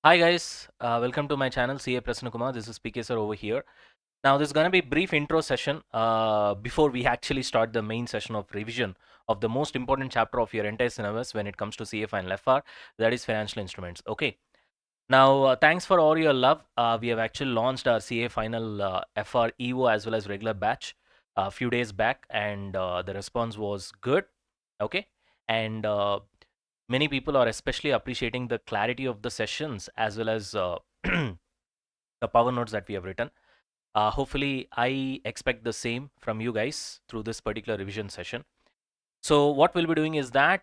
Hi guys, welcome to my channel CA Prasanna Kumar. This is Pksir over here. Now this is going to be a brief intro session before we actually start the main session of revision of the most important chapter of your entire syllabus when it comes to CA Final FR, that is financial instruments. Okay. Now thanks for all your love. We have actually launched our CA Final FR EVO as well as regular batch a few days back, and the response was good. Okay, and many people are especially appreciating the clarity of the sessions as well as the power notes that we have written. Hopefully, I expect the same from you guys through this particular revision session. So, what we'll be doing is that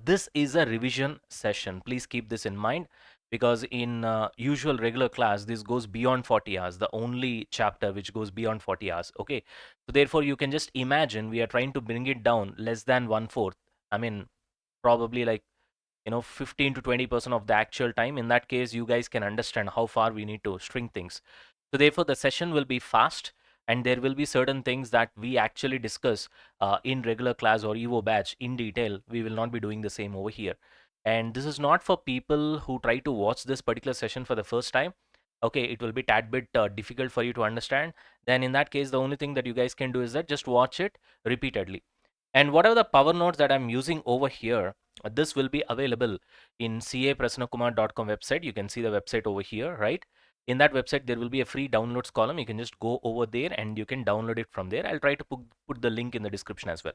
this is a revision session. Please keep this in mind because in usual regular class, this goes beyond 40 hours, the only chapter which goes beyond 40 hours. Okay. So, therefore, you can just imagine we are trying to bring it down less than one fourth. I mean, probably like 15 to 20% of the actual time. In that case, you guys can understand how far we need to string things. So therefore the session will be fast, and there will be certain things that we actually discuss in regular class or evo batch in detail. We will not be doing the same over here, and this is not for people who try to watch this particular session for the first time. Okay, it will be tad bit difficult for you to understand. Then in that case, the only thing that you guys can do is that just watch it repeatedly. And whatever the power notes that I'm using over here, this will be available in caprasannakumar.com website. You can see the website over here, right? In that website, there will be a free downloads column. You can just go over there and you can download it from there. I'll try to put the link in the description as well.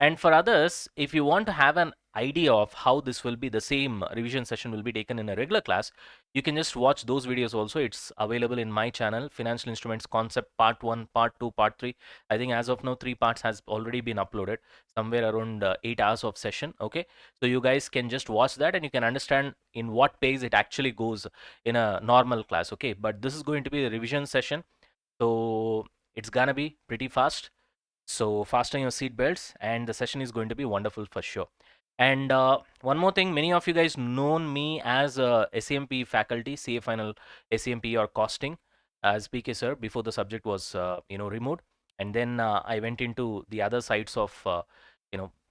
And for others, if you want to have an idea of how this will be, the same revision session will be taken in a regular class, you can just watch those videos also. It's available in my channel, Financial Instruments Concept Part 1, Part 2, Part 3. I think as of now, 3 parts has already been uploaded, somewhere around 8 hours of session. Okay, so you guys can just watch that and you can understand in what pace it actually goes in a normal class. Okay, but this is going to be a revision session, so it's gonna be pretty fast. So fasten your seat belts, and the session is going to be wonderful for sure. And one more thing, many of you guys known me as a SAMP faculty, CA Final SAMP or costing as Pksir before the subject was removed, and then I went into the other sides of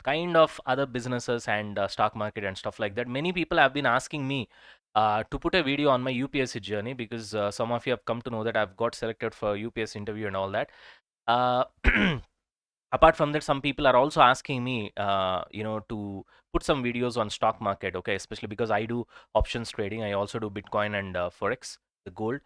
kind of other businesses and stock market and stuff like that. Many people have been asking me to put a video on my UPSC journey because some of you have come to know that I've got selected for UPSC interview and all that. Uh, apart from that, some people are also asking me to put some videos on stock market. Okay, especially because I do options trading. I also do bitcoin and forex, the gold.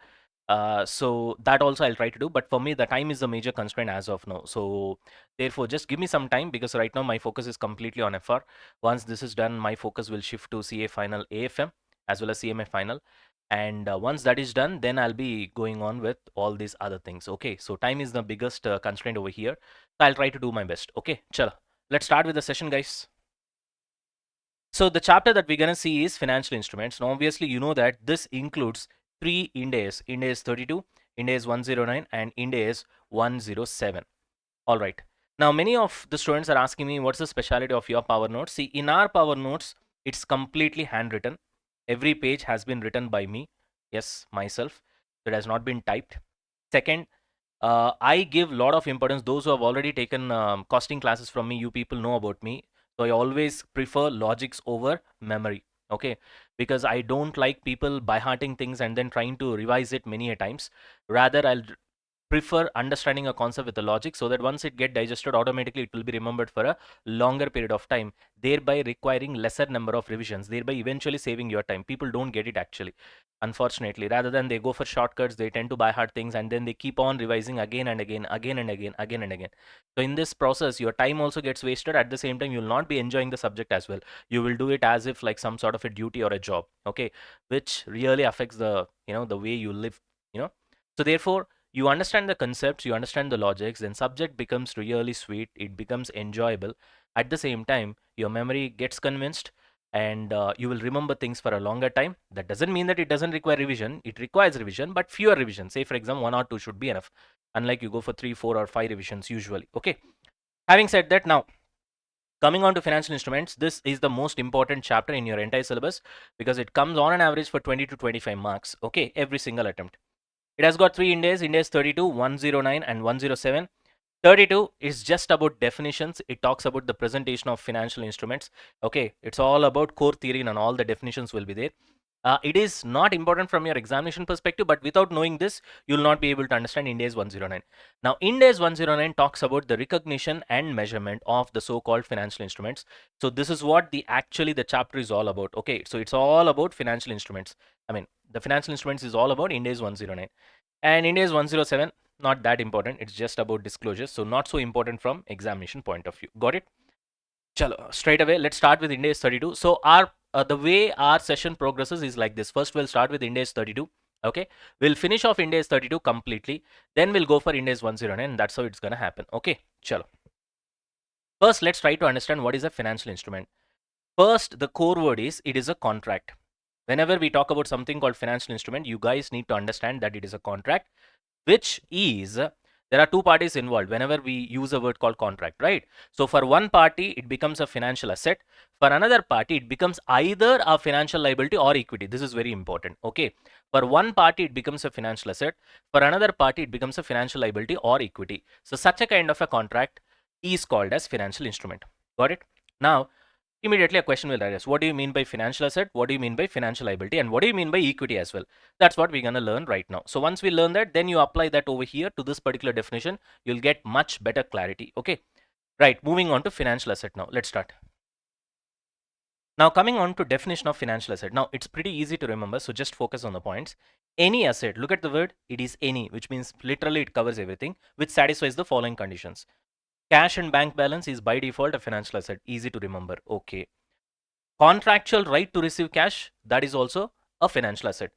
So that also I'll try to do, but for me the time is the major constraint as of now. So therefore just give me some time, because right now my focus is completely on FR. Once this is done, my focus will shift to CA final AFM as well as CMA final, and once that is done, then I'll be going on with all these other things. Okay, so time is the biggest constraint over here, so I'll try to do my best. Okay, chalo, let's start with the session, guys. So the chapter that we're going to see is financial instruments. Now obviously you know that this includes three Ind AS: Ind AS 32, Ind AS 109, and Ind AS 107. All right, now many of the students are asking me, what's the specialty of your power notes? See, in our power notes, it's completely handwritten. Every page has been written by me, yes, myself. It has not been typed. Second, I give a lot of importance. Those who have already taken costing classes from me, you people know about me. So I always prefer logics over memory. Okay, because I don't like people by hearting things and then trying to revise it many a times. Rather, I'll prefer understanding a concept with the logic, so that once it get digested, automatically it will be remembered for a longer period of time, thereby requiring lesser number of revisions, thereby eventually saving your time. People don't get it actually, unfortunately. Rather than they go for shortcuts, they tend to buy hard things and then they keep on revising again and again, again and again, again and again. So in this process, your time also gets wasted. At the same time, you'll not be enjoying the subject as well. You will do it as if like some sort of a duty or a job, okay, which really affects the the way you live, you know. So therefore, you understand the concepts, you understand the logics, then subject becomes really sweet, it becomes enjoyable. At the same time, your memory gets convinced, and you will remember things for a longer time. That doesn't mean that it doesn't require revision. It requires revision, but fewer revisions. Say for example, 1 or 2 should be enough, unlike you go for 3, 4 or 5 revisions usually. Okay, having said that, now coming on to financial instruments, this is the most important chapter in your entire syllabus, because it comes on an average for 20 to 25 marks, okay, every single attempt. It has got 3 Ind AS 32, 109 and 107. 32 is just about definitions. It talks about the presentation of financial instruments. Okay, it's all about core theory and all the definitions will be there. It is not important from your examination perspective, but without knowing this, you will not be able to understand Ind AS 109. Now, Ind AS 109 talks about the recognition and measurement of the so-called financial instruments. So this is what the chapter is all about. Okay, so it's all about financial instruments. I mean, the financial instruments is all about Ind AS 109. And Ind AS 107, not that important. It's just about disclosures. So not so important from examination point of view. Got it? Chalo, straight away, let's start with Ind AS 32. So our the way our session progresses is like this. First, we'll start with Ind AS 32. Okay, we'll finish off Ind AS 32 completely. Then we'll go for Ind AS 109. And that's how it's gonna happen. Okay, chalo. First, let's try to understand what is a financial instrument. First, the core word is it is a contract. Whenever we talk about something called financial instrument, you guys need to understand that it is a contract, which is there are two parties involved whenever we use a word called contract, right? So for one party, it becomes a financial asset. For another party, it becomes either a financial liability or equity. This is very important. Okay. For one party, it becomes a financial asset. For another party, it becomes a financial liability or equity. So such a kind of a contract is called as financial instrument. Got it? Now, immediately a question will arise. What do you mean by financial asset? What do you mean by financial liability? And what do you mean by equity as well? That's what we're going to learn right now. So once we learn that, then you apply that over here to this particular definition, you'll get much better clarity. Okay. Right. Moving on to financial asset now. Let's start. Now coming on to definition of financial asset. Now it's pretty easy to remember. So just focus on the points. Any asset, look at the word, it is any, which means literally it covers everything, which satisfies the following conditions. Cash and bank balance is by default a financial asset. Easy to remember. Okay. Contractual right to receive cash, that is also a financial asset.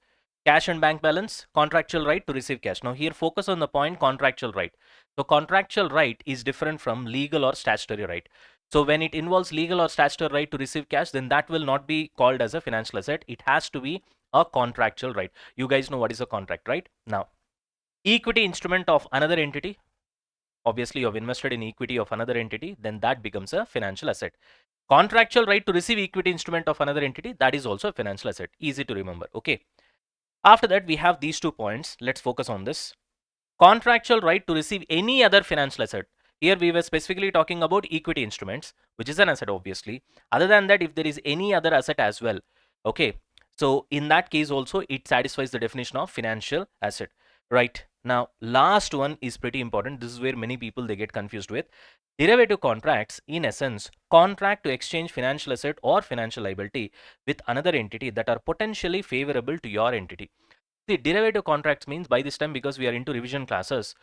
Cash and bank balance, contractual right to receive cash. Now here focus on the point contractual right. So contractual right is different from legal or statutory right. So when it involves legal or statutory right to receive cash, then that will not be called as a financial asset. It has to be a contractual right. You guys know what is a contract, right? Now, equity instrument of another entity. Obviously, you have invested in equity of another entity, then that becomes a financial asset. Contractual right to receive equity instrument of another entity, that is also a financial asset. Easy to remember. Okay. After that, we have these 2 points. Let's focus on this. Contractual right to receive any other financial asset. Here we were specifically talking about equity instruments, which is an asset obviously. Other than that, if there is any other asset as well, okay, so in that case also it satisfies the definition of financial asset. Right. Now last one is pretty important. This is where many people they get confused with. Derivative contracts, in essence, contract to exchange financial asset or financial liability with another entity that are potentially favorable to your entity. The derivative contracts means by this time, because we are into revision classes,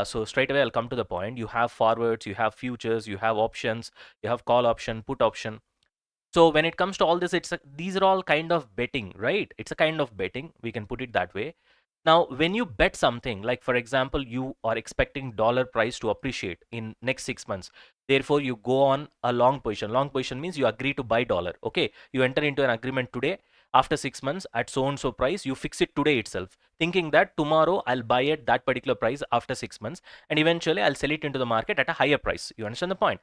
so straight away I'll come to the point. You have forwards, you have futures, you have options, you have call option, put option. So when it comes to all this, these are all kind of betting, right? It's a kind of betting. We can put it that way. Now, when you bet something, like for example, you are expecting dollar price to appreciate in next 6 months. Therefore, you go on a long position. Long position means you agree to buy dollar. Okay, you enter into an agreement today. After 6 months, at so and so price, you fix it today itself, thinking that tomorrow I'll buy it that particular price after 6 months, and eventually I'll sell it into the market at a higher price. You understand the point?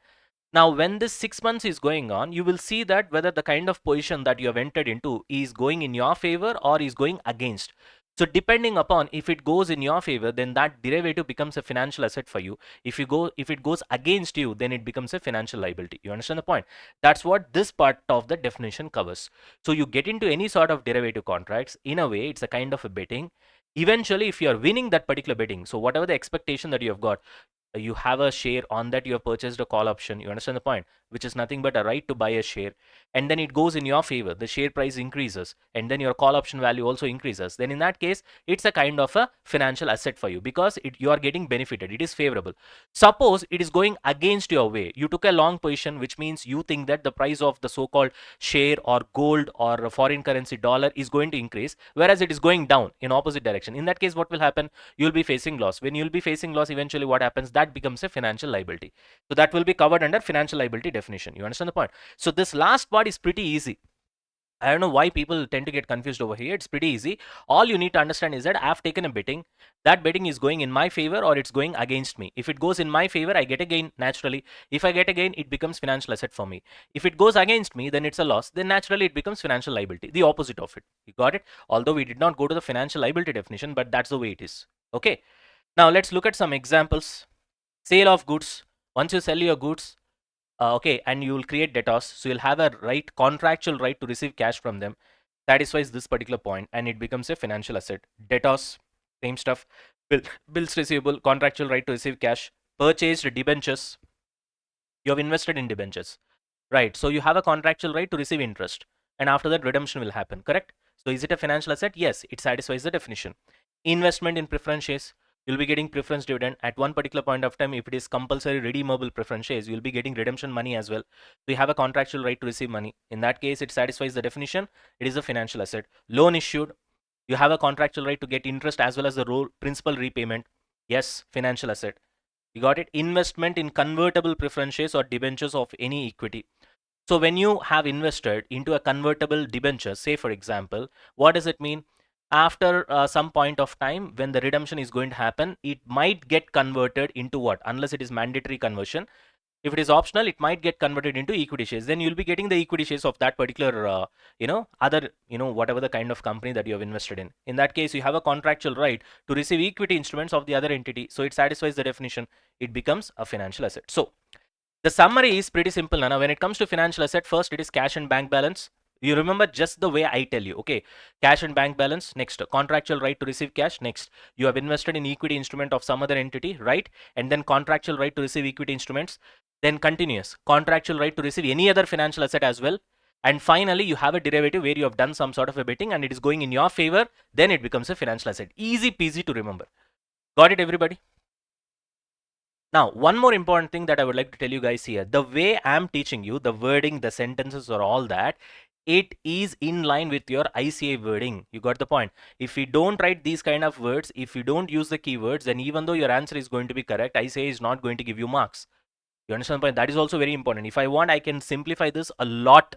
Now, when this 6 months is going on, you will see that whether the kind of position that you have entered into is going in your favor or is going against. So depending upon if it goes in your favor, then that derivative becomes a financial asset for you. If it goes against you, then it becomes a financial liability. You understand the point? That's what this part of the definition covers. So you get into any sort of derivative contracts, in a way, it's a kind of a betting. Eventually, if you are winning that particular betting, so whatever the expectation that you have got, you have a share on that, you have purchased a call option. You understand the point? Which is nothing but a right to buy a share, and then it goes in your favor, the share price increases, and then your call option value also increases. Then in that case, it's a kind of a financial asset for you, because you are getting benefited, it is favorable. Suppose it is going against your way. You took a long position, which means you think that the price of the so-called share or gold or foreign currency dollar is going to increase, whereas it is going down in opposite direction. In that case, what will happen? You'll be facing loss. When you'll be facing loss, eventually what happens? That becomes a financial liability. So that will be covered under financial liability definition. You understand the point? So this last part is pretty easy. I don't know why people tend to get confused over here. It's pretty easy. All you need to understand is that I've taken a betting. That betting is going in my favor or it's going against me. If it goes in my favor, I get a gain naturally. If I get a gain, it becomes financial asset for me. If it goes against me, then it's a loss. Then naturally it becomes financial liability. The opposite of it. You got it? Although we did not go to the financial liability definition, but that's the way it is. Okay. Now let's look at some examples. Sale of goods. Once you sell your goods, okay, and you will create debtors, so you'll have a right, contractual right to receive cash from them. satisfies this particular point and it becomes a financial asset. Debtors, same stuff. Bills receivable, contractual right to receive cash, purchased debentures. You have invested in debentures, right? So you have a contractual right to receive interest, and after that redemption will happen, correct? So is it a financial asset? Yes, it satisfies the definition. Investment in preference shares, you'll be getting preference dividend at one particular point of time. If it is compulsory redeemable preference shares, you'll be getting redemption money as well. So you have a contractual right to receive money. In that case, it satisfies the definition. It is a financial asset. Loan issued, you have a contractual right to get interest as well as the principal repayment. Yes, financial asset. You got it. Investment in convertible preference shares or debentures of any equity. So when you have invested into a convertible debenture, say for example, what does it mean? After some point of time, when the redemption is going to happen, it might get converted into what? Unless it is mandatory conversion. If it is optional, it might get converted into equity shares. Then you'll be getting the equity shares of that particular, other, whatever the kind of company that you have invested in. In that case, you have a contractual right to receive equity instruments of the other entity. So it satisfies the definition. It becomes a financial asset. So the summary is pretty simple, Nana. When it comes to financial asset, first it is cash and bank balance. You remember just the way I tell you, okay? Cash and bank balance. Next, contractual right to receive cash. Next, you have invested in equity instrument of some other entity, right? And then contractual right to receive equity instruments. Then continuous contractual right to receive any other financial asset as well. And finally, you have a derivative where you have done some sort of a betting and it is going in your favor. Then it becomes a financial asset. Easy peasy to remember. Got it, everybody? Now, one more important thing that I would like to tell you guys here, the way I'm teaching you, the wording, the sentences or all that, it is in line with your ICA wording. You got the point. If you don't write these kind of words, if you don't use the keywords, then even though your answer is going to be correct, ICA is not going to give you marks. You understand the point? That is also very important. If I want, I can simplify this a lot.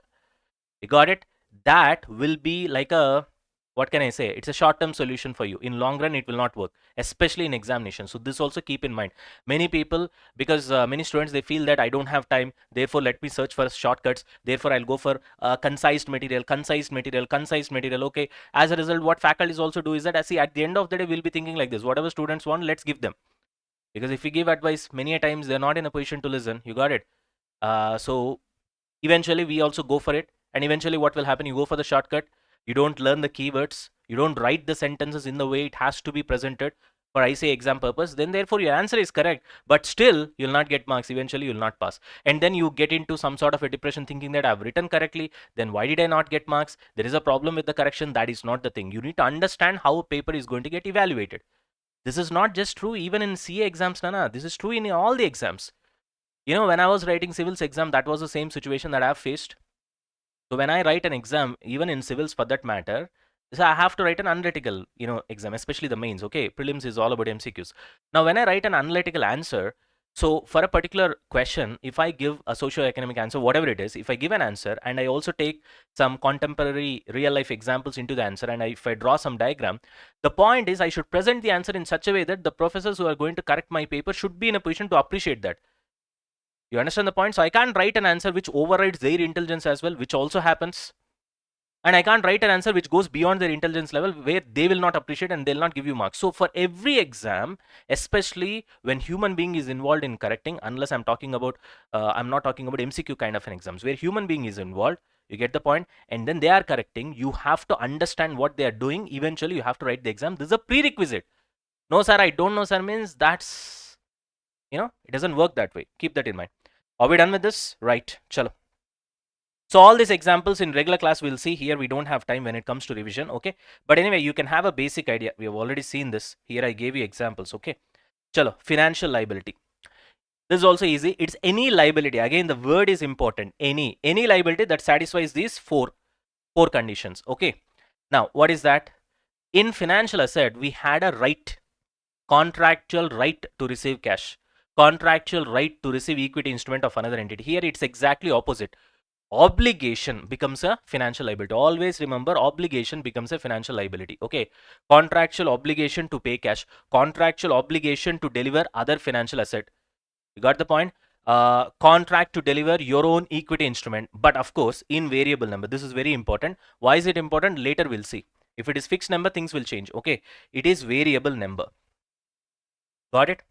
You got it? That will be like a, what can I say? It's a short-term solution for you. In long run, it will not work, especially in examination. So this also keep in mind. Many people, because many students, they feel that I don't have time. Therefore, let me search for shortcuts. Therefore, I'll go for concise material, concise material, concise material. Okay. As a result, what faculties also do is that, I see at the end of the day, we'll be thinking like this. Whatever students want, let's give them. Because if we give advice, many a times they're not in a position to listen. You got it? So eventually we also go for it, and eventually what will happen, you go for the shortcut, you don't learn the keywords, you don't write the sentences in the way it has to be presented for I say exam purpose, then therefore your answer is correct, but still you'll not get marks, eventually you'll not pass, and then you get into some sort of a depression thinking that I've written correctly, then why did I not get marks? There is a problem with the correction. That is not the thing. You need to understand how a paper is going to get evaluated. This is not just true even in CA exams, Nana. This is true in all the exams. When I was writing civils exam, that was the same situation that I've faced. So when I write an exam, even in civils for that matter, so I have to write an analytical, exam, especially the mains. Okay, prelims is all about MCQs. Now, when I write an analytical answer, so for a particular question, if I give a socio-economic answer, whatever it is, if I give an answer and I also take some contemporary real life examples into the answer, and if I draw some diagram, the point is I should present the answer in such a way that the professors who are going to correct my paper should be in a position to appreciate that. You understand the point? So I can't write an answer which overrides their intelligence as well, which also happens. And I can't write an answer which goes beyond their intelligence level where they will not appreciate and they'll not give you marks. So for every exam, especially when human being is involved in correcting, unless I'm talking about, I'm not talking about MCQ kind of an exams where human being is involved, you get the point, and then they are correcting, you have to understand what they are doing. Eventually, you have to write the exam. This is a prerequisite. No, sir, I don't know, sir, means that's, it doesn't work that way. Keep that in mind. Are we done with this? Right. Chalo. So all these examples in regular class we'll see here. We don't have time when it comes to revision. Okay. But anyway, you can have a basic idea. We have already seen this. Here I gave you examples. Okay. Chalo. Financial liability. This is also easy. It's any liability. Again, the word is important. Any liability that satisfies these four conditions. Okay. Now, what is that? In financial asset, we had a right, contractual right to receive cash, contractual right to receive equity instrument of another entity. Here it's exactly opposite. Obligation becomes a financial liability. Always remember, obligation becomes a financial liability. Okay. Contractual obligation to pay cash, contractual obligation to deliver other financial asset. You got the point? Contract to deliver your own equity instrument, but of course in variable number. This is very important. Why is it important? Later we'll see. If it is fixed number, things will change. Okay. It is variable number. Got it?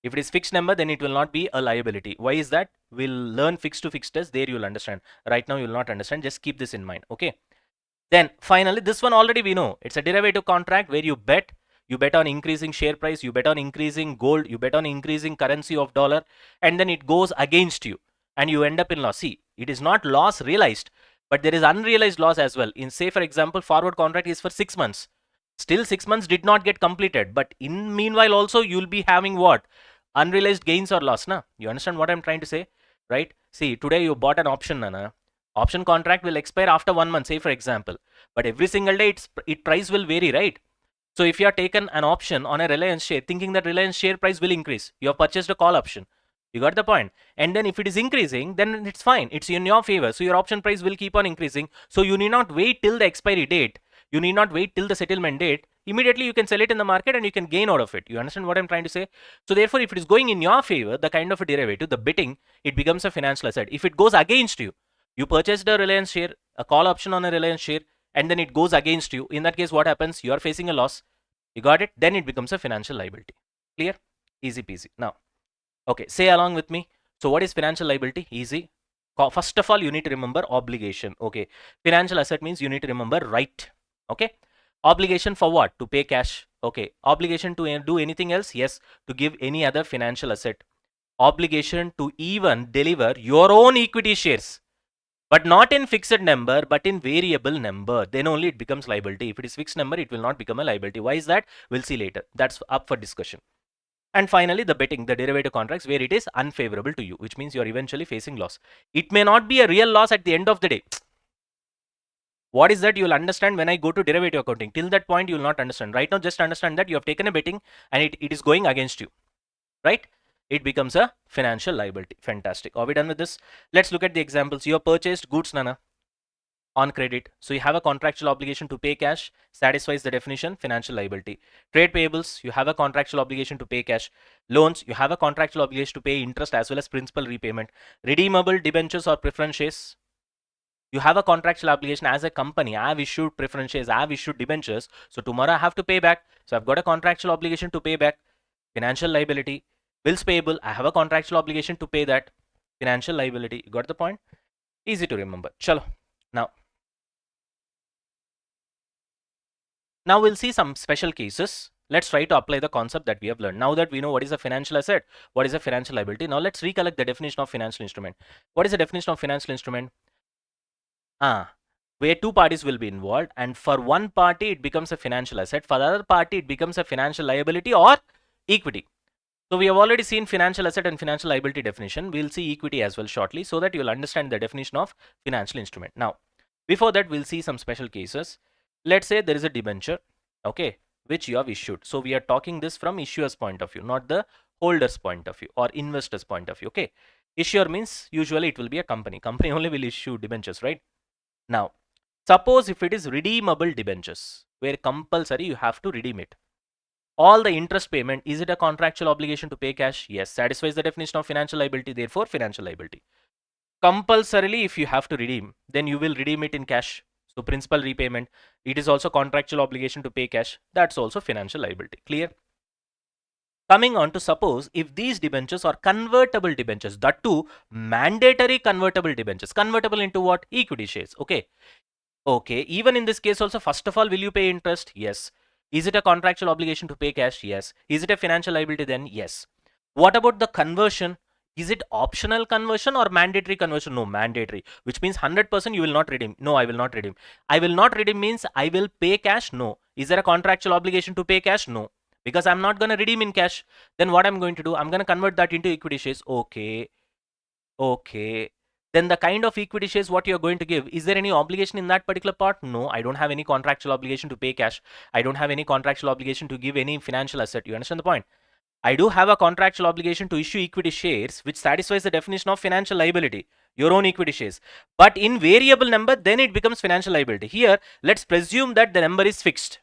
If it is fixed number, then it will not be a liability. Why is that? We'll learn fixed to fixed test. There you'll understand. Right now you'll not understand. Just keep this in mind. Okay. Then finally, this one already we know. It's a derivative contract where you bet. You bet on increasing share price. You bet on increasing gold. You bet on increasing currency of dollar. And then it goes against you. And you end up in loss. See, it is not loss realized, but there is unrealized loss as well. In say, for example, forward contract is for 6 months. Still 6 months did not get completed. But in meanwhile also, you'll be having what? Unrealized gains or loss. Na? You understand what I'm trying to say? Right? See, today you bought an option. Na? Option contract will expire after 1 month, say for example. But every single day, its price will vary, right? So if you have taken an option on a Reliance share, thinking that Reliance share price will increase, you have purchased a call option. You got the point. And then if it is increasing, then it's fine. It's in your favor. So your option price will keep on increasing. So you need not wait till the expiry date. You need not wait till the settlement date. Immediately you can sell it in the market and you can gain out of it. You understand what I'm trying to say? So therefore, if it is going in your favor, the kind of a derivative, the betting, it becomes a financial asset. If it goes against you, you purchased a Reliance share, a call option on a Reliance share, and then it goes against you. In that case, what happens? You are facing a loss. You got it? Then it becomes a financial liability. Clear? Easy peasy. Now, okay, say along with me. So what is financial liability? Easy. First of all, you need to remember obligation. Okay. Financial asset means you need to remember right. Okay. Obligation for what? To pay cash. Okay. Obligation to do anything else? Yes. To give any other financial asset. Obligation to even deliver your own equity shares. But not in fixed number, but in variable number. Then only it becomes liability. If it is fixed number, it will not become a liability. Why is that? We'll see later. That's up for discussion. And finally, the betting, the derivative contracts where it is unfavorable to you, which means you're eventually facing loss. It may not be a real loss at the end of the day. What is that? You'll understand when I go to derivative accounting. Till that point, you'll not understand. Right now, just understand that you have taken a betting and it is going against you. Right? It becomes a financial liability. Fantastic. Are we done with this? Let's look at the examples. You have purchased goods, Nana, on credit. So you have a contractual obligation to pay cash, satisfies the definition, financial liability. Trade payables, you have a contractual obligation to pay cash. Loans, you have a contractual obligation to pay interest as well as principal repayment. Redeemable debentures or preference shares, you have a contractual obligation as a company. I have issued preference shares, I have issued debentures. So tomorrow I have to pay back. So I've got a contractual obligation to pay back, financial liability. Bills payable, I have a contractual obligation to pay that, financial liability. You got the point? Easy to remember. Chalo. Now we'll see some special cases. Let's try to apply the concept that we have learned. Now that we know what is a financial asset, what is a financial liability, now let's recollect the definition of financial instrument. What is the definition of financial instrument? Where two parties will be involved, and for one party it becomes a financial asset, for the other party it becomes a financial liability or equity. So we have already seen financial asset and financial liability definition. We'll see equity as well shortly so that you'll understand the definition of financial instrument. Now, before that, we'll see some special cases. Let's say there is a debenture, okay, which you have issued. So we are talking this from issuer's point of view, not the holder's point of view or investor's point of view, okay. Issuer means usually it will be a company. Company only will issue debentures, right? Now, suppose if it is redeemable debentures, where compulsory you have to redeem it. All the interest payment, is it a contractual obligation to pay cash? Yes, satisfies the definition of financial liability, therefore financial liability. Compulsorily, if you have to redeem, then you will redeem it in cash. So principal repayment, it is also contractual obligation to pay cash. That's also financial liability. Clear? Coming on to suppose if these debentures are convertible debentures, that too mandatory convertible debentures. Convertible into what? Equity shares. Okay. Okay. Even in this case also, first of all, will you pay interest? Yes. Is it a contractual obligation to pay cash? Yes. Is it a financial liability then? Yes. What about the conversion? Is it optional conversion or mandatory conversion? No, mandatory, which means 100% you will not redeem. No, I will not redeem. I will not redeem means I will pay cash? No. Is there a contractual obligation to pay cash? No. Because I'm not going to redeem in cash. Then what I'm going to do? I'm going to convert that into equity shares. Okay. Okay. Then the kind of equity shares what you're going to give, is there any obligation in that particular part? No, I don't have any contractual obligation to pay cash. I don't have any contractual obligation to give any financial asset. You understand the point? I do have a contractual obligation to issue equity shares, which satisfies the definition of financial liability, your own equity shares. But in variable number, then it becomes financial liability. Here, let's presume that the number is fixed.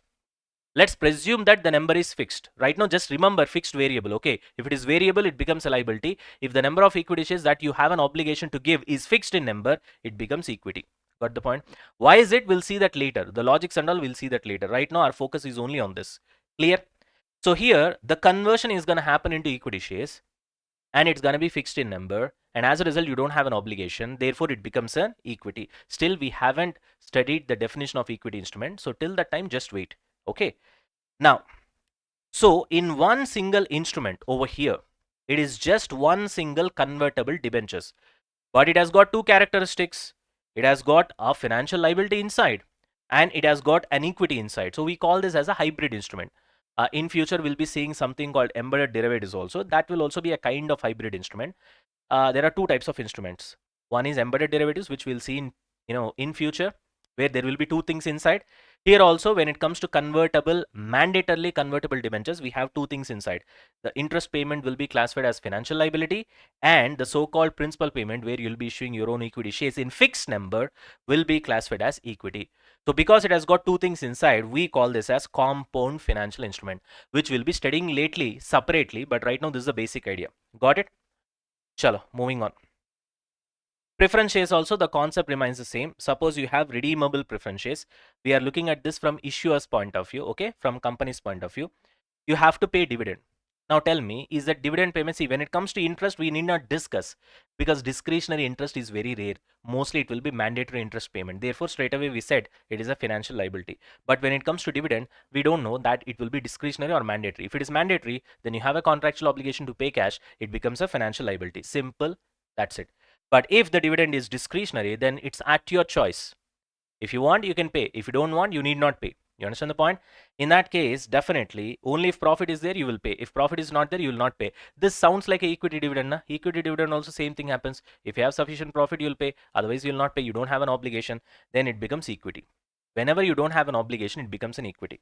Let's presume that the number is fixed. Right now, just remember fixed variable, okay? If it is variable, it becomes a liability. If the number of equity shares that you have an obligation to give is fixed in number, it becomes equity. Got the point? Why is it? We'll see that later. The logics and all, we'll see that later. Right now, our focus is only on this. Clear? So here, the conversion is going to happen into equity shares and it's going to be fixed in number. and as a result you don't have an obligation, therefore it becomes an equity. Still we haven't studied the definition of equity instrument, so till that time just wait. Okay, now, so in one single instrument over here, it is just one single convertible debentures, but it has got two characteristics. It has got a financial liability inside and it has got an equity inside. So we call this as a hybrid instrument. In future we'll be seeing something called embedded derivatives also. That will also be a kind of hybrid instrument. There are two types of instruments. One is embedded derivatives, which we'll see in in future, where there will be two things inside. Here also, when it comes to convertible, mandatorily convertible debentures, we have two things inside. The interest payment will be classified as financial liability, and the so-called principal payment, where you'll be issuing your own equity shares in fixed number, will be classified as equity. So because it has got two things inside, we call this as compound financial instrument, which we'll be studying lately separately, but right now this is the basic idea. Got it? Chalo, moving on. Preference shares also, the concept remains the same. Suppose you have redeemable preference shares. We are looking at this from issuer's point of view, okay, from company's point of view. You have to pay dividend. Now tell me, is that dividend payment? See, when it comes to interest, we need not discuss because discretionary interest is very rare. Mostly it will be mandatory interest payment. Therefore, straight away we said it is a financial liability. But when it comes to dividend, we don't know that it will be discretionary or mandatory. If it is mandatory, then you have a contractual obligation to pay cash. It becomes a financial liability. Simple. That's it. But if the dividend is discretionary, then it's at your choice. If you want, you can pay. If you don't want, you need not pay. You understand the point? In that case, definitely, only if profit is there, you will pay. If profit is not there, you will not pay. This sounds like a equity dividend. Na? Equity dividend also same thing happens. If you have sufficient profit, you will pay. Otherwise, you will not pay. You don't have an obligation. Then it becomes equity. Whenever you don't have an obligation, it becomes an equity.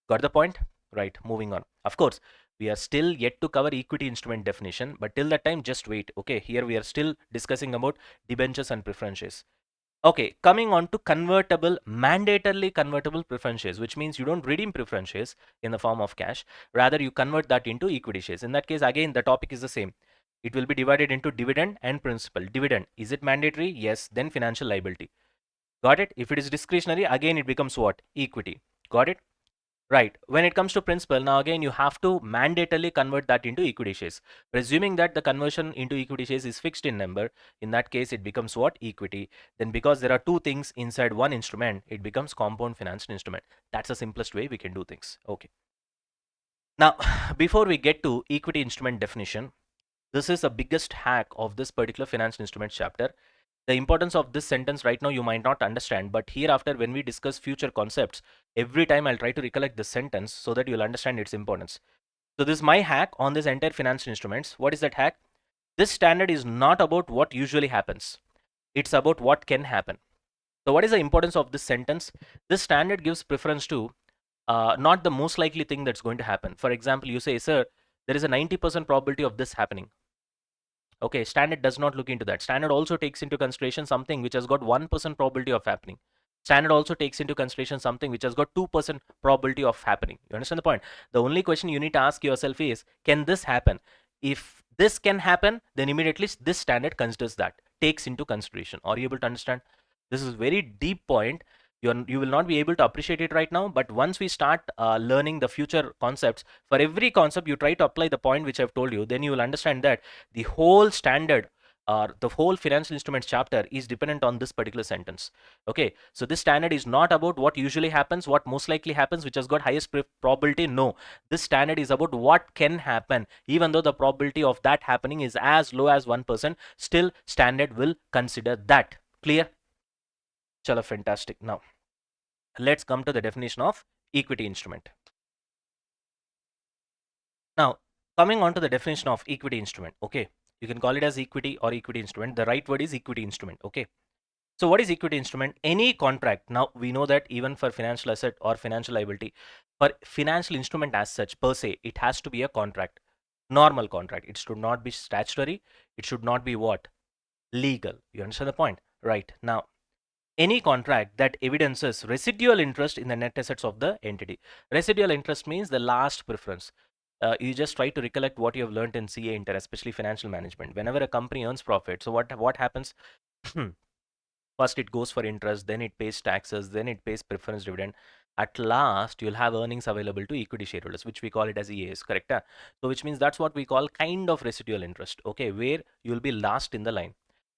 Got the point? Right, moving on. Of course, we are still yet to cover equity instrument definition, but till that time, just wait. Okay, here we are still discussing about debentures and preferences. Okay, coming on to convertible, mandatorily convertible preference shares, which means you don't redeem preference shares in the form of cash. Rather, you convert that into equity shares. In that case, again, the topic is the same. It will be divided into dividend and principal. Dividend, is it mandatory? Yes, then financial liability. Got it? If it is discretionary, again, it becomes what? Equity. Got it? Right. When it comes to principal, now again, you have to mandatorily convert that into equity shares. Presuming that the conversion into equity shares is fixed in number, in that case, it becomes what? Equity. Then because there are two things inside one instrument, it becomes compound financial instrument. That's the simplest way we can do things. Okay. Now, before we get to equity instrument definition, this is the biggest hack of this particular financial instruments chapter. The importance of this sentence right now you might not understand, but hereafter when we discuss future concepts, every time I'll try to recollect this sentence so that you'll understand its importance. So this is my hack on this entire financial instruments. What is that hack? This standard is not about what usually happens. It's about what can happen. So what is the importance of this sentence? This standard gives preference to not the most likely thing that's going to happen. For example, you say, sir, there is a 90% probability of this happening. Okay, standard does not look into that. Standard also takes into consideration something which has got 1% probability of happening. Standard also takes into consideration something which has got 2% probability of happening. You understand the point? The only question you need to ask yourself is, can this happen? If this can happen, then immediately this standard considers that, takes into consideration. Are you able to understand? This is very deep point. You will not be able to appreciate it right now, but once we start learning the future concepts, for every concept you try to apply the point which I've told you, then you will understand that the whole standard or the whole financial instruments chapter is dependent on this particular sentence. Okay, so this standard is not about what usually happens, what most likely happens, which has got highest probability. No, this standard is about what can happen. Even though the probability of that happening is as low as 1%, still standard will consider that. Clear? Chala, fantastic. Now let's come to the definition of equity instrument. Now, coming on to the definition of equity instrument, okay, you can call it as equity or equity instrument. The right word is equity instrument, okay. So what is equity instrument? Any contract. Now we know that even for financial asset or financial liability, for financial instrument as such per se, it has to be a contract, normal contract. It should not be statutory. It should not be what? Legal. You understand the point? Right. Now, any contract that evidences residual interest in the net assets of the entity. Residual interest means the last preference. You just try to recollect what you have learned in CA Inter, especially financial management. Whenever a company earns profit, so what happens? First it goes for interest, then it pays taxes, then it pays preference dividend. at last you'll have earnings available to equity shareholders, which we call it as EAS, correct? So which means that's what we call kind of residual interest, okay, where you'll be last in the line.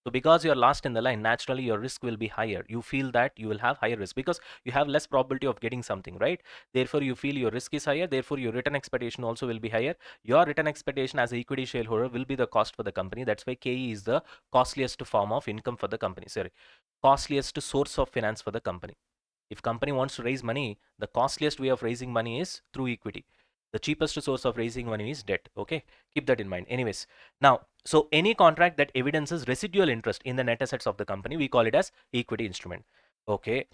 So because you're last in the line, naturally your risk will be higher. You feel that you will have higher risk because you have less probability of getting something, right? Therefore, you feel your risk is higher. Therefore, your return expectation also will be higher. Your return expectation as an equity shareholder will be the cost for the company. That's why KE is the costliest form of income for the company. Sorry, costliest source of finance for the company. If company wants to raise money, the costliest way of raising money is through equity. The cheapest source of raising money is debt. Okay, keep that in mind. Anyways, now, so any contract that evidences residual interest in the net assets of the company, we call it as equity instrument. Okay,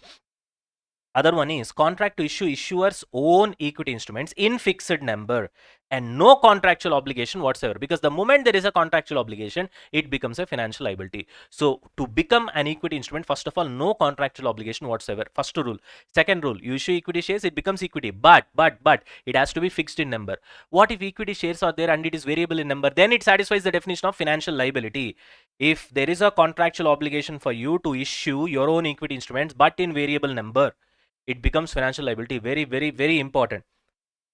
other one is contract to issue issuer's own equity instruments in fixed number and no contractual obligation whatsoever, because the moment there is a contractual obligation, it becomes a financial liability. So to become an equity instrument, first of all, no contractual obligation whatsoever. First rule. Second rule, you issue equity shares, it becomes equity, but it has to be fixed in number. What if equity shares are there and it is variable in number? Then it satisfies the definition of financial liability. If there is a contractual obligation for you to issue your own equity instruments but in variable number, it becomes financial liability. Very, very, very important.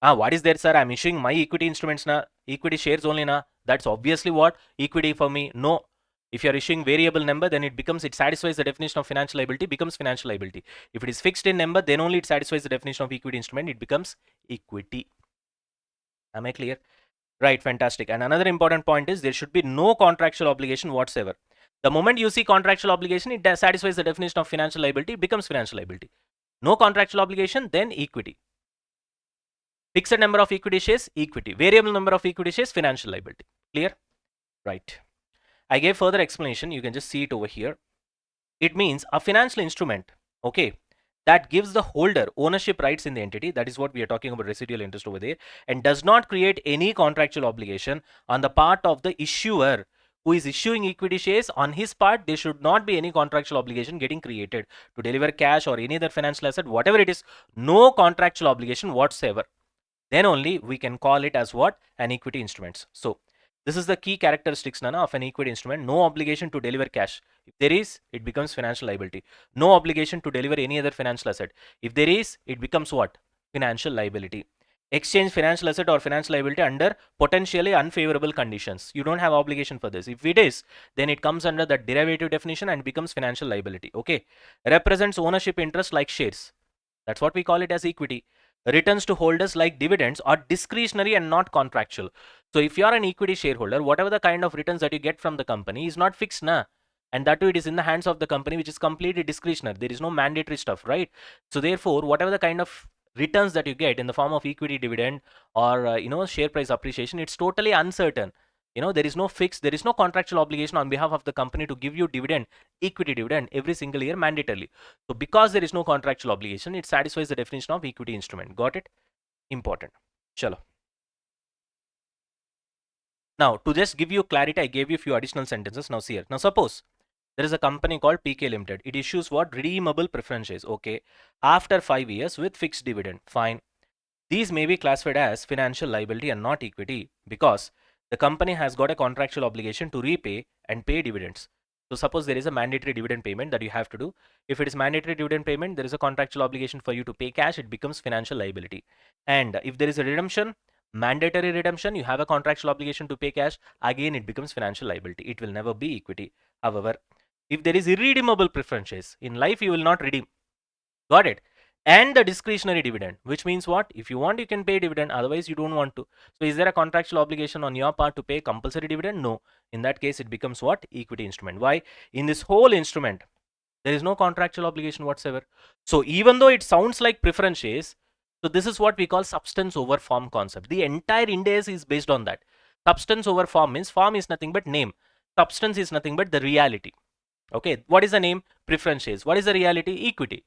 What is there, sir? I'm issuing my equity instruments na, equity shares only na. That's obviously what equity for me. No. If you're issuing variable number, then it satisfies the definition of financial liability, becomes financial liability. If it is fixed in number, then only it satisfies the definition of equity instrument, it becomes equity. Am I clear? Right, fantastic. And another important point is there should be no contractual obligation whatsoever. The moment you see contractual obligation, it satisfies the definition of financial liability, it becomes financial liability. No contractual obligation, then equity. Fixed number of equity shares, equity. Variable number of equity shares, financial liability. Clear? Right. I gave further explanation. You can just see it over here. It means a financial instrument, okay, that gives the holder ownership rights in the entity. That is what we are talking about, residual interest over there, and does not create any contractual obligation on the part of the issuer who is issuing equity shares. On his part, there should not be any contractual obligation getting created to deliver cash or any other financial asset, whatever it is, no contractual obligation whatsoever. Then only we can call it as what? An equity instruments. So this is the key characteristics, Nana, of an equity instrument. No obligation to deliver cash. If there is, it becomes financial liability. No obligation to deliver any other financial asset. If there is, it becomes what? Financial liability. Exchange financial asset or financial liability under potentially unfavorable conditions. You don't have obligation for this. If it is, then it comes under the derivative definition and becomes financial liability. Okay. Represents ownership interest like shares. That's what we call it as equity. Returns to holders like dividends are discretionary and not contractual. So if you are an equity shareholder, whatever the kind of returns that you get from the company is not fixed, na, and that too it is in the hands of the company, which is completely discretionary. There is no mandatory stuff, right? So therefore, whatever the kind of returns that you get in the form of equity dividend or share price appreciation, it's totally uncertain. There is no fixed, there is no contractual obligation on behalf of the company to give you dividend, equity dividend every single year mandatorily. So because there is no contractual obligation, it satisfies the definition of equity instrument. Got it? Important. Chalo. Now, to just give you clarity, I gave you a few additional sentences. Now see here. Now suppose there is a company called PK Limited. It issues what? Redeemable preference shares. Okay. After 5 years with fixed dividend. Fine. These may be classified as financial liability and not equity because the company has got a contractual obligation to repay and pay dividends. So suppose there is a mandatory dividend payment that you have to do. If it is mandatory dividend payment, there is a contractual obligation for you to pay cash, it becomes financial liability. And if there is a redemption, mandatory redemption, you have a contractual obligation to pay cash, again it becomes financial liability. It will never be equity. However, if there is irredeemable preference shares, in life you will not redeem. Got it? And the discretionary dividend, which means what? If you want, you can pay dividend, otherwise you don't want to. So is there a contractual obligation on your part to pay compulsory dividend? No. In that case, it becomes what? Equity instrument. Why? In this whole instrument, there is no contractual obligation whatsoever. So even though it sounds like preference shares, so this is what we call substance over form concept. The entire index is based on that. Substance over form means form is nothing but name. Substance is nothing but the reality. Okay. What is the name? Preference shares. What is the reality? Equity.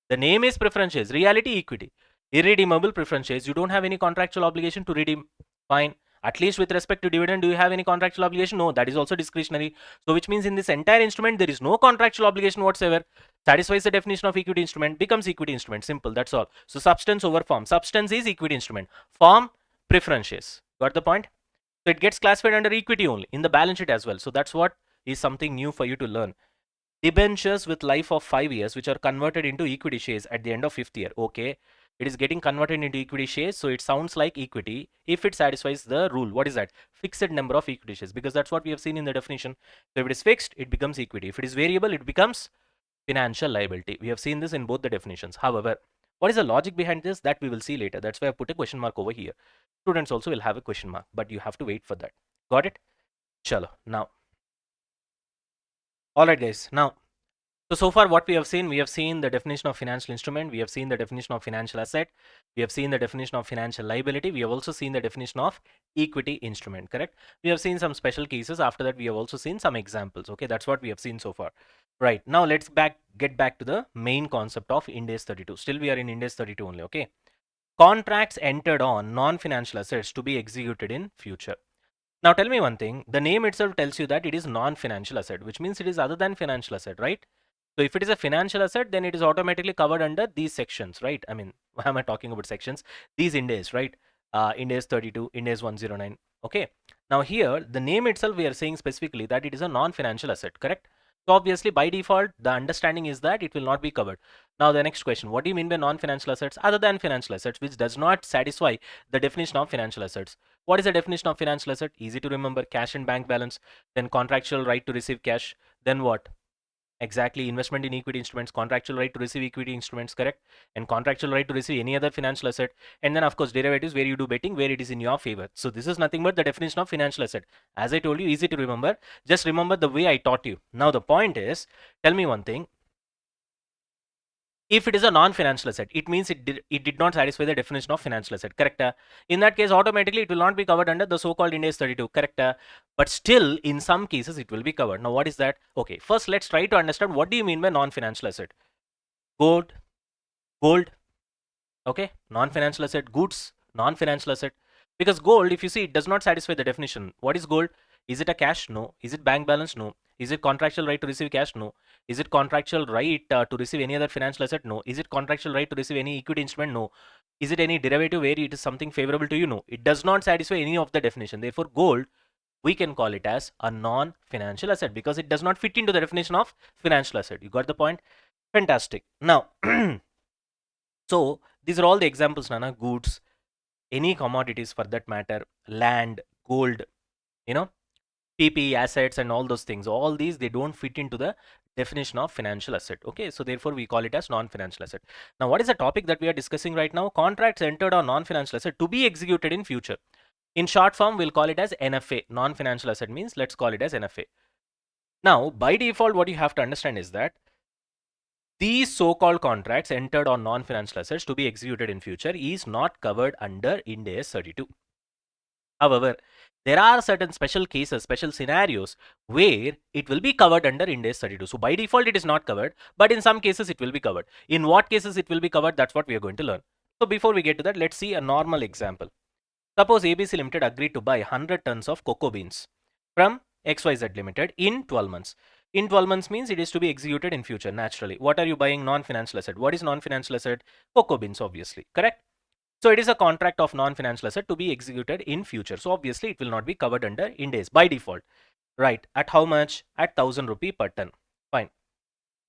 The name is preference shares, reality equity. Irredeemable preference shares, you don't have any contractual obligation to redeem. Fine. At least with respect to dividend, do you have any contractual obligation? No, that is also discretionary. So which means in this entire instrument, there is no contractual obligation whatsoever. Satisfies the definition of equity instrument, becomes equity instrument. Simple, that's all. So substance over form. Substance is equity instrument. Form, preference shares. Got the point? So it gets classified under equity only in the balance sheet as well. So that's what is something new for you to learn. debentures with life of 5 years which are converted into equity shares at the end of 5th year. Okay, it is getting converted into equity shares, so it sounds like equity if it satisfies the rule. What is that? Fixed number of equity shares, because that's what we have seen in the definition. So if it is fixed, it becomes equity. If it is variable, it becomes financial liability. We have seen this in both the definitions. However, what is the logic behind this? That we will see later. That's why I put a question mark over here. Students also will have a question mark, but you have to wait for that. Got it? Chalo. Now, all right, guys. Now, so far what we have seen the definition of financial instrument, we have seen the definition of financial asset, we have seen the definition of financial liability, we have also seen the definition of equity instrument, correct? We have seen some special cases. After that, we have also seen some examples. Okay, that's what we have seen so far. Right, now let's get back to the main concept of Ind AS 32. Still we are in Ind AS 32 only. Okay, contracts entered on non-financial assets to be executed in future. Now tell me one thing, the name itself tells you that it is non-financial asset, which means it is other than financial asset, right? So if it is a financial asset, then it is automatically covered under these sections, right? I mean, why am I talking about sections? These Ind AS, right? Ind AS 32, Ind AS 109. Okay. Now here, the name itself, we are saying specifically that it is a non-financial asset, correct? So obviously, by default, the understanding is that it will not be covered. Now the next question, what do you mean by non-financial assets other than financial assets, which does not satisfy the definition of financial assets? What is the definition of financial asset? Easy to remember: cash and bank balance, then contractual right to receive cash, then what? Exactly, investment in equity instruments, contractual right to receive equity instruments, correct? And contractual right to receive any other financial asset. And then of course derivatives, where you do betting, where it is in your favor. So this is nothing but the definition of financial asset. As I told you, easy to remember. Just remember the way I taught you. Now the point is, tell me one thing. If it is a non-financial asset, it means it did not satisfy the definition of financial asset, correct? In that case, automatically it will not be covered under the so-called Ind AS 32, correct? But still, in some cases, it will be covered. Now, what is that? Okay, first let's try to understand what do you mean by non-financial asset. Gold, okay, non-financial asset. Goods, non-financial asset. Because gold, if you see, it does not satisfy the definition. What is gold? Is it a cash? No. Is it bank balance? No. Is it contractual right to receive cash? No. Is it contractual right to receive any other financial asset? No. Is it contractual right to receive any equity instrument? No. Is it any derivative where it is something favorable to you? No. It does not satisfy any of the definition. Therefore, gold, we can call it as a non-financial asset because it does not fit into the definition of financial asset. You got the point? Fantastic. Now, so these are all the examples, Nana. Goods, any commodities for that matter, land, gold, you know, PP assets and all those things. All these, they don't fit into the definition of financial asset. Okay, so therefore we call it as non-financial asset. Now, what is the topic that we are discussing right now? Contracts entered on non-financial asset to be executed in future. In short form, we'll call it as NFA. Non-financial asset means let's call it as NFA. Now, by default, what you have to understand is that these so-called contracts entered on non-financial assets to be executed in future is not covered under Ind AS 32. However, there are certain special cases, special scenarios where it will be covered under Ind AS 32. So by default, it is not covered, but in some cases it will be covered. In what cases it will be covered, that's what we are going to learn. So before we get to that, let's see a normal example. Suppose ABC Limited agreed to buy 100 tons of cocoa beans from XYZ Limited in 12 months. In 12 months means it is to be executed in future, naturally. What are you buying? Non-financial asset. What is non-financial asset? Cocoa beans, obviously, correct? So it is a contract of non-financial asset to be executed in future. So obviously it will not be covered under Ind AS by default. Right. At how much? At 1000 rupee per ton. Fine.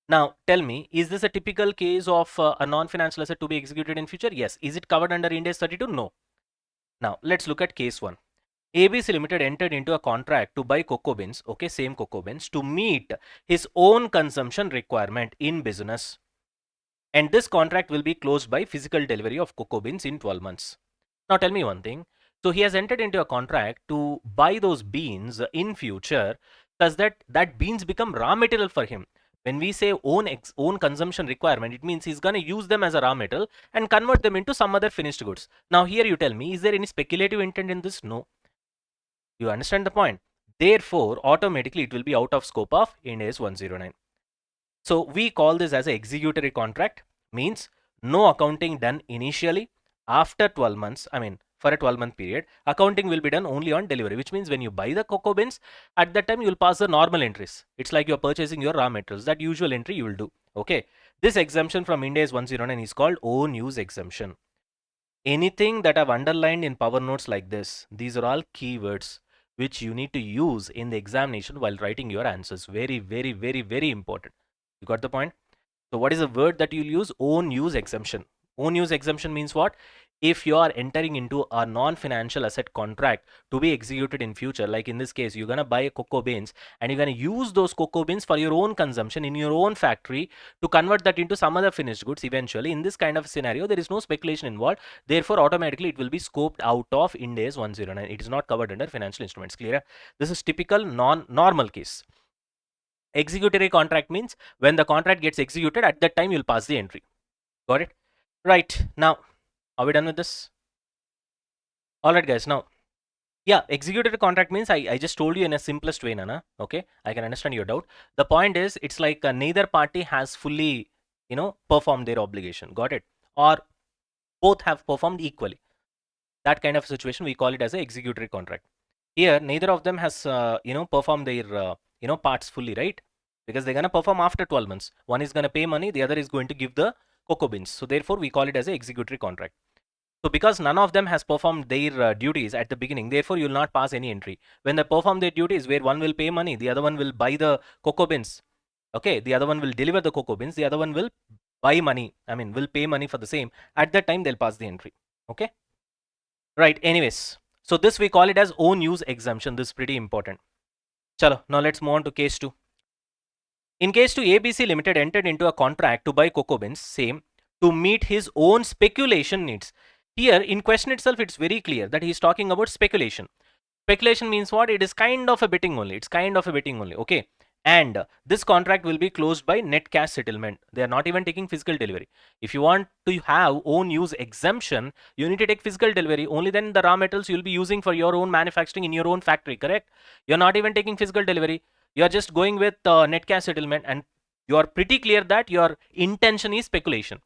Now tell me, is this a typical case of a non-financial asset to be executed in future? Yes. Is it covered under Ind AS 32? No. Now let's look at case 1. ABC Limited entered into a contract to buy cocoa beans, okay, same cocoa beans, to meet his own consumption requirement in business. And this contract will be closed by physical delivery of cocoa beans in 12 months. Now tell me one thing. So he has entered into a contract to buy those beans in future, such that beans become raw material for him. When we say own consumption requirement, it means he's going to use them as a raw material and convert them into some other finished goods. Now here you tell me, is there any speculative intent in this? No. You understand the point? Therefore, automatically it will be out of scope of Ind AS 109. So we call this as an executory contract, means no accounting done initially. After 12 months, I mean for a 12-month period, accounting will be done only on delivery, which means when you buy the cocoa beans, at that time you will pass the normal entries. It's like you're purchasing your raw materials. That usual entry you will do. Okay. This exemption from Ind AS 109 is called own use exemption. Anything that I've underlined in power notes like this, these are all keywords which you need to use in the examination while writing your answers. Very, very, very, very important. You got the point? So what is the word that you'll use? Own use exemption. Own use exemption means what? If you are entering into a non-financial asset contract to be executed in future, like in this case, you're going to buy cocoa beans and you're going to use those cocoa beans for your own consumption in your own factory to convert that into some other finished goods eventually. In this kind of scenario, there is no speculation involved. Therefore, automatically it will be scoped out of Ind AS 109. It is not covered under financial instruments. Clear? This is typical non-normal case. Executory contract means when the contract gets executed, at that time you'll pass the entry. Got it? Right. Now, are we done with this? All right, guys. Now, yeah, executory contract means I just told you in a simplest way, Nana. Okay, I can understand your doubt. The point is, it's like neither party has fully, performed their obligation. Got it? Or both have performed equally. That kind of situation, we call it as a executory contract. Here, neither of them has, performed their, parts fully, right? Because they're going to perform after 12 months. One is going to pay money, the other is going to give the cocoa beans. So therefore, we call it as a executory contract. So because none of them has performed their duties at the beginning, therefore, you will not pass any entry. When they perform their duties, where one will pay money, the other one will buy the cocoa beans. Okay, the other one will deliver the cocoa beans, the other one will buy money. Will pay money for the same. At that time, they'll pass the entry. Okay. Right. Anyways, so this we call it as own use exemption. This is pretty important. Chalo, now let's move on to case 2. In case 2, ABC Limited entered into a contract to buy cocoa beans, same, to meet his own speculation needs. Here, in question itself, it's very clear that he's talking about speculation. Speculation means what? It is kind of a betting only. It's kind of a betting only. Okay. And this contract will be closed by net cash settlement. They are not even taking physical delivery. If you want to have own use exemption, you need to take physical delivery. Only then the raw materials you'll be using for your own manufacturing in your own factory, correct? You're not even taking physical delivery. You're just going with net cash settlement, and you are pretty clear that your intention is speculation.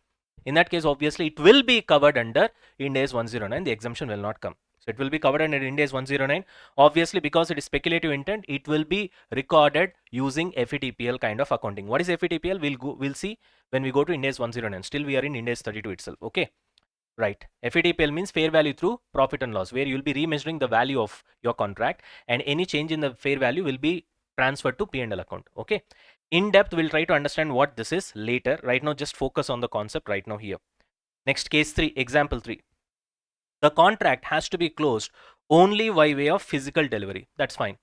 In that case, obviously, it will be covered under Ind AS 109. The exemption will not come. So it will be covered under Ind AS 109. Obviously, because it is speculative intent, it will be recorded using FVTPL kind of accounting. What is FVTPL? We'll see when we go to Ind AS 109. Still, we are in Ind AS 32 itself. Okay. Right. FVTPL means fair value through profit and loss, where you will be remeasuring the value of your contract, and any change in the fair value will be transferred to P&L account. Okay. In depth, we'll try to understand what this is later. Right now, just focus on the concept right now here. Next, case 3, example 3. The contract has to be closed only by way of physical delivery. That's fine,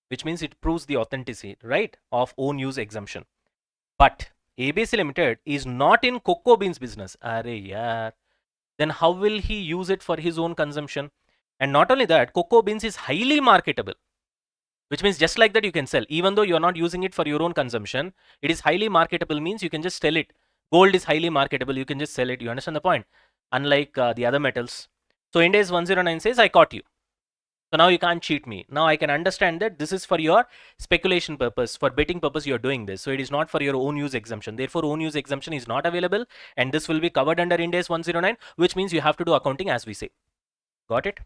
which means it proves the authenticity, right, of own use exemption. But ABC Limited is not in cocoa beans business. Arey yaar. Then how will he use it for his own consumption? And not only that, cocoa beans is highly marketable, which means just like that you can sell. Even though you're not using it for your own consumption, it is highly marketable means you can just sell it. Gold is highly marketable, you can just sell it. You understand the point? Unlike the other metals. So Ind AS 109 says, I caught you. So now you can't cheat me. Now I can understand that this is for your speculation purpose, for betting purpose you're doing this. So it is not for your own use exemption. Therefore, own use exemption is not available, and this will be covered under Ind AS 109, which means you have to do accounting as we say. Got it?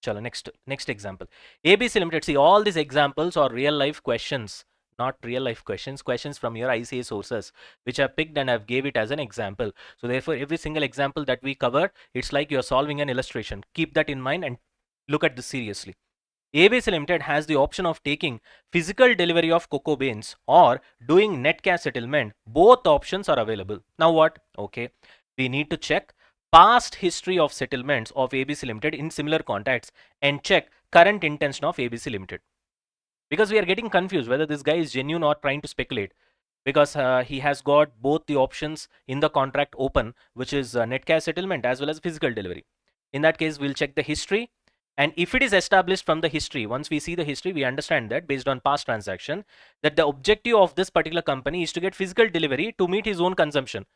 Chalo, next example. ABC Limited. See, all these examples are real life questions, not real life questions from your ICA sources, which I've picked and I've gave it as an example. So therefore, every single example that we cover, it's like you're solving an illustration. Keep that in mind and look at this seriously. ABC Limited has the option of taking physical delivery of cocoa beans or doing net cash settlement. Both options are available. Now what? Okay, we need to check past history of settlements of ABC Limited in similar contacts and check current intention of ABC Limited. Because we are getting confused whether this guy is genuine or trying to speculate, because he has got both the options in the contract open, which is net cash settlement as well as physical delivery. In that case, we'll check the history. And if it is established from the history, once we see the history, we understand that based on past transaction, that the objective of this particular company is to get physical delivery to meet his own consumption.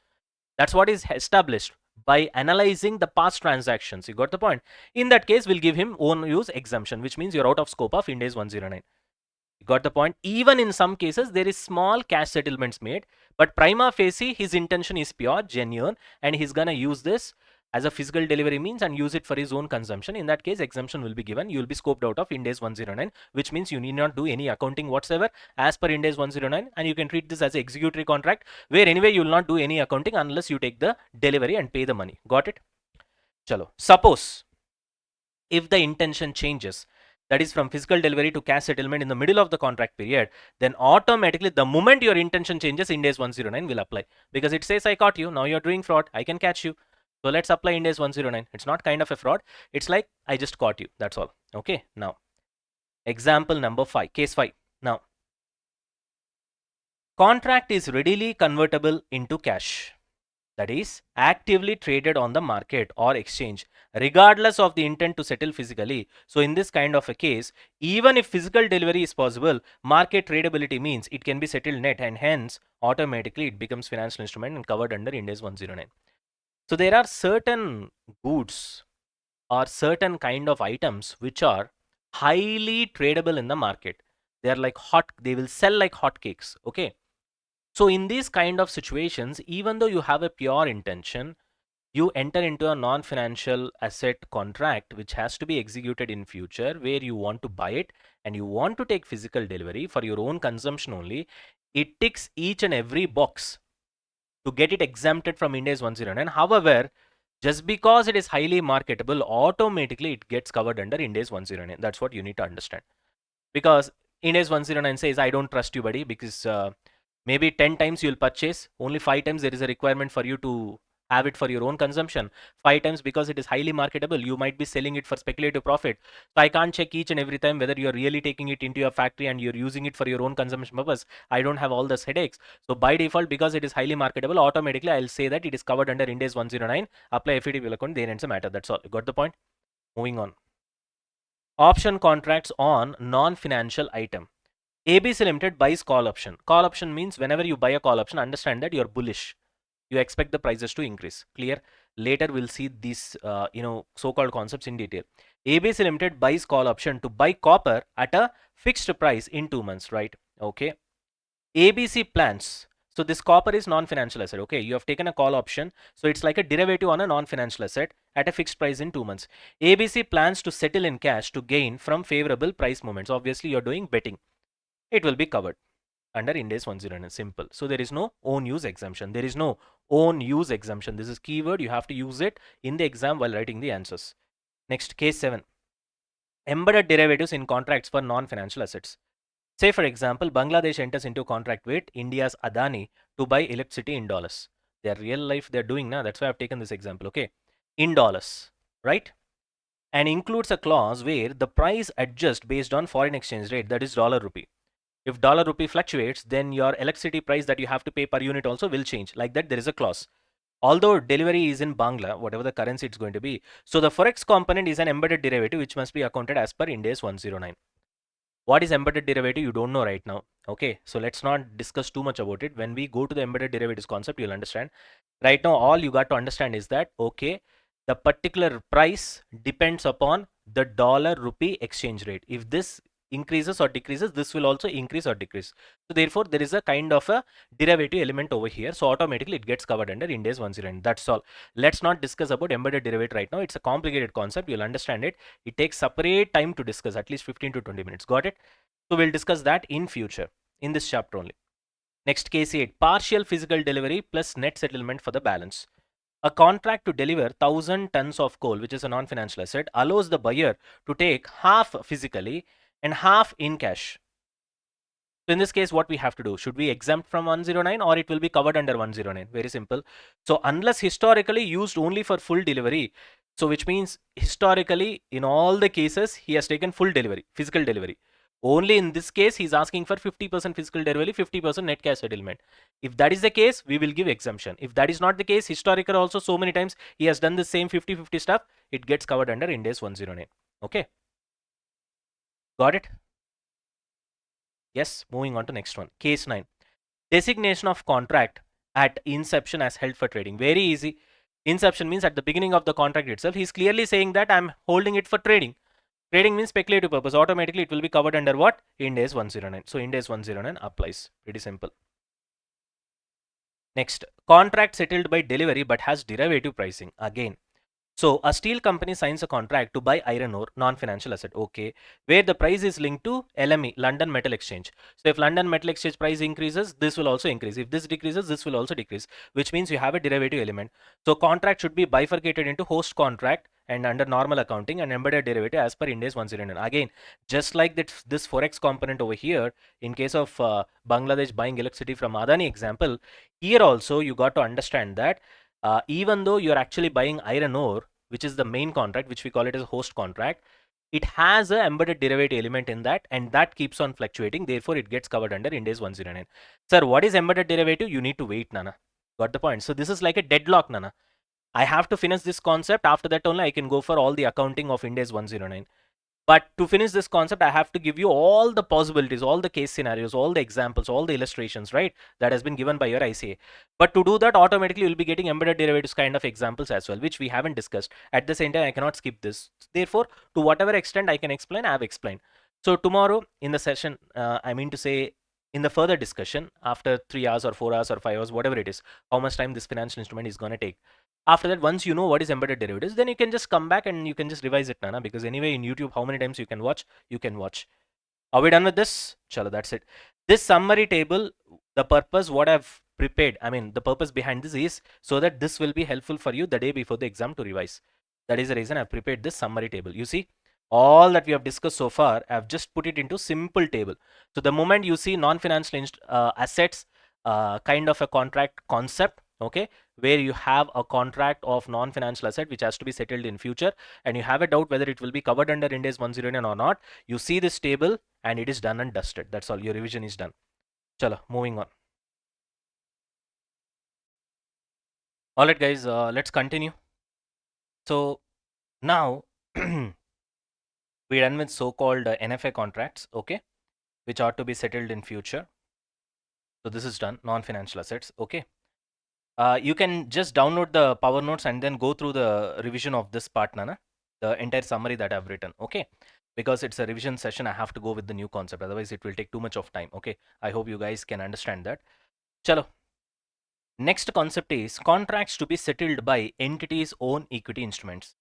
That's what is established by analyzing the past transactions. You got the point? In that case, we'll give him own use exemption, which means you're out of scope of Ind AS 109. You got the point? Even in some cases, there is small cash settlements made, but prima facie, his intention is pure, genuine, and he's gonna use this as a physical delivery means and use it for his own consumption. In that case, exemption will be given. You will be scoped out of Ind AS 109, which means you need not do any accounting whatsoever as per Ind AS 109, and you can treat this as an executory contract, where anyway you will not do any accounting unless you take the delivery and pay the money. Got it? Chalo. Suppose if the intention changes, that is from physical delivery to cash settlement in the middle of the contract period, then automatically the moment your intention changes, Ind AS 109 will apply, because it says I caught you, now you're doing fraud, I can catch you. So let's apply Ind AS 109. It's not kind of a fraud, it's like I just caught you, that's all. Okay, now example number 5, case 5. Now, contract is readily convertible into cash, that is actively traded on the market or exchange regardless of the intent to settle physically. So in this kind of a case, even if physical delivery is possible, market tradability means it can be settled net, and hence automatically it becomes financial instrument and covered under Ind AS 109. So there are certain goods or certain kind of items which are highly tradable in the market. They are like hot, they will sell like hotcakes. Okay, so in these kind of situations, even though you have a pure intention, you enter into a non-financial asset contract which has to be executed in future, where you want to buy it and you want to take physical delivery for your own consumption only. It ticks each and every box to get it exempted from Ind AS 109. However, just because it is highly marketable, automatically it gets covered under Ind AS 109. That's what you need to understand. Because Ind AS 109 says, I don't trust you, buddy, because maybe 10 times you'll purchase, only 5 times there is a requirement for you to have it for your own consumption. 5 times, because it is highly marketable, you might be selling it for speculative profit. So I can't check each and every time whether you're really taking it into your factory and you're using it for your own consumption purpose. I don't have all those headaches. So by default, because it is highly marketable, automatically I'll say that it is covered under Ind AS 109. Apply FVTPL account, then ends the matter. That's all. You got the point? Moving on. Option contracts on non-financial item. ABC Limited buys call option. Call option means whenever you buy a call option, understand that you're bullish. You expect the prices to increase. Clear? Later we'll see these so-called concepts in detail. ABC Limited buys call option to buy copper at a fixed price in 2 months, right? Okay. ABC plans. So this copper is non-financial asset. Okay, you have taken a call option, so it's like a derivative on a non-financial asset at a fixed price in 2 months. ABC plans to settle in cash to gain from favorable price movements. Obviously, you're doing betting. It will be covered under Ind AS 109. Simple. So there is no own use exemption. There is no own use exemption. This is keyword. You have to use it in the exam while writing the answers. Next, case 7. Embedded derivatives in contracts for non-financial assets. Say for example, Bangladesh enters into contract with India's Adani to buy electricity in dollars. Their real life they're doing now. That's why I've taken this example. Okay, in dollars, right? And includes a clause where the price adjusts based on foreign exchange rate, that is dollar rupee. If dollar rupee fluctuates, then your electricity price that you have to pay per unit also will change. Like that, there is a clause. Although delivery is in Bangla, whatever the currency it's going to be. So the forex component is an embedded derivative which must be accounted as per Ind AS 109. What is embedded derivative? You don't know right now. Okay, so let's not discuss too much about it. When we go to the embedded derivatives concept, you'll understand. Right now, all you got to understand is that, okay, the particular price depends upon the dollar rupee exchange rate. If this increases or decreases, this will also increase or decrease. So therefore, there is a kind of a derivative element over here. So automatically it gets covered under Ind AS 109. That's all. Let's not discuss about embedded derivative right now. It's a complicated concept. You'll understand it. It takes separate time to discuss, at least 15 to 20 minutes. Got it? So we'll discuss that in future, in this chapter only. Next, case 8. Partial physical delivery plus net settlement for the balance. A contract to deliver 1,000 tons of coal, which is a non-financial asset, allows the buyer to take half physically and half in cash. So in this case, what we have to do? Should we exempt from 109 or it will be covered under 109? Very simple. So unless historically used only for full delivery, so which means historically in all the cases he has taken full delivery, physical delivery. Only in this case he's asking for 50% physical delivery, 50% net cash settlement. If that is the case, we will give exemption. If that is not the case, historical also so many times he has done the same 50-50 stuff, it gets covered under Ind AS 109. Okay. Got it? Yes, moving on to next one. Case 9. Designation of contract at inception as held for trading. Very easy. Inception means at the beginning of the contract itself, he's clearly saying that I'm holding it for trading. Trading means speculative purpose. Automatically it will be covered under what? Ind AS 109. So Ind AS 109 applies. Pretty simple. Next, contract settled by delivery but has derivative pricing. Again, so a steel company signs a contract to buy iron ore, non-financial asset, okay, where the price is linked to LME, London Metal Exchange. So if London Metal Exchange price increases, this will also increase. If this decreases, this will also decrease, which means you have a derivative element. So contract should be bifurcated into host contract and under normal accounting and embedded derivative as per Ind AS 109. Again, just like that, this forex component over here, in case of Bangladesh buying electricity from Adani example, here also you got to understand that even though you're actually buying iron ore, which is the main contract, which we call it as a host contract, it has a embedded derivative element in that, and that keeps on fluctuating. Therefore, it gets covered under Ind AS 109. Sir, what is embedded derivative? You need to wait, Nana. Got the point? So this is like a deadlock, Nana. I have to finish this concept. After that only I can go for all the accounting of Ind AS 109. But to finish this concept, I have to give you all the possibilities, all the case scenarios, all the examples, all the illustrations, right? That has been given by your ICA. But to do that, automatically you'll be getting embedded derivatives kind of examples as well, which we haven't discussed. At the same time, I cannot skip this. Therefore, to whatever extent I can explain, I have explained. So tomorrow in the session, I mean to say, in the further discussion, after 3 hours or 4 hours or 5 hours, whatever it is, how much time this financial instrument is going to take. After that, once you know what is embedded derivatives, then you can just come back and you can just revise it, Nana, because anyway in YouTube, how many times you can watch, you can watch. Are we done with this? Chalo, that's it. This summary table, the purpose what I've prepared, I mean the purpose behind this is so that this will be helpful for you the day before the exam to revise. That is the reason I've prepared this summary table. You see, all that we have discussed so far, I've just put it into simple table. So the moment you see non-financial assets, kind of a contract concept, okay, where you have a contract of non-financial asset which has to be settled in future, and you have a doubt whether it will be covered under Ind AS 109 or not, you see this table and it is done and dusted. That's all. Your revision is done. Chalo, moving on. All right, guys, let's continue. So now we're done with so-called NFA contracts, okay, which are to be settled in future. So this is done, non-financial assets, okay. You can just download the power notes and then go through the revision of this part, Nana, the entire summary that I've written, okay, because it's a revision session. I have to go with the new concept, otherwise it will take too much of time, okay. I hope you guys can understand that. Chalo, next concept is contracts to be settled by entities' own equity instruments.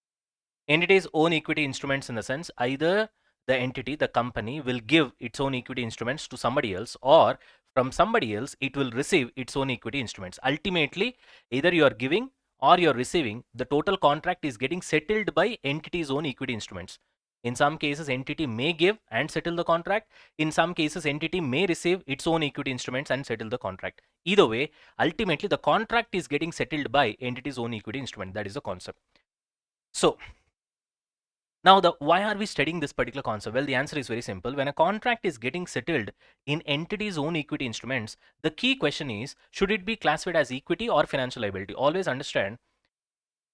Entity's own equity instruments, in the sense either the entity, the company, will give its own equity instruments to somebody else, or from somebody else it will receive its own equity instruments. Ultimately, either you are giving or you are receiving, the total contract is getting settled by entity's own equity instruments. In some cases, entity may give and settle the contract. In some cases, entity may receive its own equity instruments and settle the contract. Either way, ultimately the contract is getting settled by entity's own equity instrument. That is the concept. So now, why are we studying this particular concept? Well, the answer is very simple. When a contract is getting settled in entity's own equity instruments, the key question is, should it be classified as equity or financial liability? Always understand,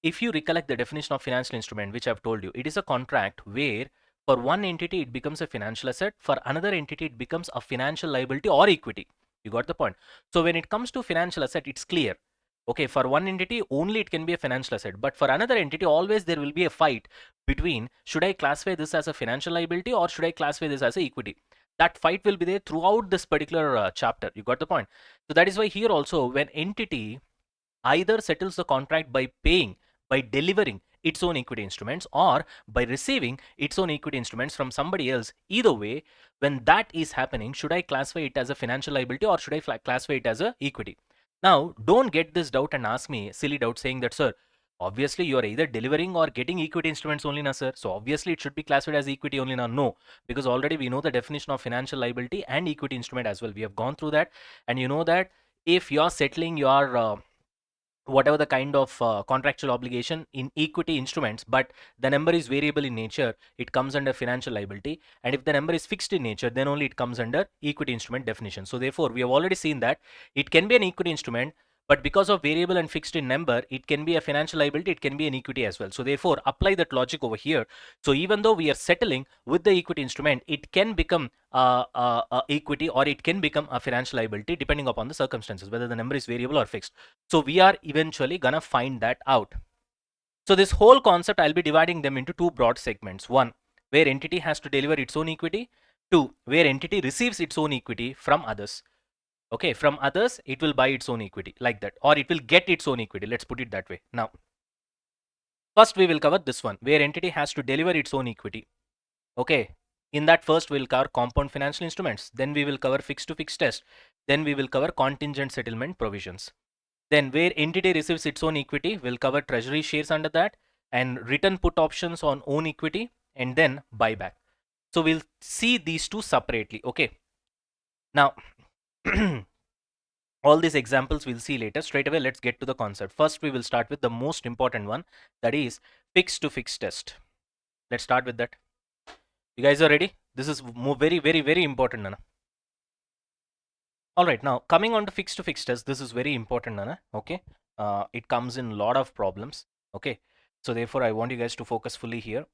if you recollect the definition of financial instrument, which I've told you, it is a contract where for one entity it becomes a financial asset, for another entity it becomes a financial liability or equity. You got the point? So when it comes to financial asset, it's clear. Okay, for one entity only it can be a financial asset, but for another entity always there will be a fight between, should I classify this as a financial liability or should I classify this as a equity? That fight will be there throughout this particular chapter. You got the point? So that is why here also, when entity either settles the contract by paying, by delivering its own equity instruments, or by receiving its own equity instruments from somebody else, either way, when that is happening, should I classify it as a financial liability or should I classify it as a equity? Now, don't get this doubt and ask me silly doubt saying that, sir, obviously you are either delivering or getting equity instruments only now, sir, so obviously it should be classified as equity only now. No, because already we know the definition of financial liability and equity instrument as well. We have gone through that, and you know that if you are settling your whatever the kind of contractual obligation in equity instruments, but the number is variable in nature, it comes under financial liability. And if the number is fixed in nature, then only it comes under equity instrument definition. So therefore, we have already seen that it can be an equity instrument, but because of variable and fixed in number, it can be a financial liability, it can be an equity as well. So therefore, apply that logic over here. So even though we are settling with the equity instrument, it can become equity or it can become a financial liability depending upon the circumstances, whether the number is variable or fixed. So we are eventually gonna find that out. So this whole concept, I'll be dividing them into two broad segments. One, where entity has to deliver its own equity. Two, where entity receives its own equity from others. Okay, from others, it will buy its own equity like that, or it will get its own equity. Let's put it that way. Now, first we will cover this one, where entity has to deliver its own equity. Okay, in that first we'll cover compound financial instruments. Then we will cover fixed to fixed test. Then we will cover contingent settlement provisions. Then where entity receives its own equity, we'll cover treasury shares under that. and written put options on own equity, and then buyback. So we'll see these two separately. Okay. Now, all these examples we'll see later. Straight away, let's get to the concept. First, we will start with the most important one, that is fixed to fixed test. Let's start with that. You guys are ready? This is very, very, very important, Nana. All right, now coming on to fixed test, this is very important, Nana. Okay, it comes in a lot of problems. Okay, so therefore I want you guys to focus fully here.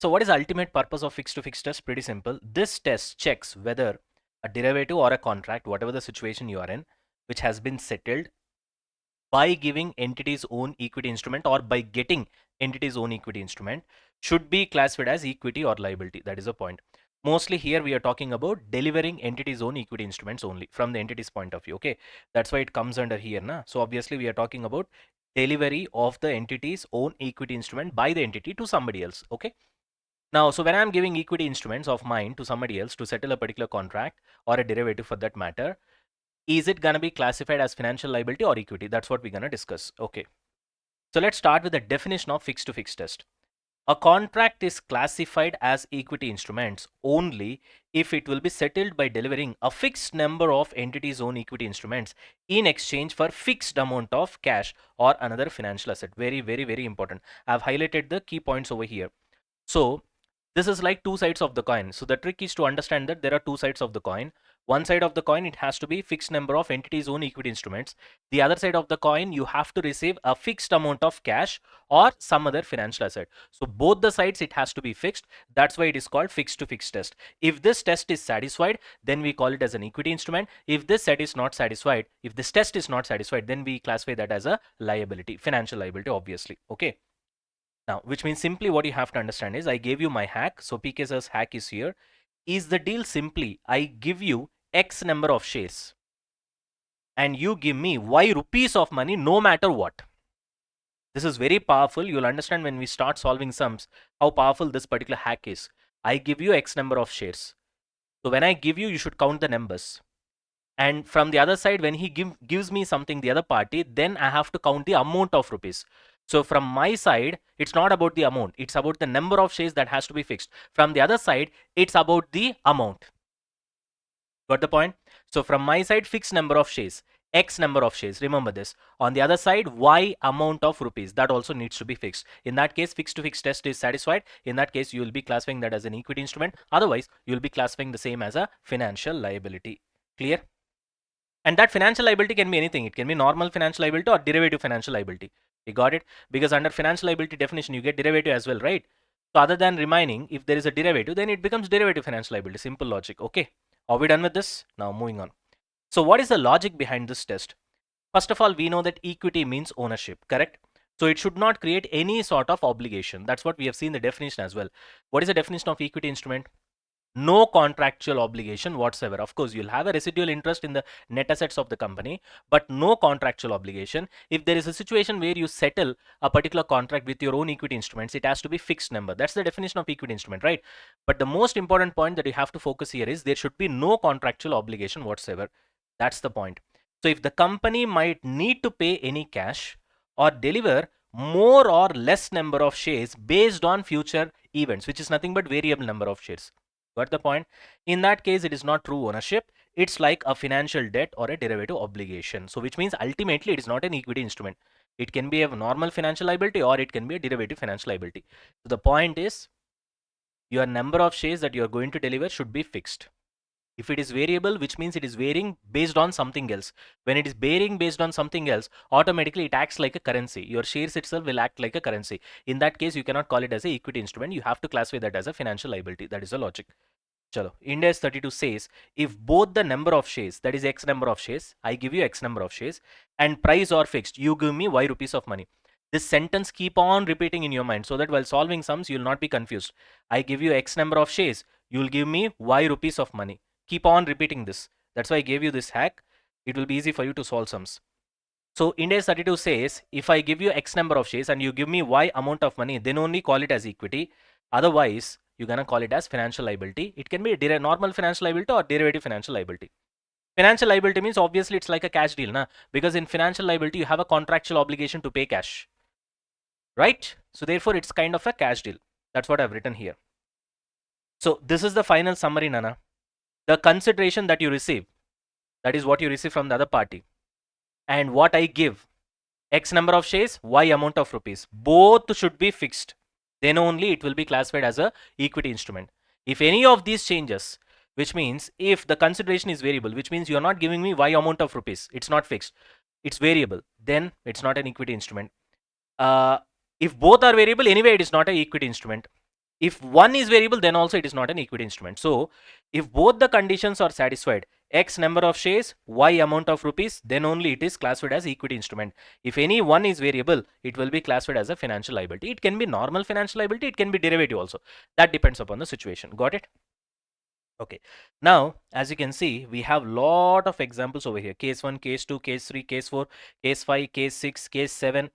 So what is the ultimate purpose of fixed test? Pretty simple. This test checks whether a derivative or a contract, whatever the situation you are in, which has been settled by giving entity's own equity instrument or by getting entity's own equity instrument, should be classified as equity or liability. That is the point. Mostly here we are talking about delivering entity's own equity instruments only from the entity's point of view. Okay, that's why it comes under here. Na? So obviously we are talking about delivery of the entity's own equity instrument by the entity to somebody else. Okay. Now, so when I'm giving equity instruments of mine to somebody else to settle a particular contract or a derivative for that matter, is it going to be classified as financial liability or equity? That's what we're going to discuss. Okay. So let's start with the definition of fixed to fixed test. A contract is classified as equity instruments only if it will be settled by delivering a fixed number of entities' own equity instruments in exchange for fixed amount of cash or another financial asset. Very, very, very important. I've highlighted the key points over here. So this is like two sides of the coin. So the trick is to understand that there are two sides of the coin. One side of the coin, it has to be fixed number of entities' own equity instruments. The other side of the coin, you have to receive a fixed amount of cash or some other financial asset. So both the sides, it has to be fixed. That's why it is called fixed to fixed test. If this test is satisfied, then we call it as an equity instrument. If this set is not satisfied, if this test is not satisfied, then we classify that as a liability, financial liability, obviously. Okay. Now, which means simply what you have to understand is I gave you my hack. So Pksir's hack is here. Is the deal simply I give you X number of shares and you give me Y rupees of money no matter what. This is very powerful. You'll understand when we start solving sums how powerful this particular hack is. I give you X number of shares. So when I give you, you should count the numbers. And from the other side, when he gives me something, the other party, then I have to count the amount of rupees. So from my side, it's not about the amount. It's about the number of shares that has to be fixed. From the other side, it's about the amount. Got the point? So from my side, fixed number of shares, X number of shares. Remember this. On the other side, Y amount of rupees. That also needs to be fixed. In that case, fixed to fixed test is satisfied. In that case, you will be classifying that as an equity instrument. Otherwise, you will be classifying the same as a financial liability. Clear? And that financial liability can be anything. It can be normal financial liability or derivative financial liability. You got it? Because under financial liability definition, you get derivative as well, right? So other than remaining, if there is a derivative, then it becomes derivative financial liability. Simple logic. Okay. Are we done with this? Now moving on. So what is the logic behind this test? First of all, we know that equity means ownership, correct? So it should not create any sort of obligation. That's what we have seen the definition as well. What is the definition of equity instrument? No contractual obligation whatsoever. Of course, you'll have a residual interest in the net assets of the company, but no contractual obligation. If there is a situation where you settle a particular contract with your own equity instruments, it has to be fixed number. That's the definition of equity instrument, right? But the most important point that you have to focus here is there should be no contractual obligation whatsoever. That's the point. So if the company might need to pay any cash or deliver more or less number of shares based on future events, which is nothing but variable number of shares. Got the point? In that case, it is not true ownership. It's like a financial debt or a derivative obligation. So which means ultimately it is not an equity instrument. It can be a normal financial liability or it can be a derivative financial liability. So the point is your number of shares that you are going to deliver should be fixed. If it is variable, which means it is varying based on something else. When it is varying based on something else, automatically it acts like a currency. Your shares itself will act like a currency. In that case, you cannot call it as an equity instrument. You have to classify that as a financial liability. That is the logic. Chalo, Index 32 says if both the number of shares, that is X number of shares, I give you X number of shares, and price are fixed, you give me Y rupees of money. This sentence keep on repeating in your mind so that while solving sums, you will not be confused. I give you X number of shares, you will give me Y rupees of money. Keep on repeating this. That's why I gave you this hack. It will be easy for you to solve sums. So Index 32 says if I give you X number of shares and you give me Y amount of money, then only call it as equity. Otherwise, you're gonna call it as financial liability. It can be a normal financial liability or derivative financial liability. Financial liability means obviously it's like a cash deal, na? Because in financial liability you have a contractual obligation to pay cash. right? So therefore it's kind of a cash deal. That's what I've written here. So this is the final summary, Nana. The consideration that you receive, that is what you receive from the other party, and what I give, X number of shares, Y amount of rupees, both should be fixed. Then only it will be classified as a equity instrument. If any of these changes, which means if the consideration is variable, which means you are not giving me Y amount of rupees, it's not fixed, it's variable, then it's not an equity instrument. uh, if both are variable, anyway it is not an equity instrument. If one is variable, then also it is not an equity instrument. So if both the conditions are satisfied, X number of shares, Y amount of rupees, then only it is classified as equity instrument. If any one is variable, it will be classified as a financial liability. It can be normal financial liability, it can be derivative also. That depends upon the situation. Got it? Okay. Now, as you can see, we have lot of examples over here. Case 1, case 2, case 3, case 4, case 5, case 6, case 7.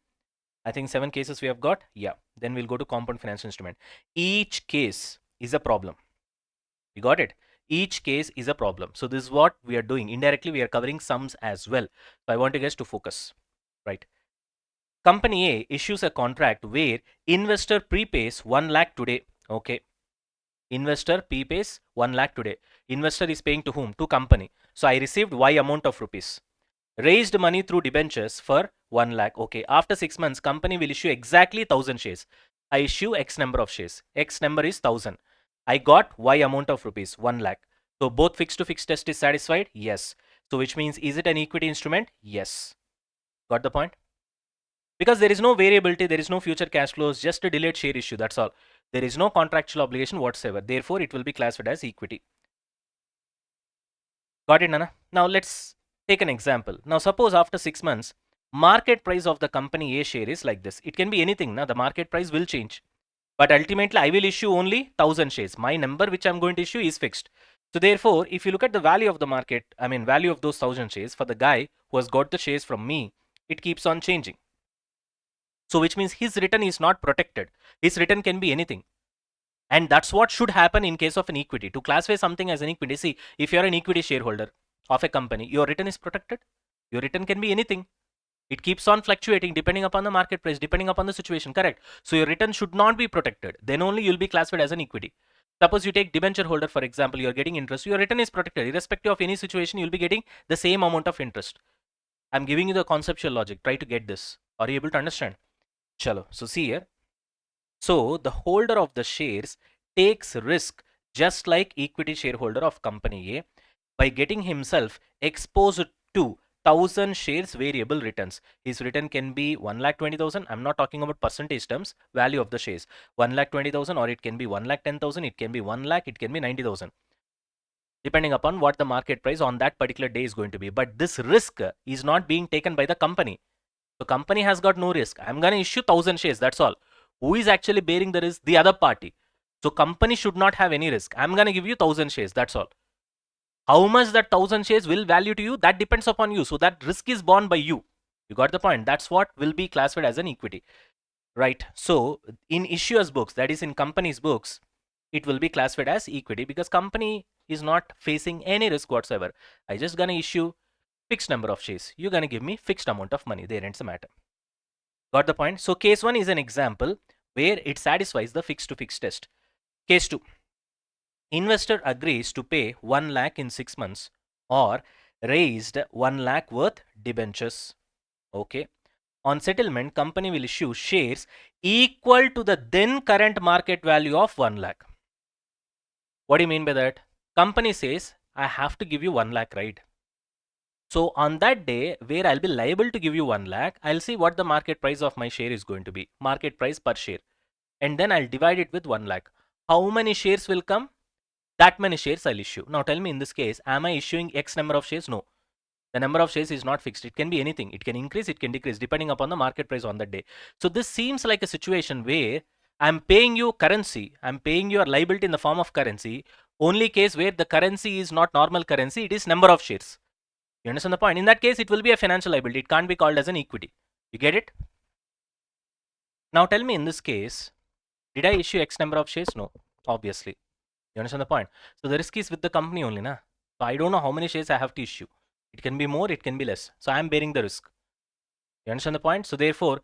I think 7 cases we have got. Yeah. Then we'll go to compound financial instrument. Each case is a problem. You got it? Each case is a problem. So this is what we are doing. Indirectly, we are covering sums as well. So I want you guys to focus. Right. Company A issues a contract where investor prepays 1 lakh today. Okay. Investor prepays 1 lakh today. Investor is paying to whom? To company. So I received Y amount of rupees. Raised money through debentures for 1 lakh. Okay, after 6 months, company will issue exactly 1000 shares. I issue X number of shares. X number is 1000. I got Y amount of rupees, 1 lakh. So both fixed to fixed test is satisfied? Yes. So which means, is it an equity instrument? Yes. Got the point? Because there is no variability, there is no future cash flows, just a delayed share issue. That's all. There is no contractual obligation whatsoever. Therefore, it will be classified as equity. Got it, Nana? Now let's take an example. Now suppose after 6 months, market price of the company A share is like this. It can be anything. Now the market price will change. But ultimately, I will issue only 1000 shares. My number which I'm going to issue is fixed. So therefore, if you look at the value of the market, I mean value of those 1000 shares for the guy who has got the shares from me, it keeps on changing. So which means his return is not protected. His return can be anything. And that's what should happen in case of an equity. To classify something as an equity, see, if you're an equity shareholder of a company, your return is protected. Your return can be anything. It keeps on fluctuating depending upon the market price, depending upon the situation, correct? So your return should not be protected. Then only you'll be classified as an equity. Suppose you take debenture holder, for example, you're getting interest, your return is protected. Irrespective of any situation, you'll be getting the same amount of interest. I'm giving you the conceptual logic. Try to get this. Are you able to understand? Chalo. So see here. So the holder of the shares takes risk just like equity shareholder of company A by getting himself exposed to 1000 shares variable returns. His return can be 1,20,000. I'm not talking about percentage terms, value of the shares. 1,20,000, or it can be 1,10,000, it can be 1 lakh, it can be 90,000. Depending upon what the market price on that particular day is going to be. But this risk is not being taken by the company. So company has got no risk. I'm going to issue 1000 shares. That's all. Who is actually bearing the risk? The other party. So company should not have any risk. I'm going to give you 1000 shares. That's all. How much that 1000 shares will value to you? That depends upon you. So that risk is borne by you. You got the point. That's what will be classified as an equity. Right. So in issuer's books, that is in company's books, it will be classified as equity because company is not facing any risk whatsoever. I just going to issue fixed number of shares. You're going to give me fixed amount of money. There ends the matter. Got the point? So case 1 is an example where it satisfies the fixed to fixed test. Case 2. Investor agrees to pay 1 lakh in 6 months or raised 1 lakh worth debentures. Okay. On settlement, company will issue shares equal to the then current market value of 1 lakh. What do you mean by that? Company says, I have to give you 1 lakh, right? So on that day where I'll be liable to give you 1 lakh, I'll see what the market price of my share is going to be, market price per share. And then I'll divide it with 1 lakh. How many shares will come? That many shares I'll issue. Now tell me in this case, am I issuing X number of shares? No. The number of shares is not fixed. It can be anything. It can increase, it can decrease depending upon the market price on that day. So this seems like a situation where I'm paying you currency. I'm paying your liability in the form of currency. Only case where the currency is not normal currency, it is number of shares. You understand the point? In that case, it will be a financial liability. It can't be called as an equity. You get it? Now tell me in this case, did I issue X number of shares? No, obviously. You understand the point? So the risk is with the company only, na? So I don't know how many shares I have to issue. It can be more, it can be less. So I am bearing the risk. You understand the point? So therefore,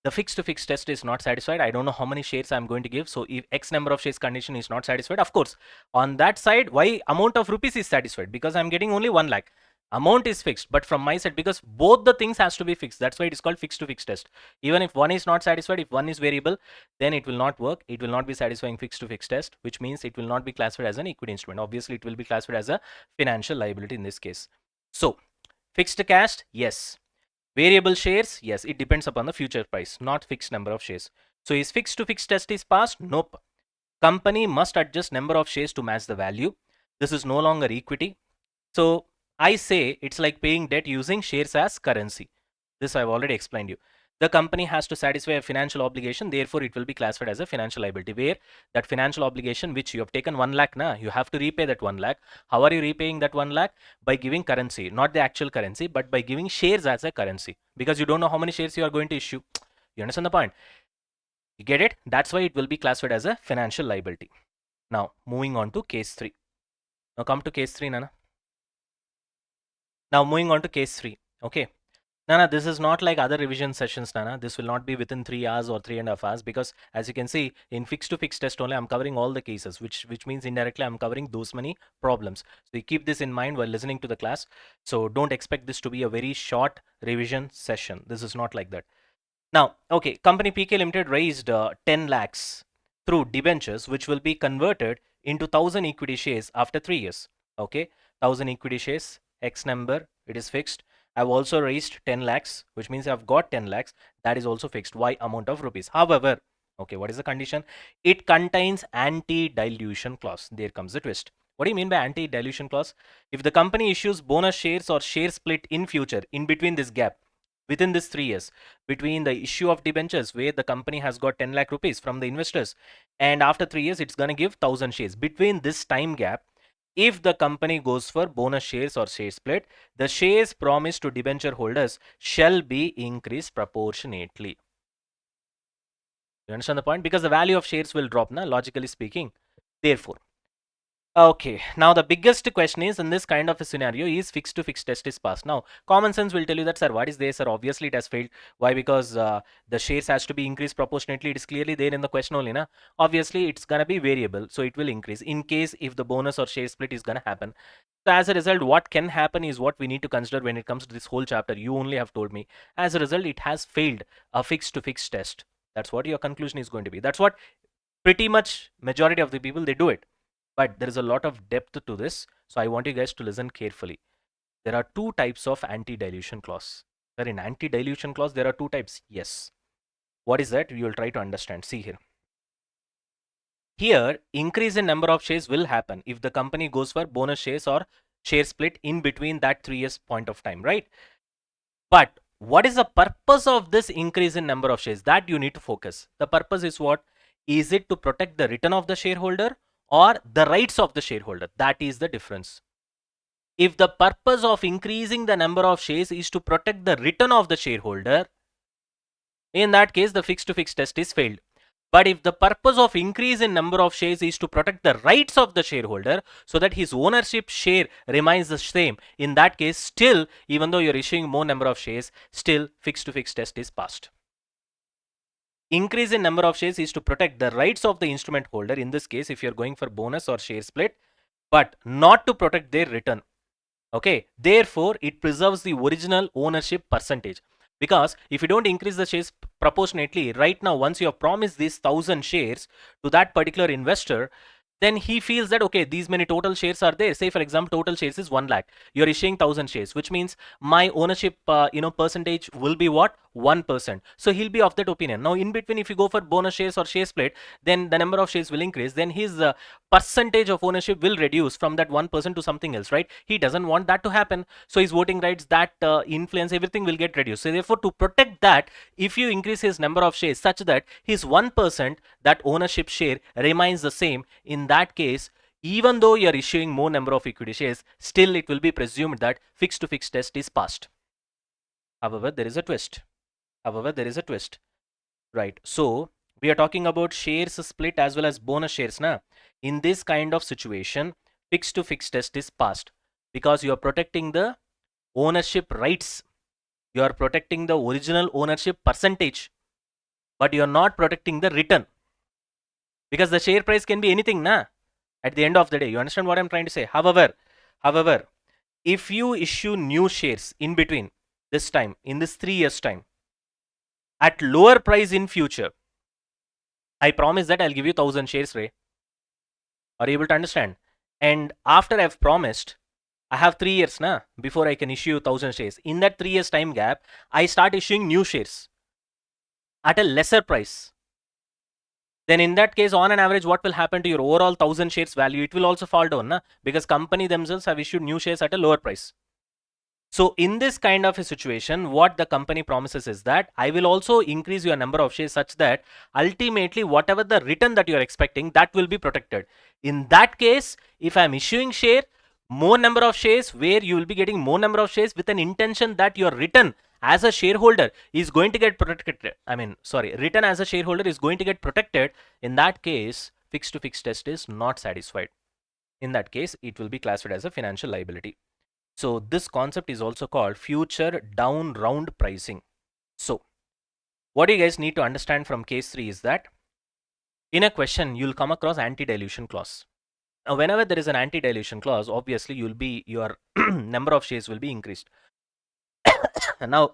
the fixed to fixed test is not satisfied. I don't know how many shares I'm going to give. So if X number of shares condition is not satisfied, of course, on that side, why amount of rupees is satisfied? Because I'm getting only 1 lakh. Amount is fixed, but from my side, because both the things has to be fixed. That's why it is called fixed to fixed test. Even if one is not satisfied, if one is variable, then it will not work. It will not be satisfying fixed to fixed test, which means it will not be classified as an equity instrument. Obviously, it will be classified as a financial liability in this case. So fixed cash, yes. Variable shares, yes, it depends upon the future price, not fixed number of shares. So is fixed to fixed test is passed? Nope. Company must adjust number of shares to match the value. This is no longer equity. So I say it's like paying debt using shares as currency. This I've already explained you. The company has to satisfy a financial obligation, therefore it will be classified as a financial liability, where that financial obligation which you have taken 1 lakh, you have to repay that 1 lakh. How are you repaying that 1 lakh? By giving currency, not the actual currency, but by giving shares as a currency, because you don't know how many shares you are going to issue. You understand the point? You get it? That's why it will be classified as a financial liability. Now moving on to case 3. Now come to case 3, Nana. Now moving on to case 3. Okay. Nana, this is not like other revision sessions, Nana. This will not be within 3 hours or 3.5 hours, because as you can see, in fixed to fixed test only, I'm covering all the cases, which means indirectly I'm covering those many problems. So you keep this in mind while listening to the class. So don't expect this to be a very short revision session. This is not like that. Now, okay, company PK Limited raised 10 lakhs through debentures, which will be converted into 1000 equity shares after 3 years. Okay, 1000 equity shares, X number, it is fixed. I've also raised 10 lakhs, which means I've got 10 lakhs. That is also fixed. Y amount of rupees. However, okay, what is the condition? It contains anti-dilution clause. There comes the twist. What do you mean by anti-dilution clause? If the company issues bonus shares or share split in future, in between this gap, within this 3 years, between the issue of debentures where the company has got 10 lakh rupees from the investors, and after 3 years it's going to give 1000 shares, between this time gap, if the company goes for bonus shares or share split, the shares promised to debenture holders shall be increased proportionately. You understand the point? Because the value of shares will drop, logically speaking. Therefore, okay, now the biggest question is, in this kind of a scenario, is fixed to fixed test is passed. Now, common sense will tell you that, sir, what is there, sir? Obviously, it has failed. Why? Because the shares has to be increased proportionately. It is clearly there in the question only, na? Obviously, it's gonna be variable, so it will increase in case if the bonus or share split is gonna happen. So as a result, what can happen is what we need to consider when it comes to this whole chapter. You only have told me. As a result, it has failed a fixed to fixed test. That's what your conclusion is going to be. That's what pretty much majority of the people they do it. But there is a lot of depth to this, so I want you guys to listen carefully. There are two types of anti-dilution clause. Sir, in anti-dilution clause, there are two types. Yes. What is that? You will try to understand. See here. Here, increase in number of shares will happen if the company goes for bonus shares or share split in between that 3 years point of time, right? But what is the purpose of this increase in number of shares? That you need to focus. The purpose is what? Is it to protect the return of the shareholder or the rights of the shareholder? That is the difference. If the purpose of increasing the number of shares is to protect the return of the shareholder, in that case, the fixed to fixed test is failed. But if the purpose of increase in number of shares is to protect the rights of the shareholder so that his ownership share remains the same, in that case, still, even though you're issuing more number of shares, still fixed to fixed test is passed. Increase in number of shares is to protect the rights of the instrument holder, in this case, if you're going for bonus or share split, but not to protect their return. Okay, therefore, it preserves the original ownership percentage. Because if you don't increase the shares proportionately, right now, once you have promised these 1000 shares to that particular investor, then he feels that, okay, these many total shares are there. Say, for example, total shares is 1 lakh. You're issuing 1000 shares, which means my ownership, percentage will be what? 1%. So he'll be of that opinion. Now, in between, if you go for bonus shares or share split, then the number of shares will increase. Then his percentage of ownership will reduce from that 1% to something else, right? He doesn't want that to happen. So his voting rights, that influence, everything will get reduced. So therefore, to protect that, if you increase his number of shares such that his 1%, that ownership share remains the same, in that case, even though you are issuing more number of equity shares, still it will be presumed that fixed to fixed test is passed. However, there is a twist. Right. So we are talking about shares split as well as bonus shares. In this kind of situation, fixed to fixed test is passed because you are protecting the ownership rights. You are protecting the original ownership percentage. but you're not protecting the return. Because the share price can be anything, na? At the end of the day. You understand what I'm trying to say? However, if you issue new shares in between this time, in this 3 years time, at lower price in future, I promise that I'll give you 1000 shares, Ray. Are you able to understand? And after I've promised, I have 3 years na before I can issue 1000 shares. In that 3 years time gap, I start issuing new shares at a lesser price. Then in that case, on an average, what will happen to your overall 1000 shares value? It will also fall down, na? Because company themselves have issued new shares at a lower price. So in this kind of a situation, what the company promises is that I will also increase your number of shares such that ultimately whatever the return that you are expecting, that will be protected. In that case, if I am issuing share, more number of shares where you will be getting more number of shares with an intention that your return as a shareholder is going to get protected. Return as a shareholder is going to get protected. In that case, fixed to fixed test is not satisfied. In that case, it will be classified as a financial liability. So this concept is also called future down round pricing. So what you guys need to understand from case 3 is that in a question, you'll come across anti-dilution clause. Now, whenever there is an anti-dilution clause, obviously your number of shares will be increased. Now,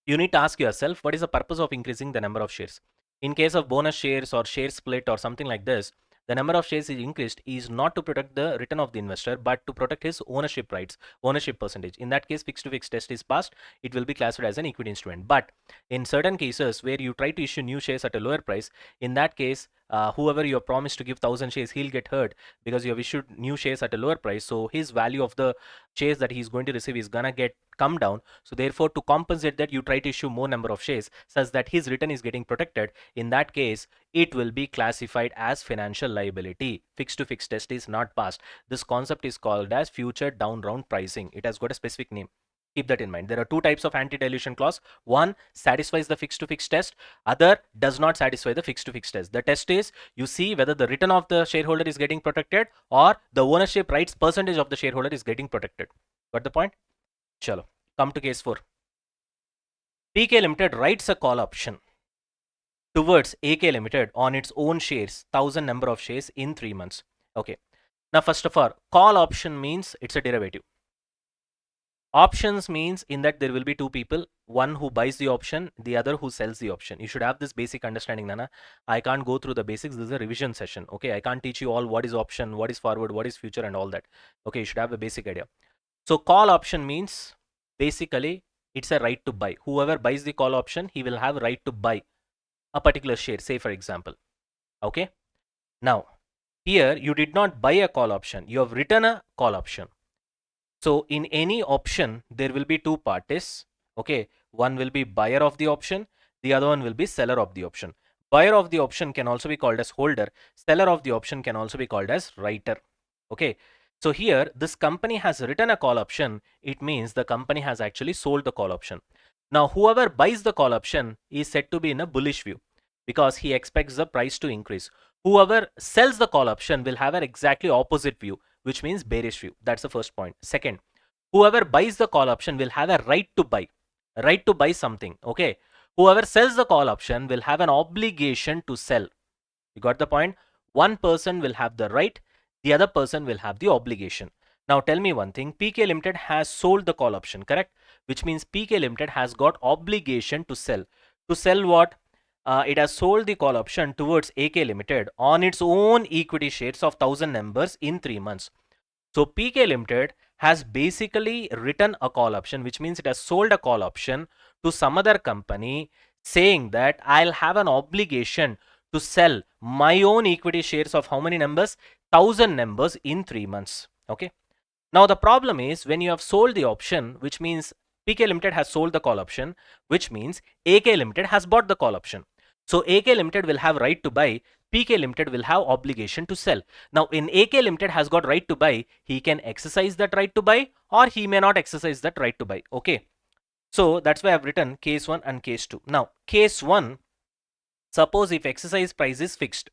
you need to ask yourself, what is the purpose of increasing the number of shares? In case of bonus shares or share split or something like this, the number of shares is increased is not to protect the return of the investor, but to protect his ownership rights, ownership percentage. In that case, fixed to fixed test is passed. It will be classified as an equity instrument. But in certain cases where you try to issue new shares at a lower price, in that case, whoever you have promised to give 1000 shares, he'll get hurt because you have issued new shares at a lower price. So his value of the shares that he's going to receive is gonna get come down. So therefore, to compensate that, you try to issue more number of shares such that his return is getting protected. In that case, it will be classified as financial liability. Fixed to fixed test is not passed. This concept is called as future down round pricing. It has got a specific name. Keep that in mind. There are two types of anti-dilution clause. One satisfies the fixed to fixed test. Other does not satisfy the fixed to fixed test. The test is you see whether the return of the shareholder is getting protected or the ownership rights percentage of the shareholder is getting protected. Got the point? Chalo. Come to case 4. PK Limited writes a call option towards AK Limited on its own shares, 1000 number of shares in 3 months. Okay. Now, first of all, call option means it's a derivative. Options means in that there will be two people, one who buys the option, the other who sells the option. You should have this basic understanding, Nana. I can't go through the basics. This is a revision session. Okay. I can't teach you all what is option, what is forward, what is future and all that. Okay. You should have a basic idea. So call option means basically it's a right to buy. Whoever buys the call option, he will have a right to buy a particular share, say for example. Okay. Now, here you did not buy a call option. You have written a call option. So in any option, there will be two parties. Okay. One will be buyer of the option. The other one will be seller of the option. Buyer of the option can also be called as holder. Seller of the option can also be called as writer. Okay. So here, this company has written a call option. It means the company has actually sold the call option. Now, whoever buys the call option is said to be in a bullish view because he expects the price to increase. Whoever sells the call option will have an exactly opposite view, which means bearish view. That's the first point. Second, whoever buys the call option will have a right to buy something. Okay. Whoever sells the call option will have an obligation to sell. You got the point? One person will have the right, the other person will have the obligation. Now tell me one thing, PK Limited has sold the call option, correct? Which means PK Limited has got obligation to sell. To sell what? It has sold the call option towards AK Limited on its own equity shares of 1000 numbers in 3 months. So PK Limited has basically written a call option, which means it has sold a call option to some other company saying that I'll have an obligation to sell my own equity shares of how many numbers? 1000 numbers in 3 months. Okay. Now the problem is when you have sold the option, which means PK Limited has sold the call option, which means AK Limited has bought the call option. So AK Limited will have right to buy, PK Limited will have obligation to sell. Now in AK Limited has got right to buy, he can exercise that right to buy or he may not exercise that right to buy. Okay. So that's why I've written case 1 and case 2. Now case 1, suppose if exercise price is fixed,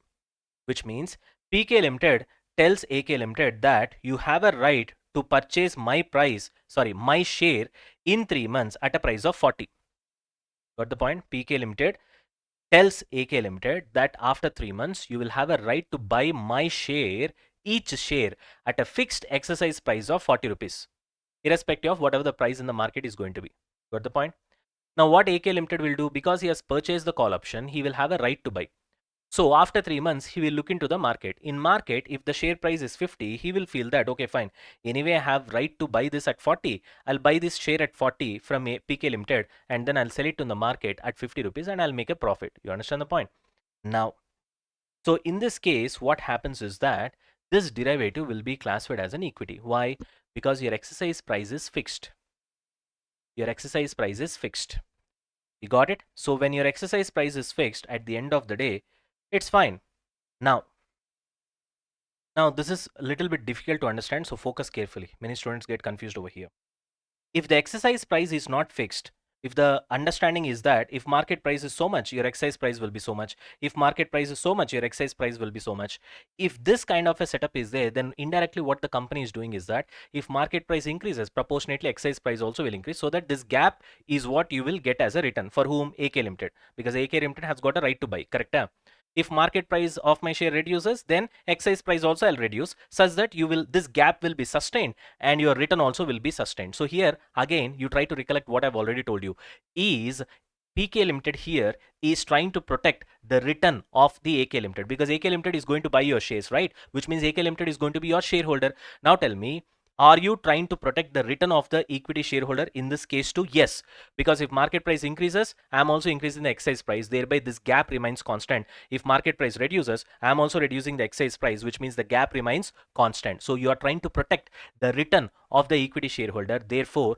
which means PK Limited tells AK Limited that you have a right to purchase my share in 3 months at a price of 40. Got the point? PK Limited tells AK Limited that after 3 months, you will have a right to buy my share, each share, at a fixed exercise price of 40 rupees, irrespective of whatever the price in the market is going to be. Got the point? Now, what AK Limited will do, because he has purchased the call option, he will have a right to buy. So after 3 months, he will look into the market. In market, if the share price is 50, he will feel that, okay, fine. Anyway, I have right to buy this at 40. I'll buy this share at 40 from PK Limited, and then I'll sell it to the market at 50 rupees and I'll make a profit. You understand the point? Now, so in this case, what happens is that this derivative will be classified as an equity. Why? Because your exercise price is fixed. Your exercise price is fixed. You got it? So when your exercise price is fixed at the end of the day, it's fine. Now this is a little bit difficult to understand, so focus carefully. Many students get confused over here. If the exercise price is not fixed, if the understanding is that if market price is so much, your exercise price will be so much. If market price is so much, your exercise price will be so much. If this kind of a setup is there, then indirectly what the company is doing is that if market price increases, proportionately exercise price also will increase, so that this gap is what you will get as a return. For whom? AK Limited, because AK Limited has got a right to buy, correct? If market price of my share reduces, then exercise price also I'll reduce, such that this gap will be sustained and your return also will be sustained. So here again, you try to recollect what I've already told you. Is PK Limited here is trying to protect the return of the AK Limited, because AK Limited is going to buy your shares, right? Which means AK Limited is going to be your shareholder. Now tell me, are you trying to protect the return of the equity shareholder in this case too? Yes, because if market price increases, I'm also increasing the exercise price, thereby this gap remains constant. If market price reduces, I'm also reducing the exercise price, which means the gap remains constant. So you are trying to protect the return of the equity shareholder. Therefore,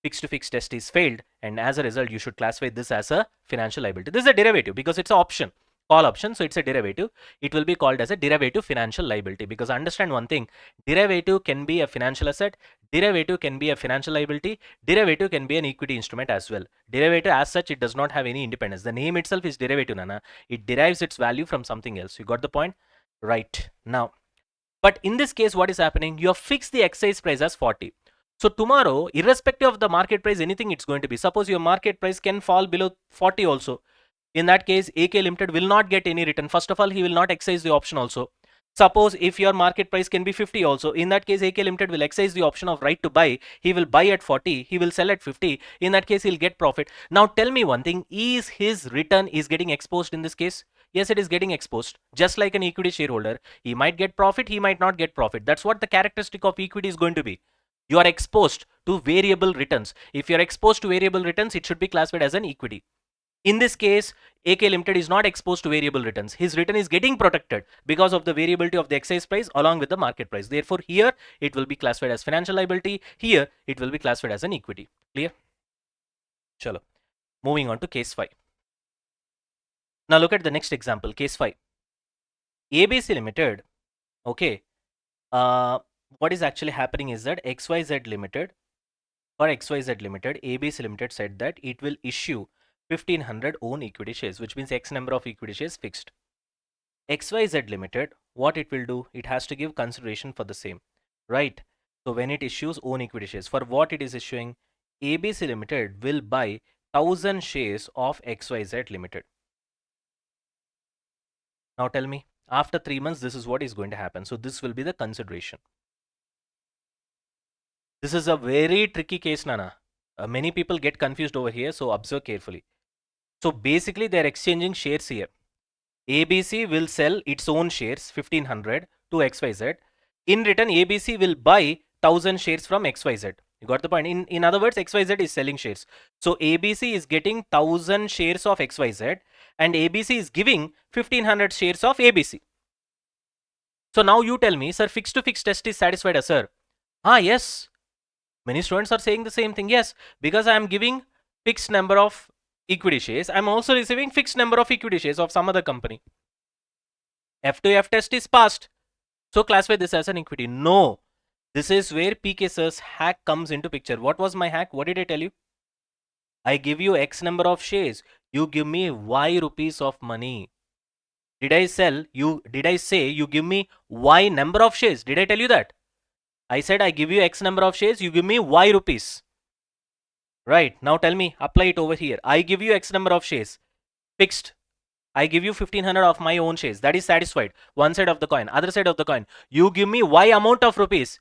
fixed to fixed test is failed, and as a result, you should classify this as a financial liability. This is a derivative because it's an option, call option, so it's a derivative. It will be called as a derivative financial liability, because understand one thing, derivative can be a financial asset, derivative can be a financial liability, derivative can be an equity instrument as well. Derivative as such, it does not have any independence. The name itself is derivative, Nana. It derives its value from something else. You got the point? Right. Now, but in this case, what is happening? You have fixed the exercise price as 40. So tomorrow, irrespective of the market price, anything it's going to be. Suppose your market price can fall below 40 also. In that case, AK Limited will not get any return. First of all, he will not exercise the option also. Suppose if your market price can be 50 also, in that case, AK Limited will exercise the option of right to buy. He will buy at 40, he will sell at 50. In that case, he'll get profit. Now tell me one thing, is his return is getting exposed in this case? Yes, it is getting exposed. Just like an equity shareholder, he might get profit, he might not get profit. That's what the characteristic of equity is going to be. You are exposed to variable returns. If you're exposed to variable returns, it should be classified as an equity. In this case, AK Limited is not exposed to variable returns. His return is getting protected because of the variability of the exercise price along with the market price. Therefore, here it will be classified as financial liability. Here it will be classified as an equity. Clear? Chalo. Moving on to case 5. Now look at the next example, case 5. ABC Limited, okay, what is actually happening is that XYZ Limited, for XYZ Limited, ABC Limited said that it will issue 1500 own equity shares, which means X number of equity shares fixed. XYZ Limited, what it will do, it has to give consideration for the same, right? So when it issues own equity shares, for what it is issuing, ABC Limited will buy 1000 shares of XYZ Limited. Now tell me, after 3 months, this is what is going to happen. So this will be the consideration. This is a very tricky case, Nana. Many people get confused over here, so observe carefully. So basically, they're exchanging shares here. ABC will sell its own shares, 1500, to XYZ. In return, ABC will buy 1000 shares from XYZ. You got the point? In other words, XYZ is selling shares. So ABC is getting 1000 shares of XYZ and ABC is giving 1500 shares of ABC. So now you tell me, sir, fixed to fixed test is satisfied, sir? Yes. Many students are saying the same thing. Yes, because I am giving fixed number of equity shares, I am also receiving fixed number of equity shares of some other company. F2F test is passed. So classify this as an equity. No, this is where Pksir's hack comes into picture. What was my hack? What did I tell you? I give you X number of shares. You give me Y rupees of money. Did I say you give me Y number of shares? Did I tell you that? I said I give you X number of shares, you give me Y rupees. Right, now tell me, apply it over here. I give you X number of shares, fixed. I give you 1500 of my own shares. That is satisfied. One side of the coin. Other side of the coin. You give me Y amount of rupees.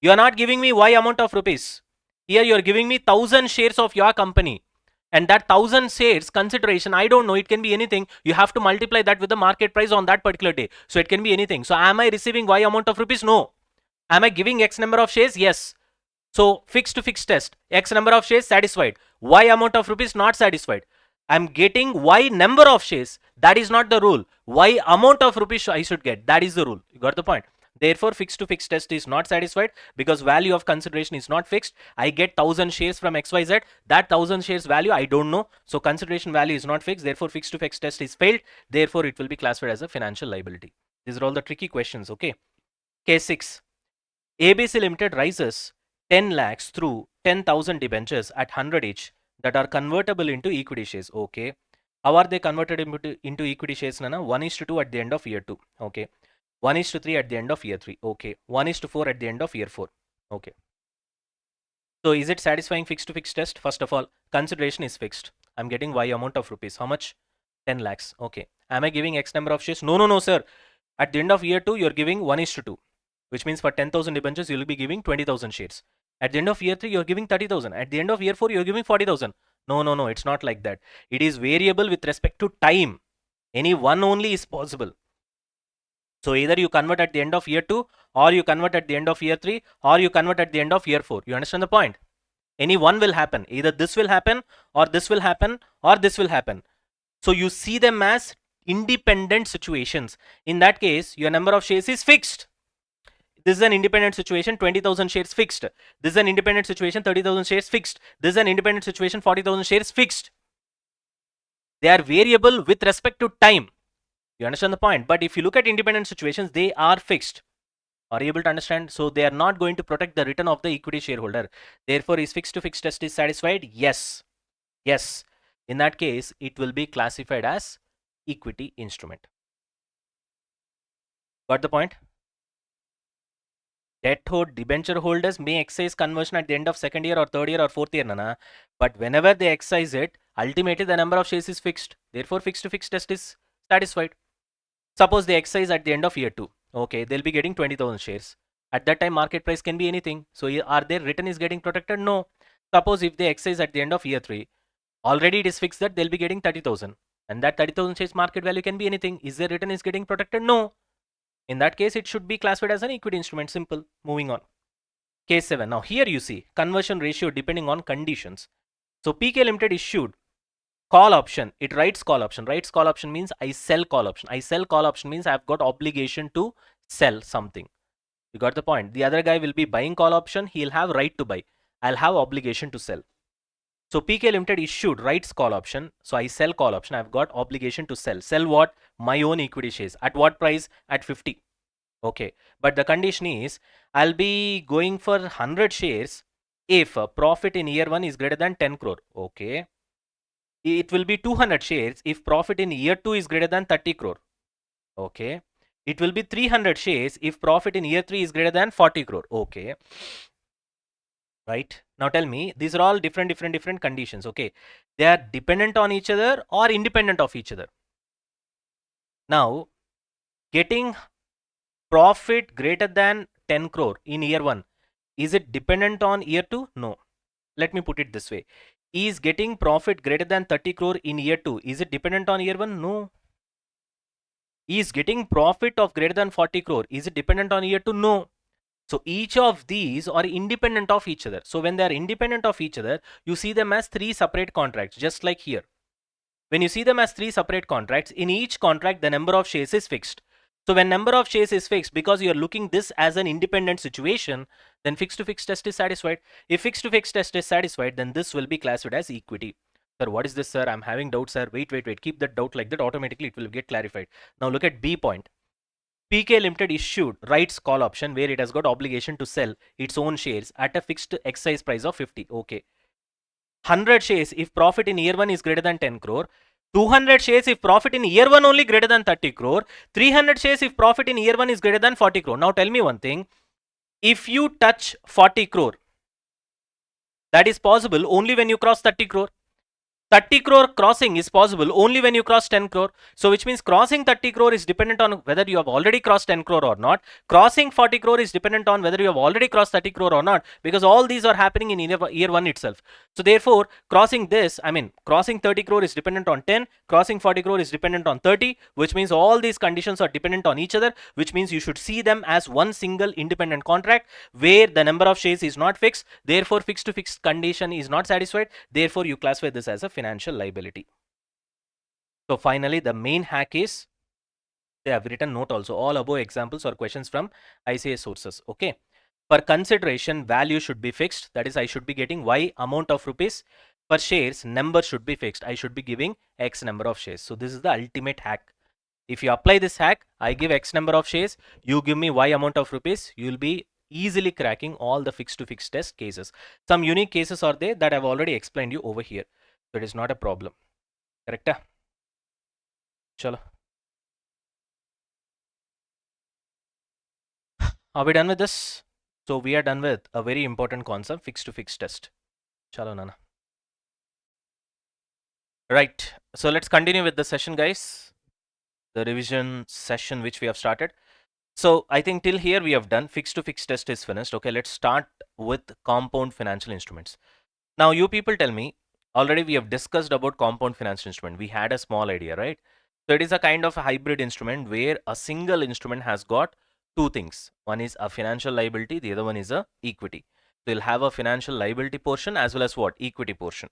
You are not giving me Y amount of rupees. Here you are giving me 1000 shares of your company. And that 1000 shares consideration, I don't know, it can be anything. You have to multiply that with the market price on that particular day. So it can be anything. So am I receiving Y amount of rupees? No. Am I giving X number of shares? Yes. So fixed to fixed test. X number of shares satisfied. Y amount of rupees not satisfied. I'm getting Y number of shares. That is not the rule. Y amount of rupees I should get. That is the rule. You got the point. Therefore, fixed to fixed test is not satisfied because value of consideration is not fixed. I get 1000 shares from XYZ. That 1000 shares value I don't know. So consideration value is not fixed. Therefore, fixed to fixed test is failed. Therefore, it will be classified as a financial liability. These are all the tricky questions. Okay. Case 6. ABC Limited raises 10 lakhs through 10,000 debentures at 100 each that are convertible into equity shares. Okay. How are they converted into equity shares, Nana? 1:2 at the end of year 2. Okay. 1:3 at the end of year 3. Okay. 1:4 at the end of year 4. Okay. So is it satisfying fixed to fixed test? First of all, consideration is fixed. I'm getting Y amount of rupees. How much? 10 lakhs. Okay. Am I giving X number of shares? No, no, no, sir. At the end of year 2, you're giving 1:2. Which means for 10,000 debentures, you'll be giving 20,000 shares. At the end of year 3, you're giving 30,000. At the end of year 4, you're giving 40,000. No, no, no, it's not like that. It is variable with respect to time. Any one only is possible. So either you convert at the end of year 2, or you convert at the end of year 3, or you convert at the end of year 4. You understand the point? Any one will happen. Either this will happen, or this will happen, or this will happen. So you see them as independent situations. In that case, your number of shares is fixed. This is an independent situation, 20,000 shares fixed. This is an independent situation, 30,000 shares fixed. This is an independent situation, 40,000 shares fixed. They are variable with respect to time. You understand the point? But if you look at independent situations, they are fixed. Are you able to understand? So they are not going to protect the return of the equity shareholder. Therefore, is fixed to fixed test is satisfied? Yes. Yes. In that case, it will be classified as equity instrument. Got the point? Debenture holders may exercise conversion at the end of second year or third year or fourth year, Nana. But whenever they exercise it, ultimately the number of shares is fixed. Therefore, fixed to fixed test is satisfied. Suppose they exercise at the end of year 2. Okay, they'll be getting 20,000 shares. At that time, market price can be anything. So are their return is getting protected? No. Suppose if they exercise at the end of year 3, already it is fixed that they'll be getting 30,000. And that 30,000 shares market value can be anything. Is their return is getting protected? No. In that case, it should be classified as an equity instrument. Simple. Moving on. Case 7. Now here you see conversion ratio depending on conditions. So PK Limited issued call option. It writes call option. Writes call option means I sell call option. I sell call option means I've got obligation to sell something. You got the point. The other guy will be buying call option. He'll have right to buy. I'll have obligation to sell. So PK Limited issued rights call option. So I sell call option. I've got obligation to sell. Sell what? My own equity shares. At what price? At 50. Okay. But the condition is I'll be going for 100 shares if profit in year 1 is greater than 10 crore. Okay. It will be 200 shares if profit in year 2 is greater than 30 crore. Okay. It will be 300 shares if profit in year 3 is greater than 40 crore. Okay. Right. Now tell me, these are all different conditions. Okay. They are dependent on each other or independent of each other. Now, getting profit greater than 10 crore in year 1, is it dependent on year 2? No. Let me put it this way. Is getting profit greater than 30 crore in year 2, is it dependent on year 1? No. Is getting profit of greater than 40 crore, is it dependent on year 2? No. So each of these are independent of each other. So when they are independent of each other, you see them as 3 separate contracts, just like here. When you see them as 3 separate contracts, in each contract, the number of shares is fixed. So when number of shares is fixed, because you are looking this as an independent situation, then fixed to fixed test is satisfied. If fixed to fixed test is satisfied, then this will be classified as equity. Sir, what is this, sir? I'm having doubts, sir. Wait. Keep that doubt like that. Automatically, it will get clarified. Now look at B point. PK Limited issued rights call option where it has got obligation to sell its own shares at a fixed exercise price of 50. Okay. 100 shares if profit in year 1 is greater than 10 crore. 200 shares if profit in year 1 only greater than 30 crore. 300 shares if profit in year 1 is greater than 40 crore. Now tell me one thing. If you touch 40 crore, that is possible only when you cross 30 crore. 30 crore crossing is possible only when you cross 10 crore. So which means crossing 30 crore is dependent on whether you have already crossed 10 crore or not. Crossing 40 crore is dependent on whether you have already crossed 30 crore or not, because all these are happening in year one itself. So therefore, crossing 30 crore is dependent on 10, crossing 40 crore is dependent on 30, which means all these conditions are dependent on each other, which means you should see them as one single independent contract where the number of shares is not fixed. Therefore, fixed to fixed condition is not satisfied. Therefore, you classify this as a financial liability. So finally, the main hack is, they have written note also. All above examples or questions from ICA sources. Okay. For consideration, value should be fixed. That is, I should be getting Y amount of rupees. For shares, number should be fixed. I should be giving X number of shares. So this is the ultimate hack. If you apply this hack, I give X number of shares, you give me Y amount of rupees, you will be easily cracking all the fixed to fixed test cases. Some unique cases are there that I've already explained you over here. So it is not a problem. Correct? Chalo. Are we done with this? So we are done with a very important concept, fixed to fixed test. Chalo, Nana. Right. So let's continue with the session, guys. The revision session which we have started. So I think till here we have done fixed to fixed test is finished. Okay, let's start with compound financial instruments. Now you people tell me, already we have discussed about compound financial instrument. We had a small idea, right? So it is a kind of a hybrid instrument where a single instrument has got two things. One is a financial liability, the other one is a equity. So you'll have a financial liability portion as well as what? Equity portion.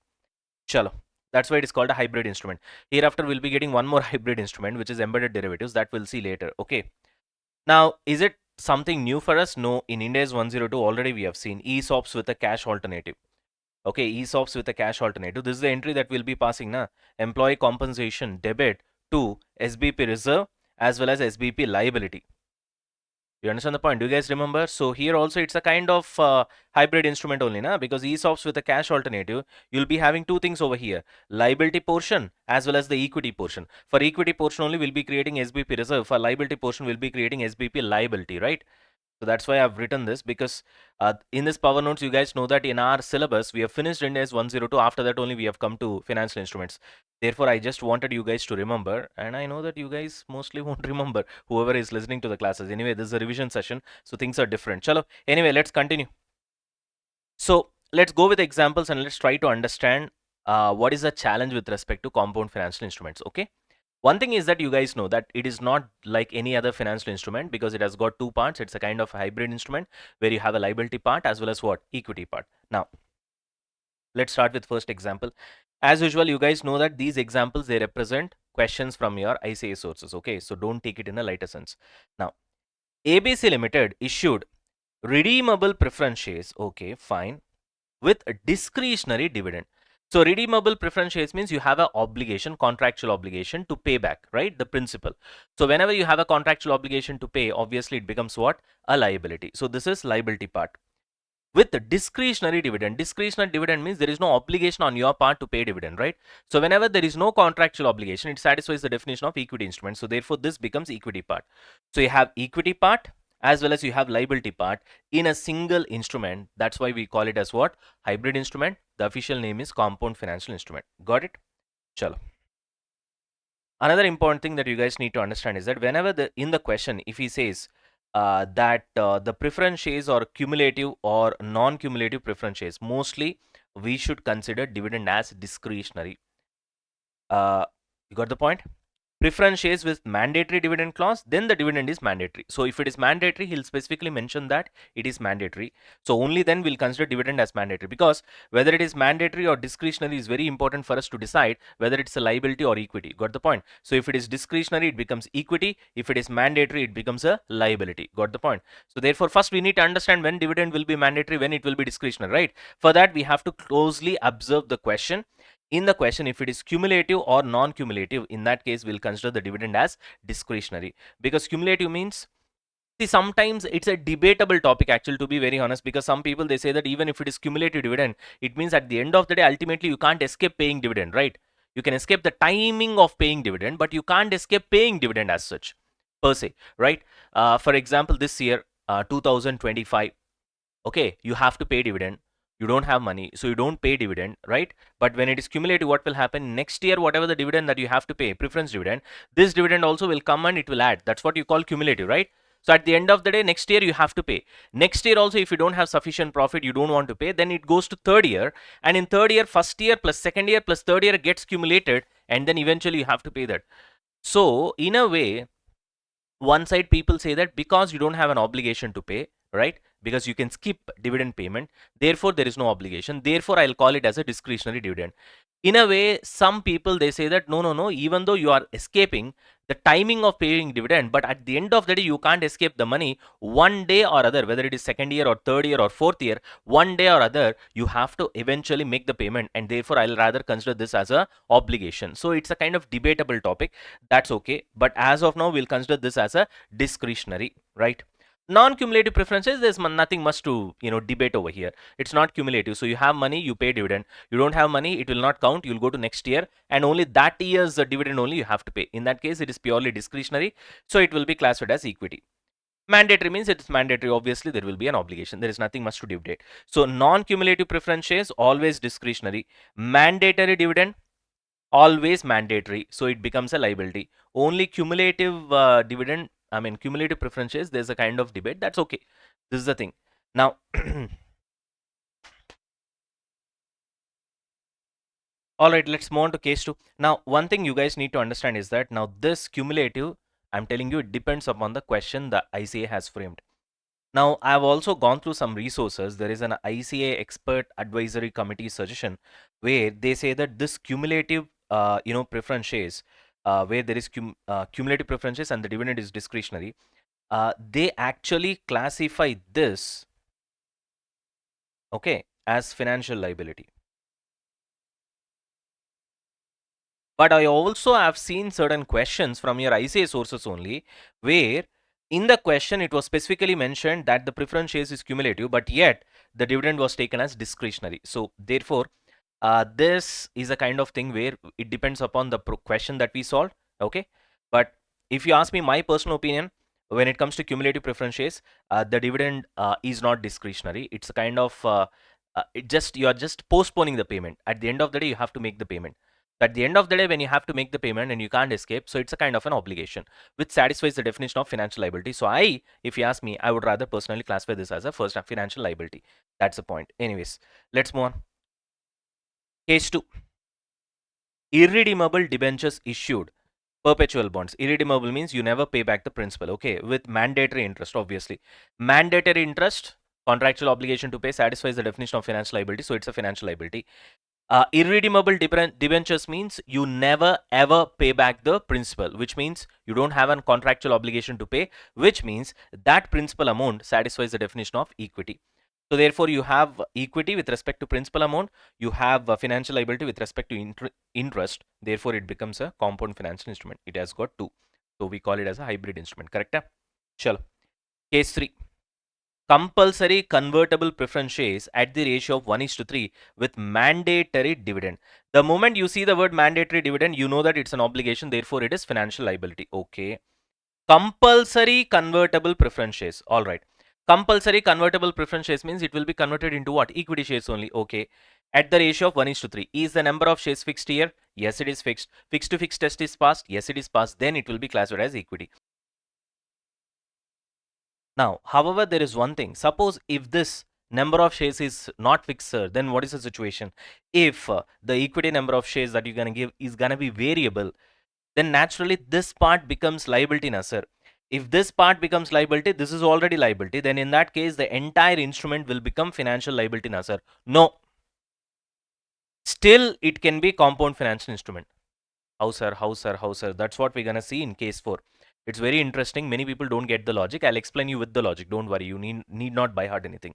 Chalo. That's why it is called a hybrid instrument. Hereafter we'll be getting one more hybrid instrument, which is embedded derivatives, that we'll see later. Okay. Now, is it something new for us? No, in India is 102 already we have seen ESOPs with a cash alternative. Okay, ESOPs with a cash alternative. This is the entry that we'll be passing now. Employee compensation debit to SBP reserve as well as SBP liability. You understand the point? Do you guys remember? So here also it's a kind of hybrid instrument only, na? Because ESOPs with a cash alternative, you'll be having two things over here: liability portion as well as the equity portion. For equity portion only, we'll be creating SBP reserve. For liability portion, we'll be creating SBP liability, right? So that's why I've written this, because in this power notes, you guys know that in our syllabus, we have finished Index 102. After that only we have come to financial instruments. Therefore, I just wanted you guys to remember, and I know that you guys mostly won't remember, whoever is listening to the classes. Anyway, this is a revision session, so things are different. Chalo. Anyway, let's continue. So let's go with examples and let's try to understand what is the challenge with respect to compound financial instruments. Okay. One thing is that you guys know that it is not like any other financial instrument because it has got two parts. It's a kind of hybrid instrument where you have a liability part as well as what? Equity part. Now, let's start with first example. As usual, you guys know that these examples, they represent questions from your ICA sources. Okay, so don't take it in a lighter sense. Now, ABC Limited issued redeemable preference shares. Okay, fine. With a discretionary dividend. So redeemable preference shares means you have an obligation, contractual obligation to pay back, right? The principal. So whenever you have a contractual obligation to pay, obviously it becomes what? A liability. So this is liability part. With the discretionary dividend means there is no obligation on your part to pay dividend, right? So whenever there is no contractual obligation, it satisfies the definition of equity instrument. So therefore this becomes equity part. So you have equity part as well as you have liability part in a single instrument. That's why we call it as what? Hybrid instrument. The official name is compound financial instrument. Got it? Chalo. Another important thing that you guys need to understand is that whenever in the question, if he says that the preference shares or cumulative or non-cumulative preference shares, mostly we should consider dividend as discretionary. You got the point? Preference shares with mandatory dividend clause, then the dividend is mandatory. So if it is mandatory, he'll specifically mention that it is mandatory. So only then we'll consider dividend as mandatory, because whether it is mandatory or discretionary is very important for us to decide whether it's a liability or equity. Got the point? So if it is discretionary, it becomes equity. If it is mandatory, it becomes a liability. Got the point? So therefore, first we need to understand when dividend will be mandatory, when it will be discretionary, right? For that, we have to closely observe the question. In the question, if it is cumulative or non-cumulative, in that case we'll consider the dividend as discretionary, because cumulative means, see, sometimes it's a debatable topic actually, to be very honest, because some people, they say that even if it is cumulative dividend, it means at the end of the day ultimately you can't escape paying dividend, right? You can escape the timing of paying dividend, but you can't escape paying dividend as such per se, right? For example, this year 2025, okay, you have to pay dividend. You don't have money, so you don't pay dividend, right? But when it is cumulative, what will happen next year? Whatever the dividend that you have to pay, preference dividend, this dividend also will come and it will add. That's what you call cumulative, right? So at the end of the day, next year you have to pay. Next year also, if you don't have sufficient profit, you don't want to pay, then it goes to third year. And in third year, first year plus second year plus third year gets cumulated, and then eventually you have to pay that. So in a way, one side people say that because you don't have an obligation to pay, right? Because you can skip dividend payment, therefore there is no obligation, therefore I'll call it as a discretionary dividend. In a way, some people they say that no, even though you are escaping the timing of paying dividend, but at the end of the day you can't escape the money. One day or other, whether it is second year or third year or fourth year, one day or other you have to eventually make the payment, and therefore I'll rather consider this as a obligation. So it's a kind of debatable topic. That's okay, but as of now we'll consider this as a discretionary, right? Non-cumulative preferences, there's nothing much to debate over here. It's not cumulative, so you have money, you pay dividend. You don't have money, it will not count. You'll go to next year, and only that year's dividend only you have to pay. In that case, it is purely discretionary, so it will be classified as equity. Mandatory means it's mandatory. Obviously, there will be an obligation. There is nothing much to debate. So non-cumulative preference shares always discretionary. Mandatory dividend always mandatory, so it becomes a liability. Only cumulative dividend, I mean cumulative preferences, there's a kind of debate. That's okay. This is the thing. Now all right, let's move on to case 2. Now one thing you guys need to understand is that now this cumulative, I'm telling you, it depends upon the question the ICA has framed. Now, I've also gone through some resources. There is an ICA expert advisory committee suggestion where they say that this cumulative, preference shares, where there is cumulative preferences and the dividend is discretionary, they actually classify this, okay, as financial liability. But I also have seen certain questions from your ICA sources only, where in the question it was specifically mentioned that the preference shares is cumulative, but yet the dividend was taken as discretionary. So therefore, this is a kind of thing where it depends upon the question that we solve. Okay, but if you ask me my personal opinion, when it comes to cumulative preference shares, the dividend is not discretionary. It's a kind of you are just postponing the payment. At the end of the day, you have to make the payment. At the end of the day, when you have to make the payment and you can't escape, so it's a kind of an obligation which satisfies the definition of financial liability. So if you ask me, I would rather personally classify this as a first financial liability. That's the point. Anyways, let's move on. Case 2. Irredeemable debentures issued. Perpetual bonds. Irredeemable means you never pay back the principal, okay, with mandatory interest, obviously. Mandatory interest, contractual obligation to pay, satisfies the definition of financial liability, so it's a financial liability. Irredeemable debentures means you never ever pay back the principal, which means you don't have a contractual obligation to pay, which means that principal amount satisfies the definition of equity. So therefore, you have equity with respect to principal amount, you have financial liability with respect to interest. Therefore, it becomes a compound financial instrument. It has got two. So we call it as a hybrid instrument, correct? Chalo. Case 3. Compulsory convertible preference shares at the ratio of 1:3 with mandatory dividend. The moment you see the word mandatory dividend, you know that it's an obligation, therefore it is financial liability. Okay. Compulsory convertible preference shares. All right. Compulsory convertible preference shares means it will be converted into what? Equity shares only. Okay. At the ratio of 1:3. Is the number of shares fixed here? Yes, it is fixed. Fixed to fixed test is passed? Yes, it is passed. Then it will be classified as equity. Now, however, there is one thing. Suppose if this number of shares is not fixed, sir, then what is the situation? If the equity number of shares that you're going to give is going to be variable, then naturally this part becomes liability, na, sir. If this part becomes liability, this is already liability, then in that case, the entire instrument will become financial liability, na, sir. No. Still, it can be compound financial instrument. How, sir? How, sir? How, sir? That's what we're going to see in case 4. It's very interesting. Many people don't get the logic. I'll explain you with the logic. Don't worry. You need not by heart anything.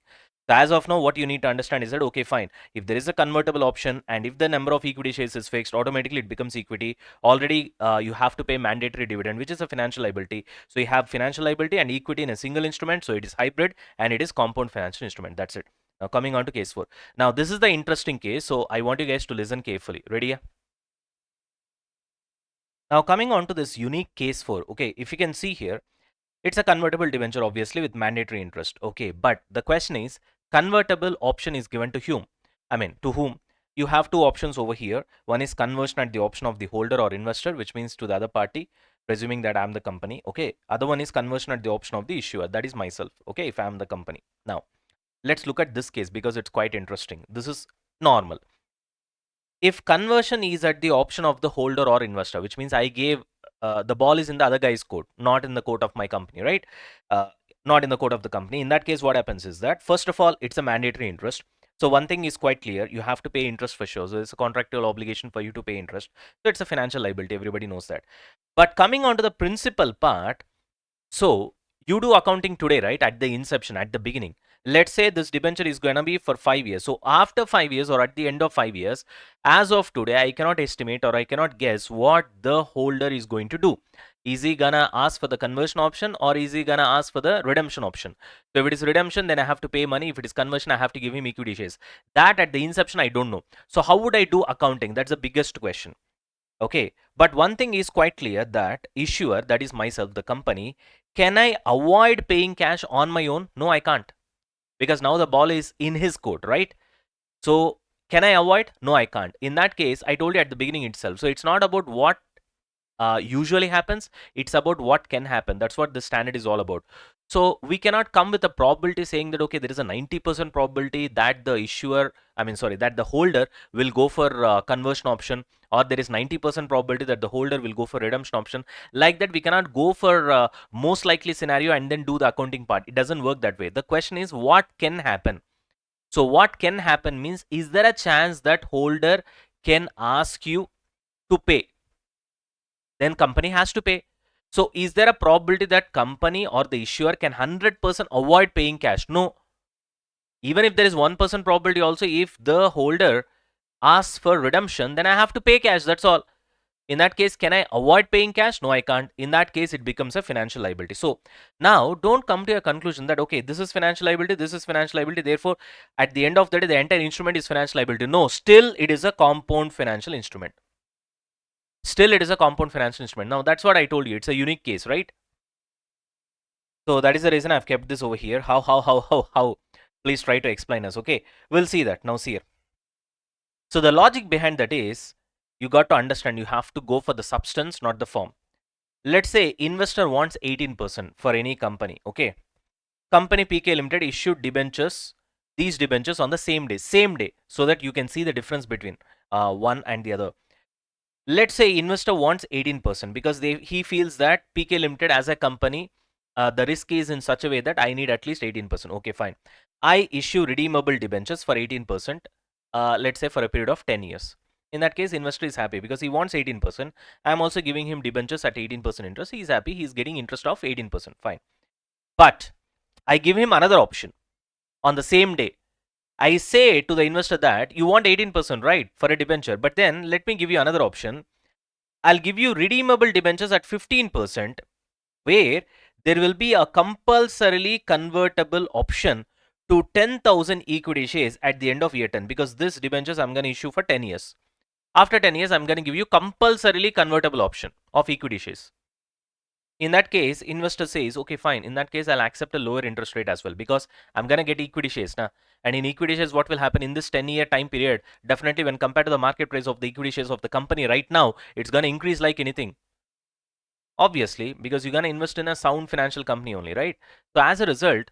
So as of now, what you need to understand is that, okay, fine. If there is a convertible option and if the number of equity shares is fixed, automatically it becomes equity. Already, you have to pay mandatory dividend, which is a financial liability. So you have financial liability and equity in a single instrument. So it is hybrid and it is compound financial instrument. That's it. Now coming on to case 4. Now this is the interesting case. So I want you guys to listen carefully. Ready? Yeah? Now coming on to this unique case 4, okay, if you can see here, it's a convertible debenture obviously with mandatory interest, okay, but the question is convertible option is given to whom? To whom? You have two options over here. One is conversion at the option of the holder or investor, which means to the other party, presuming that I'm the company. Okay. Other one is conversion at the option of the issuer, that is myself. Okay. If I'm the company. Now, let's look at this case because it's quite interesting. This is normal. If conversion is at the option of the holder or investor, which means I gave the ball is in the other guy's court, not in the court of my company, right? Not in the court of the company. In that case, what happens is that, first of all, it's a mandatory interest. So one thing is quite clear, you have to pay interest for sure. So it's a contractual obligation for you to pay interest. So it's a financial liability, everybody knows that. But coming on to the principal part, so you do accounting today, right? At the inception, at the beginning. Let's say this debenture is going to be for 5 years. So after 5 years or at the end of 5 years, as of today, I cannot estimate or I cannot guess what the holder is going to do. Is he going to ask for the conversion option or is he going to ask for the redemption option? So if it is redemption, then I have to pay money. If it is conversion, I have to give him equity shares. That at the inception, I don't know. So how would I do accounting? That's the biggest question. Okay, but one thing is quite clear, that issuer, that is myself, the company, can I avoid paying cash on my own? No, I can't, because now the ball is in his court, right? So can I avoid? No, I can't. In that case, I told you at the beginning itself. So it's not about what usually happens, it's about what can happen. That's what the standard is all about. So we cannot come with a probability saying that, okay, there is a 90% probability that the issuer, that the holder will go for conversion option, or there is 90% probability that the holder will go for redemption option. Like that, we cannot go for most likely scenario and then do the accounting part. It doesn't work that way. The question is, what can happen? So what can happen means, is there a chance that holder can ask you to pay? Then company has to pay. So is there a probability that company or the issuer can 100% avoid paying cash? No. Even if there is 1% probability also, if the holder asks for redemption, then I have to pay cash, that's all. In that case, can I avoid paying cash? No, I can't. In that case, it becomes a financial liability. So now don't come to a conclusion that, okay, this is financial liability, this is financial liability, therefore at the end of the day, the entire instrument is financial liability. No, still it is a compound financial instrument. Still it is a compound financial instrument. Now that's what I told you, it's a unique case, right? So that is the reason I've kept this over here. How? Please try to explain us. Okay, we'll see that. Now see here. So the logic behind that is, you got to understand, you have to go for the substance, not the form. Let's say investor wants 18% for any company. Okay, company PK Limited issued debentures, these debentures on the same day, so that you can see the difference between one and the other. Let's say investor wants 18% because he feels that PK Limited as a company, the risk is in such a way that I need at least 18%. Okay, fine. I issue redeemable debentures for 18%, let's say for a period of 10 years. In that case, investor is happy because he wants 18%. I'm also giving him debentures at 18% interest. He's happy. He's getting interest of 18%. Fine. But I give him another option on the same day. I say to the investor that you want 18%, right, for a debenture, but then let me give you another option. I'll give you redeemable debentures at 15%, where there will be a compulsorily convertible option to 10,000 equity shares at the end of year 10, because this debentures I'm going to issue for 10 years. After 10 years, I'm going to give you compulsorily convertible option of equity shares. In that case, investor says, okay, fine. In that case, I'll accept a lower interest rate as well, because I'm going to get equity shares now. And in equity shares, what will happen in this 10-year time period? Definitely, when compared to the market price of the equity shares of the company right now, it's going to increase like anything. Obviously, because you're going to invest in a sound financial company only, right? So as a result,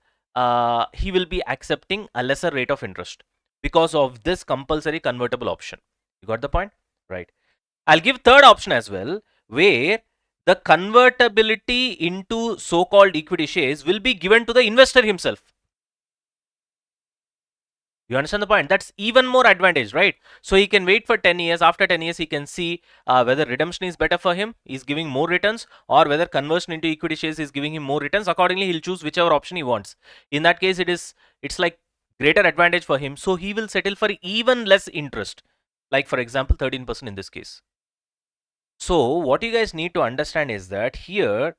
he will be accepting a lesser rate of interest because of this compulsory convertible option. You got the point? Right. I'll give third option as well, where the convertibility into so-called equity shares will be given to the investor himself. You understand the point? That's even more advantage, right? So he can wait for 10 years. After 10 years, he can see whether redemption is better for him, he's giving more returns, or whether conversion into equity shares is giving him more returns. Accordingly, he'll choose whichever option he wants. In that case, it's like greater advantage for him. So he will settle for even less interest. Like for example, 13% in this case. So what you guys need to understand is that here,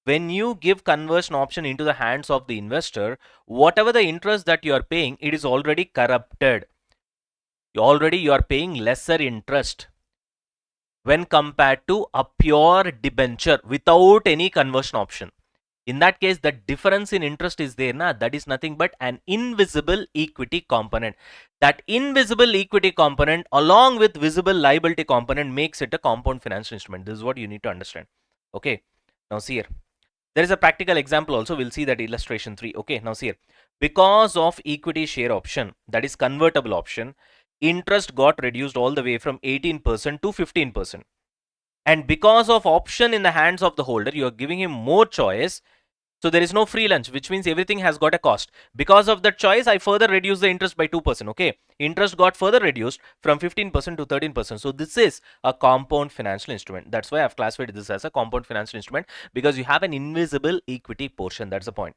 when you give conversion option into the hands of the investor, whatever the interest that you are paying, it is already corrupted. You are paying lesser interest when compared to a pure debenture without any conversion option. In that case, the difference in interest is there, na? That is nothing but an invisible equity component. That invisible equity component along with visible liability component makes it a compound financial instrument. This is what you need to understand. Okay. Now see here. There is a practical example also. We'll see that illustration 3. Okay. Now see here. Because of equity share option, that is convertible option, interest got reduced all the way from 18% to 15%. And because of option in the hands of the holder, you are giving him more choice. So there is no free lunch, which means everything has got a cost. Because of that choice, I further reduce the interest by 2%. Okay. Interest got further reduced from 15% to 13%. So this is a compound financial instrument. That's why I've classified this as a compound financial instrument, because you have an invisible equity portion. That's the point.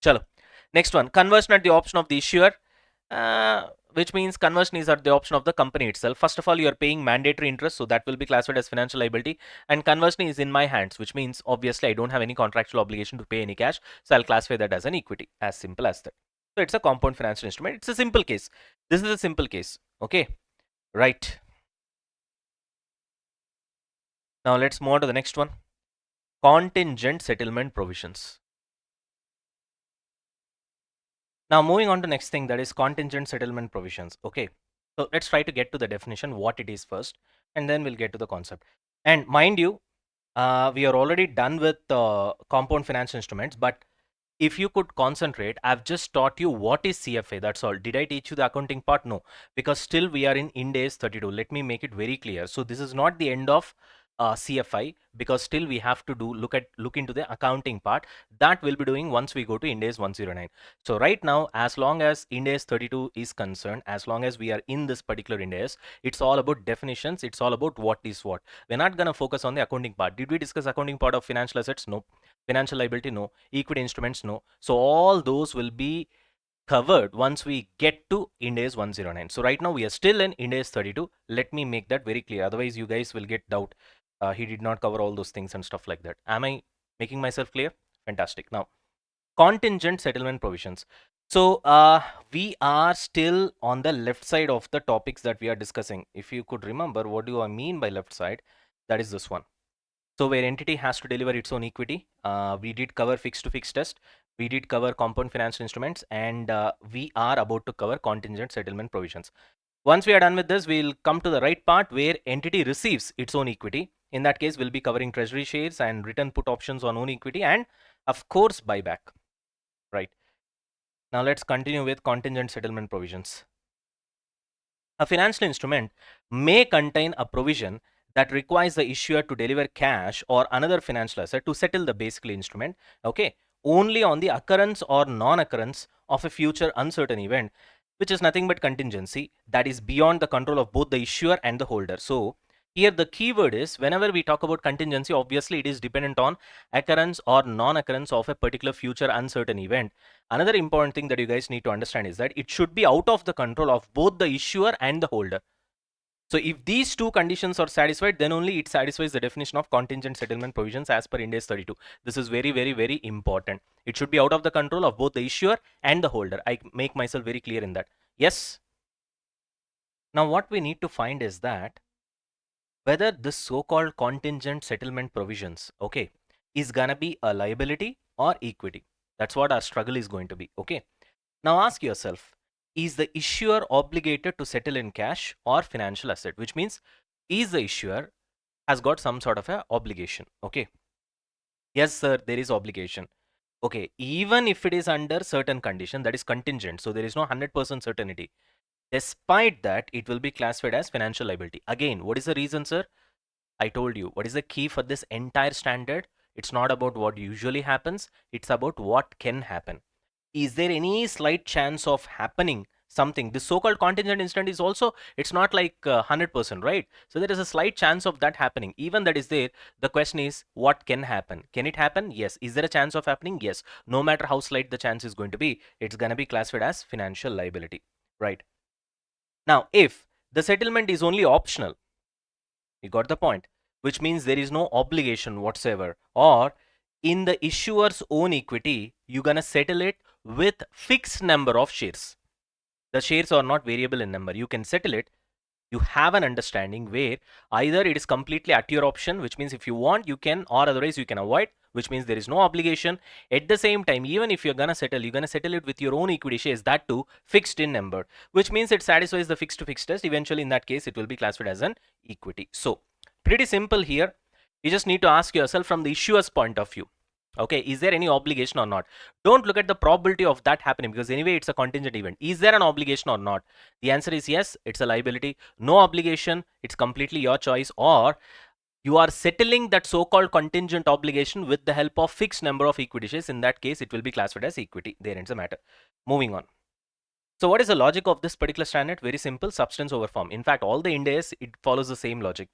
Chalo. Next one, conversion at the option of the issuer. Which means conversion is at the option of the company itself. First of all, you are paying mandatory interest, so that will be classified as financial liability, and conversion is in my hands, which means obviously I don't have any contractual obligation to pay any cash, so I'll classify that as an equity. As simple as that. So it's a compound financial instrument. It's a simple case. This is a simple case. Okay, right. Now let's move on to the next one. Contingent settlement provisions. Now moving on to next thing, that is contingent settlement provisions. Okay, so let's try to get to the definition, what it is first, and then we'll get to the concept. And mind you, we are already done with compound finance instruments, but if you could concentrate, I've just taught you what is CFA. That's all. Did I teach you the accounting part? No, because still we are in Ind AS 32. Let me make it very clear. So this is not the end of CFI, because still we have to look into the accounting part. That we'll be doing once we go to Ind AS 109. So right now, as long as Ind AS 32 is concerned, as long as we are in this particular Ind AS, it's all about definitions. It's all about what is what. We're not gonna focus on the accounting part. Did we discuss accounting part of financial assets? No. Financial liability? No. Equity instruments? No. So all those will be covered once we get to Ind AS 109. So right now we are still in Ind AS 32. Let me make that very clear. Otherwise you guys will get doubt. He did not cover all those things and stuff like that. Am I making myself clear? Fantastic. Now, contingent settlement provisions. So we are still on the left side of the topics that we are discussing. If you could remember, what do I mean by left side? That is this one. So where entity has to deliver its own equity. We did cover fixed to fixed test. We did cover compound financial instruments, and we are about to cover contingent settlement provisions. Once we are done with this, we'll come to the right part where entity receives its own equity. In that case, we'll be covering treasury shares and return put options on own equity, and of course buyback. Right. Now let's continue with contingent settlement provisions. A financial instrument may contain a provision that requires the issuer to deliver cash or another financial asset to settle the basically instrument, okay, only on the occurrence or non-occurrence of a future uncertain event, which is nothing but contingency that is beyond the control of both the issuer and the holder. So here the keyword is, whenever we talk about contingency, obviously it is dependent on occurrence or non-occurrence of a particular future uncertain event. Another important thing that you guys need to understand is that it should be out of the control of both the issuer and the holder. So if these two conditions are satisfied, then only it satisfies the definition of contingent settlement provisions as per Ind AS 32. This is very, very, very important. It should be out of the control of both the issuer and the holder. I make myself very clear in that. Yes. Now what we need to find is that whether this so-called contingent settlement provisions, okay, is gonna be a liability or equity. That's what our struggle is going to be. Okay. Now ask yourself, is the issuer obligated to settle in cash or financial asset? Which means, is the issuer has got some sort of a obligation? Okay. Yes, sir, there is obligation. Okay. Even if it is under certain condition, that is contingent. So there is no 100% certainty. Despite that, it will be classified as financial liability. Again, what is the reason, sir? I told you, what is the key for this entire standard? It's not about what usually happens. It's about what can happen. Is there any slight chance of happening something? This so-called contingent incident is also, it's not like 100%, right? So there is a slight chance of that happening. Even that is there. The question is, what can happen? Can it happen? Yes. Is there a chance of happening? Yes. No matter how slight the chance is going to be, it's going to be classified as financial liability, right? Now, if the settlement is only optional, you got the point, which means there is no obligation whatsoever, or in the issuer's own equity, you're gonna settle it with fixed number of shares. The shares are not variable in number. You can settle it you have an understanding where either it is completely at your option, which means if you want you can, or otherwise you can avoid, which means there is no obligation. At the same time, even if you're gonna settle, you're gonna settle it with your own equity shares, that too fixed in number, which means it satisfies the fixed to fixed test. Eventually in that case it will be classified as an equity. So pretty simple here. You just need to ask yourself from the issuer's point of view, okay, is there any obligation or not? Don't look at the probability of that happening, because anyway it's a contingent event. Is there an obligation or not? The answer is yes, it's a liability. No obligation, it's completely your choice. Or you are settling that so-called contingent obligation with the help of fixed number of equity shares. In that case it will be classified as equity. There ends the matter. Moving on. So what is the logic of this particular standard? Very simple, substance over form. In fact, all the Ind AS, it follows the same logic.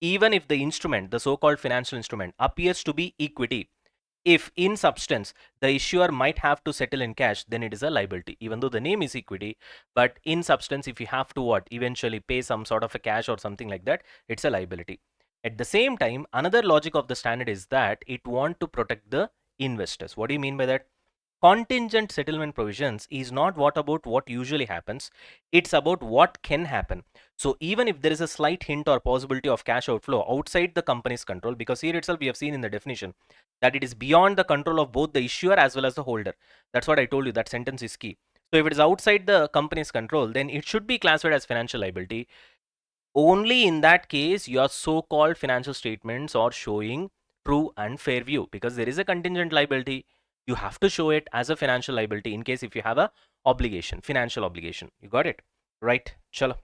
Even if the instrument, the so-called financial instrument, appears to be equity, if in substance the issuer might have to settle in cash, then it is a liability, even though the name is equity. But in substance, if you have to what, eventually pay some sort of a cash or something like that, it's a liability. At the same time, another logic of the standard is that it want to protect the investors. What do you mean by that? Contingent settlement provisions is not what usually happens, it's about what can happen. So even if there is a slight hint or possibility of cash outflow outside the company's control, because here itself we have seen in the definition that it is beyond the control of both the issuer as well as the holder. That's what I told you, that sentence is key. So if it is outside the company's control, then it should be classified as financial liability. Only in that case your so-called financial statements are showing true and fair view, because there is a contingent liability. You have to show it as a financial liability in case if you have a obligation, financial obligation. You got it right? Chalo.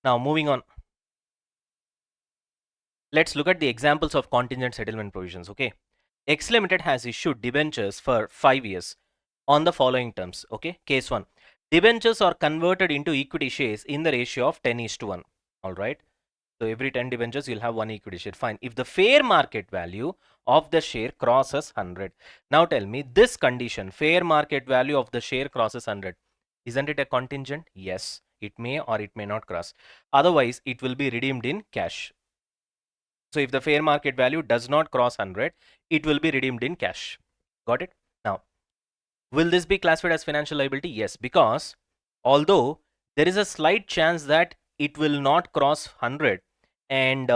Now moving on, let's look at the examples of contingent settlement provisions. Okay, X Limited has issued debentures for 5 years on the following terms. Okay, case 1, debentures are converted into equity shares in the ratio of 10:1. All right, so every 10 debentures you'll have one equity share. Fine. If the fair market value of the share crosses 100. Now tell me, this condition, fair market value of the share crosses 100, isn't it a contingent? Yes, it may or it may not cross. Otherwise it will be redeemed in cash. So if the fair market value does not cross 100, it will be redeemed in cash. Got it? Now, will this be classified as financial liability? Yes, because although there is a slight chance that it will not cross 100 and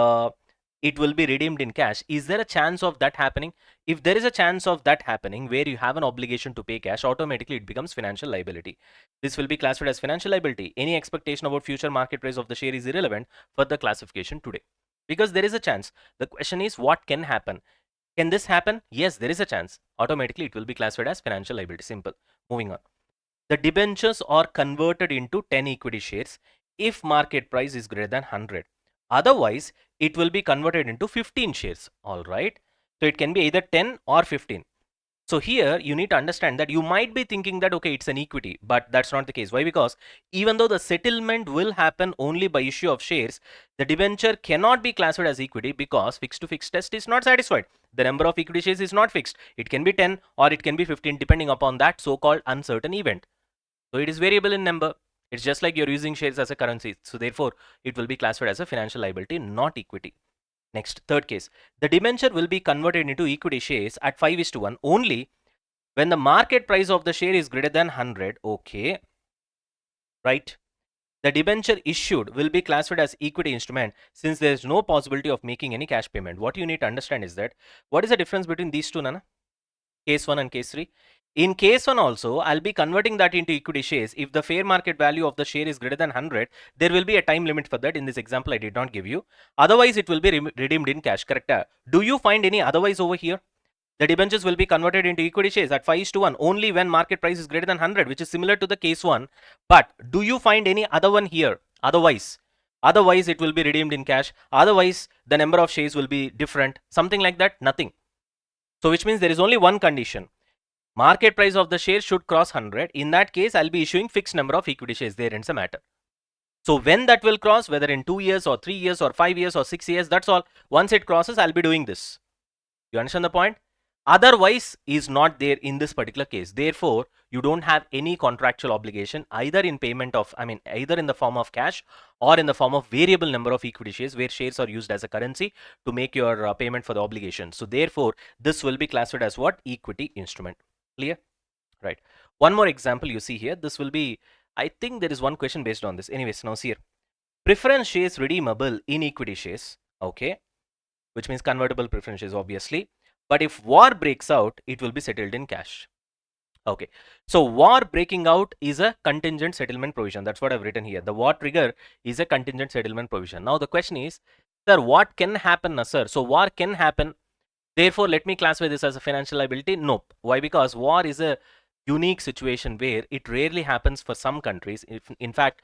it will be redeemed in cash, is there a chance of that happening? If there is a chance of that happening where you have an obligation to pay cash, automatically it becomes financial liability. This will be classified as financial liability. Any expectation about future market price of the share is irrelevant for the classification today, because there is a chance. The question is, what can happen? Can this happen? Yes, there is a chance. Automatically it will be classified as financial liability. Simple. Moving on. The debentures are converted into 10 equity shares if market price is greater than 100. Otherwise it will be converted into 15 shares. All right, so it can be either 10 or 15. So here you need to understand that you might be thinking that okay, it's an equity, but that's not the case. Why? Because even though the settlement will happen only by issue of shares, the debenture cannot be classified as equity because fixed to fixed test is not satisfied. The number of equity shares is not fixed. It can be 10 or it can be 15 depending upon that so-called uncertain event. So it is variable in number. It's just like you're using shares as a currency. So therefore it will be classified as a financial liability, not equity. Next, third case, the debenture will be converted into equity shares at 5:1 only when the market price of the share is greater than 100. Okay, right? The debenture issued will be classified as equity instrument since there is no possibility of making any cash payment. What you need to understand is that, what is the difference between these two, Nana? Case 1 and case 3. In case 1 also, I'll be converting that into equity shares. If the fair market value of the share is greater than 100, there will be a time limit for that. In this example, I did not give you. Otherwise, it will be redeemed in cash, correct? Do you find any otherwise over here? The debentures will be converted into equity shares at 5:1 only when market price is greater than 100, which is similar to the case 1. But do you find any other one here? Otherwise it will be redeemed in cash. Otherwise, the number of shares will be different. Something like that? Nothing. So which means there is only one condition. Market price of the share should cross 100. In that case, I'll be issuing fixed number of equity shares. There ends the matter. So when that will cross, whether in 2 years or 3 years or 5 years or 6 years, that's all. Once it crosses, I'll be doing this. You understand the point? Otherwise is not there in this particular case. Therefore, you don't have any contractual obligation either in payment of, either in the form of cash or in the form of variable number of equity shares, where shares are used as a currency to make your payment for the obligation. So therefore, this will be classified as what? Equity instrument. Clear? Right. One more example you see here. This will be I think there is one question based on this. Anyways, now see here. Preference shares redeemable in equity shares, okay, which means convertible preference shares, obviously. But if war breaks out, it will be settled in cash. Okay, so war breaking out is a contingent settlement provision. That's what I've written here. The war trigger is a contingent settlement provision. Now the question is, sir, what can happen, sir? So war can happen. Therefore, let me classify this as a financial liability. Nope. Why? Because war is a unique situation where it rarely happens for some countries. If, in fact,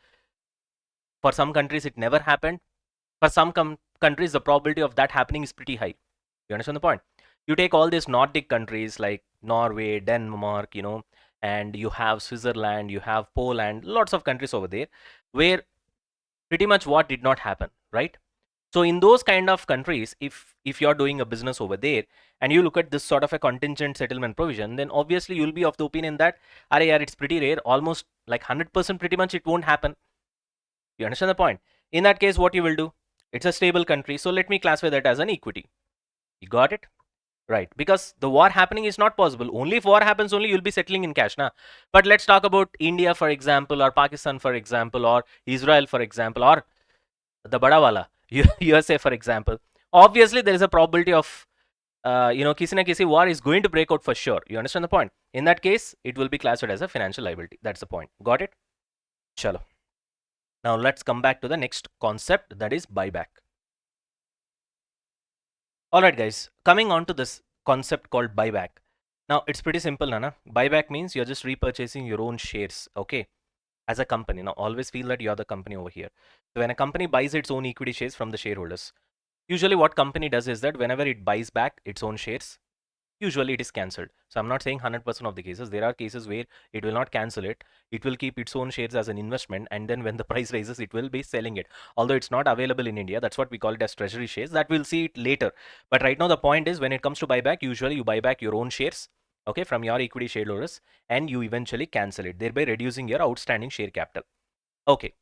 for some countries it never happened. For some countries, the probability of that happening is pretty high. You understand the point? You take all these Nordic countries like Norway, Denmark, and you have Switzerland, you have Poland, lots of countries over there where pretty much what did not happen, right? So in those kind of countries, if you're doing a business over there and you look at this sort of a contingent settlement provision, then obviously you'll be of the opinion that, it's pretty rare, almost like 100% pretty much it won't happen. You understand the point? In that case, what you will do? It's a stable country, so let me classify that as an equity. You got it? Right, because the war happening is not possible. Only if war happens, only you'll be settling in cash. Now, but let's talk about India, for example, or Pakistan, for example, or Israel, for example, or the Badawala, USA, for example. Obviously, there is a probability of, kisi na kisi war is going to break out for sure. You understand the point? In that case, it will be classified as a financial liability. That's the point. Got it? Chalo. Now, let's come back to the next concept, that is buyback. All right, guys, coming on to this concept called buyback. Now, it's pretty simple, Nana. Buyback means you're just repurchasing your own shares, okay, as a company. Now, always feel that you're the company over here. So, when a company buys its own equity shares from the shareholders, usually what company does is that whenever it buys back its own shares, usually it is cancelled. So I'm not saying 100% of the cases. There are cases where it will not cancel it. It will keep its own shares as an investment, and then when the price rises, it will be selling it. Although it's not available in India, that's what we call it as treasury shares. That we'll see it later. But right now the point is, when it comes to buyback, usually you buy back your own shares, okay, from your equity shareholders, and you eventually cancel it, thereby reducing your outstanding share capital. Okay.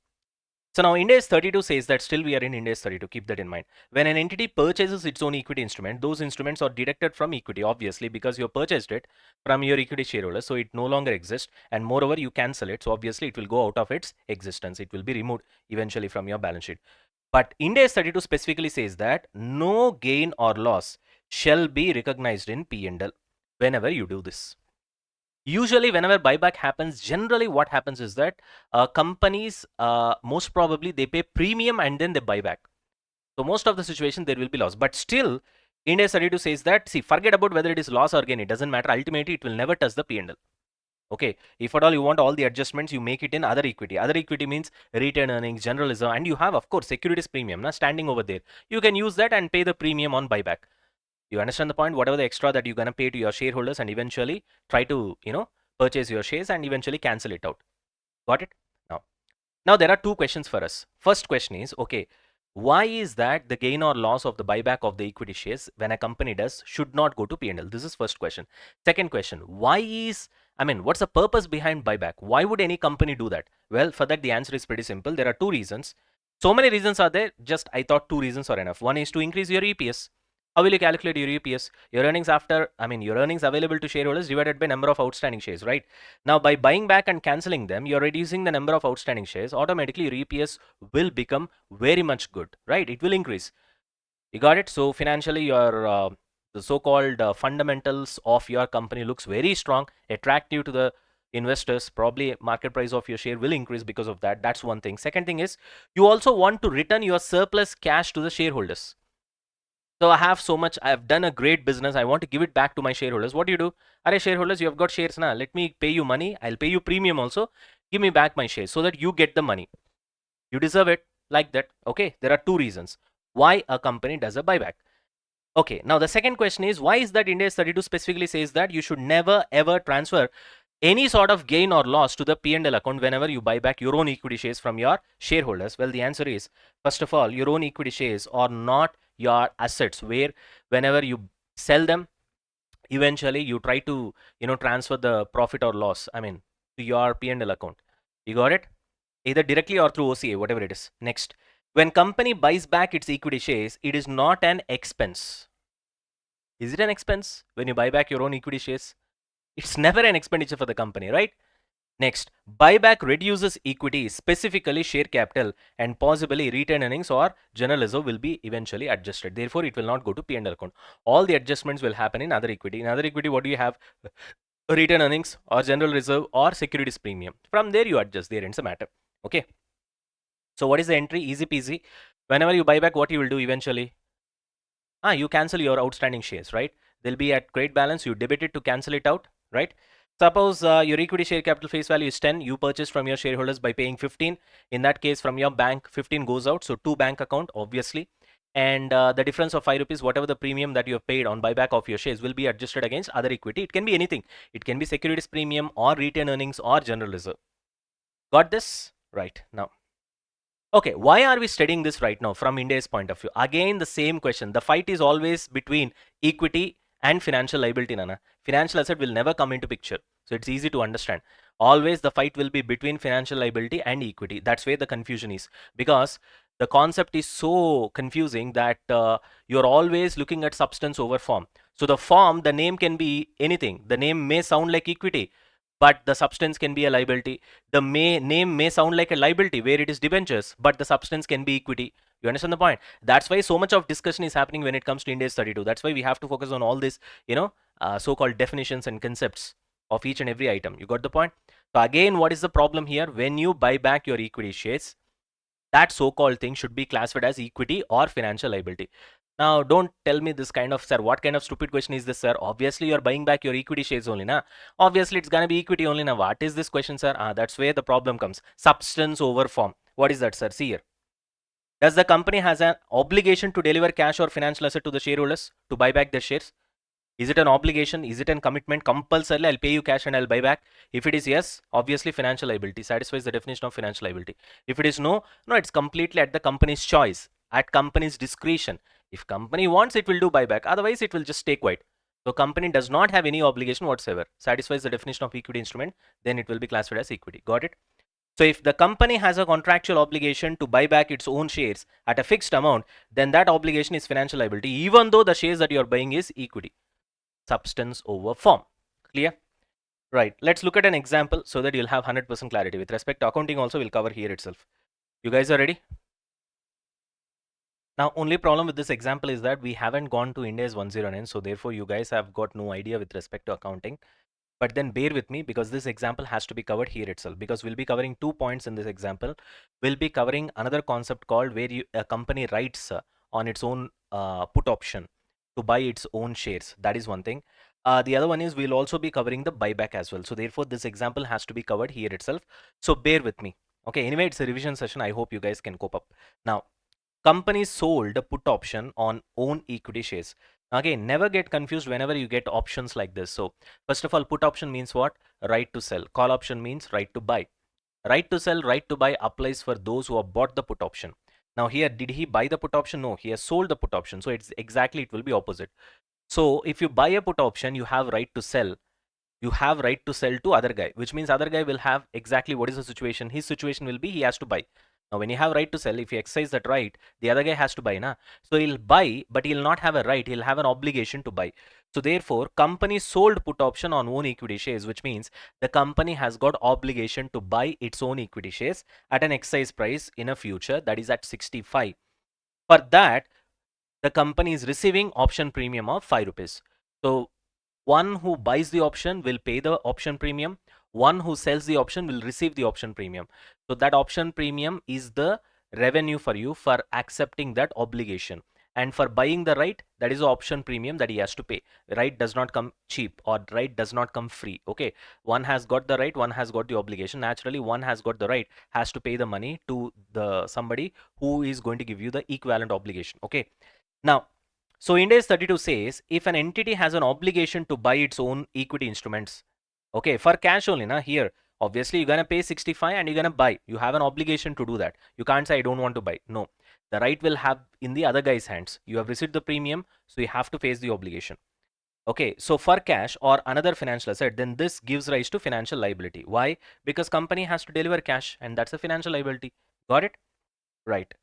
So now Ind AS 32 says that, still we are in Ind AS 32, keep that in mind. When an entity purchases its own equity instrument, those instruments are deducted from equity, obviously, because you purchased it from your equity shareholders, so it no longer exists, and moreover you cancel it, so obviously it will go out of its existence. It will be removed eventually from your balance sheet. But Ind AS 32 specifically says that no gain or loss shall be recognized in P&L whenever you do this. Usually whenever buyback happens, generally what happens is that companies, most probably they pay premium and then they buy back. So most of the situation there will be loss, but still Ind AS 32 says that, see, forget about whether it is loss or gain, it doesn't matter. Ultimately it will never touch the P&L. Okay, if at all you want all the adjustments, you make it in other equity. Other equity means retained earnings, general reserve, and you have, of course, securities premium standing over there. You can use that and pay the premium on buyback. You understand the point? Whatever the extra that you're going to pay to your shareholders, and eventually try to, purchase your shares and eventually cancel it out. Got it? Now there are two questions for us. First question is, okay, why is that the gain or loss of the buyback of the equity shares when a company does should not go to P&L? This is first question. Second question, what's the purpose behind buyback? Why would any company do that? Well, for that the answer is pretty simple. There are two reasons. So many reasons are there. Just I thought two reasons are enough. One is to increase your EPS. How will you calculate your EPS? Your earnings available to shareholders divided by number of outstanding shares, right? Now, by buying back and cancelling them, you're reducing the number of outstanding shares. Automatically, your EPS will become very much good, right? It will increase. You got it? So financially, your the so-called fundamentals of your company looks very strong, attractive to the investors. Probably market price of your share will increase because of that. That's one thing. Second thing is, you also want to return your surplus cash to the shareholders. So I have so much, I've done a great business, I want to give it back to my shareholders. What do you do? Are shareholders, you have got shares now. Let me pay you money. I'll pay you premium also. Give me back my shares so that you get the money. You deserve it, like that. Okay, there are two reasons why a company does a buyback. Okay, now the second question is, why is that Ind AS 32 specifically says that you should never ever transfer any sort of gain or loss to the P&L account whenever you buy back your own equity shares from your shareholders? Well, the answer is, first of all, your own equity shares are not your assets, where whenever you sell them, eventually you try to, transfer the profit or loss, to your P&L account. You got it? Either directly or through OCA, whatever it is. Next, when company buys back its equity shares, it is not an expense. Is it an expense when you buy back your own equity shares? It's never an expenditure for the company, right? Next, buyback reduces equity, specifically share capital, and possibly retained earnings or general reserve will be eventually adjusted. Therefore, it will not go to P&L account. All the adjustments will happen in other equity. In other equity, what do you have? Retained earnings or general reserve or securities premium. From there, you adjust. There ends the matter. Okay. So, what is the entry? Easy peasy. Whenever you buy back, what you will do eventually? You cancel your outstanding shares, right? They'll be at great balance. You debit it to cancel it out, right? Suppose your equity share capital face value is 10. You purchase from your shareholders by paying 15. In that case, from your bank, 15 goes out. So, to bank account, obviously. And the difference of 5 rupees, whatever the premium that you have paid on buyback of your shares, will be adjusted against other equity. It can be anything. It can be securities premium or retained earnings or general reserve. Got this? Right. Now, okay, why are we studying this right now from India's point of view? Again, the same question. The fight is always between equity and financial liability, Nana. Financial asset will never come into picture. So it's easy to understand. Always the fight will be between financial liability and equity. That's where the confusion is. Because the concept is so confusing that you're always looking at substance over form. So the form, the name can be anything. The name may sound like equity, but the substance can be a liability. The name may sound like a liability where it is debentures, but the substance can be equity. You understand the point? That's why so much of discussion is happening when it comes to Index 32. That's why we have to focus on all this, so-called definitions and concepts of each and every item. You got the point? So again, what is the problem here? When you buy back your equity shares, that so-called thing should be classified as equity or financial liability. Now, don't tell me this kind of, sir, what kind of stupid question is this, sir? Obviously, you're buying back your equity shares only, na? Obviously, it's going to be equity only, na? What is this question, sir? That's where the problem comes. Substance over form. What is that, sir? See here. Does the company has an obligation to deliver cash or financial asset to the shareholders to buy back their shares? Is it an obligation? Is it a commitment? Compulsorily, I'll pay you cash and I'll buy back. If it is yes, obviously financial liability satisfies the definition of financial liability. If it is no, no, it's completely at the company's choice, at company's discretion. If company wants, it will do buyback. Otherwise, it will just stay quiet. So company does not have any obligation whatsoever. Satisfies the definition of equity instrument, then it will be classified as equity. Got it? So if the company has a contractual obligation to buy back its own shares at a fixed amount, then that obligation is financial liability, even though the shares that you are buying is equity. Substance over form. Clear? Right. Let's look at an example so that you'll have 100% clarity. With respect to accounting also, we'll cover here itself. You guys are ready? Now, only problem with this example is that we haven't gone to Ind AS 109. So therefore, you guys have got no idea with respect to accounting. But then bear with me because this example has to be covered here itself, because we'll be covering 2 points in this example. We'll be covering another concept called where a company writes on its own put option to buy its own shares. That is one thing. The other one is we'll also be covering the buyback as well. So therefore, this example has to be covered here itself. So bear with me. Okay. Anyway, it's a revision session. I hope you guys can cope up. Now, company sold a put option on own equity shares. Again, never get confused whenever you get options like this. So first of all, put option means what? Right to sell. Call option means right to buy. Right to sell, right to buy applies for those who have bought the put option. Now here, did he buy the put option? No, he has sold the put option. So it's exactly, it will be opposite. So if you buy a put option, you have right to sell. You have right to sell to other guy, which means other guy will have exactly what is the situation. His situation will be he has to buy. Now when you have right to sell, if you exercise that right, the other guy has to buy, na? So he'll buy, but he'll not have a right, he'll have an obligation to buy. So therefore, company sold put option on own equity shares, which means the company has got obligation to buy its own equity shares at an exercise price in a future, that is at 65. For that, the company is receiving option premium of 5 rupees. So one who buys the option will pay the option premium. One who sells the option will receive the option premium. So that option premium is the revenue for you for accepting that obligation. And for buying the right, that is the option premium that he has to pay. Right does not come cheap, or right does not come free. Okay. One has got the right, one has got the obligation. Naturally, one has got the right, has to pay the money to the somebody who is going to give you the equivalent obligation. Okay. Now, so Ind AS 32 says if an entity has an obligation to buy its own equity instruments, okay, for cash only, na, here, obviously you're going to pay 65 and you're going to buy. You have an obligation to do that. You can't say I don't want to buy. No, the right will have in the other guy's hands. You have received the premium, so you have to face the obligation. Okay, so for cash or another financial asset, then this gives rise to financial liability. Why? Because company has to deliver cash and that's a financial liability. Got it? Right.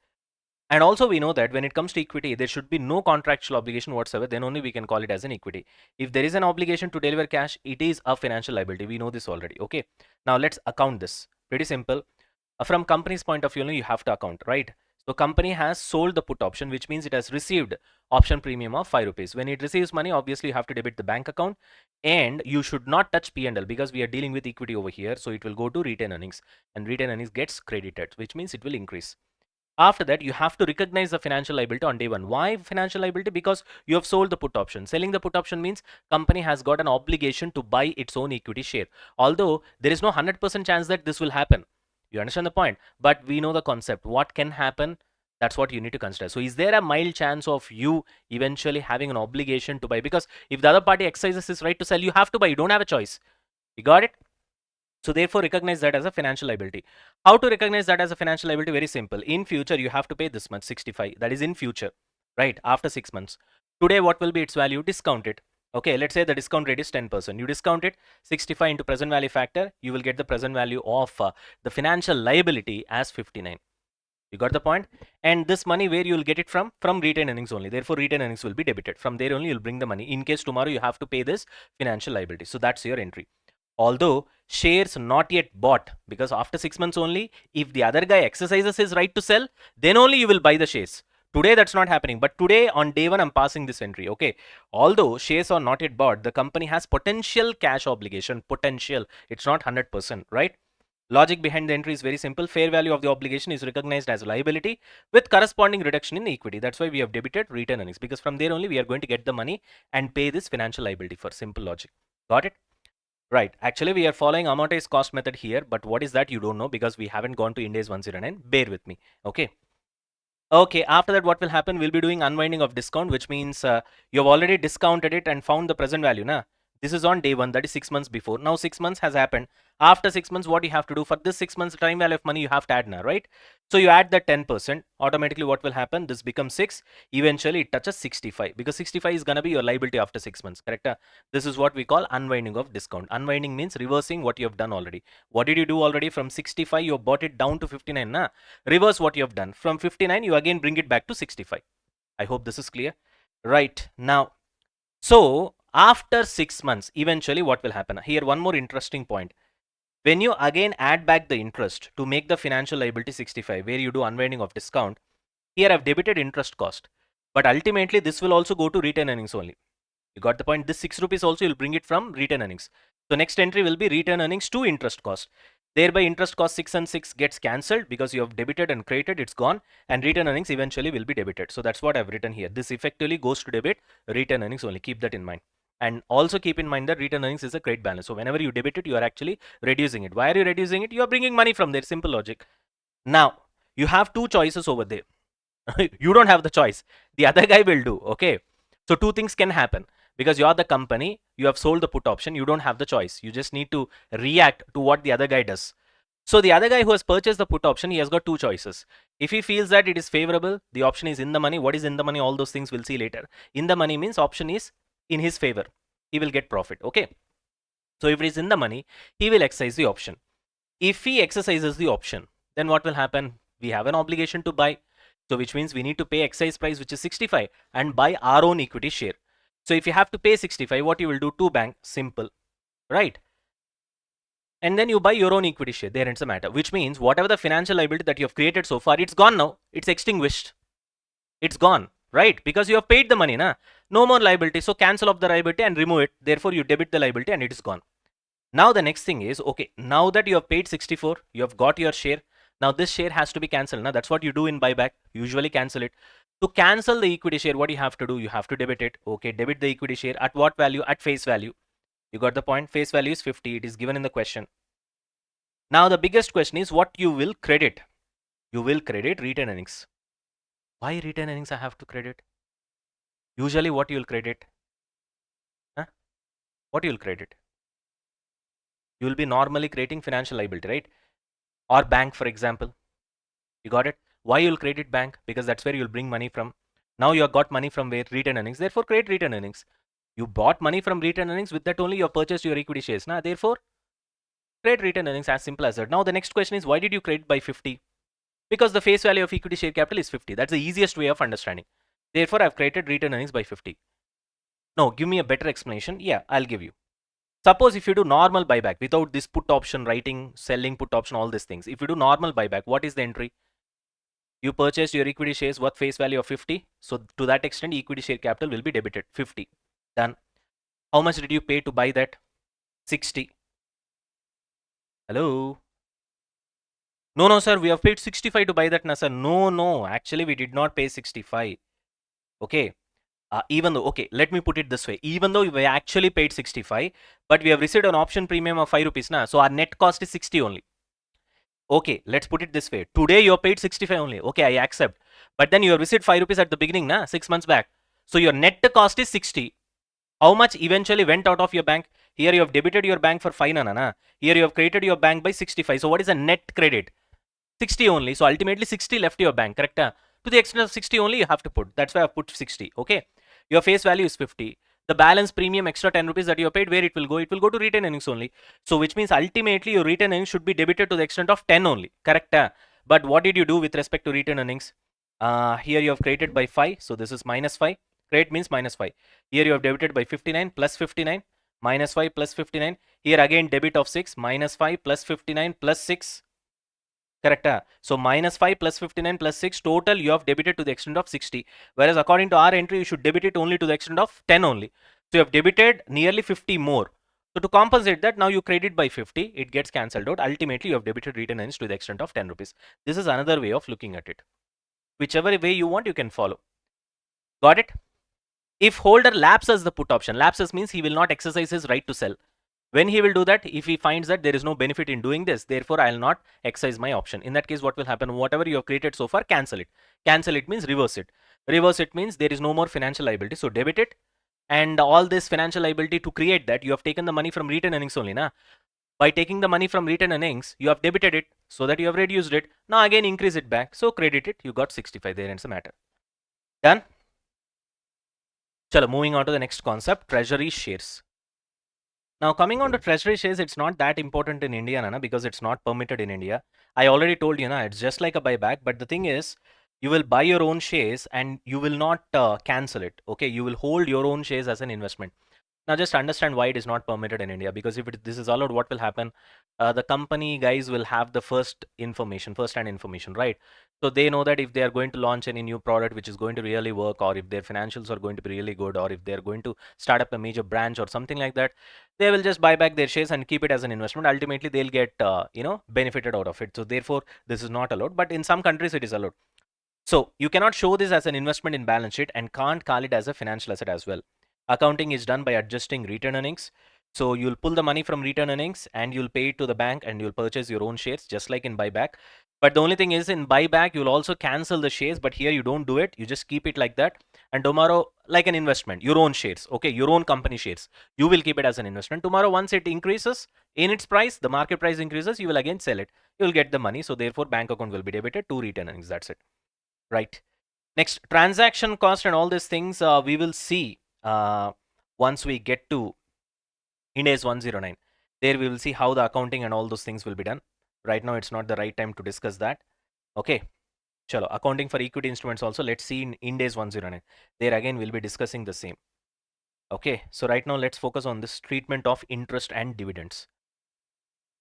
And also we know that when it comes to equity, there should be no contractual obligation whatsoever. Then only we can call it as an equity. If there is an obligation to deliver cash, it is a financial liability. We know this already. Okay. Now let's account this. Pretty simple. From company's point of view, you have to account, right? So company has sold the put option, which means it has received option premium of 5 rupees. When it receives money, obviously you have to debit the bank account, and you should not touch P&L because we are dealing with equity over here. So it will go to retained earnings, and retained earnings gets credited, which means it will increase. After that, you have to recognize the financial liability on day one. Why financial liability? Because you have sold the put option. Selling the put option means company has got an obligation to buy its own equity share. Although there is no 100% chance that this will happen. You understand the point? But we know the concept. What can happen? That's what you need to consider. So is there a mild chance of you eventually having an obligation to buy? Because if the other party exercises his right to sell, you have to buy. You don't have a choice. You got it? So therefore, recognize that as a financial liability. How to recognize that as a financial liability? Very simple. In future, you have to pay this much, 65. That is in future, right? After 6 months. Today, what will be its value? Discount it. Okay, let's say the discount rate is 10%. You discount it, 65 into present value factor, you will get the present value of the financial liability as 59. You got the point? And this money, where you will get it from? From retained earnings only. Therefore, retained earnings will be debited. From there only, you'll bring the money. In case tomorrow you have to pay this financial liability. So that's your entry. Although shares not yet bought, because after 6 months only, if the other guy exercises his right to sell, then only you will buy the shares. Today that's not happening, but today on day one I'm passing this entry. Okay, although shares are not yet bought, the company has potential cash obligation. Potential, it's not 100%, right? Logic behind the entry is very simple. Fair value of the obligation is recognized as a liability with corresponding reduction in equity. That's why we have debited retained earnings, because from there only we are going to get the money and pay this financial liability. For simple logic. Got it? Right. Actually, we are following amortized cost method here, but what is that you don't know because we haven't gone to Ind AS 109. Bear with me. Okay. Okay, after that, what will happen? We'll be doing unwinding of discount, which means you have already discounted it and found the present value. Na? This is on day one, that is 6 months before. Now 6 months has happened. After 6 months, what you have to do for this 6 months time value of money, you have to add now, right? So you add that 10%. Automatically, what will happen? This becomes 6. Eventually, it touches 65 because 65 is going to be your liability after 6 months, correct? This is what we call unwinding of discount. Unwinding means reversing what you have done already. What did you do already? From 65, you bought it down to 59. Na? Reverse what you have done. From 59, you again bring it back to 65. I hope this is clear. Right. Now, so after 6 months, eventually what will happen? Here, one more interesting point. When you again add back the interest to make the financial liability 65, where you do unwinding of discount, here I've debited interest cost. But ultimately, this will also go to retained earnings only. You got the point? This 6 rupees also you'll bring it from retained earnings. So next entry will be retained earnings to interest cost. Thereby interest cost 6 and 6 gets cancelled because you have debited and created, it's gone, and retained earnings eventually will be debited. So that's what I've written here. This effectively goes to debit retained earnings only. Keep that in mind. And also keep in mind that retained earnings is a credit balance. So whenever you debit it, you are actually reducing it. Why are you reducing it? You are bringing money from there. Simple logic. Now, you have two choices over there. You don't have the choice. The other guy will do. Okay. So two things can happen. Because you are the company, you have sold the put option, you don't have the choice. You just need to react to what the other guy does. So the other guy who has purchased the put option, he has got two choices. If he feels that it is favorable, the option is in the money. What is in the money? All those things we'll see later. In the money means option is in his favor. He will get profit. Okay. So if it is in the money, he will exercise the option. If he exercises the option, then what will happen? We have an obligation to buy. So which means we need to pay excise price, which is 65, and buy our own equity share. So if you have to pay 65, what you will do? To bank, simple, right? And then you buy your own equity share. There ends the matter. Which means whatever the financial liability that you have created so far, it's gone now. It's extinguished. It's gone, right? Because you have paid the money, na? No more liability. So cancel off the liability and remove it. Therefore, you debit the liability and it is gone. Now the next thing is, okay, now that you have paid 64, you have got your share. Now this share has to be cancelled. Now that's what you do in buyback. Usually cancel it. To cancel the equity share, what you have to do? You have to debit it. Okay, debit the equity share at what value? At face value. You got the point? Face value is 50. It is given in the question. Now the biggest question is what you will credit. You will credit retained earnings. Why retained earnings I have to credit? Usually what you will credit? Huh? What you will credit? You will be normally creating financial liability, right? Or bank, for example. You got it? Why you'll credit bank? Because that's where you'll bring money from. Now you have got money from where? Retained earnings. Therefore, create retained earnings. You bought money from retained earnings. With that only you have purchased your equity shares. Now, therefore, create retained earnings, as simple as that. Now, the next question is, why did you credit by 50? because the face value of equity share capital is 50. That's the easiest way of understanding. Therefore, I've created retained earnings by 50. No, give me a better explanation. Yeah, I'll give you. Suppose if you do normal buyback without this put option, writing, selling put option, all these things. If you do normal buyback, what is the entry? You purchased your equity shares worth face value of 50. So to that extent, equity share capital will be debited 50. Done. How much did you pay to buy that? 60. Hello? No, no, sir. We have paid 65 to buy that, na, sir. No, no. Actually, we did not pay 65. Okay. Even though, okay, let me put it this way. Even though we actually paid 65, but we have received an option premium of 5 rupees, na. So our net cost is 60 only. Okay, let's put it this way. Today you are paid 65 only. Okay, I accept. But then you have received 5 rupees at the beginning, na, 6 months back. So your net cost is 60. How much eventually went out of your bank? Here you have debited your bank for 5, na. Here you have created your bank by 65. So what is the net credit? 60 only. So ultimately 60 left your bank, correct? To the extent of 60 only you have to put. That's why I put 60. Okay. Your face value is 50. The balance premium extra 10 rupees that you have paid, where it will go? It will go to retained earnings only. So which means ultimately your retained earnings should be debited to the extent of 10 only, correct? But what did you do with respect to retained earnings? Here you have created by 5. So this is minus 5. Create means minus 5. Here you have debited by 59 plus 59 minus 5 plus 59. Here again debit of 6 minus 5 plus 59 plus 6. Correct. So minus 5 plus 59 plus 6, total you have debited to the extent of 60. Whereas according to our entry, you should debit it only to the extent of 10 only. So you have debited nearly 50 more. So to compensate that, now you credit by 50, it gets cancelled out. Ultimately, you have debited retained earnings to the extent of 10 rupees. This is another way of looking at it. Whichever way you want, you can follow. Got it? If holder lapses the put option, lapses means he will not exercise his right to sell. When he will do that, if he finds that there is no benefit in doing this, therefore I will not exercise my option. In that case, what will happen? Whatever you have created so far, cancel it. Cancel it means reverse it. Reverse it means there is no more financial liability. So debit it. And all this financial liability, to create that, you have taken the money from retained earnings only. Na? By taking the money from retained earnings, you have debited it so that you have reduced it. Now again increase it back. So credit it. You got 65. There ends the matter. Done? Chalo, moving on to the next concept, treasury shares. Now, coming on to treasury shares, it's not that important in India, Nana, because it's not permitted in India. I already told you, na, it's just like a buyback. But the thing is, you will buy your own shares and you will not cancel it. Okay, you will hold your own shares as an investment. Now, just understand why it is not permitted in India. Because if this is allowed, what will happen? The company guys will have the first-hand information, right? So they know that if they are going to launch any new product which is going to really work, or if their financials are going to be really good, or if they are going to start up a major branch or something like that, they will just buy back their shares and keep it as an investment. Ultimately, they'll get benefited out of it. So therefore, this is not allowed. But in some countries, it is allowed. So you cannot show this as an investment in balance sheet and can't call it as a financial asset as well. Accounting is done by adjusting retained earnings. So you'll pull the money from retained earnings and you'll pay it to the bank and you'll purchase your own shares, just like in buyback. But the only thing is, in buyback, you'll also cancel the shares, but here you don't do it. You just keep it like that. And tomorrow, like an investment, your own shares, okay, your own company shares, you will keep it as an investment. Tomorrow, once it increases in its price, the market price increases, you will again sell it. You'll get the money. So therefore, bank account will be debited to retained earnings. That's it. Right. Next, transaction cost and all these things we will see once we get to Ind AS 109. There we will see how the accounting and all those things will be done. Right now, it's not the right time to discuss that. Okay. Chalo, accounting for equity instruments also, let's see in Ind AS 109. There again, we'll be discussing the same. Okay. So right now, let's focus on this treatment of interest and dividends.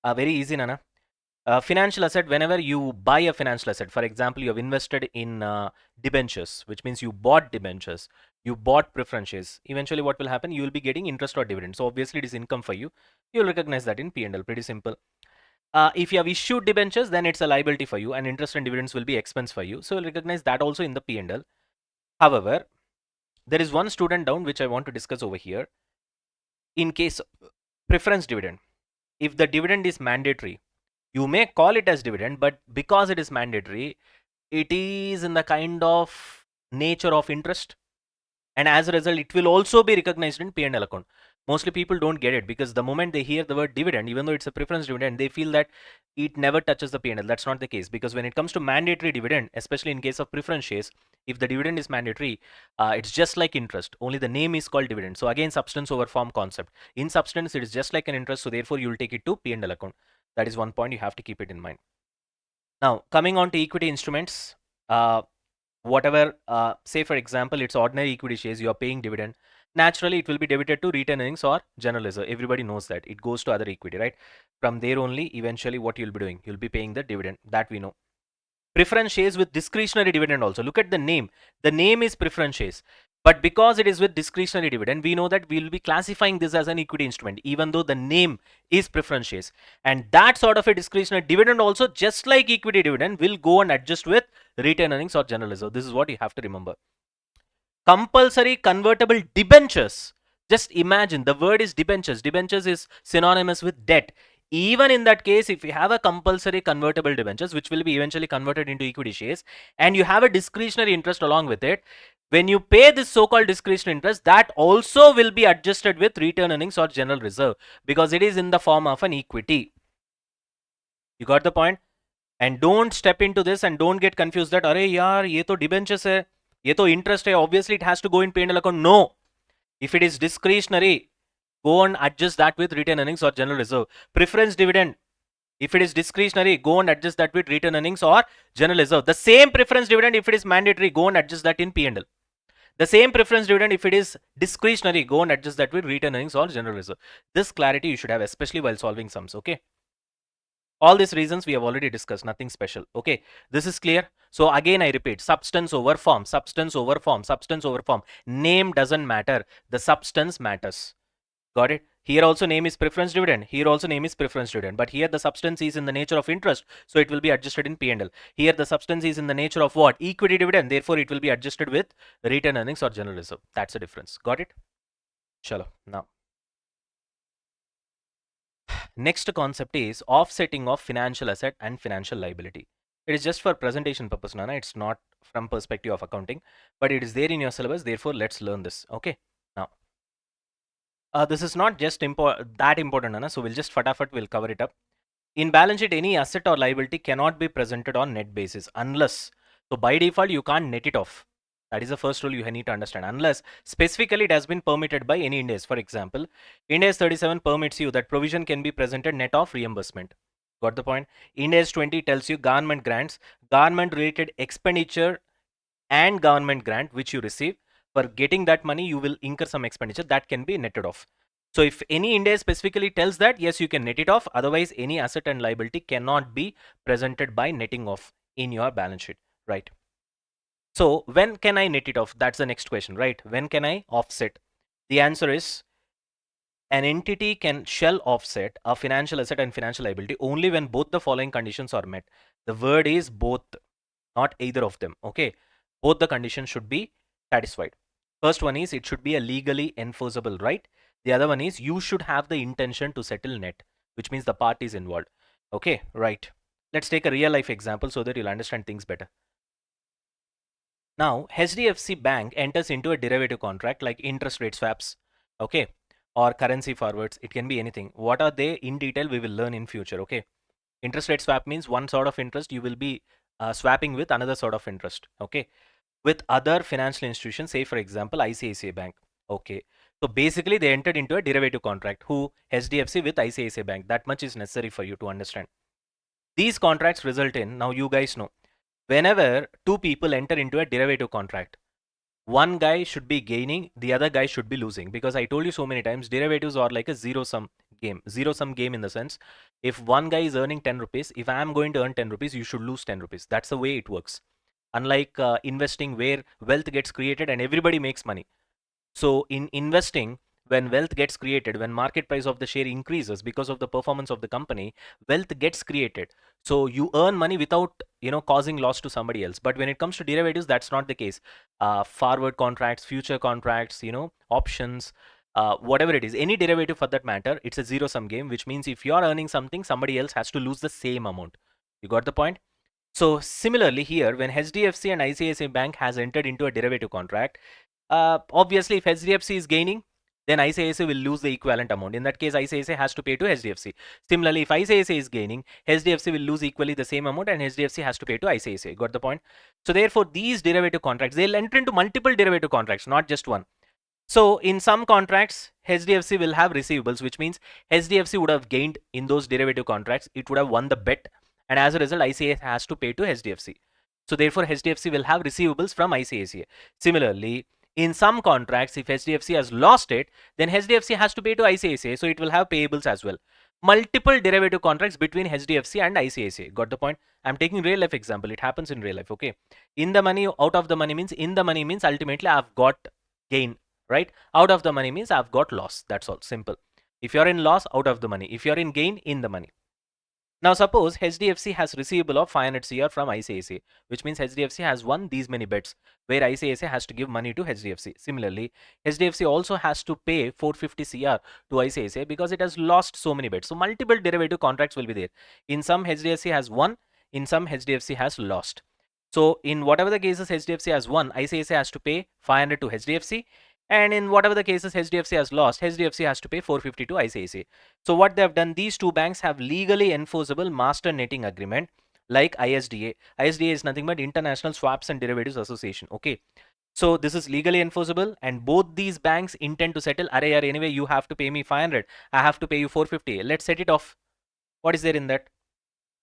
Very easy, Nana. Financial asset, whenever you buy a financial asset, for example, you have invested in debentures, which means you bought debentures, you bought preference shares. Eventually, what will happen? You will be getting interest or dividend. So obviously, it is income for you. You'll recognize that in P&L. Pretty simple. If you have issued debentures, then it's a liability for you, and interest and dividends will be expense for you. So you'll recognize that also in the P&L. However, there is one student down which I want to discuss over here. In case preference dividend, if the dividend is mandatory, you may call it as dividend, but because it is mandatory, it is in the kind of nature of interest, and as a result, it will also be recognized in P&L account. Mostly people don't get it because the moment they hear the word dividend, even though it's a preference dividend, they feel that it never touches the P&L. That's not the case, because when it comes to mandatory dividend, especially in case of preference shares, if the dividend is mandatory, it's just like interest. Only the name is called dividend. So again, substance over form concept. In substance, it is just like an interest. So therefore, you will take it to P&L account. That is one point you have to keep it in mind. Now, coming on to equity instruments, whatever, say for example, it's ordinary equity shares, you are paying dividend. Naturally, it will be debited to retained earnings or general reserve. Everybody knows that. It goes to other equity, right? From there only, eventually, what you'll be doing? You'll be paying the dividend. That we know. Preference shares with discretionary dividend also. Look at the name. The name is preference shares. But because it is with discretionary dividend, we know that we will be classifying this as an equity instrument, even though the name is preference shares. And that sort of a discretionary dividend also, just like equity dividend, will go and adjust with retained earnings or general reserve. This is what you have to remember. Compulsory convertible debentures. Just imagine, the word is debentures. Debentures is synonymous with debt. Even in that case, if you have a compulsory convertible debentures, which will be eventually converted into equity shares, and you have a discretionary interest along with it, when you pay this so-called discretionary interest, that also will be adjusted with retained earnings or general reserve, because it is in the form of an equity. You got the point? And don't step into this and don't get confused that, अरे यार ये तो debentures है, ये तो interest है, obviously it has to go in P&L account. No. If it is discretionary, go and adjust that with retained earnings or general reserve. Preference dividend, if it is discretionary, go and adjust that with retained earnings or general reserve. The same preference dividend, if it is mandatory, go and adjust that in P&L. The same preference dividend, if it is discretionary, go and adjust that with retained earnings or general reserve. This clarity you should have, especially while solving sums. Okay. All these reasons we have already discussed, nothing special. Okay, this is clear. So again, I repeat, substance over form, substance over form, substance over form. Name doesn't matter. The substance matters. Got it? Here also name is preference dividend. Here also name is preference dividend. But here the substance is in the nature of interest. So it will be adjusted in P&L. Here the substance is in the nature of what? Equity dividend. Therefore, it will be adjusted with retained earnings or general reserve. That's the difference. Got it? Chalo. Now, next concept is offsetting of financial asset and financial liability. It is just for presentation purpose, Nana. It's not from perspective of accounting, but it is there in your syllabus. Therefore, let's learn this. Okay. Now, this is not just that important, Nana. So we'll just fatafat, we'll cover it up. In balance sheet, any asset or liability cannot be presented on net basis unless, so by default, you can't net it off. That is the first rule you need to understand. Unless specifically it has been permitted by any Ind AS. For example, Ind AS 37 permits you that provision can be presented net of reimbursement. Got the point? Ind AS 20 tells you government grants, government related expenditure and government grant which you receive. For getting that money, you will incur some expenditure that can be netted off. So if any Ind AS specifically tells that, yes, you can net it off. Otherwise, any asset and liability cannot be presented by netting off in your balance sheet, right? So when can I net it off? That's the next question, right? When can I offset? The answer is an entity shall offset a financial asset and financial liability only when both the following conditions are met. The word is both, not either of them. Okay, both the conditions should be satisfied. First one is it should be a legally enforceable right. The other one is you should have the intention to settle net, which means the parties involved. Okay, right. Let's take a real life example so that you'll understand things better. Now, HDFC Bank enters into a derivative contract like interest rate swaps, okay, or currency forwards. It can be anything. What are they in detail? We will learn in future, okay. Interest rate swap means one sort of interest you will be swapping with another sort of interest, okay, with other financial institutions, say for example ICICI Bank, okay. So basically they entered into a derivative contract. Who? HDFC with ICICI Bank. That much is necessary for you to understand. These contracts result in, now you guys know, whenever two people enter into a derivative contract, one guy should be gaining, the other guy should be losing, because I told you so many times derivatives are like a zero sum game. Zero sum game in the sense, if one guy is earning 10 rupees, if I am going to earn 10 rupees, you should lose 10 rupees. That's the way it works. Unlike investing where wealth gets created and everybody makes money. So in investing, when wealth gets created, when market price of the share increases because of the performance of the company, wealth gets created. So you earn money without, causing loss to somebody else. But when it comes to derivatives, that's not the case. Forward contracts, future contracts, options, whatever it is, any derivative for that matter, it's a zero sum game, which means if you're earning something, somebody else has to lose the same amount. You got the point? So similarly here, when HDFC and ICICI Bank has entered into a derivative contract, obviously if HDFC is gaining, then ICICI will lose the equivalent amount. In that case, ICICI has to pay to HDFC. Similarly, if ICICI is gaining, HDFC will lose equally the same amount and HDFC has to pay to ICICI. Got the point? So therefore, these derivative contracts, they'll enter into multiple derivative contracts, not just one. So in some contracts, HDFC will have receivables, which means HDFC would have gained in those derivative contracts. It would have won the bet and as a result, ICICI has to pay to HDFC. So therefore, HDFC will have receivables from ICICI. Similarly, in some contracts, if HDFC has lost it, then HDFC has to pay to ICICI, so it will have payables as well. Multiple derivative contracts between HDFC and ICICI. Got the point? I'm taking real life example. It happens in real life. Okay. In the money, out of the money means in the money means ultimately I've got gain, right? Out of the money means I've got loss. That's all. Simple. If you're in loss, out of the money. If you're in gain, in the money. Now suppose HDFC has receivable of 500 CR from ICICI, which means HDFC has won these many bets where ICICI has to give money to HDFC. Similarly, HDFC also has to pay 450 CR to ICICI because it has lost so many bets. So multiple derivative contracts will be there. In some HDFC has won, in some HDFC has lost. So in whatever the cases HDFC has won, ICICI has to pay 500 to HDFC, and in whatever the cases HDFC has lost, HDFC has to pay 450 to ICICI. So what they have done, these two banks have legally enforceable master netting agreement like ISDA. ISDA is nothing but International Swaps and Derivatives Association. Okay. So this is legally enforceable, and both these banks intend to settle. Array, anyway, you have to pay me 500. I have to pay you 450. Let's set it off. What is there in that?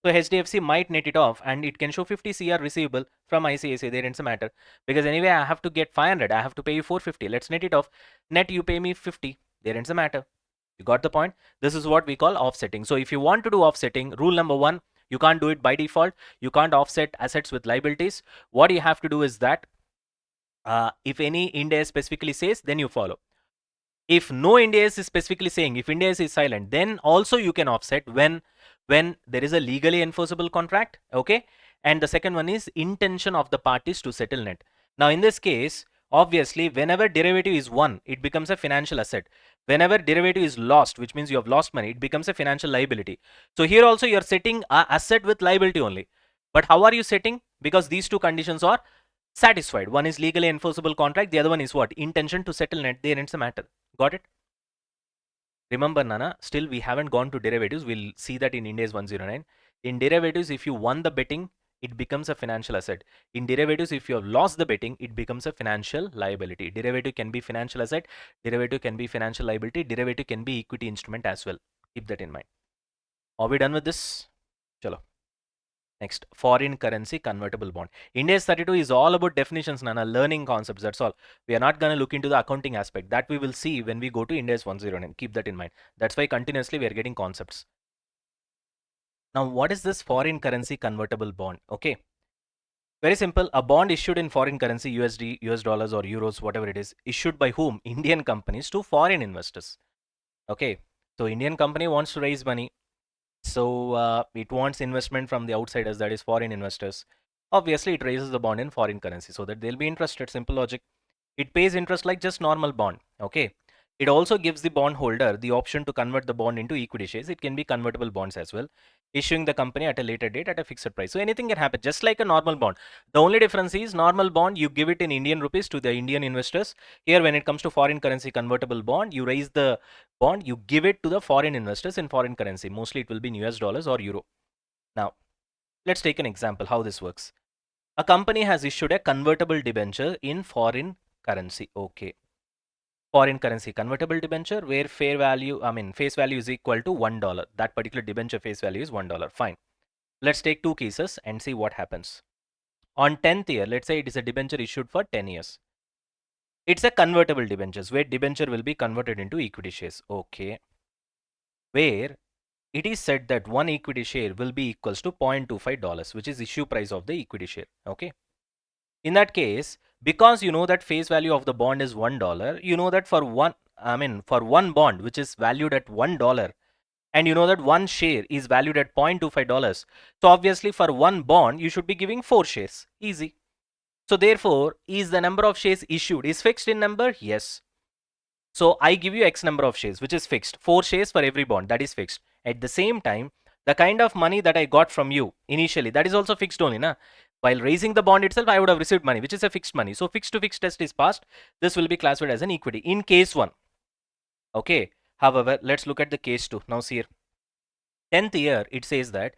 So HDFC might net it off and it can show 50 CR receivable from ICICI. There ends a matter. Because anyway, I have to get 500. I have to pay you 450. Let's net it off. Net, you pay me 50. There ends a matter. You got the point? This is what we call offsetting. So if you want to do offsetting, rule number one, you can't do it by default. You can't offset assets with liabilities. What you have to do is that if any Ind AS specifically says, then you follow. If no Ind AS is specifically saying, if Ind AS is silent, then also you can offset when there is a legally enforceable contract. Okay. And the second one is intention of the parties to settle net. Now in this case, obviously, whenever derivative is won, it becomes a financial asset. Whenever derivative is lost, which means you have lost money, it becomes a financial liability. So here also you're setting a asset with liability only. But how are you setting? Because these two conditions are satisfied. One is legally enforceable contract. The other one is what? Intention to settle net. There ends the matter. Got it? Remember, Nana, still we haven't gone to derivatives. We'll see that in Ind AS 109. In derivatives, if you won the betting, it becomes a financial asset. In derivatives, if you have lost the betting, it becomes a financial liability. Derivative can be financial asset, derivative can be financial liability, derivative can be equity instrument as well. Keep that in mind. Are we done with this? Chalo. Next, foreign currency convertible bond. Ind AS 32 is all about definitions, Nana, learning concepts. That's all. We are not going to look into the accounting aspect. That we will see when we go to Ind AS 109. Keep that in mind. That's why continuously we are getting concepts. Now, what is this foreign currency convertible bond? Okay. Very simple. A bond issued in foreign currency, USD, US dollars or euros, whatever it is, issued by whom? Indian companies to foreign investors. Okay. So Indian company wants to raise money. So it wants investment from the outsiders, that is foreign investors. Obviously, it raises the bond in foreign currency so that they'll be interested. Simple logic. It pays interest like just normal bond. Okay. It also gives the bondholder the option to convert the bond into equity shares. It can be convertible bonds as well, issuing the company at a later date at a fixed price. So anything can happen, just like a normal bond. The only difference is normal bond, you give it in Indian rupees to the Indian investors. Here, when it comes to foreign currency convertible bond, you raise the bond, you give it to the foreign investors in foreign currency. Mostly it will be in US dollars or euro. Now, let's take an example how this works. A company has issued a convertible debenture in foreign currency. Okay. Foreign currency convertible debenture where face value is equal to $1. That particular debenture face value is $1. Fine. Let's take two cases and see what happens. On 10th year, let's say it is a debenture issued for 10 years. It's a convertible debentures where debenture will be converted into equity shares. Okay. Where it is said that one equity share will be equals to $0.25, which is issue price of the equity share. Okay. In that case, because you know that face value of the bond is $1, you know that for one bond which is valued at $1, and you know that one share is valued at $0.25. So obviously for one bond, you should be giving 4 shares. Easy. So therefore, is the number of shares issued is fixed in number? Yes. So I give you X number of shares, which is fixed. 4 shares for every bond, that is fixed. At the same time, the kind of money that I got from you initially, that is also fixed only, na? While raising the bond itself, I would have received money, which is a fixed money. So fixed to fixed test is passed. This will be classified as an equity in case 1. Okay. However, let's look at the case 2. Now see here. 10th year, it says that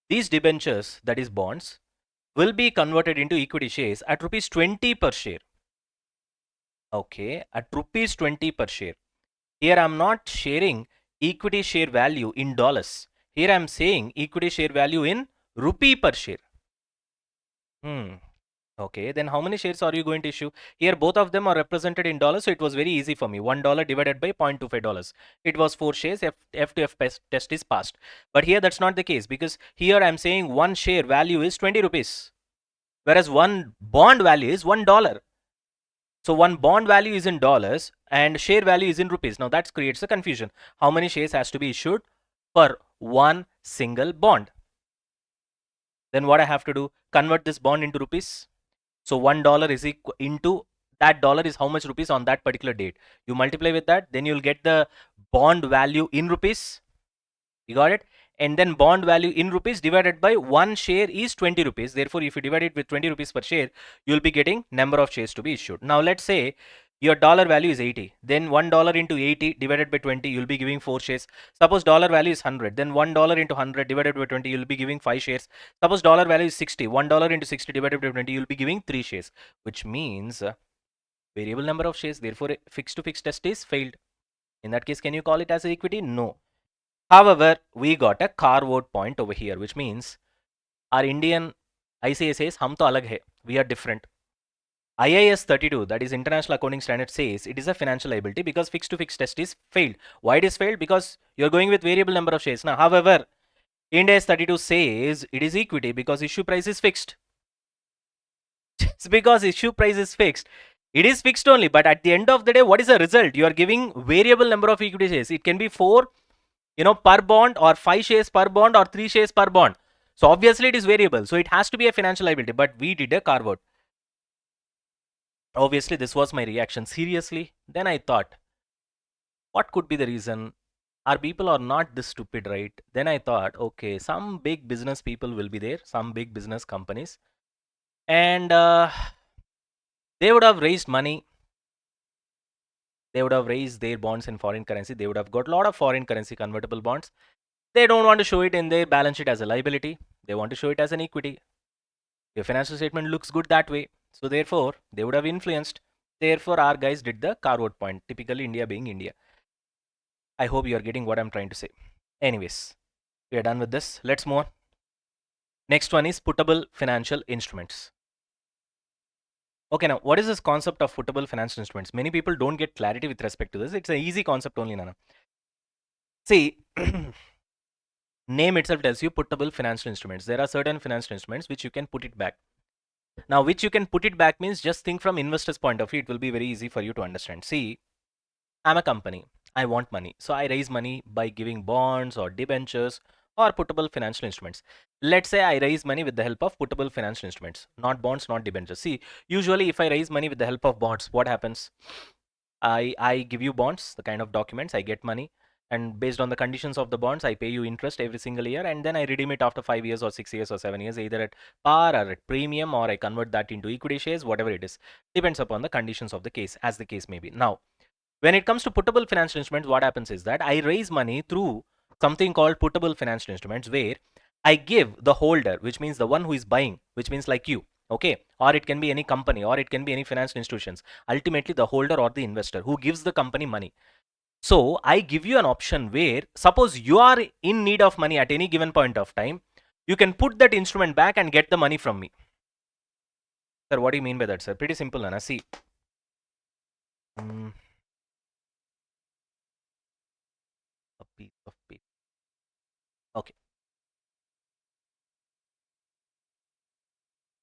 these debentures, that is bonds, will be converted into equity shares at rupees 20 per share. Okay. At rupees 20 per share. Here I'm not sharing equity share value in dollars. Here I'm saying equity share value in rupee per share. Okay, then how many shares are you going to issue? Here, both of them are represented in dollars, so it was very easy for me. $1 divided by $0.25. It was 4 shares. F to F test is passed. But here, that's not the case, because here I'm saying one share value is 20 rupees, whereas one bond value is $1. So one bond value is in dollars and share value is in rupees. Now that creates a confusion. How many shares has to be issued per one single bond? Then what I have to do? Convert this bond into rupees. So $1 is equal into that dollar is how much rupees on that particular date. You multiply with that, then you'll get the bond value in rupees. You got it? And then bond value in rupees divided by one share is 20 rupees. Therefore, if you divide it with 20 rupees per share, you'll be getting number of shares to be issued. Now, let's say your dollar value is 80. Then $1 into 80 divided by 20, you'll be giving 4 shares. Suppose dollar value is 100. Then $1 into 100 divided by 20, you'll be giving 5 shares. Suppose dollar value is 60. $1 into 60 divided by 20, you'll be giving 3 shares, which means variable number of shares. Therefore, fixed to fixed test is failed. In that case, can you call it as equity? No. However, we got a carve-out point over here, which means our Indian ICA says, "Hum to alag hai." We are different. IIS 32, that is International Accounting Standard, says it is a financial liability because fixed to fixed test is failed. Why it is failed? Because you're going with variable number of shares. Now, however, IIS 32 says it is equity because issue price is fixed. Just because issue price is fixed, it is fixed only. But at the end of the day, what is the result? You are giving variable number of equity shares. It can be 4 per bond, or 5 shares per bond, or 3 shares per bond. So obviously it is variable. So it has to be a financial liability, but we did a carve out. Obviously this was my reaction. Seriously? Then I thought, what could be the reason? Our people are not this stupid, right? Then I thought, okay, some big business people will be there, some big business companies, and they would have raised money. They would have raised their bonds in foreign currency. They would have got a lot of foreign currency convertible bonds. They don't want to show it in their balance sheet as a liability. They want to show it as an equity. Your financial statement looks good that way. So therefore, they would have influenced. Therefore, our guys did the carve-out point, typically India being India. I hope you are getting what I'm trying to say. Anyways, we are done with this. Let's move on. Next one is puttable financial instruments. Okay, now what is this concept of puttable financial instruments? Many people don't get clarity with respect to this. It's an easy concept only, Nana. See, name itself tells you puttable financial instruments. There are certain financial instruments which you can put it back. Now, which you can put it back means just think from investor's point of view. It will be very easy for you to understand. See, I'm a company. I want money. So I raise money by giving bonds or debentures or puttable financial instruments. Let's say I raise money with the help of puttable financial instruments, not bonds, not debentures. See, usually if I raise money with the help of bonds, what happens? I give you bonds, the kind of documents, I get money, and based on the conditions of the bonds, I pay you interest every single year, and then I redeem it after 5 years or 6 years or 7 years, either at par or at premium, or I convert that into equity shares, whatever it is. Depends upon the conditions of the case, as the case may be. Now, when it comes to puttable financial instruments, what happens is that I raise money through something called puttable financial instruments, where I give the holder, which means the one who is buying, which means like you, okay, or it can be any company, or it can be any financial institutions, ultimately the holder or the investor who gives the company money. So I give you an option where, suppose you are in need of money at any given point of time, you can put that instrument back and get the money from me. Sir, what do you mean by that, sir? Pretty simple, Nana. See, a piece of paper. Okay,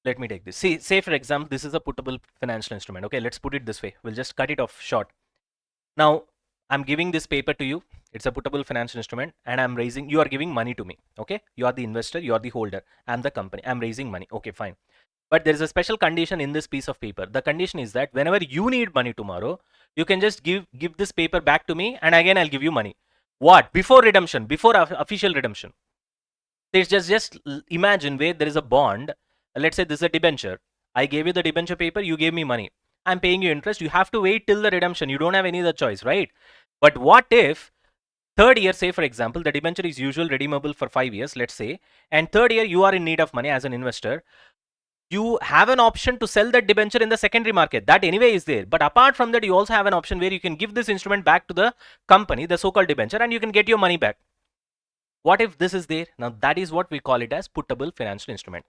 let me take this. See, say for example, this is a puttable financial instrument. Okay, let's put it this way. We'll just cut it off short. Now, I'm giving this paper to you. It's a puttable financial instrument, and I'm raising, you are giving money to me. Okay, you are the investor, you are the holder. I'm the company. I'm raising money. Okay, fine. But there is a special condition in this piece of paper. The condition is that whenever you need money tomorrow, you can just give this paper back to me, and again I'll give you money. What? Before redemption, before official redemption. There's just imagine where there is a bond. Let's say this is a debenture. I gave you the debenture paper, you gave me money. I'm paying you interest. You have to wait till the redemption. You don't have any other choice, right? But what if third year, say for example, the debenture is usually redeemable for 5 years, let's say, and third year you are in need of money as an investor. You have an option to sell that debenture in the secondary market. That anyway is there. But apart from that, you also have an option where you can give this instrument back to the company, the so-called debenture, and you can get your money back. What if this is there? Now that is what we call it as puttable financial instrument.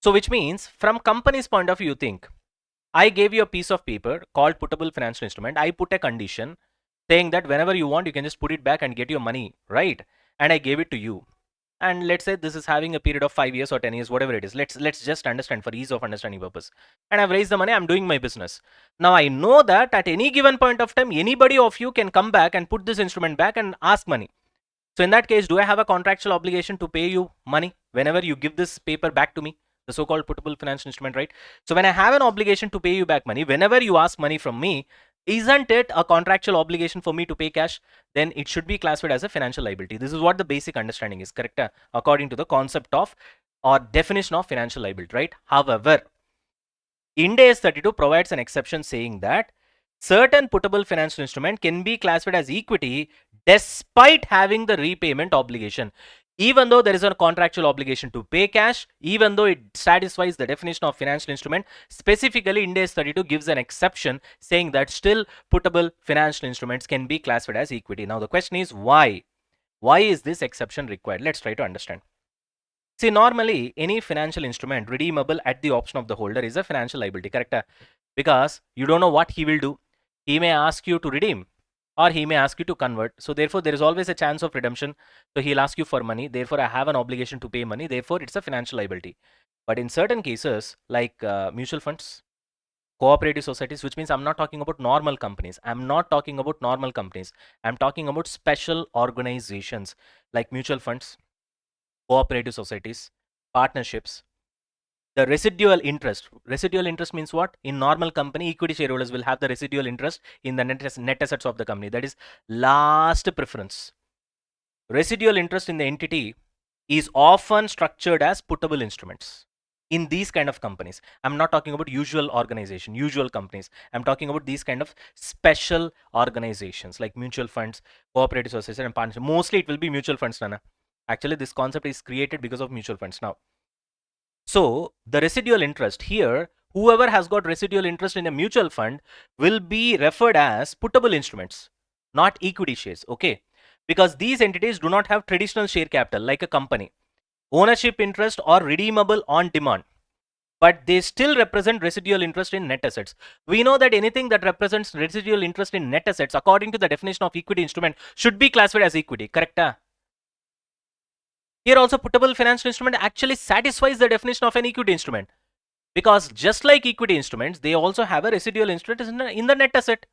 So which means from company's point of view, think, I gave you a piece of paper called puttable financial instrument. I put a condition saying that whenever you want, you can just put it back and get your money, right? And I gave it to you. And let's say this is having a period of 5 years or 10 years, whatever it is. Let's just understand for ease of understanding purpose. And I've raised the money, I'm doing my business. Now I know that at any given point of time, anybody of you can come back and put this instrument back and ask money. So in that case, do I have a contractual obligation to pay you money whenever you give this paper back to me? The so-called puttable financial instrument, right? So when I have an obligation to pay you back money, whenever you ask money from me, isn't it a contractual obligation for me to pay cash? Then it should be classified as a financial liability. This is what the basic understanding is, correct? According to the concept of or definition of financial liability, right? However, Ind AS 32 provides an exception saying that certain puttable financial instrument can be classified as equity despite having the repayment obligation. Even though there is a contractual obligation to pay cash, even though it satisfies the definition of financial instrument, specifically Ind AS 32 gives an exception saying that still puttable financial instruments can be classified as equity. Now the question is why? Why is this exception required? Let's try to understand. See, normally any financial instrument redeemable at the option of the holder is a financial liability, correct? Because you don't know what he will do. He may ask you to redeem or he may ask you to convert. So therefore, there is always a chance of redemption. So he'll ask you for money. Therefore, I have an obligation to pay money. Therefore, it's a financial liability. But in certain cases, like mutual funds, cooperative societies, which means I'm not talking about normal companies. I'm not talking about normal companies. I'm talking about special organizations like mutual funds, cooperative societies, partnerships. The residual interest means what? In normal company, equity shareholders will have the residual interest in the net assets of the company. That is last preference. Residual interest in the entity is often structured as puttable instruments in these kind of companies. I'm not talking about usual organization, usual companies. I'm talking about these kind of special organizations like mutual funds, cooperative societies, and partnerships. Mostly it will be mutual funds, Nana. Actually, this concept is created because of mutual funds now. So the residual interest here, whoever has got residual interest in a mutual fund will be referred as puttable instruments, not equity shares, okay? Because these entities do not have traditional share capital like a company, ownership interest or redeemable on demand, but they still represent residual interest in net assets. We know that anything that represents residual interest in net assets according to the definition of equity instrument should be classified as equity, correct? Here also puttable financial instrument actually satisfies the definition of an equity instrument, because just like equity instruments, they also have a residual interest in the net asset.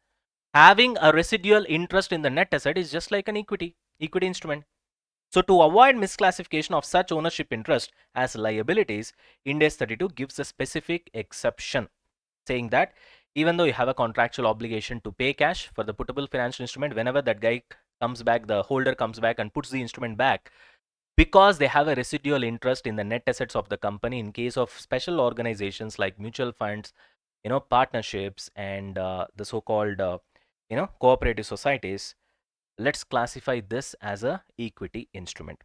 Having a residual interest in the net asset is just like an equity instrument. So to avoid misclassification of such ownership interest as liabilities, Ind AS 32 gives a specific exception saying that even though you have a contractual obligation to pay cash for the puttable financial instrument, whenever that guy comes back, the holder comes back and puts the instrument back, because they have a residual interest in the net assets of the company in case of special organizations like mutual funds, partnerships, and the so-called cooperative societies, let's classify this as a equity instrument.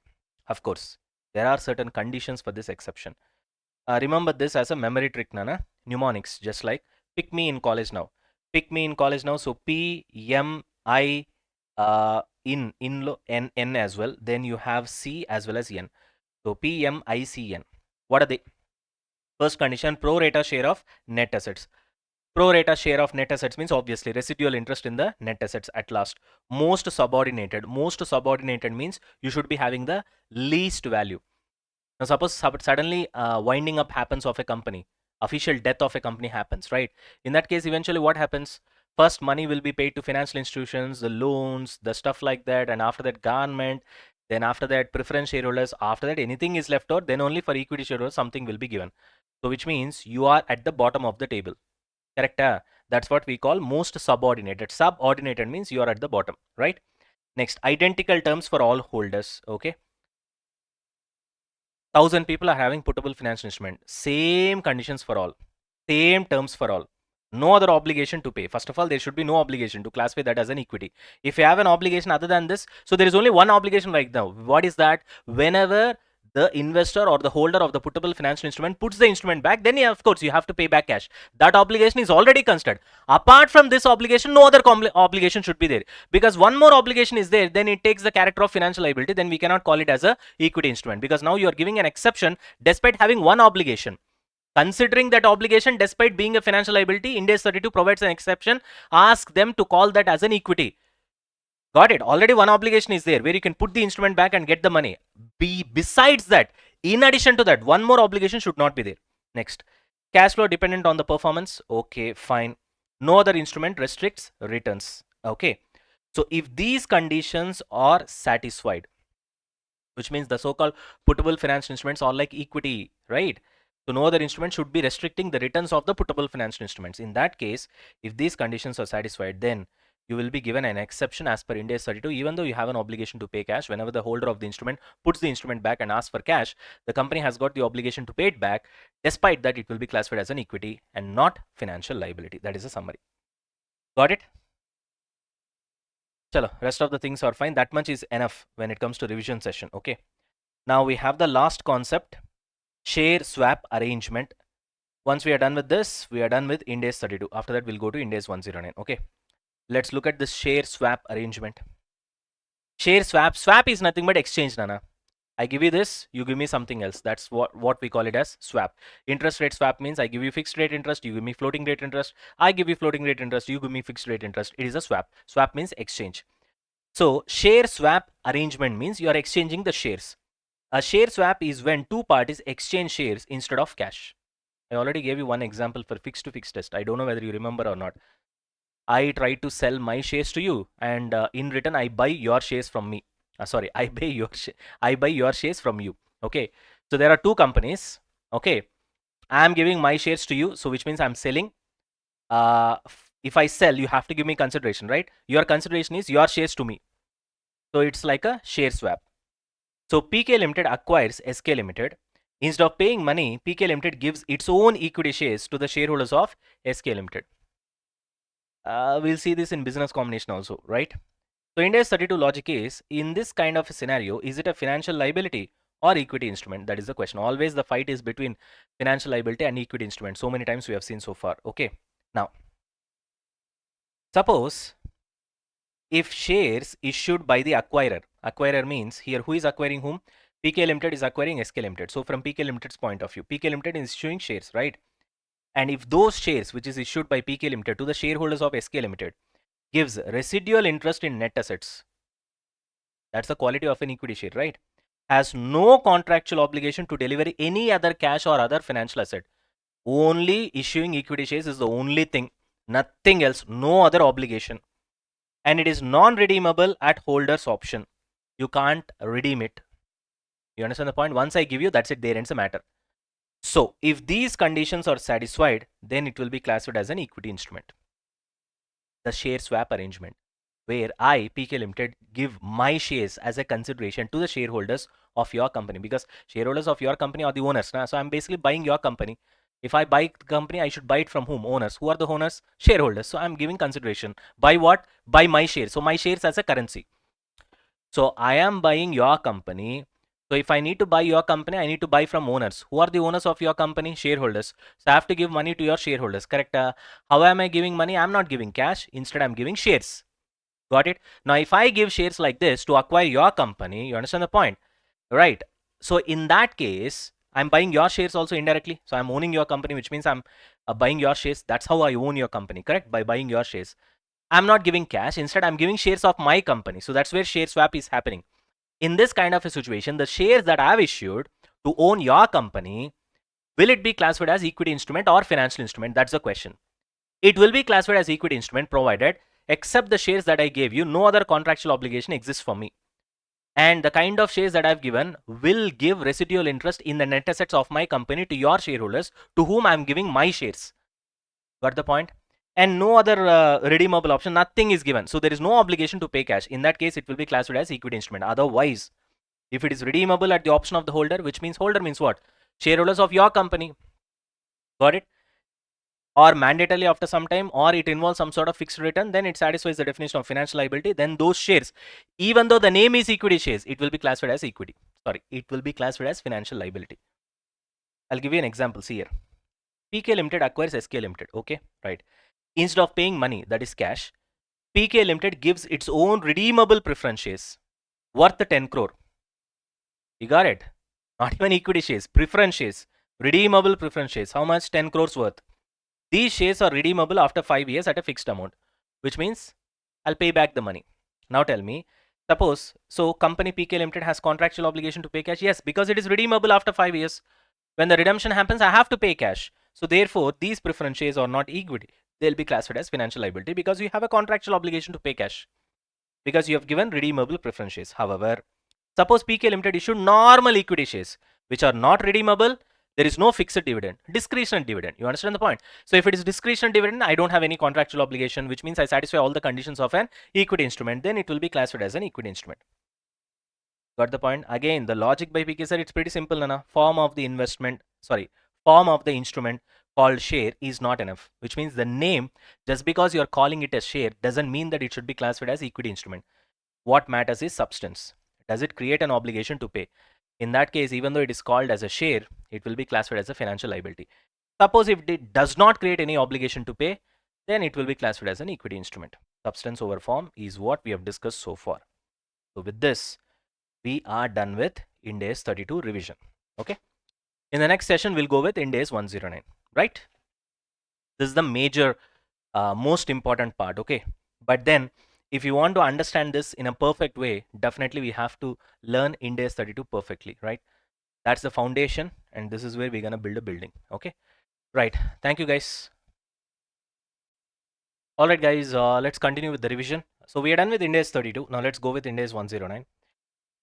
Of course, there are certain conditions for this exception. Remember this as a memory trick, Nana. Mnemonics, just like pick me in college now. Pick me in college now. So P M I N as well. Then you have C as well as N. So P M I C N. What are they? First condition: pro rata share of net assets. Pro rata share of net assets means obviously residual interest in the net assets at last. Most subordinated. Most subordinated means you should be having the least value. Now, suppose suddenly winding up happens of a company, official death of a company happens, right? In that case, eventually what happens? First, money will be paid to financial institutions, the loans, the stuff like that, and after that, government. Then after that, preference shareholders. After that, anything is left out. Then only for equity shareholders, something will be given. So, which means you are at the bottom of the table. Correct? That's what we call most subordinated. Subordinated means you are at the bottom, right? Next, identical terms for all holders. Okay. 1,000 people are having puttable financial instrument. Same conditions for all. Same terms for all. No other obligation to pay. First of all, there should be no obligation to classify that as an equity. If you have an obligation other than this, so there is only one obligation right now. What is that? Whenever the investor or the holder of the puttable financial instrument puts the instrument back, then of course you have to pay back cash. That obligation is already considered. Apart from this obligation, no other obligation should be there, because one more obligation is there, then it takes the character of financial liability. Then we cannot call it as a equity instrument, because now you are giving an exception despite having one obligation. Considering that obligation despite being a financial liability, Ind AS 32 provides an exception. Ask them to call that as an equity. Got it? Already one obligation is there where you can put the instrument back and get the money. Besides that, in addition to that, one more obligation should not be there. Next, cash flow dependent on the performance. Okay, fine. No other instrument restricts returns. Okay. So if these conditions are satisfied, which means the so-called puttable financial instruments are like equity, right? So no other instrument should be restricting the returns of the puttable financial instruments. In that case, if these conditions are satisfied, then you will be given an exception as per Ind AS 32. Even though you have an obligation to pay cash, whenever the holder of the instrument puts the instrument back and asks for cash, the company has got the obligation to pay it back. Despite that, it will be classified as an equity and not financial liability. That is a summary. Got it? Chalo, rest of the things are fine. That much is enough when it comes to revision session. Okay. Now we have the last concept, share swap arrangement. Once we are done with this, we are done with Ind AS 32. After that, we'll go to Ind AS 109. Okay. Let's look at this share swap arrangement. Share swap is nothing but exchange, Nana. I give you this, you give me something else. That's what we call it as swap. Interest rate swap means I give you fixed rate interest, you give me floating rate interest. I give you floating rate interest, you give me fixed rate interest. It is a swap. Swap means exchange. So share swap arrangement means you are exchanging the shares. A share swap is when two parties exchange shares instead of cash. I already gave you one example for fixed to fixed test. I don't know whether you remember or not. I try to sell my shares to you, and in return I buy your shares from me. Sorry, I buy your shares from you. Okay, so there are two companies. Okay, I am giving my shares to you, so which means I'm selling. If I sell, you have to give me consideration, right? Your consideration is your shares to me. So it's like a share swap. So PK Limited acquires SK Limited. Instead of paying money, PK Limited gives its own equity shares to the shareholders of SK Limited. We'll see this in business combination also, right? So Ind AS 32 logic is, in this kind of a scenario, is it a financial liability or equity instrument? That is the question. Always the fight is between financial liability and equity instrument. So many times we have seen so far. Okay. Now, suppose if shares issued by the acquirer means here who is acquiring whom? PK Limited is acquiring SK Limited. So from PK Limited's point of view, PK Limited is issuing shares, right? And if those shares which is issued by PK Limited to the shareholders of SK Limited gives residual interest in net assets, that's the quality of an equity share, right? Has no contractual obligation to deliver any other cash or other financial asset. Only issuing equity shares is the only thing, nothing else, no other obligation. And it is non-redeemable at holder's option. You can't redeem it. You understand the point? Once I give you, that's it, there ends the matter. So if these conditions are satisfied, then it will be classified as an equity instrument. The share swap arrangement, where I, PK Limited, give my shares as a consideration to the shareholders of your company, because shareholders of your company are the owners. So I'm basically buying your company. If I buy the company, I should buy it from whom? Owners. Who are the owners? Shareholders. So I'm giving consideration. By what? By my shares. So my shares as a currency. So I am buying your company. So if I need to buy your company, I need to buy from owners. Who are the owners of your company? Shareholders. So I have to give money to your shareholders, correct? How am I giving money? I'm not giving cash. Instead, I'm giving shares. Got it? Now, if I give shares like this to acquire your company, you understand the point, right? So in that case, I'm buying your shares also indirectly. So I'm owning your company, which means I'm buying your shares. That's how I own your company, correct? By buying your shares. I'm not giving cash. Instead, I'm giving shares of my company. So that's where share swap is happening. In this kind of a situation, the shares that I've issued to own your company, will it be classified as equity instrument or financial instrument? That's the question. It will be classified as equity instrument provided, except the shares that I gave you, no other contractual obligation exists for me. And the kind of shares that I've given will give residual interest in the net assets of my company to your shareholders, to whom I'm giving my shares. Got the point? And no other redeemable option, nothing is given. So there is no obligation to pay cash. In that case, it will be classified as equity instrument. Otherwise, if it is redeemable at the option of the holder, which means holder means what? Shareholders of your company. Got it? Or mandatorily after some time, or it involves some sort of fixed return, then it satisfies the definition of financial liability. Then those shares, even though the name is equity shares, it will be classified as equity. it will be classified as financial liability. I'll give you an example. See here. PK Limited acquires SK Limited. Okay, right. Instead of paying money, that is cash, PK Limited gives its own redeemable preference shares worth 10 crore. You got it? Not even equity shares, preference shares, redeemable preference shares. How much? 10 crores worth. These shares are redeemable after 5 years at a fixed amount, which means I'll pay back the money. Now tell me, suppose, so company PK Limited has contractual obligation to pay cash? Yes, because it is redeemable after 5 years. When the redemption happens, I have to pay cash. So therefore, these preference shares are not equity. They'll be classified as financial liability because you have a contractual obligation to pay cash because you have given redeemable preference shares. However, suppose PK Limited issued normal equity shares which are not redeemable. There is no fixed dividend, discretionary dividend. You understand the point? So if it is discretionary dividend, I don't have any contractual obligation, which means I satisfy all the conditions of an equity instrument. Then it will be classified as an equity instrument. Got the point? Again, the logic by Pksir, it's pretty simple, Nana. Form of the instrument called share is not enough, which means the name, just because you're calling it a share, doesn't mean that it should be classified as equity instrument. What matters is substance. Does it create an obligation to pay? In that case, even though it is called as a share, it will be classified as a financial liability. Suppose if it does not create any obligation to pay, then it will be classified as an equity instrument. Substance over form is what we have discussed so far. So with this, we are done with Ind AS 32 revision. Okay. In the next session, we'll go with Ind AS 109. Right? This is the major, most important part. Okay. But then, if you want to understand this in a perfect way, definitely we have to learn Ind AS 32 perfectly. Right? That's the foundation, and this is where we're gonna build a building. Okay. Right. Thank you, guys. All right, guys. Let's continue with the revision. So we are done with Ind AS 32. Now let's go with Ind AS 109.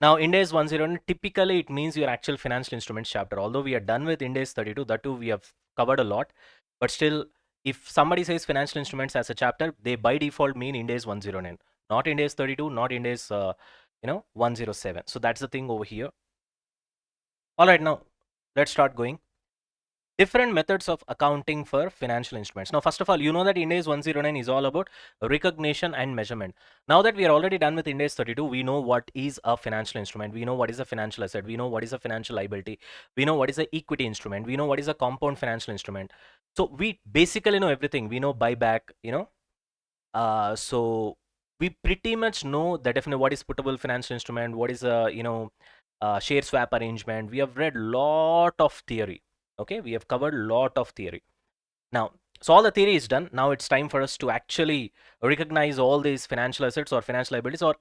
Now, Ind AS 109, typically it means your actual financial instruments chapter. Although we are done with Ind AS 32, that too we have covered a lot. But still, if somebody says financial instruments as a chapter, they by default mean Ind AS 109. Not Ind AS 32, not Ind AS 107. So that's the thing over here. All right, now let's start going. Different methods of accounting for financial instruments. Now, first of all, you know that Ind AS 109 is all about recognition and measurement. Now that we are already done with Ind AS 32, we know what is a financial instrument. We know what is a financial asset. We know what is a financial liability. We know what is an equity instrument. We know what is a compound financial instrument. So we basically know everything. We know buyback, so we pretty much know the definition what is puttable financial instrument, what is a share swap arrangement. We have read lot of theory. Okay, we have covered lot of theory. Now, so all the theory is done. Now it's time for us to actually recognize all these financial assets or financial liabilities or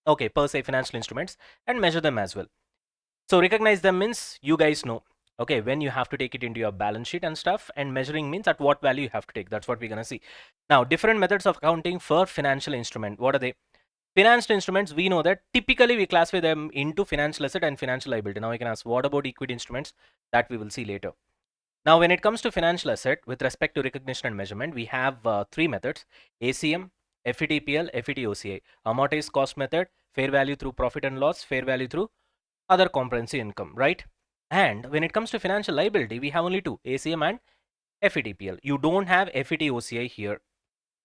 per se financial instruments and measure them as well. So recognize them means you guys know, okay, when you have to take it into your balance sheet and stuff, and measuring means at what value you have to take. That's what we're gonna see. Now, different methods of accounting for financial instrument. What are they? Financial instruments, we know that typically we classify them into financial asset and financial liability. Now I can ask, what about equity instruments? That we will see later. Now, when it comes to financial asset, with respect to recognition and measurement, we have three methods: ACM, FVTPL, FVTOCI. Amortized cost method, fair value through profit and loss, fair value through other comprehensive income, right? And when it comes to financial liability, we have only two, ACM and FVTPL. You don't have FVTOCI here.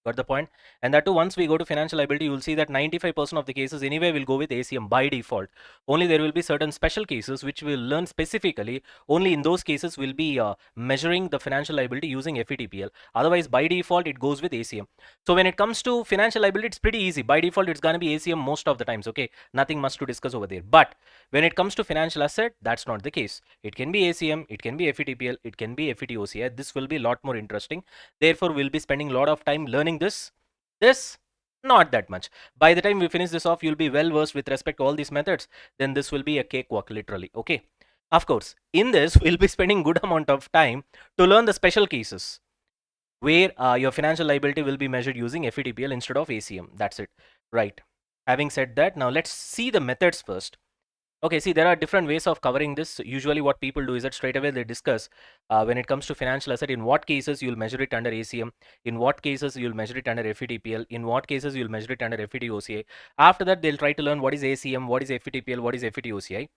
Got the point? And that too, once we go to financial liability, you will see that 95% of the cases anyway will go with ACM by default. Only there will be certain special cases which we'll learn specifically. Only in those cases we'll be measuring the financial liability using FVTPL. Otherwise, by default, it goes with ACM. So when it comes to financial liability, it's pretty easy. By default, it's going to be ACM most of the times. Okay, nothing much to discuss over there. But when it comes to financial asset, that's not the case. It can be ACM, it can be FVTPL, it can be FVTOCI. This will be a lot more interesting. Therefore, we'll be spending a lot of time learning this not that much. By the time we finish this off, you'll be well versed with respect to all these methods. Then this will be a cakewalk, literally. Okay, of course, in this we'll be spending good amount of time to learn the special cases where your financial liability will be measured using FVTPL instead of ACM. That's it, right? Having said that, now let's see the methods first. Okay, see, there are different ways of covering this. Usually what people do is that straight away they discuss when it comes to financial asset, in what cases you'll measure it under ACM, in what cases you'll measure it under FVTPL, in what cases you'll measure it under FVTOCI. After that, they'll try to learn what is ACM, what is FVTPL, what is FVTOCI.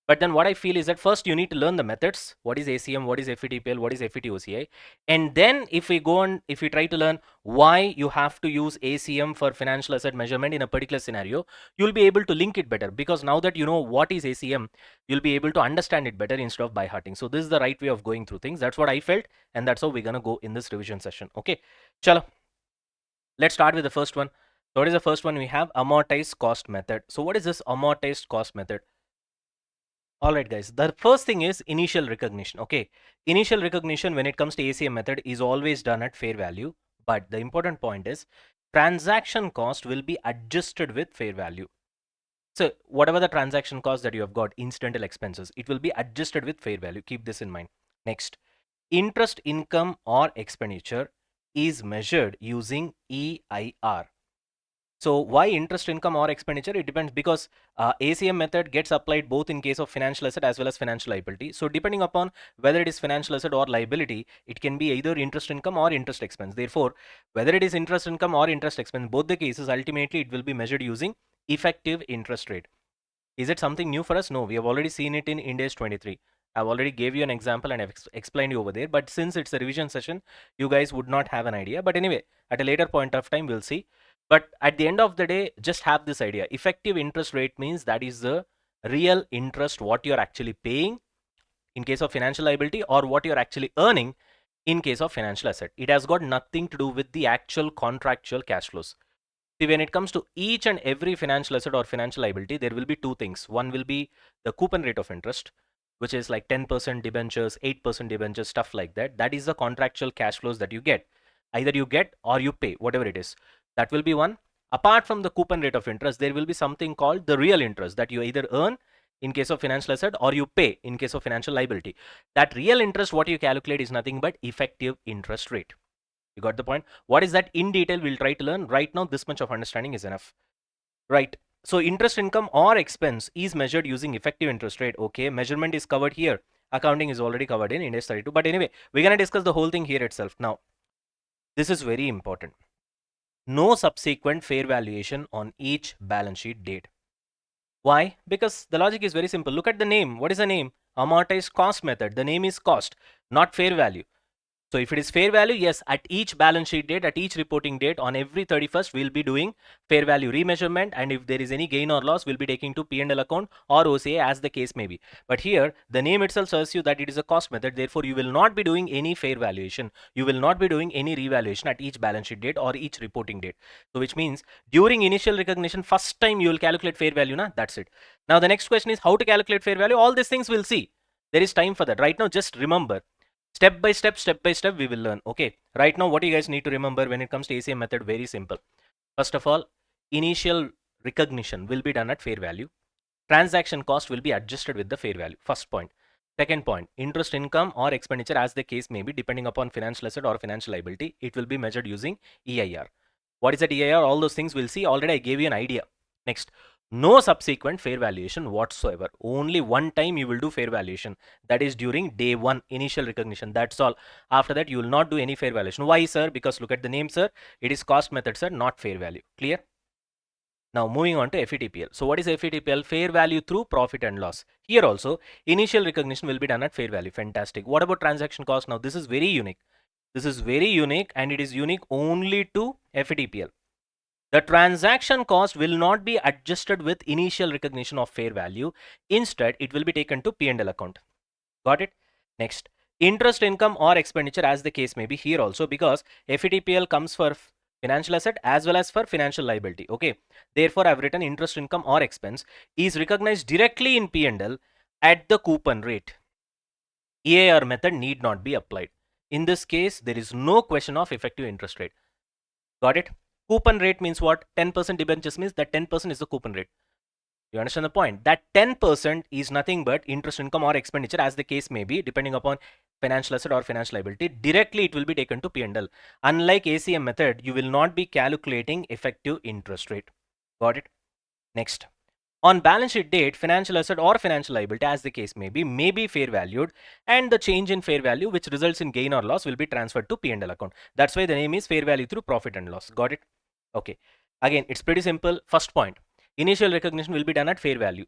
But then what I feel is that first you need to learn the methods. What is ACM? What is FVTPL? What is FVTOCI? And then if we try to learn why you have to use ACM for financial asset measurement in a particular scenario, you'll be able to link it better, because now that you know what is ACM, you'll be able to understand it better instead of by hearting. So this is the right way of going through things. That's what I felt, and that's how we're gonna go in this revision session. Okay, chalo. Let's start with the first one. So what is the first one? We have amortized cost method. So what is this amortized cost method? All right, guys. The first thing is initial recognition. Okay, initial recognition when it comes to ACM method is always done at fair value. But the important point is transaction cost will be adjusted with fair value. So whatever the transaction cost that you have got, incidental expenses, it will be adjusted with fair value. Keep this in mind. Next, interest income or expenditure is measured using EIR. So why interest income or expenditure? It depends, because ACM method gets applied both in case of financial asset as well as financial liability. So depending upon whether it is financial asset or liability, it can be either interest income or interest expense. Therefore, whether it is interest income or interest expense, both the cases, ultimately it will be measured using effective interest rate. Is it something new for us? No, we have already seen it in Ind AS 23. I've already gave you an example and I've explained you over there. But since it's a revision session, you guys would not have an idea. But anyway, at a later point of time, we'll see. But at the end of the day, just have this idea. Effective interest rate means that is the real interest, what you're actually paying in case of financial liability, or what you're actually earning in case of financial asset. It has got nothing to do with the actual contractual cash flows. See, when it comes to each and every financial asset or financial liability, there will be two things. One will be the coupon rate of interest, which is like 10% debentures, 8% debentures, stuff like that. That is the contractual cash flows that you get. Either you get or you pay, whatever it is. That will be one. Apart from the coupon rate of interest, there will be something called the real interest that you either earn in case of financial asset or you pay in case of financial liability. That real interest, what you calculate, is nothing but effective interest rate. You got the point? What is that in detail? We'll try to learn. Right now, this much of understanding is enough. Right. So interest income or expense is measured using effective interest rate. Okay. Measurement is covered here. Accounting is already covered in Ind AS 32. But anyway, we're going to discuss the whole thing here itself. Now, this is very important. No subsequent fair valuation on each balance sheet date. Why? Because the logic is very simple. Look at the name. What is the name? Amortized cost method. The name is cost, not fair value. So if it is fair value, yes, at each balance sheet date, at each reporting date, on every 31st, we'll be doing fair value remeasurement. And if there is any gain or loss, we'll be taking to P&L account or OCA, as the case may be. But here, the name itself tells you that it is a cost method. Therefore, you will not be doing any fair valuation. You will not be doing any revaluation at each balance sheet date or each reporting date. So which means during initial recognition, first time you will calculate fair value. That's it. Now, the next question is how to calculate fair value. All these things we'll see. There is time for that. Right now, just remember. Step by step, we will learn. Okay. Right now, what you guys need to remember when it comes to ACM method, very simple. First of all, initial recognition will be done at fair value. Transaction cost will be adjusted with the fair value. First point. Second point, interest income or expenditure, as the case may be, depending upon financial asset or financial liability, it will be measured using EIR. What is that EIR? All those things we'll see. Already I gave you an idea. Next, no subsequent fair valuation whatsoever. Only one time you will do fair valuation. That is during day one, initial recognition. That's all. After that, you will not do any fair valuation. Why, sir? Because look at the name, sir. It is cost method, sir, not fair value. Clear? Now moving on to FVTPL. So what is FVTPL? Fair value through profit and loss. Here also, initial recognition will be done at fair value. Fantastic. What about transaction cost? Now this is very unique. This is very unique, and it is unique only to FVTPL. The transaction cost will not be adjusted with initial recognition of fair value. Instead, it will be taken to P&L account. Got it? Next, interest income or expenditure, as the case may be here also, because FVTPL comes for financial asset as well as for financial liability. Okay. Therefore, I've written interest income or expense is recognized directly in P&L at the coupon rate. EIR method need not be applied. In this case, there is no question of effective interest rate. Got it? Coupon rate means what? 10% debentures means that 10% is the coupon rate. You understand the point? That 10% is nothing but interest income or expenditure, as the case may be, depending upon financial asset or financial liability. Directly it will be taken to P&L. Unlike ACM method, you will not be calculating effective interest rate. Got it? Next. On balance sheet date, financial asset or financial liability, as the case may be fair valued, and the change in fair value, which results in gain or loss, will be transferred to P&L account. That's why the name is fair value through profit and loss. Got it? Okay. Again, it's pretty simple. First point, initial recognition will be done at fair value.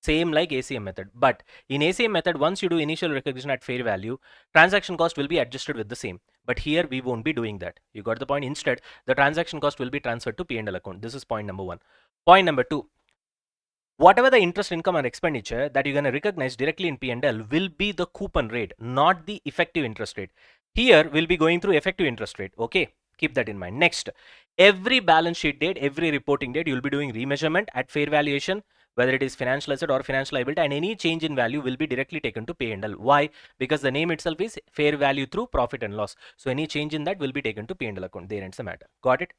Same like ACM method. But in ACM method, once you do initial recognition at fair value, transaction cost will be adjusted with the same. But here we won't be doing that. You got the point? Instead, the transaction cost will be transferred to P&L account. This is point number one. Point number two, whatever the interest income and expenditure that you're going to recognize directly in P&L will be the coupon rate, not the effective interest rate. Here we'll be going through effective interest rate. Okay, keep that in mind. Next, every balance sheet date, every reporting date, you'll be doing remeasurement at fair valuation, whether it is financial asset or financial liability, and any change in value will be directly taken to P&L. Why? Because the name itself is fair value through profit and loss. So any change in that will be taken to P&L account. There ends the matter. Got it?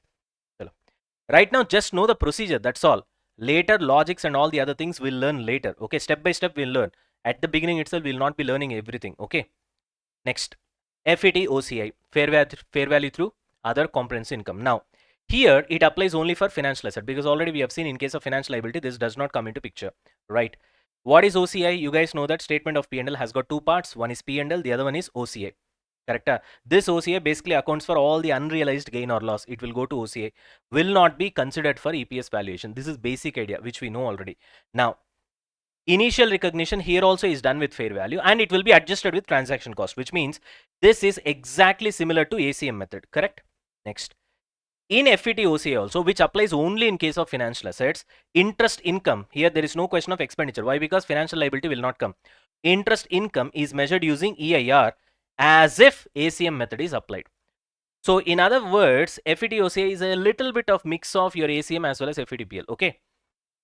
Right now, just know the procedure. That's all. Later, logics and all the other things we'll learn later. Okay, step by step we'll learn. At the beginning itself, we'll not be learning everything. Okay. Next, FVTOCI, fair value through other comprehensive income. Now, here it applies only for financial asset because already we have seen in case of financial liability, this does not come into picture, right? What is OCI? You guys know that statement of P&L has got two parts. One is P&L, the other one is OCI. Correct? This OCI basically accounts for all the unrealized gain or loss. It will go to OCI. Will not be considered for EPS valuation. This is basic idea which we know already. Now, initial recognition here also is done with fair value and it will be adjusted with transaction cost, which means this is exactly similar to ACM method. Correct? Next. In FVTOCI also, which applies only in case of financial assets, interest income, here there is no question of expenditure. Why? Because financial liability will not come. Interest income is measured using EIR as if ACM method is applied. So in other words, FVTOCI is a little bit of mix of your ACM as well as FVTPL. Okay.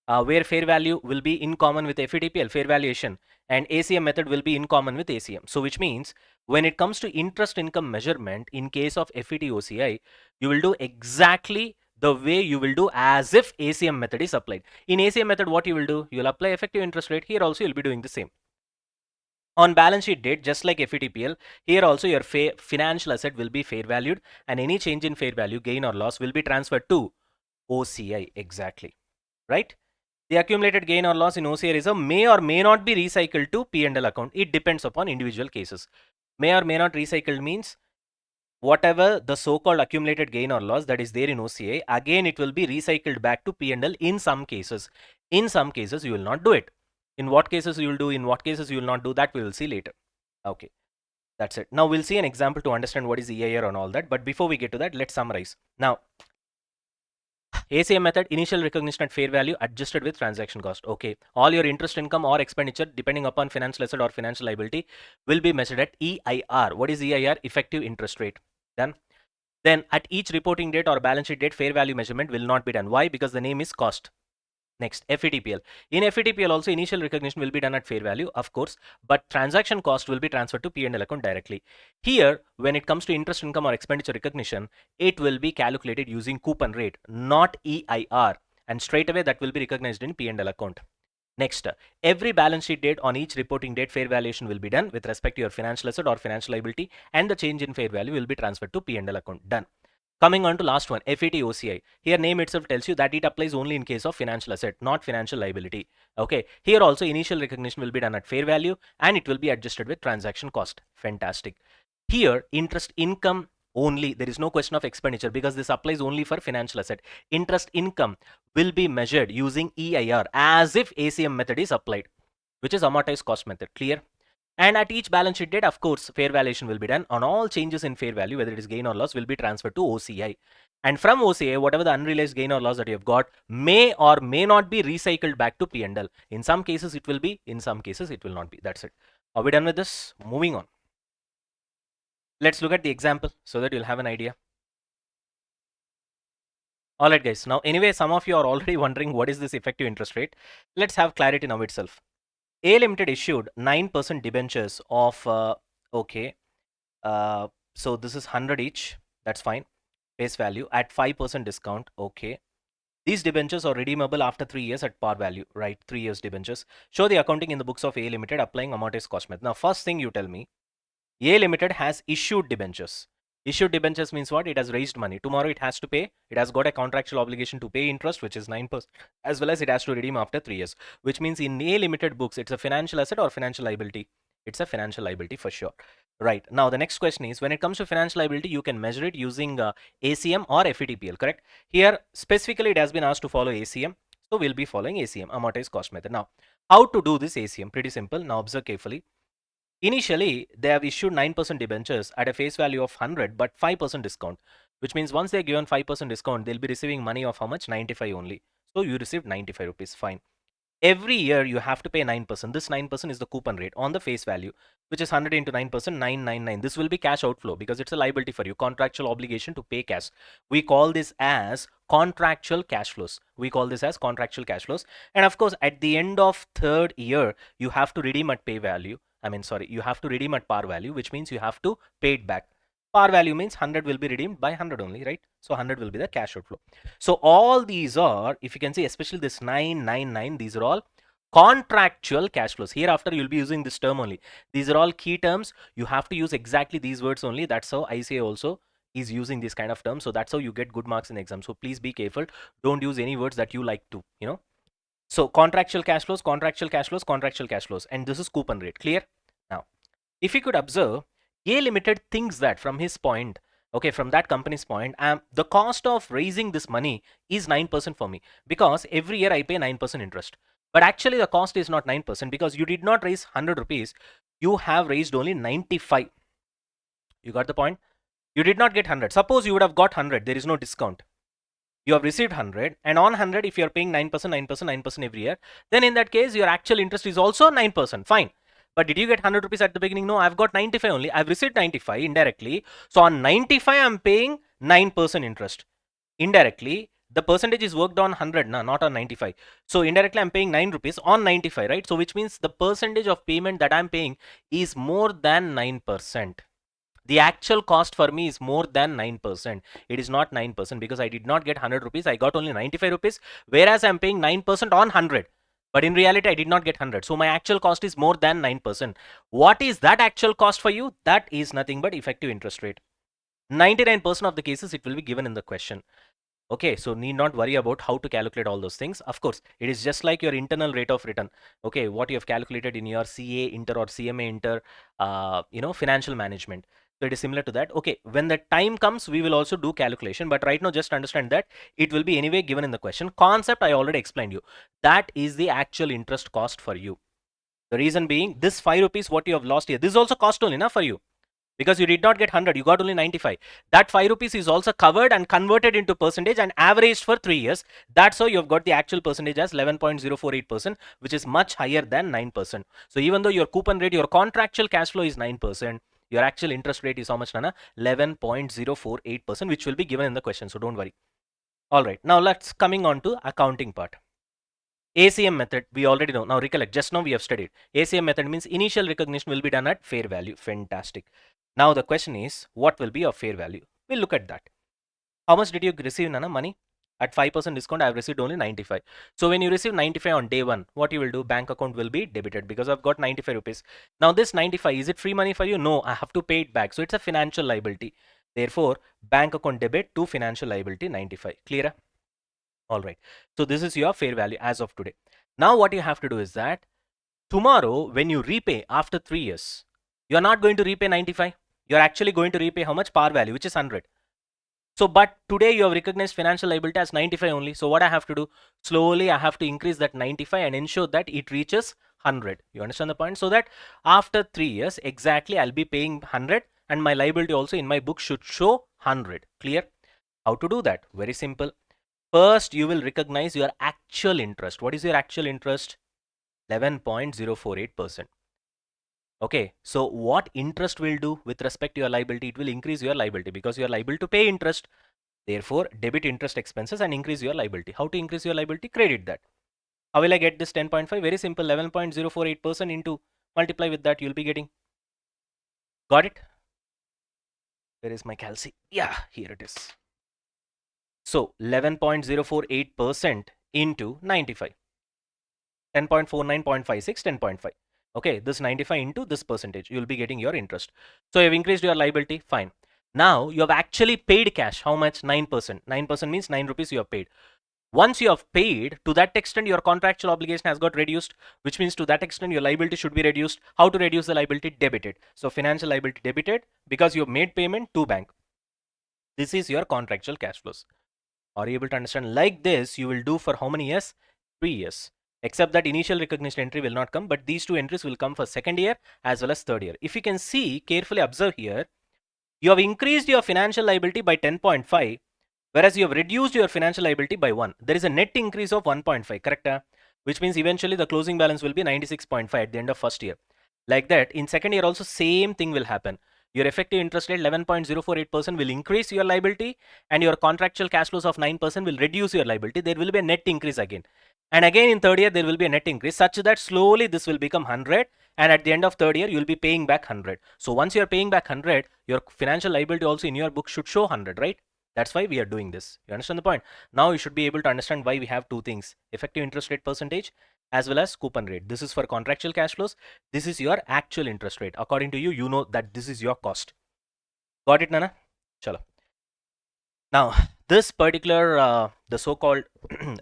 Where fair value will be in common with FVTPL, fair valuation, and ACM method will be in common with ACM. So which means when it comes to interest income measurement in case of FVTOCI, you will do exactly the way you will do as if ACM method is applied. In ACM method, what you will do? You will apply effective interest rate. Here also you will be doing the same. On balance sheet date, just like FVTPL, here also your financial asset will be fair valued and any change in fair value, gain or loss will be transferred to OCI. Exactly. Right? The accumulated gain or loss in OCI reserve may or may not be recycled to P&L account. It depends upon individual cases. May or may not recycled means whatever the so-called accumulated gain or loss that is there in OCI, again it will be recycled back to P&L in some cases. In some cases, you will not do it. In what cases you will do, in what cases you will not do, that we will see later. Okay, that's it. Now we'll see an example to understand what is EIR and all that. But before we get to that, let's summarize. Now, ACM method, initial recognition at fair value adjusted with transaction cost. Okay, all your interest income or expenditure depending upon financial asset or financial liability will be measured at EIR. What is EIR? Effective interest rate. Done. Then at each reporting date or balance sheet date, fair value measurement will not be done. Why? Because the name is cost. Next, FVTPL. In FVTPL also initial recognition will be done at fair value, of course, but transaction cost will be transferred to P&L account directly. Here, when it comes to interest income or expenditure recognition, it will be calculated using coupon rate, not EIR, and straight away that will be recognized in P&L account. Next, every balance sheet date on each reporting date, fair valuation will be done with respect to your financial asset or financial liability, and the change in fair value will be transferred to P&L account. Done. Coming on to last one, FVTOCI. Here name itself tells you that it applies only in case of financial asset, not financial liability. Okay. Here also initial recognition will be done at fair value and it will be adjusted with transaction cost. Fantastic. Here interest income only. There is no question of expenditure because this applies only for financial asset. Interest income will be measured using EIR as if ACM method is applied, which is amortized cost method. Clear? And at each balance sheet date, of course, fair valuation will be done on all changes in fair value, whether it is gain or loss, will be transferred to OCI. And from OCI, whatever the unrealized gain or loss that you have got may or may not be recycled back to P&L. In some cases, it will be. In some cases, it will not be. That's it. Are we done with this? Moving on. Let's look at the example so that you'll have an idea. All right, guys. Now, anyway, some of you are already wondering what is this effective interest rate. Let's have clarity now itself. A Limited issued 9% debentures of, okay, so this is 100 each, that's fine, face value at 5% discount, okay. These debentures are redeemable after 3 years at par value, right? 3 years debentures. Show the accounting in the books of A Limited applying amortized cost method. Now, first thing you tell me, A Limited has issued debentures. Issued debentures means what? It has raised money. Tomorrow it has to pay. It has got a contractual obligation to pay interest, which is 9%, as well as it has to redeem after 3 years, which means in A Limited books, it's a financial asset or financial liability. It's a financial liability for sure. Right. Now, the next question is, when it comes to financial liability, you can measure it using ACM or FVTPL, correct? Here, specifically, it has been asked to follow ACM. So, we'll be following ACM, amortized cost method. Now, How to do this ACM? Pretty simple. Now observe carefully. Initially, they have issued 9% debentures at a face value of 100 but 5% discount, which means once they're given 5% discount, they'll be receiving money of how much? 95 only. So you received 95 rupees. Fine. Every year you have to pay 9%. This 9% is the coupon rate on the face value, which is 100 into 9%, 999. This will be cash outflow because it's a liability for you, contractual obligation to pay cash. We call this as contractual cash flows. We call this as contractual cash flows. And of course, at the end of third year, you have to redeem at pay value. You have to redeem at par value, which means you have to pay it back. Par value means 100 will be redeemed by 100 only, right? So 100 will be the cash outflow. So all these are, if you can see, especially this 999, these are all contractual cash flows. Hereafter, you'll be using this term only. These are all key terms. You have to use exactly these words only. That's how ICA also is using this kind of terms. So that's how you get good marks in exam. So please be careful. Don't use any words that you like to, So contractual cash flows, contractual cash flows, contractual cash flows. And this is coupon rate. Clear? Now, if you could observe, A Limited thinks that from his point, okay, from that company's point, the cost of raising this money is 9% for me because every year I pay 9% interest. But actually the cost is not 9% because you did not raise 100 rupees. You have raised only 95. You got the point? You did not get 100. Suppose you would have got 100. There is no discount. You have received 100, and on 100, if you are paying 9%, 9%, 9% every year, then in that case, your actual interest is also 9%. Fine. But did you get 100 rupees at the beginning? No, I've got 95 only. I've received 95 indirectly. So on 95, I'm paying 9% interest. Indirectly, the percentage is worked on 100, not on 95. So indirectly, I'm paying 9 rupees on 95, right? So which means the percentage of payment that I'm paying is more than 9%. The actual cost for me is more than 9%. It is not 9% because I did not get 100 rupees. I got only 95 rupees, whereas I'm paying 9% on 100. But in reality, I did not get 100. So my actual cost is more than 9%. What is that actual cost for you? That is nothing but effective interest rate. 99% of the cases, it will be given in the question. Okay, so need not worry about how to calculate all those things. Of course, it is just like your internal rate of return. Okay, what you have calculated in your CA Inter or CMA Inter, financial management. So it is similar to that. Okay, when the time comes, we will also do calculation. But right now, just understand that it will be anyway given in the question. Concept, I already explained you. That is the actual interest cost for you. The reason being, this 5 rupees, what you have lost here, this is also cost only enough for you. Because you did not get 100, you got only 95. That 5 rupees is also covered and converted into percentage and averaged for 3 years. That's how you've got the actual percentage as 11.048%, which is much higher than 9%. So even though your coupon rate, your contractual cash flow is 9%, your actual interest rate is how much, Nana? 11.048%, which will be given in the question. So don't worry. All right, now let's coming on to accounting part. ACM method, we already know. Now recollect, just now we have studied. ACM method means initial recognition will be done at fair value. Fantastic. Now the question is, what will be your fair value? We'll look at that. How much did you receive, Nana? Money? At 5% discount, I have received only 95. So when you receive 95 on day one, what you will do? Bank account will be debited because I've got 95 rupees. Now this 95, is it free money for you? No, I have to pay it back. So it's a financial liability. Therefore, bank account debit to financial liability 95. Clear? All right. So this is your fair value as of today. Now what you have to do is that tomorrow when you repay after 3 years, you're not going to repay 95. You're actually going to repay how much? Par value, which is 100. So, but today you have recognized financial liability as 95 only. So what I have to do? Slowly I have to increase that 95 and ensure that it reaches 100. You understand the point? So that after 3 years, exactly I'll be paying 100 and my liability also in my book should show 100. Clear? How to do that? Very simple. First, you will recognize your actual interest. What is your actual interest? 11.048%. Okay, so what interest will do with respect to your liability? It will increase your liability because you are liable to pay interest. Therefore, debit interest expenses and increase your liability. How to increase your liability? Credit that. How will I get this 10.5? Very simple, 11.048% into multiply with that, you'll be getting. Got it? Where is my calci? Yeah, here it is. So 11.048% into 95. 10.49, 0.56, 10.5. Okay, this 95 into this percentage, you'll be getting your interest. So you've increased your liability, fine. Now you have actually paid cash. How much? 9%. 9% means 9 rupees you have paid. Once you have paid, to that extent your contractual obligation has got reduced, which means to that extent your liability should be reduced. How to reduce the liability? Debited. So financial liability debited because you have made payment to bank. This is your contractual cash flows. Are you able to understand? Like this, you will do for how many years? 3 years. except that initial recognition entry will not come, but these two entries will come for second year as well as third year. If you can see, carefully observe here, you have increased your financial liability by 10.5, whereas you have reduced your financial liability by 1. There is a net increase of 1.5, correct? Which means eventually the closing balance will be 96.5 at the end of first year. Like that, in second year also same thing will happen. Your effective interest rate 11.048% will increase your liability, and your contractual cash flows of 9% will reduce your liability. There will be a net increase again. And again in third year there will be a net increase, such that slowly this will become 100, and at the end of third year you will be paying back 100. So once you are paying back 100, your financial liability also in your book should show 100, right? That's why we are doing this. You understand the point? Now you should be able to understand why we have two things: effective interest rate percentage as well as coupon rate. This is for contractual cash flows. This is your actual interest rate. According to you, you know that this is your cost. Got it, Nana? Chalo. Now, this particular, the so-called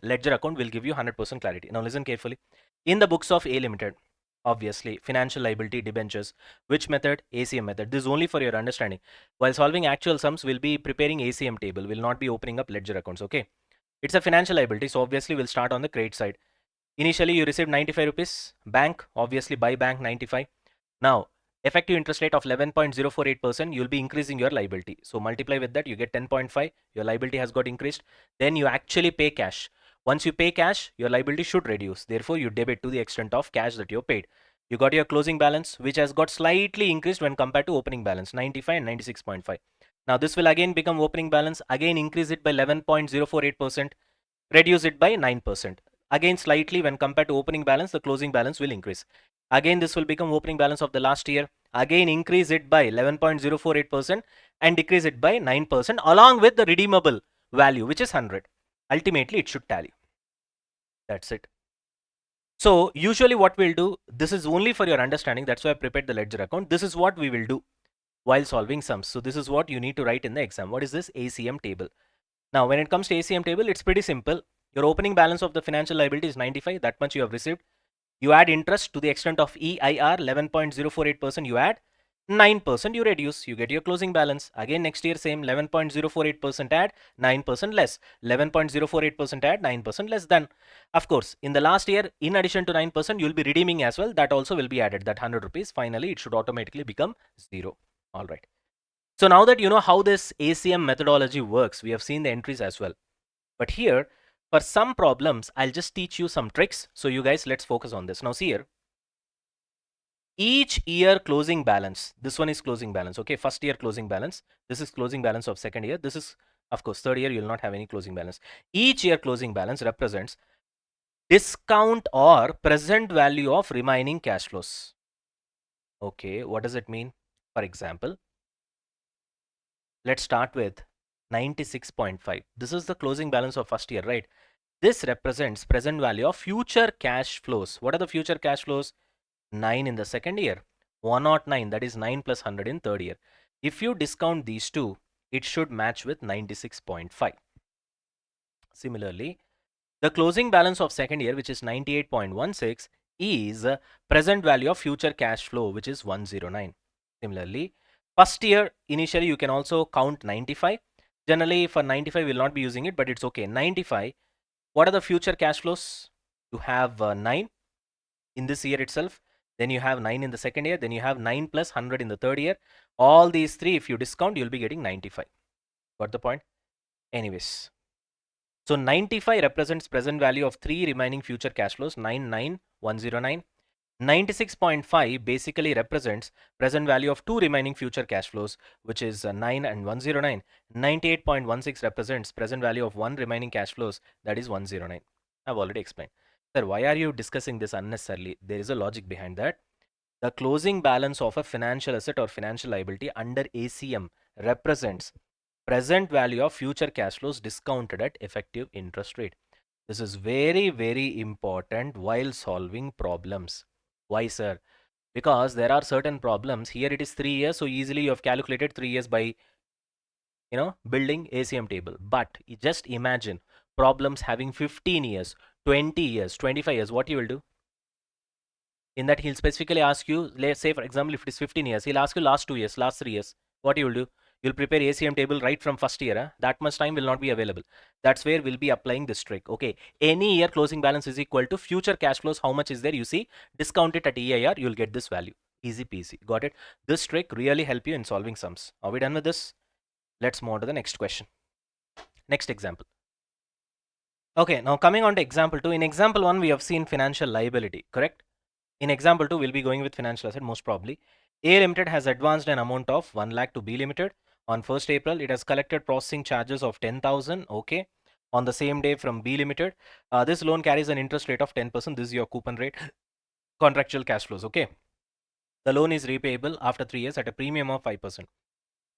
ledger account will give you 100% clarity. Now, listen carefully. In the books of A Limited, obviously, financial liability debentures, which method? ACM method. This is only for your understanding. While solving actual sums, we'll be preparing ACM table. Will not be opening up ledger accounts, okay? It's a financial liability, so obviously we'll start on the credit side. Initially, you received 95 rupees. Bank, obviously, by bank 95. Now, effective interest rate of 11.048%, you'll be increasing your liability. So multiply with that, you get 10.5. Your liability has got increased. Then you actually pay cash. Once you pay cash, your liability should reduce. Therefore, you debit to the extent of cash that you paid. You got your closing balance, which has got slightly increased when compared to opening balance, 95 and 96.5. Now, this will again become opening balance. Again, increase it by 11.048%. Reduce it by 9%. Again, slightly when compared to opening balance, the closing balance will increase. Again, this will become opening balance of the last year. Again, increase it by 11.048% and decrease it by 9% along with the redeemable value, which is 100. Ultimately, it should tally. That's it. So usually what we'll do, this is only for your understanding. That's why I prepared the ledger account. This is what we will do while solving sums. So this is what you need to write in the exam. What is this? ACM table. Now, when it comes to ACM table, it's pretty simple. Your opening balance of the financial liability is 95. That much you have received. You add interest to the extent of EIR 11.048%. You add 9%. You reduce. You get your closing balance. Again, next year, same 11.048% add 9% less. 11.048% add 9% less than. Of course, in the last year, in addition to 9%, you'll be redeeming as well. That also will be added. That 100 rupees. Finally, it should automatically become 0. All right. So now that you know how this ACM methodology works, we have seen the entries as well. But here, for some problems, I'll just teach you some tricks. So you guys, let's focus on this. Now see here. Each year closing balance. This one is closing balance. Okay, first year closing balance. This is closing balance of second year. This is, of course, third year, you'll not have any closing balance. Each year closing balance represents discount or present value of remaining cash flows. Okay, what does it mean? For example, let's start with 96.5. This is the closing balance of first year, right? This represents present value of future cash flows. What are the future cash flows? 9 in the second year, 109, that is 9 plus 100 in third year. If you discount these two, it should match with 96.5. Similarly, the closing balance of second year, which is 98.16, is present value of future cash flow, which is 109. Similarly, first year, initially you can also count 95. Generally, for 95, we will not be using it, but it's okay. 95, what are the future cash flows? You have 9 in this year itself. Then you have 9 in the second year. Then you have 9 plus 100 in the third year. All these three, if you discount, you'll be getting 95. Got the point? Anyways. So 95 represents present value of three remaining future cash flows, 99109. 96.5 basically represents present value of two remaining future cash flows, which is 9 and 109. 98.16 represents present value of one remaining cash flows, that is 109. I've already explained. Sir, why are you discussing this unnecessarily? There is a logic behind that. The closing balance of a financial asset or financial liability under ACM represents present value of future cash flows discounted at effective interest rate. This is very, very important while solving problems. Why, sir? Because there are certain problems. Here it is 3 years, so easily you have calculated 3 years by, building ACM table. But just imagine problems having 15 years, 20 years, 25 years. What you will do? In that, he'll specifically ask you, let's say, for example, if it is 15 years, he'll ask you last 2 years, last 3 years. What you will do? You'll prepare ACM table right from first year. That much time will not be available. That's where we'll be applying this trick. Okay, any year closing balance is equal to future cash flows. How much is there? You see, discount it at EIR, you'll get this value. Easy peasy. Got it? This trick really help you in solving sums. Are we done with this? Let's move on to the next question. Next example. Okay, now coming on to example 2. In example 1, we have seen financial liability, correct? In example 2, we'll be going with financial asset most probably. A Limited has advanced an amount of 1 lakh to B Limited. On 1st April, it has collected processing charges of 10,000. Okay. On the same day from B Limited, this loan carries an interest rate of 10%. This is your coupon rate. Contractual cash flows. Okay. The loan is repayable after 3 years at a premium of 5%.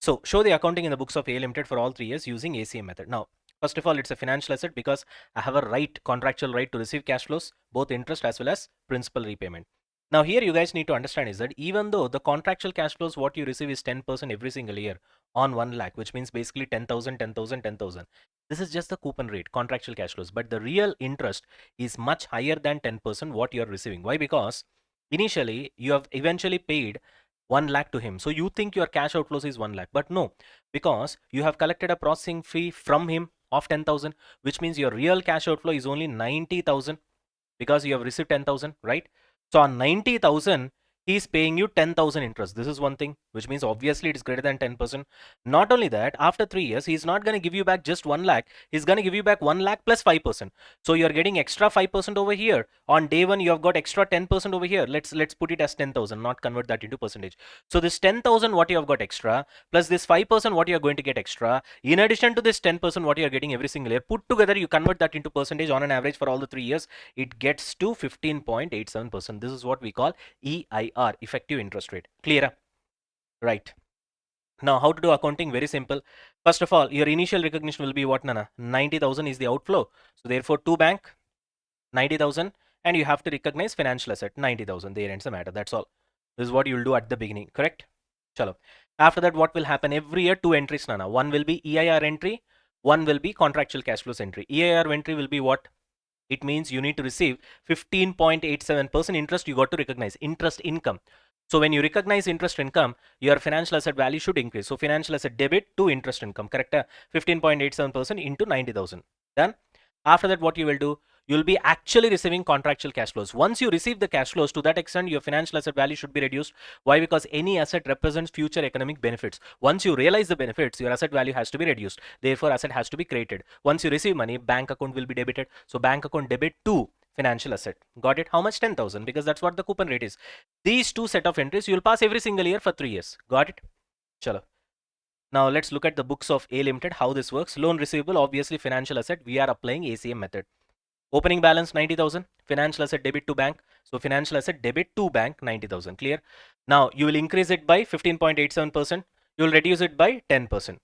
So show the accounting in the books of A Limited for all 3 years using ACM method. Now, first of all, it's a financial asset because I have a right, contractual right to receive cash flows, both interest as well as principal repayment. Now here you guys need to understand is that even though the contractual cash flows what you receive is 10% every single year on 1 lakh, which means basically 10,000, 10,000, 10,000. This is just the coupon rate, contractual cash flows, but the real interest is much higher than 10% what you are receiving. Why? Because initially you have eventually paid 1 lakh to him. So you think your cash outflows is 1 lakh, but no, because you have collected a processing fee from him of 10,000, which means your real cash outflow is only 90,000 because you have received 10,000, right? So on 90,000, he is paying you 10,000 interest. This is one thing, which means obviously it is greater than 10%. Not only that, after 3 years, he is not going to give you back just 1 lakh. He's going to give you back 1 lakh plus 5%. So you're getting extra 5% over here. On day one, you have got extra 10% over here. Let's put it as 10,000, not convert that into percentage. So this 10,000 what you have got extra, plus this 5% what you are going to get extra, in addition to this 10% what you are getting every single year, put together, you convert that into percentage on an average for all the 3 years, it gets to 15.87%. This is what we call EIR, effective interest rate. Clear? Right. Now, how to do accounting? Very simple. First of all, your initial recognition will be what, Nana? 90,000 is the outflow. So therefore, to bank, 90,000, and you have to recognize financial asset, 90,000. There ends the matter. That's all. This is what you'll do at the beginning, correct? Chalo. After that, what will happen? Every year, 2 entries, Nana. One will be EIR entry, one will be contractual cash flows entry. EIR entry will be what? It means you need to receive 15.87% interest. You got to recognize interest income. So when you recognize interest income, your financial asset value should increase. So financial asset debit to interest income, correct? 15.87% into 90,000. Done. After that, what you will do? You'll be actually receiving contractual cash flows. Once you receive the cash flows, to that extent, your financial asset value should be reduced. Why? Because any asset represents future economic benefits. Once you realize the benefits, your asset value has to be reduced. Therefore, asset has to be created. Once you receive money, bank account will be debited. So bank account debit to financial asset. Got it? How much? 10,000, because that's what the coupon rate is. These two set of entries, you'll pass every single year for 3 years. Got it? Chalo. Now let's look at the books of A Limited, how this works. Loan receivable, obviously financial asset. We are applying ACM method. Opening balance 90,000, financial asset debit to bank. So financial asset debit to bank 90,000. Clear? Now you will increase it by 15.87%. You will reduce it by 10%.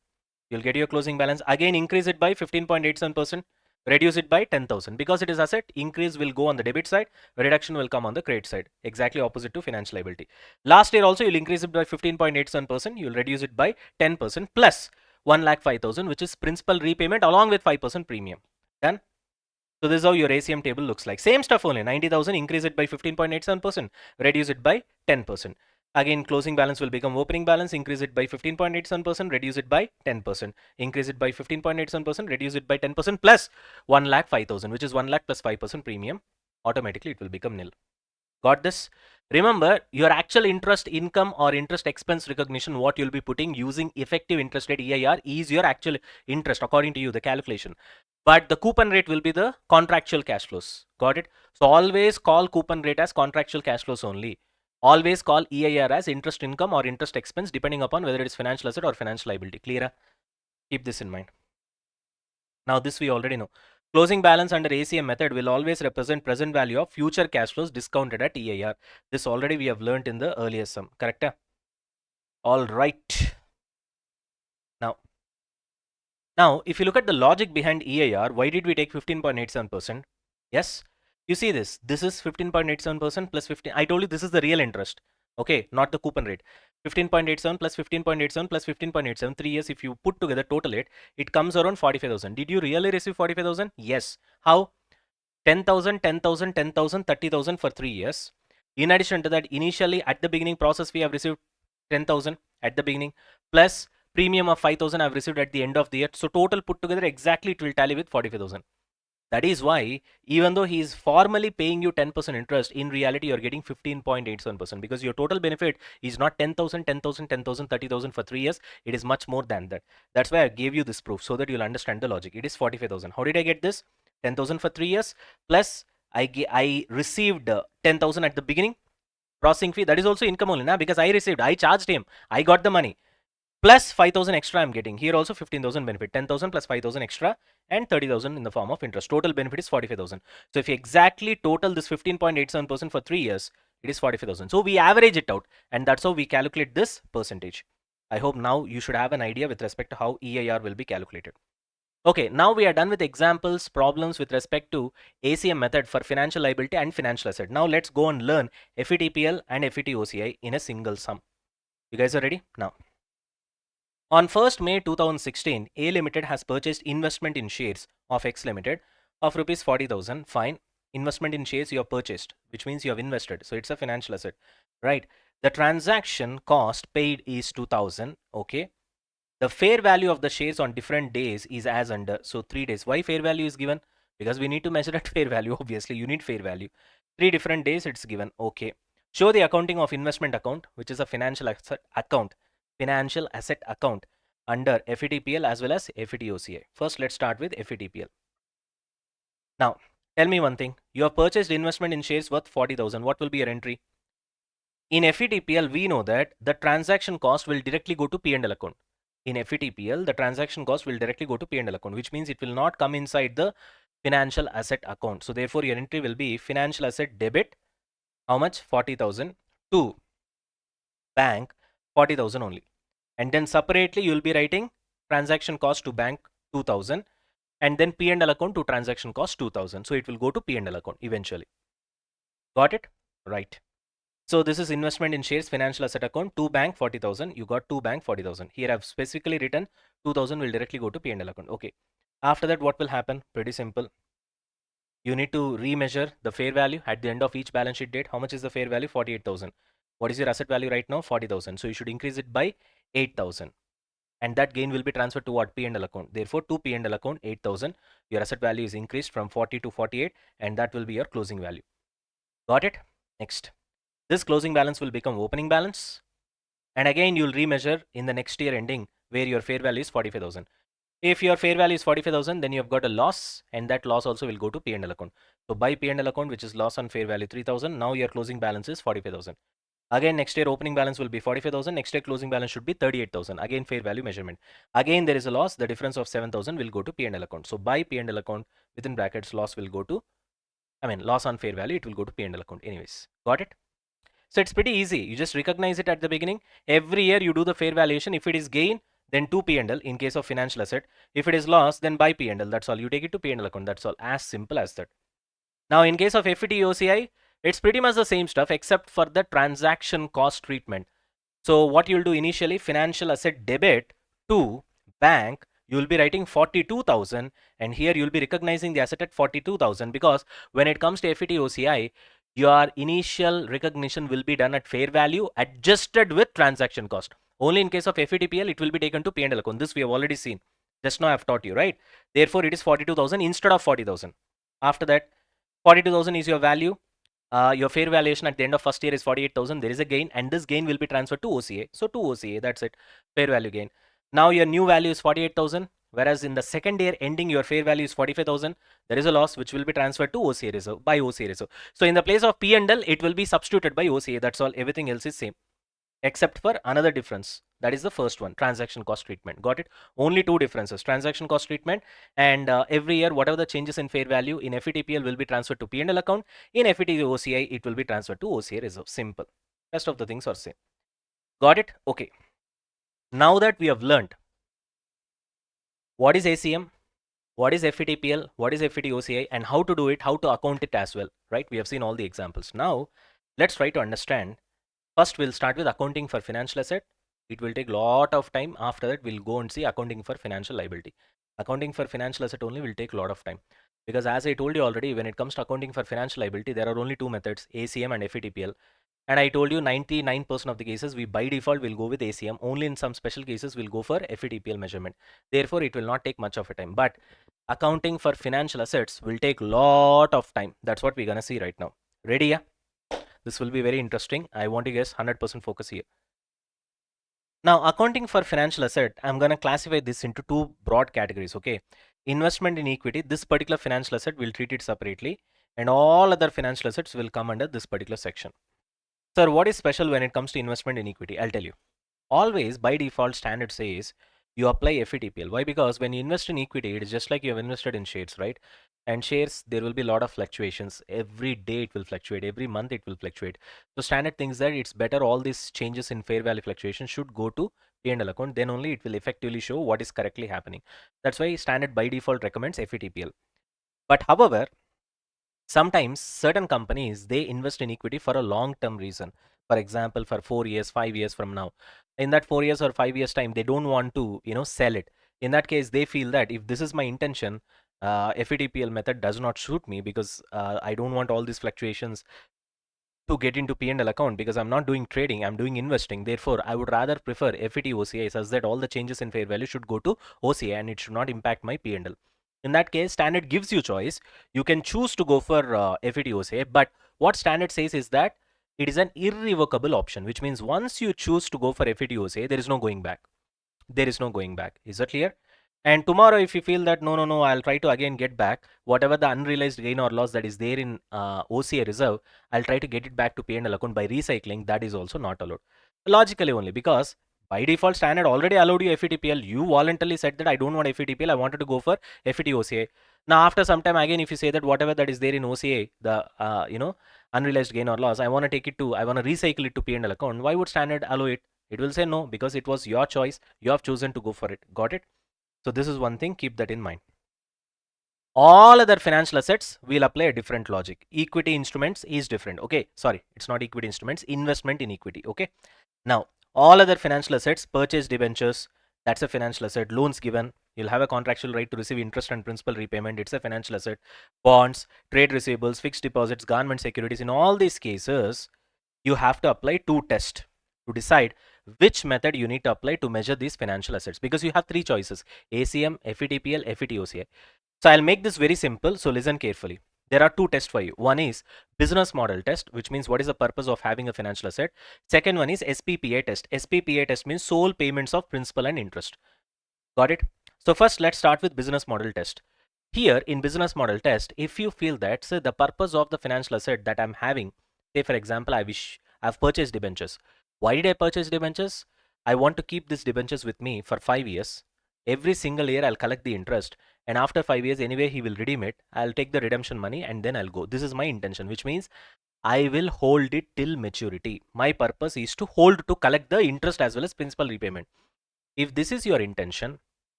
You'll get your closing balance. Again, increase it by 15.87%. Reduce it by 10,000. Because it is asset, increase will go on the debit side, reduction will come on the credit side. Exactly opposite to financial liability. Last year also, you'll increase it by 15.87%. You'll reduce it by 10% plus 1,05,000, which is principal repayment along with 5% premium. Done? So this is how your ACM table looks like. Same stuff only. 90,000, increase it by 15.87%, reduce it by 10%. Again, closing balance will become opening balance, increase it by 15.87%, reduce it by 10%. Increase it by 15.87%, reduce it by 10% plus 1,05,000, which is 1 lakh plus 5% premium. Automatically, it will become nil. Got this? Remember, your actual interest income or interest expense recognition, what you'll be putting using effective interest rate EIR is your actual interest according to you, the calculation. But the coupon rate will be the contractual cash flows. Got it? So always call coupon rate as contractual cash flows only. Always call EIR as interest income or interest expense depending upon whether it is financial asset or financial liability. Clear? Keep this in mind. Now this we already know. Closing balance under ACM method will always represent present value of future cash flows discounted at EIR. This already we have learnt in the earlier sum. Correct? All right. Now, if you look at the logic behind EIR, why did we take 15.87%? Yes, you see this. This is 15.87% plus 15. I told you this is the real interest. Okay, not the coupon rate. 15.87 plus 15.87 plus 15.87. 3 years, if you put together, total it comes around 45,000. Did you really receive 45,000? Yes. How? 10,000, 10,000, 10,000, 30,000 for 3 years. In addition to that, initially at the beginning process, we have received 10,000 at the beginning plus Premium of 5,000 I've received at the end of the year. So total put together exactly it will tally with 45,000. That is why even though he is formally paying you 10% interest, in reality you're getting 15.87% because your total benefit is not 10,000, 10,000, 10,000, 30,000 for 3 years. It is much more than that. That's why I gave you this proof so that you'll understand the logic. It is 45,000. How did I get this? 10,000 for 3 years plus I received 10,000 at the beginning. Processing fee, that is also income only, na? Because I charged him, I got the money. Plus 5,000 extra I'm getting. Here also 15,000 benefit. 10,000 plus 5,000 extra and 30,000 in the form of interest. Total benefit is 45,000. So if you exactly total this 15.87% for 3 years, it is 45,000. So we average it out and that's how we calculate this percentage. I hope now you should have an idea with respect to how EIR will be calculated. Okay, now we are done with examples, problems with respect to ACM method for financial liability and financial asset. Now let's go and learn FVTPL and FVTOCI in a single sum. You guys are ready? Now. On 1st May 2016, A Limited has purchased investment in shares of X Limited of rupees 40,000. Fine. Investment in shares you have purchased, which means you have invested. So it's a financial asset, right? The transaction cost paid is 2,000. Okay. The fair value of the shares on different days is as under. So 3 days. Why fair value is given? Because we need to measure at fair value. Obviously, you need fair value. 3 different days it's given. Okay. Show the accounting of investment account, which is a financial asset account. Financial asset account under FVTPL as well as FVTOCI. First, let's start with FVTPL. Now, tell me one thing. You have purchased investment in shares worth 40,000. What will be your entry? In FVTPL, we know that the transaction cost will directly go to P&L account. In FVTPL, the transaction cost will directly go to P&L account, which means it will not come inside the financial asset account. So therefore, your entry will be financial asset debit. How much? 40,000 to bank 40,000 only. And then separately, you will be writing transaction cost to bank 2,000 and then P&L account to transaction cost 2,000. So it will go to P&L account eventually. Got it? Right. So this is investment in shares, financial asset account, to bank 40,000. You got to bank 40,000. Here I've specifically written 2,000 will directly go to P&L account. Okay. After that, what will happen? Pretty simple. You need to remeasure the fair value at the end of each balance sheet date. How much is the fair value? 48,000. What is your asset value right now? 40,000. So you should increase it by 8,000. And that gain will be transferred to what? P&L account. Therefore, to P&L account 8,000. Your asset value is increased from 40 to 48 and that will be your closing value. Got it? Next. This closing balance will become opening balance. And again, you'll remeasure in the next year ending where your fair value is 45,000. If your fair value is 45,000, then you have got a loss and that loss also will go to P&L account. So by P&L account, which is loss on fair value 3,000, now your closing balance is 45,000. Again, next year opening balance will be 45,000. Next year closing balance should be 38,000. Again, fair value measurement. Again, there is a loss. The difference of 7,000 will go to P&L account. So by P&L account, within brackets, loss will go to, loss on fair value, it will go to P&L account. Anyways, got it? So it's pretty easy. You just recognize it at the beginning. Every year you do the fair valuation. If it is gain, then to P&L in case of financial asset. If it is loss, then by P&L. That's all. You take it to P&L account. That's all. As simple as that. Now, in case of FVTOCI, it's pretty much the same stuff except for the transaction cost treatment. So what you'll do initially, financial asset debit to bank, you'll be writing 42,000 and here you'll be recognizing the asset at 42,000 because when it comes to FVTOCI, your initial recognition will be done at fair value adjusted with transaction cost. Only in case of FVTPL, it will be taken to P&L account. This we have already seen. Just now I've taught you, right? Therefore, it is 42,000 instead of 40,000. After that, 42,000 is your value. Your fair valuation at the end of first year is 48,000. There is a gain and this gain will be transferred to OCA. So to OCA, that's it. Fair value gain. Now your new value is 48,000. Whereas in the second year ending, your fair value is 45,000. There is a loss which will be transferred to OCA reserve by OCA reserve. So in the place of P&L, it will be substituted by OCA. That's all. Everything else is same except for another difference. That is the first one, transaction cost treatment. Got it? Only two differences, transaction cost treatment and every year whatever the changes in fair value in FVTPL will be transferred to P&L account. In FVTOCI, it will be transferred to OCA reserve. Simple. Rest of the things are same. Got it? Okay. Now that we have learned what is ACM, what is FVTPL, what is FVTOCI and how to do it, how to account it as well, right? We have seen all the examples. Now, let's try to understand. First, we'll start with accounting for financial asset. It will take a lot of time. After that, we'll go and see accounting for financial liability. Accounting for financial asset only will take a lot of time. Because as I told you already, when it comes to accounting for financial liability, there are only two methods, ACM and FVTPL. And I told you 99% of the cases we by default will go with ACM. Only in some special cases we'll go for FVTPL measurement. Therefore, it will not take much of a time. But accounting for financial assets will take lot of time. That's what we're gonna see right now. Ready? Yeah. This will be very interesting. I want you guys 100% focus here. Now, accounting for financial asset, I'm gonna classify this into two broad categories. Okay, investment in equity. This particular financial asset will treat it separately, and all other financial assets will come under this particular section. Sir, what is special when it comes to investment in equity? I'll tell you. Always by default standard says you apply FVTPL. Why? Because when you invest in equity, it is just like you have invested in shares, right? And shares, there will be a lot of fluctuations. Every day it will fluctuate. Every month it will fluctuate. So standard thinks that it's better all these changes in fair value fluctuation should go to P&L account. Then only it will effectively show what is correctly happening. That's why standard by default recommends FVTPL. But however, sometimes certain companies they invest in equity for a long term reason. For example, for 4 years, 5 years from now. In that 4 years or 5 years time, they don't want to sell it. In that case, they feel that if this is my intention, FETPL method does not suit me because I don't want all these fluctuations to get into P&L account because I'm not doing trading, I'm doing investing. Therefore, I would rather prefer FVTOCI such that all the changes in fair value should go to OCI and it should not impact my P&L. In that case, standard gives you choice. You can choose to go for FVTOCI, but what standard says is that it is an irrevocable option, which means once you choose to go for FVTOCI, there is no going back. There is no going back. Is that clear? And tomorrow, if you feel that no, I'll try to again get back whatever the unrealized gain or loss that is there in OCA reserve, I'll try to get it back to P&L account by recycling. That is also not allowed. Logically only because by default standard already allowed you FETPL. You voluntarily said that I don't want FETPL. I wanted to go for FET OCA. Now after some time again, if you say that whatever that is there in OCA, the unrealized gain or loss, I want to take it to, I want to recycle it to P&L account. Why would standard allow it? It will say no because it was your choice. You have chosen to go for it. Got it? So this is one thing, keep that in mind. All other financial assets will apply a different logic. Equity instruments is different. Okay, sorry, it's not equity instruments, investment in equity. Okay, now all other financial assets, purchase debentures, that's a financial asset. Loans given, you'll have a contractual right to receive interest and principal repayment, it's a financial asset. Bonds, trade receivables, fixed deposits, government securities, in all these cases, you have to apply two tests to decide which method you need to apply to measure these financial assets, because you have three choices: ACM, FETPL, FETOCI. So I'll make this very simple, so listen carefully. There are two tests for you. One is business model test, which means what is the purpose of having a financial asset. Second one is SPPI test. SPPI test means sole payments of principal and interest. Got it? So first let's start with business model test. Here in business model test, if you feel that so the purpose of the financial asset that I'm having, say for example, I've purchased debentures. Why did I purchase debentures? I want to keep these debentures with me for 5 years. Every single year I'll collect the interest, and after 5 years anyway he will redeem it. I'll take the redemption money and then I'll go. This is my intention, which means I will hold it till maturity. My purpose is to hold to collect the interest as well as principal repayment. If this is your intention,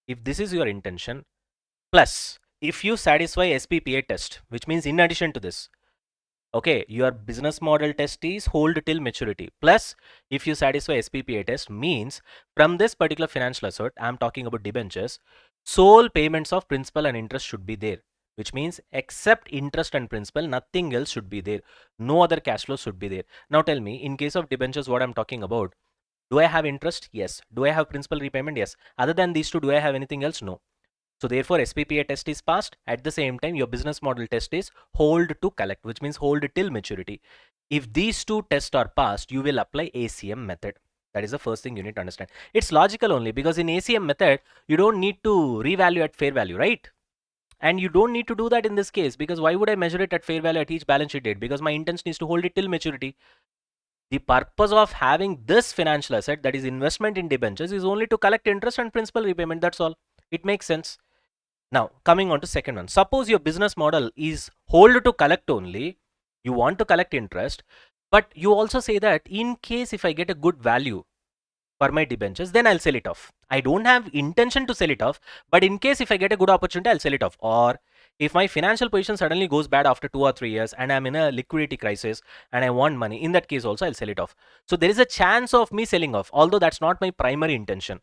if this is your intention, plus if you satisfy SPPA test, which means in addition to this, okay, your business model test is hold till maturity. Plus, if you satisfy SPPA test, means from this particular financial asset, I'm talking about debentures, sole payments of principal and interest should be there. Which means except interest and principal, nothing else should be there. No other cash flow should be there. Now tell me, in case of debentures, what I'm talking about, do I have interest? Yes. Do I have principal repayment? Yes. Other than these two, do I have anything else? No. So therefore, SPPA test is passed. At the same time, your business model test is hold to collect, which means hold till maturity. If these two tests are passed, you will apply ACM method. That is the first thing you need to understand. It's logical only because in ACM method, you don't need to revalue at fair value, right? And you don't need to do that in this case because why would I measure it at fair value at each balance sheet date? Because my intention is to hold it till maturity. The purpose of having this financial asset, that is investment in debentures, is only to collect interest and principal repayment. That's all. It makes sense. Now, coming on to second one. Suppose your business model is hold to collect only. You want to collect interest, but you also say that in case if I get a good value for my debentures, then I'll sell it off. I don't have intention to sell it off, but in case if I get a good opportunity, I'll sell it off. Or if my financial position suddenly goes bad after 2 or 3 years and I'm in a liquidity crisis and I want money, in that case also I'll sell it off. So there is a chance of me selling off, although that's not my primary intention.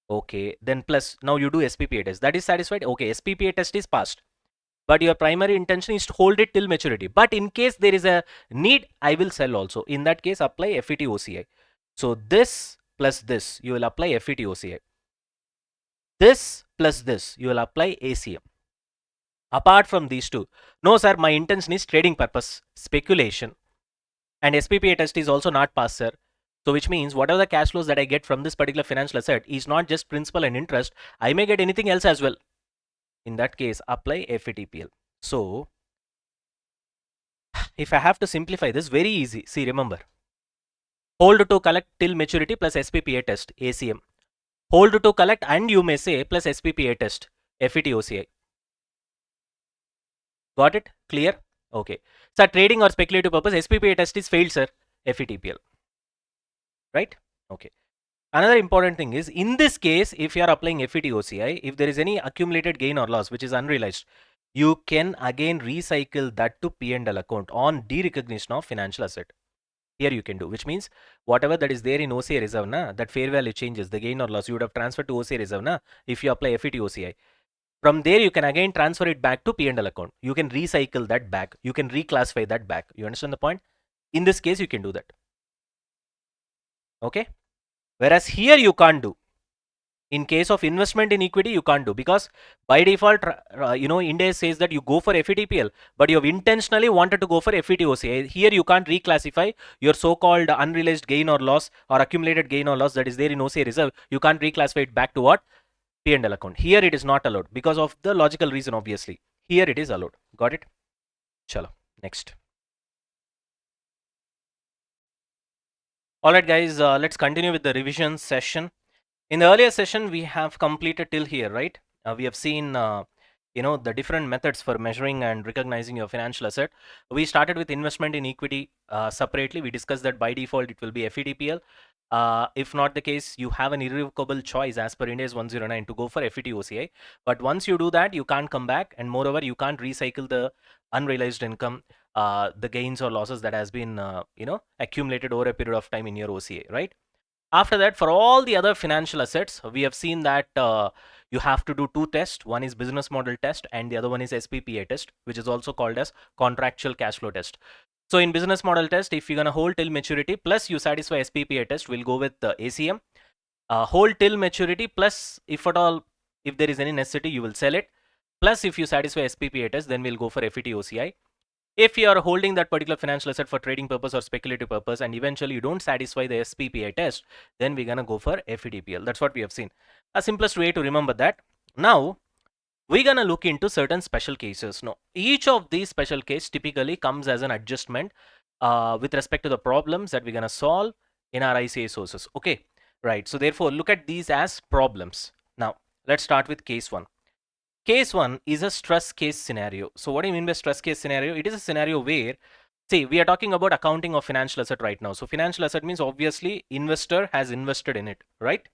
Okay, then plus now you do SPPA test. That is satisfied. Okay, SPPA test is passed. but your primary intention is to hold it till maturity. But in case there is a need, I will sell also. In that case, apply FVTOCI. So this plus this, you will apply FVTOCI. This plus this, you will apply ACM. Apart from these two, no sir, my intention is trading purpose, speculation, and SPPI test is also not passed, sir. So which means whatever the cash flows that I get from this particular financial asset is not just principal and interest, I may get anything else as well. In that case, apply FVTPL. So if I have to simplify this, very easy. See, remember, hold to collect till maturity plus SPPI test, ACM. Hold to collect and you may say plus SPPI test, FVTOCI. Got it? Clear? Okay. So trading or speculative purpose, SPPI test is failed, sir. FVTPL. Right? Okay. Another important thing is, in this case, if you are applying FVTOCI, if there is any accumulated gain or loss which is unrealized, you can again recycle that to P&L account on derecognition of financial asset. Here you can do, which means whatever that is there in OCI reserve, that fair value changes, the gain or loss, you would have transferred to OCI reserve, if you apply FVTOCI. From there, you can again transfer it back to P&L account. You can recycle that back. You can reclassify that back. You understand the point? In this case, you can do that. Okay? Whereas here you can't do. In case of investment in equity, you can't do, because by default, India says that you go for FVTPL, but you have intentionally wanted to go for FVTOCI. Here you can't reclassify your so-called unrealized gain or loss or accumulated gain or loss that is there in OCI reserve. You can't reclassify it back to what? P&L account. Here it is not allowed because of the logical reason, obviously. Here it is allowed. Got it? Chalo. Next. Alright guys, let's continue with the revision session. In the earlier session, we have completed till here, right? We have seen, the different methods for measuring and recognizing your financial asset. We started with investment in equity separately. We discussed that by default, it will be FVTPL. If not the case, you have an irrevocable choice as per Ind AS 109 to go for FVTOCI. But once you do that, you can't come back. And moreover, you can't recycle the unrealized income, the gains or losses that has been, accumulated over a period of time in your OCA, right? After that, for all the other financial assets, we have seen that you have to do two tests. One is business model test and the other one is SPPI test, which is also called as contractual cash flow test. So in business model test, if you're going to hold till maturity plus you satisfy SPPI test, we'll go with ACM. Hold till maturity plus if at all, if there is any necessity, you will sell it. Plus if you satisfy SPPI test, then we'll go for FVTOCI. If you are holding that particular financial asset for trading purpose or speculative purpose and eventually you don't satisfy the SPPI test, then we're going to go for FVTPL. That's what we have seen. A simplest way to remember that. Now, we're going to look into certain special cases. Now, each of these special cases typically comes as an adjustment with respect to the problems that we're going to solve in our ICA sources. Okay, right. So therefore, look at these as problems. Now, let's start with case 1. Case 1 is a stress case scenario. So what do you mean by stress case scenario? It is a scenario where, see, we are talking about accounting of financial asset right now. So financial asset means obviously investor has invested in it, right?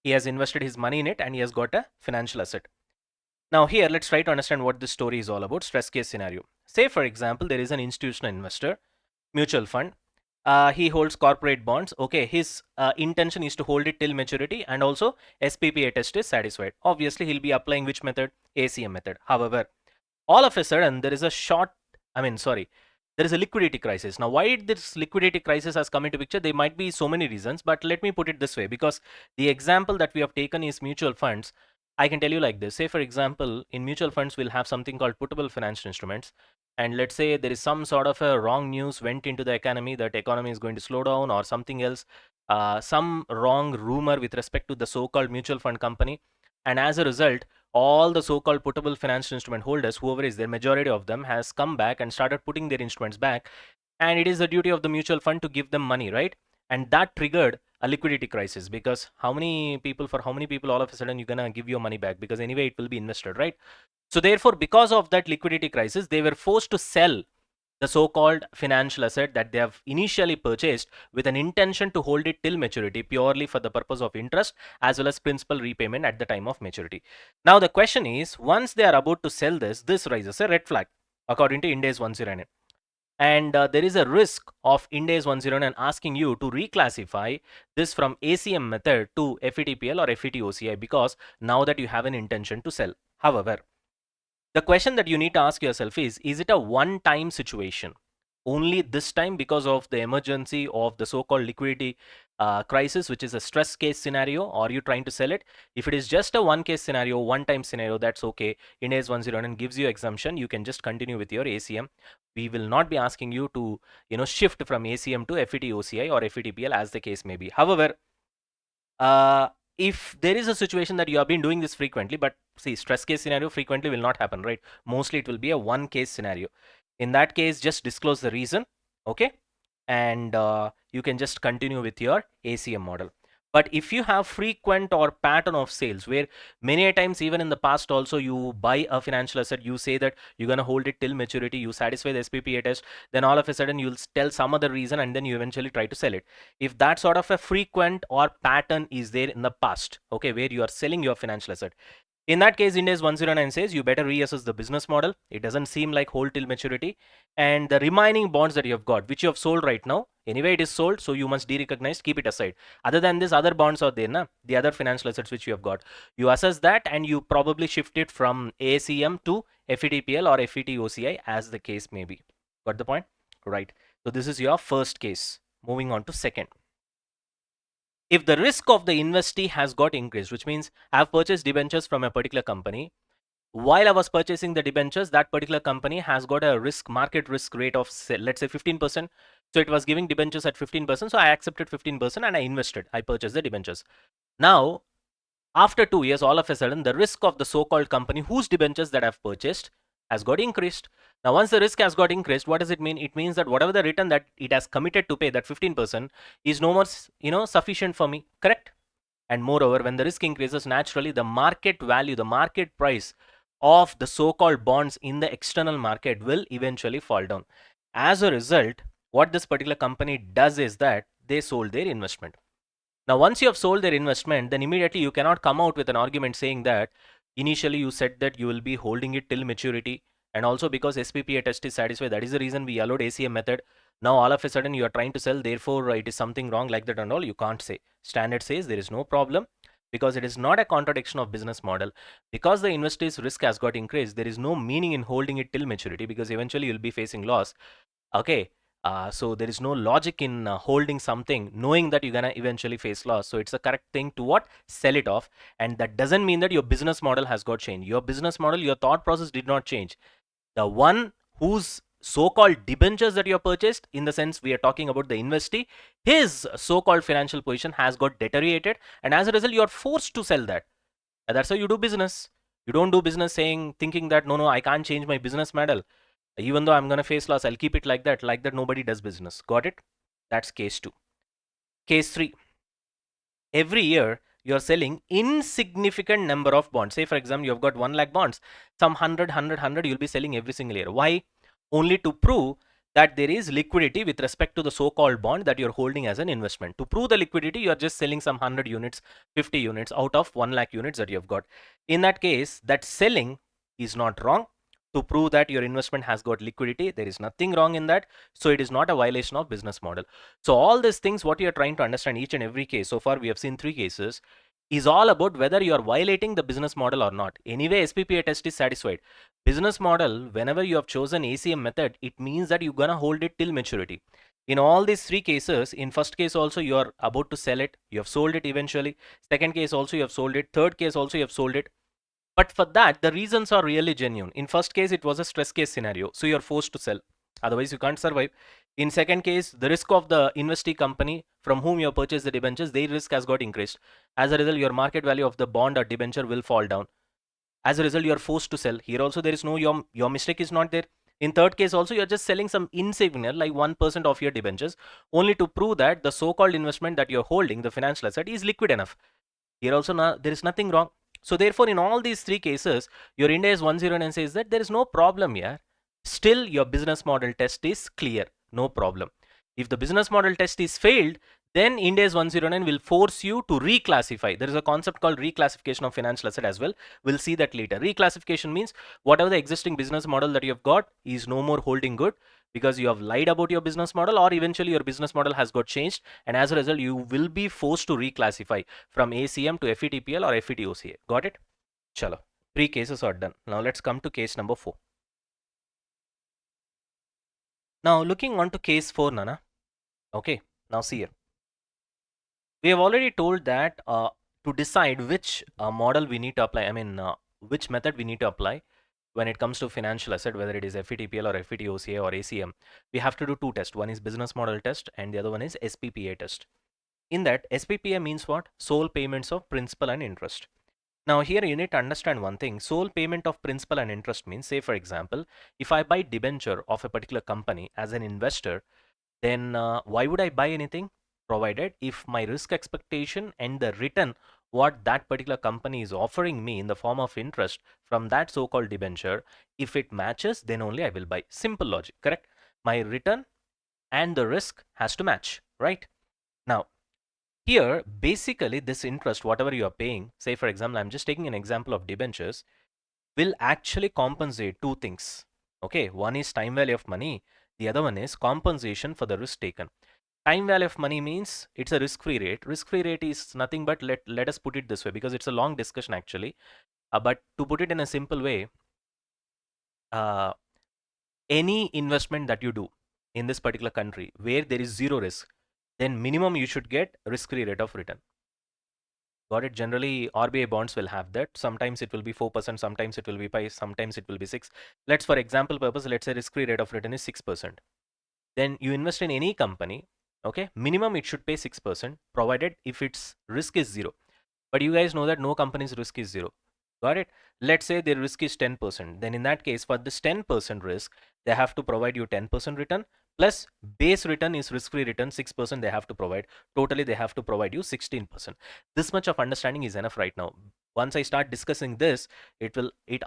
He has invested his money in it and he has got a financial asset. Now here, let's try to understand what this story is all about. Stress case scenario. Say for example, there is an institutional investor, mutual fund. He holds corporate bonds. Okay, his intention is to hold it till maturity and also SPPI test is satisfied. Obviously, he'll be applying which method? ACM method. However, all of a sudden, there is a there is a liquidity crisis. Now, why this liquidity crisis has come into picture? There might be so many reasons, but let me put it this way, because the example that we have taken is mutual funds. I can tell you like this. Say, for example, in mutual funds, we'll have something called puttable financial instruments. And let's say there is some sort of a wrong news went into the economy that economy is going to slow down or something else, some wrong rumor with respect to the so-called mutual fund company. And as a result, all the so-called puttable financial instrument holders, whoever is there, majority of them has come back and started putting their instruments back. And it is the duty of the mutual fund to give them money, right? And that triggered a liquidity crisis, because for how many people all of a sudden you're gonna give your money back, because anyway it will be invested, right? So therefore, because of that liquidity crisis, they were forced to sell the so-called financial asset that they have initially purchased with an intention to hold it till maturity purely for the purpose of interest as well as principal repayment at the time of maturity. Now the question is, once they are about to sell this raises a red flag according to Ind AS 109. And there is a risk of Ind AS 109 asking you to reclassify this from ACM method to FVTPL or FVTOCI, because now that you have an intention to sell. However, The question that you need to ask yourself is it a one-time situation? Only this time because of the emergency of the so-called liquidity crisis, which is a stress case scenario, or are you trying to sell it? If it is just a one case scenario, one time scenario, that's okay. Ind AS 109 gives you exemption. You can just continue with your ACM. We will not be asking you to, shift from ACM to FVTOCI or FVTPL as the case may be. However, uh, if there is a situation that you have been doing this frequently, but see, stress case scenario frequently will not happen, right? Mostly it will be a one case scenario. In that case, just disclose the reason, okay? And you can just continue with your ACM model. But if you have frequent or pattern of sales where many a times, even in the past also, you buy a financial asset, you say that you're going to hold it till maturity, you satisfy the SPPI test, then all of a sudden you'll tell some other reason and then you eventually try to sell it. If that sort of a frequent or pattern is there in the past, okay, where you are selling your financial asset, in that case, Ind AS 109 says you better reassess the business model. It doesn't seem like hold till maturity. And the remaining bonds that you have got, which you have sold right now, anyway, it is sold, so you must de-recognize, keep it aside. Other than this, other bonds are there, na? The other financial assets which you have got. You assess that and you probably shift it from ACM to FVTPL or FVTOCI as the case may be. Got the point? Right. So this is your first case. Moving on to second. If the risk of the investee has got increased, which means I have purchased debentures from a particular company. While I was purchasing the debentures, that particular company has got a market risk rate of, say, let's say 15%. So it was giving debentures at 15%. So I accepted 15% and I invested. I purchased the debentures. Now, after 2 years, all of a sudden, the risk of the so-called company whose debentures that I've purchased has got increased. Now, once the risk has got increased, what does it mean? It means that whatever the return that it has committed to pay, that 15%, is no more, sufficient for me, correct? And moreover, when the risk increases, naturally, the market value, the market price of the so-called bonds in the external market will eventually fall down. As a result, what this particular company does is that they sold their investment. Now, once you have sold their investment, then immediately you cannot come out with an argument saying that initially you said that you will be holding it till maturity, and also because SPPI test is satisfied, that is the reason we allowed ACM method. Now all of a sudden you are trying to sell, therefore it is something wrong like that and all. You can't say. Standard says there is no problem because it is not a contradiction of business model. Because the investor's risk has got increased, there is no meaning in holding it till maturity because eventually you'll be facing loss. Okay. So there is no logic in holding something knowing that you're gonna eventually face loss. So it's a correct thing to what? Sell it off. And that doesn't mean that your business model has got changed. Your business model, your thought process did not change. The one whose so-called debentures that you have purchased, in the sense we are talking about the investee, his so-called financial position has got deteriorated, and as a result you are forced to sell that. And that's how you do business. You don't do business thinking that no, I can't change my business model. Even though I'm going to face loss, I'll keep it like that. Like that, nobody does business. Got it? That's case 2. Case 3. Every year, you're selling insignificant number of bonds. Say, for example, you've got 1 lakh bonds. Some 100, you'll be selling every single year. Why? Only to prove that there is liquidity with respect to the so-called bond that you're holding as an investment. To prove the liquidity, you're just selling some 100 units, 50 units out of 1 lakh units that you've got. In that case, that selling is not wrong. To prove that your investment has got liquidity, there is nothing wrong in that. So it is not a violation of business model. So all these things, what you are trying to understand each and every case, so far we have seen 3 cases, is all about whether you are violating the business model or not. Anyway, SPPI test is satisfied. Business model, whenever you have chosen ACM method, it means that you're gonna hold it till maturity. In all these 3 cases, in first case also you are about to sell it, you have sold it eventually. Second case also you have sold it. Third case also you have sold it. But for that, the reasons are really genuine. In first case, it was a stress case scenario, so you're forced to sell. Otherwise, you can't survive. In second case, the risk of the investee company from whom you have purchased the debentures, their risk has got increased. As a result, your market value of the bond or debenture will fall down. As a result, you are forced to sell. Here also, there is no, your mistake is not there. In third case also, you're just selling some insignificant, like 1% of your debentures, only to prove that the so-called investment that you're holding, the financial asset, is liquid enough. Here also, there is nothing wrong. So therefore, in all these 3 cases, your Ind AS 109 says that there is no problem here. Still, your business model test is clear. No problem. If the business model test is failed, then Ind AS 109 will force you to reclassify. There is a concept called reclassification of financial asset as well. We'll see that later. Reclassification means whatever the existing business model that you've got is no more holding good because you have lied about your business model, or eventually your business model has got changed, and as a result you will be forced to reclassify from ACM to FVTPL or FVTOCA. Got it? Chalo. 3 cases are done. Now let's come to case number 4. Now looking on to case 4, Nana. Okay, now see here. We have already told that to decide which model we need to apply, which method we need to apply when it comes to financial asset, whether it is FVTPL or FVTOCI or ACM, we have to do 2 tests. One is business model test and the other one is SPPI test. In that, SPPI means what? Sole payments of principal and interest. Now here you need to understand one thing. Sole payment of principal and interest means, say for example, if I buy debenture of a particular company as an investor, then why would I buy anything? Provided if my risk expectation and the return what that particular company is offering me in the form of interest from that so-called debenture, if it matches, then only I will buy. Simple logic, correct? My return and the risk has to match, right? Now, here, basically this interest, whatever you are paying, say for example, I'm just taking an example of debentures, will actually compensate two things. Okay, one is time value of money, the other one is compensation for the risk taken. Time value of money means it's a risk-free rate. Risk-free rate is nothing but, let us put it this way, because it's a long discussion actually. But to put it in a simple way, uh, any investment that you do in this particular country where there is zero risk, then minimum you should get risk-free rate of return. Got it? Generally, RBI bonds will have that. Sometimes it will be 4%, sometimes it will be 5, sometimes it will be 6. Let's, for example purpose, let's say risk-free rate of return is 6%. Then you invest in any company, okay, minimum it should pay 6%, provided if its risk is zero. But you guys know that no company's risk is zero. Got it? Let's say their risk is 10%. Then in that case, for this 10% risk, they have to provide you 10% return plus base return is risk-free return 6% they have to provide. Totally, they have to provide you 16%. This much of understanding is enough right now. Once I start discussing this, it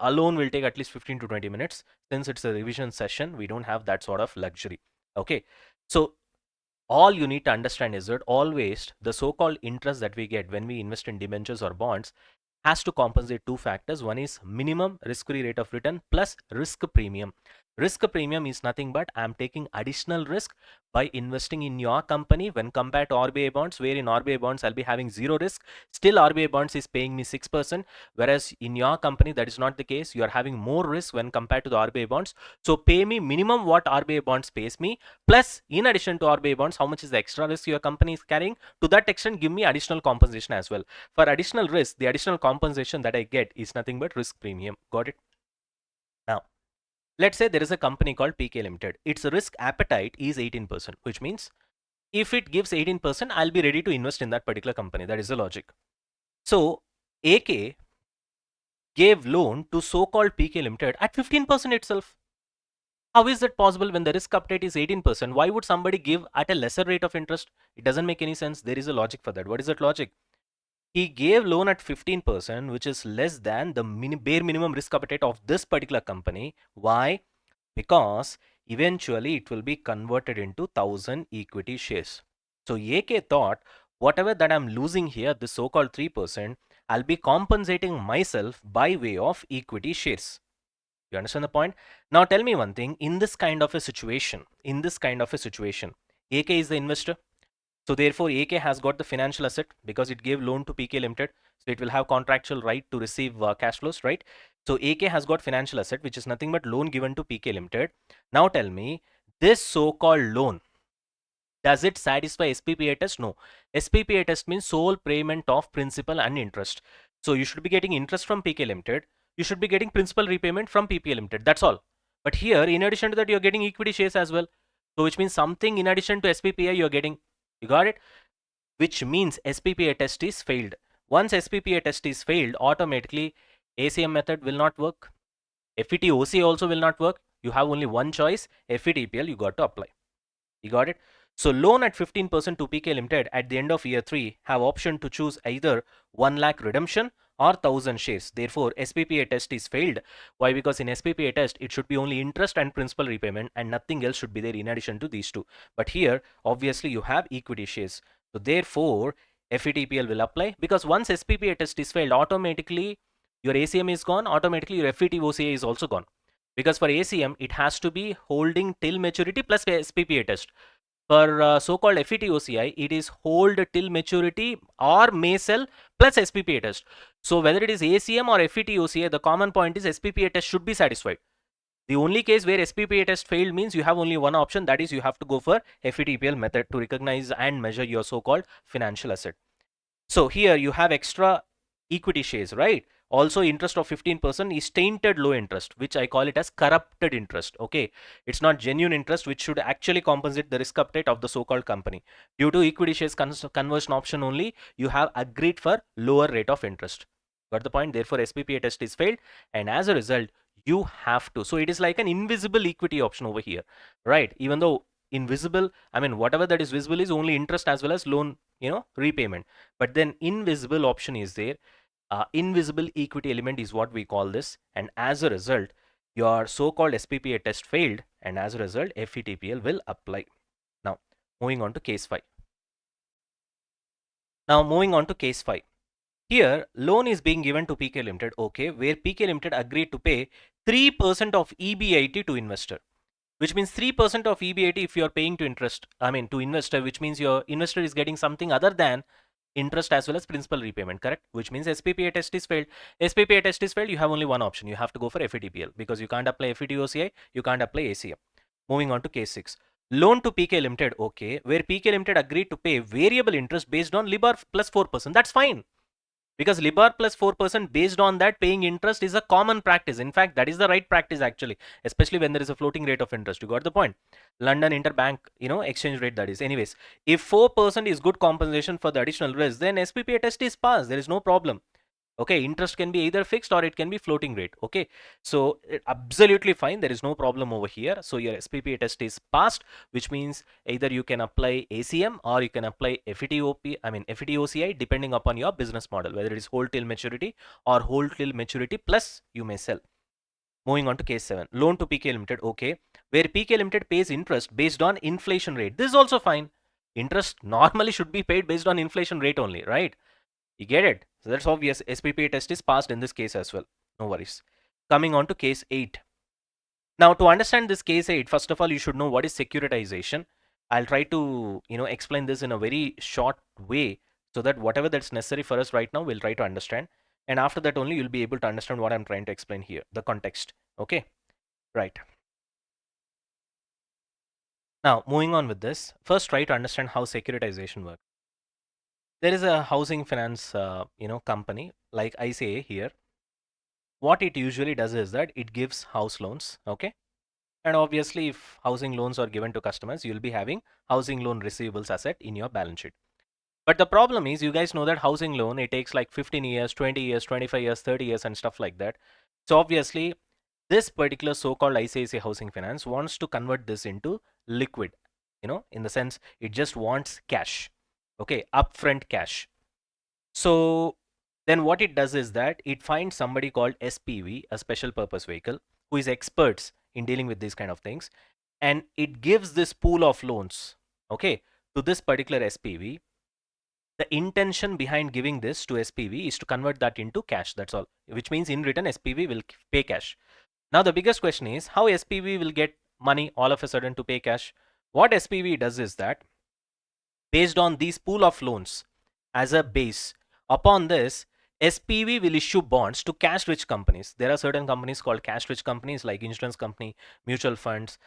alone will take at least 15 to 20 minutes. Since it's a revision session, we don't have that sort of luxury. Okay. So all you need to understand is that always the so-called interest that we get when we invest in debentures or bonds has to compensate two factors. One is minimum risk-free rate of return plus risk premium. Risk premium is nothing but I'm taking additional risk by investing in your company when compared to RBI bonds, where in RBI bonds I'll be having zero risk. Still RBI bonds is paying me 6%, whereas in your company that is not the case. You are having more risk when compared to the RBI bonds. So pay me minimum what RBI bonds pays me, plus in addition to RBI bonds, how much is the extra risk your company is carrying? To that extent, give me additional compensation as well. For additional risk, the additional compensation that I get is nothing but risk premium. Got it? Now, let's say there is a company called PK Limited. Its risk appetite is 18%, which means if it gives 18%, I'll be ready to invest in that particular company. That is the logic. So, AK gave loan to so-called PK Limited at 15% itself. How is that possible when the risk appetite is 18%? Why would somebody give at a lesser rate of interest? It doesn't make any sense. There is a logic for that. What is that logic? He gave loan at 15%, which is less than the bare minimum risk appetite of this particular company. Why? Because eventually it will be converted into 1000 equity shares. So AK thought, whatever that I'm losing here, the so-called 3%, I'll be compensating myself by way of equity shares. You understand the point? Now tell me one thing, in this kind of a situation, AK is the investor. So therefore, AK has got the financial asset because it gave loan to PK Limited. So it will have contractual right to receive cash flows, right? So AK has got financial asset, which is nothing but loan given to PK Limited. Now tell me, this so-called loan, does it satisfy SPPI test? No. SPPI test means sole payment of principal and interest. So you should be getting interest from PK Limited. You should be getting principal repayment from PPA Limited. That's all. But here, in addition to that, you're getting equity shares as well. So which means something in addition to SPPI you're getting. You got it? Which means SPPI test is failed. Once SPPI test is failed, automatically ACM method will not work. FVTOCI also will not work. You have only one choice, FVTPL, you got to apply. You got it? So loan at 15% to PK Limited at the end of year 3 have option to choose either 1 lakh redemption or 1000 shares. Therefore, SPPA test is failed. Why? Because in SPPA test, it should be only interest and principal repayment and nothing else should be there in addition to these two. But here, obviously, you have equity shares. So therefore, FVTPL will apply because once SPPA test is failed, automatically your ACM is gone, automatically your FVTOCA is also gone. Because for ACM, it has to be holding till maturity plus SPPA test. For so-called FVTOCI, it is hold till maturity or may sell plus SPPA test. So whether it is ACM or FVTOCI, the common point is SPPI test should be satisfied. The only case where SPPI test failed means you have only one option, that is you have to go for FVTPL method to recognize and measure your so-called financial asset. So here you have extra equity shares, right? Also interest of 15% is tainted low interest, which I call it as corrupted interest. Okay, it's not genuine interest, which should actually compensate the risk appetite of the so-called company. Due to equity shares conversion option only, you have agreed for lower rate of interest. Got the point? Therefore SPPA test is failed, and as a result you have to, so it is like an invisible equity option over here, right? Even though invisible, I mean whatever that is visible is only interest as well as loan, repayment, but then invisible option is there. Invisible equity element is what we call this, and as a result your so-called SPPA test failed, and as a result FVTPL will apply. Now moving on to case 5. Case 5. Here loan is being given to PK Limited, okay, where PK Limited agreed to pay 3% of EBIT to investor, which means 3% of EBIT if you are paying to to investor, which means your investor is getting something other than interest as well as principal repayment, correct? Which means SPPA test is failed. SPPA test is failed, you have only one option, you have to go for FVTPL, because you can't apply FVTOCI, you can't apply ACM. Moving on to case 6. Loan to PK Limited, okay, where PK Limited agreed to pay variable interest based on LIBOR plus 4%. That's fine, because LIBOR plus 4% based on that paying interest is a common practice. In fact, that is the right practice actually, especially when there is a floating rate of interest. You got the point? London interbank, exchange rate, that is. Anyways, if 4% is good compensation for the additional risk, then SPPA test is passed. There is no problem. Okay, interest can be either fixed or it can be floating rate. Okay, so absolutely fine, there is no problem over here. So your SPPA test is passed, which means either you can apply ACM or you can apply FVTOCI depending upon your business model, whether it is hold till maturity or hold till maturity plus you may sell. Moving on to case 7. Loan to PK Limited, okay, where PK Limited pays interest based on inflation rate. This is also fine. Interest normally should be paid based on inflation rate only, right? You get it? So that's obvious. SPPA test is passed in this case as well. No worries. Coming on to case 8. Now to understand this case 8, first of all, you should know what is securitization. I'll try to, explain this in a very short way so that whatever that's necessary for us right now, we'll try to understand. And after that only, you'll be able to understand what I'm trying to explain here, the context. Okay, right. Now moving on with this, first try to understand how securitization works. There is a housing finance, company like ICA here. What it usually does is that it gives house loans, okay, and obviously if housing loans are given to customers, you'll be having housing loan receivables asset in your balance sheet. But the problem is, you guys know that housing loan, it takes like 15 years, 20 years, 25 years, 30 years and stuff like that. So obviously this particular so-called ICICI housing finance wants to convert this into liquid, in the sense it just wants cash, okay, upfront cash. So then what it does is that it finds somebody called SPV, a special purpose vehicle, who is experts in dealing with these kind of things, and it gives this pool of loans, okay, to this particular SPV. The intention behind giving this to SPV is to convert that into cash, that's all, which means in return SPV will pay cash. Now the biggest question is how SPV will get money all of a sudden to pay cash. What SPV does is that, based on these pool of loans as a base, upon this SPV will issue bonds to cash rich companies. There are certain companies called cash rich companies like insurance company, mutual funds,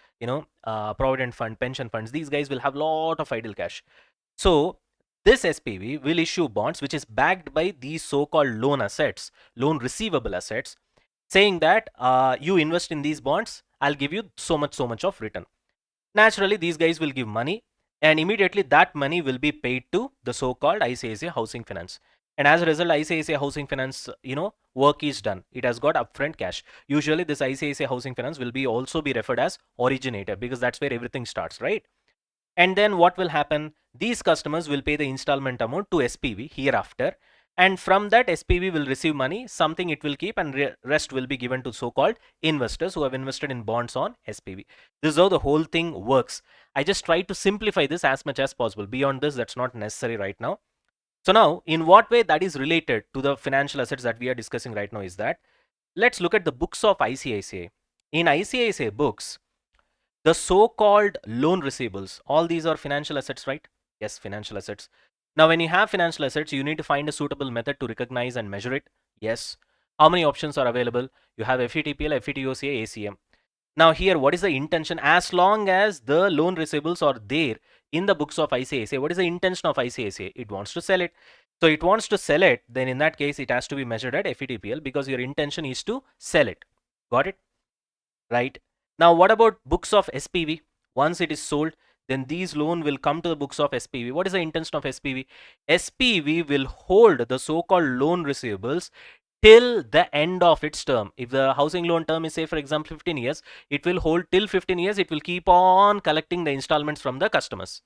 provident fund, pension funds. These guys will have lot of idle cash. So this SPV will issue bonds which is backed by these so-called loan assets, loan receivable assets, saying that you invest in these bonds, I'll give you so much of return. Naturally these guys will give money, and immediately that money will be paid to the so-called ICICI housing finance, and as a result ICICI housing finance, work is done. It has got upfront cash. Usually this ICICI housing finance will be also be referred as originator, because that's where everything starts, right? And then what will happen, these customers will pay the installment amount to SPV hereafter, and from that SPV will receive money, something it will keep, and rest will be given to so-called investors who have invested in bonds on SPV. This is how the whole thing works. I just try to simplify this as much as possible. Beyond this, that's not necessary right now. So now in what way that is related to the financial assets that we are discussing right now is that, let's look at the books of ICICI. In ICICI books, the so-called loan receivables, all these are financial assets, right? Yes, financial assets. Now when you have financial assets, you need to find a suitable method to recognize and measure it. Yes. How many options are available? You have FVTPL, FVTOCI, ACM. Now here, what is the intention? As long as the loan receivables are there in the books of ICICI, what is the intention of ICICI? It wants to sell it. So it wants to sell it, then in that case, it has to be measured at FVTPL because your intention is to sell it. Got it? Right. Now, what about books of SPV? Once it is sold, then these loan will come to the books of SPV. What is the intention of SPV? SPV will hold the so-called loan receivables till the end of its term. If the housing loan term is, say, for example, 15 years, it will hold till 15 years. It will keep on collecting the installments from the customers.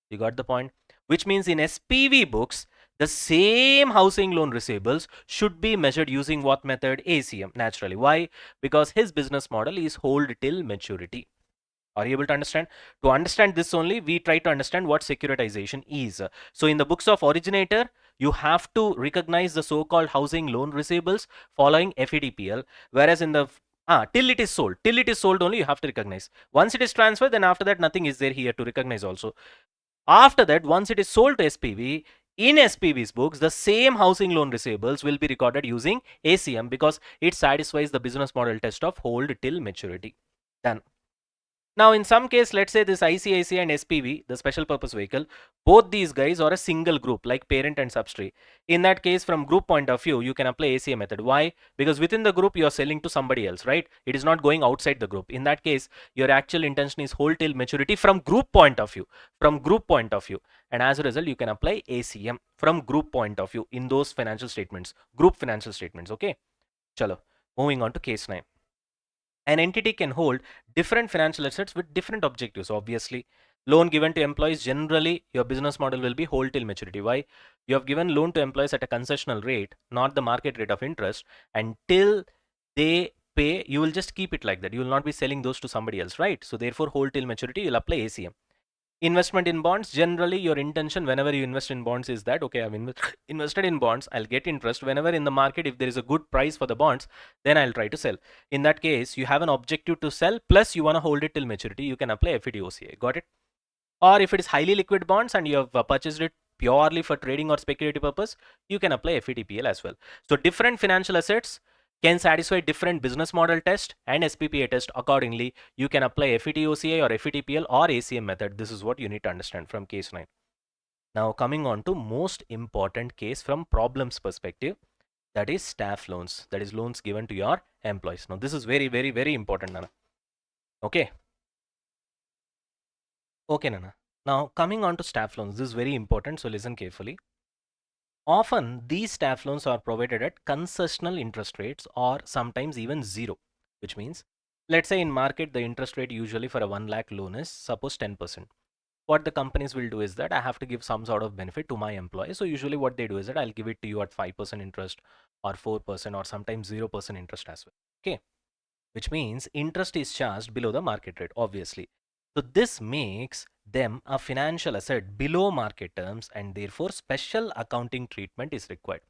You got the point? Which means in SPV books, the same housing loan receivables should be measured using what method? ACM, naturally. Why? Because his business model is hold till maturity. Are you able to understand? To understand this only, we try to understand what securitization is. So in the books of originator, you have to recognize the so-called housing loan receivables following FVTPL, whereas in the till it is sold only you have to recognize. Once it is transferred, then after that nothing is there here to recognize also. After that, once it is sold to SPV, in SPV's books, the same housing loan receivables will be recorded using ACM because it satisfies the business model test of hold till maturity. Done. Now, in some case, let's say this ICICI and SPV, the special purpose vehicle, both these guys are a single group like parent and subsidiary. In that case, from group point of view, you can apply ACA method. Why? Because within the group, you are selling to somebody else, right? It is not going outside the group. In that case, your actual intention is hold till maturity from group point of view. From group point of view. And as a result, you can apply ACM from group point of view in those financial statements, group financial statements. Okay. Chalo. Moving on to case 9. An entity can hold different financial assets with different objectives. Obviously, loan given to employees, generally your business model will be hold till maturity. Why? You have given loan to employees at a concessional rate, not the market rate of interest, until they pay. You will just keep it like that. You will not be selling those to somebody else, right? So therefore, hold till maturity, you'll apply ACM. Investment in bonds, generally your intention whenever you invest in bonds is that, okay, I've invested in bonds, I'll get interest whenever in the market. If there is a good price for the bonds, then I'll try to sell. In that case, you have an objective to sell, plus you want to hold it till maturity, you can apply FVTOCI. Got it? Or if it is highly liquid bonds and you have purchased it purely for trading or speculative purpose, you can apply FVTPL as well. So different financial assets can satisfy different business model test and SPPI test. Accordingly, you can apply FVTOCI or FVTPL or ACM method. This is what you need to understand from case 9. Now coming on to most important case from problems perspective, that is staff loans, that is loans given to your employees. Now this is very, very, very important, Nana. Okay. Okay, Nana. Now coming on to staff loans, this is very important, so listen carefully. Often these staff loans are provided at concessional interest rates or sometimes even zero, which means, let's say in market the interest rate usually for a 1 lakh loan is suppose 10%. What the companies will do is that I have to give some sort of benefit to my employee. So usually what they do is that I'll give it to you at 5% interest or 4% or sometimes 0% interest as well. Okay, which means interest is charged below the market rate, obviously. So this makes them a financial asset below market terms and therefore special accounting treatment is required.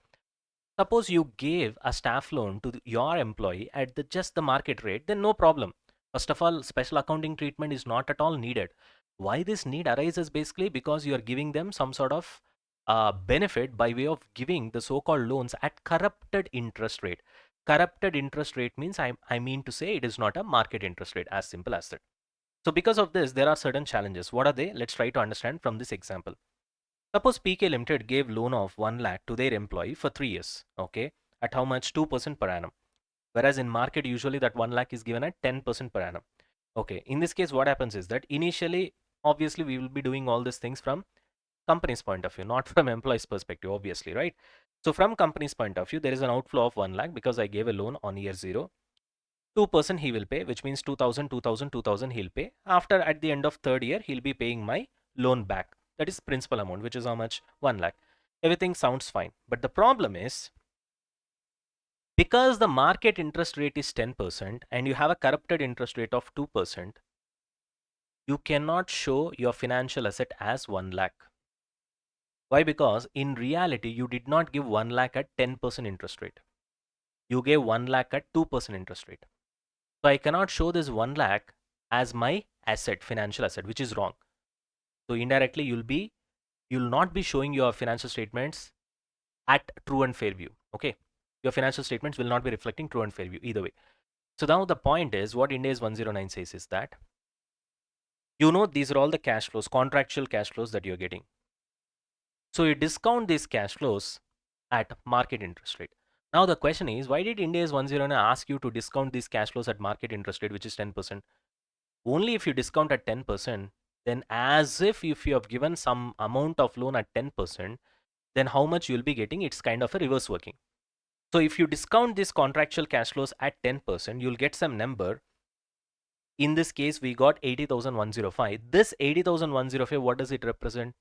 Suppose you gave a staff loan to your employee at just the market rate, then no problem. First of all, special accounting treatment is not at all needed. Why this need arises? Basically because you are giving them some sort of benefit by way of giving the so-called loans at corrupted interest rate. Corrupted interest rate means I mean to say it is not a market interest rate, as simple as that. So because of this, there are certain challenges. What are they? Let's try to understand from this example. Suppose PK Limited gave loan of 1 lakh to their employee for 3 years, okay, at how much? 2% per annum. Whereas in market, usually that 1 lakh is given at 10% per annum. Okay, in this case, what happens is that initially, obviously, we will be doing all these things from company's point of view, not from employee's perspective, obviously, right? So from company's point of view, there is an outflow of 1 lakh because I gave a loan on year 0. 2% he will pay, which means 2000, 2000, 2000 he'll pay. After, at the end of third year, he'll be paying my loan back. That is principal amount, which is how much? 1 lakh. Everything sounds fine. But the problem is, because the market interest rate is 10% and you have a corrupted interest rate of 2%, you cannot show your financial asset as 1 lakh. Why? Because in reality, you did not give 1 lakh at 10% interest rate. You gave 1 lakh at 2% interest rate. So I cannot show this 1 lakh as my asset, financial asset, which is wrong. So indirectly, you'll not be showing your financial statements at true and fair view. Okay. Your financial statements will not be reflecting true and fair value either way. So now the point is, what Ind AS 109 says is that, these are all the cash flows, contractual cash flows that you're getting. So you discount these cash flows at market interest rate. Now the question is, why did Ind AS 109 ask you to discount these cash flows at market interest rate, which is 10%? Only if you discount at 10%, then as if you have given some amount of loan at 10%, then how much you'll be getting, it's kind of a reverse working. So if you discount these contractual cash flows at 10%, you'll get some number. In this case, we got 80,105. This 80,105, what does it represent?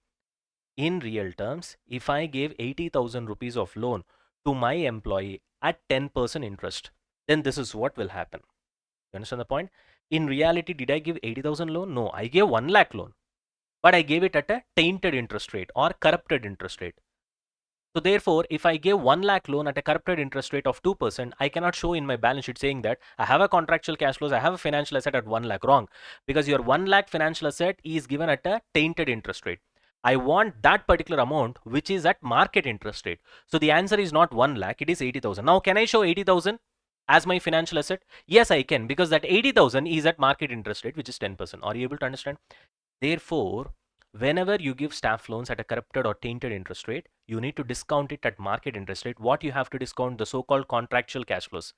In real terms, if I gave 80,000 rupees of loan to my employee at 10% interest, then this is what will happen. You understand the point? In reality, did I give 80,000 loan? No, I gave 1 lakh loan, but I gave it at a tainted interest rate or corrupted interest rate. So therefore, if I give 1 lakh loan at a corrupted interest rate of 2%, I cannot show in my balance sheet saying that I have a contractual cash flows, I have a financial asset at 1 lakh. Wrong, because your 1 lakh financial asset is given at a tainted interest rate. I want that particular amount which is at market interest rate. So the answer is not 1 lakh, it is 80,000. Now, can I show 80,000 as my financial asset? Yes, I can, because that 80,000 is at market interest rate, which is 10%. Are you able to understand? Therefore, whenever you give staff loans at a corrupted or tainted interest rate, you need to discount it at market interest rate. What you have to discount? The so-called contractual cash flows.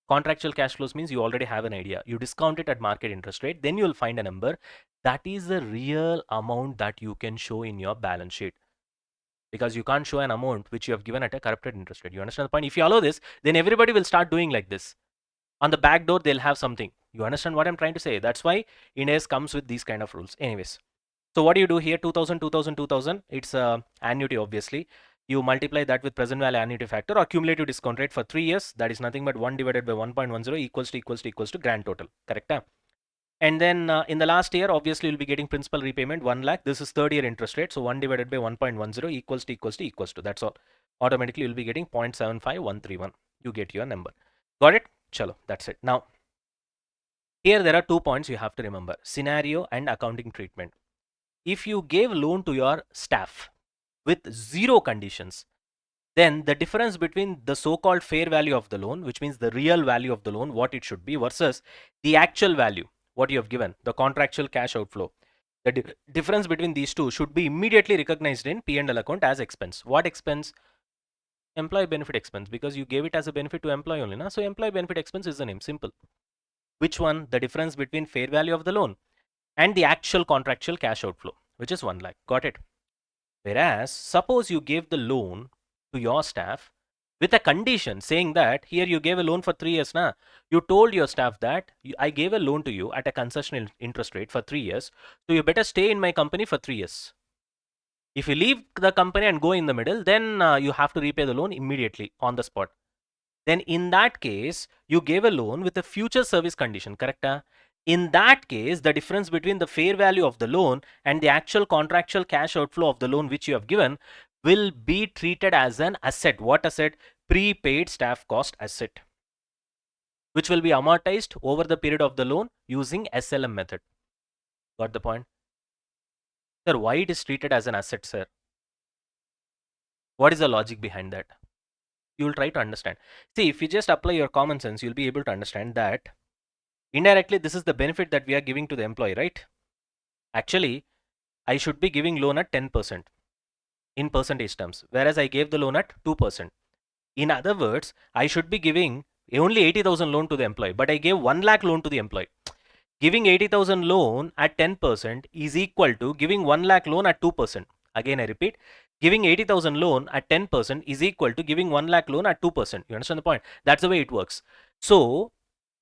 Contractual cash flows means you already have an idea. You discount it at market interest rate, then you'll find a number. That is the real amount that you can show in your balance sheet. Because you can't show an amount which you have given at a corrupted interest rate. You understand the point? If you allow this, then everybody will start doing like this. On the back door, they'll have something. You understand what I'm trying to say? That's why Ind AS comes with these kind of rules. Anyways. So what do you do here? 2000, 2000, 2000. It's annuity, obviously. You multiply that with present value annuity factor or cumulative discount rate for 3 years. That is nothing but 1 divided by 1.10 equals to grand total. Correct? And then in the last year, obviously, you'll be getting principal repayment 1 lakh. This is third year interest rate. So 1 divided by 1.10 equals to. That's all. Automatically, you'll be getting 0.75131. You get your number. Got it? Chalo. That's it. Now, here there are 2 points you have to remember. Scenario and accounting treatment. If you gave loan to your staff with 0 conditions, then the difference between the so-called fair value of the loan, which means the real value of the loan, what it should be, versus the actual value, what you have given, the contractual cash outflow, the difference between these two should be immediately recognized in P&L account as expense. What expense? Employee benefit expense, because you gave it as a benefit to employee only. So employee benefit expense is the name, simple. Which one? The difference between fair value of the loan and the actual contractual cash outflow, which is 1 lakh. Got it? Whereas, suppose you gave the loan to your staff with a condition saying that here you gave a loan for 3 years. You told your staff that I gave a loan to you at a concessional interest rate for 3 years. So you better stay in my company for 3 years. If you leave the company and go in the middle, then you have to repay the loan immediately on the spot. Then in that case, you gave a loan with a future service condition, correct? In that case, the difference between the fair value of the loan and the actual contractual cash outflow of the loan which you have given will be treated as an asset. What asset? Prepaid staff cost asset, which will be amortized over the period of the loan using SLM method. Got the point? Sir, why it is treated as an asset, sir? What is the logic behind that? You will try to understand. See, if you just apply your common sense, you'll be able to understand that indirectly this is the benefit that we are giving to the employee, right? Actually, I should be giving loan at 10% in percentage terms, whereas I gave the loan at 2%. In other words, I should be giving only 80,000 loan to the employee, but I gave 1 lakh loan to the employee. Giving 80,000 loan at 10% is equal to giving 1 lakh loan at 2%. Again, I repeat, giving 80,000 loan at 10% is equal to giving 1 lakh loan at 2%. You understand the point? That's the way it works. So,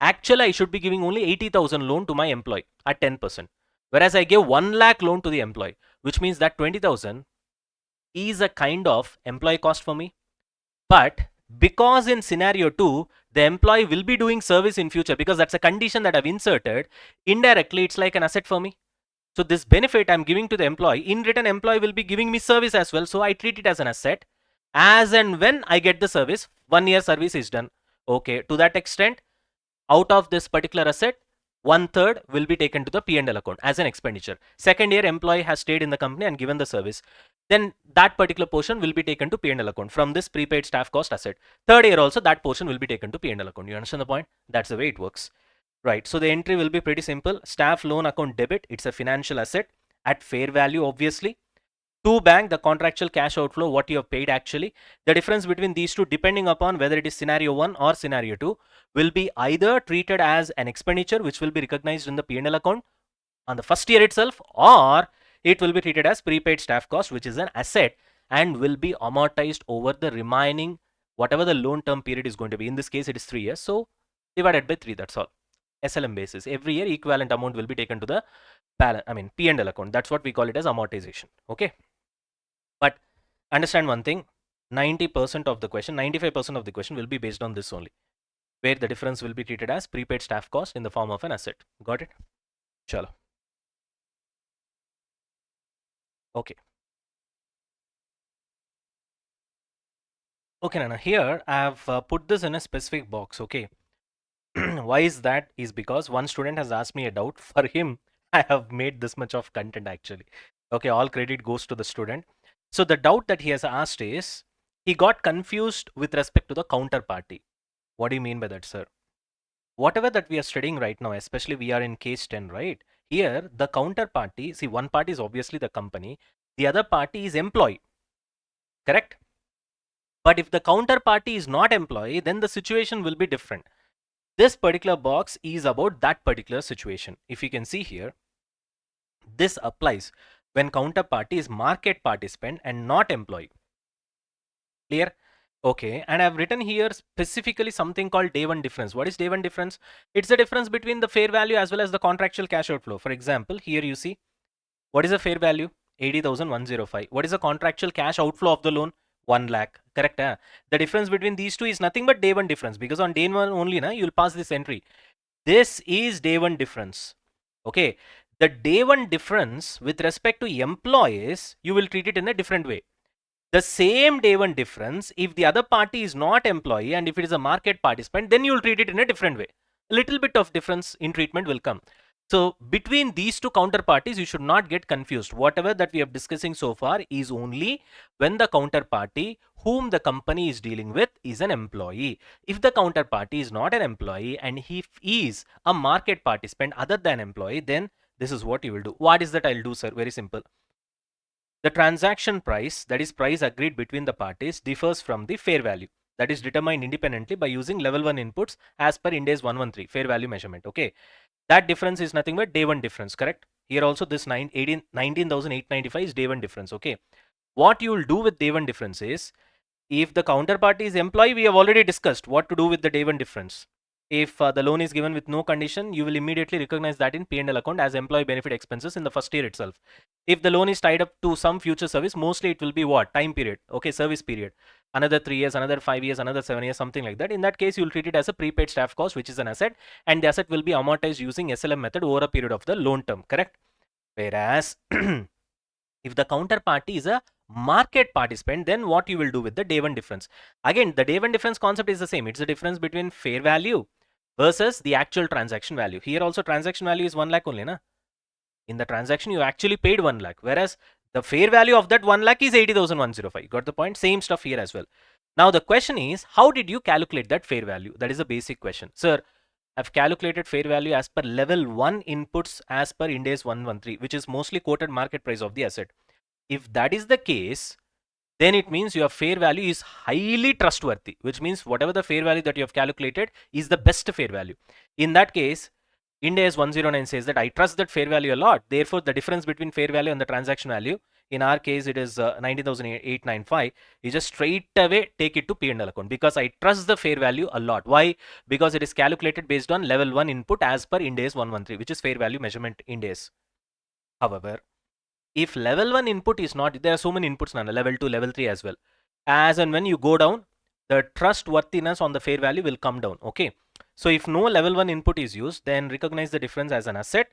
actually, I should be giving only 80,000 loan to my employee at 10%. Whereas I gave 1 lakh loan to the employee, which means that 20,000 is a kind of employee cost for me. But because in scenario 2, the employee will be doing service in future, because that's a condition that I've inserted, indirectly it's like an asset for me. So this benefit I'm giving to the employee, in return employee will be giving me service as well. So I treat it as an asset. As and when I get the service, 1 year service is done. Okay, to that extent, out of this particular asset, 1/3 will be taken to the P&L account as an expenditure. Second year, employee has stayed in the company and given the service. Then that particular portion will be taken to P&L account from this prepaid staff cost asset. Third year also, that portion will be taken to P&L account. You understand the point? That's the way it works. Right. So the entry will be pretty simple. Staff loan account debit. It's a financial asset at fair value, obviously. To bank, the contractual cash outflow, what you have paid actually. The difference between these two, depending upon whether it is scenario 1 or scenario 2, will be either treated as an expenditure, which will be recognized in the P&L account on the first year itself, or it will be treated as prepaid staff cost, which is an asset and will be amortized over the remaining, whatever the loan term period is going to be. In this case, it is 3 years. So divided by 3, that's all. SLM basis. Every year, equivalent amount will be taken to the P&L account. That's what we call it as amortization. Okay. But understand one thing, 90% of the question, 95% of the question will be based on this only, where the difference will be treated as prepaid staff cost in the form of an asset. Got it? Chalo. Okay. Okay, Nana, here I have put this in a specific box, okay? Why is that? Is because one student has asked me a doubt. For him, I have made this much of content actually. Okay, all credit goes to the student. So the doubt that he has asked is, he got confused with respect to the counterparty. What do you mean by that, sir? Whatever that we are studying right now, especially we are in case 10, right? Here, the counterparty, see, one party is obviously the company, the other party is employee, correct? But if the counterparty is not employee, then the situation will be different. This particular box is about that particular situation. If you can see here, this applies when counterparty is market participant and not employee. Clear? Okay, and I've written here specifically something called day one difference. What is day one difference? It's the difference between the fair value as well as the contractual cash outflow. For example, here you see, what is the fair value? 80,105. What is the contractual cash outflow of the loan? 1 lakh. Correct? Huh? The difference between these two is nothing but day one difference, because on day one only, you'll pass this entry. This is day one difference. Okay. The day one difference with respect to employees, you will treat it in a different way. The same day one difference, if the other party is not employee and if it is a market participant, then you will treat it in a different way. A little bit of difference in treatment will come. So between these two counterparties, you should not get confused. Whatever that we are discussing so far is only when the counterparty whom the company is dealing with is an employee. If the counterparty is not an employee and he is a market participant other than employee, then this is what you will do. What is that I'll do, sir? Very simple. The transaction price, that is price agreed between the parties, differs from the fair value, that is determined independently by using level 1 inputs as per Ind AS 113 fair value measurement. Okay, that difference is nothing but day one difference, correct? Here also this 19,895 is day one difference. Okay, what you will do with day one difference is, if the counterparty is employee, we have already discussed what to do with the day one difference. If the loan is given with no condition, you will immediately recognize that in P&L account as employee benefit expenses in the first year itself. If the loan is tied up to some future service, mostly it will be what? Time period. Okay, service period. Another 3 years, another 5 years, another 7 years, something like that. In that case, you will treat it as a prepaid staff cost, which is an asset, and the asset will be amortized using SLM method over a period of the loan term, correct? Whereas, if the counterparty is a market participant, then what you will do with the day one difference? Again, the day one difference concept is the same. It's the difference between fair value versus the actual transaction value. Here also transaction value is 1 lakh only, na? In the transaction, you actually paid 1 lakh, whereas the fair value of that 1 lakh is 80,105. Got the point? Same stuff here as well. Now the question is, how did you calculate that fair value? That is a basic question. Sir, I've calculated fair value as per level 1 inputs as per Ind AS 113, which is mostly quoted market price of the asset. If that is the case, then it means your fair value is highly trustworthy, which means whatever the fair value that you have calculated is the best fair value. In that case, Ind AS 109 says that I trust that fair value a lot. Therefore, the difference between fair value and the transaction value, in our case, it is 19,895. You just straight away take it to P&L account because I trust the fair value a lot. Why? Because it is calculated based on level 1 input as per Ind AS 113, which is fair value measurement Ind AS. However, if level 1 input is not, there are so many inputs now, level 2, level 3 as well. As and when you go down, the trustworthiness on the fair value will come down. Okay. So if no level 1 input is used, then recognize the difference as an asset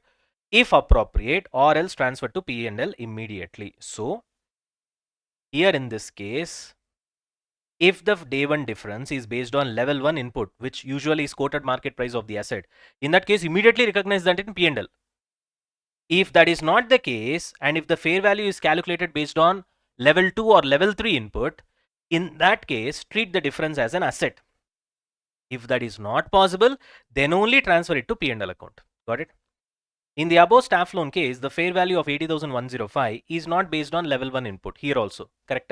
if appropriate, or else transfer to P&L immediately. So here in this case, if the day one difference is based on level 1 input, which usually is quoted market price of the asset, in that case immediately recognize that in P&L. If that is not the case, and if the fair value is calculated based on level 2 or level 3 input, in that case treat the difference as an asset. If that is not possible, then only transfer it to P&L account. Got it? In the above staff loan case, the fair value of 80,105 is not based on level 1 input here also, correct?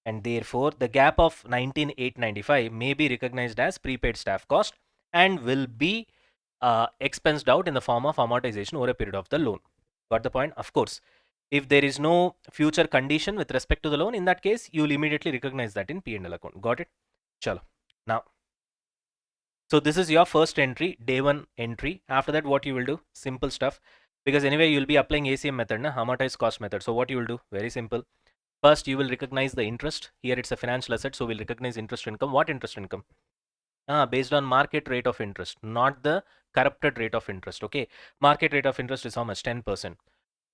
And therefore, the gap of 19,895 may be recognized as prepaid staff cost and will be expensed out in the form of amortization over a period of the loan. Got the point? Of course, if there is no future condition with respect to the loan, in that case, you will immediately recognize that in P&L account. Got it? Chalo. Now, so this is your first entry, day one entry. After that, what you will do? Simple stuff. Because anyway, you will be applying ACM method, na? Amortized cost method. So what you will do? Very simple. First, you will recognize the interest. Here it's a financial asset, so we'll recognize interest income. What interest income? Based on market rate of interest, not the corrupted rate of interest. Okay, market rate of interest is how much? 10%.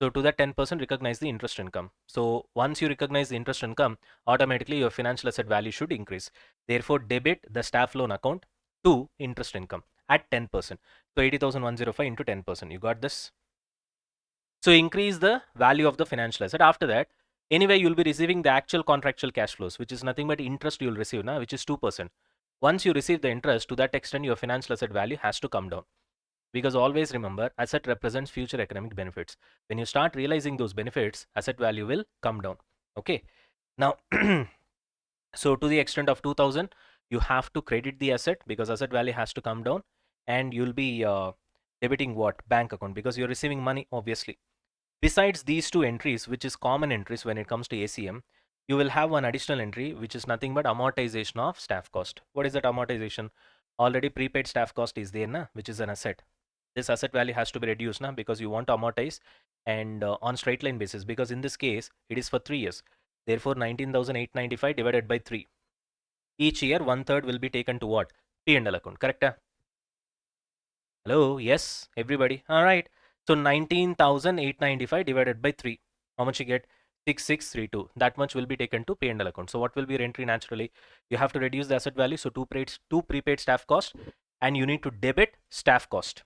So to that 10%, recognize the interest income. So once you recognize the interest income, automatically your financial asset value should increase. Therefore, debit the staff loan account to interest income at 10%. So 80,105 into 10%. You got this? So increase the value of the financial asset. After that, anyway, you'll be receiving the actual contractual cash flows, which is nothing but interest you'll receive now, which is 2%. Once you receive the interest, to that extent, your financial asset value has to come down. Because always remember, asset represents future economic benefits. When you start realizing those benefits, asset value will come down. Okay. Now, so to the extent of 2000, you have to credit the asset because asset value has to come down, and you'll be debiting what? Bank account, because you're receiving money, obviously. Besides these two entries, which is common entries when it comes to ACM, you will have one additional entry, which is nothing but amortization of staff cost. What is that amortization? Already prepaid staff cost is there, na, which is an asset. This asset value has to be reduced now because you want to amortize and on straight line basis, because in this case it is for 3 years. Therefore 19,895 divided by 3. Each year 1/3 will be taken to what? P&L account, correct? Hello, yes, everybody. All right. So 19,895 divided by 3. How much you get? 6632. That much will be taken to P&L account. So what will be your entry naturally? You have to reduce the asset value. So two prepaid staff cost, and you need to debit staff cost.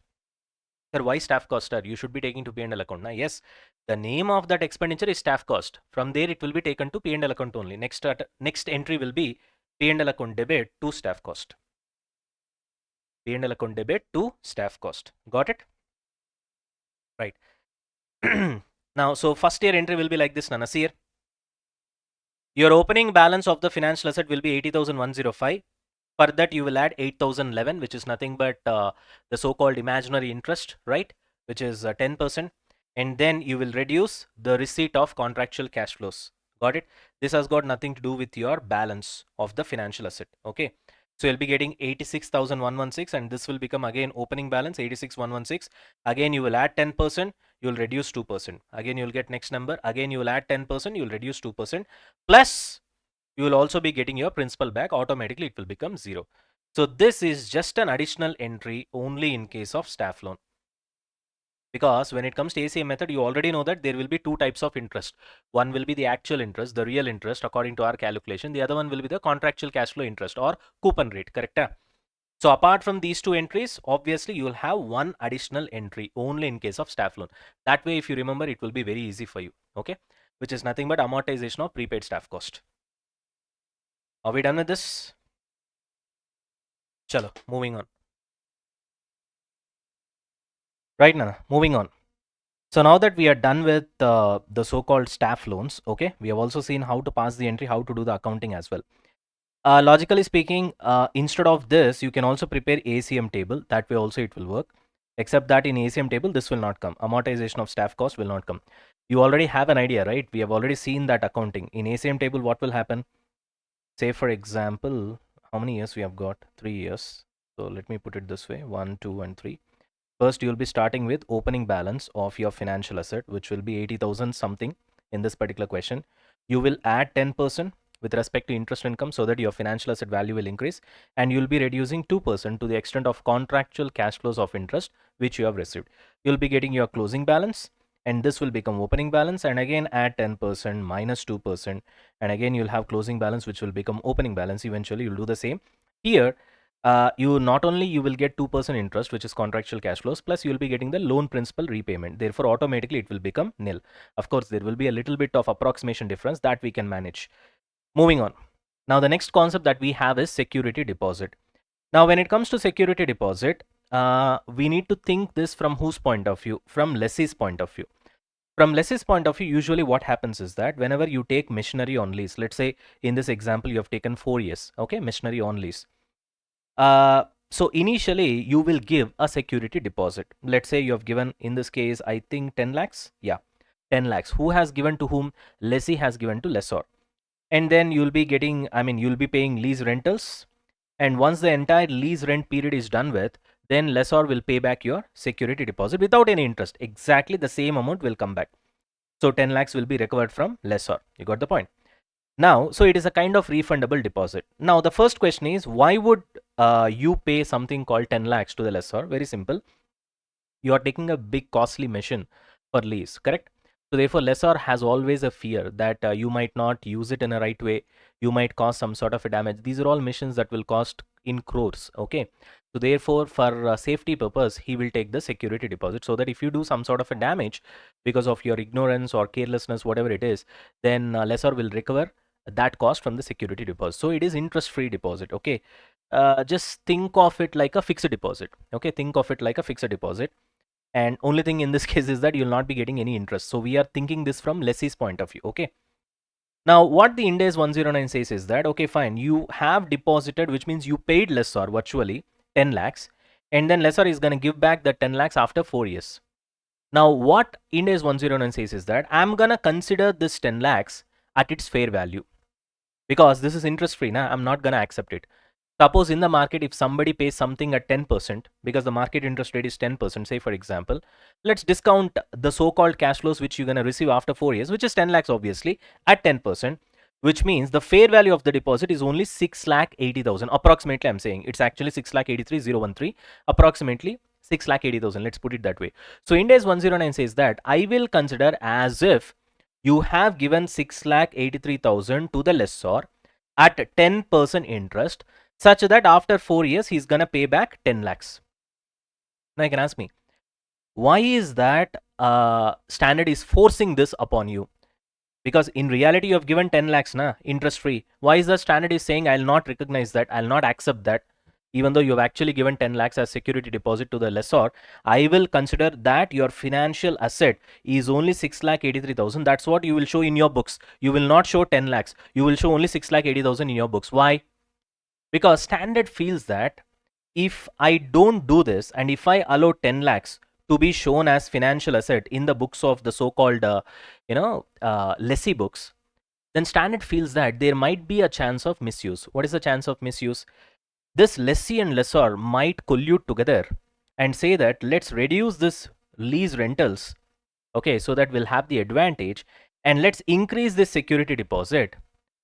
Sir, why staff cost, sir? You should be taking to P&L account. Now, yes, the name of that expenditure is staff cost. From there, it will be taken to P&L account only. Next entry will be P&L account debit to staff cost. P&L account debit to staff cost. Got it? Right. Now, so first year entry will be like this, Nanasir. Your opening balance of the financial asset will be 80,105. For that, you will add 8,011, which is nothing but the so-called imaginary interest, right? Which is 10%. And then you will reduce the receipt of contractual cash flows. Got it? This has got nothing to do with your balance of the financial asset. Okay. So you'll be getting 86,116, and this will become again opening balance 86,116. Again, you will add 10%, you'll reduce 2%. Again, you'll get next number. Again, you will add 10%, you'll reduce 2%. Plus, you will also be getting your principal back. Automatically, it will become 0. So this is just an additional entry only in case of staff loan. Because when it comes to ACM method, you already know that there will be two types of interest. One will be the actual interest, the real interest according to our calculation. The other one will be the contractual cash flow interest or coupon rate, correct? So apart from these two entries, obviously you will have one additional entry only in case of staff loan. That way, if you remember, it will be very easy for you, okay? Which is nothing but amortization of prepaid staff cost. Are we done with this? Chalo, moving on. Right now, moving on. So now that we are done with the so-called staff loans, okay, we have also seen how to pass the entry, how to do the accounting as well. Logically speaking, instead of this, you can also prepare ACM table. That way also it will work. Except that in ACM table, this will not come. Amortization of staff cost will not come. You already have an idea, right? We have already seen that accounting. In ACM table, what will happen? Say, for example, how many years we have got? 3 years. So let me put it this way, 1, 2, and 3. First, you'll be starting with opening balance of your financial asset, which will be 80,000 something in this particular question. You will add 10% with respect to interest income so that your financial asset value will increase, and you'll be reducing 2% to the extent of contractual cash flows of interest which you have received. You'll be getting your closing balance, and this will become opening balance, and again add 10% minus 2%, and again you'll have closing balance which will become opening balance. Eventually you'll do the same here. You not only you will get 2% interest, which is contractual cash flows, plus you'll be getting the loan principal repayment. Therefore automatically it will become nil. Of course there will be a little bit of approximation difference that we can manage. Moving on. Now the next concept that we have is security deposit. Now when it comes to security deposit, we need to think this from whose point of view? From lessee's point of view. From lessee's point of view, usually what happens is that whenever you take machinery on lease, let's say in this example you have taken 4 years, okay, machinery on lease. So initially you will give a security deposit. Let's say you have given, in this case I think 10 lakhs. Yeah, 10 lakhs. Who has given to whom? Lessee has given to lessor. And then you'll be getting, you'll be paying lease rentals. And once the entire lease rent period is done with, then lessor will pay back your security deposit without any interest. Exactly the same amount will come back. So 10 lakhs will be recovered from lessor. You got the point? Now, so it is a kind of refundable deposit. Now, the first question is, why would you pay something called 10 lakhs to the lessor? Very simple. You are taking a big costly machine for lease, correct? So therefore, lessor has always a fear that you might not use it in a right way. You might cause some sort of a damage. These are all machines that will cost in crores, okay? So therefore, for safety purpose, he will take the security deposit, so that if you do some sort of a damage because of your ignorance or carelessness, whatever it is, then lessor will recover that cost from the security deposit. So it is interest-free deposit, okay? Just think of it like a fixed deposit, okay? Think of it like a fixed deposit. And only thing in this case is that you'll not be getting any interest. So we are thinking this from lessee's point of view, okay? Now what the Ind AS 109 says is that, okay, fine, you have deposited, which means you paid lessor virtually 10 lakhs, and then lessor is going to give back the 10 lakhs after 4 years. Now what Ind AS 109 says is that I'm going to consider this 10 lakhs at its fair value, because this is interest free. Now I'm not going to accept it. Suppose in the market, if somebody pays something at 10%, because the market interest rate is 10%, say for example, let's discount the so-called cash flows which you're going to receive after 4 years, which is 10 lakhs obviously, at 10%, which means the fair value of the deposit is only 6,80,000. Approximately, I'm saying it's actually 6,83,013, approximately 6,80,000. Let's put it that way. So Ind AS 109 says that I will consider as if you have given 6,83,000 to the lessor at 10% interest, such that after 4 years he's gonna pay back 10 lakhs. Now you can ask me, why is that standard is forcing this upon you? Because in reality you have given 10 lakhs na, interest free. Why is the standard is saying I'll not recognize that, I'll not accept that, even though you have actually given 10 lakhs as security deposit to the lessor? I will consider that your financial asset is only 6,83,000. That's what you will show in your books. You will not show 10 lakhs. You will show only 6,80,000 in your books. Why? Because standard feels that if I don't do this, and if I allow 10 lakhs to be shown as financial asset in the books of the so-called lessee books, then standard feels that there might be a chance of misuse. What is the chance of misuse? This lessee and lessor might collude together and say that let's reduce this lease rentals, okay, so that we'll have the advantage, and let's increase this security deposit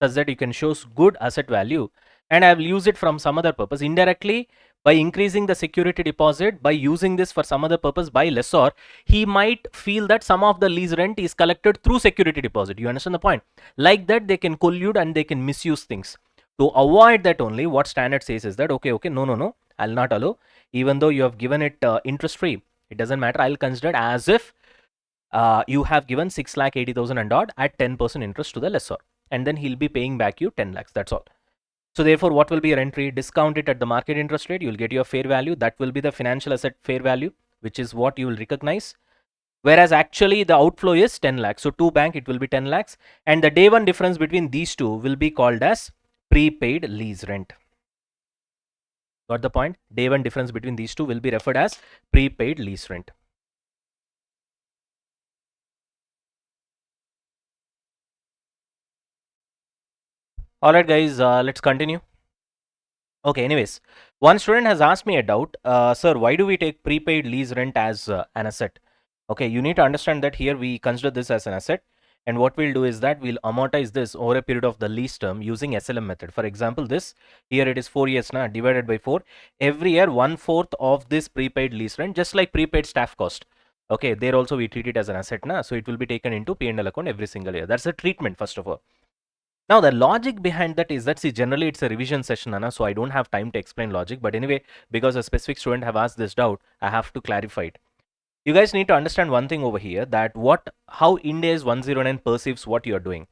such that you can show good asset value, and I will use it from some other purpose. Indirectly, by increasing the security deposit, by using this for some other purpose by lessor, he might feel that some of the lease rent is collected through security deposit. You understand the point? Like that, they can collude and they can misuse things. To avoid that only, what standard says is that, okay, no, I'll not allow. Even though you have given it interest free, it doesn't matter. I'll consider it as if you have given 6,80,000 and odd at 10% interest to the lessor, and then he'll be paying back you 10 lakhs. That's all. So therefore, what will be your entry? Discount it at the market interest rate. You'll get your fair value. That will be the financial asset fair value, which is what you will recognize. Whereas actually the outflow is 10 lakhs. So to bank, it will be 10 lakhs. And the day one difference between these two will be called as prepaid lease rent. Got the point? Day one difference between these two will be referred as prepaid lease rent. Alright guys, let's continue. Okay, anyways, one student has asked me a doubt. Sir, why do we take prepaid lease rent as an asset? Okay, you need to understand that here we consider this as an asset, and what we'll do is that we'll amortize this over a period of the lease term using SLM method. For example, this here it is 4 years now, divided by 4. Every year 1/4 of this prepaid lease rent, just like prepaid staff cost. Okay, there also we treat it as an asset, na? So it will be taken into P&L account every single year. That's the treatment, first of all. Now, the logic behind that is that, see, generally it's a revision session, Anna, so I don't have time to explain logic. But anyway, because a specific student have asked this doubt, I have to clarify it. You guys need to understand one thing over here, that how Ind AS 109 perceives what you are doing.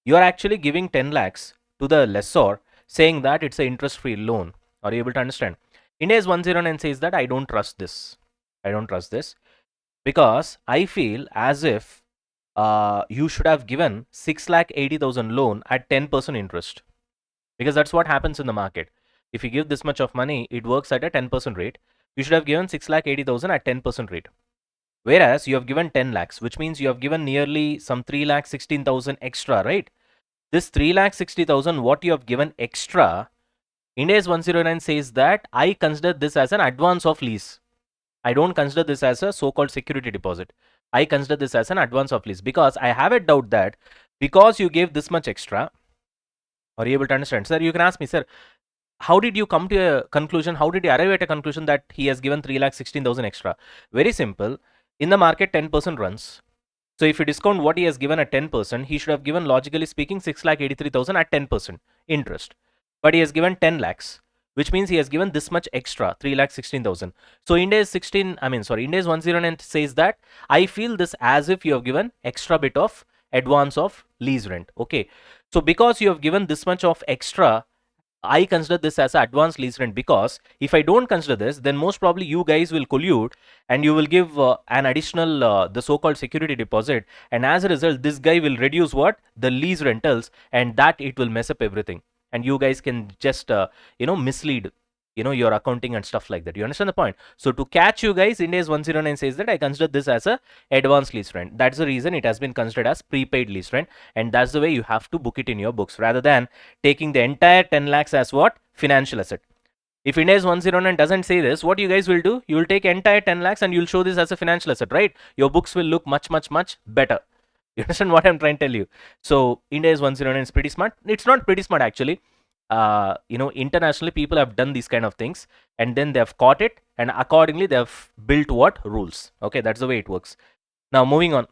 You are actually giving 10 lakhs to the lessor, saying that it's an interest-free loan. Are you able to understand? Ind AS 109 says that I don't trust this. I don't trust this because I feel as if you should have given 6,80,000 loan at 10% interest, because that's what happens in the market. If you give this much of money, it works at a 10% rate. You should have given 6,80,000 at 10% rate. Whereas you have given 10 lakhs, which means you have given nearly some 3,16,000 extra, right? This 3,60,000, what you have given extra, Ind AS 109 says that I consider this as an advance of lease. I don't consider this as a so-called security deposit. I consider this as an advance of lease, because I have a doubt that because you gave this much extra, are you able to understand? Sir, you can ask me, sir, how did you come to a conclusion? How did you arrive at a conclusion that he has given 3,16,000 extra? Very simple. In the market, 10% runs. So if you discount what he has given at 10%, he should have given, logically speaking, 6,83,000 at 10% interest. But he has given 10 lakhs, which means he has given this much extra, 3,16,000. So Ind AS 109 says that I feel this as if you have given extra bit of advance of lease rent. Okay. So because you have given this much of extra, I consider this as an advanced lease rent, because if I don't consider this, then most probably you guys will collude and you will give an additional, the so-called security deposit. And as a result, this guy will reduce what? The lease rentals, and that it will mess up everything. And you guys can just, mislead, your accounting and stuff like that. You understand the point? So to catch you guys, Ind AS 109 says that I consider this as a advanced lease rent. That's the reason it has been considered as prepaid lease rent. And that's the way you have to book it in your books, rather than taking the entire 10 lakhs as what? Financial asset. If Ind AS 109 doesn't say this, what you guys will do? You will take entire 10 lakhs and you'll show this as a financial asset, right? Your books will look much, much, much better. You understand what I'm trying to tell you? So Ind AS 109 is pretty smart. It's not pretty smart, actually. Internationally, people have done these kind of things, and then they have caught it, and accordingly they have built what? Rules. Okay, that's the way it works. Now moving on.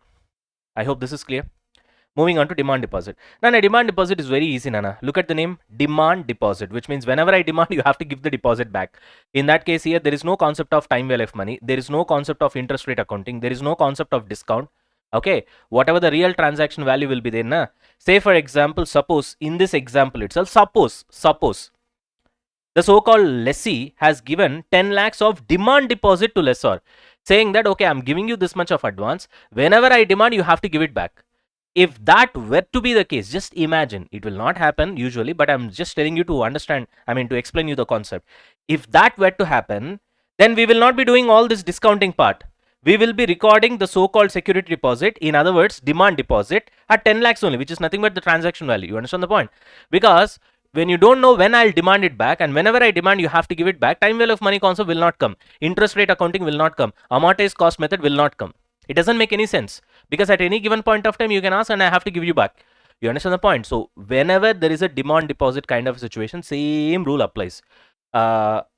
I hope this is clear. Moving on to demand deposit. Now, a demand deposit is very easy, Nana. Look at the name, demand deposit, which means whenever I demand, you have to give the deposit back. In that case here, there is no concept of time value of money. There is no concept of interest rate accounting. There is no concept of discount. Okay, whatever the real transaction value will be there, na. Say for example, suppose in this example itself, suppose the so-called lessee has given 10 lakhs of demand deposit to lessor, saying that, okay, I'm giving you this much of advance. Whenever I demand, you have to give it back. If that were to be the case, just imagine, it will not happen usually, but I'm just telling you to understand, to explain you the concept. If that were to happen, then we will not be doing all this discounting part. We will be recording the so-called security deposit, in other words, demand deposit, at 10 lakhs only, which is nothing but the transaction value. You understand the point? Because when you don't know when I'll demand it back, and whenever I demand, you have to give it back, time value of money concept will not come. Interest rate accounting will not come. Amortized cost method will not come. It doesn't make any sense, because at any given point of time, you can ask and I have to give you back. You understand the point? So whenever there is a demand deposit kind of situation, same rule applies. In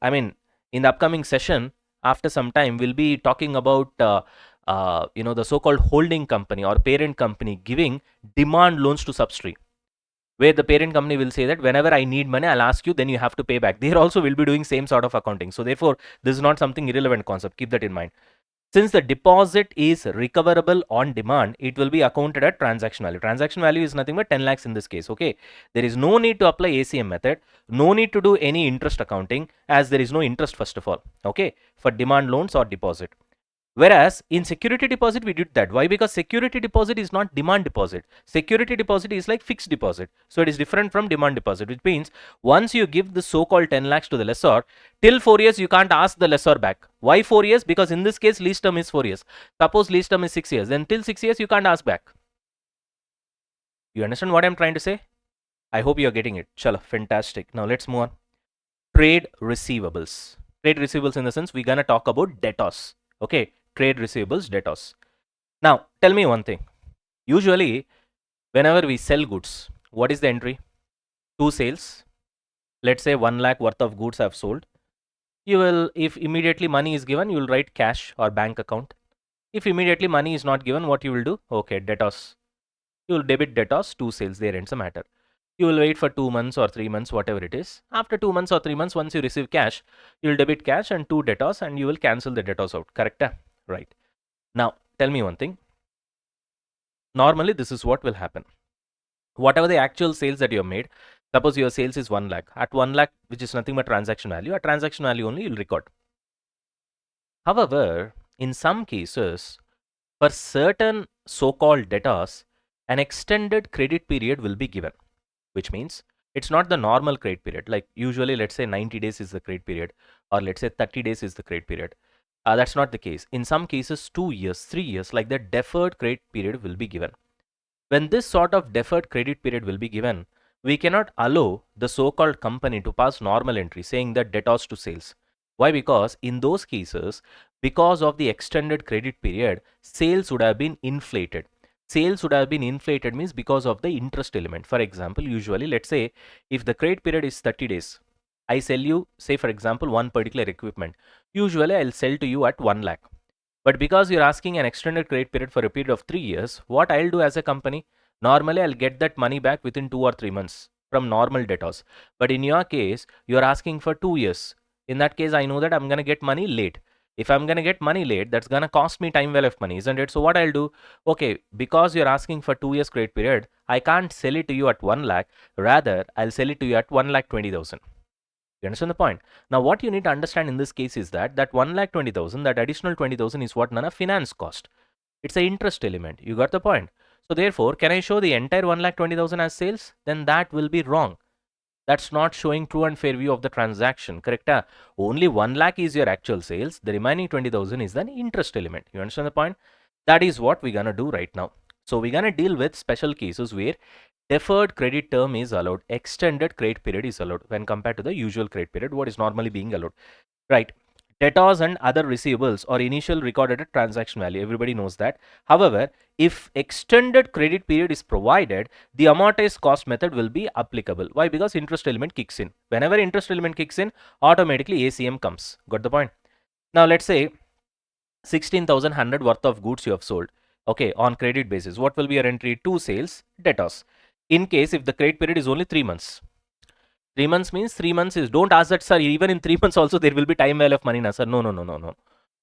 the upcoming session, after some time, we'll be talking about the so-called holding company or parent company giving demand loans to subsidiary, where the parent company will say that whenever I need money, I'll ask you, then you have to pay back. There also will be doing same sort of accounting. So therefore, this is not something irrelevant concept. Keep that in mind. Since the deposit is recoverable on demand, it will be accounted at transaction value. Transaction value is nothing but 10 lakhs in this case. Okay, there is no need to apply ACM method, no need to do any interest accounting, as there is no interest first of all. Okay, for demand loans or deposit. Whereas in security deposit, we did that. Why? Because security deposit is not demand deposit. Security deposit is like fixed deposit. So it is different from demand deposit, which means once you give the so-called 10 lakhs to the lessor, till 4 years, you can't ask the lessor back. Why 4 years? Because in this case, lease term is 4 years. Suppose lease term is 6 years. Then till 6 years, you can't ask back. You understand what I'm trying to say? I hope you're getting it. Chala, fantastic. Now let's move on. Trade receivables. Trade receivables in the sense we're going to talk about debtors. Okay, trade receivables, debtors. Now, tell me one thing. Usually, whenever we sell goods, what is the entry? 2 sales. Let's say 1 lakh worth of goods I've sold. You will, if immediately money is given, you will write cash or bank account. If immediately money is not given, what you will do? Okay, debtors. You will debit debtors to sales. There ends the matter. You will wait for 2 months or 3 months, whatever it is. After 2 months or 3 months, once you receive cash, you will debit cash and 2 debtors and you will cancel the debtors out. Correct? Right. Now, tell me one thing. Normally, this is what will happen. Whatever the actual sales that you have made, suppose your sales is 1 lakh. At 1 lakh, which is nothing but transaction value, at transaction value only you'll record. However, in some cases, for certain so-called debtors, an extended credit period will be given, which means it's not the normal credit period. Like usually, let's say 90 days is the credit period, or let's say 30 days is the credit period. That's not the case. In some cases, 2 years, 3 years, like the deferred credit period will be given. When this sort of deferred credit period will be given, we cannot allow the so-called company to pass normal entry saying that debtors to sales. Why? Because in those cases, because of the extended credit period, sales would have been inflated. Sales would have been inflated means because of the interest element. For example, usually let's say if the credit period is 30 days, I sell you, say for example, one particular equipment. Usually I'll sell to you at 1 lakh. But because you're asking an extended credit period for a period of 3 years, what I'll do as a company, normally I'll get that money back within 2 or 3 months from normal debtors. But in your case, you're asking for 2 years. In that case, I know that I'm going to get money late. If I'm going to get money late, that's going to cost me time well of money, isn't it? So what I'll do, okay, because you're asking for 2 years credit period, I can't sell it to you at 1 lakh. Rather, I'll sell it to you at 1,20,000. You understand the point? Now, what you need to understand in this case is that 1,20,000, that additional 20,000 is what none finance cost. It's an interest element. You got the point? So therefore, can I show the entire 1,20,000 as sales? Then that will be wrong. That's not showing true and fair view of the transaction. Correct? Only 1 lakh is your actual sales. The remaining 20,000 is an interest element. You understand the point? That is what we're gonna do right now. So we're gonna deal with special cases where deferred credit term is allowed, extended credit period is allowed when compared to the usual credit period, what is normally being allowed. Right. Debtors and other receivables or initial recorded at transaction value. Everybody knows that. However, if extended credit period is provided, the amortized cost method will be applicable. Why? Because interest element kicks in. Whenever interest element kicks in, automatically ACM comes. Got the point? Now let's say 16,100 worth of goods you have sold. Okay, on credit basis, what will be your entry? 2 sales, debtors. In case if the credit period is only 3 months. 3 months means 3 months is, don't ask that, sir, even in 3 months also there will be time value of money, na, sir. No, no, no, no, no.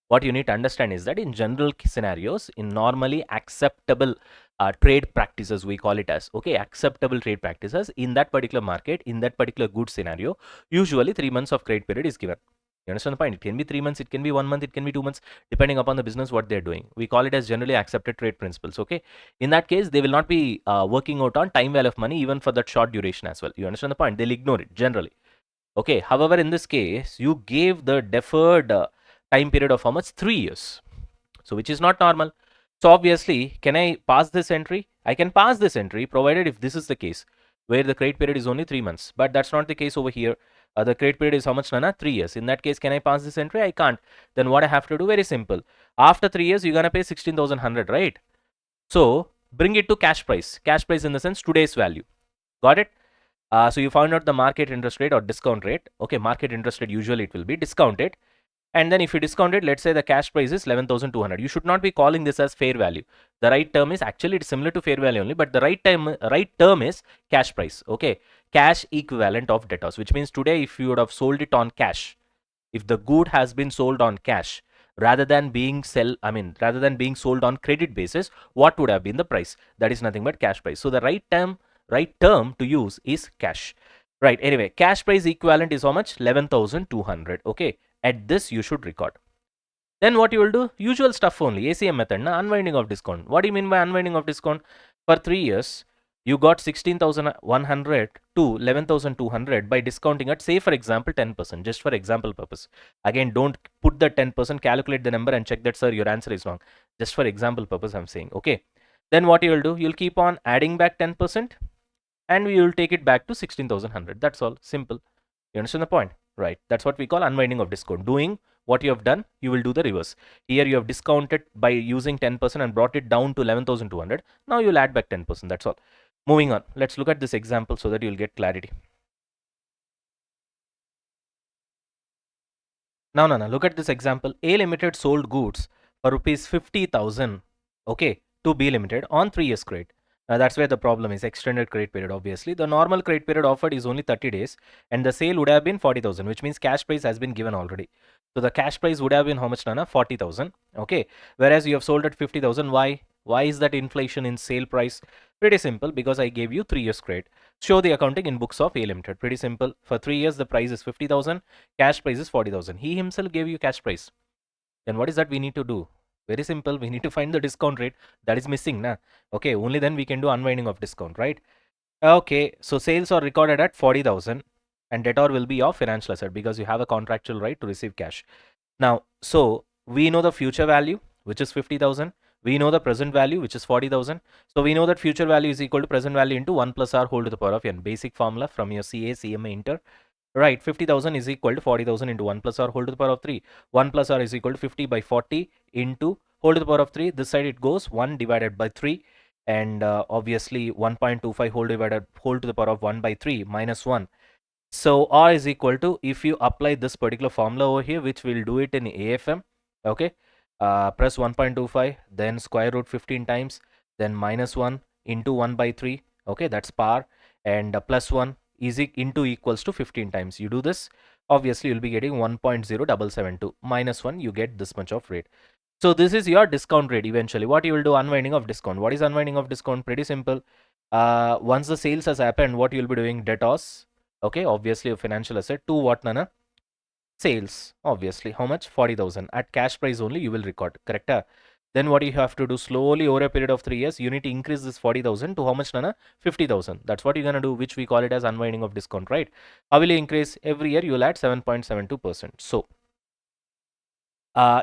What you need to understand is that in general scenarios, in normally acceptable trade practices, we call it as, okay, acceptable trade practices in that particular market, in that particular good scenario, usually 3 months of credit period is given. You understand the point? It can be 3 months, it can be 1 month, it can be 2 months, depending upon the business what they're doing. We call it as generally accepted trade principles. Okay, in that case, they will not be working out on time value of money even for that short duration as well. You understand the point? They'll ignore it generally. Okay, however, in this case, you gave the deferred time period of how much? 3 years. So which is not normal. So obviously, can I pass this entry? I can pass this entry provided if this is the case where the credit period is only 3 months. But that's not the case over here. The credit period is how much, Nana? 3 years. In that case, can I pass this entry? I can't. Then what I have to do? Very simple. After 3 years, you're going to pay 16,100, right? So bring it to cash price. Cash price in the sense today's value. Got it? So you found out the market interest rate or discount rate. Okay, market interest rate usually it will be discounted. And then if you discount it, let's say the cash price is 11,200. You should not be calling this as fair value. The right term is, actually it's similar to fair value only, but the right term is cash price. Okay, cash equivalent of debtors, which means today if you would have sold it on cash, if the good has been sold on cash rather than being sold on credit basis, what would have been the price? That is nothing but cash price. So the right term to use is cash. Right. Anyway, cash price equivalent is how much? 11,200. Okay. At this you should record. Then what you will do? Usual stuff only. ACM method, na? Unwinding of discount. What do you mean by unwinding of discount? For 3 years, you got 16,100 to 11,200 by discounting at, say for example, 10%, just for example purpose. Again, don't put the 10%, calculate the number and check that, sir, your answer is wrong. Just for example purpose, I'm saying. Okay. Then what you will do? You'll keep on adding back 10% and we will take it back to 16,100. That's all. Simple. You understand the point? Right. That's what we call unwinding of discount. Doing what you have done, you will do the reverse. Here you have discounted by using 10% and brought it down to 11,200. Now you'll add back 10%. That's all. Moving on. Let's look at this example so that you'll get clarity. Now, look at this example. A Limited sold goods for rupees 50,000, okay, to B Limited on 3 years credit. That's where the problem is, extended credit period obviously. The normal credit period offered is only 30 days and the sale would have been 40,000, which means cash price has been given already. So the cash price would have been how much, Nana? 40,000, okay. Whereas you have sold at 50,000. Why? Why is that inflation in sale price? Pretty simple, because I gave you 3 years credit. Show the accounting in books of A Limited. Pretty simple. For 3 years, the price is 50,000, cash price is 40,000. He himself gave you cash price. Then what is that we need to do? Very simple. We need to find the discount rate that is missing, na? Okay, only then we can do unwinding of discount, right? Okay, so sales are recorded at 40,000 and debtor will be your financial asset because you have a contractual right to receive cash. Now, so we know the future value, which is 50,000. We know the present value, which is 40,000. So we know that future value is equal to present value into 1 plus r whole to the power of n. Basic formula from your CA, CMA inter. Right, 50,000 is equal to 40,000 into 1 plus r whole to the power of 3. 1 plus r is equal to 50 by 40 into whole to the power of 3. This side it goes 1 divided by 3. And obviously 1.25 whole to the power of 1 by 3 minus 1. So R is equal to, if you apply this particular formula over here, which we'll do it in AFM, okay, press 1.25, then square root 15 times, then minus 1 into 1 by 3, okay, that's par, and plus 1 is into equals to 15 times. You do this, obviously you'll be getting 1.0772 minus 1, you get this much of rate. So this is your discount rate eventually. What you will do, unwinding of discount. What is unwinding of discount? Pretty simple. Once the sales has happened, what you'll be doing? Debtors, okay, obviously a financial asset, to what, Nana? Sales, obviously. How much? 40,000. At cash price only you will record, correct? Then what you have to do, slowly over a period of 3 years, you need to increase this 40,000 to how much, Nana? 50,000. That's what you're going to do, which we call it as unwinding of discount, right? How will you increase? Every year you will add 7.72%. So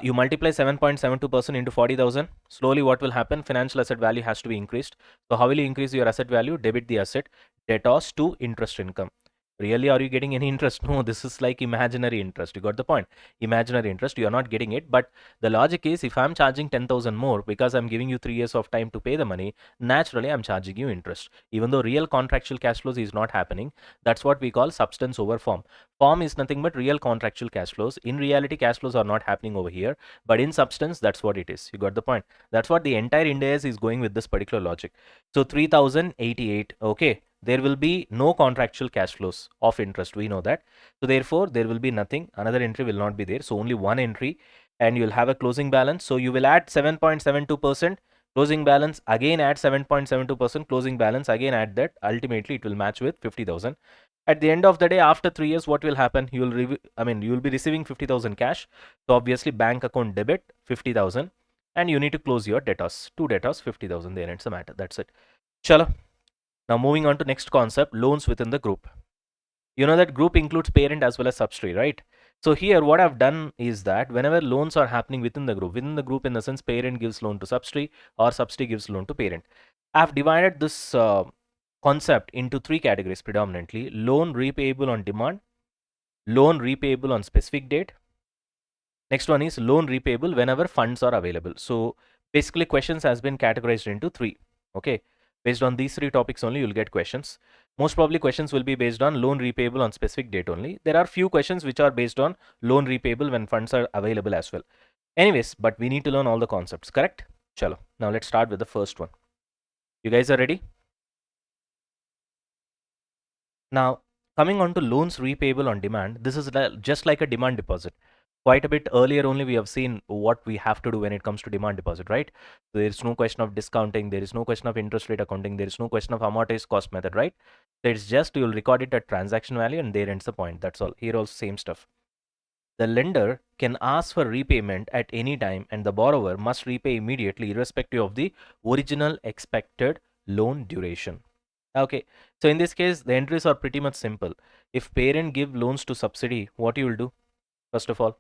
you multiply 7.72% into 40,000. Slowly what will happen? Financial asset value has to be increased. So how will you increase your asset value? Debit the asset, debtors to interest income. Really, are you getting any interest? No, this is like imaginary interest. You got the point. Imaginary interest, you are not getting it. But the logic is, if I'm charging 10,000 more because I'm giving you 3 years of time to pay the money, naturally I'm charging you interest. Even though real contractual cash flows is not happening, that's what we call substance over form. Form is nothing but real contractual cash flows. In reality, cash flows are not happening over here, but in substance, that's what it is. You got the point. That's what the entire index is going with this particular logic. So 3088, okay. There will be no contractual cash flows of interest. We know that. So therefore, there will be nothing. Another entry will not be there. So only one entry, and you'll have a closing balance. So you will add 7.72%. Closing balance, again add 7.72%. Closing balance, again add that. Ultimately, it will match with 50,000. At the end of the day, after 3 years, what will happen? You will be receiving 50,000 cash. So obviously, bank account debit 50,000, and you need to close your debtors. Two debtors, 50,000. There ends the matter. That's it. Chalo. Now moving on to next concept, loans within the group. You know that group includes parent as well as subsidiary, right? So here what I've done is that whenever loans are happening within the group in the sense parent gives loan to subsidiary or subsidiary gives loan to parent, I've divided this concept into 3 categories predominantly: loan repayable on demand, loan repayable on specific date. Next one is loan repayable whenever funds are available. So basically questions has been categorized into 3. Okay. Based on these 3 topics only, you'll get questions. Most probably questions will be based on loan repayable on specific date only. There are few questions which are based on loan repayable when funds are available as well. Anyways, but we need to learn all the concepts, correct? Chalo. Now let's start with the first one. You guys are ready? Now, coming on to loans repayable on demand, this is just like a demand deposit. Quite a bit earlier only we have seen what we have to do when it comes to demand deposit, right? So there is no question of discounting, there is no question of interest rate accounting, there is no question of amortized cost method, right? So it's just you'll record it at transaction value and there ends the point. That's all. Here also same stuff. The lender can ask for repayment at any time and the borrower must repay immediately irrespective of the original expected loan duration. Okay, so in this case, the entries are pretty much simple. If parent give loans to subsidy, what you will do? First of all,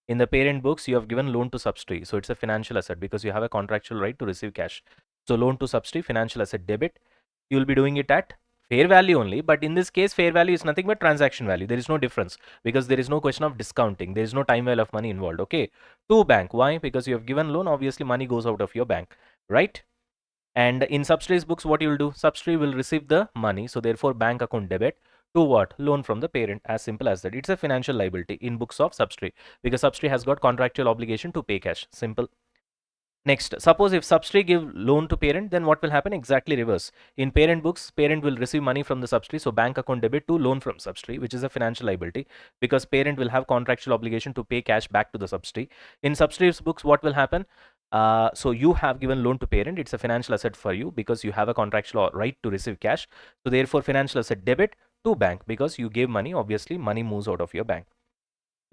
in the parent books, you have given loan to subsidy. So it's a financial asset because you have a contractual right to receive cash. So loan to subsidy, financial asset debit. You will be doing it at fair value only. But in this case, fair value is nothing but transaction value. There is no difference because there is no question of discounting. There is no time value of money involved. Okay, to bank. Why? Because you have given loan. Obviously, money goes out of your bank, right? And in subsidiaries books, what you will do? Subsidiary will receive the money. So therefore, bank account debit to what? Loan from the parent. As simple as that. It's a financial liability in books of subsidiary because subsidiary has got contractual obligation to pay cash. Simple. Next, suppose if subsidiary give loan to parent, then what will happen? Exactly reverse. In parent books, parent will receive money from the subsidiary, so bank account debit to loan from subsidiary, which is a financial liability, because parent will have contractual obligation to pay cash back to the subsidiary. In subsidiaries books, what will happen? So you have given loan to parent, it's a financial asset for you because you have a contractual right to receive cash. So therefore, financial asset debit to bank because you gave money, obviously money moves out of your bank.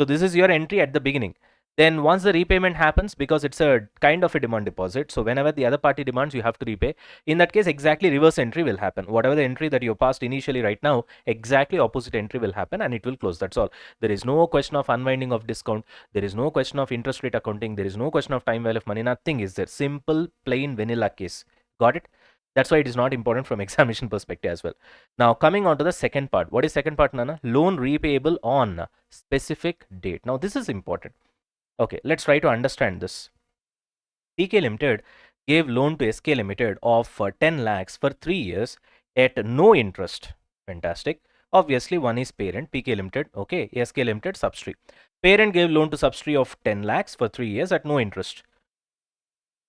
So this is your entry at the beginning. Then once the repayment happens, because it's a kind of a demand deposit, so whenever the other party demands, you have to repay. In that case, exactly reverse entry will happen. Whatever the entry that you passed initially right now, exactly opposite entry will happen and it will close. That's all. There is no question of unwinding of discount. There is no question of interest rate accounting. There is no question of time value of money. Nothing is there. Simple, plain vanilla case. Got it? That's why it is not important from examination perspective as well. Now coming on to the second part. What is second part, Nana? Loan repayable on specific date. Now this is important. Okay, let's try to understand this. PK Limited gave loan to SK Limited of 10 lakhs for 3 years at no interest. Fantastic. Obviously, one is parent, PK Limited, okay, SK Limited subsidiary. Parent gave loan to subsidiary of 10 lakhs for 3 years at no interest.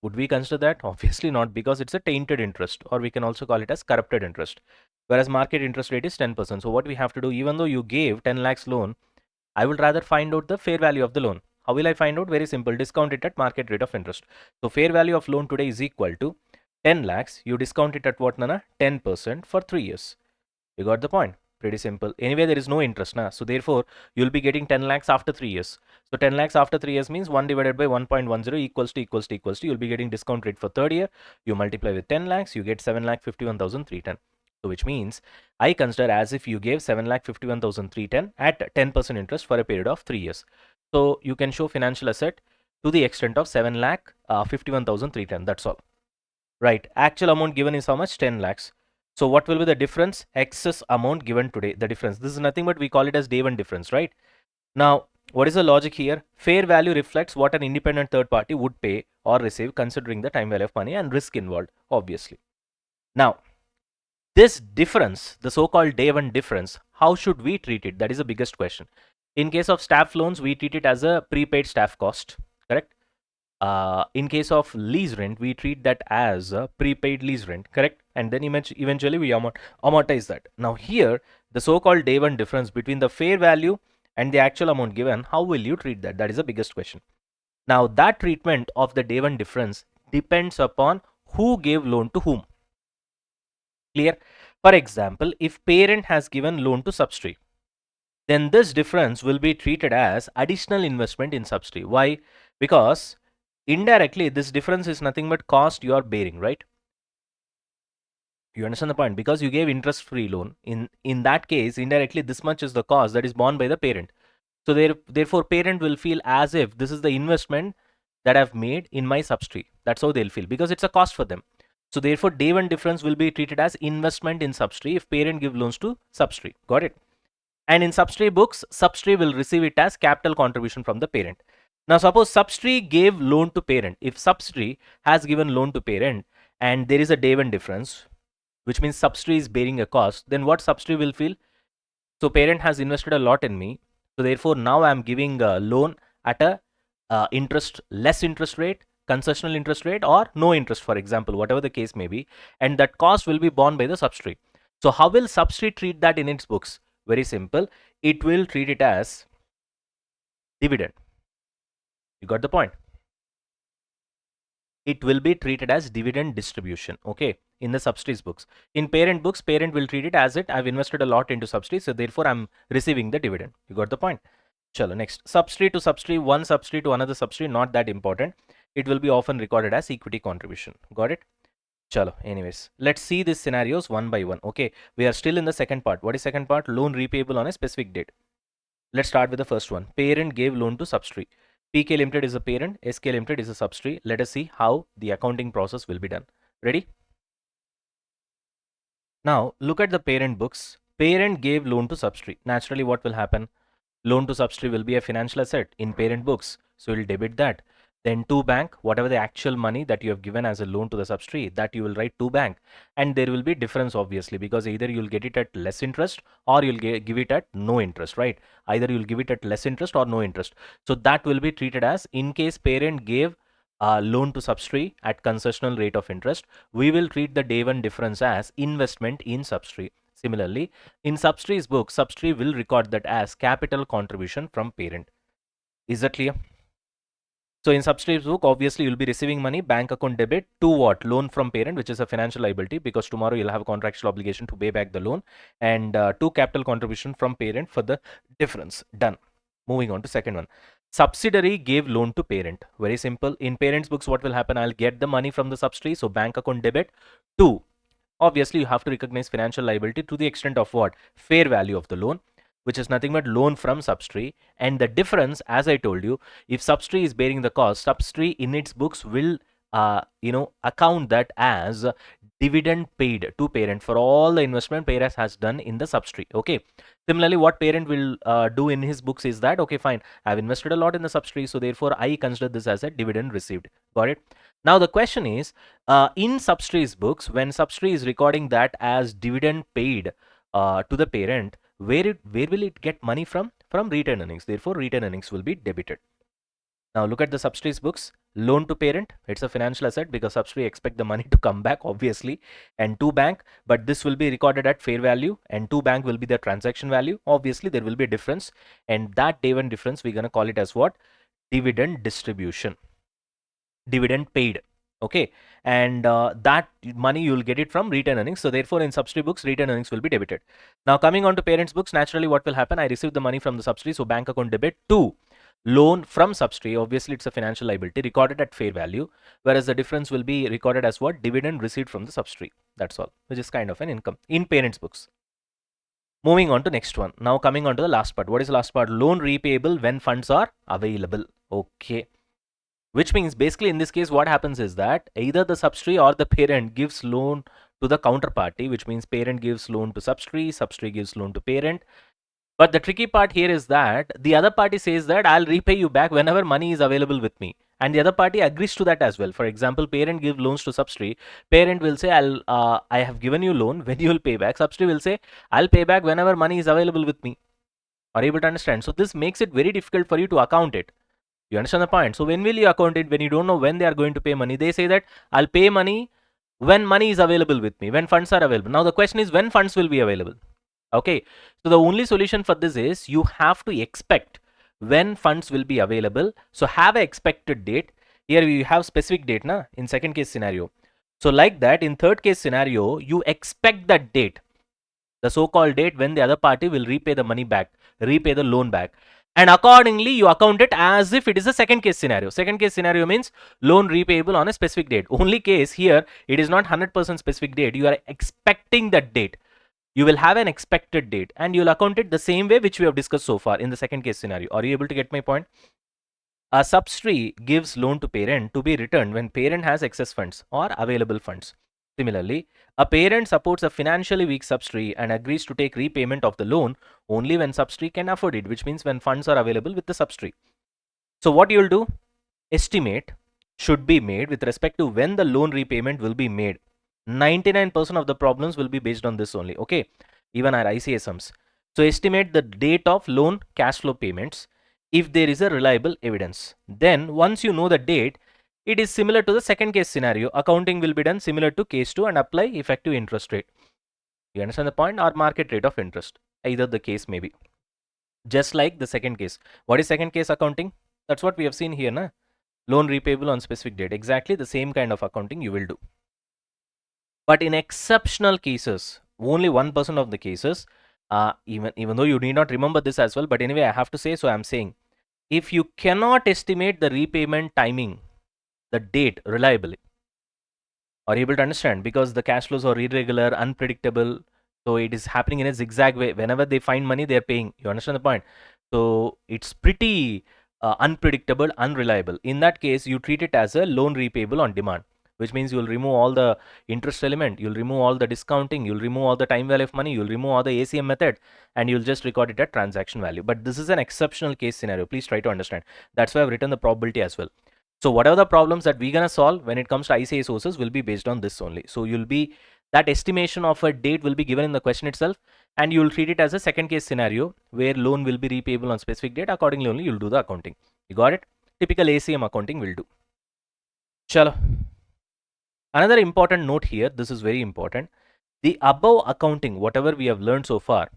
Would we consider that? Obviously not, because it's a tainted interest, or we can also call it as corrupted interest. Whereas market interest rate is 10%. So what we have to do, even though you gave 10 lakhs loan, I would rather find out the fair value of the loan. How will I find out? Very simple. Discount it at market rate of interest. So fair value of loan today is equal to 10 lakhs. You discount it at what, Nana? 10% for 3 years. You got the point? Pretty simple. Anyway, there is no interest, na. So therefore, you'll be getting 10 lakhs after 3 years. So 10 lakhs after 3 years means 1 divided by 1.10 equals to equals to equals to. You'll be getting discount rate for third year. You multiply with 10 lakhs, you get 7 lakh 51,310. So which means I consider as if you gave 7 lakh 51,310 at 10% interest for a period of 3 years. So you can show financial asset to the extent of 7 lakh 51,310. That's all. Right. Actual amount given is how much? 10 lakhs. So what will be the difference? Excess amount given today. The difference. This is nothing but we call it as day one difference, right? Now, what is the logic here? Fair value reflects what an independent third party would pay or receive considering the time value of money and risk involved, obviously. Now, this difference, the so-called day one difference, how should we treat it? That is the biggest question. In case of staff loans, we treat it as a prepaid staff cost, correct? In case of lease rent, we treat that as a prepaid lease rent, correct? And then eventually we amortize that. Now here, the so-called day one difference between the fair value and the actual amount given, how will you treat that? That is the biggest question. Now that treatment of the day one difference depends upon who gave loan to whom. Clear? For example, if parent has given loan to subsidiary, then this difference will be treated as additional investment in subsidiary. Why? Because indirectly this difference is nothing but cost you are bearing, right? You understand the point? Because you gave interest free loan, in that case indirectly this much is the cost that is borne by the parent. So therefore parent will feel as if this is the investment that I've made in my subsidiary. That's how they'll feel, because it's a cost for them. So therefore day one difference will be treated as investment in subsidiary if parent give loans to subsidiary. Got it? And in subsidiary books, subsidiary will receive it as capital contribution from the parent. Now suppose subsidiary gave loan to parent. If subsidiary has given loan to parent and there is a day one difference, which means subsidiary is bearing a cost, then what subsidiary will feel? So parent has invested a lot in me, so therefore now I am giving a loan at a less interest rate, concessional interest rate, or no interest, for example, whatever the case may be, and that cost will be borne by the subsidiary. So how will subsidiary treat that in its books? Very simple. It will treat it as dividend. You got the point? It will be treated as dividend distribution, okay, in the subsidiaries books. In parent books, parent will treat it as it I've invested a lot into subsidiary, so therefore I'm receiving the dividend. You got the point? Chalo, next. Subsidiary to subsidiary, one subsidiary to another subsidiary, not that important. It will be often recorded as equity contribution. Got it? Chalo, anyways, let's see these scenarios one by one. Okay, we are still in the second part. What is second part? Loan repayable on a specific date. Let's start with the first one. Parent gave loan to subsidiary. PK Limited is a parent, SK Limited is a subsidiary. Let us see how the accounting process will be done. Ready? Now, look at the parent books. Parent gave loan to subsidiary. Naturally, what will happen? Loan to subsidiary will be a financial asset in parent books. So, you'll debit that. Then to bank, whatever the actual money that you have given as a loan to the subsidiary, that you will write to bank. And there will be difference, obviously, because either you'll get it at less interest or you'll give it at no interest, right? Either you'll give it at less interest or no interest. So that will be treated as, in case parent gave loan to subsidiary at concessional rate of interest, we will treat the day one difference as investment in subsidiary. Similarly, in subsidiary's book, subsidiary will record that as capital contribution from parent. Is that clear? So in subsidiary's book, obviously you'll be receiving money, bank account debit to what? Loan from parent, which is a financial liability, because tomorrow you'll have a contractual obligation to pay back the loan, and to capital contribution from parent for the difference. Done. Moving on to second one. Subsidiary gave loan to parent. Very simple. In parent's books, what will happen? I'll get the money from the subsidiary, so bank account debit to, obviously you have to recognize financial liability to the extent of what? Fair value of the loan, which is nothing but loan from subsidiary. And the difference, as I told you, if subsidiary is bearing the cost, subsidiary in its books will account that as dividend paid to parent for all the investment parent has done in the subsidiary. Okay. Similarly, what parent will do in his books is that, okay, fine, I've invested a lot in the subsidiary, so therefore I consider this as a dividend received. Got it? Now the question is, in subsidiary's books, when subsidiary is recording that as dividend paid to the parent, where will it get money from? From retained earnings. Therefore, retained earnings will be debited. Now look at the subsidiary's books. Loan to parent, it's a financial asset because subsidiary expect the money to come back, obviously, and to bank, but this will be recorded at fair value, and to bank will be the transaction value. Obviously, there will be a difference, and that day one difference, we're going to call it as what? Dividend distribution. Dividend paid. Okay, and that money you'll get it from retained earnings. So therefore, in subsidiary books, retained earnings will be debited. Now coming on to parents books, naturally what will happen? I received the money from the subsidiary, so bank account debit to loan from subsidiary. Obviously, it's a financial liability recorded at fair value, whereas the difference will be recorded as what? Dividend received from the subsidiary. That's all, which is kind of an income in parents books. Moving on to next one. Now coming on to the last part. What is the last part? Loan repayable when funds are available. Okay. Which means basically in this case what happens is that either the subsidiary or the parent gives loan to the counterparty, which means parent gives loan to subsidiary, subsidiary gives loan to parent. But the tricky part here is that the other party says that I'll repay you back whenever money is available with me, and the other party agrees to that as well. For example, parent give loans to subsidiary, parent will say I have given you loan, when you will pay back. Subsidiary will say I'll pay back whenever money is available with me. Are you able to understand? So this makes it very difficult for you to account it. You understand the point? So when will you account it? When you don't know when they are going to pay money. They say that I'll pay money when money is available with me, when funds are available. Now the question is when funds will be available. Okay. So the only solution for this is you have to expect when funds will be available. So have an expected date. Here we have specific date na, in second case scenario. So like that, in third case scenario, you expect that date, the so-called date when the other party will repay the money back, repay the loan back. And accordingly, you account it as if it is a second case scenario. Second case scenario means loan repayable on a specific date. Only case here, it is not 100% specific date. You are expecting that date. You will have an expected date and you will account it the same way which we have discussed so far in the second case scenario. Are you able to get my point? A subsidiary gives loan to parent to be returned when parent has excess funds or available funds. Similarly, a parent supports a financially weak subsidiary and agrees to take repayment of the loan only when subsidiary can afford it, which means when funds are available with the subsidiary. So what you will do? Estimate should be made with respect to when the loan repayment will be made. 99% of the problems will be based on this only. Okay, even our ICA sums. So estimate the date of loan cash flow payments if there is a reliable evidence. Then once you know the date, it is similar to the second case scenario. Accounting will be done similar to case 2 and apply effective interest rate. You understand the point? Or market rate of interest. Either the case may be. Just like the second case. What is second case accounting? That's what we have seen here, na? Loan repayable on specific date. Exactly the same kind of accounting you will do. But in exceptional cases, only 1% of the cases, even though you need not remember this as well, but anyway, I have to say, so I'm saying, if you cannot estimate the repayment timing, the date reliably, are you able to understand? Because the cash flows are irregular, unpredictable, so it is happening in a zigzag way. Whenever they find money, they're paying. You understand the point? So it's pretty unpredictable, unreliable. In that case, you treat it as a loan repayable on demand, which means you'll remove all the interest element, you'll remove all the discounting, you'll remove all the time value of money, you'll remove all the ACM method, and you'll just record it at transaction value. But this is an exceptional case scenario. Please try to understand. That's why I've written the probability as well. So whatever the problems that we're gonna solve when it comes to ICA sources will be based on this only. So you'll be, that estimation of a date will be given in the question itself, and you'll treat it as a second case scenario where loan will be repayable on specific date. Accordingly only you'll do the accounting. You got it? Typical ACM accounting will do. Chalo. Another important note here, this is very important. The above accounting, whatever we have learned so far,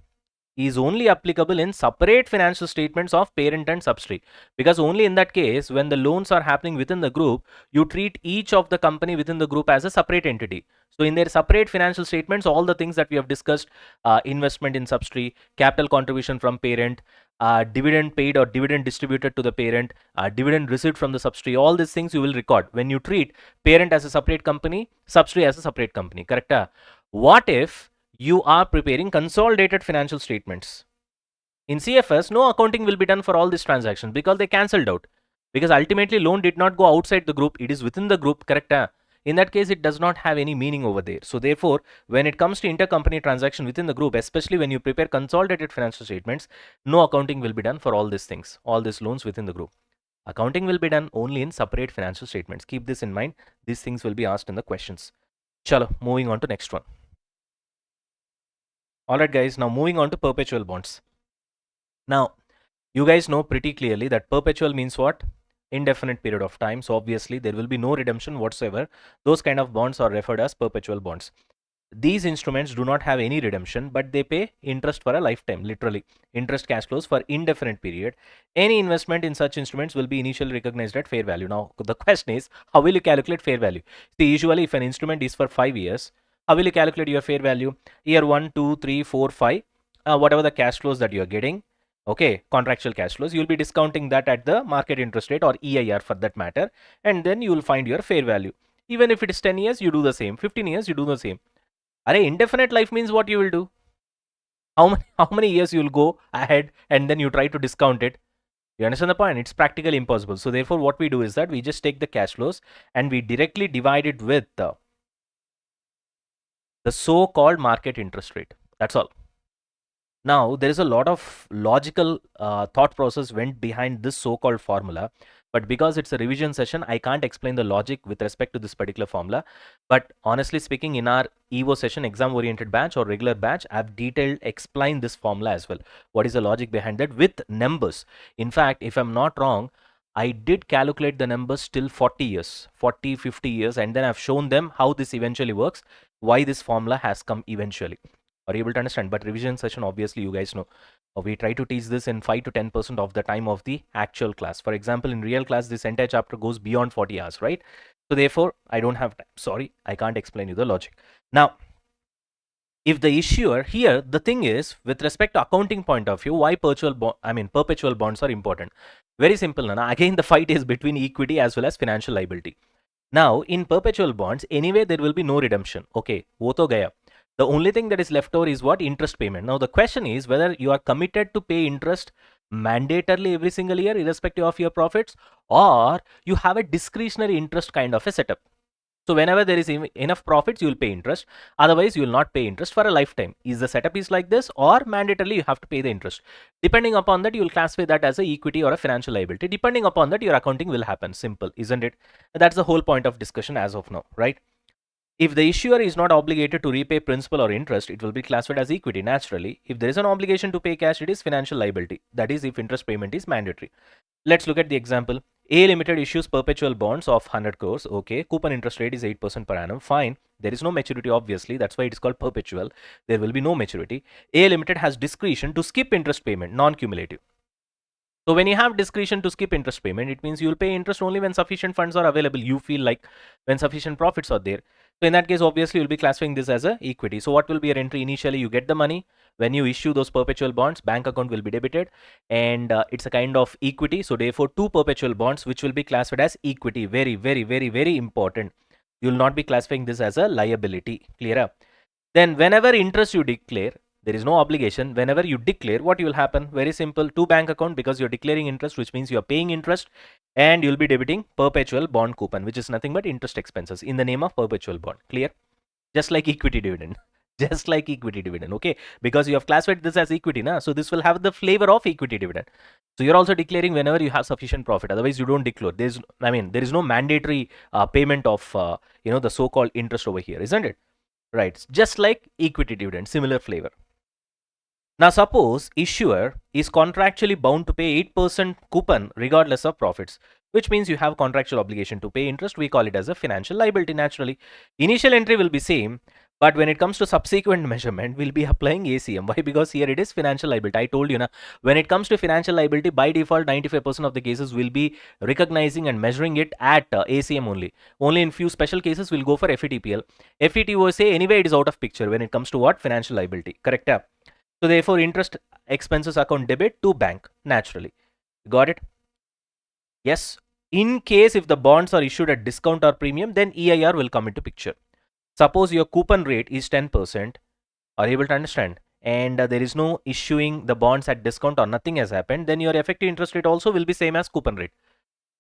is only applicable in separate financial statements of parent and subsidiary, because only in that case, when the loans are happening within the group, you treat each of the company within the group as a separate entity. So in their separate financial statements, all the things that we have discussed, investment in subsidiary, capital contribution from parent, dividend paid or dividend distributed to the parent, dividend received from the subsidiary, all these things you will record when you treat parent as a separate company, subsidiary as a separate company, correct? What if you are preparing consolidated financial statements? In CFS, no accounting will be done for all these transactions because they cancelled out. Because ultimately, loan did not go outside the group, it is within the group, correct? In that case, it does not have any meaning over there. So, therefore, when it comes to intercompany transaction within the group, especially when you prepare consolidated financial statements, no accounting will be done for all these things, all these loans within the group. Accounting will be done only in separate financial statements. Keep this in mind. These things will be asked in the questions. Chalo, moving on to next one. Alright guys, now moving on to perpetual bonds. Now, you guys know pretty clearly that perpetual means what? Indefinite period of time. So obviously there will be no redemption whatsoever. Those kind of bonds are referred as perpetual bonds. These instruments do not have any redemption, but they pay interest for a lifetime, literally. Interest cash flows for indefinite period. Any investment in such instruments will be initially recognized at fair value. Now, the question is, how will you calculate fair value? See, usually if an instrument is for 5 years, how will you calculate your fair value? Year 1, 2, 3, 4, 5, whatever the cash flows that you are getting, okay, contractual cash flows, you will be discounting that at the market interest rate or EIR for that matter, and then you will find your fair value. Even if it is 10 years, you do the same. 15 years, you do the same. Array, indefinite life means what you will do? How many years you will go ahead and then you try to discount it? You understand the point? It's practically impossible. So therefore, what we do is that we just take the cash flows and we directly divide it with the so-called market interest rate. That's all. Now, there is a lot of logical thought process went behind this so-called formula, but because it's a revision session, I can't explain the logic with respect to this particular formula. But honestly speaking, in our EVO session, exam-oriented batch or regular batch, I've detailed explained this formula as well. What is the logic behind that with numbers? In fact, if I'm not wrong, I did calculate the numbers till 40 years, 40, 50 years, and then I've shown them how this eventually works, why this formula has come eventually. Are you able to understand? But revision session, obviously, you guys know, we try to teach this in 5 to 10% of the time of the actual class. For example, in real class, this entire chapter goes beyond 40 hours, right? So therefore, I don't have time. Sorry, I can't explain you the logic. Now, if the issuer here, the thing is, with respect to accounting point of view, why perpetual bonds are important? Very simple, Nana. Again, the fight is between equity as well as financial liability. Now, in perpetual bonds, anyway, there will be no redemption. Okay, wo to gaya. The only thing that is left over is what? Interest payment. Now, the question is whether you are committed to pay interest mandatorily every single year, irrespective of your profits, or you have a discretionary interest kind of a setup. So whenever there is enough profits, you will pay interest. Otherwise, you will not pay interest for a lifetime. Is the setup is like this, or mandatorily you have to pay the interest? Depending upon that, you will classify that as a equity or a financial liability. Depending upon that, your accounting will happen. Simple, isn't it? That's the whole point of discussion as of now, right? If the issuer is not obligated to repay principal or interest, it will be classified as equity naturally. If there is an obligation to pay cash, it is financial liability. That is if interest payment is mandatory. Let's look at the example. A Limited issues perpetual bonds of 100 crores. Okay, coupon interest rate is 8% per annum. Fine. There is no maturity, obviously. That's why it is called perpetual. There will be no maturity. A Limited has discretion to skip interest payment, non-cumulative. So when you have discretion to skip interest payment, it means you will pay interest only when sufficient funds are available. You feel like when sufficient profits are there. So in that case, obviously, you'll be classifying this as a equity. So what will be your entry? Initially, you get the money. When you issue those perpetual bonds, bank account will be debited, and it's a kind of equity. So therefore, two perpetual bonds, which will be classified as equity. Very, very, very, very important. You will not be classifying this as a liability. Clear up? Then whenever interest you declare, there is no obligation. Whenever you declare, what will happen? Very simple. To bank account, because you're declaring interest, which means you're paying interest, and you'll be debiting perpetual bond coupon, which is nothing but interest expenses in the name of perpetual bond. Clear? Just like equity dividend. Just like equity dividend. Okay, because you have classified this as equity, na? So this will have the flavor of equity dividend. So you're also declaring whenever you have sufficient profit. Otherwise, you don't declare. There is no mandatory payment of the so-called interest over here, isn't it? Right, just like equity dividend, similar flavor. Now suppose issuer is contractually bound to pay 8% coupon regardless of profits. which means you have contractual obligation to pay interest. We call it as a financial liability naturally. Initial entry will be same, but when it comes to subsequent measurement, we'll be applying ACM. Why? Because here it is financial liability. I told you na, when it comes to financial liability, by default, 95% of the cases will be recognizing and measuring it at ACM only. Only in few special cases, we'll go for FVTPL. FVTOCI, anyway, it is out of picture when it comes to what? Financial liability. Correct? So therefore, interest expenses account debit to bank naturally. Got it? Yes. In case if the bonds are issued at discount or premium, then EIR will come into picture. Suppose your coupon rate is 10%. Are you able to understand? And there is no issuing the bonds at discount or nothing has happened, then your effective interest rate also will be same as coupon rate.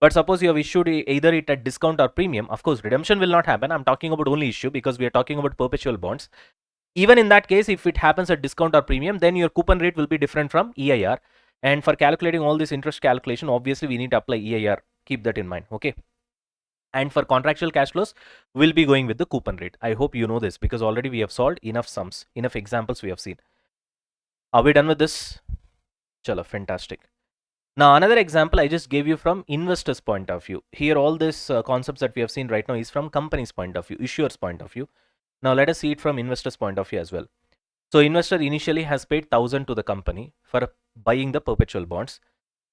But suppose you have issued either it at discount or premium, of course redemption will not happen. I'm talking about only issue because we are talking about perpetual bonds. Even in that case, if it happens at discount or premium, then your coupon rate will be different from EIR. And for calculating all this interest calculation, obviously we need to apply EIR. Keep that in mind. Okay. And for contractual cash flows, we'll be going with the coupon rate. I hope you know this because already we have solved enough sums, enough examples we have seen. Are we done with this? Chalo, fantastic. Now another example I just gave you from investor's point of view. Here all these concepts that we have seen right now is from company's point of view, issuer's point of view. Now let us see it from investor's point of view as well. So investor initially has paid 1,000 to the company for buying the perpetual bonds.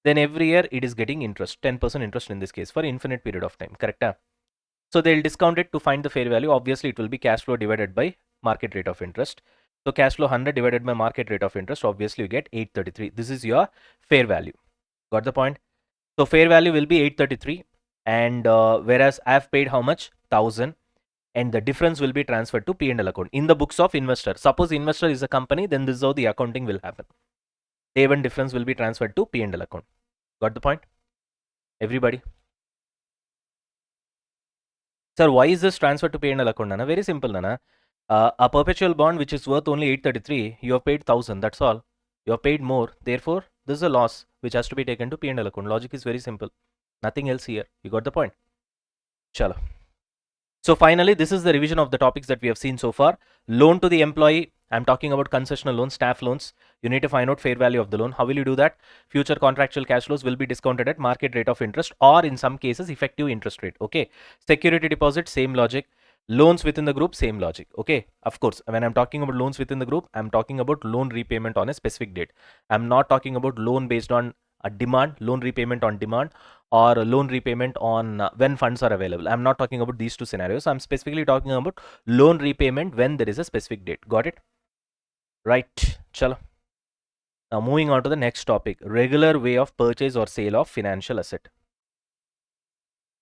Then every year it is getting interest, 10% interest in this case for infinite period of time. Correct? So they'll discount it to find the fair value. Obviously, it will be cash flow divided by market rate of interest. So cash flow 100 divided by market rate of interest. Obviously, you get 833. This is your fair value. Got the point? So fair value will be 833, and whereas I have paid how much? 1,000, and the difference will be transferred to P&L account in the books of investor. Suppose investor is a company, then this is how the accounting will happen. Day one difference will be transferred to P&L account. Got the point? Everybody? Sir, why is this transferred to P&L account, Nana? Very simple, Nana. A perpetual bond which is worth only 833, you have paid 1,000. That's all. You have paid more. Therefore, this is a loss which has to be taken to P&L account. Logic is very simple. Nothing else here. You got the point? Chala. So finally, this is the revision of the topics that we have seen so far. Loan to the employee. I'm talking about concessional loans, staff loans. You need to find out fair value of the loan. How will you do that? Future contractual cash flows will be discounted at market rate of interest or in some cases effective interest rate. Okay. Security deposit, same logic. Loans within the group, same logic. Okay. Of course, when I'm talking about loans within the group, I'm talking about loan repayment on a specific date. I'm not talking about loan based on a demand, loan repayment on demand, or a loan repayment on when funds are available. I'm not talking about these two scenarios. I'm specifically talking about loan repayment when there is a specific date. Got it? Right. Chalo. Now moving on to the next topic, regular way of purchase or sale of financial asset.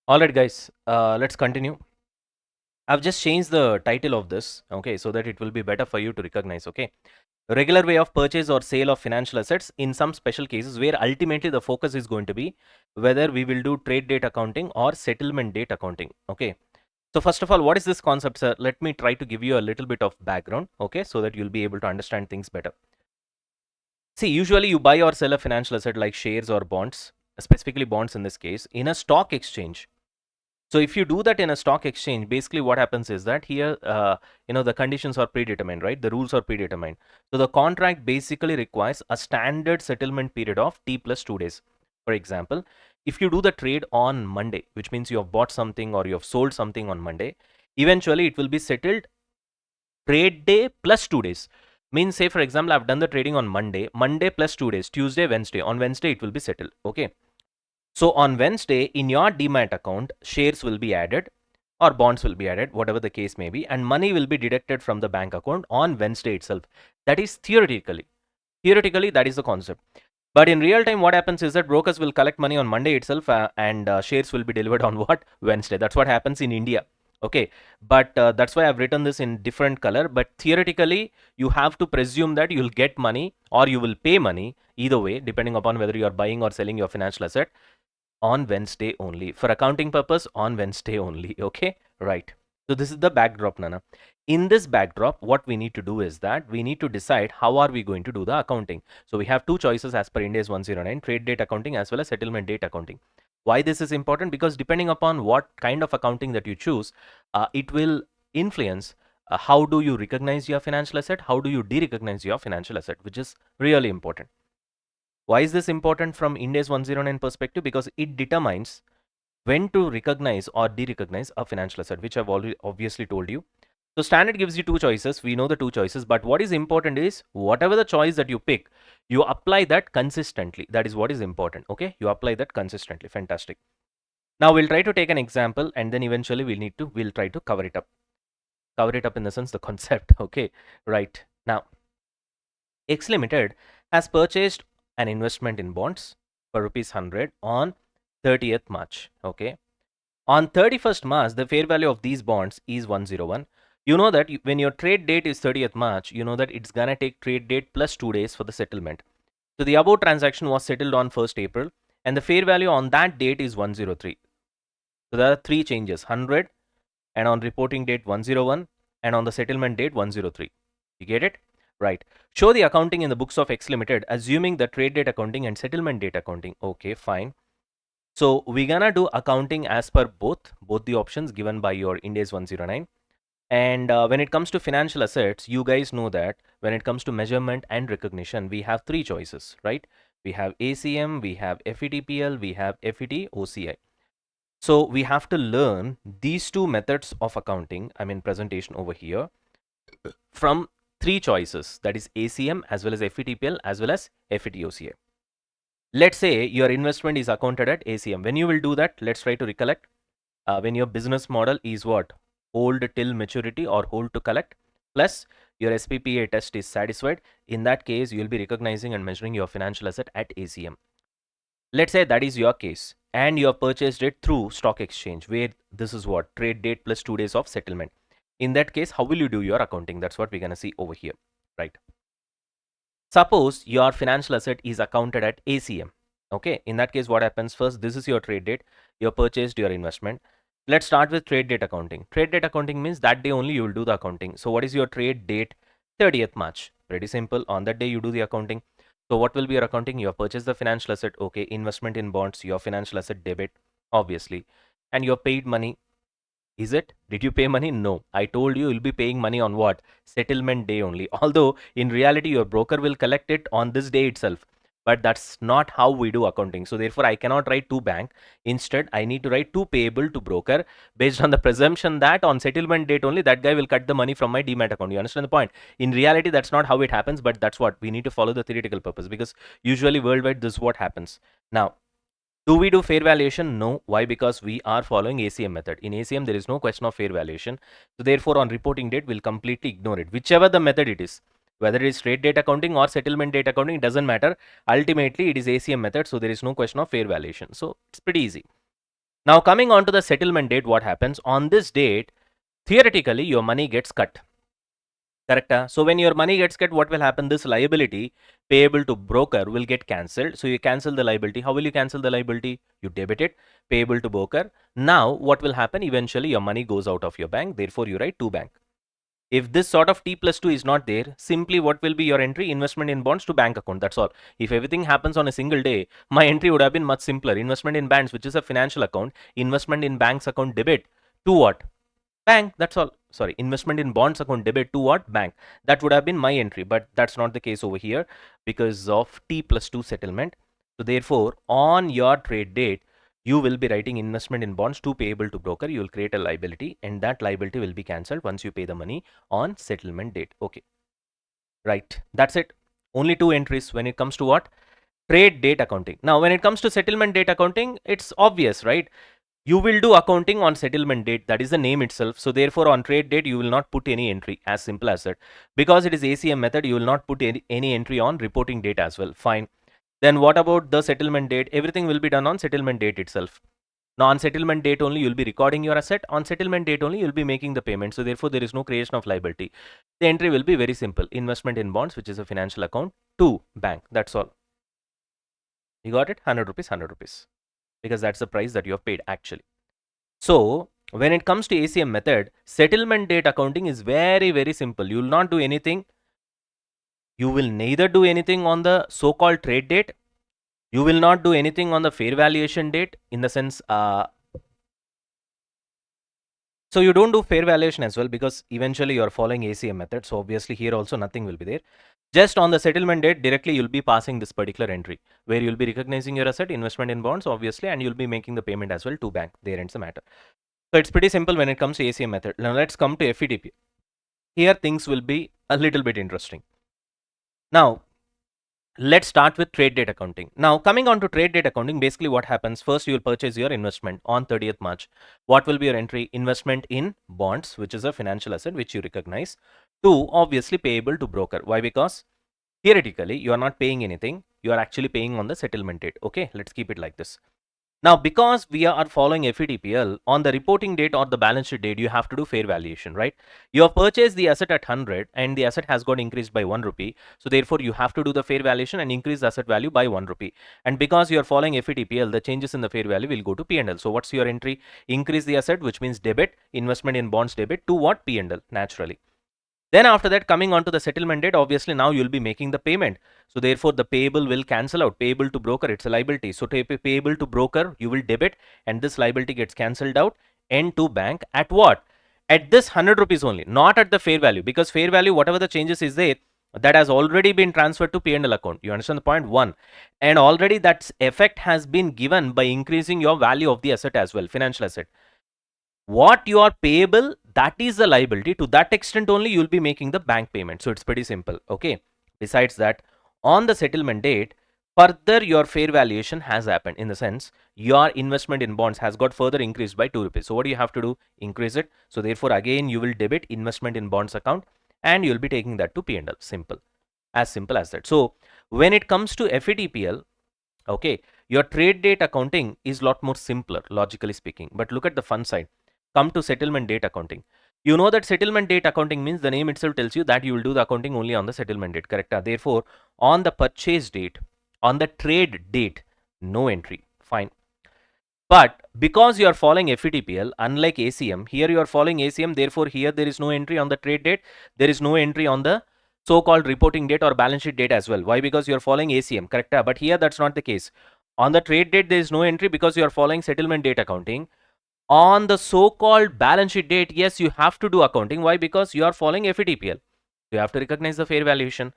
All right, guys, let's continue. I've just changed the title of this, okay, so that it will be better for you to recognize, okay. Regular way of purchase or sale of financial assets in some special cases where ultimately the focus is going to be whether we will do trade date accounting or settlement date accounting, okay. So first of all, what is this concept, sir? Let me try to give you a little bit of background, okay, so that you'll be able to understand things better. See, usually you buy or sell a financial asset like shares or bonds, specifically bonds in this case, in a stock exchange. So if you do that in a stock exchange, basically what happens is that here, the conditions are predetermined, right? The rules are predetermined. So the contract basically requires a standard settlement period of T plus 2 days. For example, if you do the trade on Monday, which means you have bought something or you have sold something on Monday, eventually it will be settled trade day plus 2 days. Means say for example, I've done the trading on Monday plus 2 days, Tuesday, Wednesday. On Wednesday, it will be settled. Okay. So on Wednesday, in your demat account, shares will be added or bonds will be added, whatever the case may be, and money will be deducted from the bank account on Wednesday itself. That is theoretically. Theoretically, that is the concept. But in real time, what happens is that brokers will collect money on Monday itself and shares will be delivered on what? Wednesday. That's what happens in India. Okay. But that's why I've written this in different color. But theoretically, you have to presume that you'll get money or you will pay money either way, depending upon whether you are buying or selling your financial asset on Wednesday only. For accounting purpose, on Wednesday only. Okay. Right. So this is the backdrop, Nana. In this backdrop, what we need to do is that we need to decide how are we going to do the accounting. So we have two choices as per Ind AS 109, trade date accounting as well as settlement date accounting. Why this is important? Because depending upon what kind of accounting that you choose, it will influence how do you recognize your financial asset, how do you de-recognize your financial asset, which is really important. Why is this important from Ind AS 109 perspective? Because it determines when to recognize or de-recognize a financial asset, which I've already obviously told you. So standard gives you two choices. We know the two choices, but what is important is whatever the choice that you pick, you apply that consistently. That is what is important. Okay, you apply that consistently. Fantastic. Now we'll try to take an example, and then eventually we'll try to cover it up. Cover it up in the sense the concept. Okay, right. Now X Limited has purchased an investment in bonds for rupees 100 on 30th March. Okay. On 31st March, the fair value of these bonds is 101. You know that when your trade date is 30th March, you know that it's gonna take trade date plus 2 days for the settlement. So the above transaction was settled on 1st April and the fair value on that date is 103. So there are three changes: 100, and on reporting date 101, and on the settlement date 103. You get it? Right. Show the accounting in the books of X Limited, assuming the trade date accounting and settlement date accounting. Okay, fine. So we're gonna do accounting as per both the options given by your Ind AS 109. And when it comes to financial assets, you guys know that when it comes to measurement and recognition, we have three choices, right? We have ACM, we have FVTPL, we have FVTOCI. So we have to learn these two methods of accounting, I mean presentation over here, from three choices, that is ACM as well as FVTPL as well as FVTOCI. Let's say your investment is accounted at ACM. When you will do that, let's try to recollect. When your business model is what? Hold till maturity or hold to collect, plus your SPPI test is satisfied. In that case, you will be recognizing and measuring your financial asset at ACM. Let's say that is your case and you have purchased it through stock exchange, where this is what? Trade date plus 2 days of settlement. In that case, how will you do your accounting? That's what we're going to see over here, right? Suppose your financial asset is accounted at ACM. Okay, in that case, what happens? First, this is your trade date. You purchased your investment. Let's start with trade date accounting. Trade date accounting means that day only you will do the accounting. So what is your trade date? 30th March. Pretty simple. On that day, you do the accounting. So what will be your accounting? You have purchased the financial asset. Okay, investment in bonds, your financial asset debit, obviously. And you have paid money. Is it? Did you pay money? No. I told you you'll be paying money on what? Settlement day only. Although in reality, your broker will collect it on this day itself. But that's not how we do accounting. So therefore, I cannot write to bank. Instead, I need to write to payable to broker based on the presumption that on settlement date only, that guy will cut the money from my demat account. You understand the point? In reality, that's not how it happens, but that's what we need to follow the theoretical purpose, because usually worldwide, this is what happens. Now, do we do fair valuation? No. Why? Because we are following ACM method. In ACM, there is no question of fair valuation. So therefore, on reporting date, we'll completely ignore it. Whichever the method it is, whether it is trade date accounting or settlement date accounting, it doesn't matter. Ultimately, it is ACM method. So there is no question of fair valuation. So it's pretty easy. Now coming on to the settlement date, what happens? On this date, theoretically, your money gets cut. Correct? So when your money gets cut, what will happen? This liability payable to broker will get cancelled. So you cancel the liability. How will you cancel the liability? You debit it, payable to broker. Now what will happen? Eventually your money goes out of your bank. Therefore you write to bank. If this sort of T plus 2 is not there, simply what will be your entry? Investment in bonds to bank account. That's all. If everything happens on a single day, my entry would have been much simpler. Investment in bonds, which is a financial account. Investment in bank's account debit to what? Bank. That's all. Sorry, investment in bonds account debit to what? Bank. That would have been my entry, but that's not the case over here because of T plus 2 settlement. So therefore, on your trade date, you will be writing investment in bonds to payable to broker. You will create a liability and that liability will be cancelled once you pay the money on settlement date. Okay, right. That's it. Only two entries when it comes to what? Trade date accounting. Now, when it comes to settlement date accounting, it's obvious, right? You will do accounting on settlement date. That is the name itself. So therefore, on trade date, you will not put any entry. As simple as that. Because it is ACM method, you will not put any entry on reporting date as well. Fine. Then what about the settlement date? Everything will be done on settlement date itself. Now on settlement date only, you'll be recording your asset. On settlement date only, you'll be making the payment. So therefore, there is no creation of liability. The entry will be very simple. Investment in bonds, which is a financial account, to bank. That's all. You got it? 100 rupees, 100 rupees. Because that's the price that you have paid actually. So when it comes to ACM method, settlement date accounting is very, very simple. You will not do anything. You will neither do anything on the so-called trade date. You will not do anything on the fair valuation date in the sense, so you don't do fair valuation as well because eventually you are following ACM method. So obviously here also nothing will be there. Just on the settlement date, directly you'll be passing this particular entry where you'll be recognizing your asset, investment in bonds, obviously, and you'll be making the payment as well to bank. There ends the matter. So it's pretty simple when it comes to ACM method. Now let's come to FVTPL. Here things will be a little bit interesting. Now, let's start with trade date accounting. Now, coming on to trade date accounting, basically what happens, first you will purchase your investment on 30th March. What will be your entry? Investment in bonds, which is a financial asset which you recognize. Two, obviously payable to broker. Why? Because theoretically, you are not paying anything. You are actually paying on the settlement date. Okay, let's keep it like this. Now, because we are following FVTPL, on the reporting date or the balance sheet date, you have to do fair valuation, right? You have purchased the asset at 100 and the asset has got increased by 1 rupee. So, therefore, you have to do the fair valuation and increase the asset value by 1 rupee. And because you are following FVTPL, the changes in the fair value will go to P&L. So, what's your entry? Increase the asset, which means debit, investment in bonds debit to what? P&L, naturally. Then after that, coming on to the settlement date, obviously now you'll be making the payment. So therefore, the payable will cancel out. Payable to broker, it's a liability. So payable to broker, you will debit and this liability gets cancelled out and to bank at what? At this 100 rupees only, not at the fair value, because fair value, whatever the changes is there, that has already been transferred to P&L account. You understand the point? One. And already that effect has been given by increasing your value of the asset as well, financial asset. What you are payable, that is the liability. To that extent only you will be making the bank payment. So it's pretty simple. Okay. Besides that, on the settlement date, further your fair valuation has happened, in the sense your investment in bonds has got further increased by 2 rupees. So what do you have to do? Increase it. So therefore again you will debit investment in bonds account and you will be taking that to P&L. Simple as that. So when it comes to FVTPL, okay, your trade date accounting is lot more simpler, logically speaking. But look at the fun side. Come to settlement date accounting. You know that settlement date accounting means, the name itself tells you that you will do the accounting only on the settlement date, correct? Therefore, on the purchase date, on the trade date, no entry. Fine. But because you are following FVTPL, unlike ACM, here you are following ACM, therefore here there is no entry on the trade date, there is no entry on the so-called reporting date or balance sheet date as well. Why? Because you are following ACM, correct? But here that's not the case. On the trade date, there is no entry because you are following settlement date accounting. On the so-called balance sheet date, yes, you have to do accounting. Why? Because you are following FVTPL. You have to recognize the fair valuation.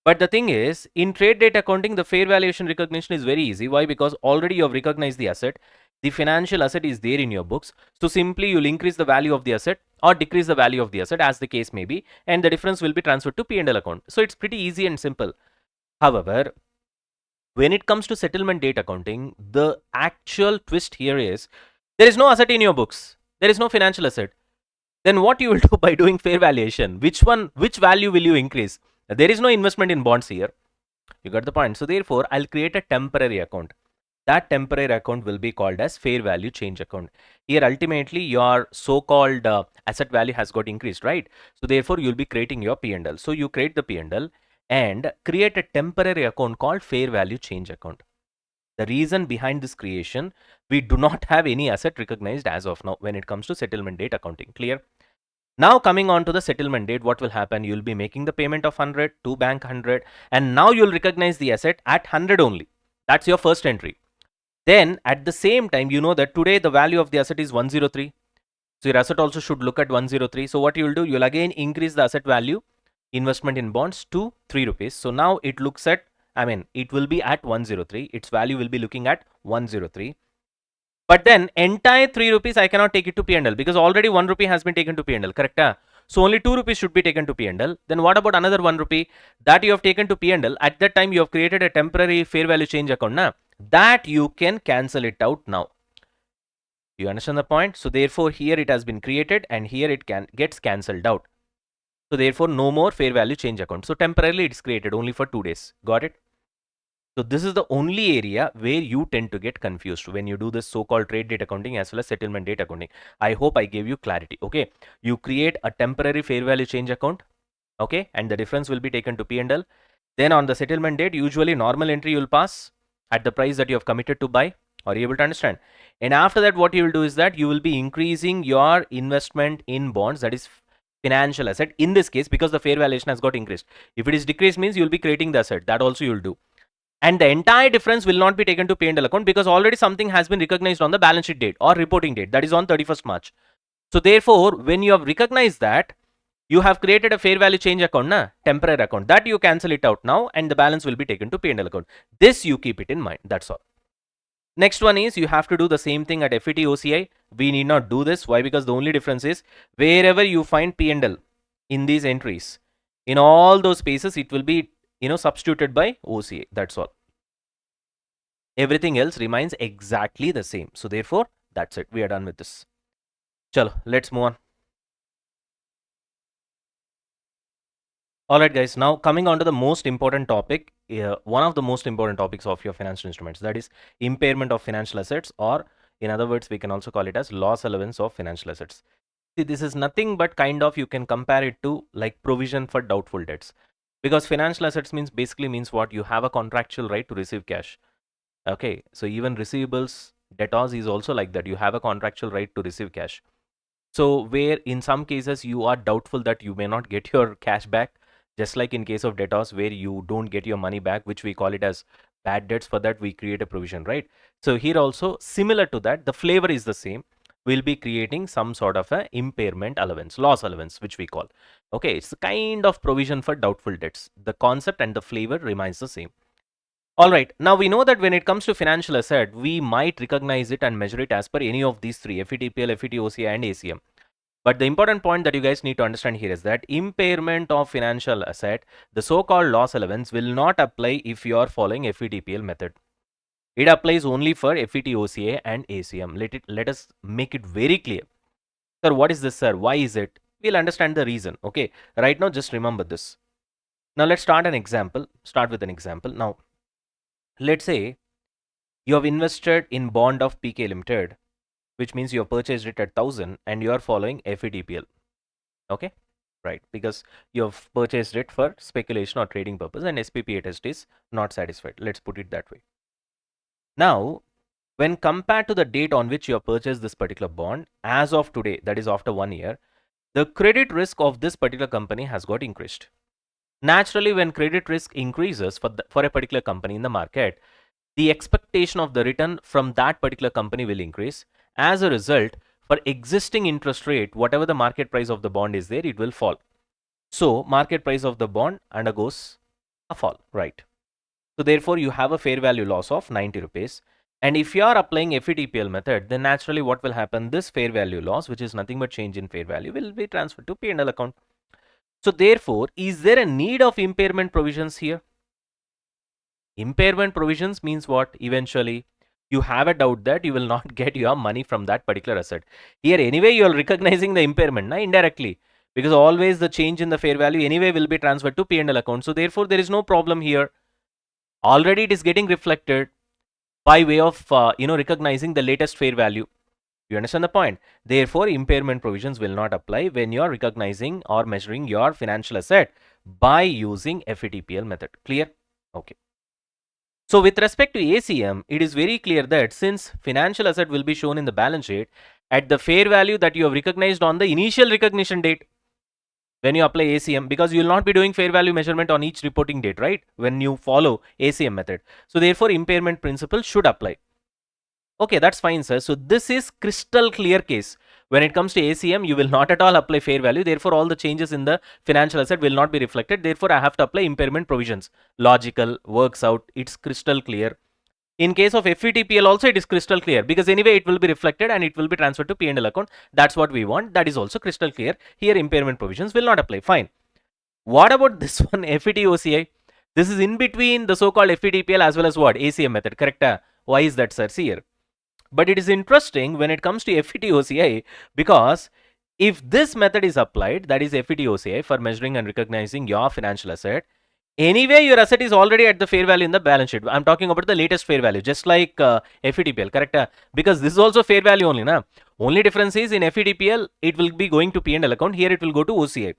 But the thing is, in trade date accounting, the fair valuation recognition is very easy. Why? Because already you have recognized the asset. The financial asset is there in your books. So simply you'll increase the value of the asset or decrease the value of the asset, as the case may be, and the difference will be transferred to P&L account. So it's pretty easy and simple. However, when it comes to settlement date accounting, the actual twist here is there is no asset in your books. There is no financial asset. Then what you will do by doing fair valuation? Which value will you increase? There is no investment in bonds here. You got the point. So therefore, I'll create a temporary account. That temporary account will be called as fair value change account. Here, ultimately, your so-called asset value has got increased, right? So therefore, you'll be creating your P&L. So you create the P&L and create a temporary account called fair value change account. The reason behind this creation, we do not have any asset recognized as of now when it comes to settlement date accounting. Clear? Now coming on to the settlement date, what will happen? You'll be making the payment of 100 to bank 100, and now you'll recognize the asset at 100 only. That's your first entry. Then at the same time, you know that today the value of the asset is 103. So your asset also should look at 103. So what you will do, you'll again increase the asset value, investment in bonds, to 3 rupees. So now it looks at, it will be at 103. Its value will be looking at 103. But then entire 3 rupees I cannot take it to P&L because already 1 rupee has been taken to P&L, correct? So only 2 rupees should be taken to P&L. Then what about another 1 rupee that you have taken to P&L? At that time you have created a temporary fair value change account, that you can cancel it out now. You understand the point? So therefore here it has been created and here it gets cancelled out. So therefore no more fair value change account. So temporarily it's created only for 2 days. Got it? So this is the only area where you tend to get confused when you do this so-called trade date accounting as well as settlement date accounting. I hope I gave you clarity. Okay, you create a temporary fair value change account. Okay, and the difference will be taken to P&L. Then on the settlement date, usually normal entry you will pass at the price that you have committed to buy. Are you able to understand? And after that, what you will do is that you will be increasing your investment in bonds, that is financial asset in this case, because the fair valuation has got increased. If it is decreased, means you will be creating the asset, that also you will do. And the entire difference will not be taken to P&L account because already something has been recognized on the balance sheet date or reporting date, that is on 31st March. So therefore, when you have recognized that, You have created a fair value change account, na? Temporary account. That you cancel it out now and the balance will be taken to P&L account. This you keep it in mind. That's all. Next one is you have to do the same thing at FVTOCI. We need not do this. Why? Because the only difference is wherever you find P&L in these entries, in all those spaces, it will be, substituted by OCA. That's all. Everything else remains exactly the same. So therefore, that's it. We are done with this. Chalo, let's move on. Alright guys, now coming on to the most important topic, one of the most important topics of your financial instruments, that is impairment of financial assets, or in other words, we can also call it as loss allowance of financial assets. See, this is nothing but kind of, you can compare it to like provision for doubtful debts. Because financial assets basically means what? You have a contractual right to receive cash. Okay, so even receivables, debtors is also like that. You have a contractual right to receive cash. So where in some cases you are doubtful that you may not get your cash back, just like in case of debtors where you don't get your money back, which we call it as bad debts, for that we create a provision, right? So here also similar to that, the flavor is the same. We'll be creating some sort of a impairment allowance, loss allowance, which we call. Okay, it's a kind of provision for doubtful debts. The concept and the flavor remains the same. All right, now we know that when it comes to financial asset, we might recognize it and measure it as per any of these three: FVTPL, FVTOCI, and ACM. But the important point that you guys need to understand here is that impairment of financial asset, the so-called loss allowance, will not apply if you are following FVTPL method. It applies only for FVTOCA and ACM. Let us make it very clear. Sir, what is this, sir? Why is it? We'll understand the reason. Okay, right now just remember this. Now let's start an example. Start with an example. Now, let's say you have invested in bond of PK Limited, which means you have purchased it at 1000 and you are following FVTPL. Okay, right, because you have purchased it for speculation or trading purpose and SPPI test is not satisfied. Let's put it that way. Now, when compared to the date on which you have purchased this particular bond, as of today, that is after 1 year, the credit risk of this particular company has got increased. Naturally, when credit risk increases for a particular company in the market, the expectation of the return from that particular company will increase. As a result, for existing interest rate, whatever the market price of the bond is there, it will fall. So market price of the bond undergoes a fall, right? So therefore, you have a fair value loss of 90 rupees. And if you are applying FVTPL method, then naturally what will happen? This fair value loss, which is nothing but change in fair value, will be transferred to P&L account. So therefore, is there a need of impairment provisions here? Impairment provisions means what? Eventually, you have a doubt that you will not get your money from that particular asset. Here, anyway, you are recognizing the impairment, indirectly, because always the change in the fair value anyway will be transferred to P&L account. So therefore, there is no problem here. Already it is getting reflected by way of recognizing the latest fair value. You understand the point? Therefore, impairment provisions will not apply when you are recognizing or measuring your financial asset by using FVTPL method. Clear? Okay. So with respect to ACM, it is very clear that since financial asset will be shown in the balance sheet at the fair value that you have recognized on the initial recognition date when you apply ACM, because you will not be doing fair value measurement on each reporting date, right? When you follow ACM method. So therefore, impairment principle should apply. Okay, that's fine, sir. So this is crystal clear case. When it comes to ACM, you will not at all apply fair value. Therefore, all the changes in the financial asset will not be reflected. Therefore, I have to apply impairment provisions. Logical, works out. It's crystal clear. In case of FVTPL also, it is crystal clear because anyway, it will be reflected and it will be transferred to P&L account. That's what we want. That is also crystal clear. Here, impairment provisions will not apply. Fine. What about this one, FVTOCI? This is in between the so-called FVTPL as well as what? ACM method, correct? Why is that, sir? See here. But it is interesting when it comes to FVTOCI because if this method is applied, that is FVTOCI for measuring and recognizing your financial asset, anyway your asset is already at the fair value in the balance sheet. I'm talking about the latest fair value, just like FVTPL, correct? Because this is also fair value only. Only difference is in FVTPL, it will be going to P&L account. Here it will go to OCI.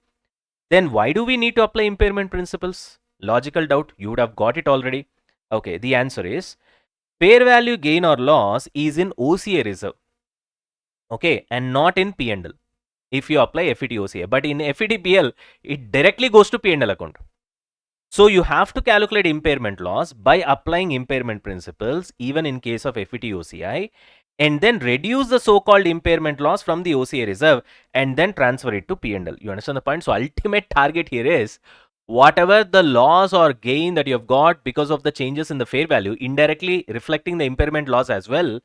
Then why do we need to apply impairment principles? Logical doubt, you would have got it already. Okay, the answer is fair value gain or loss is in OCA reserve, okay, and not in P&L if you apply FVTOCA. But in FVTPL, it directly goes to P&L account. So you have to calculate impairment loss by applying impairment principles even in case of FVTOCI. and then reduce the so-called impairment loss from the OCA reserve and then transfer it to P&L. You understand the point? So ultimate target here is whatever the loss or gain that you have got because of the changes in the fair value, indirectly reflecting the impairment loss as well.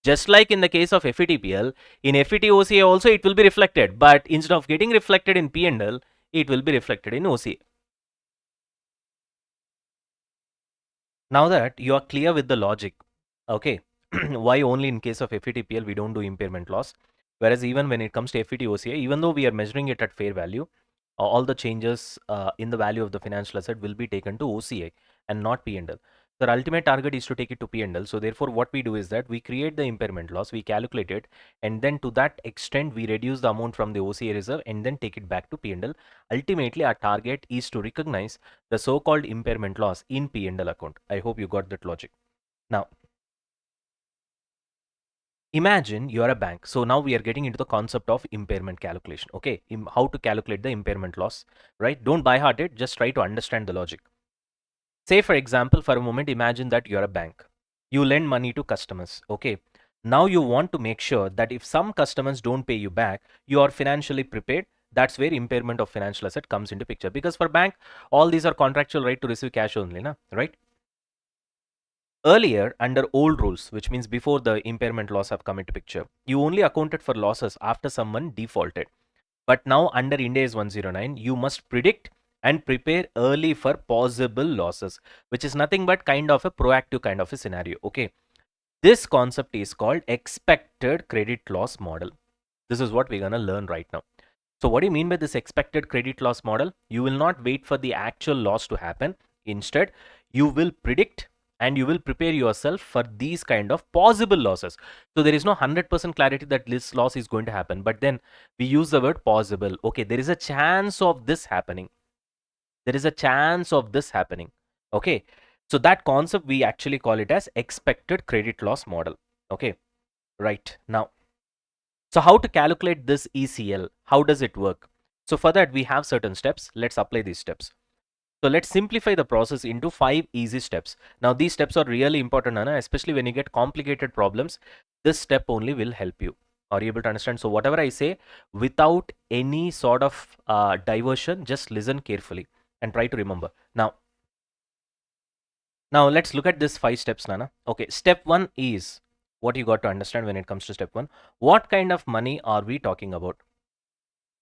Just like in the case of FVTPL, in FVTOCI also it will be reflected, but instead of getting reflected in P&L, it will be reflected in OCA. Now that you are clear with the logic, okay, why only in case of FVTPL we don't do impairment loss, whereas even when it comes to FVTOCI, even though we are measuring it at fair value, all the changes in the value of the financial asset will be taken to OCI and not P&L. The ultimate target is to take it to P&L. So therefore, what we do is that we create the impairment loss, we calculate it, and then to that extent we reduce the amount from the OCA reserve and then take it back to P&L. Ultimately, our target is to recognize the so-called impairment loss in P&L account. I hope you got that logic. Now, imagine you are a bank. So now we are getting into the concept of impairment calculation. Okay, how to calculate the impairment loss, right? Don't by heart it, just try to understand the logic. Say for example, for a moment, imagine that you're a bank. You lend money to customers. Okay, now you want to make sure that if some customers don't pay you back, you are financially prepared. That's where impairment of financial asset comes into picture, because for bank, all these are contractual right to receive cash only, right? Earlier, under old rules, which means before the impairment loss have come into picture, you only accounted for losses after someone defaulted. But now under Ind AS 109, you must predict and prepare early for possible losses, which is nothing but kind of a proactive kind of a scenario. Okay. This concept is called expected credit loss model. This is what we're going to learn right now. So what do you mean by this expected credit loss model? You will not wait for the actual loss to happen. Instead, you will predict and you will prepare yourself for these kind of possible losses. So there is no 100% clarity that this loss is going to happen, but then we use the word possible. Okay, there is a chance of this happening. There is a chance of this happening. Okay, so that concept we actually call it as expected credit loss model. Okay, right now. So how to calculate this ECL? How does it work? So for that we have certain steps. Let's apply these steps. So let's simplify the process into 5 easy steps. Now these steps are really important, Anna, especially when you get complicated problems. This step only will help you. Are you able to understand? So whatever I say, without any sort of diversion, just listen carefully and try to remember. Now let's look at this 5 steps, Nana. Okay, step 1 is what you got to understand when it comes to step 1. What kind of money are we talking about?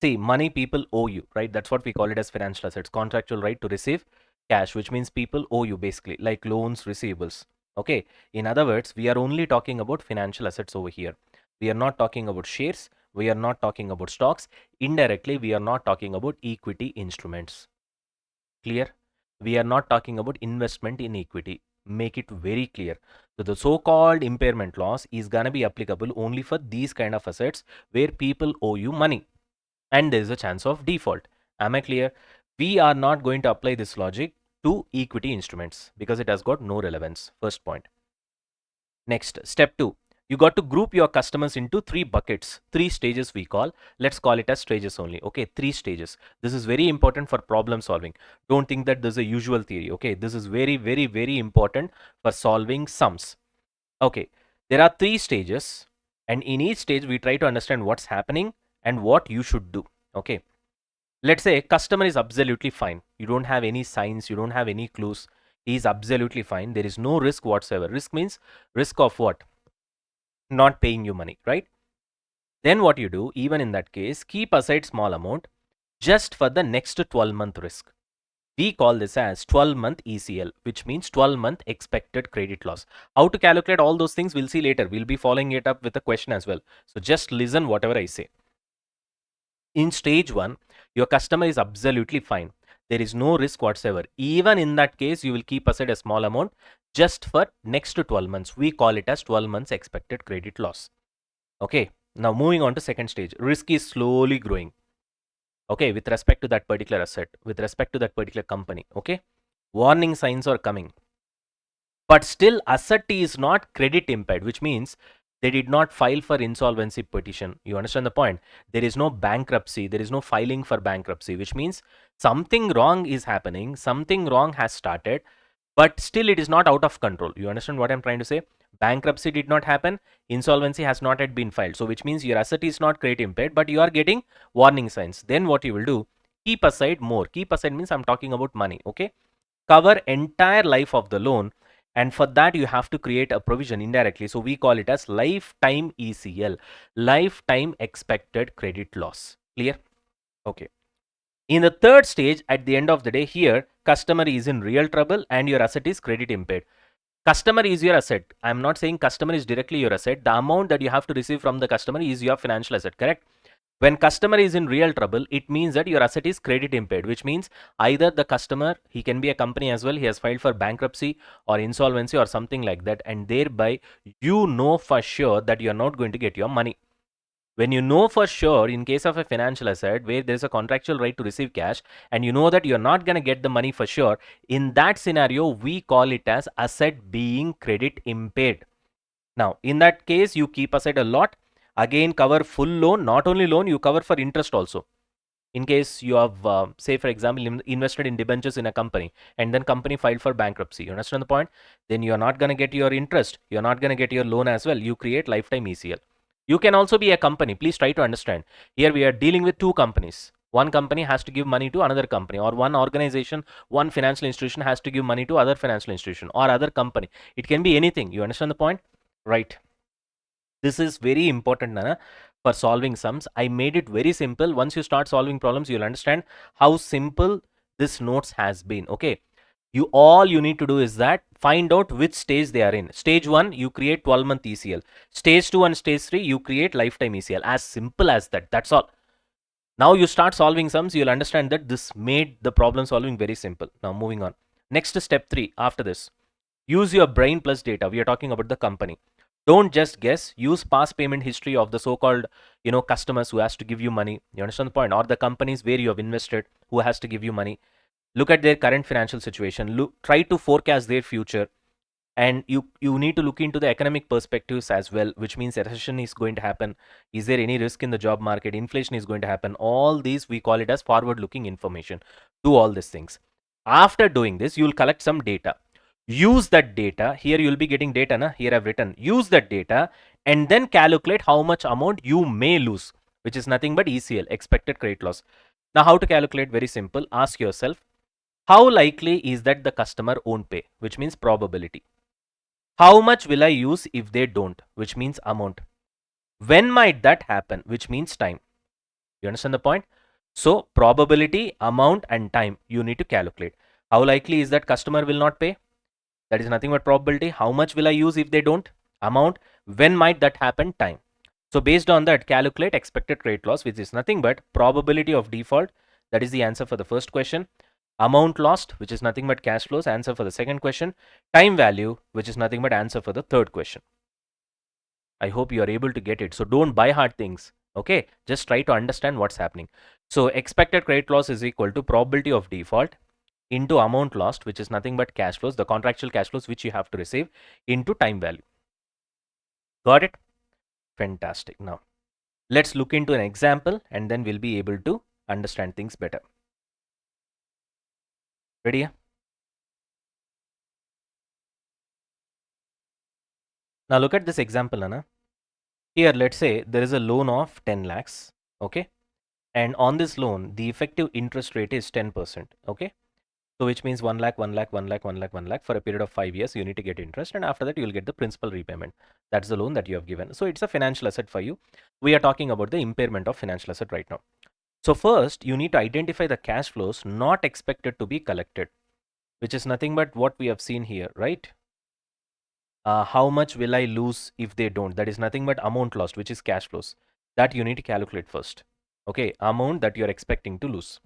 See, money people owe you, right? That's what we call it as financial assets, contractual right to receive cash, which means people owe you basically, like loans, receivables. Okay, in other words, we are only talking about financial assets over here. We are not talking about shares, we are not talking about stocks. Indirectly, we are not talking about equity instruments. Clear? We are not talking about investment in equity. Make it very clear. So the so-called impairment loss is gonna be applicable only for these kind of assets where people owe you money and there is a chance of default. Am I clear? We are not going to apply this logic to equity instruments because it has got no relevance. First point. Next, step 2. You got to group your customers into 3 buckets, 3 stages we call. Let's call it as stages only. Okay, 3 stages. This is very important for problem solving. Don't think that this is a usual theory. Okay, this is very, very, very important for solving sums. Okay, there are 3 stages, and in each stage we try to understand what's happening and what you should do. Okay, let's say customer is absolutely fine. You don't have any signs, you don't have any clues. He is absolutely fine. There is no risk whatsoever. Risk means risk of what? Not paying you money, right? Then what you do, even in that case, keep aside small amount just for the next 12-month risk. We call this as 12-month ECL, which means 12-month expected credit loss. How to calculate all those things, we'll see later. We'll be following it up with a question as well. So just listen whatever I say. In stage 1, your customer is absolutely fine. There is no risk whatsoever. Even in that case, you will keep aside a small amount just for next 12 months. We call it as 12 months expected credit loss. Okay, now moving on to second stage. Risk is slowly growing. Okay, with respect to that particular asset, with respect to that particular company. Okay, warning signs are coming. But still, asset is not credit impaired, which means they did not file for insolvency petition. You understand the point? There is no bankruptcy, there is no filing for bankruptcy, which means something wrong is happening, something wrong has started, but still it is not out of control. You understand what I'm trying to say? bankruptcy did not happen, insolvency has not yet been filed. So which means your asset is not credit impaired, but you are getting warning signs. Then what you will do, keep aside more. Keep aside means I'm talking about money, okay? Cover entire life of the loan, and for that you have to create a provision indirectly. So we call it as lifetime ECL, lifetime expected credit loss. Clear? Okay. In the third stage, at the end of the day, here customer is in real trouble and your asset is credit impaired. Customer is your asset. I'm not saying customer is directly your asset. The amount that you have to receive from the customer is your financial asset, correct? When customer is in real trouble, it means that your asset is credit impaired, which means either the customer, he can be a company as well, he has filed for bankruptcy or insolvency or something like that, and thereby you know for sure that you're not going to get your money. When you know for sure, in case of a financial asset where there's a contractual right to receive cash and you know that you're not going to get the money for sure, in that scenario, we call it as asset being credit impaired. Now, in that case, you keep aside a lot. Again, cover full loan, not only loan, you cover for interest also. In case you have, say for example, invested in debentures in a company and then company filed for bankruptcy, you understand the point? Then you're not going to get your interest, you're not going to get your loan as well. You create lifetime ECL. You can also be a company. Please try to understand. Here we are dealing with two companies. One company has to give money to another company, or one organization, one financial institution has to give money to other financial institution or other company. It can be anything. You understand the point? Right. This is very important, Nana, for solving sums. I made it very simple. Once you start solving problems, you'll understand how simple this notes has been. Okay. All you need to do is that find out which stage they are in. Stage 1, you create 12-month ECL. Stage 2 and stage 3, you create lifetime ECL. As simple as that. That's all. Now you start solving sums, you'll understand that this made the problem solving very simple. Now moving on. Next is step 3 after this. Use your brain plus data. We are talking about the company. Don't just guess. Use past payment history of the so-called, customers who has to give you money. You understand the point? Or the companies where you have invested who has to give you money. Look at their current financial situation. Try to forecast their future. And you need to look into the economic perspectives as well, which means a recession is going to happen. Is there any risk in the job market? Inflation is going to happen. All these we call it as forward looking information. Do all these things. After doing this, you'll collect some data. Use that data. Here you'll be getting data. Here I've written. Use that data and then calculate how much amount you may lose, which is nothing but ECL, expected credit loss. Now how to calculate? Very simple. Ask yourself, how likely is that the customer won't pay, which means probability. How much will I use if they don't, which means amount. When might that happen, which means time. You understand the point? So probability, amount and time you need to calculate. How likely is that customer will not pay? That is nothing but probability. How much will I use if they don't? Amount. When might that happen? Time. So based on that, calculate expected credit loss, which is nothing but probability of default. That is the answer for the first question. Amount lost, which is nothing but cash flows, answer for the second question. Time value, which is nothing but answer for the third question. I hope you are able to get it. So don't buy hard things. Okay, just try to understand what's happening. So expected credit loss is equal to probability of default into amount lost, which is nothing but cash flows, the contractual cash flows which you have to receive, into time value. Got it? Fantastic. Now let's look into an example and then we'll be able to understand things better. Ready? Now look at this example, Anna. Here, let's say there is a loan of 10 lakhs. Okay. And on this loan, the effective interest rate is 10%. Okay. So which means 1 lakh, 1 lakh, 1 lakh, 1 lakh, 1 lakh for a period of 5 years, you need to get interest. And after that, you will get the principal repayment. That's the loan that you have given. So it's a financial asset for you. We are talking about the impairment of financial asset right now. So first, you need to identify the cash flows not expected to be collected, which is nothing but what we have seen here, right? How much will I lose if they don't? That is nothing but amount lost, which is cash flows. That you need to calculate first. Okay, amount that you're expecting to lose.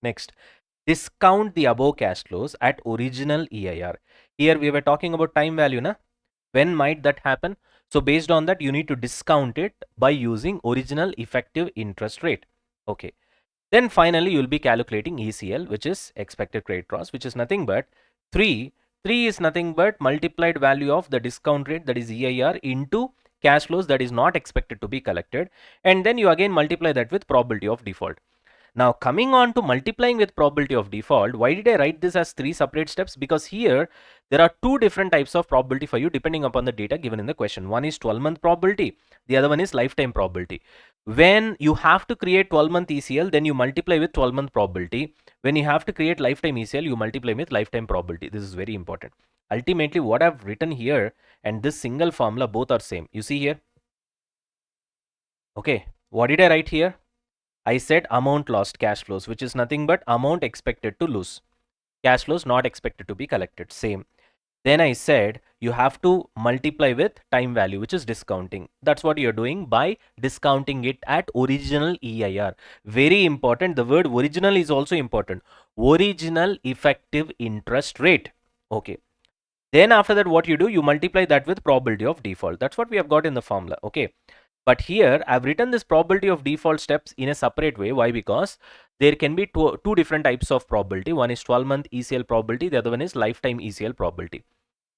Next, discount the above cash flows at original EIR. Here we were talking about time value, na? When might that happen? So based on that, you need to discount it by using original effective interest rate. Okay. Then finally, you'll be calculating ECL, which is expected credit loss, which is nothing but 3. 3 is nothing but multiplied value of the discount rate, that is EIR, into cash flows that is not expected to be collected. And then you again multiply that with probability of default. Now coming on to multiplying with probability of default, why did I write this as 3 separate steps? Because here there are 2 different types of probability for you depending upon the data given in the question. One is 12-month probability, the other one is lifetime probability. When you have to create 12-month ECL, then you multiply with 12-month probability. When you have to create lifetime ECL, you multiply with lifetime probability. This is very important. Ultimately, what I've written here and this single formula, both are same. You see here? Okay, what did I write here? I said amount lost, cash flows, which is nothing but amount expected to lose. Cash flows not expected to be collected, same. Then I said you have to multiply with time value, which is discounting. That's what you're doing by discounting it at original EIR. Very important. The word original is also important. Original effective interest rate. Okay. Then after that, what you do, you multiply that with probability of default. That's what we have got in the formula. Okay. But here I've written this probability of default steps in a separate way. Why? Because there can be two different types of probability. One is 12-month ECL probability. The other one is lifetime ECL probability.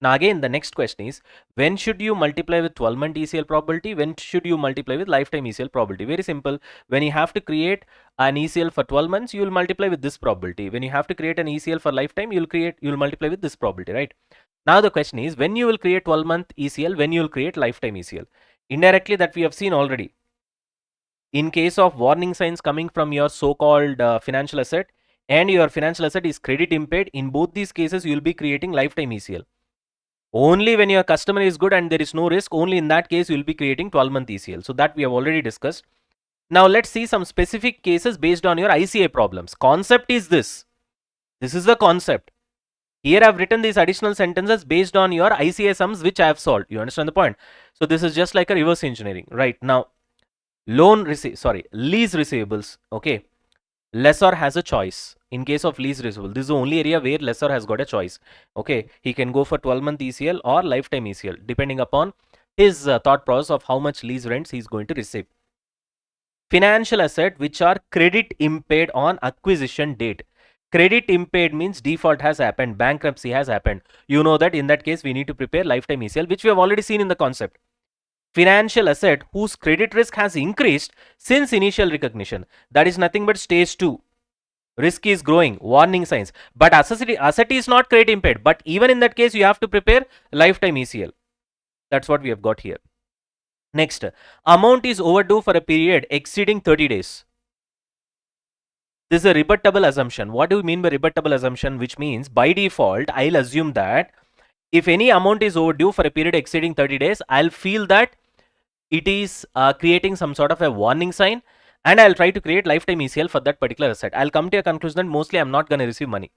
Now again, the next question is, when should you multiply with 12-month ECL probability? When should you multiply with lifetime ECL probability? Very simple. When you have to create an ECL for 12 months, you will multiply with this probability. When you have to create an ECL for lifetime, you'll multiply with this probability, right? Now the question is, when you will create 12-month ECL, when you will create lifetime ECL. Indirectly, that we have seen already. In case of warning signs coming from your so-called financial asset and your financial asset is credit impaired, in both these cases, you will be creating lifetime ECL. Only when your customer is good and there is no risk, only in that case you will be creating 12-month ECL. So that we have already discussed. Now let's see some specific cases based on your ICA problems. Concept is this. This is the concept. Here I have written these additional sentences based on your ICA sums which I have solved. You understand the point? So this is just like a reverse engineering. Right now, lease receivables. Okay. Lessor has a choice. In case of lease receivable, this is the only area where lessor has got a choice. Okay, he can go for 12-month ECL or lifetime ECL depending upon his thought process of how much lease rents he is going to receive. Financial asset which are credit impaired on acquisition date. Credit impaired means default has happened, bankruptcy has happened. You know that in that case we need to prepare lifetime ECL, which we have already seen in the concept. Financial asset whose credit risk has increased since initial recognition. That is nothing but stage 2. Risk is growing, warning signs. But asset is not credit impaired. But even in that case, you have to prepare lifetime ECL. That's what we have got here. Next, amount is overdue for a period exceeding 30 days. This is a rebuttable assumption. What do we mean by rebuttable assumption? Which means by default, I'll assume that if any amount is overdue for a period exceeding 30 days, I'll feel that it is creating some sort of a warning sign, and I'll try to create lifetime ECL for that particular asset. I'll come to a conclusion that mostly I'm not going to receive money.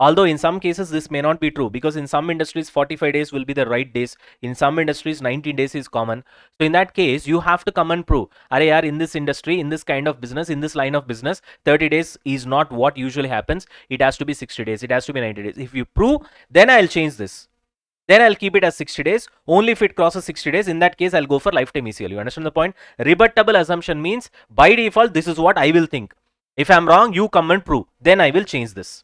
Although in some cases this may not be true, because in some industries 45 days will be the right days. In some industries 19 days is common. So in that case you have to come and prove, are yaar, in this industry, in this kind of business, in this line of business, 30 days is not what usually happens. It has to be 60 days. It has to be 90 days. If you prove, then I'll change this. Then I'll keep it as 60 days. Only if it crosses 60 days, in that case, I'll go for lifetime ECL. You understand the point? Rebuttable assumption means by default, this is what I will think. If I'm wrong, you come and prove. Then I will change this.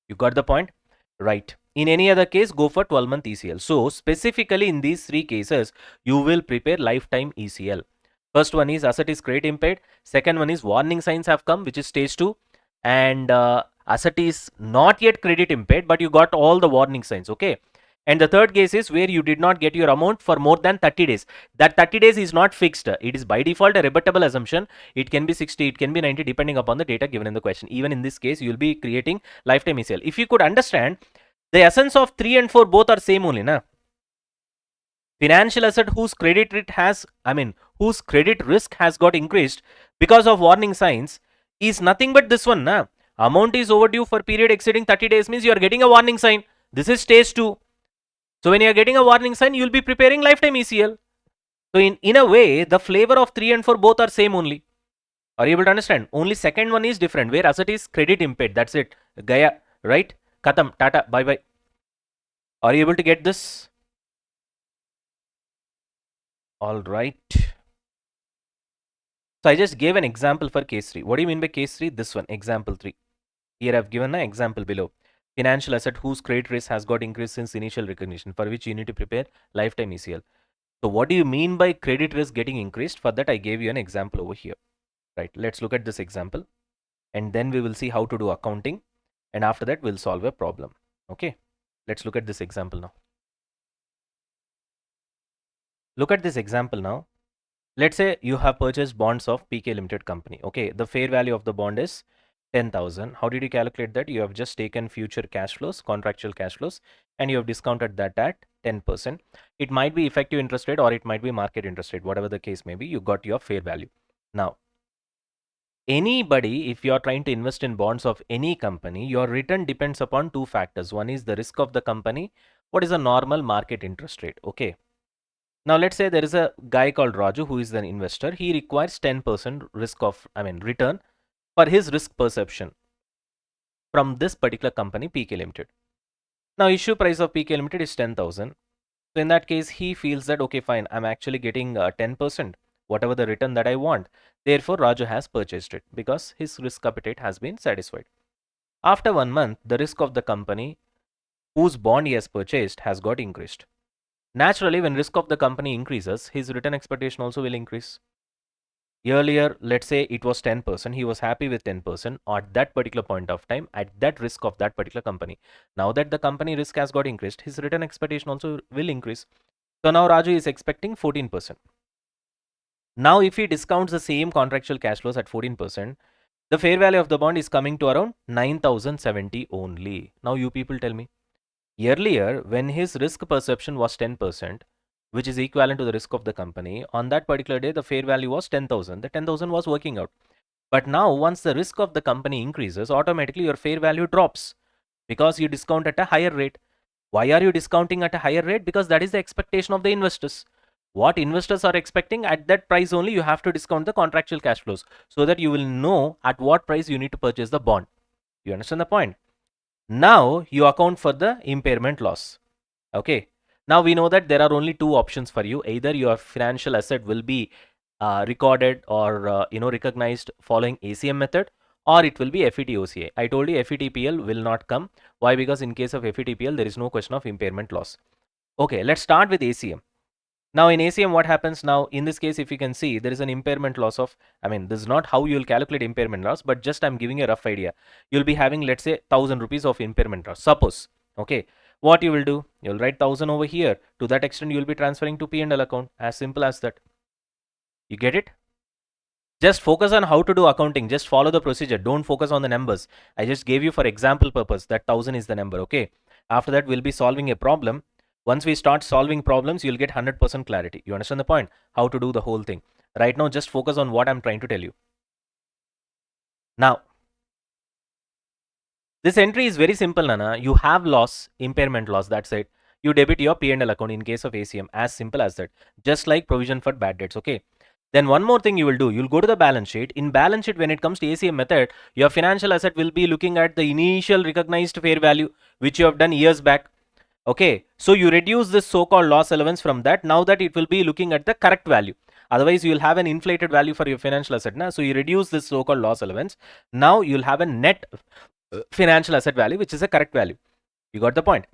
You got the point? Right. In any other case, go for 12-month ECL. So specifically in these 3 cases, you will prepare lifetime ECL. First one is asset is credit impaired. Second one is warning signs have come, which is stage 2. And asset is not yet credit impaired, but you got all the warning signs. Okay. And the third case is where you did not get your amount for more than 30 days. That 30 days is not fixed. It is by default a rebuttable assumption. It can be 60, it can be 90 depending upon the data given in the question. Even in this case, you will be creating lifetime ECL. If you could understand, the essence of 3 and 4 both are same only. Na? Financial asset whose credit risk has got increased because of warning signs is nothing but this one. Na? Amount is overdue for period exceeding 30 days means you are getting a warning sign. This is stage 2. So when you are getting a warning sign, you will be preparing lifetime ECL. So in a way, the flavor of 3 and 4 both are same only. Are you able to understand? Only second one is different, where asset is credit impaired. That's it. Gaya, right? Khatam, tata, bye bye. Are you able to get this? All right. So I just gave an example for case 3. What do you mean by case 3? This one, example 3. Here I've given an example below. Financial asset whose credit risk has got increased since initial recognition, for which you need to prepare lifetime ECL. So what do you mean by credit risk getting increased? For that I gave you an example over here, Right, let's look at this example and then we will see how to do accounting, and after that we'll solve a problem. Okay, let's look at this example now. Look at this example now. Let's say you have purchased bonds of PK Limited company. Okay, the fair value of the bond is 10,000. How did you calculate that? You have just taken future cash flows, contractual cash flows, and you have discounted that at 10%. It might be effective interest rate or it might be market interest rate, whatever the case may be, you got your fair value. Now, anybody, if you are trying to invest in bonds of any company, your return depends upon two factors. One is the risk of the company. What is a normal market interest rate? Okay. Now let's say there is a guy called Raju who is an investor. He requires 10% return for his risk perception from this particular company PK Limited. Now issue price of PK Limited is 10,000. So in that case, he feels that okay, fine, I'm actually getting 10%, whatever the return that I want. Therefore, Raju has purchased it because his risk appetite has been satisfied. After 1 month, the risk of the company whose bond he has purchased has got increased. Naturally, when risk of the company increases, his return expectation also will increase. Earlier, let's say it was 10%, he was happy with 10% at that particular point of time at that risk of that particular company. Now that the company risk has got increased, his return expectation also will increase. So now Raju is expecting 14%. Now if he discounts the same contractual cash flows at 14%, the fair value of the bond is coming to around 9,070 only. Now you people tell me. Earlier, when his risk perception was 10%, which is equivalent to the risk of the company, on that particular day, the fair value was 10,000. The 10,000 was working out. But now, once the risk of the company increases, automatically your fair value drops because you discount at a higher rate. Why are you discounting at a higher rate? Because that is the expectation of the investors. What investors are expecting, at that price only you have to discount the contractual cash flows so that you will know at what price you need to purchase the bond. You understand the point? Now you account for the impairment loss. Okay. Now we know that there are only two options for you. Either your financial asset will be recorded or recognized following ACM method, or it will be FVTOCI. I told you FVTPL will not come. Why? Because in case of FVTPL there is no question of impairment loss. Okay, let's start with ACM. Now in ACM, what happens now? In this case, if you can see, there is an impairment loss of, this is not how you will calculate impairment loss, but just I'm giving a rough idea. You'll be having, let's say, 1,000 rupees of impairment loss. Suppose, okay, what you will do? You'll write 1,000 over here. To that extent, you'll be transferring to P&L account. As simple as that. You get it? Just focus on how to do accounting. Just follow the procedure. Don't focus on the numbers. I just gave you for example purpose that 1,000 is the number. Okay. After that, we'll be solving a problem. Once we start solving problems, you'll get 100% clarity. You understand the point? How to do the whole thing. Right now, just focus on what I'm trying to tell you. Now, this entry is very simple, Nana. You have loss, impairment loss. That's it. You debit your P&L account in case of ACM. As simple as that. Just like provision for bad debts. Okay. Then one more thing you will do, you'll go to the balance sheet. In balance sheet, when it comes to ACM method, your financial asset will be looking at the initial recognized fair value, which you have done years back. Okay, so you reduce this so-called loss allowance from that. Now that it will be looking at the correct value. Otherwise, you will have an inflated value for your financial asset. Now, so you reduce this so-called loss allowance. Now you'll have a net financial asset value, which is a correct value. You got the point?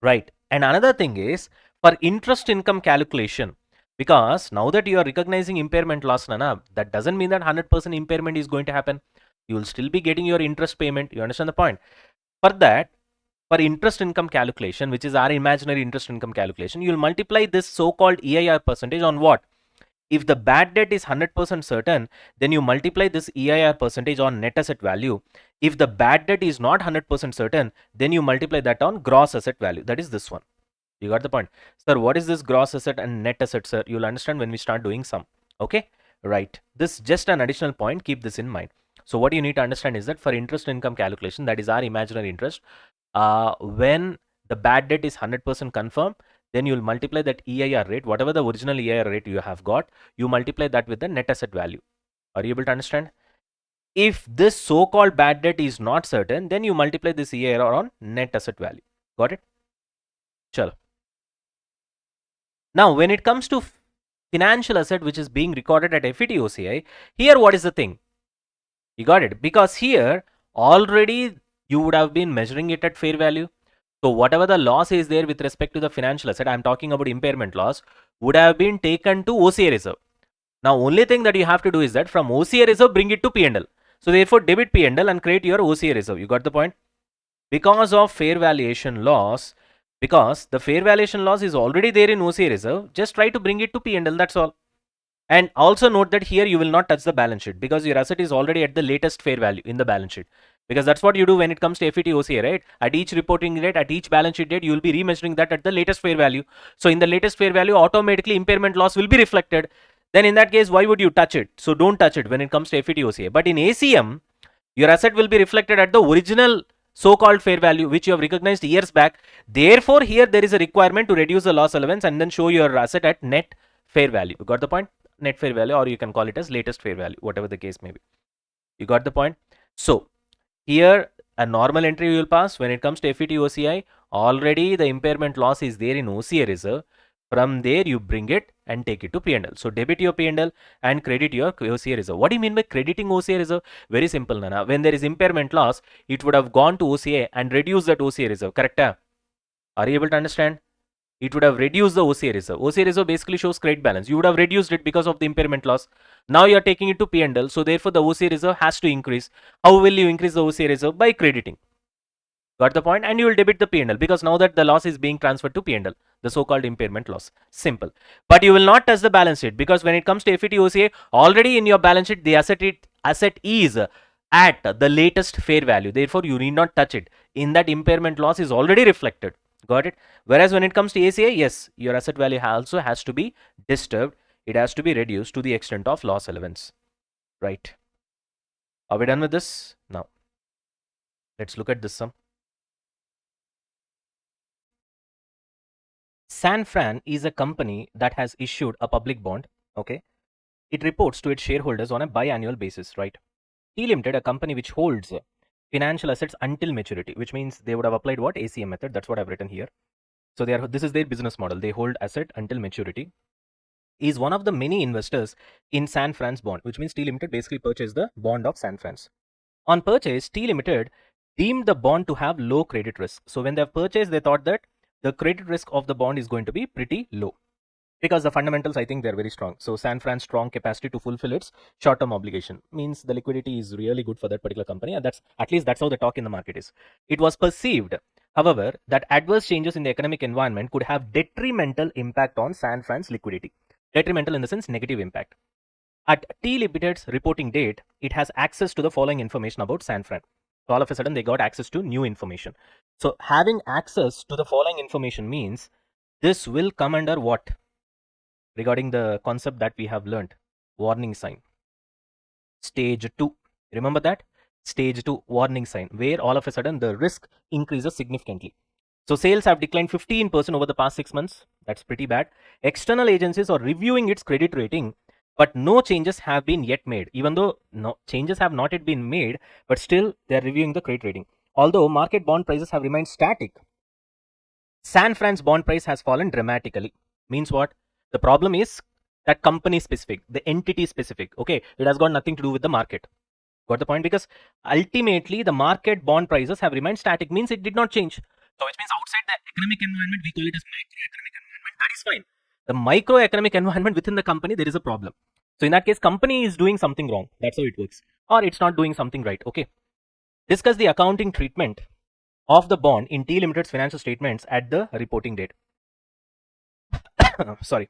Right. And another thing is for interest income calculation, because now that you are recognizing impairment loss, Nana, that doesn't mean that 100% impairment is going to happen. You will still be getting your interest payment. You understand the point? For that, for interest income calculation, which is our imaginary interest income calculation, you will multiply this so-called EIR percentage on what? If the bad debt is 100% certain, then you multiply this EIR percentage on net asset value. If the bad debt is not 100% certain, then you multiply that on gross asset value. That is this one. You got the point? Sir, what is this gross asset and net asset, sir? You'll understand when we start doing some. Okay? Right. This just an additional point. Keep this in mind. So what you need to understand is that for interest income calculation, that is our imaginary interest, when the bad debt is 100% confirmed, then you'll multiply that EIR rate, whatever the original EIR rate you have got, you multiply that with the net asset value. Are you able to understand? If this so-called bad debt is not certain, then you multiply this EIR on net asset value. Got it? Chalo. Now, when it comes to financial asset which is being recorded at FVTOCI, here what is the thing? You got it? Because here already you would have been measuring it at fair value. So whatever the loss is there with respect to the financial asset, I'm talking about impairment loss, would have been taken to OCI reserve. Now, only thing that you have to do is that from OCA reserve, bring it to P&L. So, therefore, debit P&L and create your OCA reserve. You got the point? Because of fair valuation loss, because the fair valuation loss is already there in OCA reserve, just try to bring it to P&L. That's all. And also note that here you will not touch the balance sheet because your asset is already at the latest fair value in the balance sheet. Because that's what you do when it comes to FVTOCI, right? At each reporting date, at each balance sheet date, you will be remeasuring that at the latest fair value. So in the latest fair value, automatically impairment loss will be reflected. Then in that case, why would you touch it? So don't touch it when it comes to FVTOCI. But in ACM, your asset will be reflected at the original so-called fair value which you have recognized years back. Therefore, here there is a requirement to reduce the loss allowance and then show your asset at net fair value. You got the point? Net fair value, or you can call it as latest fair value, whatever the case may be. You got the point? So here a normal entry you will pass. When it comes to FVTOCI, already the impairment loss is there in OCA reserve. From there you bring it and take it to P&L. So debit your P&L and credit your OCA reserve. What do you mean by crediting OCA reserve? Very simple, Nana. When there is impairment loss, it would have gone to OCA and reduced that OCA reserve. Correct? Are you able to understand? It would have reduced the OCA reserve. OCA reserve basically shows credit balance. You would have reduced it because of the impairment loss. Now you are taking it to P&L. So therefore the OCA reserve has to increase. How will you increase the OCA reserve? By crediting. Got the point? And you will debit the P&L because now that the loss is being transferred to P&L, the so-called impairment loss. Simple. But you will not touch the balance sheet because when it comes to FVTOCA, already in your balance sheet, the asset is at the latest fair value. Therefore, you need not touch it. In that, impairment loss is already reflected. Got it? Whereas when it comes to ACA, yes, your asset value also has to be disturbed. It has to be reduced to the extent of loss allowance. Right? Are we done with this? Now, let's look at this sum. San Fran is a company that has issued a public bond. Okay. It reports to its shareholders on a biannual basis, right? T Limited, a company which holds financial assets until maturity, which means they would have applied what? ACM method. That's what I've written here. So this is their business model. They hold asset until maturity. Is one of the many investors in San Fran's bond, which means T Limited basically purchased the bond of San Fran's. On purchase, T Limited deemed the bond to have low credit risk. So when they have purchased, they thought that the credit risk of the bond is going to be pretty low because the fundamentals, I think, they're very strong. So San Fran's strong capacity to fulfill its short-term obligation means the liquidity is really good for that particular company, and that's at least that's how the talk in the market is. It was perceived, however, that adverse changes in the economic environment could have detrimental impact on San Fran's liquidity. Detrimental in the sense negative impact. At T Limited's reporting date, it has access to the following information about San Fran. So all of a sudden, they got access to new information. So having access to the following information means this will come under what? Regarding the concept that we have learned, warning sign. Stage 2. Remember that? Stage 2, warning sign, where all of a sudden the risk increases significantly. So sales have declined 15% over the past 6 months. That's pretty bad. External agencies are reviewing its credit rating, but no changes have been yet made. Even though no changes have not yet been made, but still they are reviewing the credit rating. Although market bond prices have remained static, San Fran's bond price has fallen dramatically. Means what? The problem is that company specific, the entity specific. Okay, it has got nothing to do with the market. Got the point? Because ultimately the market bond prices have remained static, means it did not change. So which means outside the economic environment, we call it as microeconomic environment. That is fine. The microeconomic environment within the company, there is a problem. So in that case, company is doing something wrong. That's how it works. Or it's not doing something right. Okay. Discuss the accounting treatment of the bond in T Limited's financial statements at the reporting date. Sorry.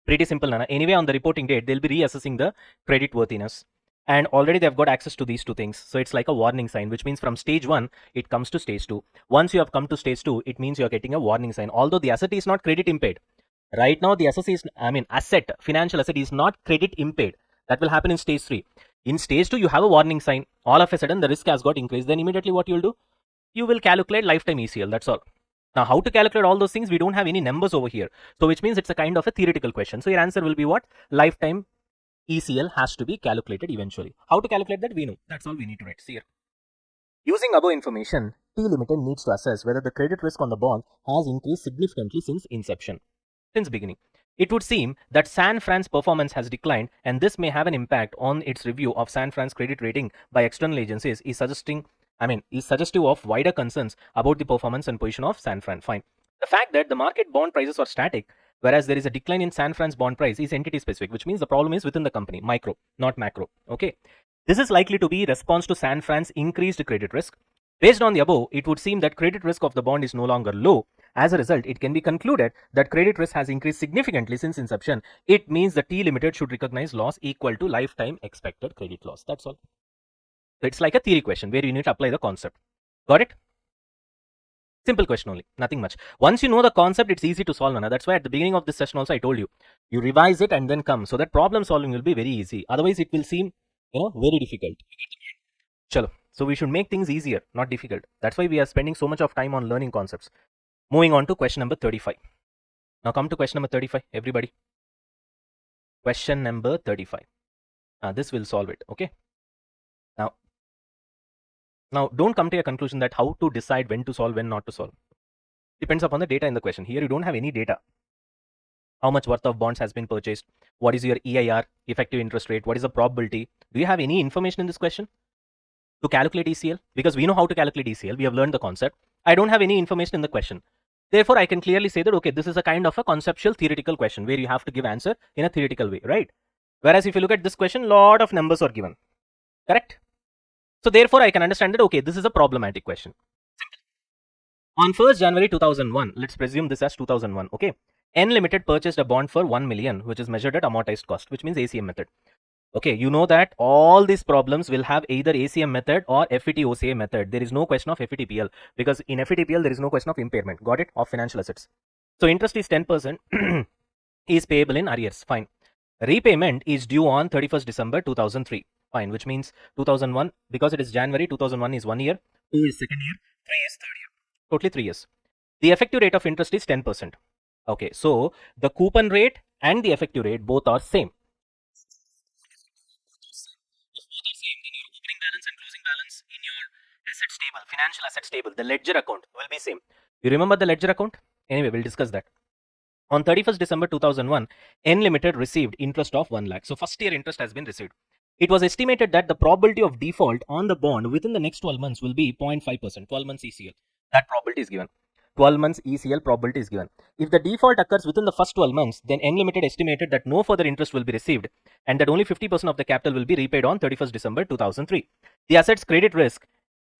Pretty simple, Nana. Anyway, on the reporting date, they'll be reassessing the credit worthiness. And already they've got access to these two things. So it's like a warning sign, which means from stage 1, it comes to stage 2. Once you have come to stage 2, it means you're getting a warning sign. Although the asset is not credit impaired. Right now, the asset is, financial asset is not credit impaired. That will happen in stage 3. In stage 2, you have a warning sign. All of a sudden, the risk has got increased. Then immediately what you'll do? You will calculate lifetime ECL. That's all. Now, how to calculate all those things? We don't have any numbers over here. So, which means it's a kind of a theoretical question. So, your answer will be what? Lifetime ECL has to be calculated eventually. How to calculate that? We know. That's all we need to write. See here. Using above information, T Limited needs to assess whether the credit risk on the bond has increased significantly since inception, since beginning. It would seem that San Fran's performance has declined, and this may have an impact on its review of San Fran's credit rating by external agencies, is suggestive of wider concerns about the performance and position of San Fran. Fine. The fact that the market bond prices are static whereas there is a decline in San Fran's bond price is entity specific, which means the problem is within the company, micro, not macro. Okay. This is likely to be response to San Fran's increased credit risk. Based on the above, it would seem that credit risk of the bond is no longer low. As a result, it can be concluded that credit risk has increased significantly since inception. It means the T limited should recognize loss equal to lifetime expected credit loss. That's all. So it's like a theory question where you need to apply the concept. Got it? Simple question only, nothing much. Once you know the concept, it's easy to solve. That's why at the beginning of this session also I told you, you revise it and then come, so that problem solving will be very easy. Otherwise, it will seem, very difficult. Chalo. So we should make things easier, not difficult. That's why we are spending so much of time on learning concepts. Moving on to question number 35. Now come to question number 35, everybody. Question number 35. This will solve it, okay? Now, don't come to a conclusion that how to decide when to solve, when not to solve. Depends upon the data in the question. Here, you don't have any data. How much worth of bonds has been purchased? What is your EIR, effective interest rate? What is the probability? Do you have any information in this question to calculate ECL? Because we know how to calculate ECL. We have learned the concept. I don't have any information in the question. Therefore, I can clearly say that, okay, this is a kind of a conceptual theoretical question where you have to give answer in a theoretical way, right? Whereas if you look at this question, lot of numbers are given, correct? So therefore, I can understand that, okay, this is a problematic question. On 1st January 2001, let's presume this as 2001, okay? N Limited purchased a bond for 1 million, which is measured at amortized cost, which means ACM method. Okay, you know that all these problems will have either ACM method or FVTOCI method. There is no question of FVTPL, because in FVTPL, there is no question of impairment. Got it? Of financial assets. So interest is 10%, is payable in arrears. Fine. Repayment is due on 31st December 2003. Fine, which means 2001, because it is January, 2001 is 1 year, 2 is second year, 3 is third year. Totally 3 years. The effective rate of interest is 10%. Okay, so the coupon rate and the effective rate both are same. Opening balance and closing balance in your assets table, financial assets table, the ledger account will be same. You remember the ledger account? Anyway, we'll discuss that. On 31st December 2001, N Limited received interest of 1 lakh. So first year interest has been received. It was estimated that the probability of default on the bond within the next 12 months will be 0.5%, 12 months ECL. That probability is given. 12 months ECL probability is given. If the default occurs within the first 12 months, then N Limited estimated that no further interest will be received and that only 50% of the capital will be repaid on 31st December 2003. The asset's credit risk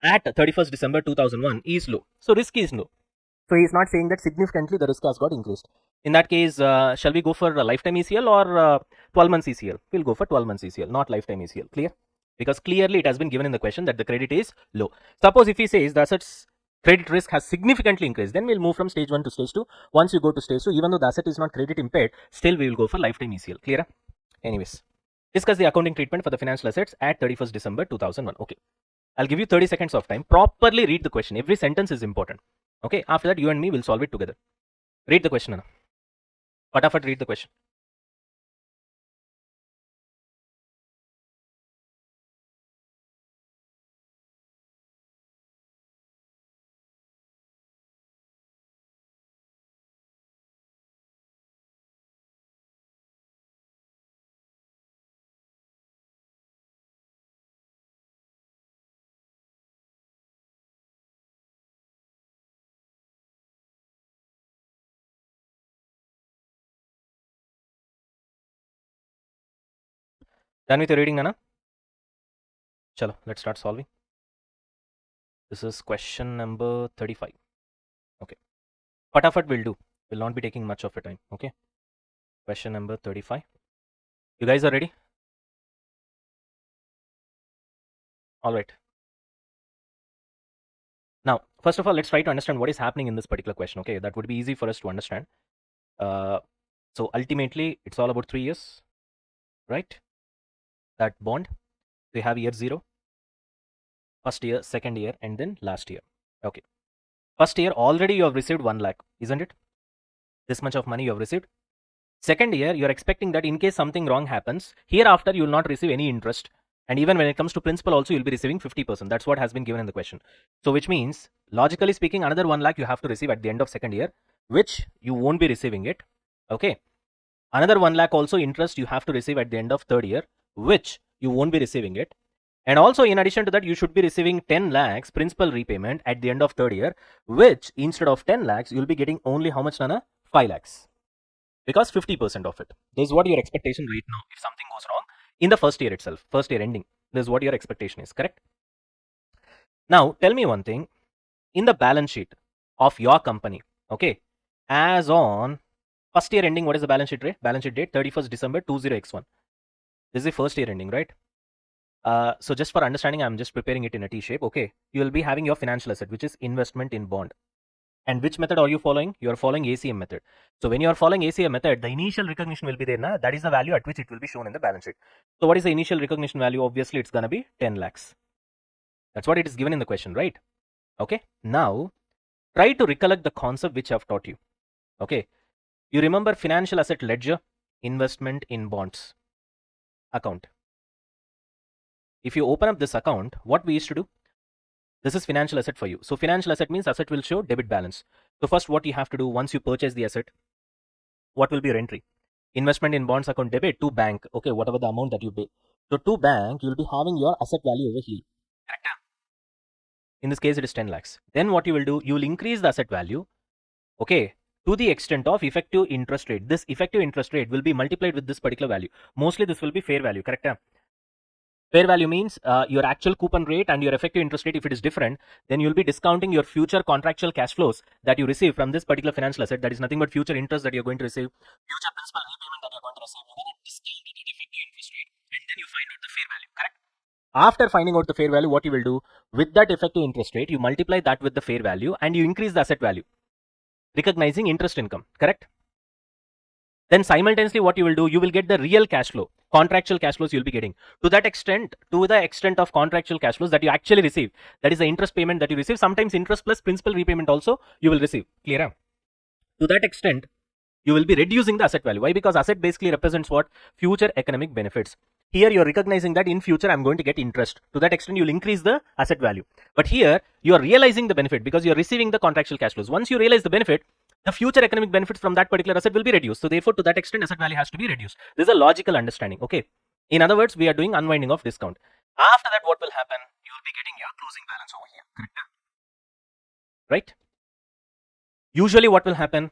at 31st December 2001 is low. So risk is low. So he is not saying that significantly the risk has got increased. In that case, shall we go for a lifetime ECL or 12 months ECL? We'll go for 12 months ECL, not lifetime ECL. Clear? Because clearly it has been given in the question that the credit is low. Suppose if he says the asset's credit risk has significantly increased, then we'll move from stage 1 to stage 2. Once you go to stage 2, even though the asset is not credit impaired, still we will go for lifetime ECL. Clear? Anyways, discuss the accounting treatment for the financial assets at 31st December 2001. Okay. I'll give you 30 seconds of time. Properly read the question. Every sentence is important. Okay, after that you and me will solve it together. Read the question, Anna. Fatafat, read the question. Done with your reading, Anna? Chalo, let's start solving. This is question number 35. Okay. Fatafat will do. Will not be taking much of your time. Okay. Question number 35. You guys are ready? All right. Now, first of all, let's try to understand what is happening in this particular question. Okay, that would be easy for us to understand. So ultimately, it's all about 3 years, right? That bond. We have year 0, first year, second year, and then last year. Okay. First year, already you have received 1 lakh, isn't it? This much of money you have received. Second year, you are expecting that in case something wrong happens, hereafter you will not receive any interest. And even when it comes to principal also, you'll be receiving 50%. That's what has been given in the question. So which means, logically speaking, another 1 lakh you have to receive at the end of second year, which you won't be receiving it. Okay. Another 1 lakh also interest you have to receive at the end of third year, which you won't be receiving it. And also in addition to that, you should be receiving 10 lakhs principal repayment at the end of third year, which instead of 10 lakhs, you'll be getting only how much, Nana? 5 lakhs. because 50% of it. This is what your expectation right now. If something goes wrong in the first year itself, first year ending, this is what your expectation is, correct? Now, tell me one thing. In the balance sheet of your company, okay, as on first year ending, what is the balance sheet rate? Balance sheet date 31st December 20x1. This is the first year ending, right? So just for understanding, I'm just preparing it in a T shape. Okay, you will be having your financial asset, which is investment in bond. And which method are you following? You are following ACM method. So when you are following ACM method, the initial recognition will be there. Na? That is the value at which it will be shown in the balance sheet. So what is the initial recognition value? Obviously, it's gonna be 10 lakhs. That's what it is given in the question, right? Okay. Now try to recollect the concept which I've taught you. Okay. You remember financial asset ledger, investment in bonds account. If you open up this account, what we used to do? This is financial asset for you. So financial asset means asset will show debit balance. So first what you have to do once you purchase the asset, what will be your entry? Investment in bonds account debit to bank. Okay, whatever the amount that you pay. So to bank, you'll be having your asset value over here. In this case, it is 10 lakhs. Then what you will do, you will increase the asset value, okay, to the extent of effective interest rate. This effective interest rate will be multiplied with this particular value. Mostly this will be fair value, correct? Fair value means your actual coupon rate and your effective interest rate. If it is different, then you'll be discounting your future contractual cash flows that you receive from this particular financial asset. That is nothing but future interest that you're going to receive, future principal repayment that you're going to receive. You're going to discount it at effective interest rate, and then you find out the fair value, correct? After finding out the fair value, what you will do with that effective interest rate, you multiply that with the fair value and you increase the asset value, recognizing interest income, correct? Then simultaneously what you will do, you will get the real cash flow, contractual cash flows you'll be getting. To the extent of contractual cash flows that you actually receive, that is the interest payment that you receive, sometimes interest plus principal repayment also you will receive. Clear? To that extent, you will be reducing the asset value. Why? Because asset basically represents what? Future economic benefits. Here you're recognizing that in future I'm going to get interest. To that extent, you'll increase the asset value. But here you're realizing the benefit because you're receiving the contractual cash flows. Once you realize the benefit, the future economic benefits from that particular asset will be reduced. So therefore, to that extent, asset value has to be reduced. This is a logical understanding. Okay. In other words, we are doing unwinding of discount. After that, what will happen? You will be getting your closing balance over here. Correct? Right? Usually, what will happen?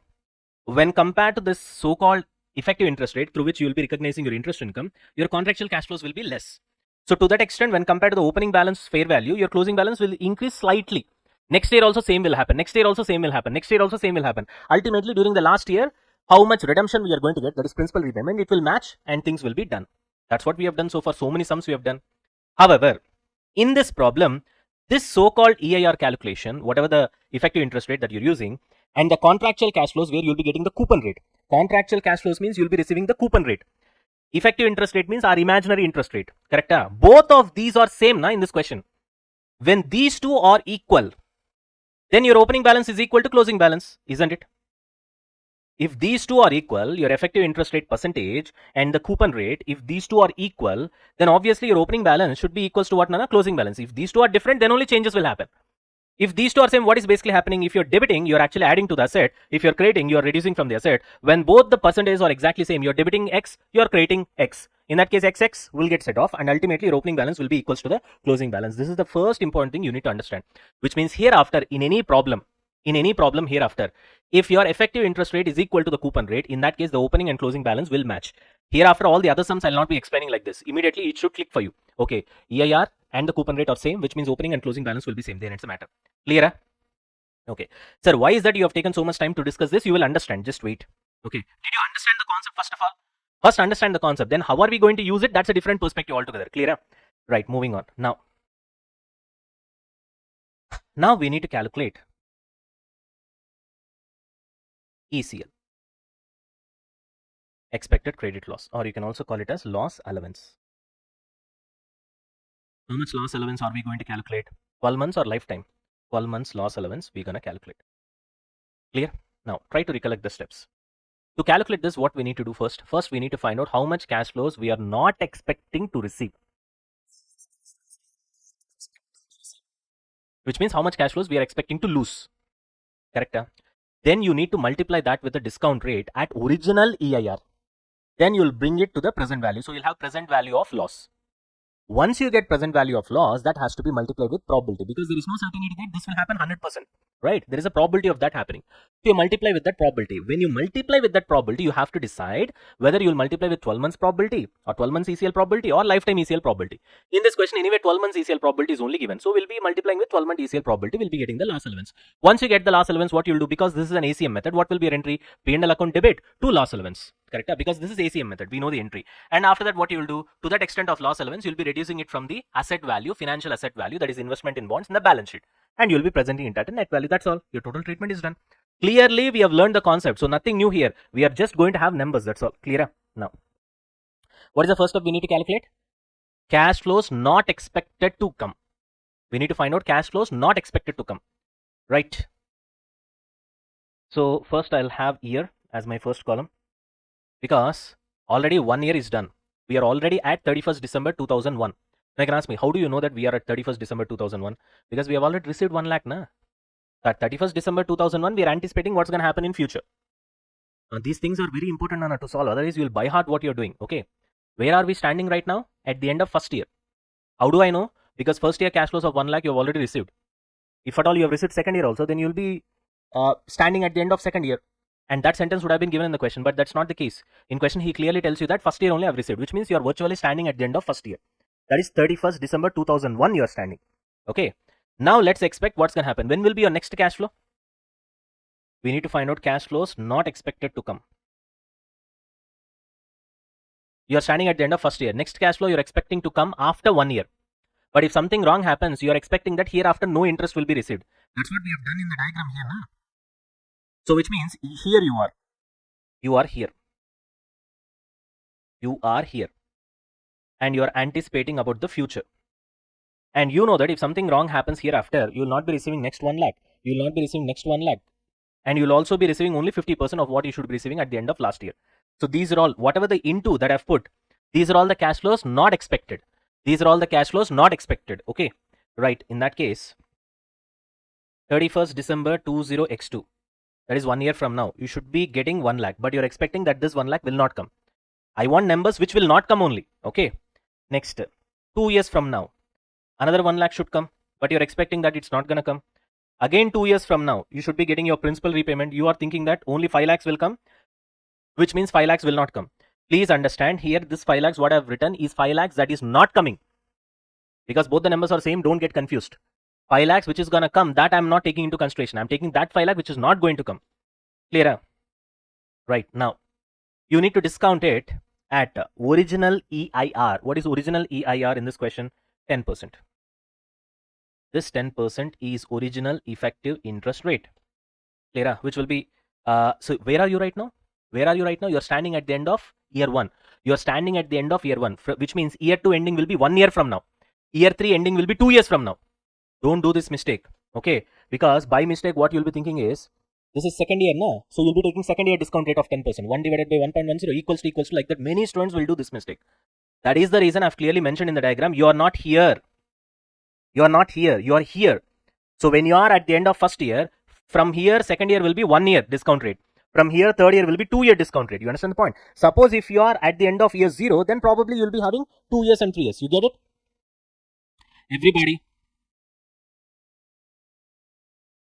When compared to this so-called effective interest rate through which you will be recognizing your interest income, your contractual cash flows will be less. So to that extent, when compared to the opening balance fair value, your closing balance will increase slightly. Next year also same will happen. Next year also same will happen. Next year also same will happen. Ultimately, during the last year, how much redemption we are going to get, that is principal repayment, it will match and things will be done. That's what we have done so far. So many sums we have done. However, in this problem, this so-called EIR calculation, whatever the effective interest rate that you're using, and the contractual cash flows where you'll be getting the coupon rate. Contractual cash flows means you'll be receiving the coupon rate. Effective interest rate means our imaginary interest rate. Correct? Both of these are same na, in this question. When these two are equal, then your opening balance is equal to closing balance, isn't it? If these two are equal, your effective interest rate percentage and the coupon rate, if these two are equal, then obviously your opening balance should be equals to what, Nana? Closing balance. If these two are different, then only changes will happen. If these two are same, what is basically happening? If you're debiting, you're actually adding to the asset. If you're creating, you're reducing from the asset. When both the percentages are exactly same, you're debiting X, you're creating X. In that case, XX will get set off and ultimately your opening balance will be equals to the closing balance. This is the first important thing you need to understand, which means hereafter in any problem hereafter, if your effective interest rate is equal to the coupon rate, in that case, the opening and closing balance will match. Hereafter, all the other sums I'll not be explaining like this. Immediately, it should click for you. Okay, EIR and the coupon rate are same, which means opening and closing balance will be same. Then it's a matter. Clear? Okay. Sir, why is that you have taken so much time to discuss this? You will understand. Just wait. Okay. Did you understand the concept first of all? First, understand the concept. Then, how are we going to use it? That's a different perspective altogether. Clear? Right. Moving on. Now we need to calculate ECL, expected credit loss, or you can also call it as loss allowance. How much loss allowance are we going to calculate? 12 months or lifetime? 12 months loss allowance we're going to calculate. Clear? Now try to recollect the steps. To calculate this, what we need to do first? First, we need to find out how much cash flows we are not expecting to receive. Which means how much cash flows we are expecting to lose. Correct? Then you need to multiply that with the discount rate at original EIR. Then you'll bring it to the present value. So you'll have present value of loss. Once you get present value of loss, that has to be multiplied with probability, because there is no certainty that this will happen 100%, right? There is a probability of that happening. So you multiply with that probability. When you multiply with that probability, you have to decide whether you will multiply with 12 months probability or 12 months ECL probability or lifetime ECL probability. In this question, anyway, 12 months ECL probability is only given. So we'll be multiplying with 12 month ECL probability, we'll be getting the loss allowance. Once you get the loss allowance, what you'll do, because this is an ACM method, what will be your entry? P&L account debit to loss allowance. Correct? Because this is ACM method, we know the entry. And after that, what you will do, to that extent of loss allowance, you'll be reducing it from the asset value, financial asset value, that is investment in bonds in the balance sheet. And you'll be presenting it at a net value. That's all. Your total treatment is done. Clearly, we have learned the concept. So nothing new here. We are just going to have numbers. That's all. Clear? Now, what is the first step we need to calculate? Cash flows not expected to come. We need to find out cash flows not expected to come. Right? So first I'll have year as my first column, because already 1 year is done. We are already at 31st December 2001. Now you can ask me, how do you know that we are at 31st December 2001? Because we have already received 1 lakh, na? At 31st December 2001, we are anticipating what's going to happen in future. These things are very important, Nana, to solve. Otherwise, you will by heart what you're doing. Okay. Where are we standing right now? At the end of first year. How do I know? Because first year cash flows of 1 lakh you have already received. If at all you have received second year also, then you will be standing at the end of second year. And that sentence would have been given in the question, but that's not the case. In question, he clearly tells you that first year only I have received, which means you are virtually standing at the end of first year. That is 31st December 2001 you are standing. Okay. Now let's expect what's going to happen. When will be your next cash flow? We need to find out cash flows not expected to come. You are standing at the end of first year. Next cash flow you're expecting to come after 1 year. But if something wrong happens, you are expecting that hereafter no interest will be received. That's what we have done in the diagram here, na? So which means here you are. You are here. You are here. And you are anticipating about the future. And you know that if something wrong happens hereafter, you will not be receiving next 1 lakh. You will not be receiving next 1 lakh. And you will also be receiving only 50% of what you should be receiving at the end of last year. So these are all, whatever the into that I've put, these are all the cash flows not expected. These are all the cash flows not expected. Okay. Right. In that case, 31st December 20x2. That is 1 year from now. You should be getting 1 lakh, but you're expecting that this 1 lakh will not come. I want numbers which will not come only. Okay. Next, 2 years from now, another 1 lakh should come, but you're expecting that it's not going to come. Again, 2 years from now, you should be getting your principal repayment. You are thinking that only 5 lakhs will come, which means 5 lakhs will not come. Please understand here, this 5 lakhs, what I've written is 5 lakhs that is not coming. Because both the numbers are same, don't get confused. 5 lakhs which is going to come, that I'm not taking into consideration. I'm taking that 5 lakh which is not going to come. Clear? Right. Now, you need to discount it at original EIR. What is original EIR in this question? 10%. This 10% is original effective interest rate. Clear? Which will be, so where are you right now? Where are you right now? You're standing at the end of year 1. You're standing at the end of year 1, which means year 2 ending will be 1 year from now. Year 3 ending will be 2 years from now. Don't do this mistake. Okay. Because by mistake, what you'll be thinking is, this is second year, na? So you'll be taking second year discount rate of 10%. 1 divided by 1.10 equals to like that. Many students will do this mistake. That is the reason I've clearly mentioned in the diagram. You are not here. You are not here. You are here. So when you are at the end of first year, from here, second year will be 1 year discount rate. From here, third year will be 2 year discount rate. You understand the point? Suppose if you are at the end of year 0, then probably you'll be having 2 years and 3 years. You get it? Everybody.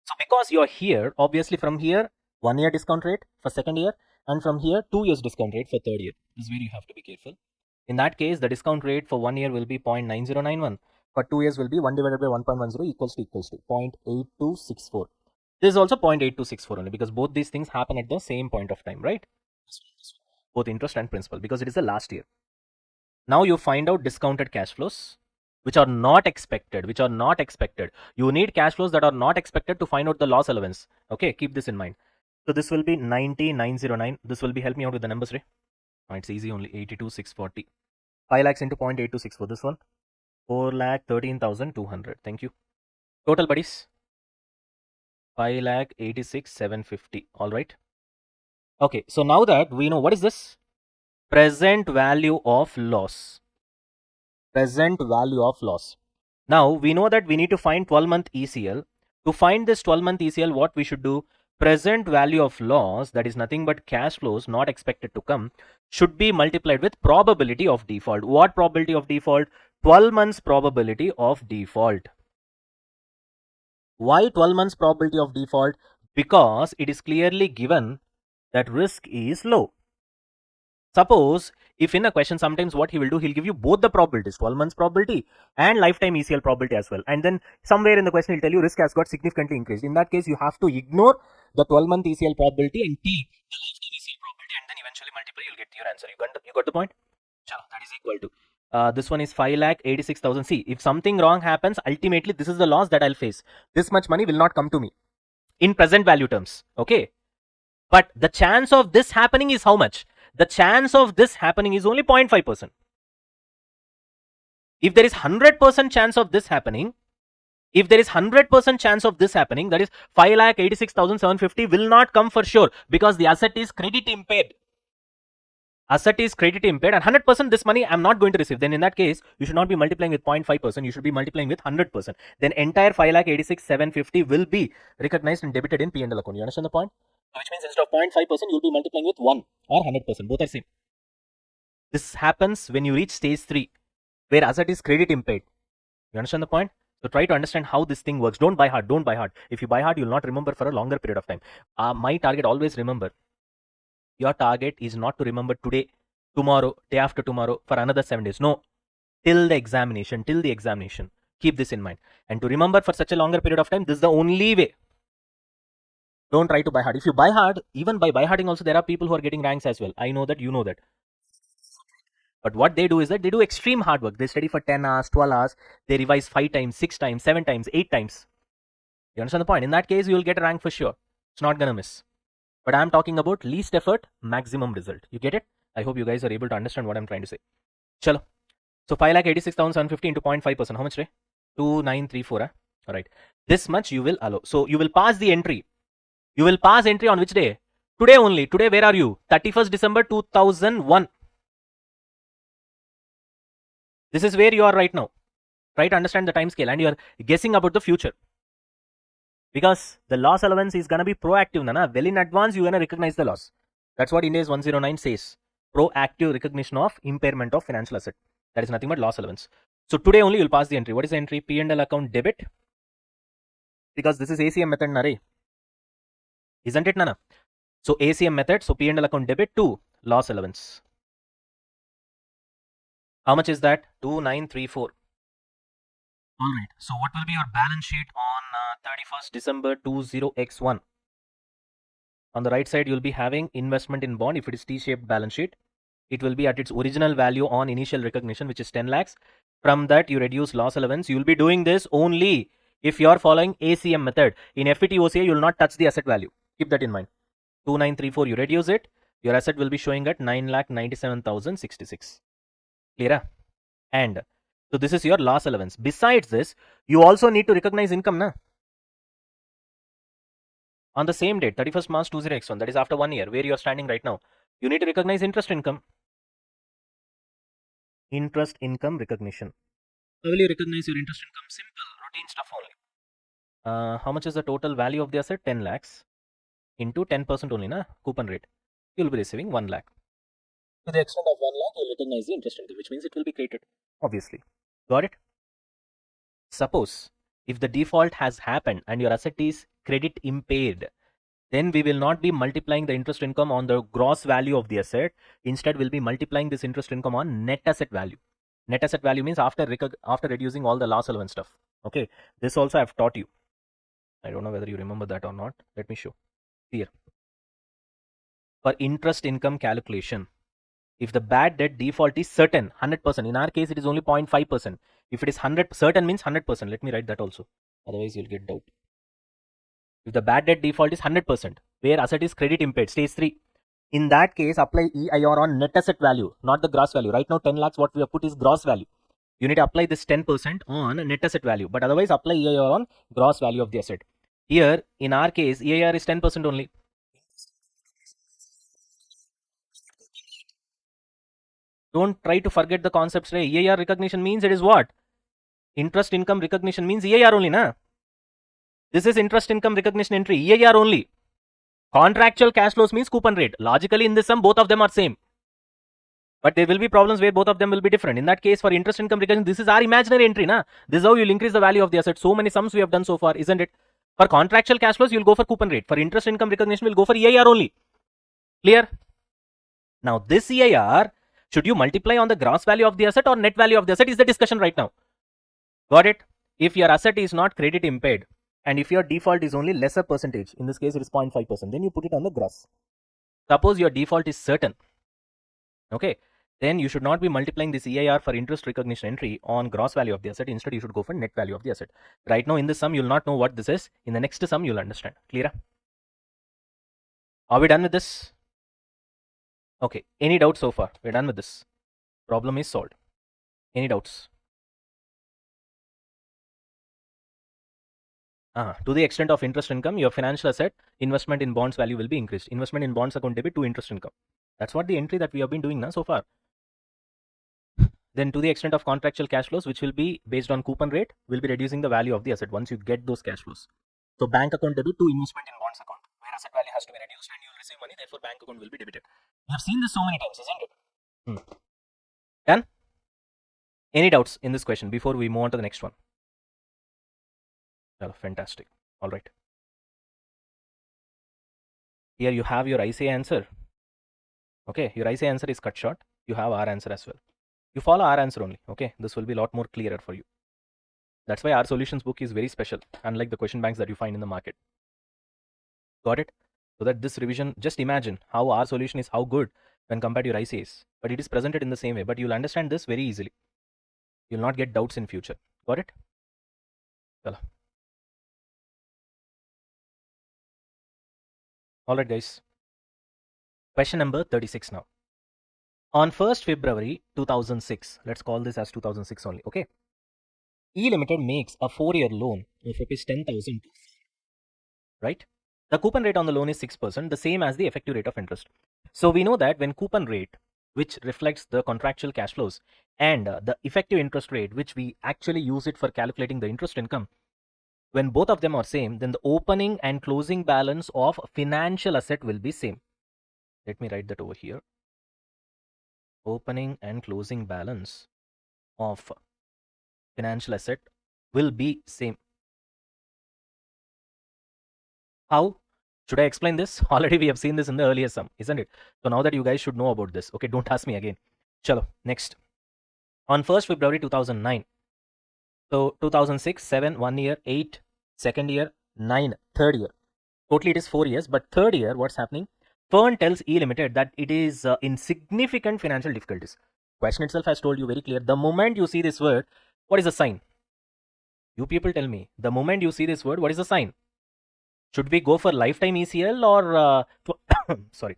So because you're here, obviously from here, 1 year discount rate for second year, and from here, 2 years discount rate for third year. This is where you have to be careful. In that case, the discount rate for 1 year will be 0.9091. For 2 years will be 1 divided by 1.10 equals to 0.8264. This is also 0.8264 only, because both these things happen at the same point of time, right? Both interest and principal, because it is the last year. Now you find out discounted cash flows, which are not expected, You need cash flows that are not expected to find out the loss allowance. Okay, keep this in mind. So this will be 90909. This will be, help me out with the numbers, Ray. It's easy only, 82,640. 5 lakhs into 0.8264. This one, 4,13,200. Thank you. Total, buddies, 5,86,750. All right. Okay, so now that we know what is this? Present value of loss. Present value of loss. Now we know that we need to find 12-month ECL. To find this 12-month ECL, what we should do? Present value of loss, that is nothing but cash flows not expected to come, should be multiplied with probability of default. What probability of default? 12 months probability of default. Why 12 months probability of default? Because it is clearly given that risk is low. Suppose if in a question, sometimes what he will do, he'll give you both the probabilities, 12 months probability and lifetime ECL probability as well. And then somewhere in the question, he'll tell you risk has got significantly increased. In that case, you have to ignore the 12-month ECL probability and take the lifetime ECL probability and then eventually multiply, you'll get your answer. You got the point? Chalo, that is equal to. This one is 5,86,000. See, if something wrong happens, ultimately this is the loss that I'll face. This much money will not come to me in present value terms. Okay. But the chance of this happening is how much? The chance of this happening is only 0.5%. If there is 100% chance of this happening, that is 5,86,750 will not come for sure, because the asset is credit impaired. Asset is credit impaired, and 100% this money I'm not going to receive. Then in that case, you should not be multiplying with 0.5%. You should be multiplying with 100%. Then entire 5,86,750 will be recognized and debited in P&L account. You understand the point? Which means instead of 0.5%, you'll be multiplying with 1 or 100%. Both are same. This happens when you reach stage 3, where asset is credit impaired. You understand the point? So try to understand how this thing works. Don't buy hard. Don't buy hard. If you buy hard, you'll not remember for a longer period of time. My target, always remember, your target is not to remember today, tomorrow, day after tomorrow for another 7 days. No, till the examination. Keep this in mind. And to remember for such a longer period of time, this is the only way. Don't try to buy hard. If you buy hard, even by buy harding also, there are people who are getting ranks as well. I know that, you know that. But what they do is that they do extreme hard work. They study for 10 hours, 12 hours. They revise 5 times, 6 times, 7 times, 8 times. You understand the point? In that case, you will get a rank for sure. It's not going to miss. But I'm talking about least effort, maximum result. You get it? I hope you guys are able to understand what I'm trying to say. Chalo. So 5,86,750 into 0.5%. How much, Ray? 2,934. All right. This much you will allow. So you will pass the entry. You will pass entry on which day? Today only. Today, where are you? 31st December 2001. This is where you are right now. Try to understand the time scale, and you are guessing about the future. Because the loss allowance is going to be proactive. Nana. Well in advance, you're going to recognize the loss. That's what Ind AS 109 says. Proactive recognition of impairment of financial asset. That is nothing but loss allowance. So today only you'll pass the entry. What is the entry? P&L account debit. Because this is ACM method, Nare. Isn't it, Nana? So ACM method. So P&L account debit to loss allowance. How much is that? 2,934. Alright, so what will be your balance sheet on 31st December 20x1? On the right side, you'll be having investment in bond. If it is T-shaped balance sheet, it will be at its original value on initial recognition, which is 10 lakhs. From that, you reduce loss allowance. You'll be doing this only if you are following ACM method. In FVTOCI, you will not touch the asset value. Keep that in mind. 2,934, you reduce it. Your asset will be showing at 9,97,066. Clear? And so this is your loss allowance. Besides this, you also need to recognize income, na? On the same date, 31st March 20x1, that is after 1 year, where you are standing right now, you need to recognize interest income. Interest income recognition. How will you recognize your interest income? Simple, routine stuff only. How much is the total value of the asset? 10 lakhs into 10% only, na? Coupon rate. You will be receiving 1 lakh. To the extent of 1 lakh, you will recognize the interest income, which means it will be created. Obviously. Got it? Suppose if the default has happened and your asset is credit impaired, then we will not be multiplying the interest income on the gross value of the asset. Instead, we'll be multiplying this interest income on net asset value. Net asset value means after reducing all the loss allowance stuff. Okay, this also I've taught you. I don't know whether you remember that or not. Let me show. Here. For interest income calculation, if the bad debt default is certain, 100%. In our case, it is only 0.5%. If it is 100, certain means 100%. Let me write that also. Otherwise, you'll get doubt. If the bad debt default is 100%, where asset is credit impaired, stage 3. In that case, apply EIR on net asset value, not the gross value. Right now, 10 lakhs, what we have put is gross value. You need to apply this 10% on net asset value. But otherwise, apply EIR on gross value of the asset. Here, in our case, EIR is 10% only. Don't try to forget the concepts. Right? EIR recognition means it is what? Interest income recognition means EIR only, na? This is interest income recognition entry, EIR only. Contractual cash flows means coupon rate. Logically, in this sum, both of them are same. But there will be problems where both of them will be different. In that case, for interest income recognition, this is our imaginary entry. Na? This is how you'll increase the value of the asset. So many sums we have done so far, isn't it? For contractual cash flows, you'll go for coupon rate. For interest income recognition, we'll go for EIR only. Clear? Now, this EIR, should you multiply on the gross value of the asset or net value of the asset is the discussion right now. Got it? If your asset is not credit impaired and if your default is only lesser percentage, in this case it is 0.5%, then you put it on the gross. Suppose your default is certain, okay, then you should not be multiplying this EIR for interest recognition entry on gross value of the asset. Instead, you should go for net value of the asset. Right now, in this sum, you'll not know what this is. In the next sum, you'll understand. Clear? Are we done with this? Okay. Any doubts so far? We're done with this. Problem is solved. Any doubts? To the extent of interest income, your financial asset investment in bonds value will be increased. Investment in bonds account debit to interest income. That's what the entry that we have been doing now so far. Then to the extent of contractual cash flows, which will be based on coupon rate, will be reducing the value of the asset once you get those cash flows. So bank account debit to investment in bonds account, where asset value has to be reduced and you will receive money, therefore bank account will be debited. We have seen this so many times, isn't it? Done? Any doubts in this question before we move on to the next one? Well, fantastic. All right. Here you have your ICA answer. Okay, your ICA answer is cut short. You have our answer as well. You follow our answer only. Okay, this will be a lot more clearer for you. That's why our solutions book is very special, unlike the question banks that you find in the market. Got it? So that this revision, just imagine how our solution is how good when compared to your ICAs. But it is presented in the same way. But you'll understand this very easily. You'll not get doubts in future. Got it? Well. Alright guys. Question number 36 now. On 1st February 2006, let's call this as 2006 only, okay? E Limited makes a 4-year loan of rupees 10,000, right? The coupon rate on the loan is 6%, the same as the effective rate of interest. So we know that when coupon rate, which reflects the contractual cash flows, and the effective interest rate, which we actually use it for calculating the interest income, when both of them are same, then the opening and closing balance of financial asset will be same. Let me write that over here. Opening and closing balance of financial asset will be same. How? Should I explain this? Already we have seen this in the earlier sum, isn't it? So now that you guys should know about this. Okay, don't ask me again. Chalo, next. On 1st February 2009. So 2006, 7, 1 year, 8, second year, 9, third year. Totally it is 4 years, but third year, what's happening? Fern tells E Limited that it is in significant financial difficulties. Question itself has told you very clear. The moment you see this word, what is the sign? You people tell me. The moment you see this word, what is the sign? Should we go for lifetime ECL or sorry,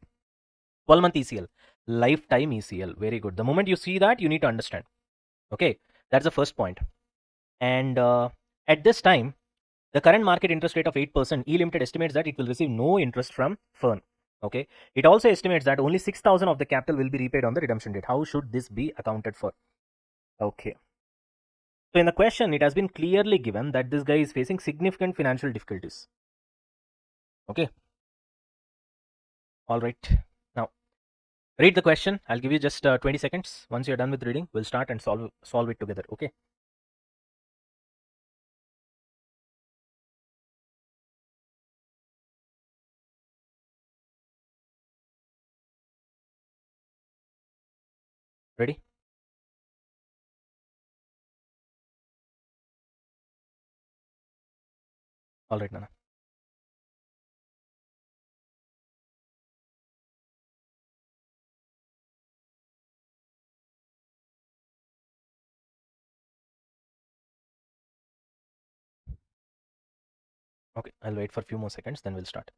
12-month ECL? Lifetime ECL. Very good. The moment you see that, you need to understand. Okay, that's the first point. And at this time, the current market interest rate of 8%, E Limited estimates that it will receive no interest from Fern. Okay, it also estimates that only 6,000 of the capital will be repaid on the redemption date. How should this be accounted for? Okay. So in the question, it has been clearly given that this guy is facing significant financial difficulties. Okay. All right. Now, read the question. I'll give you just 20 seconds. Once you're done with reading, we'll start and solve it together. Okay. Ready? All right, Nana. Okay, I'll wait for a few more seconds, then we'll start.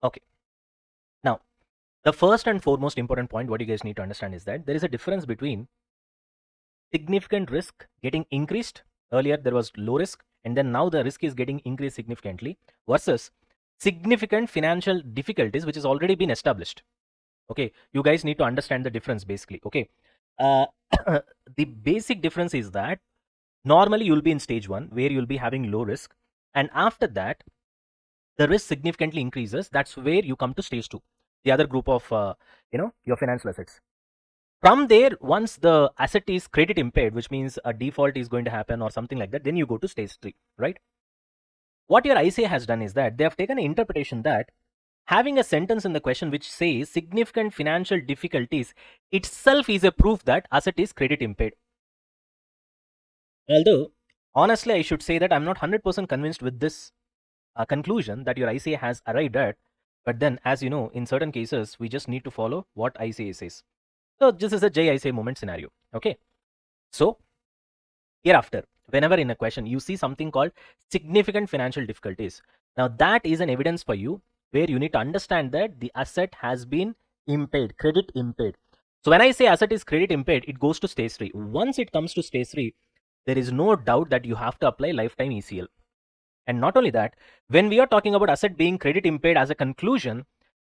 Okay. Now, the first and foremost important point, what you guys need to understand is that there is a difference between significant risk getting increased. Earlier, there was low risk, and then now the risk is getting increased significantly versus significant financial difficulties, which has already been established. Okay, you guys need to understand the difference basically. Okay, the basic difference is that normally you'll be in stage 1 where you'll be having low risk, and after that the risk significantly increases. That's where you come to stage 2, the other group of your financial assets. From there, once the asset is credit impaired, which means a default is going to happen or something like that, then you go to stage 3, right? What your ICA has done is that they have taken an interpretation that having a sentence in the question which says significant financial difficulties itself is a proof that asset is credit impaired. Although, honestly, I should say that I'm not 100% convinced with this conclusion that your ICA has arrived at. But then, as you know, in certain cases, we just need to follow what ICA says. So this is a JICA moment scenario. Okay. So hereafter, whenever in a question you see something called significant financial difficulties, now that is an evidence for you where you need to understand that the asset has been impaired, credit impaired. So when I say asset is credit impaired, it goes to stage 3. Once it comes to stage 3, there is no doubt that you have to apply lifetime ECL. And not only that, when we are talking about asset being credit impaired as a conclusion,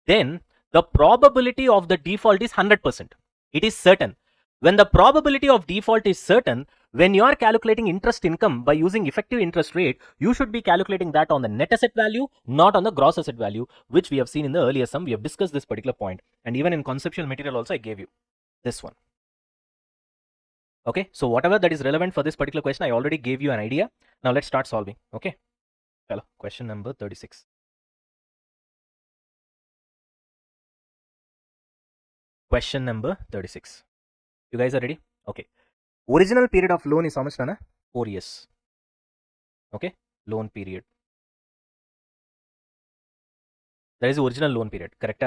then the probability of the default is 100%. It is certain. When the probability of default is certain, when you are calculating interest income by using effective interest rate, you should be calculating that on the net asset value, not on the gross asset value, which we have seen in the earlier sum. We have discussed this particular point. And even in conceptual material also, I gave you this one. Okay, so whatever that is relevant for this particular question, I already gave you an idea. Now let's start solving. Okay, hello, question number 36. Question number 36. You guys are ready? Okay. Original period of loan is how much, Nana? 4 years. Okay, loan period. That is the original loan period, correct?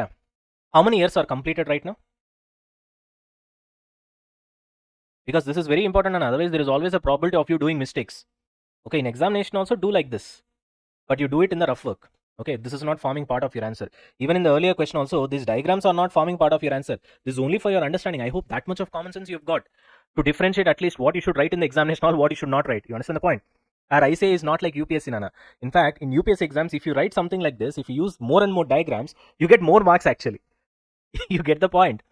How many years are completed right now? Because this is very important, and otherwise there is always a probability of you doing mistakes. Okay, in examination also do like this, but you do it in the rough work. Okay, this is not forming part of your answer. Even in the earlier question also, these diagrams are not forming part of your answer. This is only for your understanding. I hope that much of common sense you've got to differentiate at least what you should write in the examination or what you should not write. You understand the point? Our ICA is not like UPSC, Nana. In fact, in UPSC exams, if you write something like this, if you use more and more diagrams, you get more marks actually. You get the point.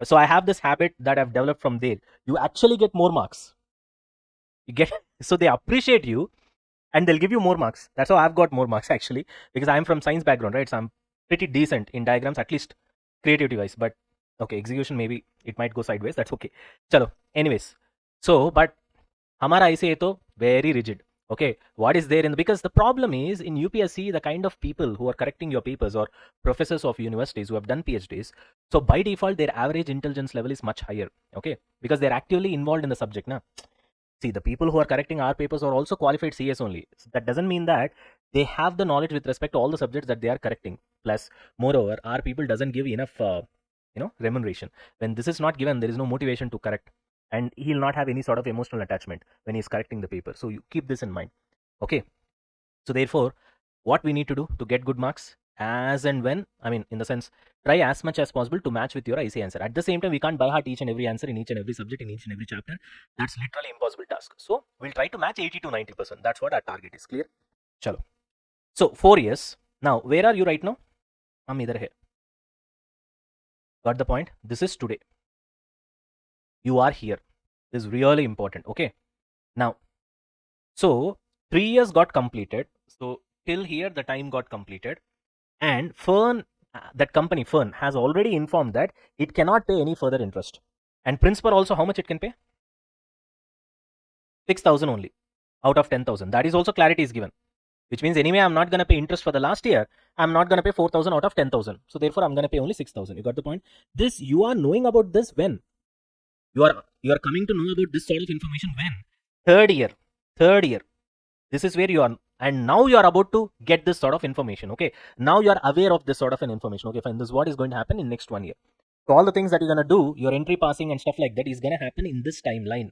So I have this habit that I've developed from there. You actually get more marks. You get so they appreciate you and they'll give you more marks. That's how I've got more marks actually, because I'm from science background, right? So I'm pretty decent in diagrams, at least creativity wise. But okay, execution maybe it might go sideways. That's okay. Chalo. Anyways, so but Hamara ICA to very rigid. Okay, what is there in the, because the problem is in UPSC, the kind of people who are correcting your papers or professors of universities who have done PhDs, so by default their average intelligence level is much higher. Okay, because they're actively involved in the subject now. See, the people who are correcting our papers are also qualified CS only. So that doesn't mean that they have the knowledge with respect to all the subjects that they are correcting. Plus, moreover, our people doesn't give enough, remuneration. When this is not given, there is no motivation to correct, and he'll not have any sort of emotional attachment when he's correcting the paper. So you keep this in mind. Okay. So therefore, what we need to do to get good marks, as and when, I mean, in the sense, try as much as possible to match with your IC answer. At the same time, we can't by heart each and every answer in each and every subject in each and every chapter. That's literally impossible task. So we'll try to match 80 to 90%. That's what our target is. Clear? Chalo. So 4 years. Now, where are you right now? I'm either here. Got the point? This is today. You are here. This is really important. Okay. Now, so 3 years got completed. So till here, the time got completed. And Fern, that company Fern, has already informed that it cannot pay any further interest. And principal also, how much it can pay? 6,000 only out of 10,000. That is also clarity is given, which means anyway I'm not going to pay interest for the last year. I'm not going to pay 4,000 out of 10,000. So therefore I'm going to pay only 6,000. You got the point? This you are knowing about this when you are coming to know about this sort of information when third year. This is where you are, and now you are about to get this sort of information. Okay, now you are aware of this sort of an information. Okay, fine. This is what is going to happen in next 1 year. So all the things that you're going to do, your entry passing and stuff like that is going to happen in this timeline.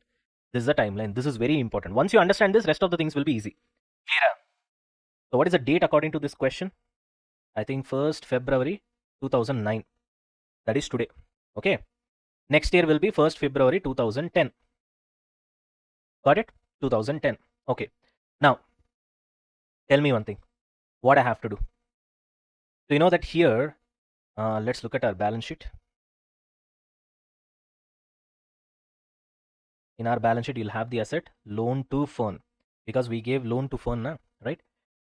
This is the timeline. This is very important. Once you understand this, rest of the things will be easy. Clear? So what is the date according to this question? I think 1st February 2009. That is today. Okay. Next year will be 1st February 2010. Got it? 2010. Okay. Now, tell me one thing. What I have to do. So you know that here, let's look at our balance sheet. In our balance sheet, you'll have the asset loan to Fern, because we gave loan to Fern now, right?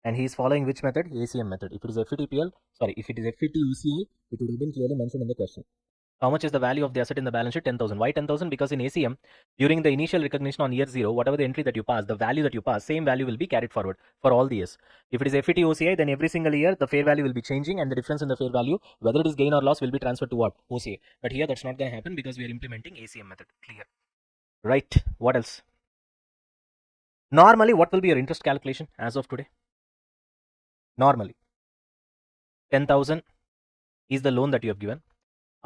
And he is following which method? ACM method. If it is FVTPL, if it is FVTOCI, it would have been clearly mentioned in the question. How much is the value of the asset in the balance sheet? 10,000. Why 10,000? Because in ACM, during the initial recognition on year 0, whatever the entry that you pass, the value that you pass, same value will be carried forward for all the years. If it is FVTOCI, then every single year the fair value will be changing, and the difference in the fair value, whether it is gain or loss, will be transferred to what? OCI. But here that's not going to happen because we are implementing ACM method. Clear? Right. What else? Normally, what will be your interest calculation as of today? Normally, 10,000 is the loan that you have given.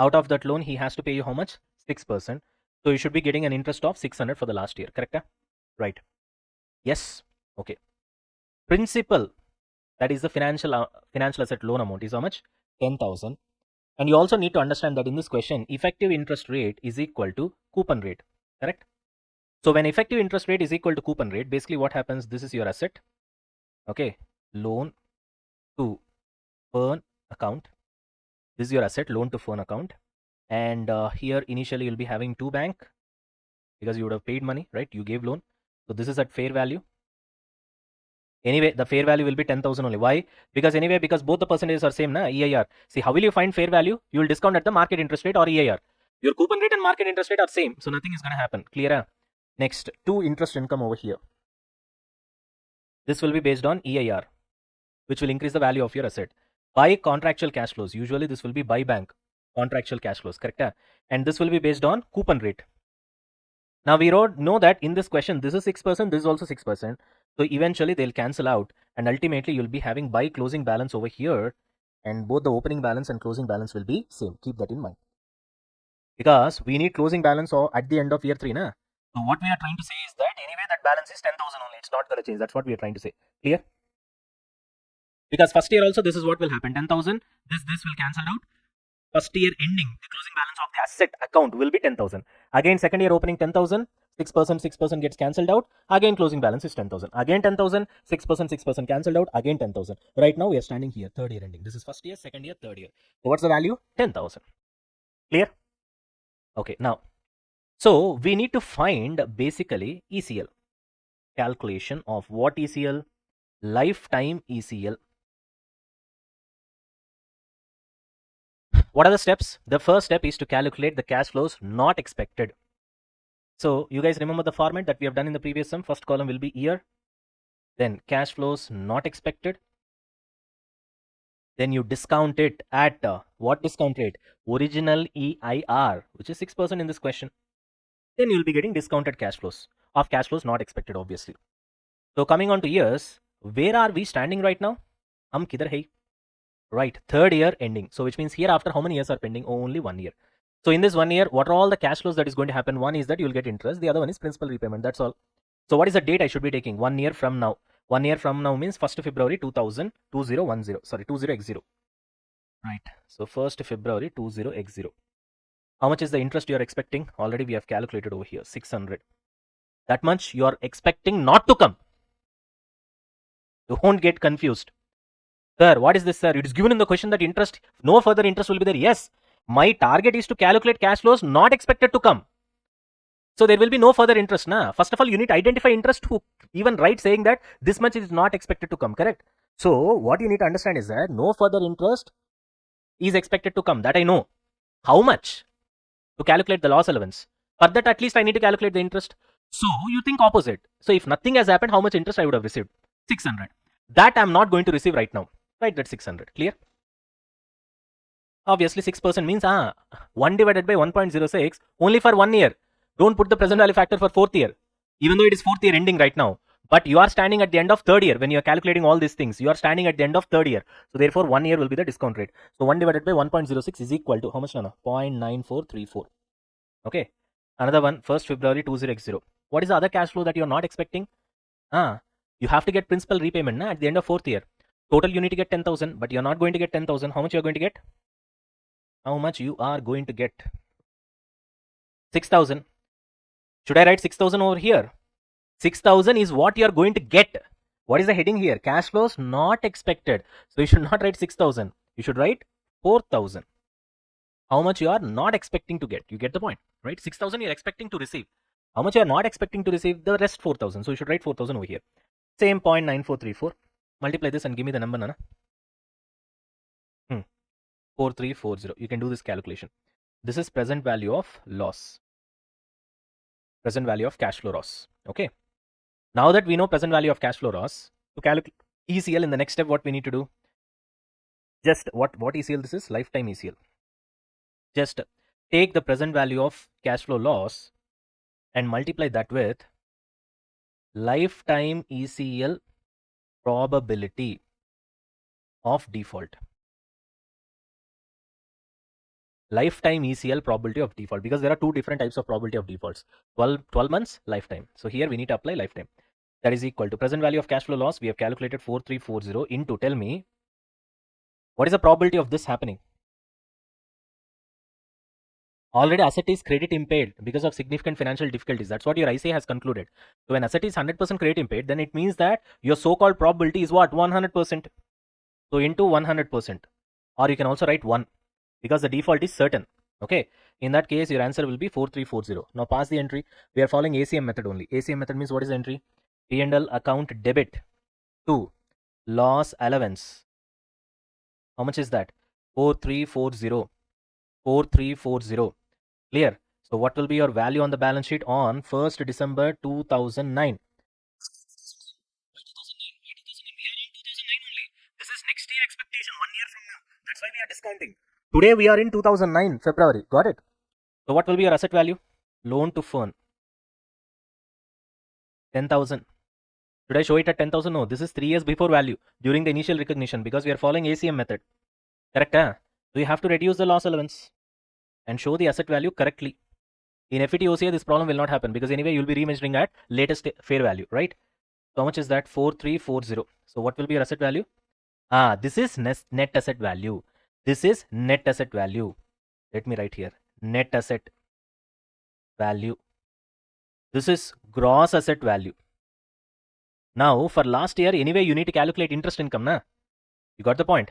Out of that loan, he has to pay you how much? 6%. So you should be getting an interest of 600 for the last year, correct? Right. Yes. Okay. Principal, that is the financial asset loan amount, is how much? 10,000. And you also need to understand that in this question, effective interest rate is equal to coupon rate, correct? So when effective interest rate is equal to coupon rate, basically what happens, this is your asset, okay, loan to fund account. This is your asset, loan to fund account. And here initially you'll be having two bank because you would have paid money, right? You gave loan. So this is at fair value. Anyway, the fair value will be 10,000 only. Why? Because both the percentages are same, na? EIR. See, how will you find fair value? You will discount at the market interest rate or EIR. Your coupon rate and market interest rate are same. So nothing is going to happen. Clear? Next, two interest income over here. This will be based on EIR, which will increase the value of your asset. By contractual cash flows. Usually this will be by bank. Contractual cash flows, correct? And this will be based on coupon rate. Now we know that in this question, this is 6%, this is also 6%. So eventually they'll cancel out, and ultimately you'll be having by closing balance over here, and both the opening balance and closing balance will be same. Keep that in mind. Because we need closing balance at the end of year 3, na? So what we are trying to say is that anyway that balance is 10,000 only. It's not going to change. That's what we are trying to say. Clear? Because first year also this is what will happen. 10,000. This will cancel out. First year ending, the closing balance of the asset account will be 10,000. Again, second year opening 10,000, 6% gets cancelled out. Again, closing balance is 10,000. Again 10,000, 6% cancelled out. Again 10,000. Right now we are standing here, third year ending. This is first year, second year, third year. So what's the value? 10,000. Clear? Okay, now, so we need to find basically ECL. Calculation of what ECL? Lifetime ECL. What are the steps? The first step is to calculate the cash flows not expected. So you guys remember the format that we have done in the previous sum. First column will be year, then cash flows not expected. Then you discount it at what discount rate? Original EIR, which is 6% in this question. Then you'll be getting discounted cash flows not expected, obviously. So coming on to years, where are we standing right now? Hum kidhar hai? Right, third year ending. So which means hereafter how many years are pending? Only 1 year. So in this 1 year, what are all the cash flows that is going to happen? One is that you will get interest. The other one is principal repayment. That's all. So what is the date I should be taking? 1 year from now. 1 year from now means 1st February 2010. Right. So 1st February 2010. How much is the interest you are expecting? Already we have calculated over here, 600. That much you are expecting not to come. Don't get confused. Sir, what is this, sir? It is given in the question that interest, no further interest will be there. Yes, my target is to calculate cash flows not expected to come. So there will be no further interest. Nah. First of all, you need to identify interest to even write saying that this much is not expected to come, correct? So what you need to understand is that no further interest is expected to come. That I know. How much? To calculate the loss allowance. For that, at least I need to calculate the interest. So you think opposite. So if nothing has happened, how much interest I would have received? 600. That I'm not going to receive right now. Right, that's 600. Clear? Obviously 6% means 1 divided by 1.06 only for 1 year. Don't put the present value factor for 4th year, even though it is 4th year ending right now. But you are standing at the end of 3rd year when you are calculating all these things. You are standing at the end of 3rd year. So therefore 1 year will be the discount rate. So 1 divided by 1.06 is equal to how much? 0.9434. Okay. Another one, 1st February 2010. What is the other cash flow that you are not expecting? You have to get principal repayment at the end of 4th year. Total you need to get 10,000, but you're not going to get 10,000. How much you are going to get? How much you are going to get? 6,000. Should I write 6,000 over here? 6,000 is what you are going to get. What is the heading here? Cash flows not expected. So you should not write 6,000. You should write 4,000. How much you are not expecting to get? You get the point, right? 6,000 you are expecting to receive. How much you are not expecting to receive? The rest 4,000. So you should write 4,000 over here. Same 0.9434. Multiply this and give me the number, Nana. 4340. You can do this calculation. This is present value of loss. Present value of cash flow loss. Okay. Now that we know present value of cash flow loss, to calculate ECL in the next step, what we need to do? Just what ECL this is? Lifetime ECL. Just take the present value of cash flow loss and multiply that with lifetime ECL probability of default. Lifetime ECL probability of default, because there are two different types of probability of defaults. 12 months, lifetime. So here we need to apply lifetime. That is equal to present value of cash flow loss. We have calculated 4340 into, tell me, what is the probability of this happening? Already asset is credit impaired because of significant financial difficulties. That's what your ICA has concluded. So when asset is 100% credit impaired, then it means that your so-called probability is what? 100%. So into 100%. Or you can also write 1 because the default is certain. Okay. In that case, your answer will be 4340. Now pass the entry. We are following ACM method only. ACM method means what is the entry? P&L account debit to loss allowance. How much is that? 4340. 4340. Clear? So what will be your value on the balance sheet on 1st December 2009? This is next year expectation, 1 year from now. That's why we are discounting. Today we are in 2009, February. Got it? So what will be your asset value? Loan to Fern. 10,000. Should I show it at 10,000? No, this is 3 years before value during the initial recognition because we are following ACM method. Correct? Huh? So you have to reduce the loss allowance and show the asset value correctly. In FVTOCI, this problem will not happen because anyway you will be remeasuring at latest fair value, right? So how much is that? 4340. So what will be your asset value? This is net asset value. This is net asset value. Let me write here. Net asset value. This is gross asset value. Now for last year, anyway, you need to calculate interest income, na? You got the point?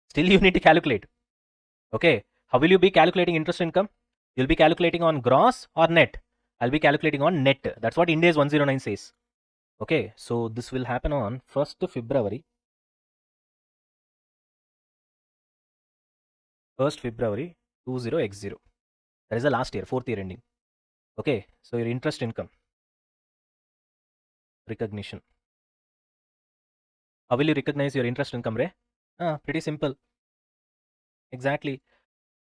Still you need to calculate. Okay. How will you be calculating interest income? You'll be calculating on gross or net. I'll be calculating on net. That's what Ind AS 109 says. Okay. So this will happen on 1st February. 1st February 20x0. That is the last year, 4th year ending. Okay. So your interest income. Recognition. How will you recognize your interest income, Ray? Pretty simple. Exactly.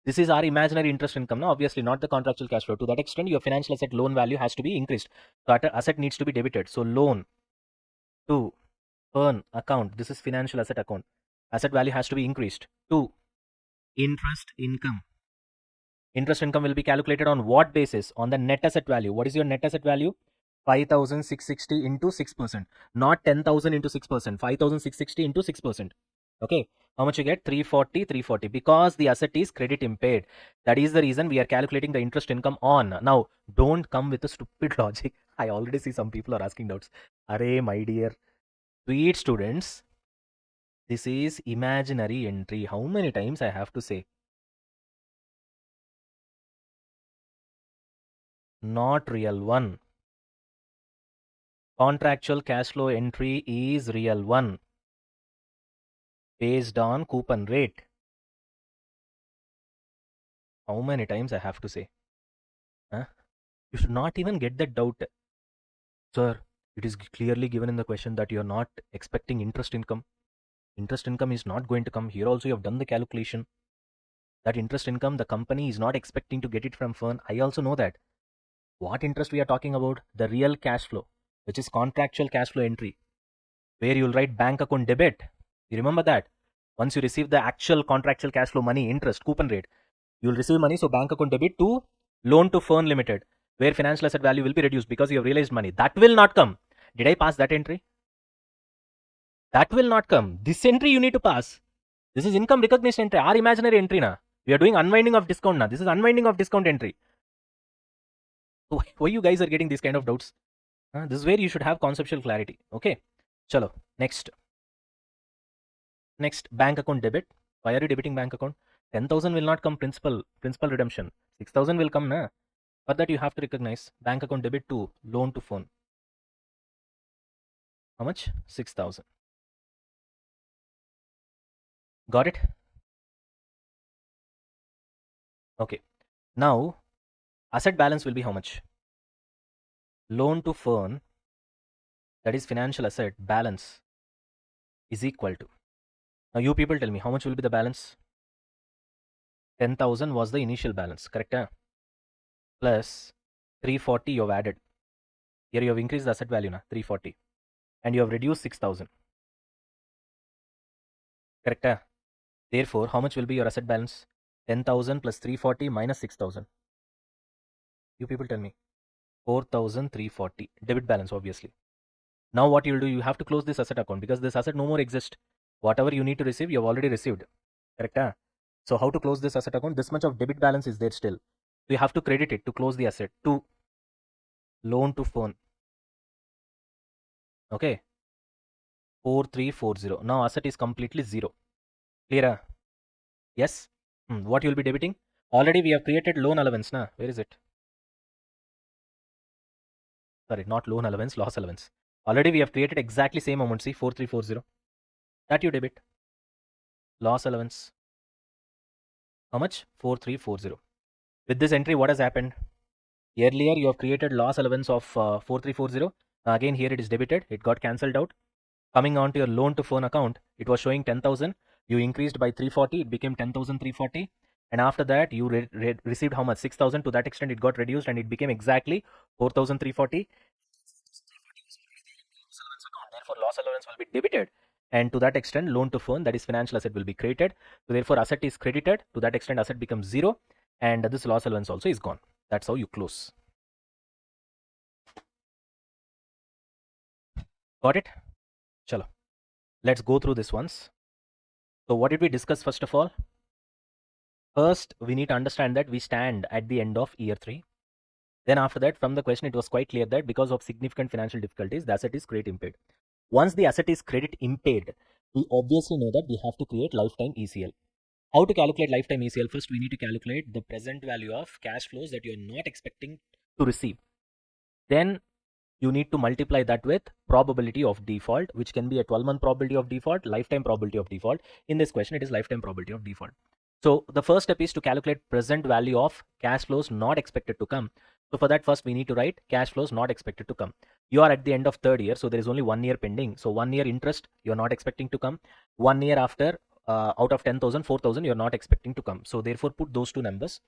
This is our imaginary interest income, no? Obviously not the contractual cash flow. To that extent, your financial asset loan value has to be increased. So asset needs to be debited. So loan to earn account. This is financial asset account. Asset value has to be increased to interest income. Interest income will be calculated on what basis? On the net asset value. What is your net asset value? 5,660 into 6%. Not 10,000 into 6%. 5,660 into 6%. Okay. How much you get? 340. Because the asset is credit impaired. That is the reason we are calculating the interest income on. Now, don't come with a stupid logic. I already see some people are asking doubts. Array, my dear. Sweet students. This is imaginary entry. How many times I have to say? Not real one. Contractual cash flow entry is real one. Based on coupon rate. How many times I have to say? Huh? You should not even get that doubt. Sir, it is clearly given in the question that you are not expecting interest income. Interest income is not going to come. Here also you have done the calculation. That interest income, the company is not expecting to get it from Fern. I also know that. What interest we are talking about? The real cash flow, which is contractual cash flow entry, where you'll write bank account debit. You remember that? Once you receive the actual contractual cash flow money, interest, coupon rate, you'll receive money. So bank account debit to loan to Fern Limited, where financial asset value will be reduced because you have realized money. That will not come. Did I pass that entry? That will not come. This entry you need to pass. This is income recognition entry. Our imaginary entry na. We are doing unwinding of discount na. This is unwinding of discount entry. So why you guys are getting these kind of doubts? This is where you should have conceptual clarity. Okay. Chalo. Next. Next, bank account debit. Why are you debiting bank account? 10,000 will not come principal redemption. 6,000 will come na. For that you have to recognize bank account debit to loan to Fern. How much? 6,000. Got it? Okay. Now, asset balance will be how much? Loan to firm, that is financial asset balance, is equal to. Now, you people tell me, how much will be the balance? 10,000 was the initial balance, correct? Plus 340 you have added. Here you have increased the asset value, na, 340. And you have reduced 6,000. Correct? Therefore, how much will be your asset balance? 10,000 plus 340 minus 6,000. You people tell me. 4,340. Debit balance, obviously. Now what you'll do, you have to close this asset account because this asset no more exists. Whatever you need to receive, you have already received. Correct? So how to close this asset account? This much of debit balance is there still. So you have to credit it to close the asset to loan to phone. Okay. 4,340. Now asset is completely zero. Clear? Yes? What you will be debiting? Already we have created loan allowance. Na? Where is it? Sorry, not loan allowance, loss allowance. Already we have created exactly same amount. See, 4,340. That you debit. Loss allowance. How much? 4,340. With this entry, what has happened? Earlier, you have created loss allowance of 4,340. Again, here it is debited. It got cancelled out. Coming on to your loan to phone account, it was showing 10,000. You increased by 340. It became 10,340. And after that, you received how much? 6,000. To that extent, it got reduced and it became exactly 4,340. Therefore, loss allowance will be debited. And to that extent, loan to firm, that is financial asset, will be created. So therefore, asset is credited. To that extent, asset becomes zero. And this loss allowance also is gone. That's how you close. Got it? Chalo. Let's go through this once. So what did we discuss first of all? First, we need to understand that we stand at the end of year 3. Then after that, from the question, it was quite clear that because of significant financial difficulties, the asset is credit impaired. Once the asset is credit impaired, we obviously know that we have to create lifetime ECL. How to calculate lifetime ECL? First, we need to calculate the present value of cash flows that you are not expecting to receive. Then you need to multiply that with probability of default, which can be a 12-month probability of default, lifetime probability of default. In this question, it is lifetime probability of default. So the first step is to calculate present value of cash flows not expected to come. So for that, first we need to write cash flows not expected to come. You are at the end of third year, so there is only 1 year pending. So 1 year interest you are not expecting to come. 1 year after, out of 10,000, 4,000 you are not expecting to come. So therefore, put those two numbers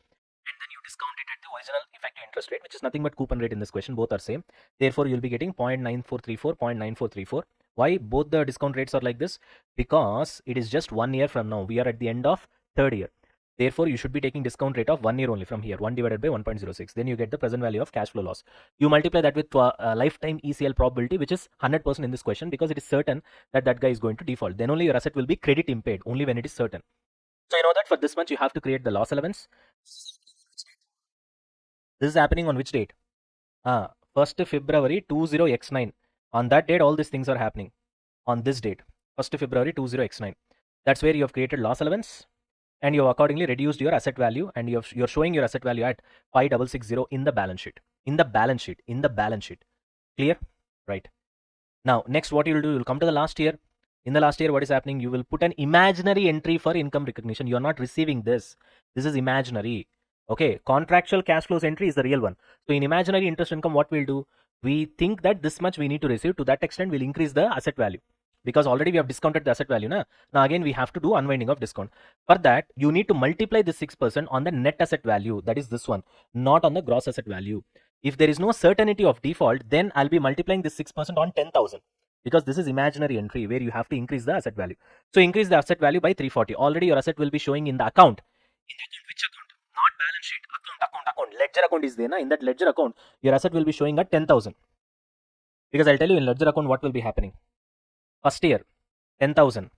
and then you discount it at the original effective interest rate, which is nothing but coupon rate in this question. Both are same. Therefore, you'll be getting 0.9434, 0.9434. Why both the discount rates are like this? Because it is just 1 year from now. We are at the end of third year. Therefore, you should be taking discount rate of 1 year only from here, 1 divided by 1.06. Then you get the present value of cash flow loss. You multiply that with lifetime ECL probability, which is 100% in this question because it is certain that that guy is going to default. Then only your asset will be credit impaired, only when it is certain. So you know that for this month, you have to create the loss allowance. This is happening on which date? 1st February 20x9. On that date, all these things are happening. On this date, 1st February 20x9. That's where you have created loss allowance and you have accordingly reduced your asset value and you're showing your asset value at 5660 in the balance sheet. In the balance sheet. Clear? Right. Now, next what you'll do, you'll come to the last year. In the last year, what is happening? You will put an imaginary entry for income recognition. You are not receiving this. This is imaginary. Okay, contractual cash flows entry is the real one. So in imaginary interest income, what we'll do? We think that this much we need to receive. To that extent, we'll increase the asset value because already we have discounted the asset value. Now again, we have to do unwinding of discount. For that, you need to multiply the 6% on the net asset value. That is this one, not on the gross asset value. If there is no certainty of default, then I'll be multiplying this 6% on 10,000 because this is imaginary entry where you have to increase the asset value. So increase the asset value by 340. Already your asset will be showing in the account. In the account, which account? Not balance sheet. Account. Ledger account is there. Na? In that ledger account, your asset will be showing at 10,000. Because I'll tell you in ledger account what will be happening. First year, 10,000.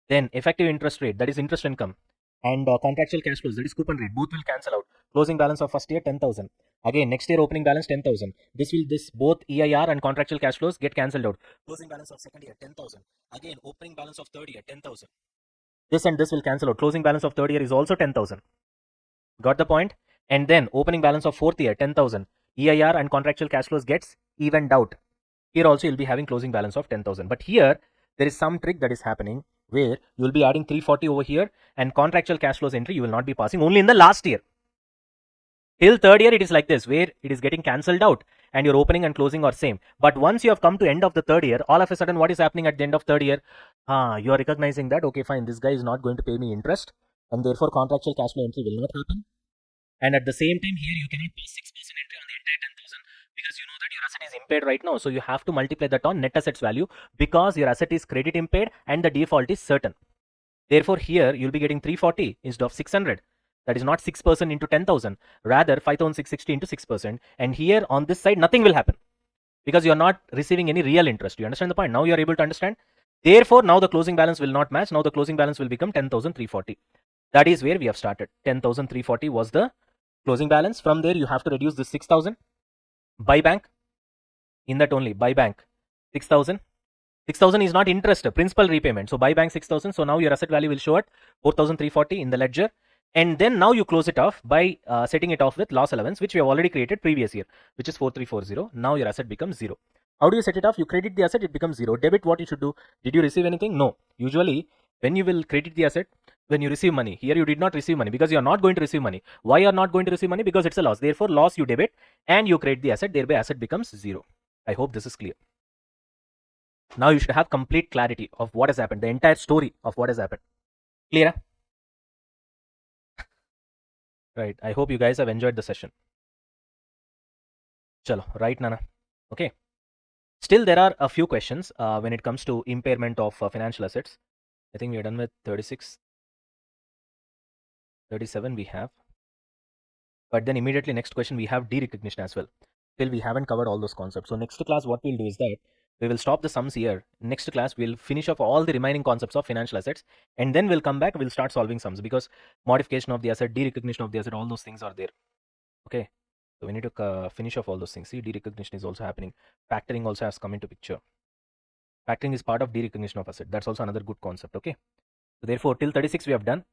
Then effective interest rate, that is interest income. And contractual cash flows, that is coupon rate. Both will cancel out. Closing balance of first year, 10,000. Again, next year opening balance, 10,000. This both EIR and contractual cash flows get cancelled out. Closing balance of second year, 10,000. Again, opening balance of third year, 10,000. This and this will cancel out. Closing balance of third year is also 10,000. Got the point? And then opening balance of fourth year, 10,000. EIR and contractual cash flows gets evened out. Here also you'll be having closing balance of 10,000. But here there is some trick that is happening where you will be adding 340 over here, and contractual cash flows entry you will not be passing only in the last year. Till third year it is like this, where it is getting cancelled out and your opening and closing are same. But once you have come to end of the third year, all of a sudden what is happening at the end of third year? You are recognizing that, okay fine, this guy is not going to pay me interest, and therefore contractual cash flow entry will not happen. And at the same time here you cannot pass 6% entry on the entire 10,000, because you know that your asset is impaired right now. So you have to multiply that on net assets value, because your asset is credit impaired and the default is certain. Therefore here you'll be getting 340 instead of 600. That is not 6% into 10,000, rather 5,660 into 6%. And here on this side nothing will happen, because you are not receiving any real interest. You understand the point? Now you are able to understand. Therefore now the closing balance will not match. Now the closing balance will become 10,340. That is where we have started. 10,340 was the closing balance. From there you have to reduce this 6,000 by bank. In that only by bank 6,000. 6,000 is not interest, principal repayment. So by bank 6,000. So now your asset value will show at 4,340 in the ledger. And then now you close it off by setting it off with loss allowance, which we have already created previous year, which is 4,340. Now your asset becomes 0. How do you set it off? You credit the asset, it becomes 0. Debit, what you should do? Did you receive anything? No. Usually when you will credit the asset, when you receive money, here you did not receive money because you are not going to receive money. Why you are not going to receive money? Because it's a loss. Therefore loss you debit and you credit the asset, thereby asset becomes 0. I hope this is clear. Now you should have complete clarity of what has happened, the entire story of what has happened. Clear? Right. I hope you guys have enjoyed the session. Chalo, right, Nana? Okay. Still, there are a few questions when it comes to impairment of financial assets. I think we are done with 36. 37 we have. But then immediately next question we have derecognition as well. Still, we haven't covered all those concepts. So next class, what we'll do is that we will stop the sums here. Next class, we'll finish off all the remaining concepts of financial assets, and then we'll come back, we'll start solving sums, because modification of the asset, derecognition of the asset, all those things are there. Okay. So we need to finish off all those things. See, derecognition is also happening. Factoring also has come into picture. Factoring is part of derecognition of asset. That's also another good concept. Okay. So therefore, till 36 we have done.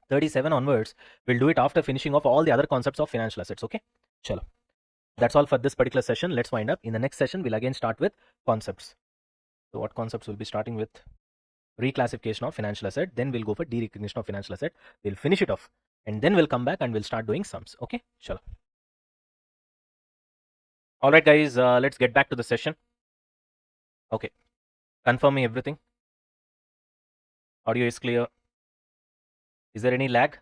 37 onwards, we'll do it after finishing off all the other concepts of financial assets. Okay. Chalo. That's all for this particular session. Let's wind up. In the next session, we'll again start with concepts. So what concepts will be starting with? Reclassification of financial asset. Then we'll go for derecognition of financial asset. We'll finish it off. And then we'll come back and we'll start doing sums. Okay. Chalo. Alright guys, let's get back to the session. Okay. Confirm me everything. Audio is clear. Is there any lag?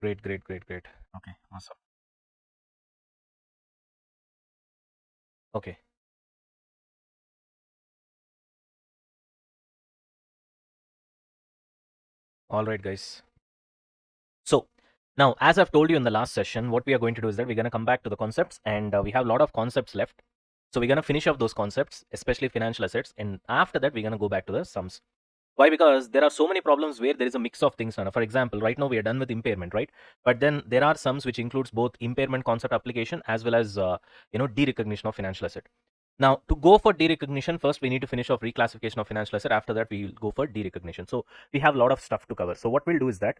Great. Okay, awesome. Okay. Alright guys. So now, as I've told you in the last session, what we are going to do is that we're going to come back to the concepts, and we have a lot of concepts left. So we're going to finish off those concepts, especially financial assets, and after that we're going to go back to the sums. Why? Because there are so many problems where there is a mix of things. For example, right now we are done with impairment, right? But then there are sums which includes both impairment concept application as well as derecognition of financial asset. Now, to go for derecognition, first we need to finish off reclassification of financial asset. After that, we will go for derecognition. So we have a lot of stuff to cover. So what we'll do is that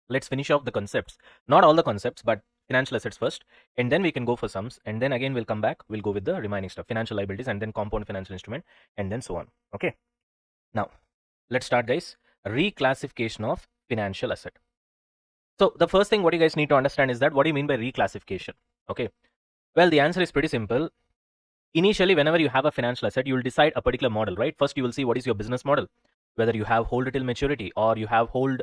let's finish off the concepts, not all the concepts, but financial assets first, and then we can go for sums, and then again we'll come back, we'll go with the remaining stuff, financial liabilities, and then compound financial instrument, and then so on. Okay. Now, let's start guys. Reclassification of financial asset. So the first thing what you guys need to understand is that what do you mean by reclassification? Okay. Well, the answer is pretty simple. Initially, whenever you have a financial asset, you will decide a particular model, right? First, you will see what is your business model, whether you have hold till maturity or you have hold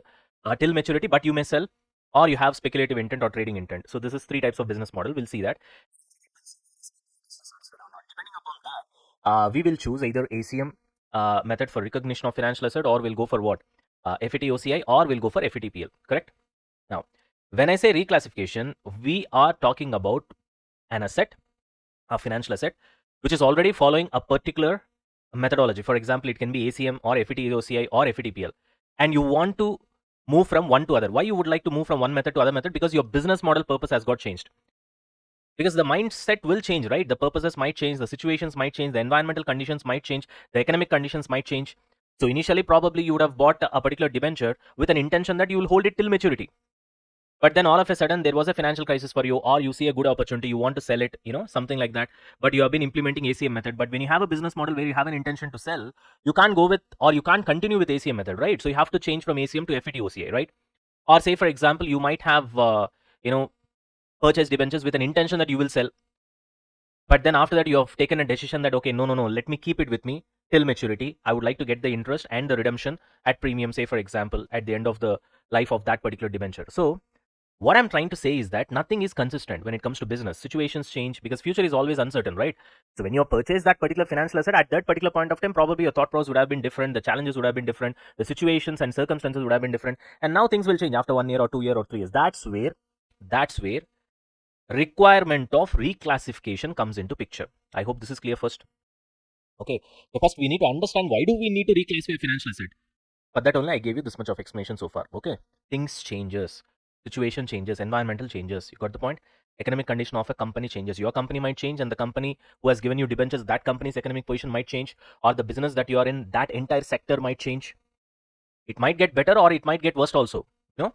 till maturity, but you may sell, or you have speculative intent or trading intent. So this is 3 types of business model. We'll see that. Depending upon that, we will choose either ACM method for recognition of financial asset, or we'll go for what? FVTOCI, or we'll go for FVTPL, correct? Now, when I say reclassification, we are talking about an asset, a financial asset, which is already following a particular methodology. For example, it can be ACM or FVTOCI or FVTPL, and you want to move from one to other. Why you would like to move from one method to other method? Because your business model purpose has got changed. Because the mindset will change, right? The purposes might change, the situations might change, the environmental conditions might change, the economic conditions might change. So initially, probably you would have bought a particular debenture with an intention that you will hold it till maturity. But then all of a sudden there was a financial crisis for you, or you see a good opportunity, you want to sell it, something like that. But you have been implementing ACM method. But when you have a business model where you have an intention to sell, you can't go with, or you can't continue with ACM method, right? So you have to change from ACM to FVTOCI, right? Or say, for example, you might have, purchased debentures with an intention that you will sell. But then after that, you have taken a decision that, okay, no, let me keep it with me till maturity. I would like to get the interest and the redemption at premium, say, for example, at the end of the life of that particular debenture. So what I'm trying to say is that nothing is consistent when it comes to business. Situations change because future is always uncertain, right? So when you purchase that particular financial asset at that particular point of time, probably your thought process would have been different, the challenges would have been different, the situations and circumstances would have been different, and now things will change after 1 year or 2 year or 3 years. That's where requirement of reclassification comes into picture. I hope this is clear first. Okay. So first we need to understand why do we need to reclassify a financial asset. For that only I gave you this much of explanation so far. Okay. Things changes, situation changes, environmental changes. You got the point? Economic condition of a company changes. Your company might change, and the company who has given you debentures, that company's economic position might change, or the business that you are in, that entire sector might change. It might get better or it might get worse also. You know,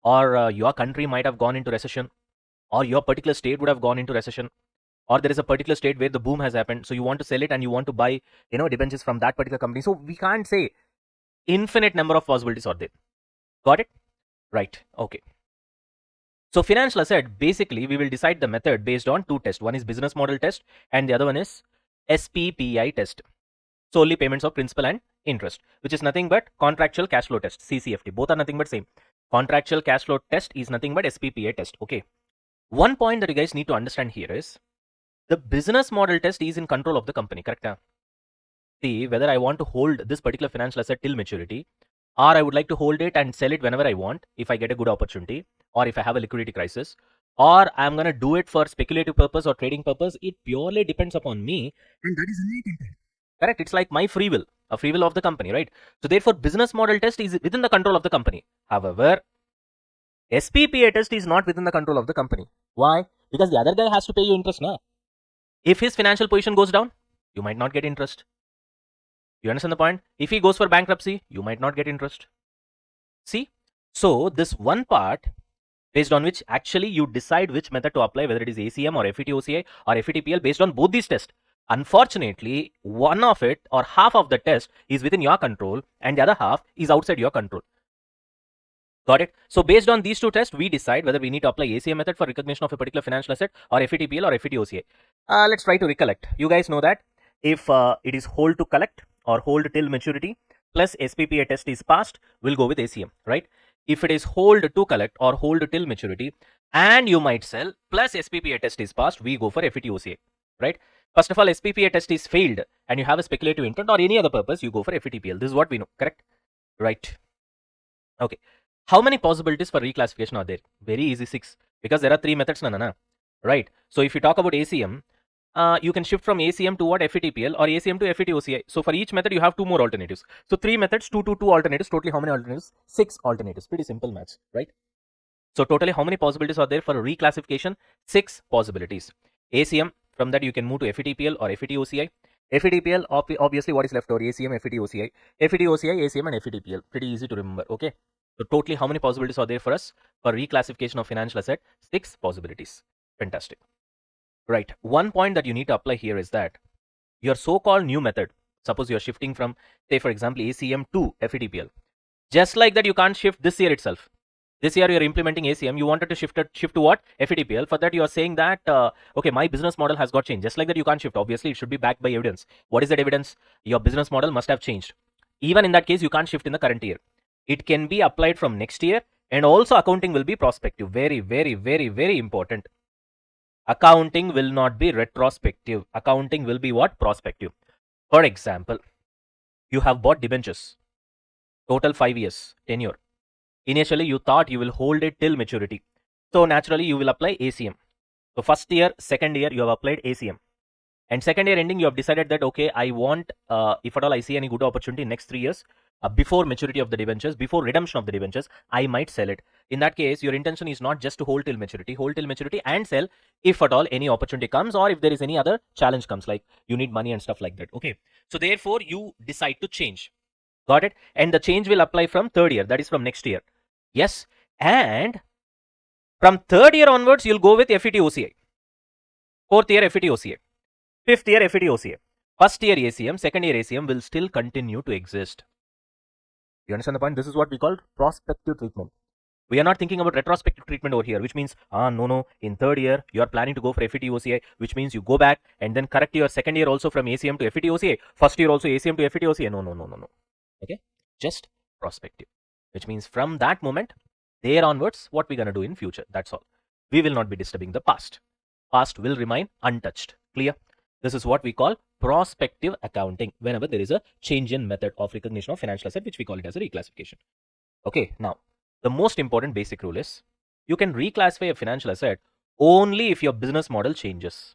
or your country might have gone into recession, or your particular state would have gone into recession, or there is a particular state where the boom has happened, so you want to sell it and you want to buy debentures from that particular company. So we can't say infinite number of possibilities are there. Got it? Right. Okay. So financial asset, basically we will decide the method based on two tests. One is business model test and the other one is SPPI test, solely payments of principal and interest, which is nothing but contractual cash flow test, CCFT. Both are nothing but same. Contractual cash flow test is nothing but SPPI test. Okay. One point that you guys need to understand here is the business model test is in control of the company, correct? See whether I want to hold this particular financial asset till maturity, or I would like to hold it and sell it whenever I want if I get a good opportunity, or if I have a liquidity crisis, or I'm going to do it for speculative purpose or trading purpose. It purely depends upon me, and that is innate intent. Correct? It's like my free will, a free will of the company, right? So therefore, business model test is within the control of the company. However, SPPA test is not within the control of the company. Why? Because the other guy has to pay you interest now. If his financial position goes down, you might not get interest. You understand the point? If he goes for bankruptcy, you might not get interest. See? So this one part based on which actually you decide which method to apply, whether it is ACM or FVTOCI or FVTPL, based on both these tests. Unfortunately, one of it or half of the test is within your control and the other half is outside your control. Got it? So based on these two tests, we decide whether we need to apply ACM method for recognition of a particular financial asset or FVTPL or FVTOCI. Let's try to recollect. You guys know that if it is hold to collect or hold till maturity plus SPPA test is passed, we'll go with ACM, right? If it is hold to collect or hold till maturity and you might sell plus SPPA test is passed, we go for FVTOCI, right? First of all, SPPA test is failed and you have a speculative intent or any other purpose, you go for FVTPL. This is what we know, correct? Right. Okay. How many possibilities for reclassification are there? Very easy, 6. Because there are 3 methods, right? So if you talk about ACM, you can shift from ACM to what? FVTPL or ACM to FVTOCI. So for each method, you have 2 more alternatives. So 3 methods, 2 alternatives. Totally how many alternatives? 6 alternatives. Pretty simple maths, right? So totally how many possibilities are there for reclassification? 6 possibilities. ACM, from that you can move to FVTPL or FVTOCI. FVTPL, obviously what is left over? ACM, FVTOCI. FVTOCI, ACM and FVTPL. Pretty easy to remember, okay? So totally how many possibilities are there for us for reclassification of financial asset? 6 possibilities. Fantastic. Right. One point that you need to apply here is that your so-called new method, suppose you're shifting from, say for example, ACM to FVTPL. Just like that, you can't shift this year itself. This year you're implementing ACM, you wanted to shift to what? FVTPL. For that, you are saying that, okay, my business model has got changed. Just like that, you can't shift. Obviously, it should be backed by evidence. What is that evidence? Your business model must have changed. Even in that case, you can't shift in the current year. It can be applied from next year, and also accounting will be prospective. Very, very, very, very important. Accounting will not be retrospective. Accounting will be what? Prospective. For example, you have bought debentures. Total 5 years, tenure. Initially, you thought you will hold it till maturity. So naturally, you will apply ACM. So first year, second year, you have applied ACM. And second year ending, you have decided that, okay, I want, if at all I see any good opportunity in next 3 years, before maturity of the debentures, before redemption of the debentures, I might sell it. In that case, your intention is not just to hold till maturity and sell if at all any opportunity comes, or if there is any other challenge comes, like you need money and stuff like that. Okay. So therefore, you decide to change. Got it? And the change will apply from third year, that is from next year. Yes. And From third year onwards, you'll go with FVTOCI. Fourth year FVTOCI. Fifth year FVTOCI. First year ACM, second year ACM will still continue to exist. You understand the point? This is what we call prospective treatment. We are not thinking about retrospective treatment over here, which means, no, in third year, you are planning to go for FVTOCI, which means you go back and then correct your second year also from ACM to FVTOCI, first year also ACM to FVTOCI. No. Okay, just prospective, which means from that moment, there onwards, what we're going to do in future. That's all. We will not be disturbing the past. Past will remain untouched. Clear? This is what we call prospective accounting whenever there is a change in method of recognition of financial asset, which we call it as a reclassification. Okay, now the most important basic rule is you can reclassify a financial asset only if your business model changes.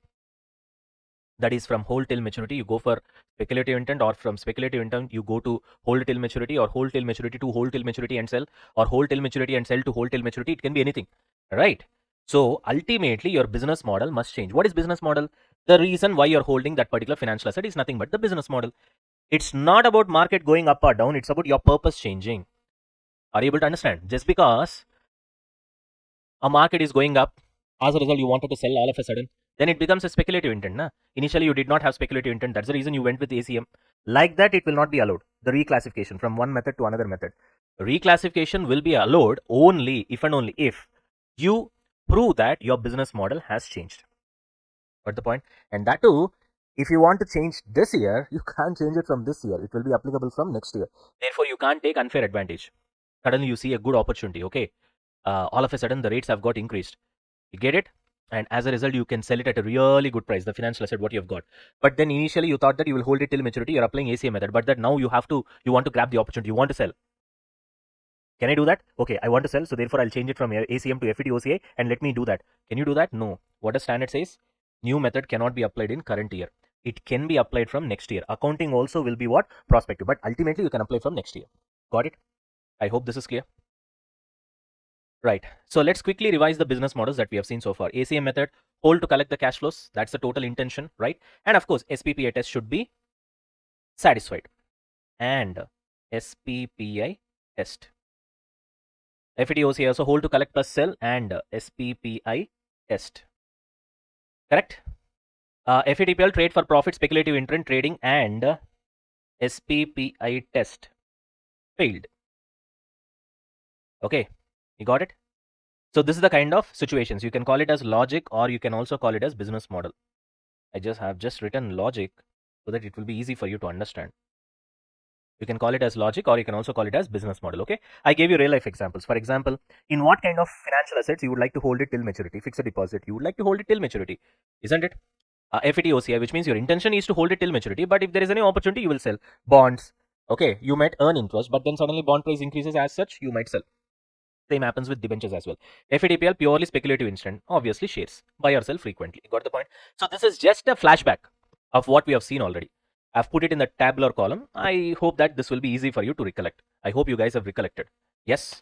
That is, from hold till maturity, you go for speculative intent, or from speculative intent, you go to hold till maturity, or hold till maturity to hold till maturity and sell, or hold till maturity and sell to hold till maturity. It can be anything, right? So ultimately, your business model must change. What is business model? The reason why you're holding that particular financial asset is nothing but the business model. It's not about market going up or down. It's about your purpose changing. Are you able to understand? Just because a market is going up, as a result, you wanted to sell all of a sudden, then it becomes a speculative intent. Na? Initially, you did not have speculative intent. That's the reason you went with ACM. Like that, it will not be allowed. The reclassification from one method to another method. Reclassification will be allowed only if and only if you prove that your business model has changed. Got the point? And that too, if you want to change this year, you can't change it from this year. It will be applicable from next year. Therefore, you can't take unfair advantage. Suddenly, you see a good opportunity. Okay, all of a sudden, the rates have got increased. You get it? And as a result, you can sell it at a really good price, the financial asset, what you have got. But then initially, you thought that you will hold it till maturity. You're applying ACM method. But that now you want to grab the opportunity. You want to sell. Can I do that? Okay, I want to sell. So therefore, I'll change it from ACM to FVTOCI and let me do that. Can you do that? No. What the standard says? New method cannot be applied in current year. It can be applied from next year. Accounting also will be what? Prospective. But ultimately, you can apply from next year. Got it? I hope this is clear. Right. So let's quickly revise the business models that we have seen so far. ACM method, hold to collect the cash flows. That's the total intention, right? And of course, SPPI test should be satisfied. And SPPI test. FVTOCI also hold to collect plus sell and SPPI test. Correct? FVTPL trade for profit, speculative intent trading and SPPI test failed. Okay, you got it? So this is the kind of situations. You can call it as logic or you can also call it as business model. I have just written logic so that it will be easy for you to understand. You can call it as logic or you can also call it as business model. Okay, I gave you real life examples. For example, in what kind of financial assets you would like to hold it till maturity? Fixed deposit, you would like to hold it till maturity, isn't it? FVTOCI, which means your intention is to hold it till maturity, but if there is any opportunity, you will sell. Bonds, okay, you might earn interest, but then suddenly bond price increases, as such, you might sell. Same happens with debentures as well. FVTPL, purely speculative instrument, obviously shares, buy or sell frequently. Got the point? So this is just a flashback of what we have seen already. I've put it in the tabular column. I hope that this will be easy for you to recollect. I hope you guys have recollected. Yes?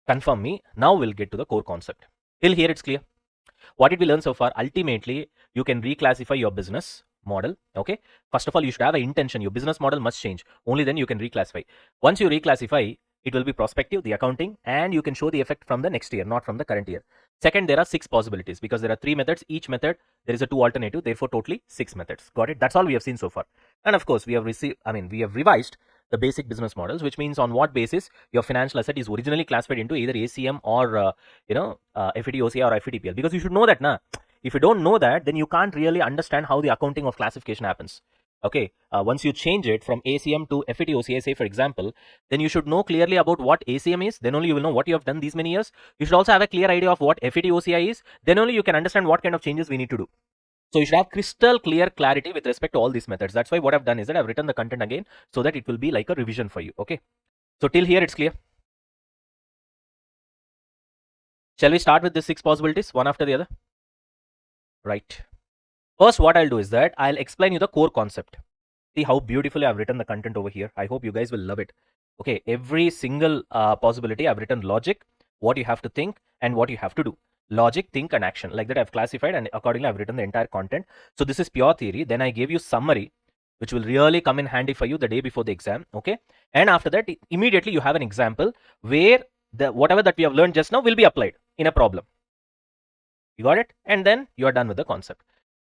Confirm me. Now we'll get to the core concept. Till here it's clear. What did we learn so far? Ultimately, you can reclassify your business model. Okay. First of all, you should have an intention. Your business model must change. Only then you can reclassify. Once you reclassify, it will be prospective, the accounting, and you can show the effect from the next year, not from the current year. Second, there are 6 possibilities because there are 3 methods. Each method, there is a 2 alternative. Therefore, totally 6 methods. Got it? That's all we have seen so far. And of course, we have revised the basic business models, which means on what basis your financial asset is originally classified into either ACM or FVTOCI or FVTPL. Because you should know that, na. If you don't know that, then you can't really understand how the accounting of classification happens. Okay, once you change it from ACM to FVTOCI, say for example, then you should know clearly about what ACM is. Then only you will know what you have done these many years. You should also have a clear idea of what FVTOCI is. Then only you can understand what kind of changes we need to do. So you should have crystal clear clarity with respect to all these methods. That's why what I've done is that I've written the content again so that it will be like a revision for you. Okay. So till here it's clear. Shall we start with the 6 possibilities one after the other? Right. First, what I'll do is that I'll explain you the core concept. See how beautifully I've written the content over here. I hope you guys will love it. Okay. Every single possibility I've written logic, what you have to think and what you have to do. Logic, think and action. Like that I've classified and accordingly I've written the entire content. So this is pure theory. Then I gave you summary, which will really come in handy for you the day before the exam. Okay. And after that, immediately you have an example where the whatever that we have learned just now will be applied in a problem. You got it? And then you are done with the concept.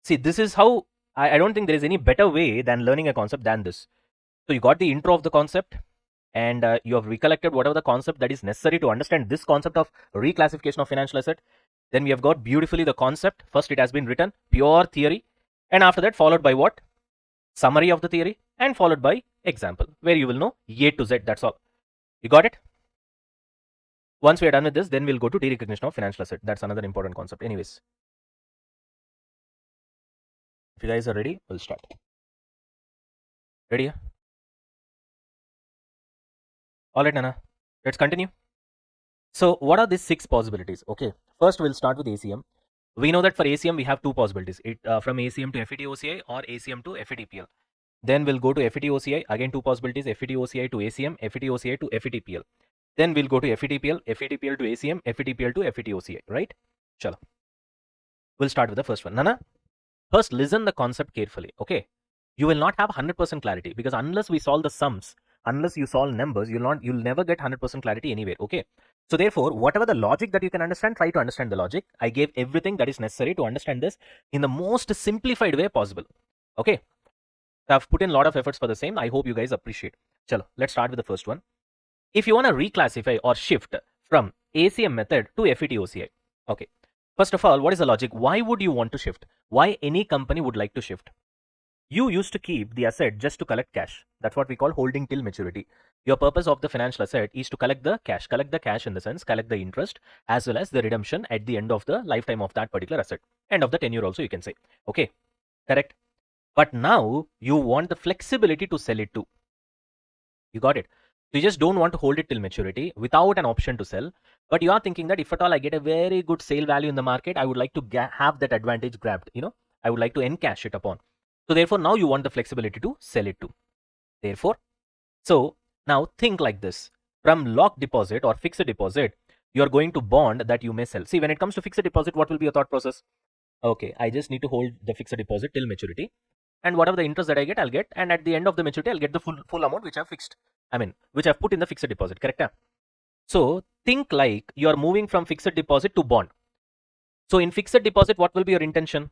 See, this is how I don't think there is any better way than learning a concept than this. So you got the intro of the concept, and you have recollected whatever the concept that is necessary to understand this concept of reclassification of financial asset. Then we have got beautifully the concept. First, it has been written, pure theory, and after that, followed by what? Summary of the theory, and followed by example, where you will know A to Z. That's all. You got it? Once we are done with this, then we'll go to derecognition of financial asset. That's another important concept. Anyways, if you guys are ready, we'll start. Ready? All right, Nana. Let's continue. So, what are these 6 possibilities? Okay, first we'll start with ACM. We know that for ACM we have 2 possibilities. From ACM to FVTOCI or ACM to FVTPL. Then we'll go to FVTOCI. Again, 2 possibilities: FVTOCI to ACM, FVTOCI to FVTPL. Then we'll go to FVTPL, FVTPL to ACM, FVTPL to FVTOCI. Right? Chalo. We'll start with the first one. Nana, first listen the concept carefully. Okay, you will not have 100% clarity, because unless we solve the sums, unless you solve numbers, you'll never get 100% clarity anywhere. Okay, so therefore, whatever the logic that you can understand, try to understand the logic. I gave everything that is necessary to understand this in the most simplified way possible. Okay, so I've put in a lot of efforts for the same. I hope you guys appreciate. Chalo, let's start with the first one. If you want to reclassify or shift from ACM method to FVTOCI, okay, first of all, what is the logic? Why would you want to shift? Why any company would like to shift? You used to keep the asset just to collect cash. That's what we call holding till maturity. Your purpose of the financial asset is to collect the cash. Collect the cash in the sense, collect the interest as well as the redemption at the end of the lifetime of that particular asset. End of the tenure also, you can say. Okay, correct. But now you want the flexibility to sell it too. You got it? So you just don't want to hold it till maturity without an option to sell. But you are thinking that if at all I get a very good sale value in the market, I would like to have that advantage grabbed. I would like to encash it upon. So therefore, now you want the flexibility to sell it too. Therefore, so now think like this. From locked deposit or fixed deposit, you are going to bond that you may sell. See, when it comes to fixed deposit, what will be your thought process? Okay, I just need to hold the fixed deposit till maturity, and whatever the interest that I get, I'll get, and at the end of the maturity, I'll get the full amount which I've fixed. Which I've put in the fixed deposit, correct? So think like you are moving from fixed deposit to bond. So in fixed deposit, what will be your intention?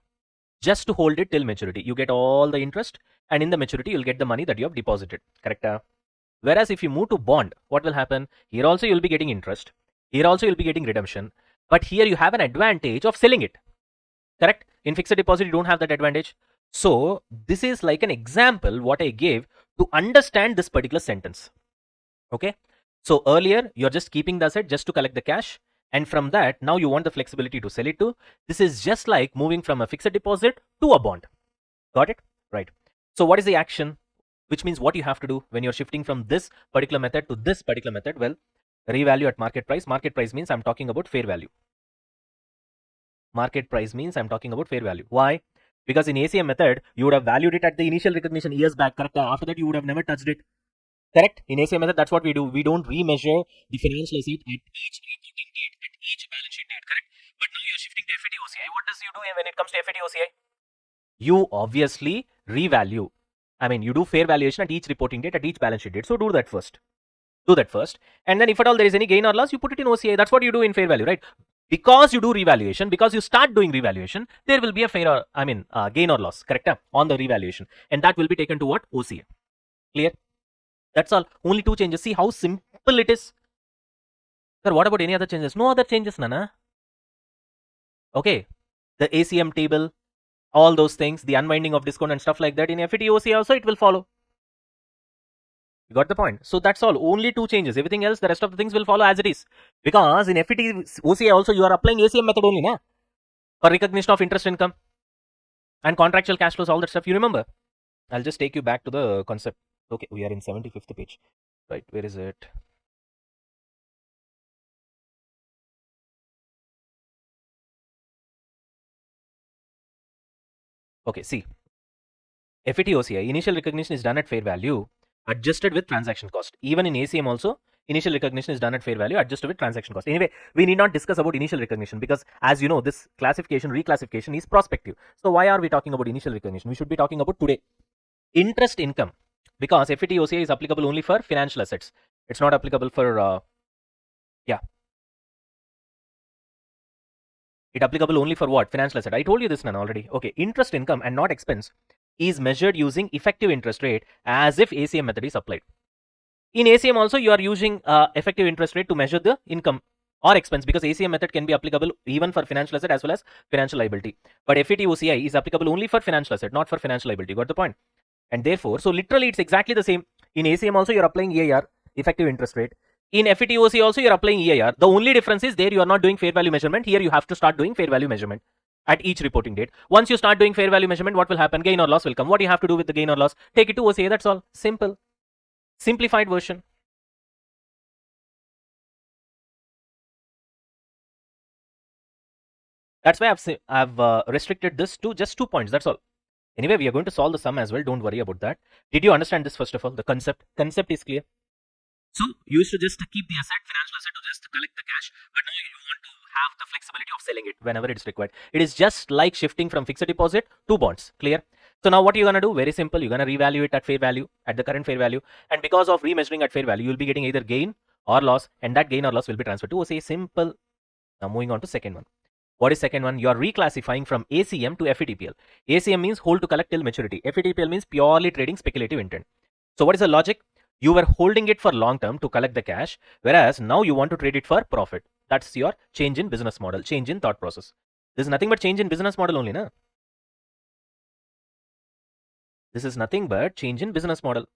Just to hold it till maturity. You get all the interest, and in the maturity, you'll get the money that you have deposited, correct? Whereas if you move to bond, what will happen? Here also you'll be getting interest. Here also you'll be getting redemption. But here you have an advantage of selling it, correct? In fixed deposit, you don't have that advantage. So this is like an example what I gave to understand this particular sentence. Okay. So earlier you're just keeping the asset just to collect the cash, and from that now you want the flexibility to sell it to. This is just like moving from a fixed deposit to a bond. Got it? Right. So what is the action? Which means what you have to do when you're shifting from this particular method to this particular method? Well, revalue at market price. Market price means I'm talking about fair value. Market price means I'm talking about fair value. Why? Because in ACM method, you would have valued it at the initial recognition years back, correct? After that, you would have never touched it. Correct? In ACM method, that's what we do. We don't remeasure the financial asset at each reporting date, at each balance sheet date, correct? But now you're shifting to FVTOCI. What does you do when it comes to FVTOCI? You obviously revalue. You do fair valuation at each reporting date, at each balance sheet date. So do that first. Do that first. And then if at all there is any gain or loss, you put it in OCI. That's what you do in fair value, right? Because you do revaluation, because you start doing revaluation, there will be a gain or loss, correct? On the revaluation. And that will be taken to what? OCI. Clear? That's all. Only 2 changes. See how simple it is. Sir, what about any other changes? No other changes, Nana. Okay. The ACM table, all those things, the unwinding of discount and stuff like that in FVTOCI also it will follow. You got the point? So that's all. Only 2 changes. Everything else, the rest of the things will follow as it is. Because in FVTOCI also you are applying ACM method only, na? For recognition of interest income and contractual cash flows, all that stuff. You remember? I'll just take you back to the concept. Okay, we are in 75th page. Right, where is it? Okay, see. FVTOCI, initial recognition is done at fair value, adjusted with transaction cost. Even in ACM also, initial recognition is done at fair value, adjusted with transaction cost. Anyway, we need not discuss about initial recognition because, as you know, this reclassification is prospective. So why are we talking about initial recognition? We should be talking about today. Interest income, because FVTOCI is applicable only for financial assets. It's not applicable for, It applicable only for what? Financial asset. I told you this, Nan, already. Okay, interest income and not expense is measured using effective interest rate as if ACM method is applied. In ACM also, you are using effective interest rate to measure the income or expense, because ACM method can be applicable even for financial asset as well as financial liability. But FVTOCI is applicable only for financial asset, not for financial liability. Got the point? And therefore, so literally it's exactly the same. In ACM also, you're applying EIR, effective interest rate. In FVTOCI also, you're applying EIR. The only difference is there you are not doing fair value measurement. Here you have to start doing fair value measurement at each reporting date. Once you start doing fair value measurement, what will happen? Gain or loss will come. What do you have to do with the gain or loss? Take it to OCA. That's all. Simple. Simplified version. That's why I've restricted this to just 2 points. That's all. Anyway, we are going to solve the sum as well. Don't worry about that. Did you understand this first of all? The concept. Concept is clear. So you used to just keep the asset, financial asset, to just collect the cash, but now you want to have the flexibility of selling it whenever it's required. It is just like shifting from fixed deposit to bonds. Clear? So now what you're gonna do? Very simple. You're gonna revalue it at fair value, at the current fair value, and because of remeasuring at fair value, you'll be getting either gain or loss, and that gain or loss will be transferred to OCA. Simple. Now moving on to second one. What is second one? You are reclassifying from ACM to FVTPL. ACM means hold to collect till maturity. FVTPL means purely trading speculative intent. So what is the logic? You were holding it for long term to collect the cash, whereas now you want to trade it for profit. That's your change in business model, change in thought process. This is nothing but change in business model only, na? This is nothing but change in business model,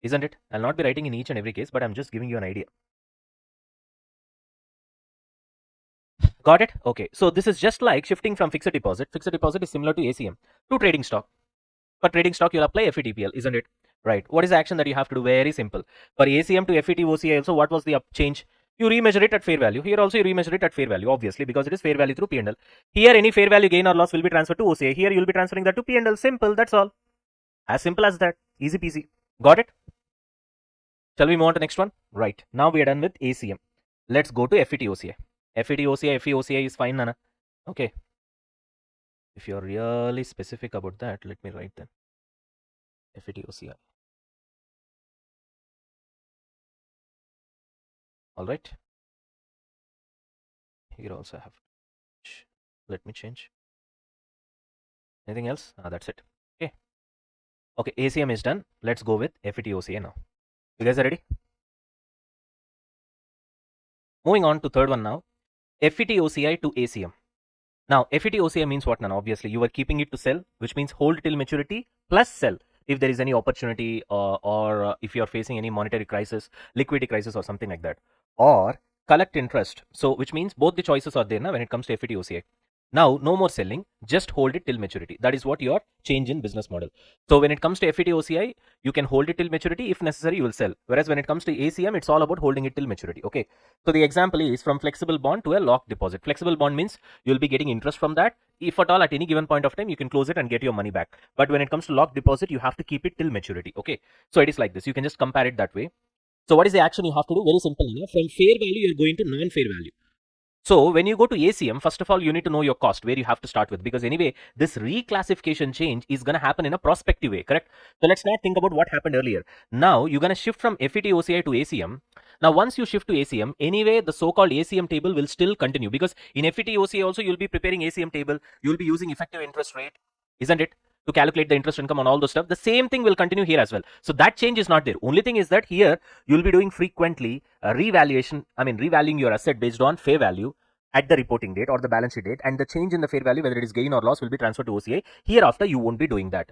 isn't it? I'll not be writing in each and every case, but I'm just giving you an idea. Got it? Okay. So this is just like shifting from fixed deposit. Fixed deposit is similar to ACM to trading stock. For trading stock, you'll apply FVTPL, isn't it? Right. What is the action that you have to do? Very simple. For ACM to FVTOCI also, what was the change? You remeasure it at fair value. Here also you remeasure it at fair value, obviously, because it is fair value through P&L. Here any fair value gain or loss will be transferred to OCI. Here you'll be transferring that to P&L. Simple. That's all. As simple as that. Easy peasy. Got it? Shall we move on to next one? Right. Now we are done with ACM. Let's go to FVTOCI. FVTOCI, FVOCI is fine, Nana. Okay. If you're really specific about that, let me write then. FVTOCI. All right. Here also I have. Let me change. Anything else? That's it. Okay. Okay. ACM is done. Let's go with FVTOCI now. You guys are ready? Moving on to third one now. FVTOCI to ACM. Now, FVTOCI means what now? Obviously, you are keeping it to sell, which means hold till maturity plus sell if there is any opportunity or if you are facing any monetary crisis, liquidity crisis or something like that. Or collect interest. So, which means both the choices are there now when it comes to FVTOCI. Now, no more selling, just hold it till maturity. That is what your change in business model. So, when it comes to FVTOCI, you can hold it till maturity. If necessary, you will sell. Whereas when it comes to ACM, it's all about holding it till maturity. Okay. So, the example is from flexible bond to a locked deposit. Flexible bond means you'll be getting interest from that. If at all at any given point of time, you can close it and get your money back. But when it comes to locked deposit, you have to keep it till maturity. Okay. So, it is like this. You can just compare it that way. So, what is the action you have to do? Very simple. From fair value, you're going to non-fair value. So when you go to ACM, first of all, you need to know your cost, where you have to start with, because anyway, this reclassification change is going to happen in a prospective way, correct? So let's not think about what happened earlier. Now you're going to shift from FVTOCI to ACM. Now once you shift to ACM, anyway, the so-called ACM table will still continue, because in FVTOCI also you'll be preparing ACM table, you'll be using effective interest rate, isn't it? To calculate the interest income on all those stuff. The same thing will continue here as well. So that change is not there. Only thing is that here you'll be doing frequently revaluation. I mean, revaluing your asset based on fair value at the reporting date or the balance sheet date, and the change in the fair value, whether it is gain or loss, will be transferred to OCI. Hereafter, you won't be doing that.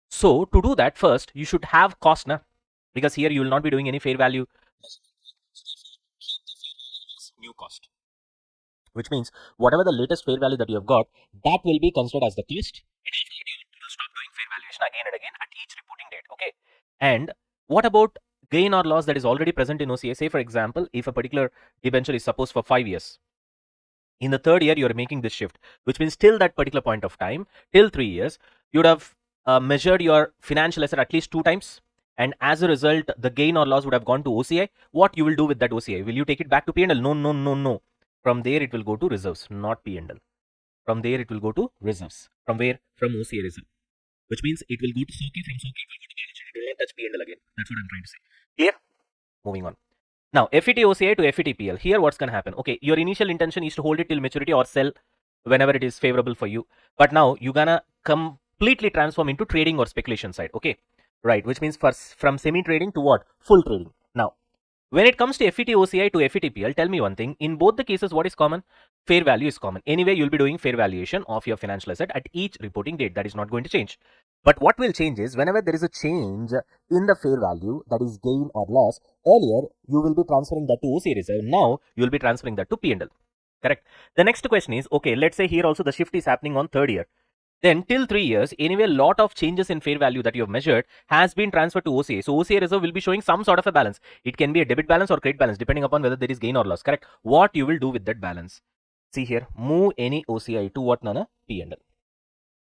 So to do that, first you should have cost, na? Because here you will not be doing any fair value. New cost, which means whatever the latest fair value that you have got, that will be considered as the cost. You will stop doing fair valuation again and again at each reporting date. Okay. And what about gain or loss that is already present in OCA? Say for example, if a particular debenture is supposed for 5 years, in the third year you are making this shift, which means till that particular point of time, till 3 years, you would have measured your financial asset at least 2 times, and as a result the gain or loss would have gone to OCI. What you will do with that OCI? Will you take it back to P&L? No, no, no, no. From there it will go to reserves, not P&L. From there it will go to reserves. From where? From OCI reserve. Which means it will go to SOCI, from SOCI it will go to balance sheet. It will not touch P&L again. That's what I'm trying to say. Clear? Moving on. Now, FVTOCI to FVTPL. Here what's going to happen? Okay, your initial intention is to hold it till maturity or sell. whenever it is favorable for you. But now you're gonna completely transform into trading or speculation side. Okay, right, which means from semi trading to what? Full trading. Now when it comes to FVTOCI to FVTPL, tell me one thing. In both the cases, what is common? Fair value is common. Anyway, you'll be doing fair valuation of your financial asset at each reporting date. That is not going to change. But what will change is whenever there is a change in the fair value, that is gain or loss, earlier you will be transferring that to OCI reserve. Now you will be transferring that to P&L. Correct. The next question is, okay, let's say here also the shift is happening on third year. Then till 3 years, anyway, a lot of changes in fair value that you have measured has been transferred to OCI. So OCI reserve will be showing some sort of a balance. It can be a debit balance or credit balance depending upon whether there is gain or loss. Correct. What you will do with that balance? See here, move any OCI to what, Nana? P&L.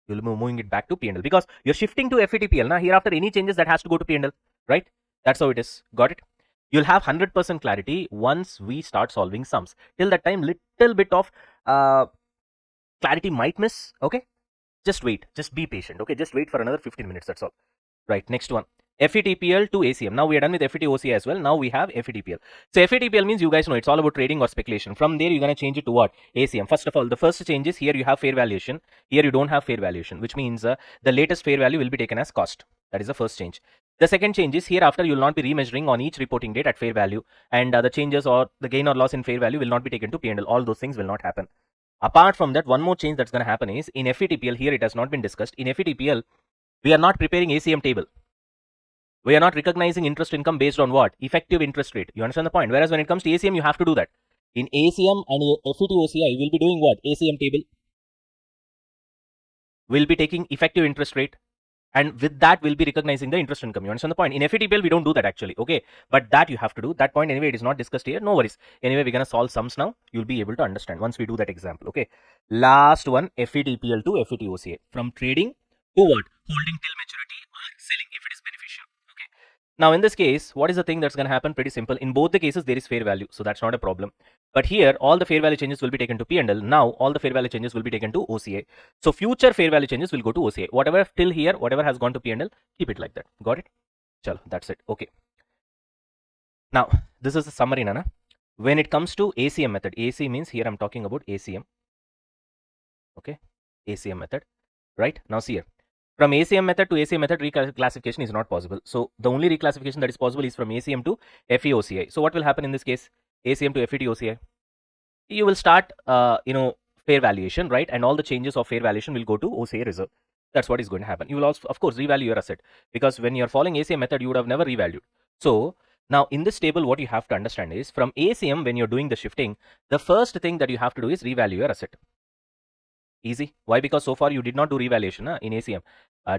You'll be moving it back to P&L because you're shifting to FVTPL. Now hereafter any changes that has to go to P&L, right? That's how it is. Got it? You'll have 100% clarity once we start solving sums. Till that time, little bit of clarity might miss. Okay. Just wait, just be patient. Okay, just wait for another 15 minutes. That's all. Right, next one. FVTPL to ACM. Now we are done with FVTOCI as well. Now we have FVTPL. So FVTPL means you guys know it's all about trading or speculation. From there, you're going to change it to what? ACM. First of all, the first change is here you have fair valuation. Here you don't have fair valuation, which means the latest fair value will be taken as cost. That is the first change. The second change is hereafter you will not be remeasuring on each reporting date at fair value, and the changes or the gain or loss in fair value will not be taken to P&L. All those things will not happen. Apart from that, one more change that's going to happen is in FVTPL, here it has not been discussed. In FVTPL, we are not preparing ACM table. We are not recognizing interest income based on what? Effective interest rate. You understand the point? Whereas when it comes to ACM, you have to do that. In ACM and FVTOCI, we'll be doing what? ACM table. We'll be taking effective interest rate. And with that, we'll be recognizing the interest income. You understand the point? In FVTPL, we don't do that actually. Okay. But that you have to do. That point anyway, it is not discussed here. No worries. Anyway, we're going to solve sums now. You'll be able to understand once we do that example. Okay. Last one, FVTPL to FVTOCI. From trading to what? Holding till maturity or selling if it is beneficial. Okay. Now, in this case, what is the thing that's going to happen? Pretty simple. In both the cases, there is fair value. So that's not a problem. But here, all the fair value changes will be taken to P&L. Now, all the fair value changes will be taken to OCI. So, future fair value changes will go to OCI. Whatever till here, whatever has gone to P&L, keep it like that. Got it? Chalo, that's it. Okay. Now, this is the summary, Nana. When it comes to ACM method, AC means here I'm talking about ACM. Okay. ACM method. Right? Now, see here. From ACM method to ACM method, reclassification is not possible. So, the only reclassification that is possible is from ACM to FVOCI. So, what will happen in this case? ACM to FVTOCI. You will start, fair valuation, right? And all the changes of fair valuation will go to OCI reserve. That's what is going to happen. You will also, of course, revalue your asset because when you're following ACM method, you would have never revalued. So, now in this table, what you have to understand is from ACM, when you're doing the shifting, the first thing that you have to do is revalue your asset. Easy. Why? Because so far you did not do revaluation in ACM.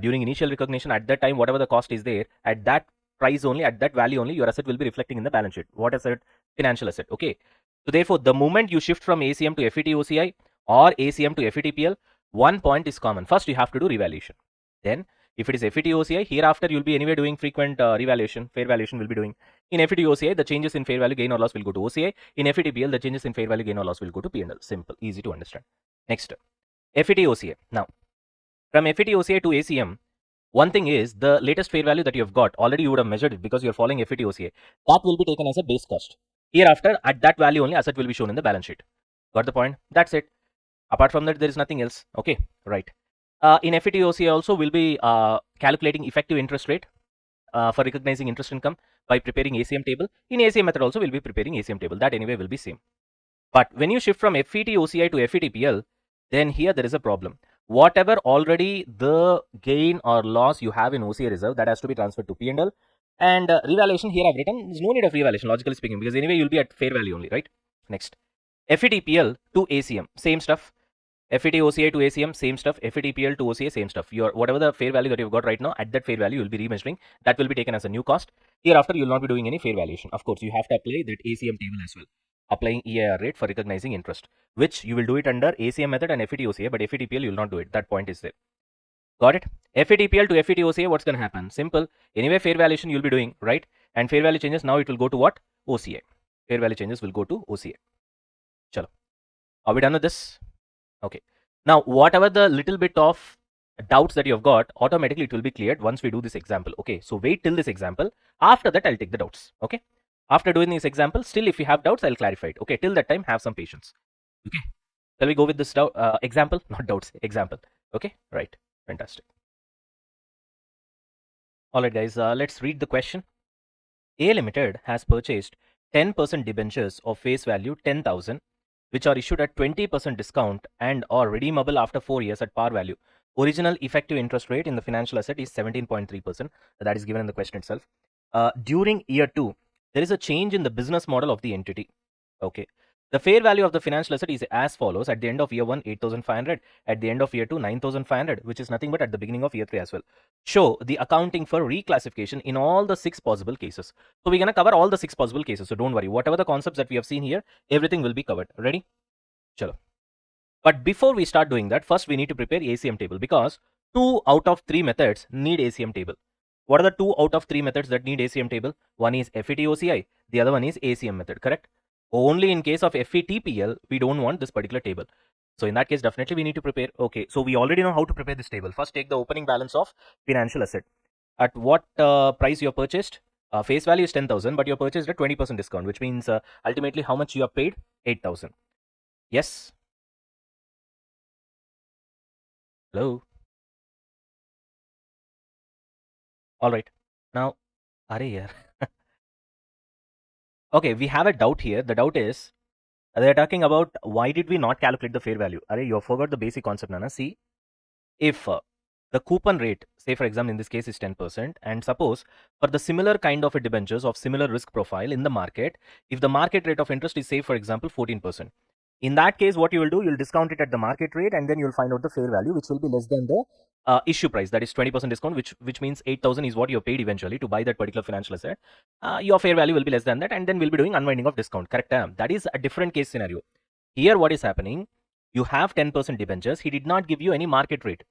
During initial recognition, at that time, whatever the cost is there, at that price only, at that value only, your asset will be reflecting in the balance sheet. What asset? Financial asset. Okay. So therefore, the moment you shift from ACM to FVTOCI or ACM to FVTPL, one point is common. First, you have to do revaluation. Then, if it is FVTOCI, hereafter you'll be anyway doing frequent revaluation, fair valuation will be doing. In FVTOCI, the changes in fair value gain or loss will go to OCI. In FVTPL, the changes in fair value gain or loss will go to P&L. Simple, easy to understand. Next, FVTOCI. Now, from FVTOCI to ACM, one thing is the latest fair value that you have got, already you would have measured it because you're following FVTOCI. That will be taken as a base cost. Hereafter, at that value only, asset will be shown in the balance sheet. Got the point? That's it. Apart from that, there is nothing else. Okay, right. In FVTOCI also, we'll be calculating effective interest rate for recognizing interest income by preparing ACM table. In ACM method also, we'll be preparing ACM table. That anyway will be same. But when you shift from FVTOCI to FVTPL, then here there is a problem. Whatever already the gain or loss you have in OCI reserve, that has to be transferred to P&L. And revaluation here I've written, there's no need of revaluation, logically speaking, because anyway you'll be at fair value only, right? Next, FVTPL to ACM, same stuff. FVTOCI to ACM, same stuff. FVTPL to OCI, same stuff. Your whatever the fair value that you've got right now, at that fair value you'll be remeasuring. That will be taken as a new cost. Hereafter, you'll not be doing any fair valuation. Of course, you have to apply that ACM table as well, applying EIR rate for recognizing interest, which you will do it under ACM method and FVTOCI, but FVTPL you will not do it. That point is there. Got it? FVTPL to FVTOCI, what's going to happen? Simple. Anyway, fair valuation you'll be doing, right? And fair value changes, now it will go to what? OCI. Fair value changes will go to OCI. Chalo. Are we done with this? Okay. Now, whatever the little bit of doubts that you have got, automatically it will be cleared once we do this example. Okay. So wait till this example. After that, I'll take the doubts. Okay. After doing this example, still if you have doubts, I'll clarify it. Okay. Till that time, have some patience. Okay. Shall we go with this example? Not doubts, example. Okay, right. Fantastic. All right, guys, let's read the question. A Limited has purchased 10% debentures of face value 10,000, which are issued at 20% discount and are redeemable after 4 years at par value. Original effective interest rate in the financial asset is 17.3%. That is given in the question itself. During year 2, there is a change in the business model of the entity. Okay. The fair value of the financial asset is as follows. At the end of year 1, 8,500. At the end of year 2, 9,500, which is nothing but at the beginning of year 3 as well. Show the accounting for reclassification in all the 6 possible cases. So we're going to cover all the 6 possible cases. So don't worry. Whatever the concepts that we have seen here, everything will be covered. Ready? Chalo. But before we start doing that, first we need to prepare ACM table, because 2 out of 3 methods need ACM table. What are the 2 out of 3 methods that need ACM table? One is FVTOCI, the other one is ACM method, correct? Only in case of FVTPL, we don't want this particular table. So in that case, definitely we need to prepare. Okay, so we already know how to prepare this table. First, take the opening balance of financial asset. At what price you have purchased? Face value is 10,000, but you have purchased at 20% discount, which means ultimately how much you have paid? 8,000. Yes? Hello? All right. Now, are okay, we have a doubt here. The doubt is, they're talking about why did we not calculate the fair value? You forgot the basic concept, Nana. See, if the coupon rate, say for example, in this case is 10%, and suppose for the similar kind of a debentures of similar risk profile in the market, if the market rate of interest is, say for example, 14%, in that case, what you will do, you'll discount it at the market rate, and then you'll find out the fair value, which will be less than the issue price. That is 20% discount, which means 8,000 is what you paid eventually to buy that particular financial asset. Your fair value will be less than that, and then we'll be doing unwinding of discount. Correct? That is a different case scenario. Here, what is happening? You have 10% debentures. He did not give you any market rate,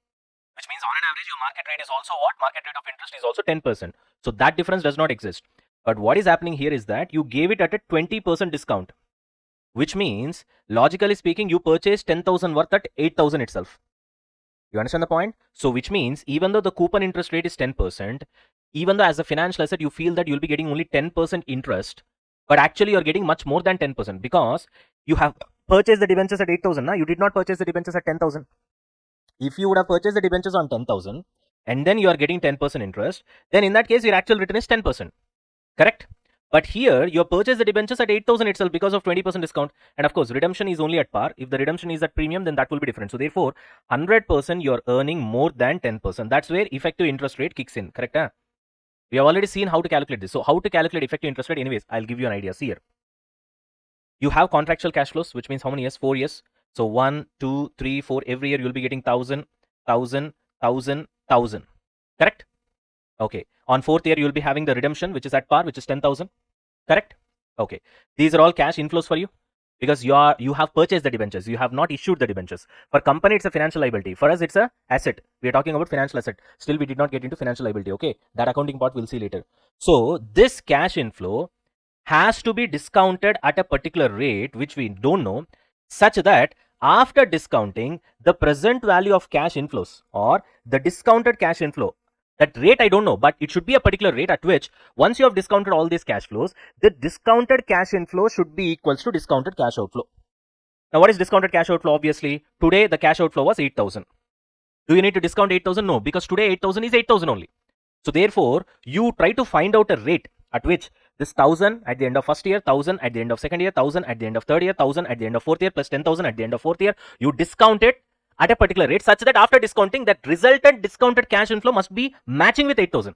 which means on an average your market rate is also what? Market rate of interest is also 10%. So that difference does not exist. But what is happening here is that you gave it at a 20% discount, which means logically speaking you purchased 10,000 worth at 8,000 itself. You understand the point? So which means even though the coupon interest rate is 10%, even though as a financial asset you feel that you'll be getting only 10% interest, but actually you're getting much more than 10% because you have purchased the debentures at 8,000. Now you did not purchase the debentures at 10,000. If you would have purchased the debentures on 10,000 and then you are getting 10% interest, then in that case your actual return is 10%. Correct? But here you purchase the debentures at 8,000 itself because of 20% discount, and of course redemption is only at par. If the redemption is at premium, then that will be different. So therefore 100% you are earning more than 10%. That's where effective interest rate kicks in. Correct? Huh? We have already seen how to calculate this. So how to calculate effective interest rate? Anyways, I'll give you an idea. See here. You have contractual cash flows, which means how many years? 4 years. So 1, 2, 3, 4. Every year you'll be getting 1,000, 1,000, 1,000, 1,000. Correct? Okay. On 4th year you'll be having the redemption, which is at par, which is 10,000. Correct? Okay. These are all cash inflows for you because you have purchased the debentures. You have not issued the debentures. For company, it's a financial liability. For us, it's a asset. We are talking about financial asset. Still, we did not get into financial liability. Okay. That accounting part we'll see later. So this cash inflow has to be discounted at a particular rate, which we don't know, such that after discounting the present value of cash inflows or the discounted cash inflow, that rate I don't know, but it should be a particular rate at which once you have discounted all these cash flows, the discounted cash inflow should be equals to discounted cash outflow. Now what is discounted cash outflow? Obviously today the cash outflow was 8,000. Do you need to discount 8,000? No, because today 8,000 is 8,000 only. So therefore you try to find out a rate at which this 1,000 at the end of first year, 1,000 at the end of second year, 1,000 at the end of third year, 1,000 at the end of fourth year, plus 10,000 at the end of fourth year. You discount it at a particular rate such that after discounting, that resultant discounted cash inflow must be matching with 8,000.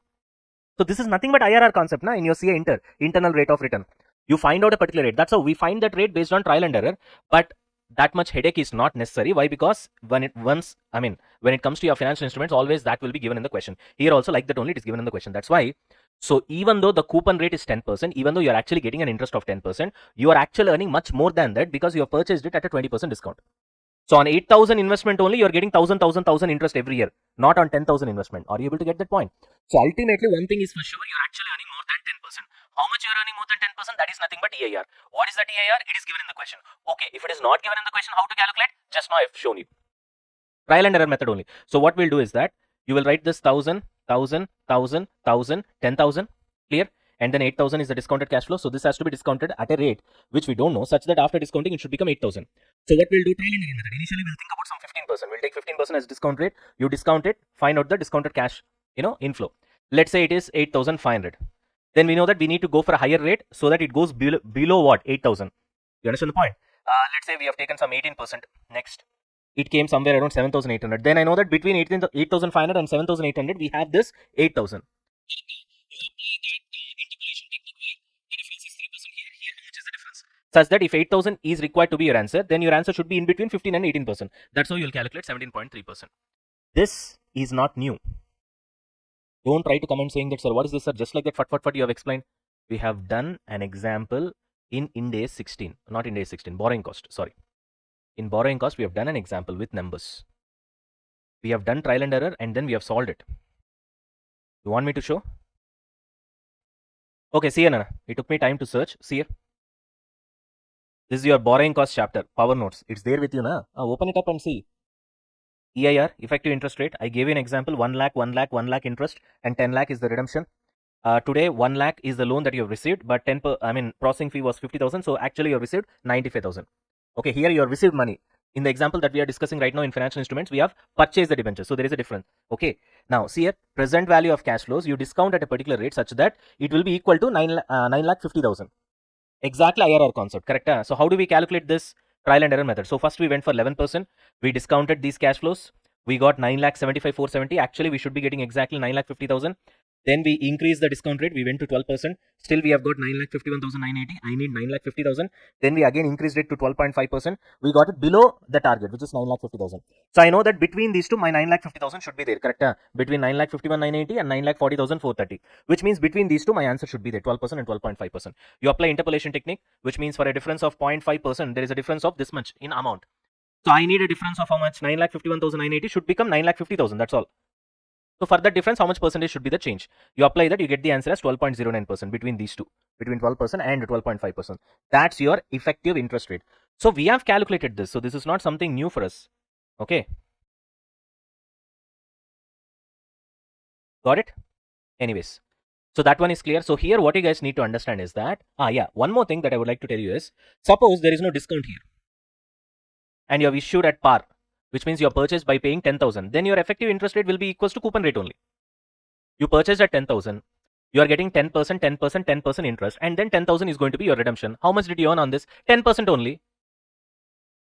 So this is nothing but IRR concept in your CA internal rate of return. You find out a particular rate. That's how we find that rate based on trial and error. But that much headache is not necessary. Why? Because when it comes to your financial instruments, always that will be given in the question. Here also like that only it is given in the question. That's why. So even though the coupon rate is 10%, even though you are actually getting an interest of 10%, you are actually earning much more than that because you have purchased it at a 20% discount. So on 8,000 investment only, you are getting 1,000 interest every year, not on 10,000 investment. Are you able to get that point? So ultimately, one thing is for sure, you are actually earning more than 10%. How much you are earning more than 10%? That is nothing but EIR. What is that EIR? It is given in the question. Okay, if it is not given in the question, how to calculate? Just now I've shown you. Trial and error method only. So what we'll do is that you will write this 1,000, 1,000, 1,000, 1,000, 10,000. Clear? and then 8,000 is the discounted cash flow. So this has to be discounted at a rate which we don't know, such that after discounting it should become 8,000. So what we'll do, trial and error method. Initially we'll think about some 15%. We'll take 15% as discount rate. You discount it, find out the discounted cash, inflow. Let's say it is 8,500. Then we know that we need to go for a higher rate so that it goes below what? 8,000. You understand the point? Let's say we have taken some 18%. Next, it came somewhere around 7,800. Then I know that between 8,500 and 7,800, we have this 8,000. Such that if 8,000 is required to be your answer, then your answer should be in between 15 and 18%. That's how you'll calculate 17.3%. This is not new. Don't try to comment saying that, sir, what is this, sir? Just like that, fat, you have explained. We have done an example in Ind AS 16, not Ind AS 16, borrowing cost, sorry. In borrowing cost, we have done an example with numbers. We have done trial and error and then we have solved it. You want me to show? Okay, see here, Nana. It took me time to search. See here. This is your borrowing cost chapter, power notes. It's there with you, na? Open it up and see. EIR, effective interest rate. I gave you an example, 1 lakh, 1 lakh, 1 lakh interest, and 10 lakh is the redemption. Today, 1 lakh is the loan that you have received, but processing fee was 50,000. So actually, you have received 95,000. Okay, here you have received money. In the example that we are discussing right now in financial instruments, we have purchased the debenture. So there is a difference. Okay, now see here, present value of cash flows, you discount at a particular rate such that it will be equal to 9,50,000. Exactly IRR concept, correct? So how do we calculate this? Trial and error method. So first we went for 11%. We discounted these cash flows. We got 9,75,470. Actually, we should be getting exactly 9,50,000. Then we increased the discount rate. We went to 12%. Still, we have got 9,51,980. I need 9,50,000. Then we again increased it to 12.5%. We got it below the target, which is 9,50,000. So I know that between these two, my 9,50,000 should be there, correct? Between 9,51,980 and 9,40,430, which means between these two, my answer should be there, 12% and 12.5%. You apply interpolation technique, which means for a difference of 0.5%, there is a difference of this much in amount. So I need a difference of how much? 9,51,980 should become 9,50,000. That's all. So for that difference, how much percentage should be the change? You apply that, you get the answer as 12.09% between these two, between 12% and 12.5%. That's your effective interest rate. So we have calculated this. So this is not something new for us. Okay. Got it? Anyways. So that one is clear. So here what you guys need to understand is that, one more thing that I would like to tell you is, suppose there is no discount here and you have issued at par, which means you have purchased by paying 10,000, then your effective interest rate will be equals to coupon rate only. You purchased at 10,000, you are getting 10%, 10%, 10% interest, and then 10,000 is going to be your redemption. How much did you earn on this? 10% only.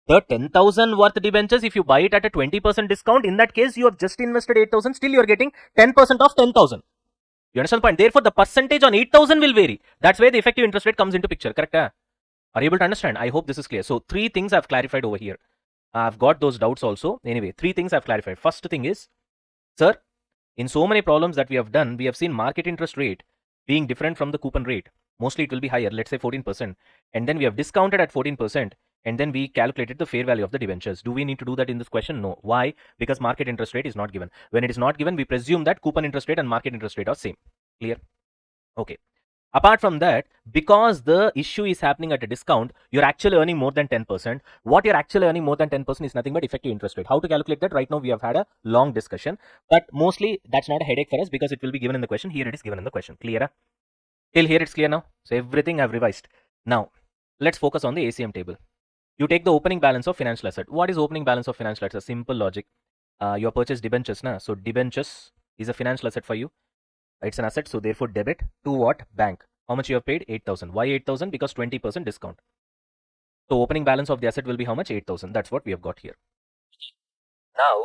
The 10,000 worth debentures, if you buy it at a 20% discount, in that case, you have just invested 8,000, still you are getting 10% of 10,000. You understand the point? Therefore, the percentage on 8,000 will vary. That's where the effective interest rate comes into picture, correct? Are you able to understand? I hope this is clear. So, 3 things I've clarified over here. I've got those doubts also. Anyway, 3 things I've clarified. First thing is, sir, in so many problems that we have done, we have seen market interest rate being different from the coupon rate. Mostly it will be higher, let's say 14%. And then we have discounted at 14%. And then we calculated the fair value of the debentures. Do we need to do that in this question? No. Why? Because market interest rate is not given. When it is not given, we presume that coupon interest rate and market interest rate are same. Clear? Okay. Apart from that, because the issue is happening at a discount, you're actually earning more than 10%. What you're actually earning more than 10% is nothing but effective interest rate. How to calculate that? Right now, we have had a long discussion. But mostly, that's not a headache for us because it will be given in the question. Here it is given in the question. Clear? Till here, it's clear now. So everything I've revised. Now, let's focus on the ACM table. You take the opening balance of financial asset. What is opening balance of financial asset? Simple logic. You purchased debentures. So debentures is a financial asset for you. It's an asset. So therefore debit to what? Bank. How much you have paid? 8,000. Why 8,000? Because 20% discount. So opening balance of the asset will be how much? 8,000. That's what we have got here. Now,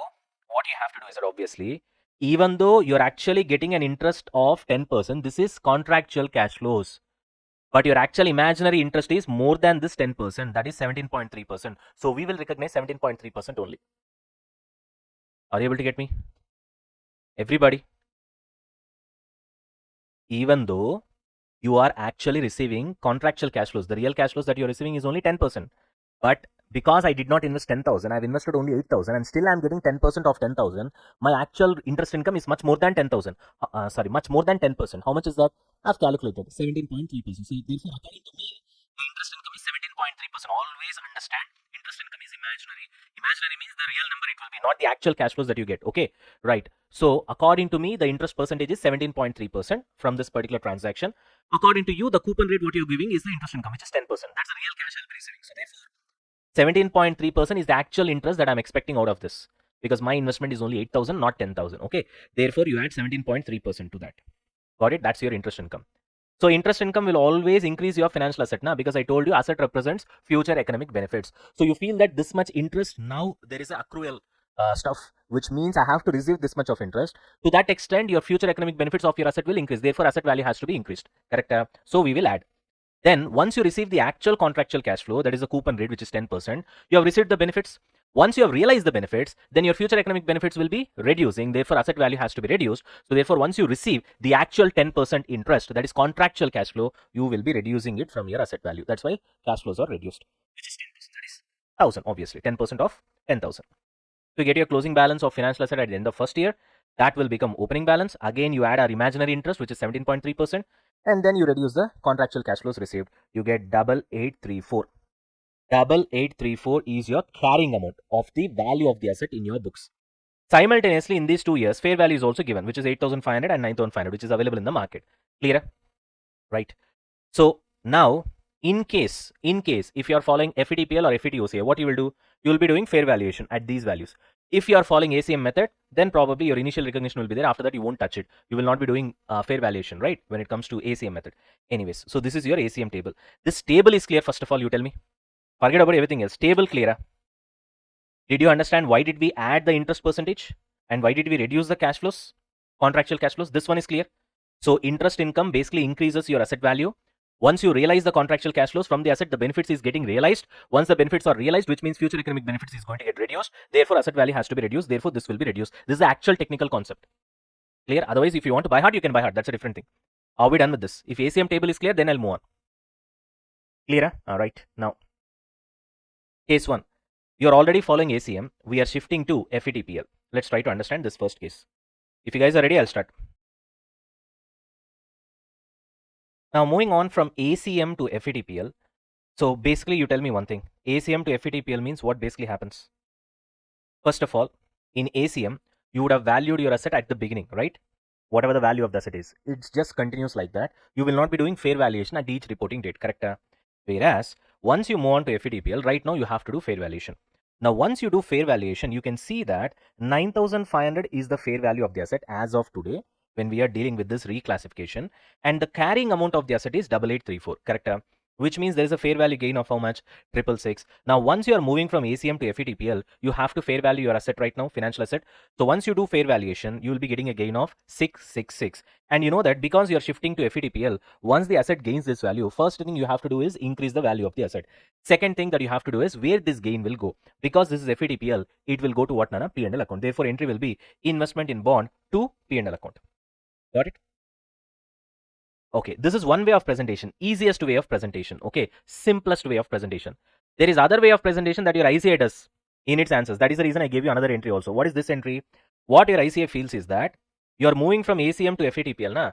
what you have to do is that obviously, even though you're actually getting an interest of 10%, this is contractual cash flows. But your actual imaginary interest is more than this 10%, that is 17.3%. So we will recognize 17.3% only. Are you able to get me? Everybody? Even though you are actually receiving contractual cash flows, the real cash flows that you're receiving is only 10%. But because I did not invest 10,000, I've invested only 8,000 and still I'm getting 10% of 10,000. My actual interest income is much more than 10,000. Much more than 10%. How much is that? I've calculated 17.3%. So therefore, according to me, the interest income is 17.3%. Always understand interest income is imaginary. Imaginary means the real number it will be, not the actual cash flows that you get. Okay, right. So according to me, the interest percentage is 17.3% from this particular transaction. According to you, the coupon rate what you're giving is the interest income, which is 10%. That's the real cash I'll be receiving. So therefore, 17.3% is the actual interest that I'm expecting out of this, because my investment is only 8,000, not 10,000. Okay, therefore you add 17.3% to that. Got it? That's your interest income. So interest income will always increase your financial asset now, because I told you asset represents future economic benefits. So you feel that this much interest, now there is a accrual stuff, which means I have to receive this much of interest. To that extent, your future economic benefits of your asset will increase. Therefore, asset value has to be increased. Correct? So we will add. Then once you receive the actual contractual cash flow, that is a coupon rate, which is 10%, you have received the benefits. Once you have realized the benefits, then your future economic benefits will be reducing. Therefore, asset value has to be reduced. So therefore, once you receive the actual 10% interest, that is contractual cash flow, you will be reducing it from your asset value. That's why cash flows are reduced, which is 10%. That is 1,000, obviously. 10% of 10,000. To get your closing balance of financial asset at the end of first year, that will become opening balance. Again, you add our imaginary interest, which is 17.3%, and then you reduce the contractual cash flows received. You get 8834. 8834 is your carrying amount of the value of the asset in your books. Simultaneously, in these 2 years, fair value is also given, which is 8,500 and 9,500, which is available in the market. Clear? Right. So now, in case if you are following FVTPL or FVTOCI, what you will do? You will be doing fair valuation at these values. If you are following ACM method, then probably your initial recognition will be there. After that, you won't touch it. You will not be doing fair valuation, right? When it comes to ACM method. Anyways, so this is your ACM table. This table is clear. First of all, you tell me. Forget about everything else. Table clear. Did you understand why did we add the interest percentage and why did we reduce the cash flows, contractual cash flows? This one is clear. So interest income basically increases your asset value. Once you realize the contractual cash flows from the asset, the benefits is getting realized. Once the benefits are realized, which means future economic benefits is going to get reduced. Therefore, asset value has to be reduced. Therefore, this will be reduced. This is the actual technical concept. Clear? Otherwise, if you want to buy hard, you can buy hard. That's a different thing. Are we done with this? If ACM table is clear, then I'll move on. Clear? All right. Now, case 1. You're already following ACM. We are shifting to FVTPL. Let's try to understand this first case. If you guys are ready, I'll start. Now, moving on from ACM to FVTPL. So basically, you tell me one thing. ACM to FVTPL means what basically happens? First of all, in ACM, you would have valued your asset at the beginning, right? Whatever the value of the asset is. It just continues like that. You will not be doing fair valuation at each reporting date, correct? Whereas, once you move on to FVTPL, right now you have to do fair valuation. Now, once you do fair valuation, you can see that 9,500 is the fair value of the asset as of today when we are dealing with this reclassification, and the carrying amount of the asset is 8834, correct? Which means there is a fair value gain of how much? 666. Now, once you are moving from ACM to FVTPL, you have to fair value your asset right now, financial asset. So once you do fair valuation, you will be getting a gain of 666. And you know that because you are shifting to FVTPL, once the asset gains this value, first thing you have to do is increase the value of the asset. Second thing that you have to do is where this gain will go. Because this is FVTPL, it will go to what, Nana? P&L account. Therefore, entry will be investment in bond to P&L account. Got it? Okay, this is one way of presentation, easiest way of presentation. Okay, simplest way of presentation. There is other way of presentation that your ICA does in its answers. That is the reason I gave you another entry also. What is this entry? What your ICA feels is that you are moving from ACM to FVTPL. Na?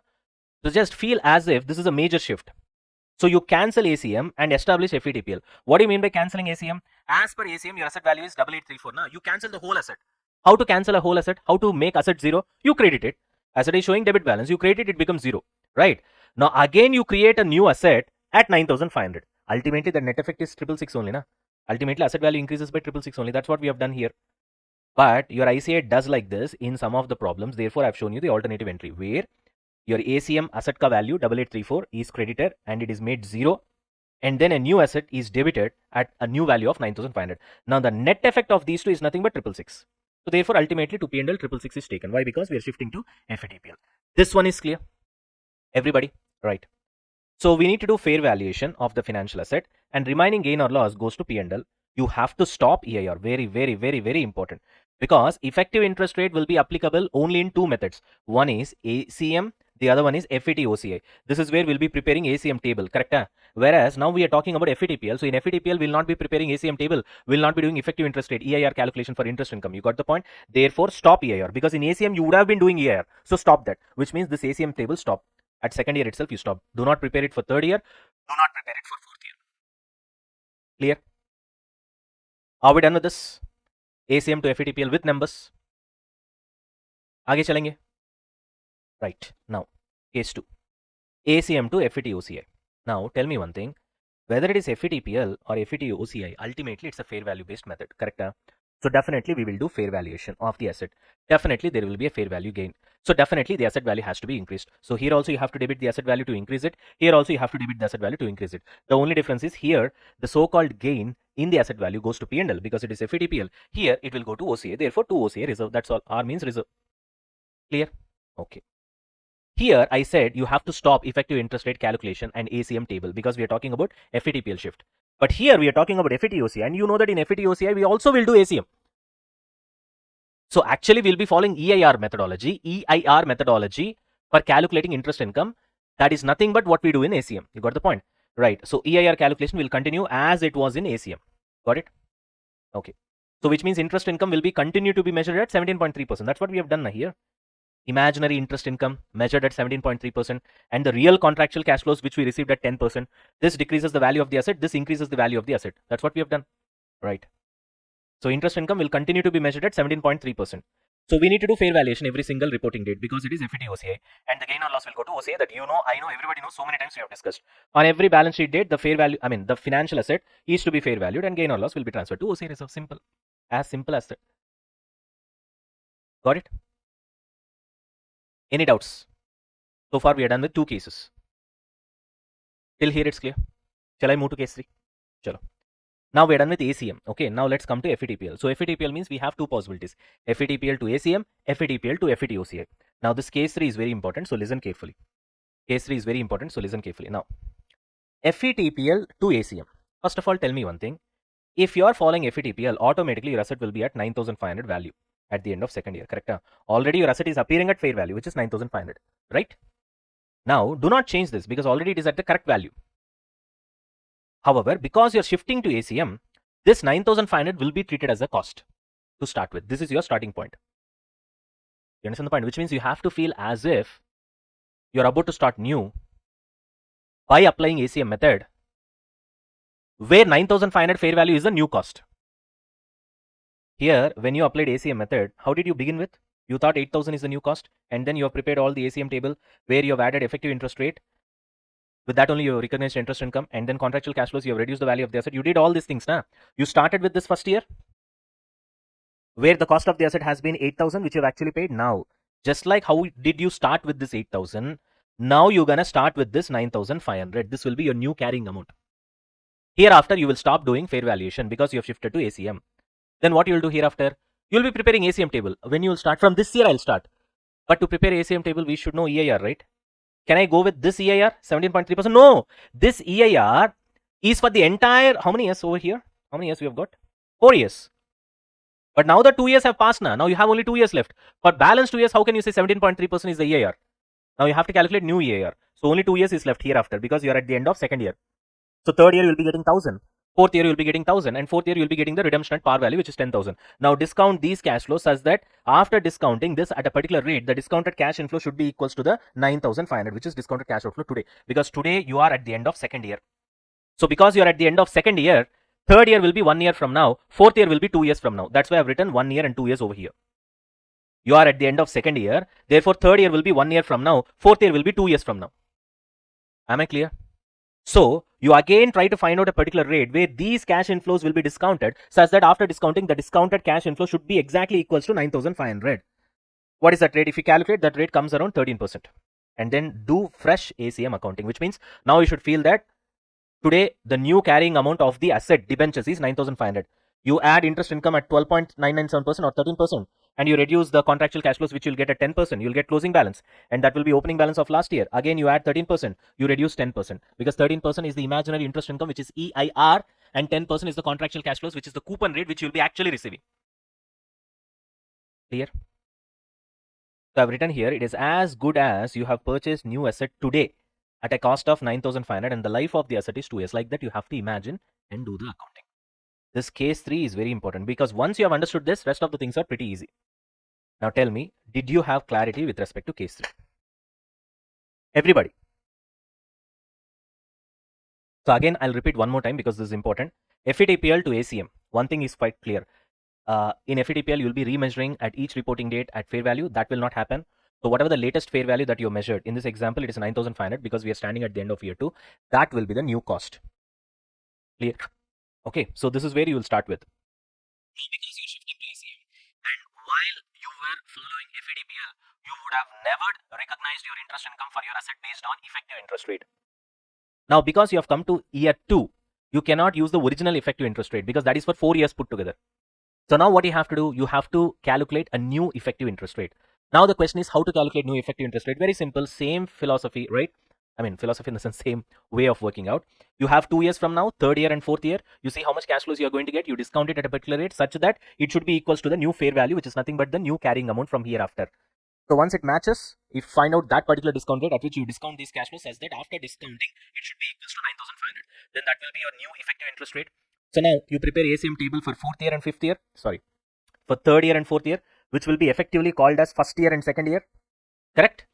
So just feel as if this is a major shift. So you cancel ACM and establish FVTPL. What do you mean by cancelling ACM? As per ACM, your asset value is 8834. Na? You cancel the whole asset. How to cancel a whole asset? How to make asset zero? You credit it. Asset is showing debit balance. You credit it becomes zero. Right? Now again you create a new asset at 9,500. Ultimately the net effect is 666 only. Na? Ultimately asset value increases by 666 only. That's what we have done here. But your ICA does like this in some of the problems. Therefore, I've shown you the alternative entry where your ACM asset ka value 8834 is credited and it is made zero. And then a new asset is debited at a new value of 9,500. Now the net effect of these two is nothing but 666. So therefore, ultimately to P&L 666 is taken. Why? Because we are shifting to FVTPL. This one is clear. Everybody, right? So we need to do fair valuation of the financial asset and remaining gain or loss goes to P&L. You have to stop EIR. Very, very, very, very important. Because effective interest rate will be applicable only in two methods. One is ACM, the other one is FVTOCI. This is where we'll be preparing ACM table, correct? Whereas now we are talking about FVTPL. So in FVTPL, we'll not be preparing ACM table. We'll not be doing effective interest rate, EIR calculation for interest income. You got the point? Therefore, stop EIR. Because in ACM, you would have been doing EIR. So stop that. Which means this ACM table stop. At second year itself, you stop. Do not prepare it for third year. Do not prepare it for fourth year. Clear? Are we done with this? ACM to FVTPL with numbers. आगे चलेंगे. Right. Now, case 2. ACM to FVTOCI. Now, tell me one thing. Whether it is FVTPL or FVTOCI, ultimately it's a fair value based method, correct? So definitely we will do fair valuation of the asset. Definitely there will be a fair value gain. So definitely the asset value has to be increased. So here also you have to debit the asset value to increase it. Here also you have to debit the asset value to increase it. The only difference is here the so-called gain in the asset value goes to P&L because it is FVTPL. Here it will go to OCA. Therefore to OCA reserve. That's all. R means reserve. Clear? Okay. Here I said you have to stop effective interest rate calculation and ACM table because we are talking about FVTPL shift. But here we are talking about FVTOCI, and you know that in FVTOCI we also will do ACM. So actually we'll be following EIR methodology for calculating interest income. That is nothing but what we do in ACM. You got the point, right? So EIR calculation will continue as it was in ACM. Got it? Okay. So which means interest income will be continue to be measured at 17.3%. That's what we have done here. Imaginary interest income measured at 17.3% and the real contractual cash flows which we received at 10%. This decreases the value of the asset. This increases the value of the asset. That's what we have done, right? So interest income will continue to be measured at 17.3%. So we need to do fair valuation every single reporting date because it is FVTOCI and the gain or loss will go to OCA. That you know, I know, everybody knows. So many times we have discussed. On every balance sheet date, the fair value, the financial asset is to be fair valued and gain or loss will be transferred to OCA reserve. Simple as that. Got it? Any doubts? So far we are done with 2 cases. Till here it's clear. Shall I move to case 3? Chalo. Now we are done with ACM. Okay, now let's come to FVTPL. So FVTPL means we have 2 possibilities. FVTPL to ACM, FVTPL to FVTOCI. Now this case 3 is very important, so listen carefully. Case 3 is very important, so listen carefully. Now, FVTPL to ACM. First of all, tell me one thing. If you are following FVTPL, automatically your asset will be at 9,500 value at the end of second year, correct? Already your asset is appearing at fair value, which is 9,500, right? Now, do not change this because already it is at the correct value. However, because you're shifting to ACM, this 9,500 will be treated as a cost to start with. This is your starting point. You understand the point? Which means you have to feel as if you're about to start new by applying ACM method, where 9,500 fair value is a new cost. Here, when you applied ACM method, how did you begin with? You thought 8,000 is the new cost, and then you have prepared all the ACM table where you have added effective interest rate. With that only you have recognized interest income, and then contractual cash flows, you have reduced the value of the asset. You did all these things now. You started with this first year where the cost of the asset has been 8,000, which you have actually paid. Now, just like how did you start with this 8,000, now you're gonna start with this 9,500. This will be your new carrying amount. Hereafter, you will stop doing fair valuation because you have shifted to ACM. Then what you will do hereafter? You will be preparing ACM table. When you will start from this year, I'll start. But to prepare ACM table, we should know EIR, right? Can I go with this EIR? 17.3%? No. This EIR is for the entire, how many years over here? How many years we have got? 4 years. But now the 2 years have passed now. Now you have only 2 years left. For balance 2 years, how can you say 17.3% is the EIR? Now you have to calculate new EIR. So only 2 years is left hereafter because you are at the end of second year. So third year you will be getting 1,000. Fourth year you will be getting 1,000, and fourth year you will be getting the redemption at par value, which is 10,000. Now discount these cash flows such that after discounting this at a particular rate, the discounted cash inflow should be equals to the 9,500, which is discounted cash outflow today. Because today you are at the end of second year. So because you are at the end of second year, third year will be 1 year from now, fourth year will be 2 years from now. That's why I've written 1 year and 2 years over here. You are at the end of second year, therefore third year will be 1 year from now, fourth year will be 2 years from now. Am I clear? So you again try to find out a particular rate where these cash inflows will be discounted such that after discounting, the discounted cash inflow should be exactly equals to 9,500. What is that rate? If you calculate, that rate comes around 13%. And then do fresh ACM accounting, which means now you should feel that today the new carrying amount of the asset debentures is 9,500. You add interest income at 12.997% or 13%, and you reduce the contractual cash flows, which you'll get at 10%. You'll get closing balance, and that will be opening balance of last year. Again, you add 13%, you reduce 10%, because 13% is the imaginary interest income, which is EIR, and 10% is the contractual cash flows, which is the coupon rate, which you'll be actually receiving. Clear? So I've written here, it is as good as you have purchased new asset today at a cost of 9,500, and the life of the asset is 2 years. Like that, you have to imagine and do the accounting. This case 3 is very important because once you have understood this, rest of the things are pretty easy. Now tell me, did you have clarity with respect to case 3? Everybody. So again, I'll repeat one more time because this is important. FVTPL to ACM. One thing is quite clear. In FVTPL, you'll be remeasuring at each reporting date at fair value. That will not happen. So whatever the latest fair value that you measured, in this example, it is 9,500 because we are standing at the end of year 2. That will be the new cost. Clear? Okay, so this is where you will start with. Because you're shifting to ACM. And while you were following FVTPL, you would have never recognized your interest income for your asset based on effective interest rate. Now, because you have come to year 2, you cannot use the original effective interest rate because that is for 4 years put together. So now what you have to do, you have to calculate a new effective interest rate. Now the question is how to calculate new effective interest rate. Very simple, same philosophy, right? I mean, philosophy in the sense, same way of working out. You have 2 years from now, third year and fourth year, you see how much cash flows you are going to get. You discount it at a particular rate such that it should be equals to the new fair value, which is nothing but the new carrying amount from hereafter. So once it matches, if you find out that particular discount rate at which you discount these cash flows such that after discounting, it should be equals to 9,500. Then that will be your new effective interest rate. So now you prepare ACM table for fourth year and fifth year. Sorry, for third year and fourth year, which will be effectively called as first year and second year. Correct?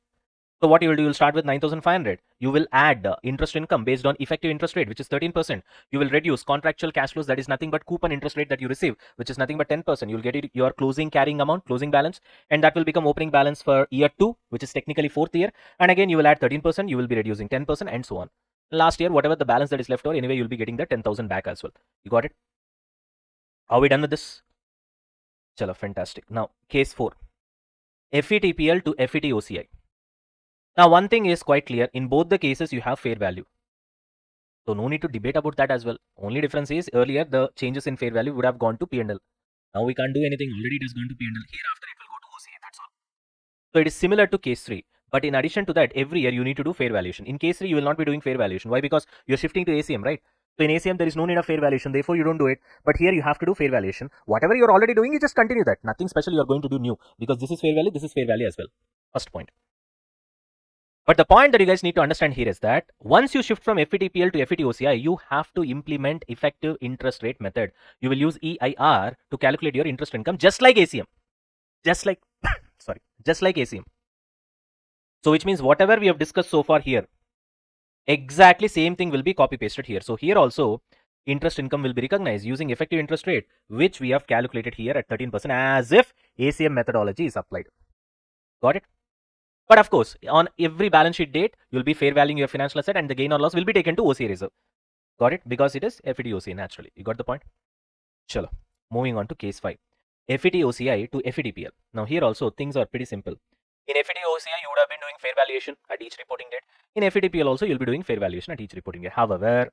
So what you will do, you will start with 9,500. You will add interest income based on effective interest rate, which is 13%. You will reduce contractual cash flows, that is nothing but coupon interest rate that you receive, which is nothing but 10%. You will get your closing carrying amount, closing balance, and that will become opening balance for year 2, which is technically fourth year. And again, you will add 13%, you will be reducing 10%, and so on. Last year, whatever the balance that is left over, anyway, you'll be getting the 10,000 back as well. You got it? Are we done with this? Chalo, fantastic. Now, case 4. FVTPL to FVTOCI. Now, one thing is quite clear. In both the cases, you have fair value. So, no need to debate about that as well. Only difference is earlier, the changes in fair value would have gone to P&L. Now, we can't do anything. Already it has gone to P&L. Hereafter, it will go to OCI. That's all. So, it is similar to case 3. But in addition to that, every year you need to do fair valuation. In case 3, you will not be doing fair valuation. Why? Because you're shifting to ACM, right? So in ACM, there is no need of fair valuation. Therefore, you don't do it. But here you have to do fair valuation. Whatever you're already doing, you just continue that. Nothing special you're going to do new. Because this is fair value, this is fair value as well. First point. But the point that you guys need to understand here is that once you shift from FVTPL to FVTOCI, you have to implement effective interest rate method. You will use EIR to calculate your interest income just like ACM. Just like, just like ACM. So which means whatever we have discussed so far here, exactly same thing will be copy pasted here. So here also interest income will be recognized using effective interest rate, which we have calculated here at 13% as if ACM methodology is applied. Got it? But of course, on every balance sheet date, you'll be fair valuing your financial asset and the gain or loss will be taken to OCI reserve. Got it? Because it is FVTOCI naturally. You got the point? Chalo. Moving on to case 5. FVTOCI to FVTPL. Now here also things are pretty simple. In FVTOCI, you would have been doing fair valuation at each reporting date. In FVTPL also, you'll be doing fair valuation at each reporting date. However,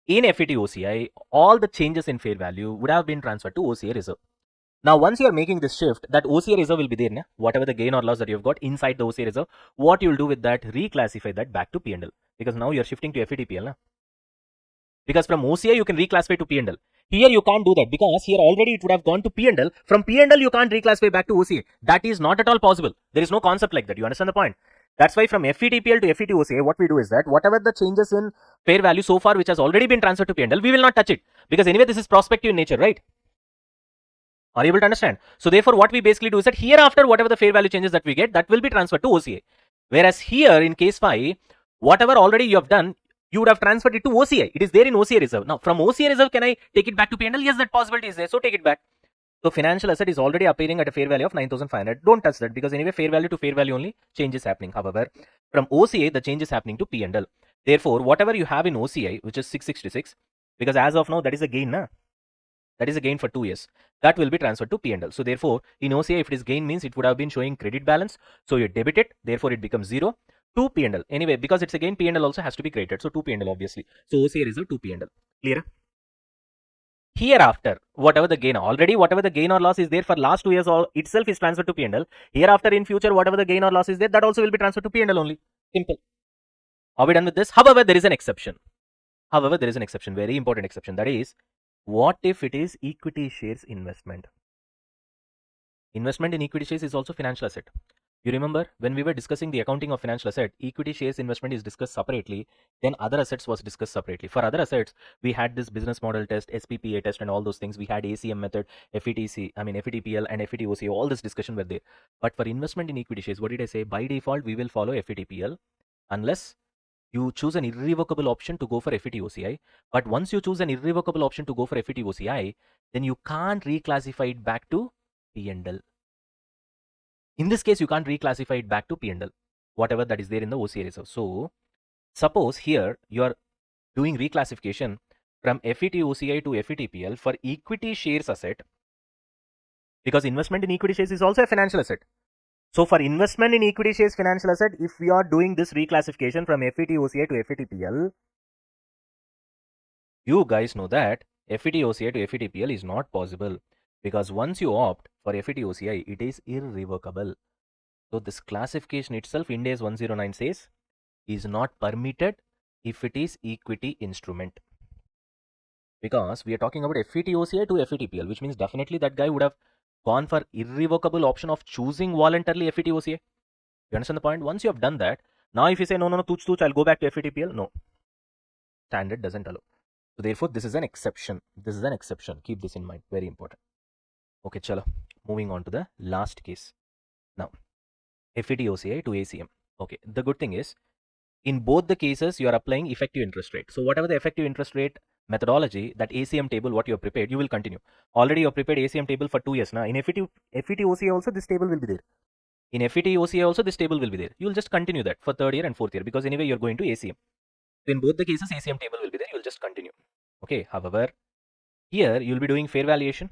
in FVTOCI, all the changes in fair value would have been transferred to OCI reserve. Now, once you are making this shift, that OCI reserve will be there. Na? Whatever the gain or loss that you've got inside the OCI reserve, what you'll do with that, reclassify that back to P&L. Because now you're shifting to FVTPL. Na? Because from OCI, you can reclassify to P&L. Here, you can't do that because here already it would have gone to P&L. From P&L, you can't reclassify back to OCI. That is not at all possible. There is no concept like that. You understand the point? That's why from FVTPL to FVTOCI, what we do is that whatever the changes in fair value so far, which has already been transferred to P&L, we will not touch it. Because anyway, this is prospective in nature, right? Are you able to understand? So therefore, what we basically do is that hereafter, whatever the fair value changes that we get, that will be transferred to OCI. Whereas here in case 5, whatever already you have done, you would have transferred it to OCI. It is there in OCI reserve. Now, from OCI reserve, can I take it back to P&L? Yes, that possibility is there. So take it back. So financial asset is already appearing at a fair value of 9,500. Don't touch that because anyway, fair value to fair value only change is happening. However, from OCI, the change is happening to P&L. Therefore, whatever you have in OCI, which is 666, because as of now, that is a gain, na? That is a gain for 2 years. That will be transferred to P&L. So therefore, in OCI, if it is gain means it would have been showing credit balance. So you debit it, therefore it becomes 0 to P&L. Anyway, because it's a gain, P&L also has to be credited. So to P&L obviously. So OCI reserve to P&L. Clear? Hereafter, whatever the gain or loss is there for last 2 years all itself is transferred to P&L. Hereafter in future, whatever the gain or loss is there, that also will be transferred to P&L only. Simple. Are we done with this? However, there is an exception. Very important exception. That is, what if it is equity shares investment? Investment in equity shares is also financial asset. You remember when we were discussing the accounting of financial asset, equity shares investment is discussed separately, then other assets was discussed separately. For other assets, we had this business model test, SPPI test and all those things. We had ACM method, FVTPL and FVTOCI, all this discussion were there. But for investment in equity shares, what did I say? By default, we will follow FVTPL unless you choose an irrevocable option to go for FVTOCI. But once you choose an irrevocable option to go for FVTOCI, then you can't reclassify it back to P&L. In this case, you can't reclassify it back to P&L, whatever that is there in the OCI reserve. So suppose here you are doing reclassification from FVTOCI to FVTPL for equity shares asset, because investment in equity shares is also a financial asset. So for investment in equity shares financial asset, if we are doing this reclassification from FVTOCI to FVTPL, you guys know that FVTOCI to FVTPL is not possible, because once you opt for FVTOCI, it is irrevocable. So this classification itself, Ind AS 109 says, is not permitted if it is equity instrument. Because we are talking about FVTOCI to FVTPL, which means definitely that guy would have gone for irrevocable option of choosing voluntarily FVTOCI. You understand the point? Once you have done that, now if you say no, tuch, I'll go back to FVTPL, no. Standard doesn't allow. So therefore, this is an exception. This is an exception. Keep this in mind. Very important. Okay, chalo. Moving on to the last case. Now, FVTOCI to ACM. Okay, the good thing is, in both the cases, you are applying effective interest rate. So whatever the effective interest rate methodology, that ACM table, what you have prepared, you will continue. Already you have prepared ACM table for 2 years now. In FVTOCI also, this table will be there. In FVTOCI also, this table will be there. You will just continue that for 3rd year and 4th year, because anyway, you're going to ACM. So in both the cases, ACM table will be there. You will just continue. Okay, however, here you will be doing fair valuation.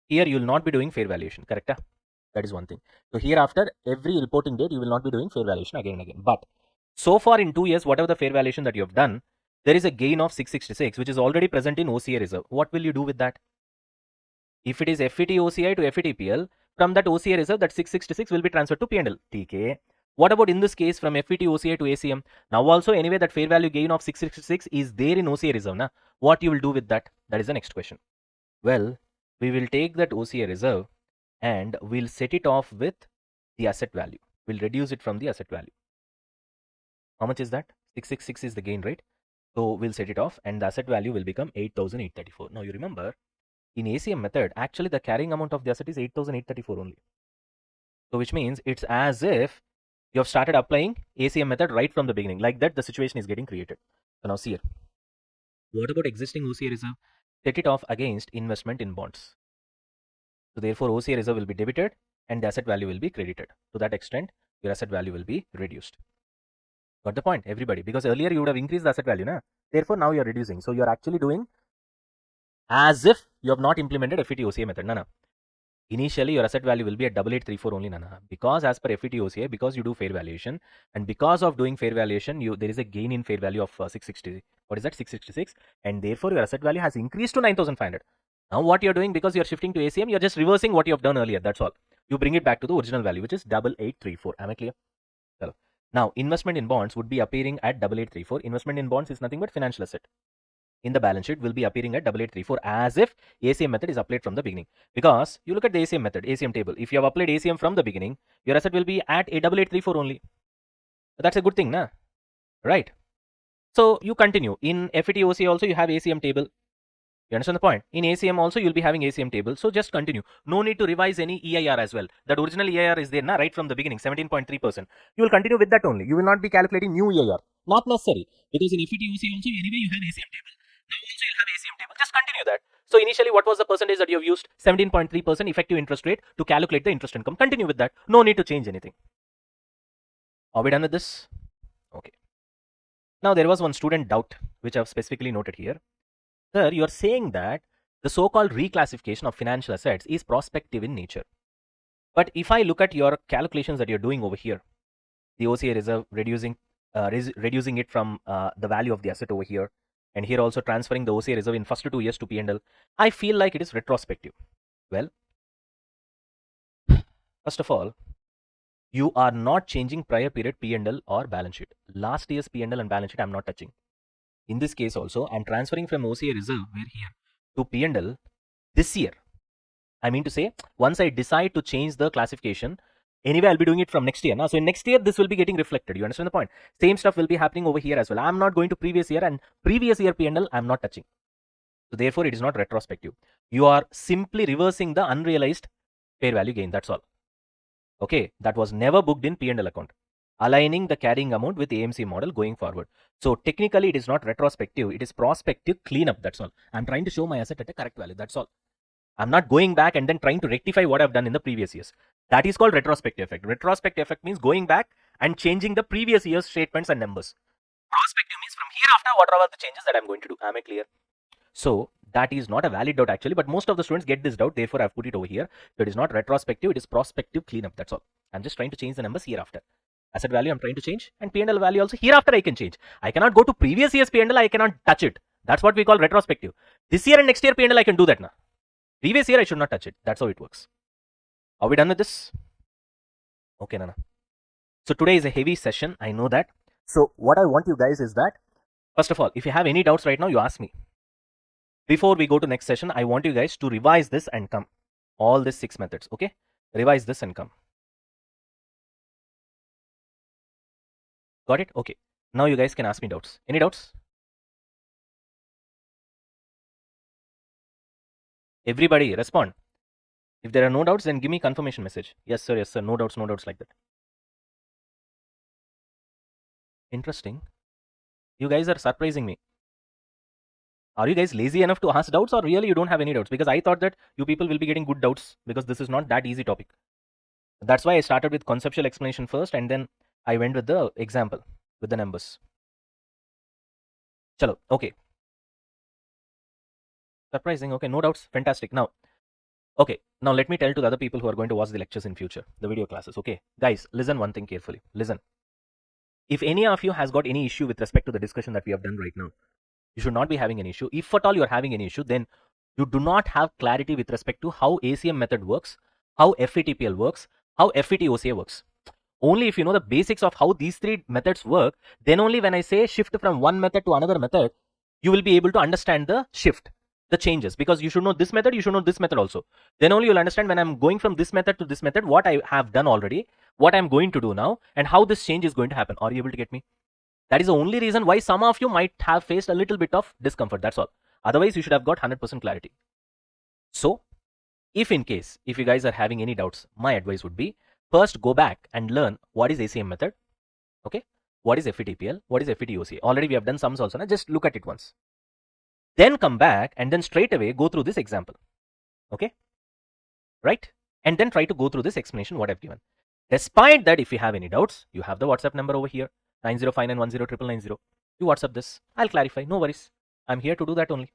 Here you will not be doing fair valuation, correct? That is one thing. So hereafter, every reporting date, you will not be doing fair valuation again and again. But so far in 2 years, whatever the fair valuation that you have done, there is a gain of 666, which is already present in OCI reserve. What will you do with that? If it is FVTOCI to FVTPL, from that OCI reserve, that 666 will be transferred to P&L. TK. What about in this case from FVTOCI to ACM? Now also anyway that fair value gain of 666 is there in OCI reserve. Na? What you will do with that? That is the next question. Well, we will take that OCI reserve and we'll set it off with the asset value. We'll reduce it from the asset value. How much is that? 666 is the gain, right? So we'll set it off and the asset value will become 8,834. Now you remember, in ACM method, actually the carrying amount of the asset is 8,834 only. So which means it's as if you have started applying ACM method right from the beginning. Like that, the situation is getting created. So now see here. What about existing OCI reserve? Set it off against investment in bonds. So therefore, OCI reserve will be debited and the asset value will be credited. To that extent, your asset value will be reduced. Got the point, everybody? Because earlier you would have increased the asset value, na? Therefore, now you are reducing. So you are actually doing as if you have not implemented FVTOCI method. No. Initially, your asset value will be at 8834 only, Nana. Because as per FVTOCI, because you do fair valuation, and because of doing fair valuation, there is a gain in fair value of 660. What is that? 666. And therefore, your asset value has increased to 9500. Now, what you're doing, because you're shifting to ACM, you're just reversing what you have done earlier. That's all. You bring it back to the original value, which is 8834. Am I clear? Hello. Now, investment in bonds would be appearing at 8834. Investment in bonds is nothing but financial asset. In the balance sheet will be appearing at 8834 as if ACM method is applied from the beginning. Because you look at the ACM method, ACM table. If you have applied ACM from the beginning, your asset will be at 8834 only. That's a good thing, na? Right? So you continue. In FVTOCI also you have ACM table. You understand the point? In ACM also you'll be having ACM table. So just continue. No need to revise any EIR as well. That original EIR is there, na? Right from the beginning, 17.3%. You will continue with that only. You will not be calculating new EIR. Not necessary. Because in FVTOCI also anyway you have ACM table. Now also you'll have ACM table. Just continue that. So initially, what was the percentage that you have used? 17.3% effective interest rate to calculate the interest income. Continue with that. No need to change anything. Are we done with this? Okay. Now there was one student doubt which I have specifically noted here. Sir, you are saying that the so-called reclassification of financial assets is prospective in nature. But if I look at your calculations that you're doing over here, the OCI reserve reducing it from the value of the asset over here, and here also transferring the OCI reserve in first 2 years to P&L, I feel like it is retrospective. Well, first of all, you are not changing prior period P&L or balance sheet. Last year's P&L and balance sheet I'm not touching. In this case also, I'm transferring from OCI reserve where here to P&L this year. I mean to say, once I decide to change the classification, anyway, I'll be doing it from next year. Now, so in next year, this will be getting reflected. You understand the point? Same stuff will be happening over here as well. I'm not going to previous year, and previous year P&L, I'm not touching. So therefore, it is not retrospective. You are simply reversing the unrealized fair value gain. That's all. Okay, that was never booked in P&L account. aligning the carrying amount with AMC model going forward. So technically it is not retrospective, it is prospective cleanup. That's all. I'm trying to show my asset at a correct value. That's all. I'm not going back and then trying to rectify what I've done in the previous years. That is called retrospective effect. Retrospective effect means going back and changing the previous year's statements and numbers. Prospective means from hereafter what are the changes that I'm going to do. Am I clear? So that is not a valid doubt actually, but most of the students get this doubt. Therefore, I've put it over here. So it is not retrospective, it is prospective cleanup. That's all. I'm just trying to change the numbers hereafter. Asset value I'm trying to change, and P&L value also hereafter I can change. I cannot go to previous year's P&L, I cannot touch it. That's what we call retrospective. This year and next year P&L I can do that now. Previous year I should not touch it. That's how it works. Are we done with this? Okay, Nana. So today is a heavy session, I know that. So what I want you guys is that, first of all, if you have any doubts right now, you ask me. Before we go to next session, I want you guys to revise this and come. All these 6 methods, okay? Revise this and come. Got it? Okay. Now you guys can ask me doubts. Any doubts? Everybody respond. If there are no doubts, then give me confirmation message. Yes sir, no doubts like that. Interesting. You guys are surprising me. Are you guys lazy enough to ask doubts, or really you don't have any doubts? Because I thought that you people will be getting good doubts, because this is not that easy topic. That's why I started with conceptual explanation first, and then I went with the example, with the numbers. Chalo, okay. Surprising, okay, no doubts, fantastic. Now, okay, now let me tell to the other people who are going to watch the lectures in future, the video classes, okay? Guys, listen one thing carefully, listen. If any of you has got any issue with respect to the discussion that we have done right now, you should not be having an issue. If at all you are having an issue, then you do not have clarity with respect to how ACM method works, how FVTPL works, how FVTOCI works. Only if you know the basics of how these 3 methods work, then only when I say shift from one method to another method, you will be able to understand the shift, the changes, because you should know this method, you should know this method also. Then only you'll understand when I'm going from this method to this method, what I have done already, what I'm going to do now, and how this change is going to happen. Are you able to get me? That is the only reason why some of you might have faced a little bit of discomfort. That's all. Otherwise, you should have got 100% clarity. So, if in case, if you guys are having any doubts, my advice would be, first go back and learn what is ACM method, okay? What is FVTPL? What is FVTOCI? Already we have done sums also. Now just look at it once. Then come back and then straight away go through this example, okay? Right? And then try to go through this explanation what I've given. Despite that, if you have any doubts, you have the WhatsApp number over here, 9059109990. You WhatsApp this. I'll clarify. No worries. I'm here to do that only.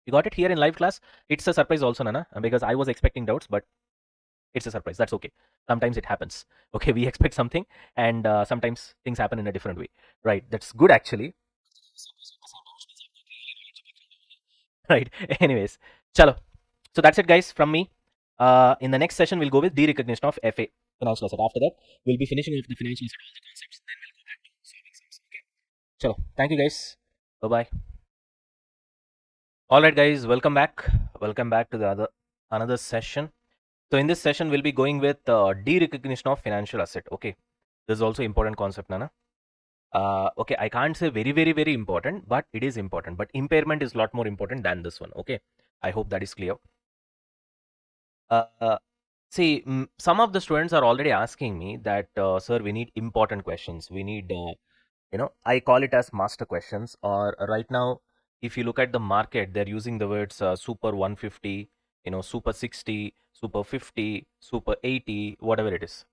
You got it here in live class. It's a surprise also, Nana, because I was expecting doubts, but it's a surprise. That's okay. Sometimes it happens. Okay, we expect something, and sometimes things happen in a different way. Right? That's good actually. Right. Anyways, chalo. So that's it, guys, from me. In the next session, we'll go with derecognition of FA, financial asset. After that, we'll be finishing off the financial asset, all the concepts. Then we'll go back to solving sums. Okay. Chalo. Thank you, guys. Bye bye. All right, guys. Welcome back. Welcome back to the another session. So in this session, we'll be going with derecognition of financial asset. Okay. This is also important concept, Nana. Okay, I can't say very important, but it is important. But impairment is a lot more important than this one. Okay. I hope that is clear. See, some of the students are already asking me that, sir, we need important questions. We need, I call it as master questions. Or right now, if you look at the market, they're using the words super 150, super 60, super 50, super 80, whatever it is.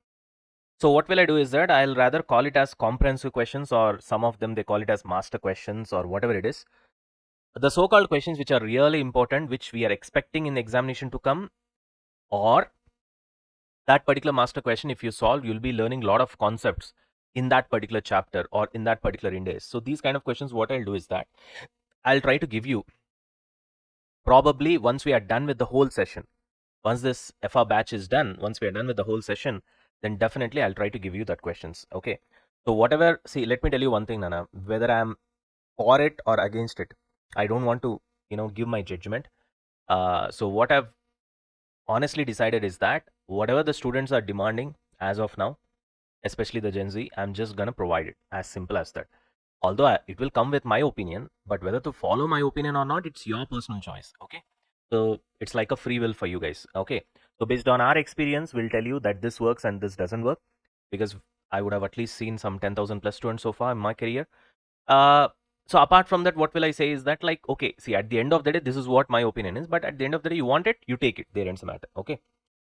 So what will I do is that I'll rather call it as comprehensive questions, or some of them they call it as master questions, or whatever it is. The so-called questions which are really important, which we are expecting in the examination to come, or that particular master question, if you solve, you'll be learning a lot of concepts in that particular chapter or in that particular index. So these kind of questions, what I'll do is that I'll try to give you, probably once we are done with the whole session, once this FR batch is done, once we are done with the whole session, then definitely I'll try to give you that questions. Okay. So whatever, see, let me tell you one thing, Nana, whether I'm for it or against it, I don't want to, give my judgment. So what I've honestly decided is that whatever the students are demanding as of now, especially the Gen Z, I'm just gonna provide it. As simple as that. Although it will come with my opinion, but whether to follow my opinion or not, it's your personal choice. Okay. So it's like a free will for you guys. Okay. So based on our experience, we'll tell you that this works and this doesn't work, because I would have at least seen some 10,000 plus students so far in my career. Uh, so apart from that, what will I say is that, like, okay, see, at the end of the day, this is what my opinion is. But at the end of the day, you want it, you take it. There ends the matter. Okay.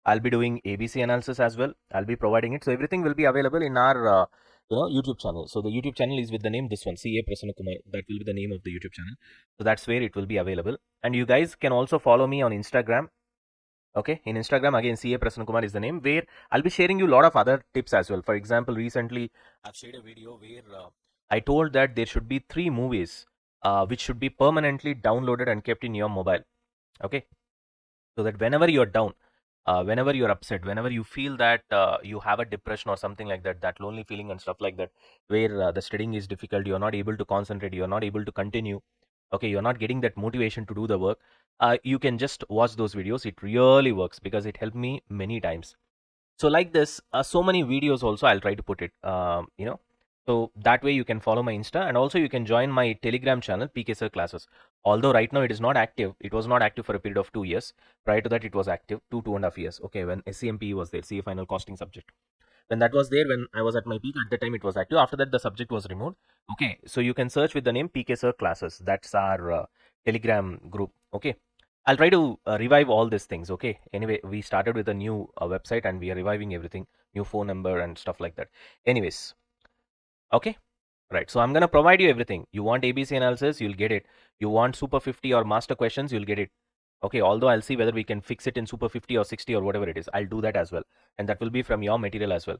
I'll be doing ABC analysis as well. I'll be providing it. So everything will be available in our YouTube channel. So the YouTube channel is with the name this one, CA Prasanna Kumar. That will be the name of the YouTube channel. So that's where it will be available. And you guys can also follow me on Instagram. Okay, in Instagram again, CA Prasanna Kumar is the name, where I'll be sharing you a lot of other tips as well. For example, recently I've shared a video where I told that there should be 3 movies which should be permanently downloaded and kept in your mobile. Okay, so that whenever you're down, whenever you're upset, whenever you feel that you have a depression or something like that, that lonely feeling and stuff like that, where the studying is difficult, you're not able to concentrate, you're not able to continue, okay, you're not getting that motivation to do the work, you can just watch those videos. It really works because it helped me many times. So like this, so many videos also I'll try to put it, so that way you can follow my Insta, and also you can join my Telegram channel, Pksir classes. Although right now it is not active, it was not active for a period of 2 years. Prior to that, it was active 2.5 years. Okay, when SCMP was there, CA final costing subject. When that was there, when I was at my peak, at the time it was active. After that, the subject was removed. Okay, so you can search with the name Pksir classes. That's our Telegram group. Okay, I'll try to revive all these things. Okay, anyway, we started with a new website and we are reviving everything, new phone number and stuff like that. Anyways, okay. Right. So I'm going to provide you everything. You want ABC analysis, you'll get it. You want Super 50 or master questions, you'll get it. Okay. Although I'll see whether we can fix it in Super 50 or 60 or whatever it is. I'll do that as well. And that will be from your material as well.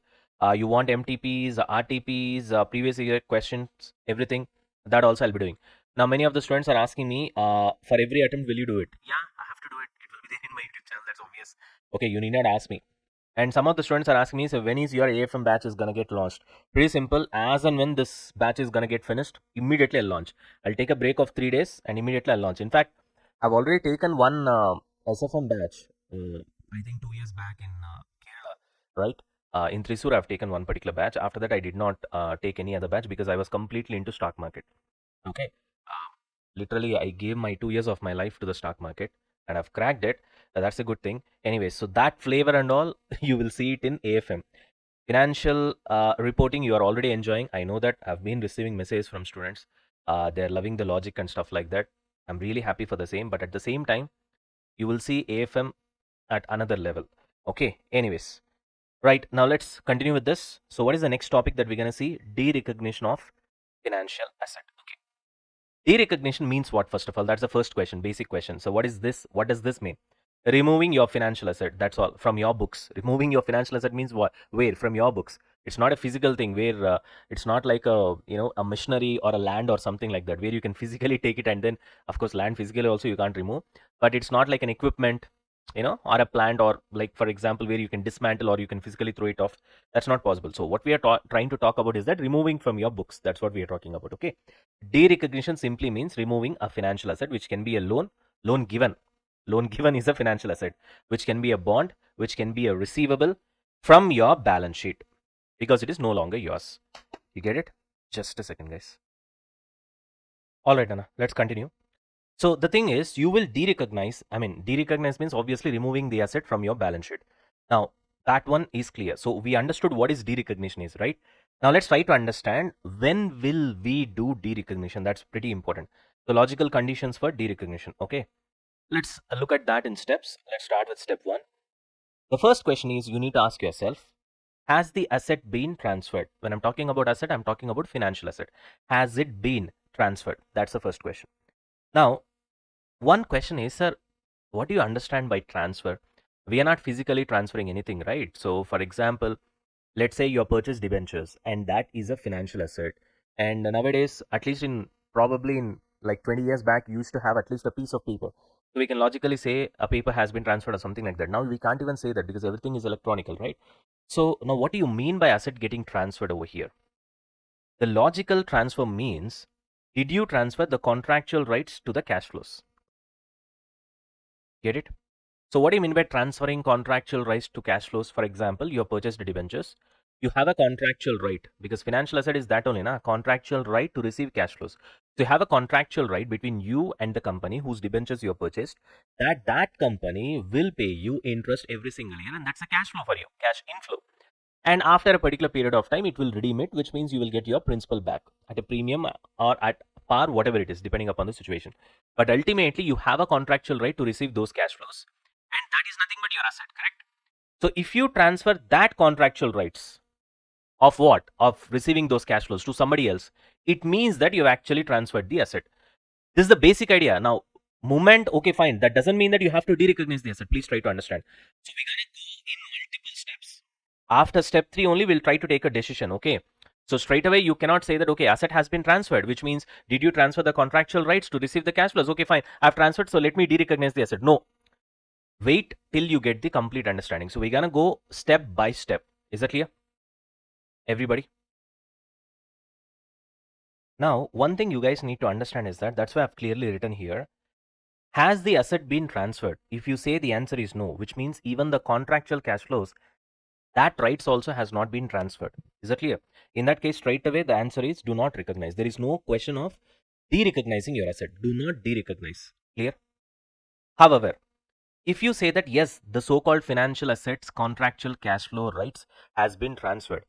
You want MTPs, RTPs, previous year questions, everything. That also I'll be doing. Now, many of the students are asking me, for every attempt, will you do it? Yeah, I have to do it. It will be there in my YouTube channel. That's obvious. Okay. You need not ask me. And some of the students are asking me, so when is your AFM batch is gonna get launched? Pretty simple. As and when this batch is gonna get finished, immediately I'll launch. I'll take a break of 3 days and immediately I'll launch. In fact, I've already taken one SFM batch. I think 2 years back in Kerala, right? In Thrissur, I've taken one particular batch. After that, I did not take any other batch because I was completely into stock market. Okay. Literally, I gave my 2 years of my life to the stock market and I've cracked it. That's a good thing. Anyway, so that flavor and all, you will see it in AFM. Financial reporting, you are already enjoying. I know that. I've been receiving messages from students. They're loving the logic and stuff like that. I'm really happy for the same. But at the same time, you will see AFM at another level. Okay. Anyways, right now let's continue with this. So, what is the next topic that we're gonna see? De-recognition of financial asset. Okay. De-recognition means what, first of all? That's the first question, basic question. So what is this? What does this mean? Removing your financial asset, that's all, from your books. Removing your financial asset means what? Where? From your books. It's not a physical thing where it's not like a machinery or a land or something like that where you can physically take it, and then of course land physically also you can't remove. But it's not like an equipment, or a plant, or like for example where you can dismantle or you can physically throw it off. That's not possible. So what we are trying to talk about is that removing from your books. That's what we are talking about. Okay. De-recognition simply means removing a financial asset, which can be a loan given. Loan given is a financial asset, which can be a bond, which can be a receivable from your balance sheet because it is no longer yours. You get it? Just a second, guys. All right, Anna, let's continue. So the thing is, you will de-recognize. I mean, de-recognize means obviously removing the asset from your balance sheet. Now, that one is clear. So we understood what is de-recognition is, right? Now let's try to understand when will we do de-recognition. That's pretty important. The logical conditions for de-recognition. Okay, let's look at that in steps. Let's start with step one. The first question is you need to ask yourself, has the asset been transferred? When I'm talking about asset, I'm talking about financial asset. Has it been transferred? That's the first question. Now, one question is, sir, what do you understand by transfer? We are not physically transferring anything, right? So, for example, let's say you purchased debentures and that is a financial asset. And nowadays, at least in probably in like 20 years back, you used to have at least a piece of paper. So we can logically say a paper has been transferred or something like that. Now we can't even say that because everything is electronical, right? So now what do you mean by asset getting transferred over here? The logical transfer means, did you transfer the contractual rights to the cash flows? Get it? So what do you mean by transferring contractual rights to cash flows? For example, you have purchased debentures. You have a contractual right because financial asset is that only, na? Contractual right to receive cash flows. So you have a contractual right between you and the company whose debentures you have purchased, that company will pay you interest every single year, and that's a cash flow for you, cash inflow. and after a particular period of time, it will redeem it, which means you will get your principal back at a premium or at par, whatever it is, depending upon the situation. But ultimately, you have a contractual right to receive those cash flows, and that is nothing but your asset, correct? So if you transfer that contractual rights of what? Of receiving those cash flows to somebody else, it means that you've actually transferred the asset. This is the basic idea. Now, moment, okay, fine. That doesn't mean that you have to de-recognize the asset. Please try to understand. So we're gonna go in multiple steps. After step 3 only, we'll try to take a decision, okay? So straight away, you cannot say that, okay, asset has been transferred, which means, did you transfer the contractual rights to receive the cash flows? Okay, fine. I've transferred, so let me de-recognize the asset. No. Wait till you get the complete understanding. So we're gonna go step by step. Is that clear? Everybody? Now, one thing you guys need to understand is that that's why I've clearly written here. Has the asset been transferred? If you say the answer is no, which means even the contractual cash flows, that rights also has not been transferred. Is that clear? In that case, straight away, the answer is do not recognize. There is no question of de-recognizing your asset. Do not de-recognize. Clear? However, if you say that yes, the so-called financial assets contractual cash flow rights has been transferred,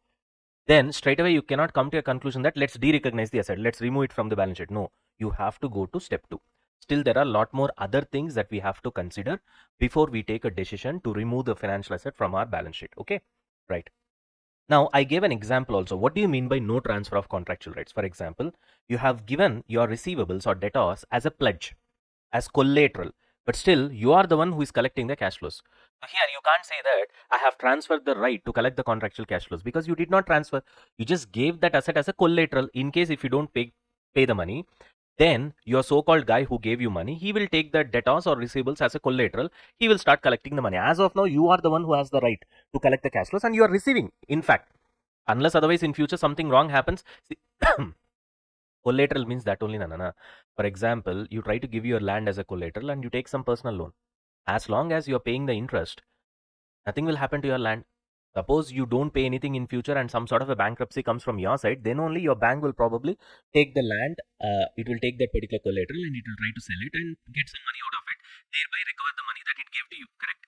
then straight away you cannot come to a conclusion that let's de-recognize the asset, let's remove it from the balance sheet. No, you have to go to step 2. Still, there are a lot more other things that we have to consider before we take a decision to remove the financial asset from our balance sheet. Okay, right. Now, I gave an example also. What do you mean by no transfer of contractual rights? For example, you have given your receivables or debtors as a pledge, as collateral, but still you are the one who is collecting the cash flows. So here you can't say that I have transferred the right to collect the contractual cash flows, because you did not transfer. You just gave that asset as a collateral in case if you don't pay the money, then your so-called guy who gave you money, he will take the debtors or receivables as a collateral. He will start collecting the money. As of now, you are the one who has the right to collect the cash flows, and you are receiving. In fact, unless otherwise in future something wrong happens. See, collateral means that only, na. For example, you try to give your land as a collateral and you take some personal loan. As long as you're paying the interest, nothing will happen to your land. Suppose you don't pay anything in future and some sort of a bankruptcy comes from your side, then only your bank will probably take the land. It will take that particular collateral and it will try to sell it and get some money out of it, thereby recover the money that it gave to you. Correct?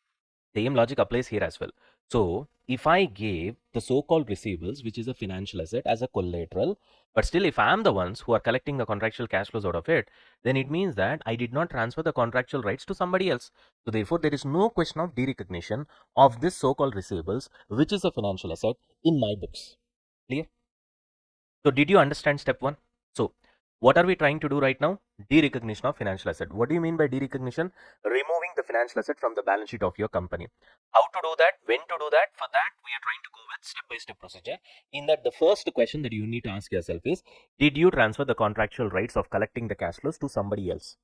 Same logic applies here as well. So if I gave the so-called receivables, which is a financial asset, as a collateral, but still if I am the ones who are collecting the contractual cash flows out of it, then it means that I did not transfer the contractual rights to somebody else. So therefore, there is no question of de-recognition of this so-called receivables, which is a financial asset, in my books. Clear? So did you understand step 1? So what are we trying to do right now? De-recognition of financial asset. What do you mean by de-recognition? Removing the financial asset from the balance sheet of your company. How to do that? When to do that? For that, we are trying to go with step-by-step procedure. In that, the first question that you need to ask yourself is, did you transfer the contractual rights of collecting the cash flows to somebody else?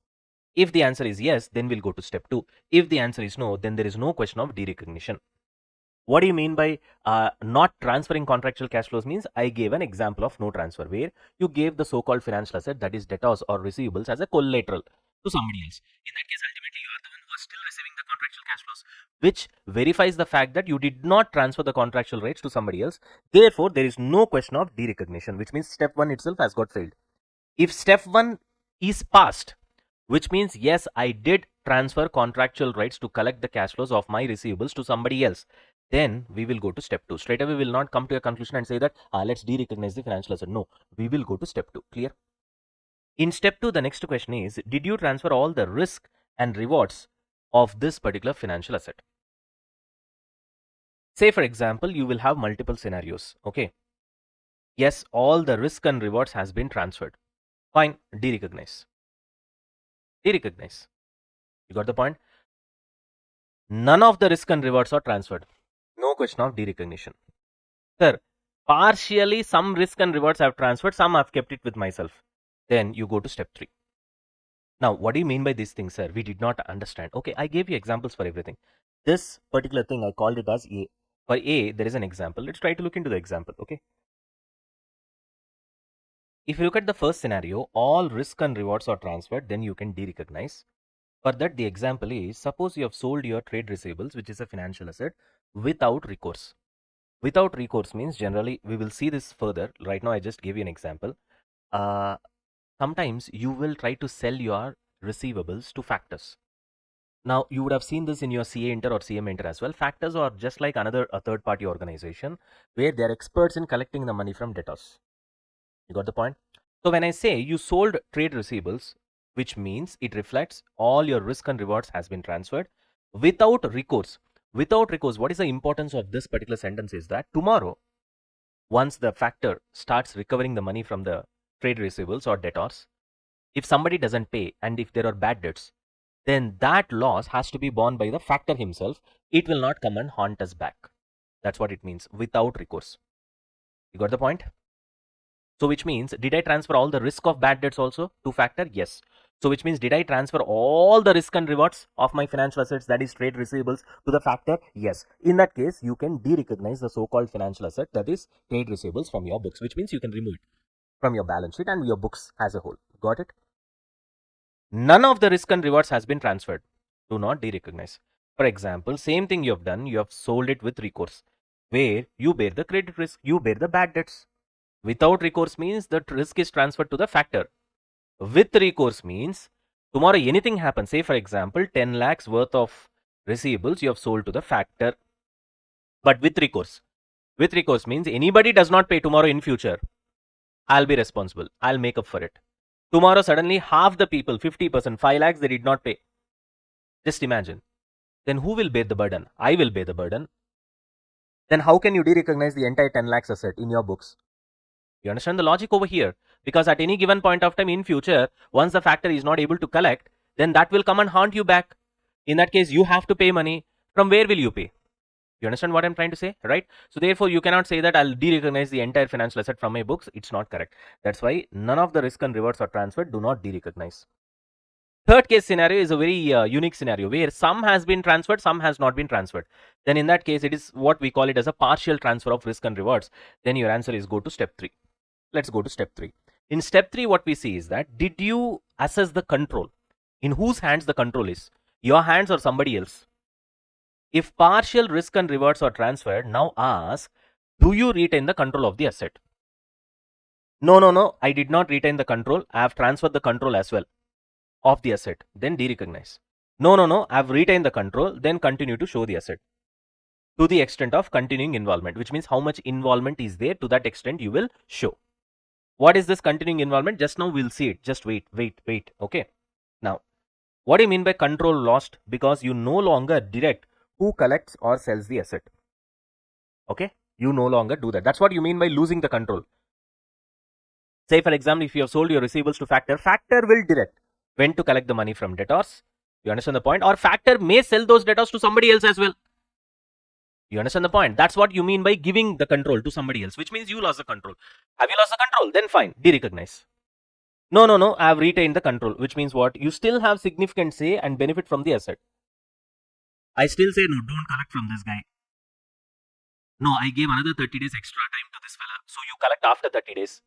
If the answer is yes, then we'll go to step 2. If the answer is no, then there is no question of de-recognition. What do you mean by not transferring contractual cash flows? Means I gave an example of no transfer where you gave the so-called financial asset, that is debtors or receivables, as a collateral to somebody else. In that case, ultimately you are the one who is still receiving the contractual cash flows, which verifies the fact that you did not transfer the contractual rights to somebody else. Therefore, there is no question of de-recognition, which means step 1 itself has got failed. If step 1 is passed, which means yes, I did transfer contractual rights to collect the cash flows of my receivables to somebody else, then we will go to step 2. Straight away, we will not come to a conclusion and say that let's de-recognize the financial asset. No, we will go to step 2. Clear? In step 2, the next question is, did you transfer all the risk and rewards of this particular financial asset? Say, for example, you will have multiple scenarios. Okay. Yes, all the risk and rewards has been transferred. Fine, de-recognize. De-recognize. You got the point? None of the risk and rewards are transferred. No question of de-recognition. Sir, partially some risk and rewards I have transferred, some I have kept it with myself. Then you go to step 3. Now, what do you mean by these things, sir? We did not understand. Okay, I gave you examples for everything. This particular thing, I called it as A. For A, there is an example. Let's try to look into the example, okay? If you look at the first scenario, all risk and rewards are transferred, then you can de-recognize. For that, the example is, suppose you have sold your trade receivables, which is a financial asset, without recourse. Without recourse means, generally, we will see this further. Right now, I just gave you an example. Sometimes you will try to sell your receivables to factors. Now, you would have seen this in your CA Inter or CM Inter as well. Factors are just like a third party organization where they're experts in collecting the money from debtors. You got the point? So when I say you sold trade receivables, which means it reflects all your risk and rewards has been transferred without recourse. Without recourse, what is the importance of this particular sentence is that tomorrow, once the factor starts recovering the money from the trade receivables or debtors, if somebody doesn't pay and if there are bad debts, then that loss has to be borne by the factor himself. It will not come and haunt us back. That's what it means, without recourse. You got the point? So which means, did I transfer all the risk of bad debts also to factor? Yes. So which means, did I transfer all the risk and rewards of my financial assets, that is trade receivables, to the factor? Yes. In that case, you can de-recognize the so-called financial asset, that is trade receivables, from your books, which means you can remove it from your balance sheet and your books as a whole. Got it? None of the risk and rewards has been transferred. Do not de-recognize. For example, same thing you have done, you have sold it with recourse, where you bear the credit risk, you bear the bad debts. Without recourse means that risk is transferred to the factor. With recourse means tomorrow anything happens, say for example 10 lakhs worth of receivables you have sold to the factor, but with recourse. With recourse means anybody does not pay tomorrow in future, I'll be responsible, I'll make up for it. Tomorrow suddenly half the people, 50%, 5 lakhs, they did not pay. Just imagine. Then who will bear the burden? I will bear the burden. Then how can you de-recognize the entire 10 lakhs asset in your books? You understand the logic over here? Because at any given point of time in future, once the factor is not able to collect, then that will come and haunt you back. In that case, you have to pay money. From where will you pay? You understand what I'm trying to say, right? So therefore, you cannot say that I'll de-recognize the entire financial asset from my books. It's not correct. That's why none of the risk and rewards are transferred. Do not de-recognize. Third case scenario is a very unique scenario where some has been transferred, some has not been transferred. Then in that case, it is what we call it as a partial transfer of risk and rewards. Then your answer is go to step 3. Let's go to step 3. In step 3, what we see is that, did you assess the control? In whose hands the control is? Your hands or somebody else? If partial risk and rewards are transferred, now ask, do you retain the control of the asset? No, I did not retain the control. I have transferred the control as well of the asset. Then de-recognize. No, I have retained the control. Then continue to show the asset to the extent of continuing involvement, which means how much involvement is there, to that extent you will show. What is this continuing involvement? Just now we'll see it. Just wait. Okay. Now, what do you mean by control lost? Because you no longer direct who collects or sells the asset. Okay. You no longer do that. That's what you mean by losing the control. Say for example, if you have sold your receivables to factor, factor will direct when to collect the money from debtors. You understand the point? Or factor may sell those debtors to somebody else as well. You understand the point? That's what you mean by giving the control to somebody else, which means you lost the control. Have you lost the control? Then fine, de-recognize. No, I have retained the control, which means what? You still have significant say and benefit from the asset. I still say no, don't collect from this guy. No, I gave another 30 days extra time to this fella, so you collect after 30 days.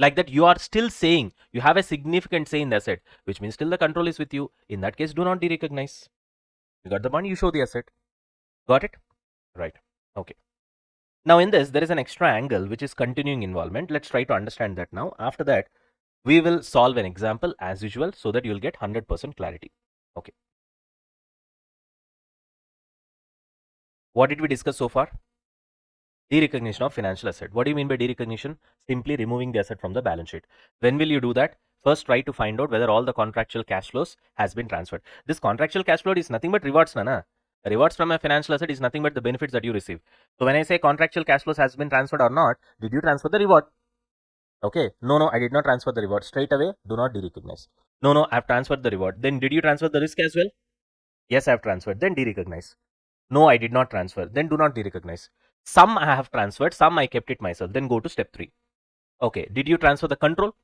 Like that, you are still saying you have a significant say in the asset, which means still the control is with you. In that case, do not de-recognize. You got the money, you show the asset. Got it? Right. Okay. Now in this, there is an extra angle, which is continuing involvement. Let's try to understand that now. After that, we will solve an example as usual so that you'll get 100% clarity. Okay. What did we discuss so far? De-recognition of financial asset. What do you mean by de-recognition? Simply removing the asset from the balance sheet. When will you do that? First, try to find out whether all the contractual cash flows has been transferred. This contractual cash flow is nothing but rewards, Nana. Rewards from a financial asset is nothing but the benefits that you receive. So when I say contractual cash flows has been transferred or not, did you transfer the reward? Okay. No, I did not transfer the reward. Straight away, do not de-recognize. No, I have transferred the reward. Then did you transfer the risk as well? Yes, I have transferred. Then de-recognize. No, I did not transfer. Then do not de-recognize. Some I have transferred, some I kept it myself. Then go to step 3. Okay, did you transfer the control?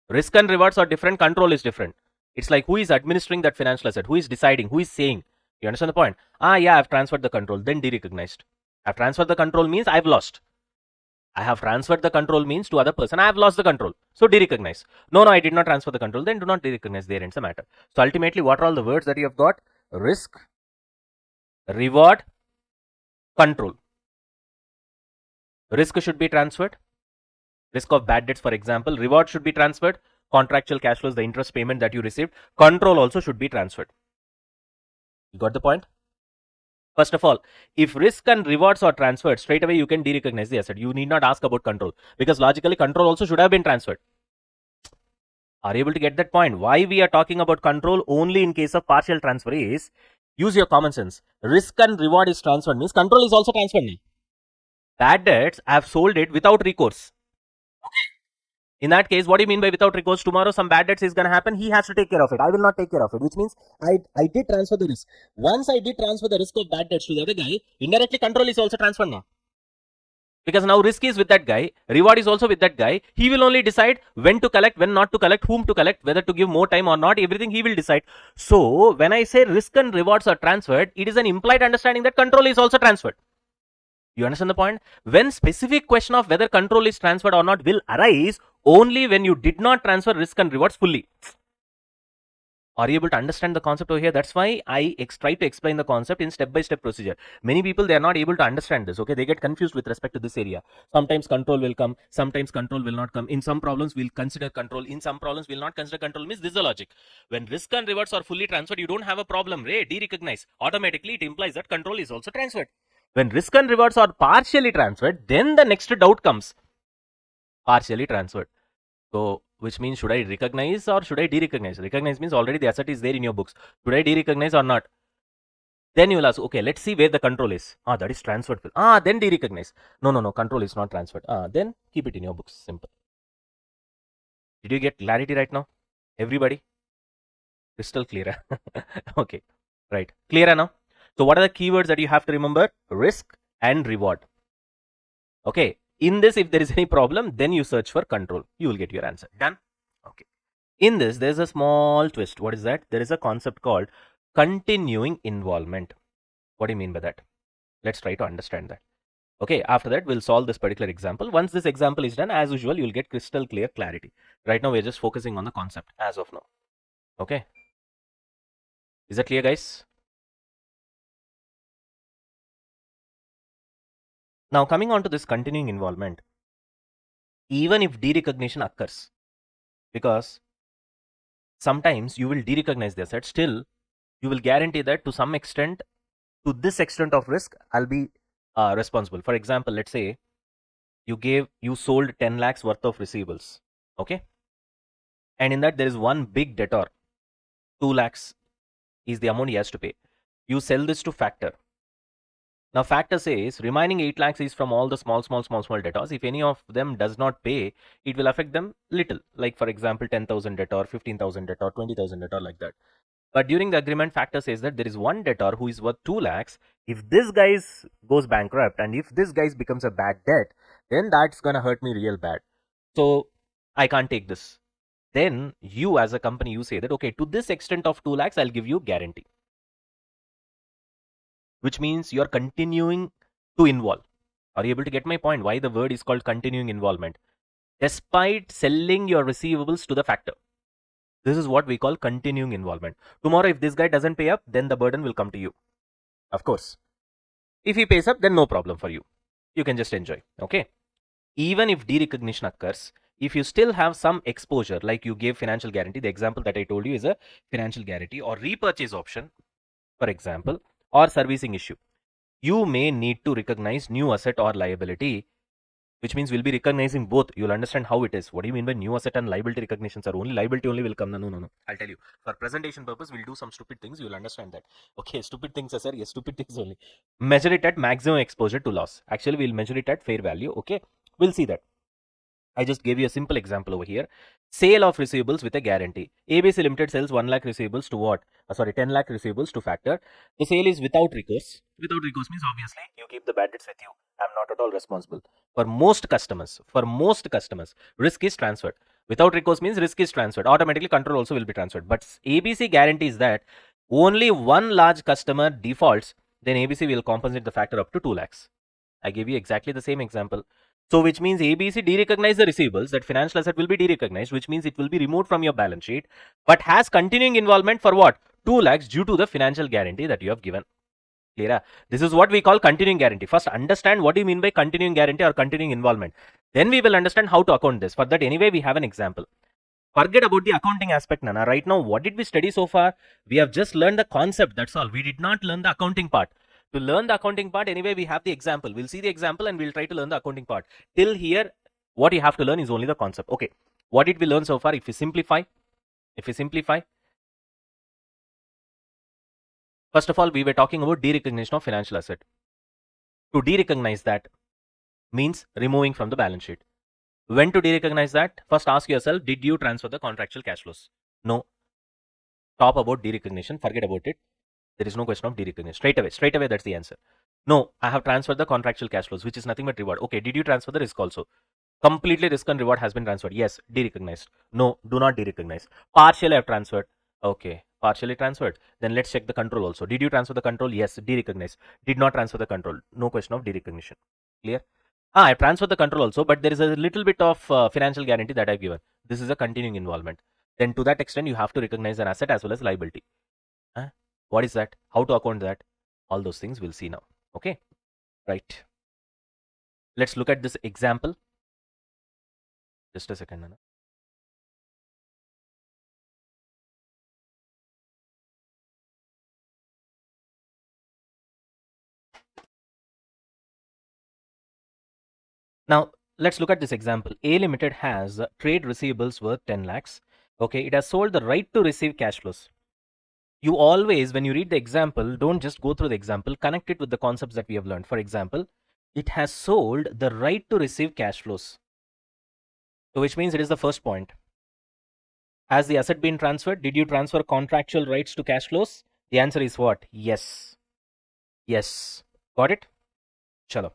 Risk and rewards are different, control is different. It's like, who is administering that financial asset? Who is deciding? Who is saying? You understand the point? Yeah, I've transferred the control. Then de-recognized. I've transferred the control means I've lost. I have transferred the control means to other person, I have lost the control. So de-recognize. No, I did not transfer the control. Then do not de-recognize. There ends the matter. So ultimately, what are all the words that you have got? Risk, reward, control. Risk should be transferred. Risk of bad debts, for example. Reward should be transferred. Contractual cash flows, the interest payment that you received. Control also should be transferred. You got the point? First of all, if risk and rewards are transferred, straight away you can derecognize the asset. You need not ask about control, because logically control also should have been transferred. Are you able to get that point? Why we are talking about control only in case of partial transfer is, use your common sense. Risk and reward is transferred means control is also transferred now. Bad debts, I have sold it without recourse. In that case, what do you mean by without recourse? Tomorrow some bad debts is going to happen. He has to take care of it. I will not take care of it, which means I did transfer the risk. Once I did transfer the risk of bad debts to the other guy, indirectly control is also transferred now. Because now risk is with that guy, reward is also with that guy. He will only decide when to collect, when not to collect, whom to collect, whether to give more time or not. Everything he will decide. So when I say risk and rewards are transferred, it is an implied understanding that control is also transferred. You understand the point? When specific question of whether control is transferred or not will arise only when you did not transfer risk and rewards fully. Are you able to understand the concept over here? That's why I try to explain the concept in step-by-step procedure. Many people, they are not able to understand this. Okay, they get confused with respect to this area. Sometimes control will come, sometimes control will not come. In some problems, we'll consider control. In some problems, we'll not consider control. Means this is the logic. When risk and rewards are fully transferred, you don't have a problem. Derecognize. Automatically, it implies that control is also transferred. When risk and rewards are partially transferred, then the next doubt comes. Partially transferred. So, which means should I recognize or should I derecognize? Recognize means already the asset is there in your books. Should I derecognize or not? Then you will ask, okay, let's see where the control is. That is transferred. Then derecognize. No, control is not transferred. Then keep it in your books. Simple. Did you get clarity right now? Everybody? Crystal clear. Okay, right. Clear now? So, what are the keywords that you have to remember? Risk and reward. Okay. In this, if there is any problem, then you search for control. You will get your answer. Done? Okay. In this, there's a small twist. What is that? There is a concept called continuing involvement. What do you mean by that? Let's try to understand that. Okay, after that, we'll solve this particular example. Once this example is done, as usual, you'll get crystal clear clarity. Right now, we're just focusing on the concept as of now. Okay. Is that clear, guys? Now, coming on to this continuing involvement, even if derecognition occurs, because sometimes you will derecognize the asset, still you will guarantee that to some extent, to this extent of risk, I'll be responsible. For example, let's say you sold 10 lakhs worth of receivables. Okay. And in that there is one big debtor, 2 lakhs is the amount he has to pay. You sell this to factor. Now factor says remaining 8 lakhs is from all the small debtors. If any of them does not pay, it will affect them little. Like for example, 10,000 debtor, 15,000 debtor, 20,000 debtor, like that. But during the agreement, factor says that there is one debtor who is worth 2 lakhs. If this guy goes bankrupt and if this guy becomes a bad debt, then that's gonna hurt me real bad. So I can't take this. Then you as a company, you say that, okay, to this extent of 2 lakhs, I'll give you guarantee. Which means you're continuing to involve. Are you able to get my point? Why the word is called continuing involvement? Despite selling your receivables to the factor. This is what we call continuing involvement. Tomorrow, if this guy doesn't pay up, then the burden will come to you. Of course. If he pays up, then no problem for you. You can just enjoy. Okay. Even if derecognition occurs, if you still have some exposure, like you gave financial guarantee, the example that I told you is a financial guarantee or repurchase option, for example, or servicing issue, you may need to recognize new asset or liability, which means we'll be recognizing both. You'll understand how it is. What do you mean by new asset and liability recognition, sir? Only liability only will come. No. I'll tell you. For presentation purpose, we'll do some stupid things. You'll understand that. Okay, stupid things, sir. Yes, stupid things only. Measure it at maximum exposure to loss. Actually, we'll measure it at fair value. Okay, we'll see that. I just gave you a simple example over here. Sale of receivables with a guarantee. ABC Limited sells 1 lakh receivables to what? 10 lakh receivables to factor. The sale is without recourse. Without recourse means obviously you keep the bad debts with you. I'm not at all responsible. For most customers, risk is transferred. Without recourse means risk is transferred. Automatically control also will be transferred. But ABC guarantees that only one large customer defaults, then ABC will compensate the factor up to 2 lakhs. I gave you exactly the same example. So which means ABC derecognize the receivables, that financial asset will be derecognized, which means it will be removed from your balance sheet, but has continuing involvement for what? 2 lakhs due to the financial guarantee that you have given. Clear? This is what we call continuing guarantee. First, understand what do you mean by continuing guarantee or continuing involvement. Then we will understand how to account this. For that, anyway, we have an example. Forget about the accounting aspect, Nana. Right now, what did we study so far? We have just learned the concept. That's all. We did not learn the accounting part. To learn the accounting part, anyway, we have the example. We'll see the example and we'll try to learn the accounting part. Till here, what you have to learn is only the concept. Okay. What did we learn so far? If we simplify, first of all, we were talking about derecognition of financial asset. To derecognize that means removing from the balance sheet. When to derecognize that? First ask yourself, did you transfer the contractual cash flows? No. Talk about derecognition, forget about it. There is no question of derecognition. Straight away, that's the answer. No, I have transferred the contractual cash flows, which is nothing but reward. Okay, did you transfer the risk also? Completely risk and reward has been transferred. Yes, derecognized. No, do not derecognize. Partially I have transferred. Okay, partially transferred. Then let's check the control also. Did you transfer the control? Yes, derecognized. Did not transfer the control. No question of derecognition. Clear? I transferred the control also, but there is a little bit of financial guarantee that I've given. This is a continuing involvement. Then to that extent, you have to recognize an asset as well as liability. What is that? How to account that? All those things we'll see now. Okay, right. Let's look at this example. Just a second, Nana. Now, let's look at this example. A Limited has trade receivables worth 10 lakhs. Okay, it has sold the right to receive cash flows. You always, when you read the example, don't just go through the example, connect it with the concepts that we have learned. For example, it has sold the right to receive cash flows. So, which means it is the first point. Has the asset been transferred? Did you transfer contractual rights to cash flows? The answer is what? Yes. Yes. Got it? Chalo.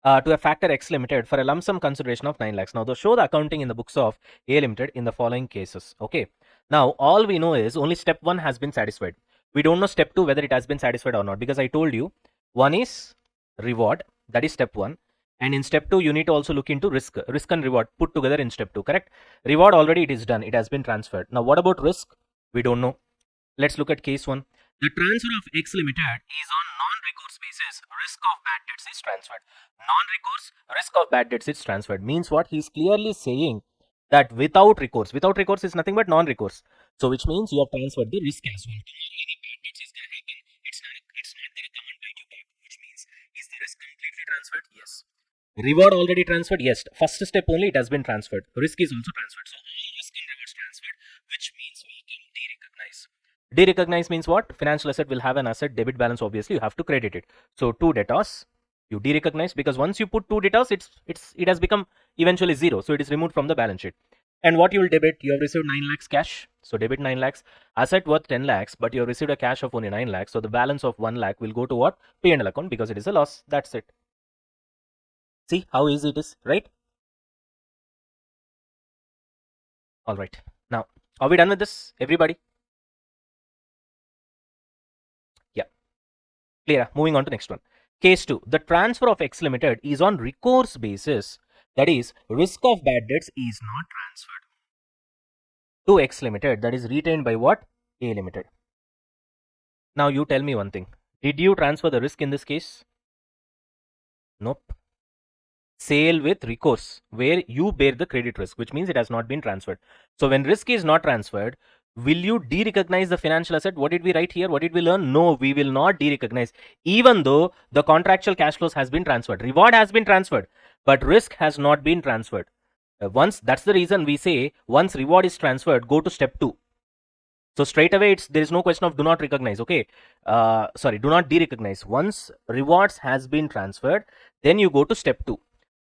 To a factor X Limited for a lump sum consideration of 9 lakhs. Now, they'll show the accounting in the books of A Limited in the following cases. Okay. Now, all we know is only step 1 has been satisfied. We don't know step 2 whether it has been satisfied or not, because I told you one is reward, that is step 1. And in step 2, you need to also look into risk and reward put together in step 2, correct? Reward already it is done, it has been transferred. Now, what about risk? We don't know. Let's look at case 1. The transfer of X Limited is on non-recourse basis. Risk of bad debts is transferred. Non-recourse, risk of bad debts is transferred. Means what? He's clearly saying that without recourse. Without recourse is nothing but non-recourse. So which means you have transferred the risk as well. Any bad debts is going to happen. It's not the recommend by you type. Which means, is the risk completely transferred? Yes. Reward already transferred? Yes. First step only it has been transferred. Risk is also transferred. So all risk and rewards transferred, which means we can derecognize. Derecognize means what? Financial asset will have an asset debit balance. Obviously, you have to credit it. So 2 debtors, you derecognize, because once you put 2 debtors, it has become eventually 0. So it is removed from the balance sheet. And what you will debit? You have received 9 lakhs cash. So debit 9 lakhs. Asset worth 10 lakhs, but you have received a cash of only 9 lakhs. So the balance of 1 lakh will go to what? P&L account, because it is a loss. That's it. See how easy it is, right? All right. Now, are we done with this, everybody? Yeah. Clear. Moving on to next one. Case 2. The transfer of X Limited is on recourse basis. That is, risk of bad debts is not transferred to X Limited. That is retained by what? A Limited. Now you tell me one thing. Did you transfer the risk in this case? Nope. Sale with recourse, where you bear the credit risk, which means it has not been transferred. So when risk is not transferred, will you derecognize the financial asset? What did we write here? What did we learn? No, we will not derecognize, even though the contractual cash flows has been transferred. Reward has been transferred, but risk has not been transferred. Once, that's the reason we say once reward is transferred, go to step 2. So straight away, there is no question of do not recognize. Okay, do not derecognize. Once rewards has been transferred, then you go to step 2.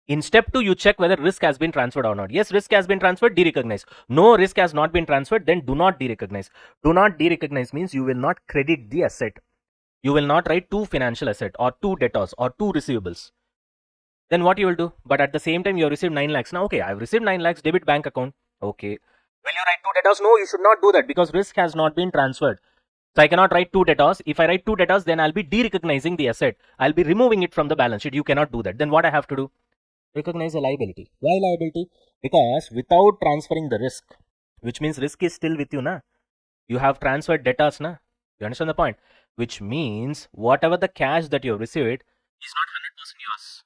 In step 2, you check whether risk has been transferred or not. Yes, risk has been transferred, derecognize. No, risk has not been transferred, then do not derecognize. Do not derecognize means you will not credit the asset. You will not write 2 financial asset or 2 debtors or 2 receivables. Then what you will do? But at the same time, you have received 9 lakhs. Now, okay, I've received 9 lakhs, debit bank account. Okay. Will you write 2 debtors? No, you should not do that, because risk has not been transferred. So I cannot write 2 debtors. If I write 2 debtors, then I'll be derecognizing the asset. I'll be removing it from the balance sheet. You cannot do that. Then what I have to do? Recognize a liability. Why liability? Because without transferring the risk, which means risk is still with you, na? You have transferred debtors, na? You understand the point? Which means whatever the cash that you have received is not 100% yours.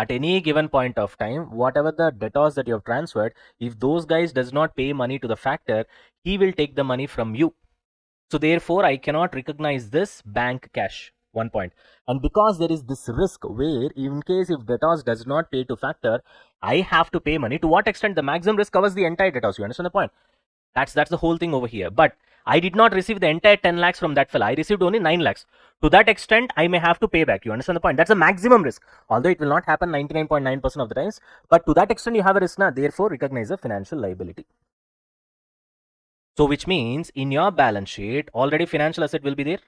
at any given point of time, whatever the debtors that you have transferred, if those guys does not pay money to the factor, he will take the money from you. So therefore, I cannot recognize this bank cash. One point. And because there is this risk where in case if debtors does not pay to factor, I have to pay money. To what extent the maximum risk covers the entire debtors? You understand the point? That's the whole thing over here. But I did not receive the entire 10 lakhs from that fella. I received only 9 lakhs. To that extent, I may have to pay back. You understand the point? That's the maximum risk. Although it will not happen 99.9% of the times. But to that extent, you have a risk now. Therefore, recognize a financial liability. So which means in your balance sheet, already financial asset will be there.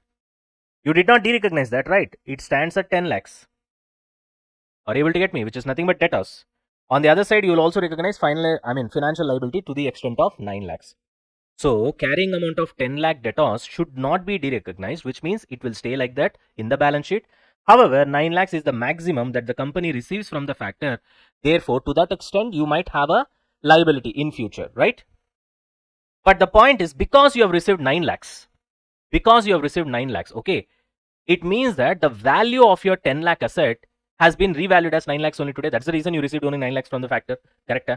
You did not de-recognize that, right? It stands at 10 lakhs. Are you able to get me? Which is nothing but debtors. On the other side, you will also recognize financial liability to the extent of 9 lakhs. So carrying amount of 10 lakh debtors should not be de-recognized, which means it will stay like that in the balance sheet. However, 9 lakhs is the maximum that the company receives from the factor. Therefore, to that extent, you might have a liability in future, right? But the point is, because you have received 9 lakhs, okay, it means that the value of your 10 lakh asset has been revalued as 9 lakhs only today. That's the reason you received only 9 lakhs from the factor, correct?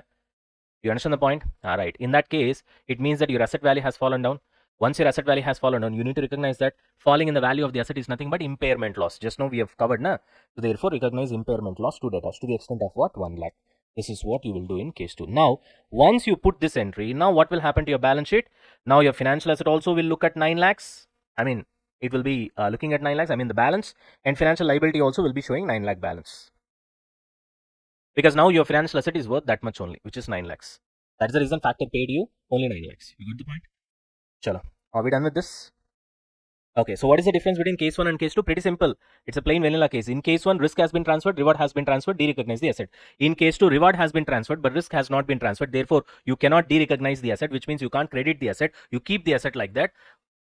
You understand the point? All right. In that case, it means that your asset value has fallen down. Once your asset value has fallen down, you need to recognize that falling in the value of the asset is nothing but impairment loss. Just now we have covered, na? So therefore, recognize impairment loss to debtors to the extent of what? 1 lakh. This is what you will do in case 2. Now, once you put this entry, now what will happen to your balance sheet? Now your financial asset also will look at 9 lakhs. It will be looking at 9 lakhs, the balance, and financial liability also will be showing 9 lakh balance. Because now your financial asset is worth that much only, which is 9 lakhs. That's the reason factor paid you only 9 lakhs. You got the point? Chalo. Are we done with this? Okay, so what is the difference between case 1 and case 2? Pretty simple. It's a plain vanilla case. In case 1, risk has been transferred, reward has been transferred, de-recognize the asset. In case 2, reward has been transferred, but risk has not been transferred. Therefore, you cannot de-recognize the asset, which means you can't credit the asset. You keep the asset like that.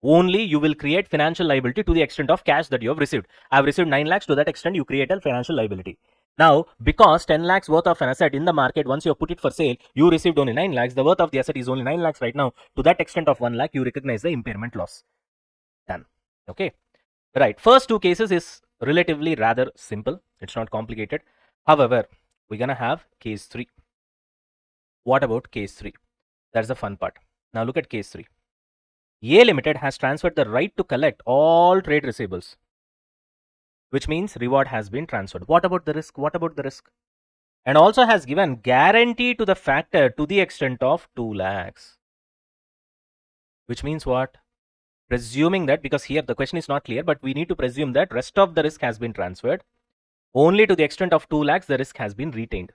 Only you will create financial liability to the extent of cash that you have received. I have received 9 lakhs. To that extent, you create a financial liability. Now, because 10 lakhs worth of an asset in the market, once you have put it for sale, you received only 9 lakhs. The worth of the asset is only 9 lakhs right now. To that extent of 1 lakh, you recognize the impairment loss. Done. Okay. Right. First two cases is relatively rather simple. It's not complicated. However, we're going to have case 3. What about case 3? That's the fun part. Now look at case 3. A Limited has transferred the right to collect all trade receivables, which means reward has been transferred. What about the risk? And also has given guarantee to the factor to the extent of 2 lakhs. Which means what? Presuming that, because here the question is not clear, but we need to presume that rest of the risk has been transferred. Only to the extent of 2 lakhs, the risk has been retained.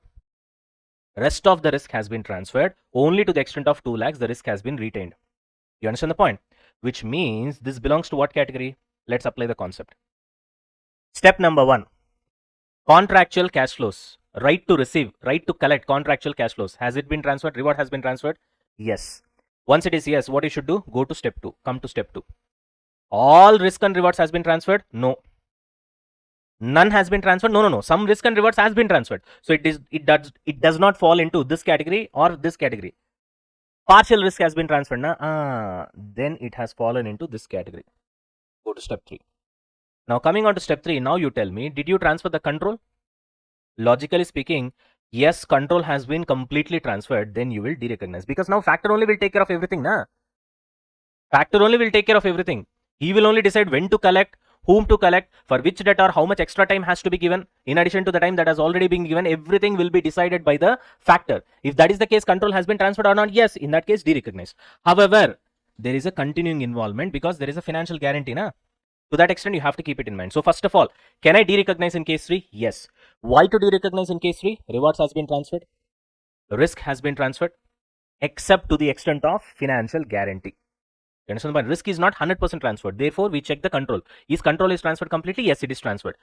Rest of the risk has been transferred. Only to the extent of 2 lakhs, the risk has been retained. You understand the point? Which means this belongs to what category? Let's apply the concept. Step number 1. Contractual cash flows. Right to receive, right to collect contractual cash flows. Has it been transferred? Reward has been transferred? Yes. Once it is yes, what you should do? Go to step 2. Come to step 2. All risk and rewards has been transferred? No. None has been transferred? No. Some risk and rewards has been transferred. So it does not fall into this category or this category. Partial risk has been transferred. Then it has fallen into this category. Go to step 3. Now coming on to step 3, now you tell me, did you transfer the control? Logically speaking, yes, control has been completely transferred. Then you will de-recognize, because now factor only will take care of everything. Factor only will take care of everything. He will only decide when to collect, whom to collect, for which debtor, how much extra time has to be given. In addition to the time that has already been given, everything will be decided by the factor. If that is the case, control has been transferred or not, yes, in that case, de-recognized. However, there is a continuing involvement because there is a financial guarantee. To that extent, you have to keep it in mind. So first of all, can I de-recognize in case 3? Yes. Why to de-recognize in case 3? Rewards has been transferred. Risk has been transferred, except to the extent of financial guarantee. You understand? But risk is not 100% transferred. Therefore, we check the control. Is control is transferred completely? Yes, it is transferred.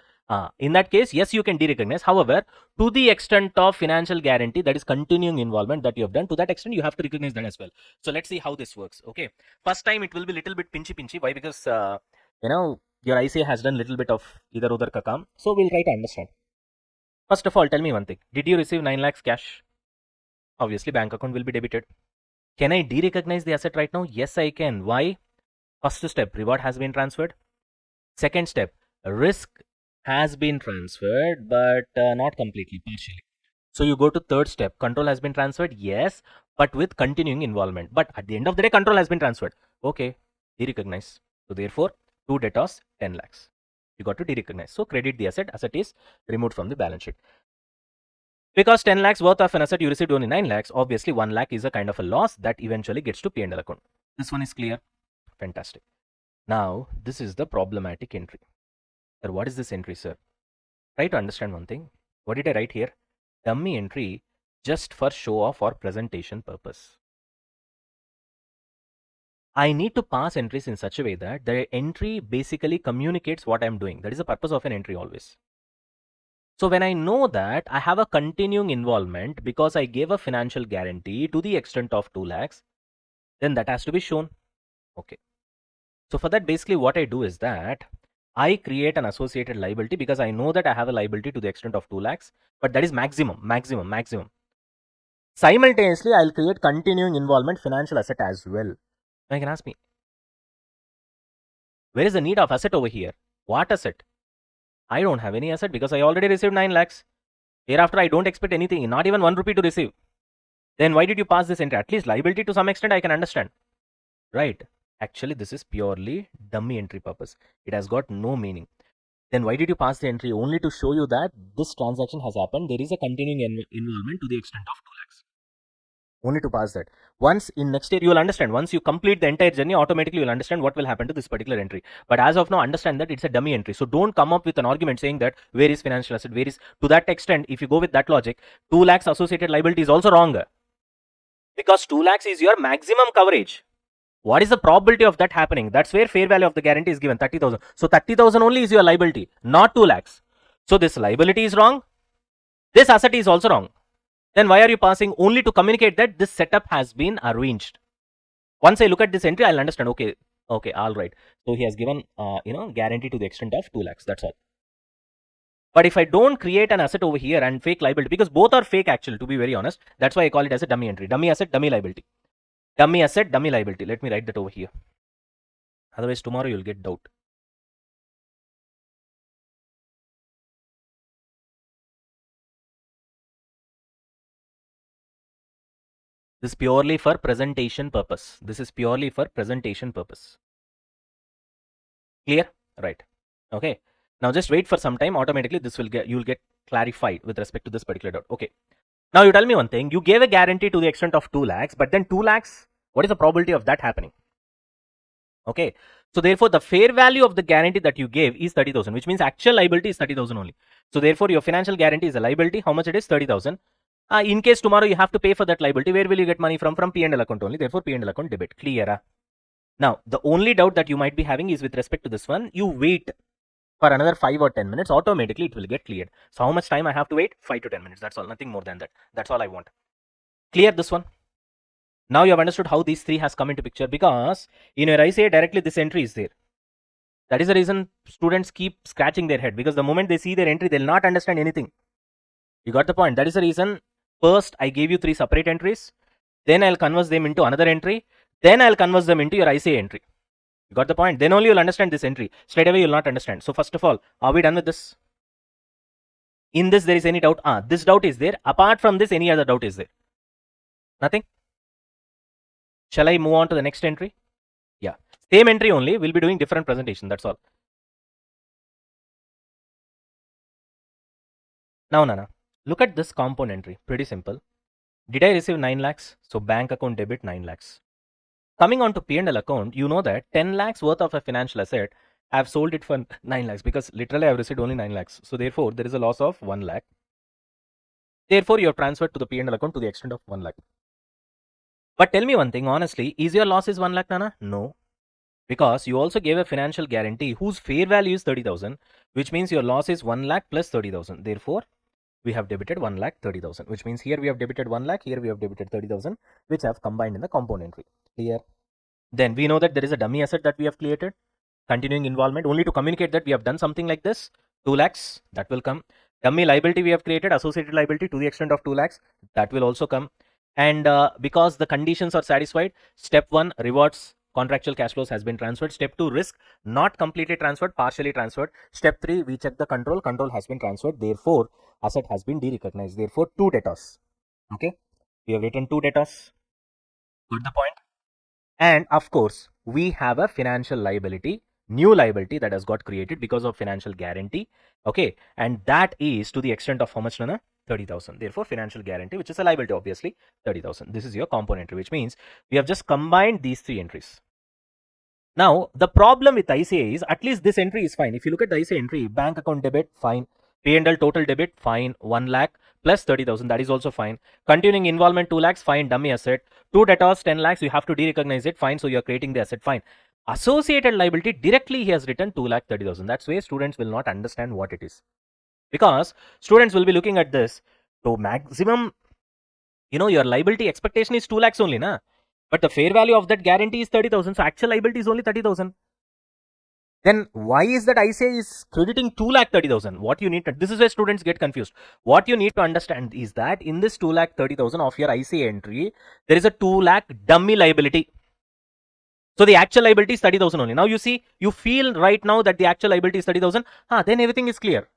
In that case, yes, you can de-recognize. However, to the extent of financial guarantee, that is continuing involvement that you have done, to that extent, you have to recognize that as well. So let's see how this works. Okay. First time it will be little bit pinchy. Why? Because, your ICA has done little bit of either udhar ka kaam. So we'll try to understand. First of all, tell me one thing. Did you receive 9 lakhs cash? Obviously, bank account will be debited. Can I de-recognize the asset right now? Yes, I can. Why? First step, reward has been transferred. Second step, risk has been transferred, but not completely, partially. So you go to third step. Control has been transferred, yes, but with continuing involvement. But at the end of the day, control has been transferred. Okay, derecognize. So therefore, two debtors, 10 lakhs. You got to derecognize. So credit the asset. Asset is removed from the balance sheet. Because 10 lakhs worth of an asset, you received only 9 lakhs. Obviously, 1 lakh is a kind of a loss that eventually gets to P&L account. This one is clear. Fantastic. Now, this is the problematic entry. Sir, what is this entry, sir? Try to understand one thing. What did I write here? Dummy entry just for show off or presentation purpose. I need to pass entries in such a way that the entry basically communicates what I'm doing. That is the purpose of an entry always. So when I know that I have a continuing involvement because I gave a financial guarantee to the extent of 2 lakhs, then that has to be shown. Okay. So for that, basically what I do is that I create an associated liability because I know that I have a liability to the extent of 2 lakhs, but that is maximum. Simultaneously, I'll create continuing involvement financial asset as well. Now you can ask me, where is the need of asset over here? What asset? I don't have any asset because I already received 9 lakhs. Hereafter, I don't expect anything, not even 1 rupee to receive. Then why did you pass this entry? At least liability to some extent I can understand. Right. Actually, this is purely dummy entry purpose. It has got no meaning. Then why did you pass the entry? Only to show you that this transaction has happened. There is a continuing involvement to the extent of 2 lakhs. Only to pass that. Once in next year, you will understand. Once you complete the entire journey, automatically you will understand what will happen to this particular entry. But as of now, understand that it's a dummy entry. So don't come up with an argument saying that where is financial asset, where is, to that extent, if you go with that logic, 2 lakhs associated liability is also wrong. Because 2 lakhs is your maximum coverage. What is the probability of that happening? That's where fair value of the guarantee is given, 30,000. So 30,000 only is your liability, not 2 lakhs. So this liability is wrong. This asset is also wrong. Then why are you passing? Only to communicate that this setup has been arranged. Once I look at this entry, I'll understand. Okay, all right. So he has given, guarantee to the extent of 2 lakhs. That's all. But if I don't create an asset over here and fake liability, because both are fake actually, to be very honest, that's why I call it as a dummy entry. Dummy asset, dummy liability. Dummy asset, dummy liability. Let me write that over here. Otherwise, tomorrow you'll get doubt. This is purely for presentation purpose. This is purely for presentation purpose. Clear? Right. Okay. Now just wait for some time. Automatically, this will get, you'll get clarified with respect to this particular doubt. Okay. Now you tell me one thing. You gave a guarantee to the extent of 2 lakhs, but then 2 lakhs, what is the probability of that happening? Okay. So therefore, the fair value of the guarantee that you gave is 30,000, which means actual liability is 30,000 only. So therefore, your financial guarantee is a liability. How much it is? 30,000. In case tomorrow you have to pay for that liability, where will you get money from? From P&L account only. Therefore, P&L account debit. Clear? Now, the only doubt that you might be having is with respect to this one. You wait for another 5 or 10 minutes. Automatically, it will get cleared. So how much time I have to wait? 5 to 10 minutes. That's all. Nothing more than that. That's all I want. Clear this one? Now you have understood how these three has come into picture, because in your ICA directly this entry is there. That is the reason students keep scratching their head, because the moment they see their entry, they'll not understand anything. You got the point? That is the reason first I gave you 3 separate entries, then I'll convert them into another entry, then I'll convert them into your ICA entry. You got the point? Then only you'll understand this entry. Straight away you'll not understand. So first of all, are we done with this? In this there is any doubt? This doubt is there. Apart from this, any other doubt is there? Nothing? Shall I move on to the next entry? Yeah. Same entry only. We'll be doing different presentation. That's all. Now, Nana, look at this compound entry. Pretty simple. Did I receive 9 lakhs? So bank account debit 9 lakhs. Coming on to P&L account, you know that 10 lakhs worth of a financial asset, I've sold it for 9 lakhs because literally I've received only 9 lakhs. So therefore, there is a loss of 1 lakh. Therefore, you have transferred to the P&L account to the extent of 1 lakh. But tell me one thing, honestly, is your loss is 1 lakh, Nana? No. Because you also gave a financial guarantee whose fair value is 30,000, which means your loss is 1 lakh plus 30,000. Therefore, we have debited 1 lakh 30,000, which means here we have debited 1 lakh, here we have debited 30,000, which have combined in the compound entry. Clear? Then we know that there is a dummy asset that we have created, continuing involvement, only to communicate that we have done something like this. 2 lakhs, that will come. Dummy liability we have created, associated liability to the extent of 2 lakhs, that will also come. And because the conditions are satisfied, step 1 rewards contractual cash flows has been transferred. Step 2, risk not completely transferred, partially transferred. Step 3, we check the control has been transferred, therefore asset has been derecognized, therefore 2 debtors. Okay, we have written 2 debtors. Got the point? And of course, we have a financial liability, new liability that has got created because of financial guarantee. Okay, and that is to the extent of how much, Nana? 30,000. Therefore, financial guarantee, which is a liability, obviously, 30,000. This is your component entry, which means we have just combined these 3 entries. Now, the problem with ICA is at least this entry is fine. If you look at the ICA entry, bank account debit, fine. P&L total debit, fine. 1 lakh plus 30,000, that is also fine. Continuing involvement, 2 lakhs, fine. Dummy asset. 2 debtors, 10 lakhs, you have to derecognize it, fine. So you are creating the asset, fine. Associated liability, directly he has written 2 lakh 30,000. That's why students will not understand what it is. Because students will be looking at this. So maximum, your liability expectation is 2 lakhs only, na? But the fair value of that guarantee is 30,000. So actual liability is only 30,000. Then why is that ICA is crediting 2 lakh 30,000? What you need to, this is where students get confused. What you need to understand is that in this 2 lakh 30,000 of your ICA entry, there is a 2 lakh dummy liability. So the actual liability is 30,000 only. Now you see, you feel right now that the actual liability is 30,000. Then everything is clear.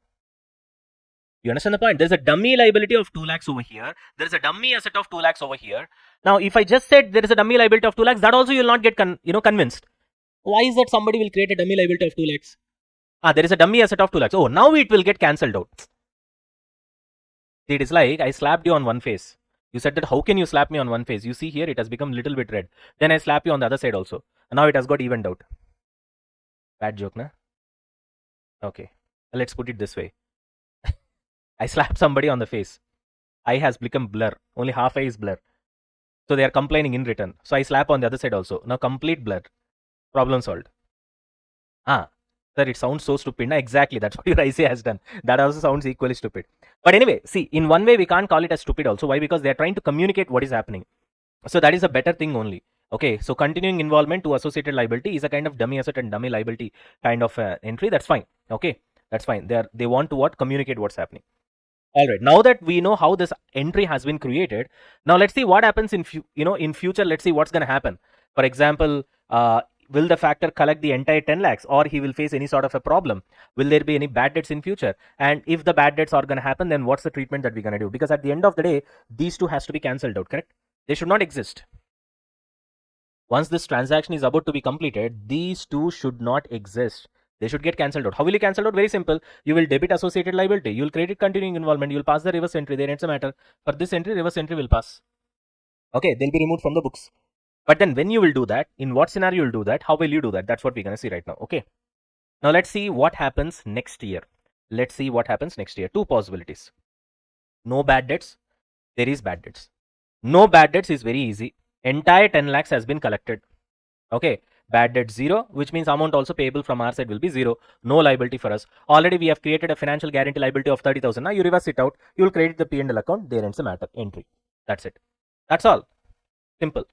You understand the point? There's a dummy liability of 2 lakhs over here. There's a dummy asset of 2 lakhs over here. Now, if I just said there is a dummy liability of 2 lakhs, that also you will not get convinced. Why is that somebody will create a dummy liability of 2 lakhs? There is a dummy asset of 2 lakhs. Oh, now it will get cancelled out. It is like I slapped you on one face. You said that how can you slap me on one face? You see here it has become little bit red. Then I slap you on the other side also. And now it has got evened out. Bad joke, na? Okay. Let's put it this way. I slapped somebody on the face. Eye has become blur. Only half eye is blur. So they are complaining in return. So I slap on the other side also. Now complete blur. Problem solved. Sir, it sounds so stupid. Exactly, that's what your ICA has done. That also sounds equally stupid. But anyway, see, in one way we can't call it as stupid also. Why? Because they are trying to communicate what is happening. So that is a better thing only. Okay, so continuing involvement to associated liability is a kind of dummy asset and dummy liability kind of entry. That's fine. Okay, that's fine. They want to what? Communicate what's happening. All right, now that we know how this entry has been created, now let's see what happens in in future. Let's see what's going to happen. For example, will the factor collect the entire 10 lakhs, or he will face any sort of a problem? Will there be any bad debts in future? And if the bad debts are going to happen, then what's the treatment that we're going to do? Because at the end of the day, these two has to be cancelled out, correct? They should not exist. Once this transaction is about to be completed, these two should not exist. They should get cancelled out. How will you cancel out? Very simple. You will debit associated liability. You will credit continuing involvement. You will pass the reverse entry. Then it's a matter. For this entry, reverse entry will pass. Okay, they'll be removed from the books. But then when you will do that, in what scenario you will do that, how will you do that? That's what we're going to see right now. Okay. Now let's see what happens next year. Let's see what happens next year. Two possibilities. No bad debts. There is bad debts. No bad debts is very easy. Entire 10 lakhs has been collected. Okay. Bad debt 0, which means amount also payable from our side will be 0. No liability for us. Already we have created a financial guarantee liability of 30,000. Now you reverse it out. You will credit the P&L account. There ends the matter. Entry. That's it. That's all. Simple.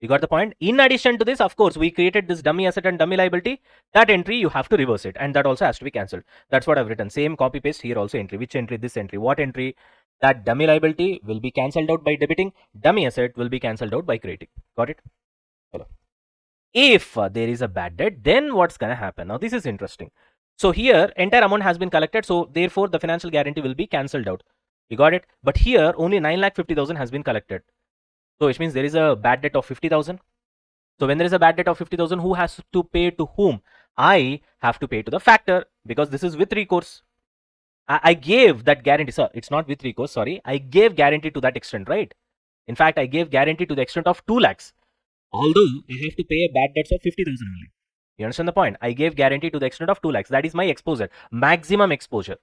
You got the point? In addition to this, of course, we created this dummy asset and dummy liability. That entry, you have to reverse it. And that also has to be cancelled. That's what I've written. Same copy paste here also entry. Which entry? This entry. What entry? That dummy liability will be cancelled out by debiting. Dummy asset will be cancelled out by crediting. Got it? Hello. If there is a bad debt, then what's going to happen? Now, this is interesting. So here, entire amount has been collected. So therefore, the financial guarantee will be cancelled out. You got it? But here, only 9,50,000 has been collected. So which means there is a bad debt of 50,000. So when there is a bad debt of 50,000, who has to pay to whom? I have to pay to the factor, because this is with recourse. I gave that guarantee, sir. It's not with recourse, sorry. I gave guarantee to that extent, right? In fact, I gave guarantee to the extent of 2 lakhs. Although I have to pay a bad debts of 50,000 only. You understand the point? I gave guarantee to the extent of 2 lakhs. That is my exposure, maximum exposure.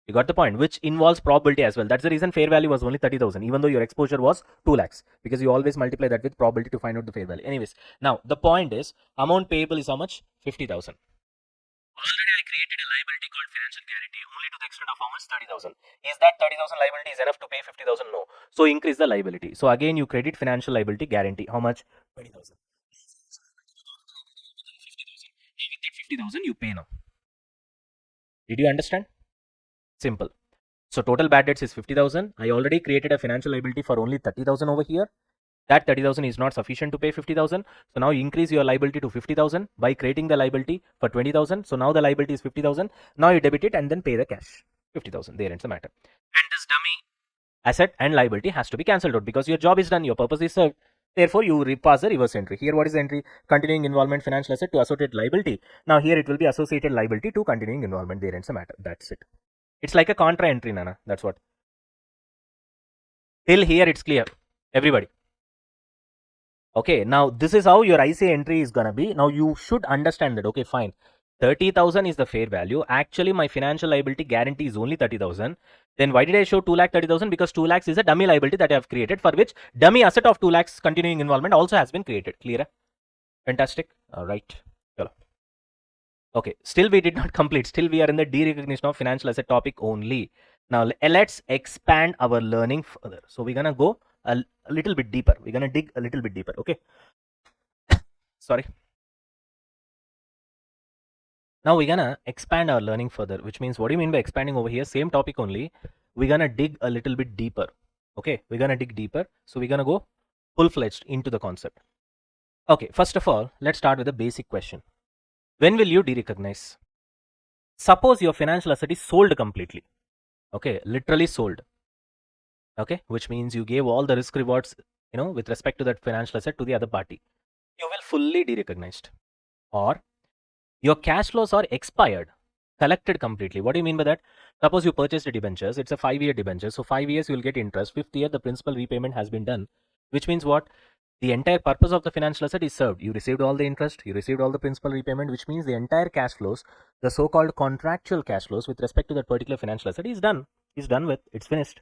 You got the point, which involves probability as well. That's the reason fair value was only 30,000, even though your exposure was 2 lakhs, because you always multiply that with probability to find out the fair value. Anyways, now the point is, amount payable is how much? 50,000. Already I created a liability called financial guarantee only to the extent of how much? 30,000. Is that 30,000 liability is enough to pay 50,000? No. So increase the liability. So again, you credit financial liability guarantee. How much? 20,000. With that 50,000 you pay now. Did you understand? Simple. So total bad debts is 50,000. I already created a financial liability for only 30,000 over here. that 30,000 is not sufficient to pay 50,000. So now you increase your liability to 50,000 by creating the liability for 20,000. So now the liability is 50,000. Now you debit it and then pay the cash 50,000. There ends the matter. And this dummy asset and liability has to be cancelled out because your job is done, your purpose is served. Therefore, you pass the reverse entry. Here, what is the entry? Continuing involvement financial asset to associated liability. Now, here it will be associated liability to continuing involvement. There ends the matter. That's it. It's like a contra entry, Nana. That's what. Till here, it's clear. Everybody. Okay, now this is how your ICA entry is gonna be. Now you should understand that. Okay, fine. 30,000 is the fair value. Actually, my financial liability guarantee is only 30,000. Then why did I show 2,30,000? Because 2 lakhs is a dummy liability that I have created, for which dummy asset of 2 lakhs continuing involvement also has been created. Clear? Fantastic. All right. Chalo. Okay, still we did not complete. Still we are in the derecognition of financial asset topic only. Now let's expand our learning further. So we're gonna go a little bit deeper. We're gonna dig a little bit deeper. Okay. Sorry. Now we're gonna expand our learning further, which means, what do you mean by expanding over here? Same topic only. We're gonna dig a little bit deeper. Okay, we're gonna dig deeper. So we're gonna go full-fledged into the concept. Okay, first of all, let's start with a basic question. When will you derecognize? Suppose your financial asset is sold completely. Okay, literally sold. Okay, which means you gave all the risk rewards, with respect to that financial asset to the other party. You will fully derecognized. Or your cash flows are expired, collected completely. What do you mean by that? Suppose you purchased a debentures, it's a 5-year debenture. So 5 years you will get interest. 5th year the principal repayment has been done, which means what? The entire purpose of the financial asset is served. You received all the interest, you received all the principal repayment, which means the entire cash flows, the so-called contractual cash flows with respect to that particular financial asset is done. Is done with, it's finished,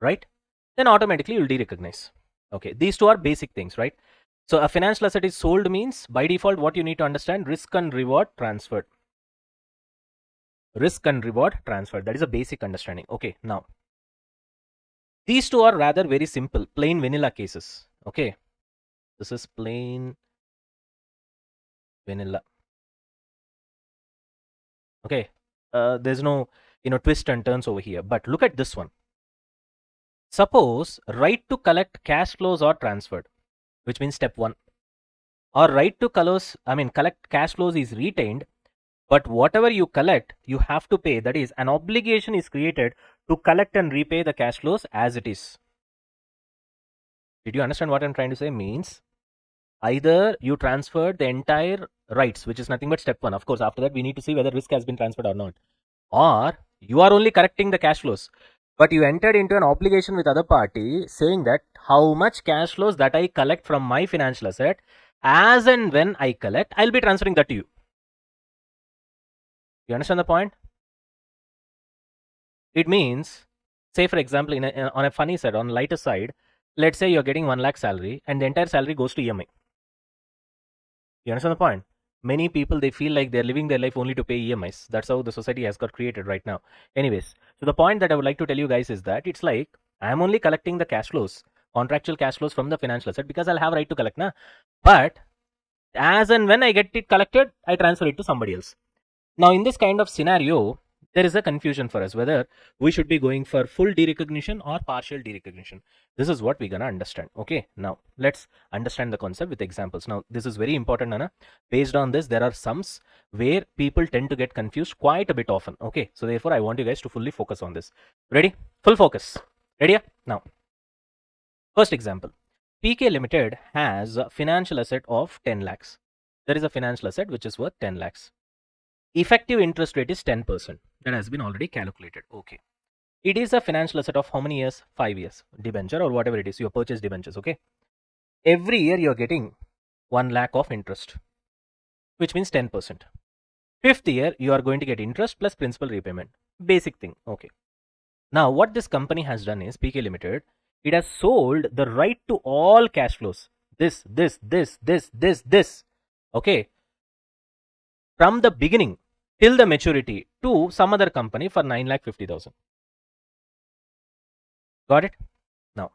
right? Then automatically you'll derecognize. Okay, these two are basic things, right? So a financial asset is sold means, by default, what you need to understand, risk and reward transferred. Risk and reward transferred. That is a basic understanding. Okay, now these two are rather very simple, plain vanilla cases. Okay, this is plain vanilla. Okay, there's no twist and turns over here. But look at this one. Suppose right to collect cash flows are transferred, which means step 1. Or right to collect cash flows is retained, but whatever you collect, you have to pay. That is, an obligation is created to collect and repay the cash flows as it is. Did you understand what I'm trying to say? Means either you transferred the entire rights, which is nothing but step 1. Of course, after that, we need to see whether risk has been transferred or not. Or you are only correcting the cash flows, but you entered into an obligation with other party saying that how much cash flows that I collect from my financial asset, as and when I collect, I'll be transferring that to you. You understand the point? It means, say for example, on a funny side, on lighter side, let's say you're getting 1 lakh salary and the entire salary goes to EMI. You understand the point? Many people, they feel like they're living their life only to pay EMIs. That's how the society has got created right now. Anyways, so the point that I would like to tell you guys is that it's like, I'm only collecting the cash flows, contractual cash flows from the financial asset, because I'll have right to collect now. But as and when I get it collected, I transfer it to somebody else. Now, in this kind of scenario, there is a confusion for us whether we should be going for full derecognition or partial derecognition. This is what we're gonna understand. Okay, now let's understand the concept with examples. Now, this is very important, Nana. Based on this, there are sums where people tend to get confused quite a bit often. Okay, so therefore, I want you guys to fully focus on this. Ready? Full focus. Ready? Now, first example. PK Limited has a financial asset of 10 lakhs. There is a financial asset which is worth 10 lakhs. Effective interest rate is 10%. That has been already calculated. Okay. It is a financial asset of how many years? 5 years. Debenture or whatever it is. You purchase debentures. Okay. Every year you're getting 1 lakh of interest, which means 10%. 5th year you are going to get interest plus principal repayment. Basic thing. Okay. Now what this company has done is, PK Limited, it has sold the right to all cash flows. This. Okay. From the beginning till the maturity to some other company for 9,50,000. Got it? Now,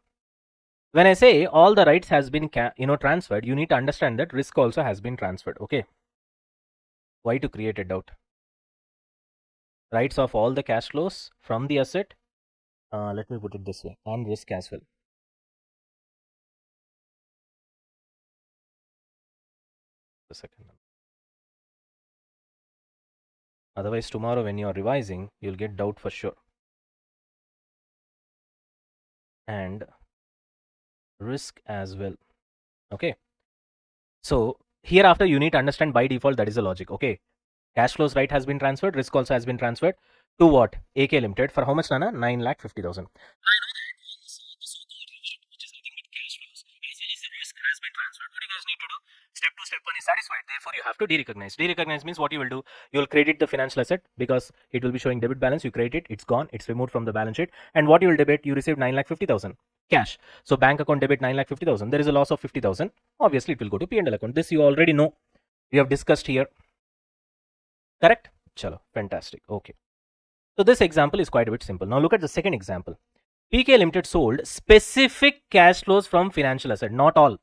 when I say all the rights has been transferred, you need to understand that risk also has been transferred. Okay. Why to create a doubt? Rights of all the cash flows from the asset. Let me put it this way, and risk as well. a second. Otherwise, tomorrow when you are revising, you'll get doubt for sure. And risk as well. Okay. So hereafter, you need to understand by default that is the logic. Okay. Cash flows right has been transferred. Risk also has been transferred to what? AK Limited for how much, Nana? 9,50,000. Step 2, step 1 is satisfied. Therefore, you have to derecognize. Derecognize means what you will do? You will credit the financial asset because it will be showing debit balance. You credit it, it's gone, it's removed from the balance sheet. And what you will debit? You received 9,50,000 cash. So bank account debit 9,50,000. There is a loss of 50,000. Obviously, it will go to P&L account. This you already know. We have discussed here. Correct? Chalo, fantastic. Okay. So this example is quite a bit simple. Now look at the second example. PK Limited sold specific cash flows from financial asset, not all.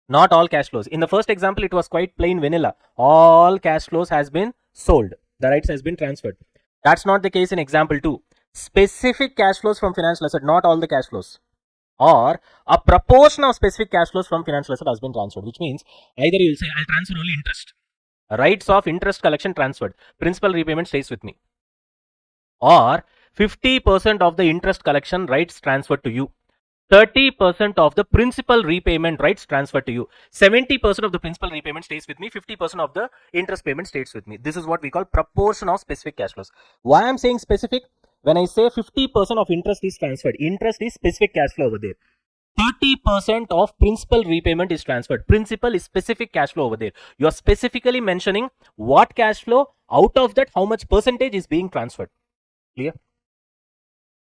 Not all cash flows. In the first example, it was quite plain vanilla. All cash flows has been sold. The rights has been transferred. That's not the case in example 2. Specific cash flows from financial asset, not all the cash flows. Or a proportion of specific cash flows from financial asset has been transferred, which means either you will say, I'll transfer only interest. Rights of interest collection transferred. Principal repayment stays with me. Or 50% of the interest collection rights transferred to you. 30% of the principal repayment rights transferred to you. 70% of the principal repayment stays with me. 50% of the interest payment stays with me. This is what we call proportion of specific cash flows. Why I'm saying specific? When I say 50% of interest is transferred, interest is specific cash flow over there. 30% of principal repayment is transferred. Principal is specific cash flow over there. You are specifically mentioning what cash flow, out of that how much percentage is being transferred. Clear?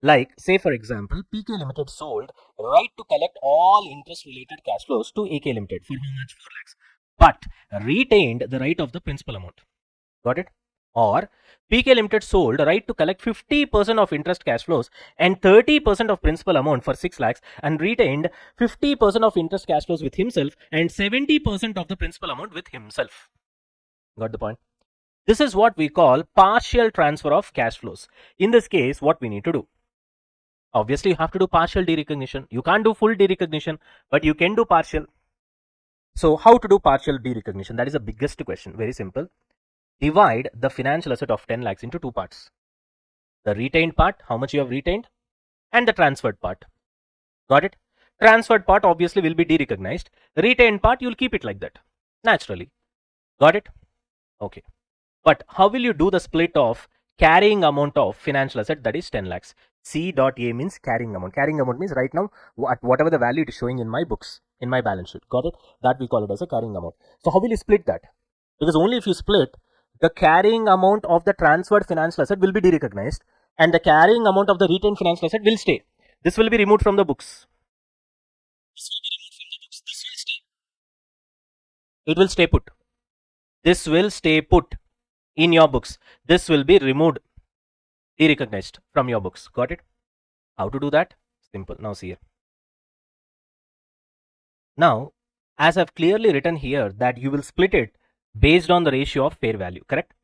Like, say for example, PK Limited sold right to collect all interest related cash flows to AK Limited for how much? 4 lakhs. But retained the right of the principal amount. Got it? Or PK Limited sold right to collect 50% of interest cash flows and 30% of principal amount for 6 lakhs and retained 50% of interest cash flows with himself and 70% of the principal amount with himself. Got the point? This is what we call partial transfer of cash flows. In this case, what we need to do? Obviously, you have to do partial derecognition. You can't do full derecognition, but you can do partial. So, how to do partial derecognition? That is the biggest question. Very simple. Divide the financial asset of 10 lakhs into 2 parts. The retained part, how much you have retained, and the transferred part. Got it? Transferred part obviously will be derecognized. Retained part, you'll keep it like that. Naturally. Got it? Okay. But how will you do the split of carrying amount of financial asset, that is 10 lakhs? C.A means carrying amount. Carrying amount means right now, whatever the value it is showing in my books, in my balance sheet. Got it? That we call it as a carrying amount. So how will you split that? Because only if you split, the carrying amount of the transferred financial asset will be derecognized and the carrying amount of the retained financial asset will stay. This will be removed from the books. It will stay put. This will stay put in your books. This will be removed, derecognized from your books. Got it? How to do that? Simple. Now see here. Now, as I've clearly written here that you will split it based on the ratio of fair value, correct?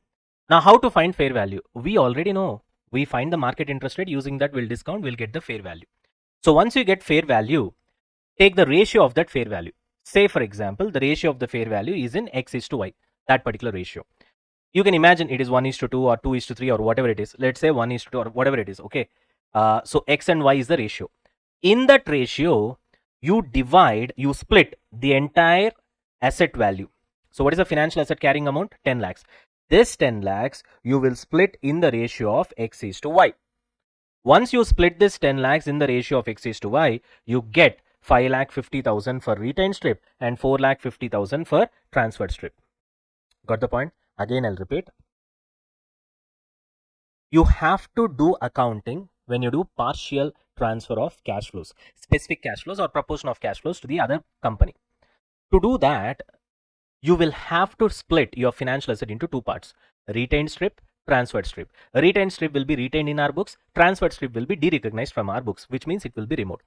Now, how to find fair value? We already know. We find the market interest rate, using that we'll discount, we'll get the fair value. So once you get fair value, take the ratio of that fair value. Say for example, the ratio of the fair value is in X is to Y, that particular ratio. You can imagine it is 1:2 or 2:3 or whatever it is. Let's say 1:2 or whatever it is. Okay. So X and Y is the ratio. In that ratio, you split the entire asset value. So what is the financial asset carrying amount? 10 lakhs. This 10 lakhs, you will split in the ratio of X is to Y. Once you split this 10 lakhs in the ratio of X is to Y, you get 5,50,000 for retained strip and 4,50,000 for transferred strip. Got the point? Again, I'll repeat. You have to do accounting when you do partial transfer of cash flows, specific cash flows or proportion of cash flows to the other company. To do that, you will have to split your financial asset into 2 parts: retained strip, transferred strip. Retained strip will be retained in our books, transferred strip will be derecognized from our books, which means it will be removed.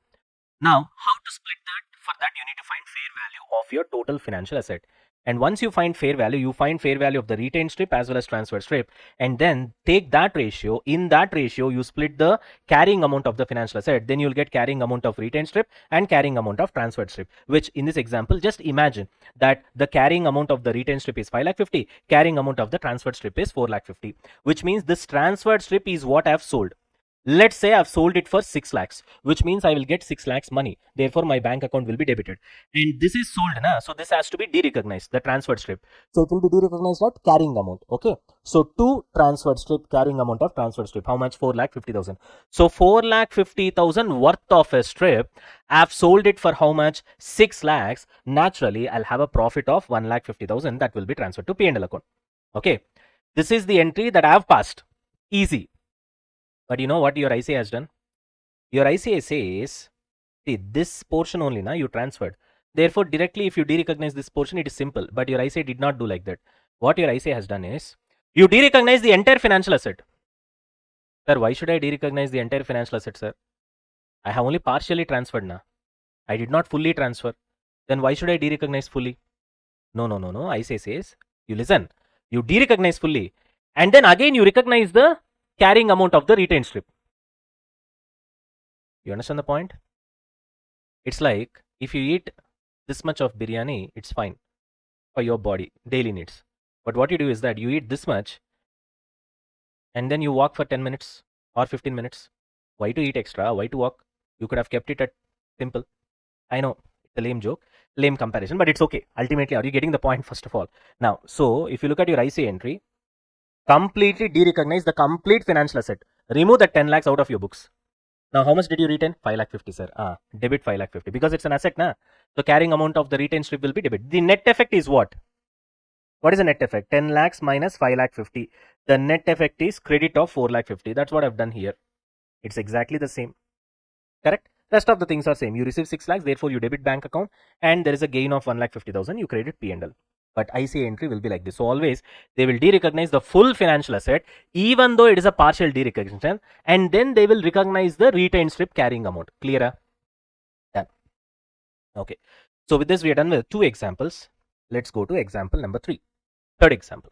Now, how to split that? For that, you need to find fair value of your total financial asset. And once you find fair value, you find fair value of the retained strip as well as transferred strip, and then take that ratio. In that ratio, you split the carrying amount of the financial asset. Then you'll get carrying amount of retained strip and carrying amount of transferred strip, which in this example, just imagine that the carrying amount of the retained strip is 5,50,000, carrying amount of the transferred strip is 4,50,000, which means this transferred strip is what I've sold. Let's say I've sold it for 6 lakhs, which means I will get 6 lakhs money. Therefore, my bank account will be debited. And this is sold, na? So this has to be de-recognized, the transferred strip. So it will be de-recognized at carrying amount. Okay. So to transferred strip, carrying amount of transferred strip. How much? 4,50,000. So 4,50,000 worth of a strip. I've sold it for how much? 6 lakhs. Naturally, I'll have a profit of 1,50,000 that will be transferred to P&L account. Okay. This is the entry that I have passed. Easy. But you know what your ICA has done? Your ICA says, see, this portion only, na, you transferred. Therefore, directly if you de-recognize this portion, it is simple. But your ICA did not do like that. What your ICA has done is, you de-recognize the entire financial asset. Sir, why should I de-recognize the entire financial asset, sir? I have only partially transferred, na. I did not fully transfer. Then why should I de-recognize fully? No. ICA says, you listen. You de-recognize fully. And then again, you recognize the carrying amount of the retained strip. You understand the point? It's like if you eat this much of biryani, it's fine for your body, daily needs. But what you do is that you eat this much and then you walk for 10 minutes or 15 minutes. Why to eat extra? Why to walk? You could have kept it at simple. I know it's a lame joke, lame comparison, but it's okay. Ultimately, are you getting the point first of all? Now, so if you look at your ICA entry, completely de-recognize the complete financial asset. Remove the 10 lakhs out of your books. Now, how much did you retain? 5,50,000, sir. Debit 5,50,000 because it's an asset, na? So, carrying amount of the retained strip will be debit. The net effect is what? What is the net effect? 10 lakhs minus 5,50,000. The net effect is credit of 4,50,000. That's what I've done here. It's exactly the same. Correct? Rest of the things are same. You receive 6 lakhs, therefore you debit bank account, and there is a gain of 1,50,000. You credit P&L. But ICA entry will be like this. So always they will de-recognize the full financial asset, even though it is a partial de-recognition, and then they will recognize the retained strip carrying amount. Clear? Done. Okay. So with this, we are done with 2 examples. Let's go to example number 3. Third example.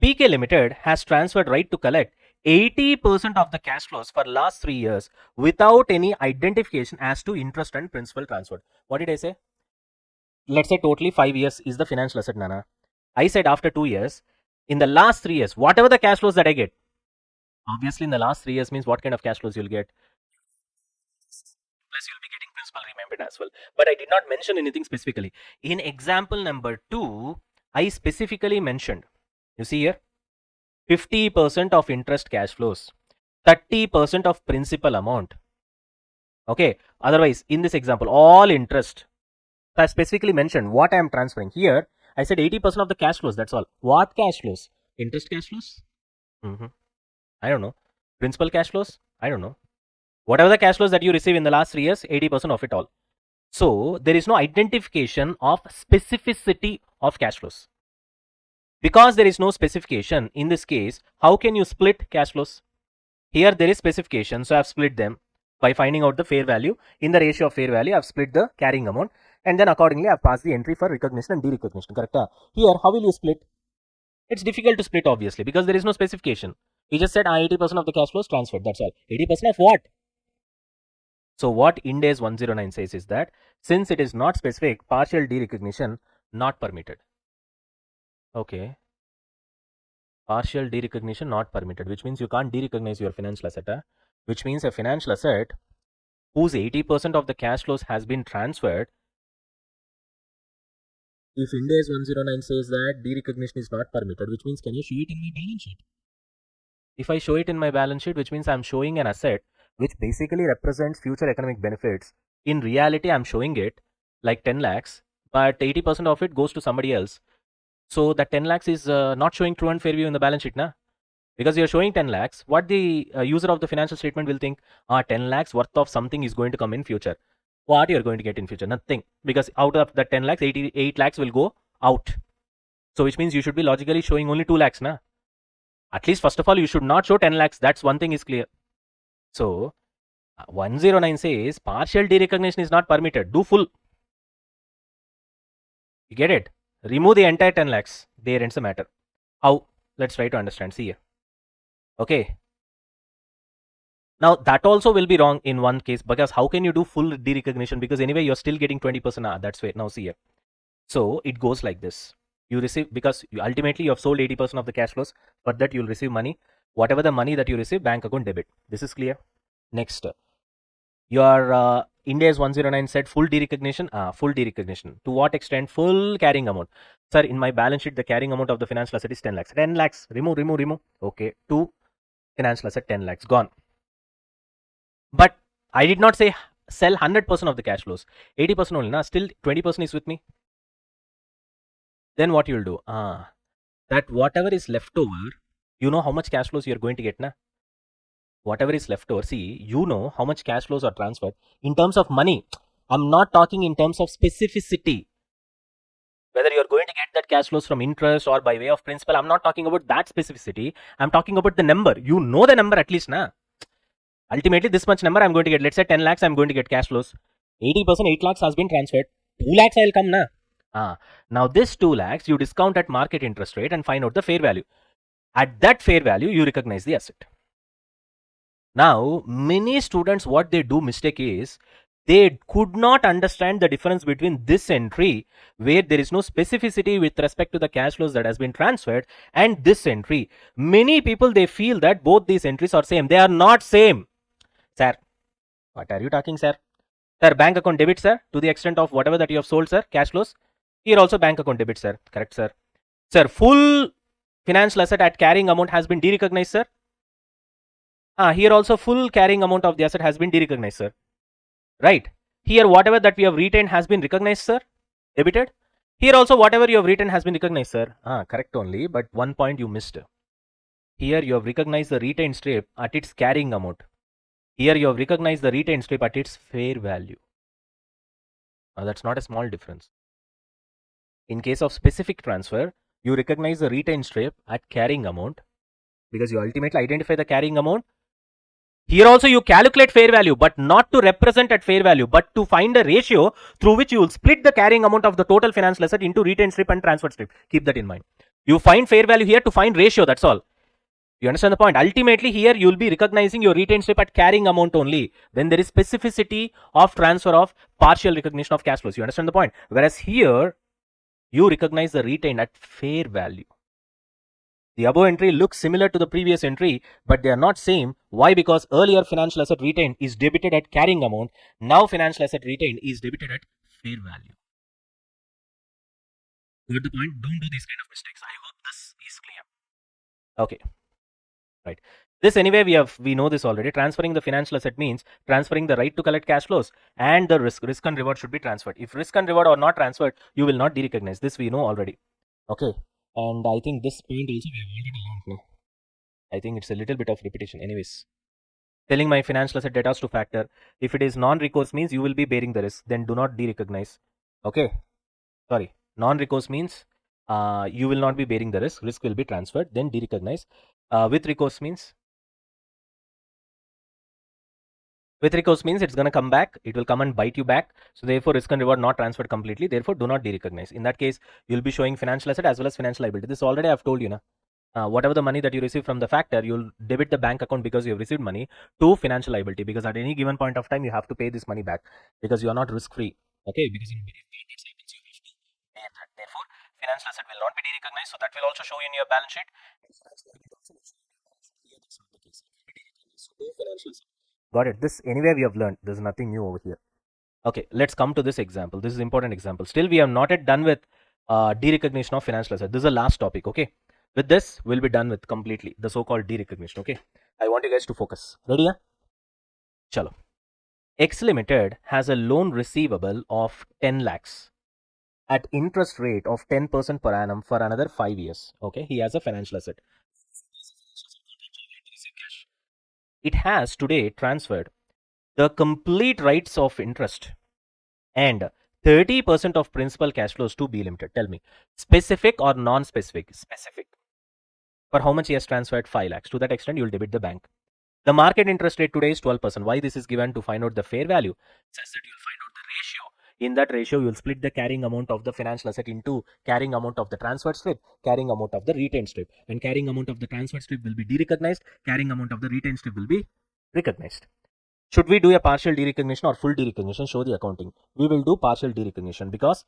PK Limited has transferred right to collect 80% of the cash flows for last 3 years without any identification as to interest and principal transferred. What did I say? Let's say totally 5 years is the financial asset, Nana. I said after 2 years, in the last 3 years, whatever the cash flows that I get, obviously in the last 3 years means what kind of cash flows you'll get? Plus you'll be getting principal remembered as well. But I did not mention anything specifically. In example number 2, I specifically mentioned, you see here, 50% of interest cash flows, 30% of principal amount. Okay, otherwise in this example, all interest. So I specifically mentioned what I am transferring. Here, I said 80% of the cash flows, that's all. What cash flows? Interest cash flows? I don't know. Principal cash flows? I don't know. Whatever the cash flows that you receive in the last 3 years, 80% of it all. So there is no identification of specificity of cash flows. Because there is no specification, in this case, how can you split cash flows? Here there is specification, so I have split them by finding out the fair value. In the ratio of fair value, I have split the carrying amount, and then accordingly I have passed the entry for recognition and de-recognition. Correct? Here, how will you split? It's difficult to split obviously because there is no specification. You just said 80% of the cash flows transferred. That's all. 80% of what? So what Ind AS 109 says is that since it is not specific, partial de-recognition not permitted. Okay. Partial de-recognition not permitted, which means you can't de-recognize your financial asset. Which means a financial asset whose 80% of the cash flows has been transferred. If Ind AS 109 says that de-recognition is not permitted, which means can you show it in my balance sheet? If I show it in my balance sheet, which means I'm showing an asset which basically represents future economic benefits. In reality, I'm showing it like 10 lakhs, but 80% of it goes to somebody else. So that 10 lakhs is not showing true and fair view in the balance sheet, na? Because you're showing 10 lakhs, what the user of the financial statement will think, 10 lakhs worth of something is going to come in future. What you're going to get in future? Nothing. Because out of the 10 lakhs, 88 lakhs will go out. So which means you should be logically showing only 2 lakhs, na? At least first of all, you should not show 10 lakhs. That's one thing is clear. So 109 says partial de-recognition is not permitted. Do full. You get it? remove the entire 10 lakhs. There ends the matter. How? Let's try to understand. See here. Okay. Now that also will be wrong in one case, because how can you do full derecognition? Because anyway you're still getting 20%. That's why. Now see here. So it goes like this. You receive, because ultimately you have sold 80% of the cash flows. For that you'll receive money. Whatever the money that you receive, bank account debit. This is clear. Next, your India is 109 said full derecognition. Full derecognition. To what extent? Full carrying amount. Sir, in my balance sheet, the carrying amount of the financial asset is 10 lakhs. 10 lakhs. Remove. Okay. 2 financial asset 10 lakhs. Gone. But I did not say sell 100% of the cash flows. 80% only. Nah, still 20% is with me. Then what you'll do? That whatever is left over, you know how much cash flows you're going to get, na? Whatever is left over, see, you know how much cash flows are transferred in terms of money. I'm not talking in terms of specificity. Whether you're going to get that cash flows from interest or by way of principal, I'm not talking about that specificity. I'm talking about the number. You know the number at least, na? Ultimately, this much number I'm going to get. Let's say 10 lakhs, I'm going to get cash flows. 80%, 8 lakhs has been transferred. 2 lakhs I'll come, na? Now this 2 lakhs, you discount at market interest rate and find out the fair value. At that fair value, you recognize the asset. Now, many students, what they do mistake is, they could not understand the difference between this entry, where there is no specificity with respect to the cash flows that has been transferred, and this entry. Many people, they feel that both these entries are same. They are not same. Sir, what are you talking, sir? Sir, bank account debit, sir, to the extent of whatever that you have sold, sir, cash flows. Here also bank account debit, sir. Correct, sir. Sir, full financial asset at carrying amount has been derecognized, sir. Here also full carrying amount of the asset has been derecognized, sir. Right. Here whatever that we have retained has been recognized, sir. Debited. Here also whatever you have retained has been recognized, sir. Correct only, but one point you missed. Here you have recognized the retained strip at its carrying amount. Here you have recognized the retained strip at its fair value. Now that's not a small difference. In case of specific transfer, you recognize the retained strip at carrying amount because you ultimately identify the carrying amount. Here also you calculate fair value, but not to represent at fair value, but to find a ratio through which you will split the carrying amount of the total financial asset into retained strip and transferred strip. Keep that in mind. You find fair value here to find ratio, that's all. You understand the point? Ultimately here you will be recognizing your retained strip at carrying amount only. Then there is specificity of transfer of partial recognition of cash flows. You understand the point? Whereas here you recognize the retained at fair value. The above entry looks similar to the previous entry, but they are not same. Why? Because earlier financial asset retained is debited at carrying amount. Now financial asset retained is debited at fair value. Got the point? Don't do these kind of mistakes. I hope this is clear. Okay. Right. This anyway we know this already. Transferring the financial asset means transferring the right to collect cash flows, and the risk and reward should be transferred. If risk and reward are not transferred, you will not derecognize. This we know already. Okay. And I think this point also we have already learned now. I think it's a little bit of repetition. Anyways, telling my financial asset debtors to factor. If it is non-recourse means you will be bearing the risk. Then do not derecognize. Okay. Sorry. Non-recourse means you will not be bearing the risk. Risk will be transferred. Then derecognize. With recourse means it's going to come back. It will come and bite you back. So therefore risk and reward not transferred completely. Therefore do not derecognize. In that case, you'll be showing financial asset as well as financial liability. This already I've told you, na. Whatever the money that you receive from the factor, you'll debit the bank account because you have received money to financial liability, because at any given point of time you have to pay this money back because you are not risk free. Okay, because in maintenance happens, you have to pay that. Therefore, financial asset will not be derecognized, so that will also show in your balance sheet. Got it. This anyway we have learned. There's nothing new over here. Okay, let's come to this example. This is important example. Still, we have not yet done with derecognition of financial asset. This is the last topic. Okay, with this we'll be done with completely the so-called derecognition. Okay, I want you guys to focus. Ready? Yeah? Chalo. X Limited has a loan receivable of 10 lakhs at interest rate of 10% per annum for another 5 years. Okay, he has a financial asset. It has today transferred the complete rights of interest and 30% of principal cash flows to B Limited. Tell me, specific or non-specific? Specific. For how much he has transferred? 5 lakhs. To that extent, you will debit the bank. The market interest rate today is 12%. Why this is given? To find out the fair value. Says that you will find out the ratio. In that ratio, you will split the carrying amount of the financial asset into carrying amount of the transferred strip, carrying amount of the retained strip, and carrying amount of the transferred strip will be derecognized, carrying amount of the retained strip will be recognized. Should we do a partial derecognition or full derecognition? Show the accounting. We will do partial derecognition because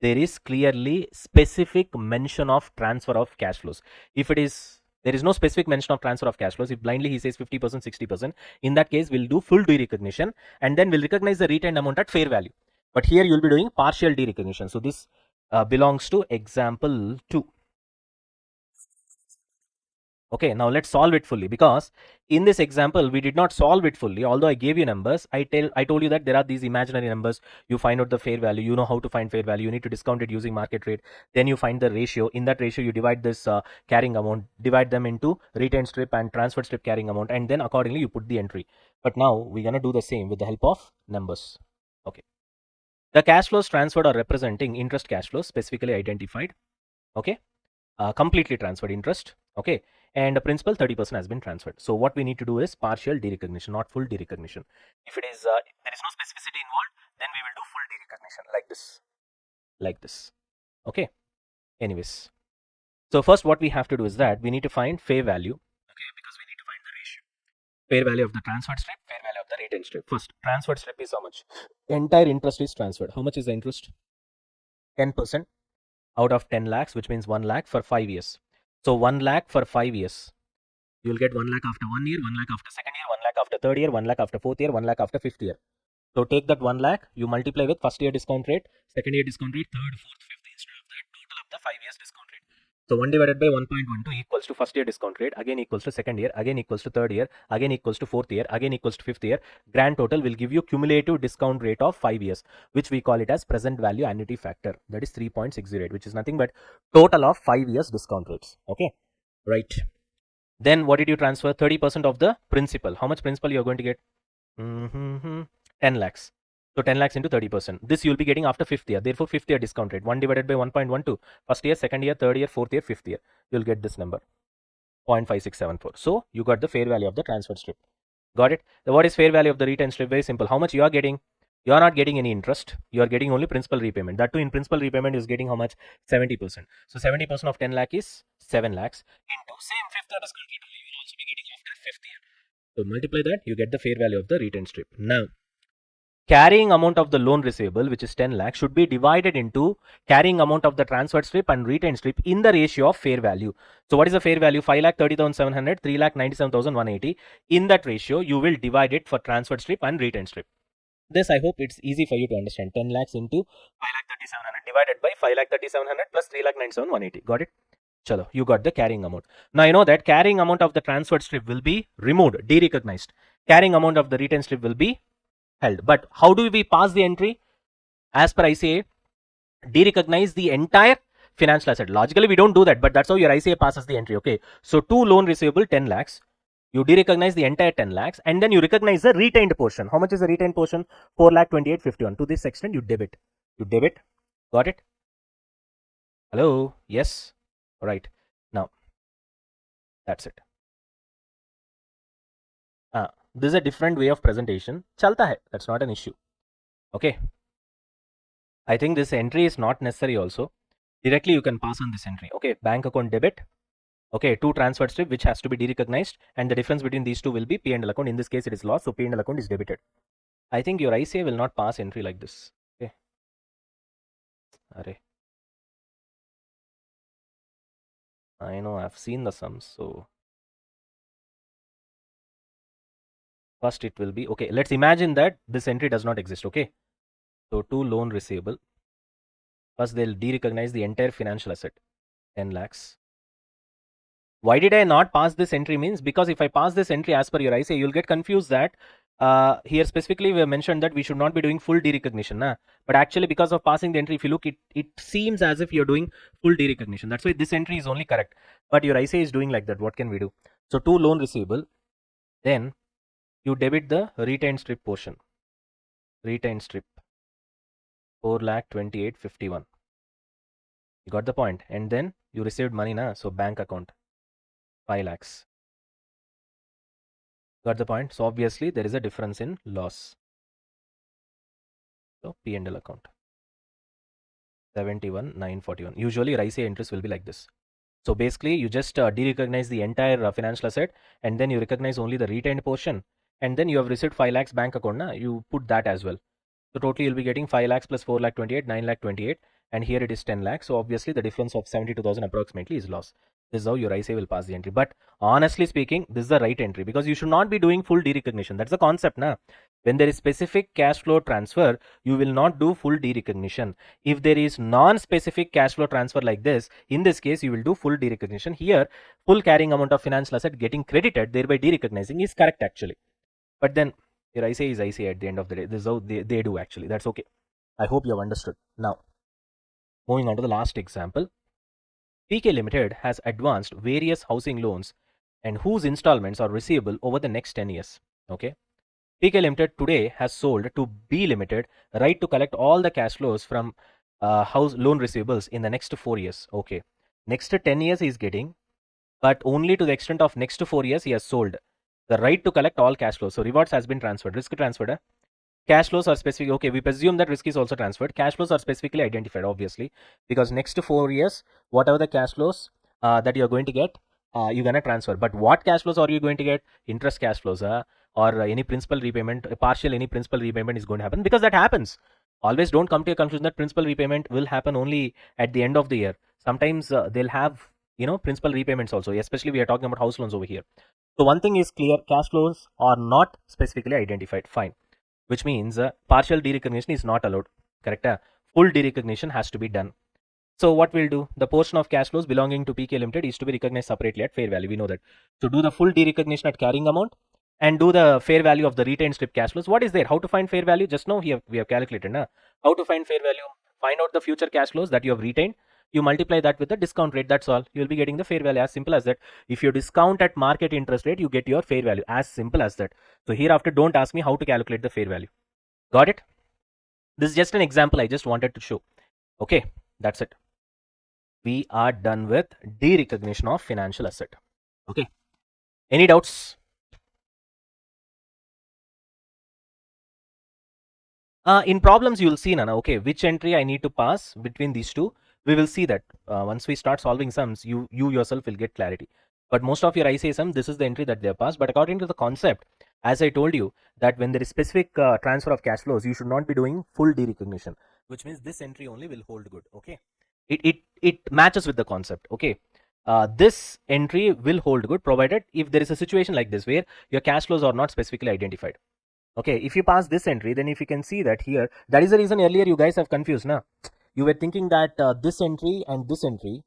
there is clearly specific mention of transfer of cash flows. If it is, there is no specific mention of transfer of cash flows. If blindly he says 50%, 60%, in that case, we'll do full derecognition and then we'll recognize the retained amount at fair value. But here you'll be doing partial derecognition. So this belongs to example 2. Okay, now let's solve it fully, because in this example we did not solve it fully. Although I gave you numbers, I told you that there are these imaginary numbers. You find out the fair value. You know how to find fair value. You need to discount it using market rate. Then you find the ratio. In that ratio, you divide this carrying amount, divide them into retained strip and transferred strip carrying amount, and then accordingly you put the entry. But now we're gonna do the same with the help of numbers. Okay, the cash flows transferred are representing interest cash flows specifically identified. Okay, completely transferred interest. Okay, and the principal 30% has been transferred. So what we need to do is partial derecognition, not full derecognition. If it is if there is no specificity involved, then we will do full derecognition like this. Okay, anyways, so first what we have to do is that we need to find fair value. Okay, because we need to find the ratio. Fair value of the transferred strip, fair value of the retained strip. First, transferred strip is how much? Entire interest is transferred. How much is the interest? 10% out of 10 lakhs, which means 1 lakh for 5 years. So 1 lakh for 5 years. You will get 1 lakh after 1 year, 1 lakh after second year, 1 lakh after third year, 1 lakh after fourth year, 1 lakh after fifth year. So take that 1 lakh, you multiply with first year discount rate, second year discount rate, third, fourth, fifth, instead of that, total of the 5 years discount rate. So 1 divided by 1.12 equals to first year discount rate, again equals to second year, again equals to third year, again equals to fourth year, again equals to fifth year. Grand total will give you cumulative discount rate of 5 years, which we call it as present value annuity factor. That is 3.608, which is nothing but total of 5 years discount rates. Okay, right. Then what did you transfer? 30% of the principal. How much principal you are going to get? 10 lakhs. So 10 lakhs into 30%. This you will be getting after fifth year. Therefore, fifth year discount rate. 1 divided by 1.12. First year, second year, third year, fourth year, fifth year. You will get this number. 0.5674. So you got the fair value of the transferred strip. Got it? So what is fair value of the retained strip? Very simple. How much you are getting? You are not getting any interest. You are getting only principal repayment. That too, in principal repayment is getting how much? 70%. So 70% of 10 lakh is 7 lakhs into same fifth year discount rate. You will also be getting after fifth year. So multiply that, you get the fair value of the retained strip. Now, carrying amount of the loan receivable, which is 10 lakh, should be divided into carrying amount of the transferred strip and retained strip in the ratio of fair value. So what is the fair value? 5,30,700, 3,97,180. In that ratio, you will divide it for transferred strip and retained strip. This, I hope it's easy for you to understand. 10 lakhs into 5,37,00 divided by 5,37,00 plus 3,97,180. Got it? Chalo, you got the carrying amount. Now you know that carrying amount of the transferred strip will be removed, derecognized. Carrying amount of the retained strip will be held. But how do we pass the entry? As per ICA, derecognize the entire financial asset. Logically, we don't do that, but that's how your ICA passes the entry. Okay. So, two loan receivable 10 lakhs. You derecognize the entire 10 lakhs and then you recognize the retained portion. How much is the retained portion? 4,28,51. To this extent, you debit. You debit. Got it? Hello? Yes? Right. Now, that's it. This is a different way of presentation. Chalta hai. That's not an issue. Okay. I think this entry is not necessary also. Directly you can pass on this entry. Okay. Bank account debit. Okay. Two transferred strip which has to be derecognized, and the difference between these two will be P&L account. In this case it is loss, so P&L account is debited. I think your ICA will not pass entry like this. Okay. Array. I know, I've seen the sums. So first it will be, okay, let's imagine that this entry does not exist. Okay. So two loan receivable. First they'll derecognize the entire financial asset, 10 lakhs. Why did I not pass this entry means, because if I pass this entry as per your ICA, you'll get confused that here specifically we have mentioned that we should not be doing full derecognition. Nah? But actually because of passing the entry, if you look, it seems as if you're doing full derecognition. That's why this entry is only correct. But your ICA is doing like that. What can we do? So two loan receivable, then you debit the retained strip portion. Retained strip, 4,28,51. You got the point. And then you received money, na? So bank account, 5 lakhs. Got the point? So obviously there is a difference in loss. So P&L account 71,941. Usually your ICA entries will be like this. So basically, you just de-recognize the entire financial asset, and then you recognize only the retained portion, and then you have received 5 lakhs bank account. You put that as well. So totally you'll be getting 5 lakhs plus 4 lakh 28, 9 lakh 28, and here it is 10 lakhs. So obviously the difference of 72,000 approximately is loss. This is how your ICA will pass the entry. But honestly speaking, this is the right entry because you should not be doing full derecognition. That's the concept, na. When there is specific cash flow transfer, you will not do full derecognition. If there is non-specific cash flow transfer like this, in this case, you will do full derecognition. Here, full carrying amount of financial asset getting credited, thereby derecognizing is correct actually. But then your ICA is ICA at the end of the day. This is how they do actually. That's okay. I hope you have understood. Now, moving on to the last example. PK Limited has advanced various housing loans and whose installments are receivable over the next 10 years. Okay. PK Limited today has sold to B Limited right to collect all the cash flows from house loan receivables in the next 4 years. Okay. Next 10 years he is getting, but only to the extent of next 4 years he has sold the right to collect all cash flows. So rewards has been transferred, risk transferred. Cash flows are specific. Okay, we presume that risk is also transferred. Cash flows are specifically identified, obviously, because next 4 years, whatever the cash flows that you're going to get, you're gonna transfer. But what cash flows are you going to get? Interest cash flows, or any principal repayment, partial any principal repayment is going to happen because that happens. Always don't come to a conclusion that principal repayment will happen only at the end of the year. Sometimes they'll have principal repayments also. Especially we are talking about house loans over here. So one thing is clear: cash flows are not specifically identified. Fine, which means partial derecognition is not allowed. Correct? Full derecognition has to be done. So what we'll do, the portion of cash flows belonging to PK Limited is to be recognized separately at fair value. We know that. So do the full derecognition at carrying amount and do the fair value of the retained strip cash flows. What is there? How to find fair value? Just now we have calculated. Na? How to find fair value? Find out the future cash flows that you have retained. You multiply that with the discount rate. That's all. You will be getting the fair value. As simple as that. If you discount at market interest rate, you get your fair value. As simple as that. So hereafter, don't ask me how to calculate the fair value. Got it? This is just an example I just wanted to show. Okay, that's it. We are done with derecognition of financial asset. Okay. Any doubts? In problems, you'll see, Nana, okay, which entry I need to pass between these two. We will see that once we start solving sums, you yourself will get clarity. But most of your ICA sum, this is the entry that they have passed. But according to the concept, as I told you, that when there is specific transfer of cash flows, you should not be doing full derecognition, which means this entry only will hold good. Okay. It matches with the concept. Okay. This entry will hold good provided if there is a situation like this where your cash flows are not specifically identified. Okay, if you pass this entry, then if you can see that here, that is the reason earlier you guys have confused. Now, you were thinking that this entry and this entry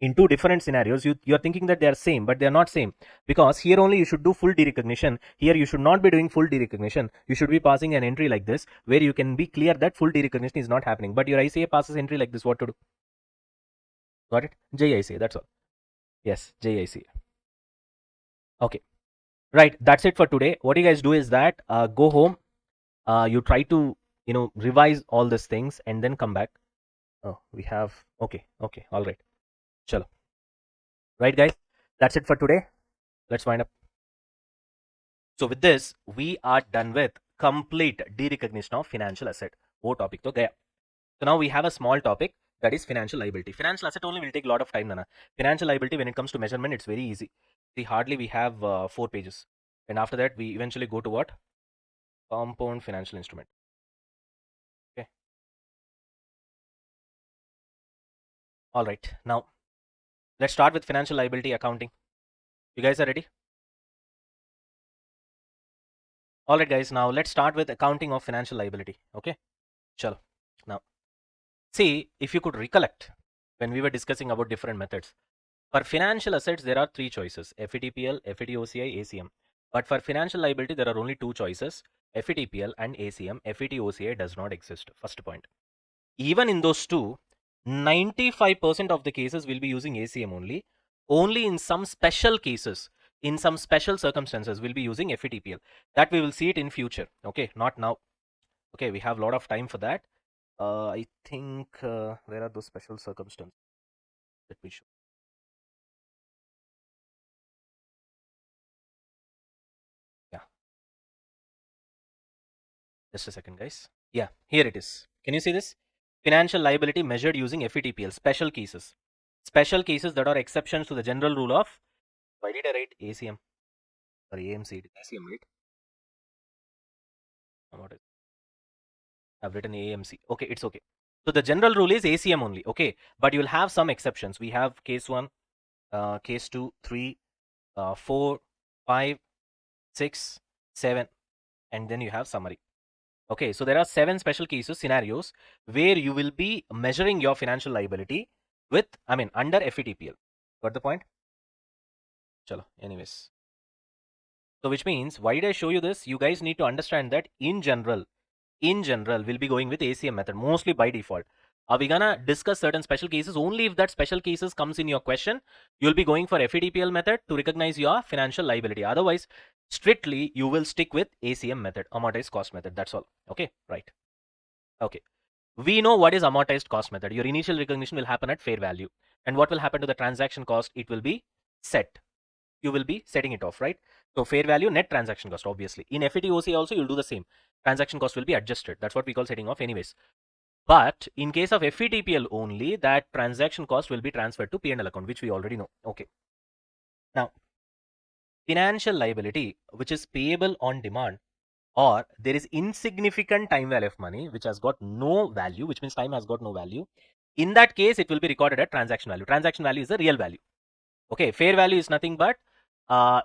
in two different scenarios, you're thinking that they are same, but they are not same because here only you should do full derecognition. Here you should not be doing full derecognition. You should be passing an entry like this where you can be clear that full derecognition is not happening. But your ICA passes entry like this. What to do? Got it? JICA. That's all. Yes, JICA. Okay. Right. That's it for today. What you guys do is that go home. You try to revise all these things and then come back. Oh, we have okay, all right, chalo. Right, guys, that's it for today. Let's wind up. So with this, we are done with complete derecognition of financial asset. वो topic तो गया. So now we have a small topic that is financial liability. Financial asset only will take a lot of time, Nana. Financial liability, when it comes to measurement, it's very easy. See, hardly we have 4 pages, and after that we eventually go to what? Compound financial instrument. Okay. All right. Now let's start with financial liability accounting. You guys are ready? All right, guys. Now let's start with accounting of financial liability. Okay. Chalo. Now, see, if you could recollect when we were discussing about different methods. For financial assets, there are 3 choices: FVTPL, FVTOCI, ACM. But for financial liability, there are only 2 choices: FVTPL and ACM. FVTOCI does not exist. First point. Even in those two, 95% of the cases will be using ACM only. Only in some special cases, in some special circumstances, we'll be using FVTPL. That we will see it in future. Okay, not now. Okay, we have a lot of time for that. I think where are those special circumstances? Let me show. Yeah, just a second, guys. Yeah, here it is. Can you see this? Financial liability measured using FVTPL, special cases. Special cases that are exceptions to the general rule of, why did I write ACM? Sorry, AMC, ACM, right? What is, I've written AMC. Okay, it's okay. So the general rule is ACM only, okay? But you'll have some exceptions. We have case 1, case 2, 3, 4, 5, 6, 7, and then you have summary. Okay, so there are 7 special cases, scenarios, where you will be measuring your financial liability with, under FVTPL. Got the point? Chalo, anyways. So which means, why did I show you this? You guys need to understand that in general, we'll be going with ACM method, mostly by default. Are we gonna discuss certain special cases? Only if that special cases comes in your question, you'll be going for FVTPL method to recognize your financial liability. Otherwise, strictly, you will stick with ACM method, amortized cost method. That's all. Okay, right. Okay. We know what is amortized cost method. Your initial recognition will happen at fair value. And what will happen to the transaction cost? It will be set. You will be setting it off, right? So fair value, net transaction cost, obviously. In FVTOCI also, you'll do the same. Transaction cost will be adjusted. That's what we call setting off anyways. But in case of FVTPL only, that transaction cost will be transferred to P&L account, which we already know. Okay. Now, financial liability, which is payable on demand, or there is insignificant time value of money which has got no value, which means time has got no value. In that case, it will be recorded at transaction value. Transaction value is the real value. Okay, fair value is nothing but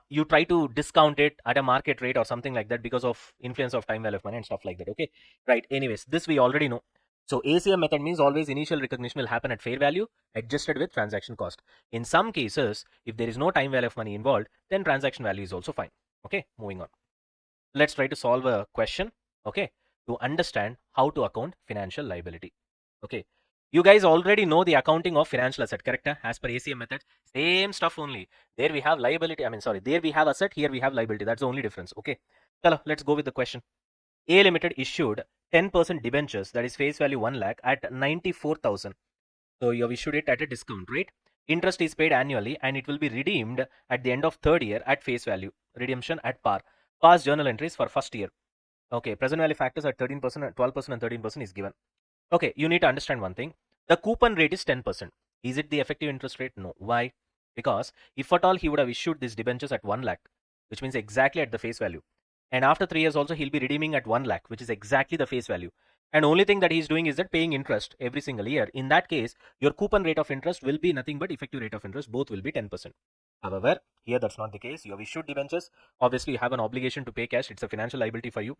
you try to discount it at a market rate or something like that because of influence of time value of money and stuff like that. Okay, right. Anyways, this we already know. So ACM method means always initial recognition will happen at fair value adjusted with transaction cost. In some cases, if there is no time value of money involved, then transaction value is also fine. Okay, moving on. Let's try to solve a question, okay, to understand how to account financial liability. Okay, you guys already know the accounting of financial asset, correct? As per ACM method, same stuff only. There we have liability, there we have asset, here we have liability. That's the only difference. Okay, chalo, let's go with the question. A Limited issued 10% debentures, that is face value 1 lakh at 94,000. So you have issued it at a discount rate. Interest is paid annually and it will be redeemed at the end of third year at face value. Redemption at par. Past journal entries for first year. Okay, present value factors at 13%, 12% and 13% is given. Okay, you need to understand one thing. The coupon rate is 10%. Is it the effective interest rate? No. Why? Because if at all he would have issued these debentures at 1 lakh, which means exactly at the face value. And after 3 years also he'll be redeeming at 1 lakh, which is exactly the face value. And only thing that he's doing is that paying interest every single year. In that case, your coupon rate of interest will be nothing but effective rate of interest. Both will be 10%. However, here that's not the case. You have issued debentures. Obviously, you have an obligation to pay cash. It's a financial liability for you.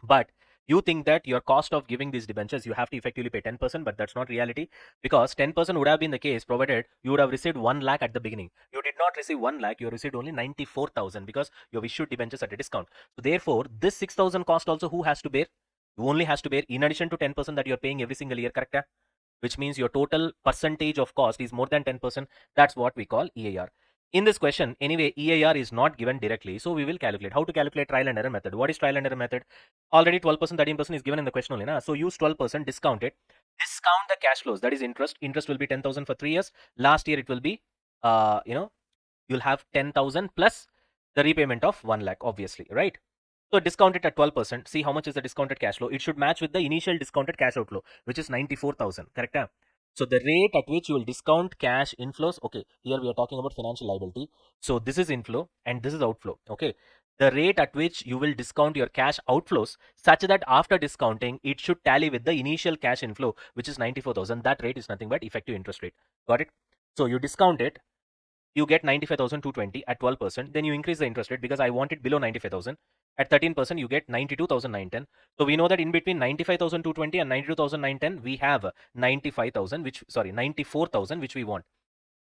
But you think that your cost of giving these debentures, you have to effectively pay 10%, but that's not reality, because 10% would have been the case provided you would have received 1 lakh at the beginning. You did not receive 1 lakh, you received only 94,000 because you have issued debentures at a discount. So therefore, this 6,000 cost also who has to bear? You only has to bear in addition to 10% that you're paying every single year, correct? Which means your total percentage of cost is more than 10%. That's what we call EAR. In this question, anyway, EAR is not given directly, so we will calculate. How to calculate trial and error method? What is trial and error method? Already 12%, 13% is given in the question only, na? So use 12%, discount it. Discount the cash flows, that is interest. Interest will be 10,000 for 3 years. Last year it will be, you'll have 10,000 plus the repayment of 1 lakh, obviously, right? So discount it at 12%. See how much is the discounted cash flow. It should match with the initial discounted cash outflow, which is 94,000. Correct? So the rate at which you will discount cash inflows. Okay, here we are talking about financial liability. So this is inflow and this is outflow. Okay, the rate at which you will discount your cash outflows such that after discounting it should tally with the initial cash inflow, which is 94,000. That rate is nothing but effective interest rate. Got it? So you discount it, you get 95,220 at 12%. Then you increase the interest rate because I want it below 95,000. At 13%, you get 92,910. So we know that in between 95,220 and 92,910, we have 95,000, 94,000, which we want,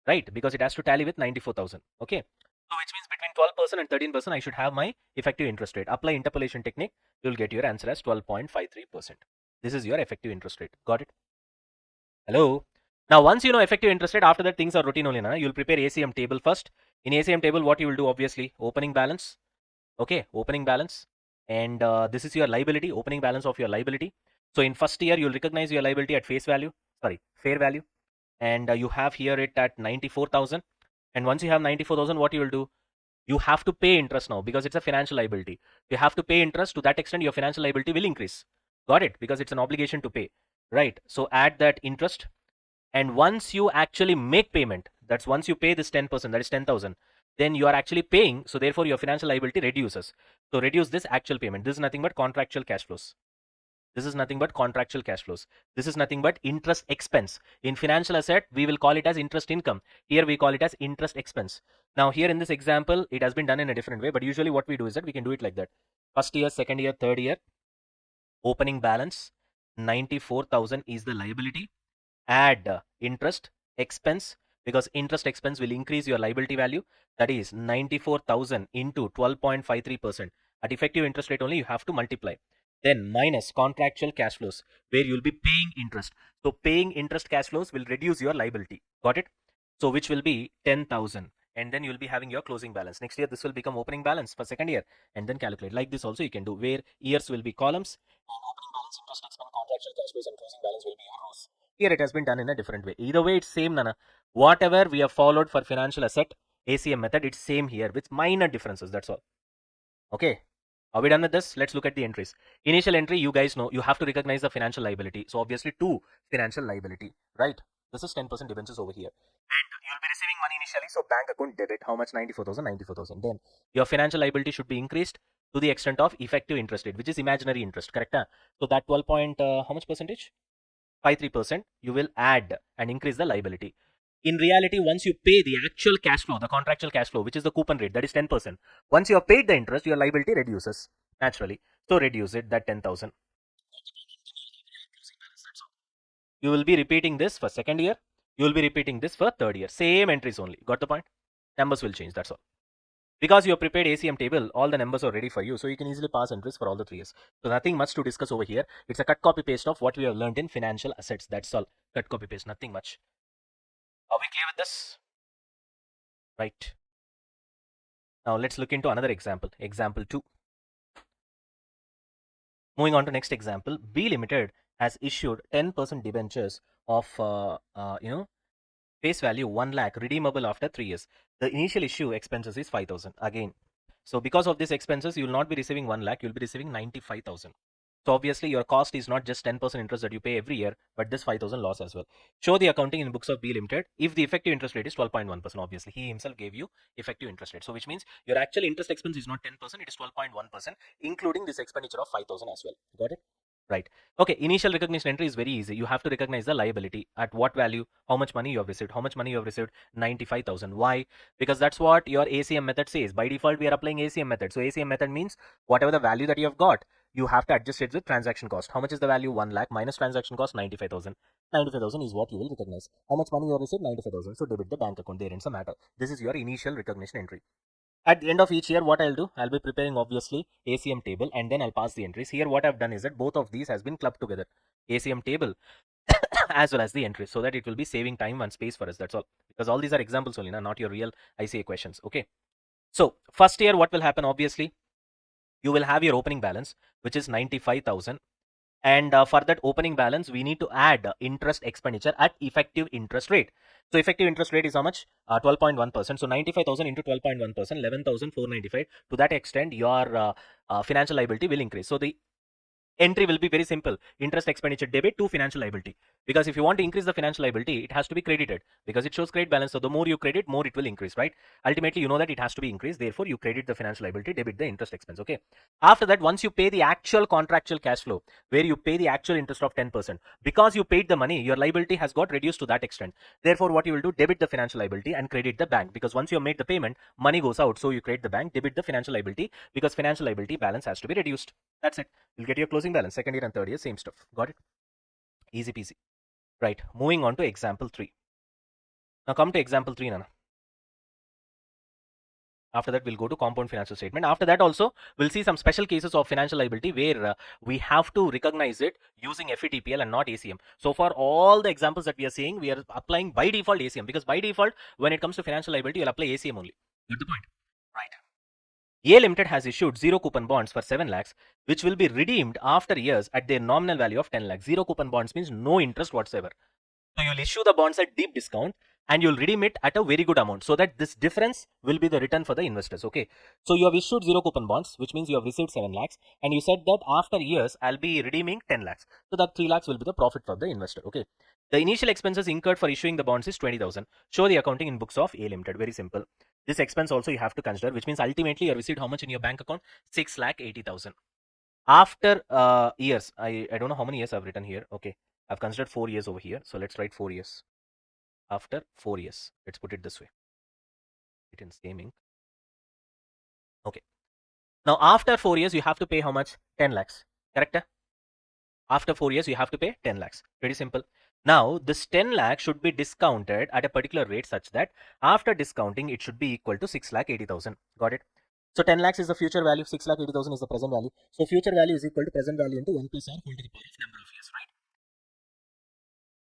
right? Because it has to tally with 94,000. Okay. So which means between 12% and 13%, I should have my effective interest rate. Apply interpolation technique, you'll get your answer as 12.53%. This is your effective interest rate. Got it? Hello. Now, once you know effective interest rate, after that things are routine only. You'll prepare ACM table first. In ACM table, what you will do, obviously, opening balance. Okay, opening balance. And this is your liability, opening balance of your liability. So in first year, you'll recognize your liability at fair value. And you have here it at 94,000. And once you have 94,000, what you will do? You have to pay interest now because it's a financial liability. You have to pay interest. To that extent, your financial liability will increase. Got it? Because it's an obligation to pay, right? So add that interest, and once you actually make payment, that's once you pay this 10%, that is 10,000, then you are actually paying, so therefore your financial liability reduces. So reduce this actual payment. This is nothing but contractual cash flows. This is nothing but contractual cash flows. This is nothing but interest expense. In financial asset, we will call it as interest income. Here we call it as interest expense. Now here in this example, it has been done in a different way, but usually what we do is that we can do it like that. First year, second year, third year, opening balance, 94,000 is the liability. Add interest expense, because interest expense will increase your liability value. That is 94,000 into 12.53%. At effective interest rate only you have to multiply. Then minus contractual cash flows, where you'll be paying interest. So paying interest cash flows will reduce your liability. Got it? So which will be 10,000. And then you'll be having your closing balance. Next year, this will become opening balance for second year. And then calculate. Like this also you can do, where years will be columns. And opening balance, interest expense, contractual cash flows, and closing balance will be your rows. Here it has been done in a different way. Either way, it's same, Nana. Whatever we have followed for financial asset, ACM method, it's same here with minor differences. That's all. Okay. Are we done with this? Let's look at the entries. Initial entry, you guys know, you have to recognize the financial liability. So obviously two financial liability, right? This is 10% debentures over here. And you'll be receiving money initially. So bank account debit, how much? 94,000, 94,000. Then your financial liability should be increased to the extent of effective interest rate, which is imaginary interest, correct? Huh? So that 12 point, how much percentage? 53%, you will add and increase the liability. In reality, once you pay the actual cash flow, the contractual cash flow, which is the coupon rate, that is 10%. Once you have paid the interest, your liability reduces naturally. So reduce it, that 10,000. You will be repeating this for second year. You will be repeating this for third year. Same entries only. Got the point? Numbers will change. That's all. Because you have prepared ACM table, all the numbers are ready for you. So you can easily pass entries for all the 3 years. So nothing much to discuss over here. It's a cut copy paste of what we have learned in financial assets. That's all. Cut copy paste. Nothing much. Are we clear with this? Right. Now let's look into another example. Example 2. Moving on to next example. B Limited has issued 10% debentures of face value 1 lakh, redeemable after 3 years. The initial issue expenses is 5,000 again. So because of these expenses, you will not be receiving 1 lakh, you will be receiving 95,000. So obviously your cost is not just 10% interest that you pay every year, but this 5,000 loss as well. Show the accounting in books of B Limited if the effective interest rate is 12.1%. Obviously, he himself gave you effective interest rate. So which means your actual interest expense is not 10%, it is 12.1%, including this expenditure of 5,000 as well. Got it? Right. Okay. Initial recognition entry is very easy. You have to recognize the liability. At what value? How much money you have received? How much money you have received? 95,000. Why? Because that's what your ACM method says. By default, we are applying ACM method. So ACM method means whatever the value that you have got, you have to adjust it with transaction cost. How much is the value? 1 lakh minus transaction cost 95,000. 95,000 is what you will recognize. How much money you have received? 95,000. So debit the bank account. There ends the matter. This is your initial recognition entry. At the end of each year, what I'll do, I'll be preparing obviously ACM table, and then I'll pass the entries. Here what I've done is that both of these has been clubbed together, ACM table as well as the entries, so that it will be saving time and space for us. That's all, because all these are examples only, not your real ICA questions. Okay, so first year what will happen? Obviously you will have your opening balance, which is 95,000. And for that opening balance, we need to add interest expenditure at effective interest rate. So effective interest rate is how much? 12.1%. So 95,000 into 12.1%, 11,495. To that extent, your financial liability will increase. So the entry will be very simple: interest expenditure debit to financial liability. Because if you want to increase the financial liability, it has to be credited, because it shows credit balance. So the more you credit, more it will increase, right? Ultimately, you know that it has to be increased, therefore you credit the financial liability, debit the interest expense. Okay, after that, once you pay the actual contractual cash flow, where you pay the actual interest of 10%, because you paid the money, your liability has got reduced to that extent. Therefore what you will do, debit the financial liability and credit the bank, because once you have made the payment, money goes out, so you credit the bank, debit the financial liability, because financial liability balance has to be reduced. That's it. You'll get your closing balance. Second year and third year, same stuff. Got it? Easy peasy. Right. Moving on to example 3. Now come to example 3, Nana. After that, we'll go to compound financial statement. After that also, we'll see some special cases of financial liability where we have to recognize it using FVTPL and not ACM. So for all the examples that we are seeing, we are applying by default ACM, because by default, when it comes to financial liability, you'll apply ACM only. Got the point? Right. A Limited has issued 0 coupon bonds for 7 lakhs, which will be redeemed after years at their nominal value of 10 lakhs. 0 coupon bonds means no interest whatsoever. So you'll issue the bonds at deep discount, and you'll redeem it at a very good amount, so that this difference will be the return for the investors. Okay, so you have issued zero coupon bonds, which means you have received 7 lakhs, and you said that after years I'll be redeeming 10 lakhs, so that 3 lakhs will be the profit for the investor. Okay, the initial expenses incurred for issuing the bonds is 20,000. Show the accounting in books of A Limited. Very simple. This expense also you have to consider, which means ultimately you have received how much in your bank account? 6,80,000. After years, I don't know how many years I've written here. Okay, I've considered 4 years over here, so let's write 4 years. After 4 years, let's put it this way, it in same ink. Okay, now after 4 years you have to pay how much? 10 lakhs, correct? After 4 years you have to pay 10 lakhs. Pretty simple. Now this 10 lakh should be discounted at a particular rate such that after discounting it should be equal to 6,80,000. Got it? So 10 lakhs is the future value, 6,80,000 is the present value. So future value is equal to present value into 1 plus r whole to the power of number of years, right?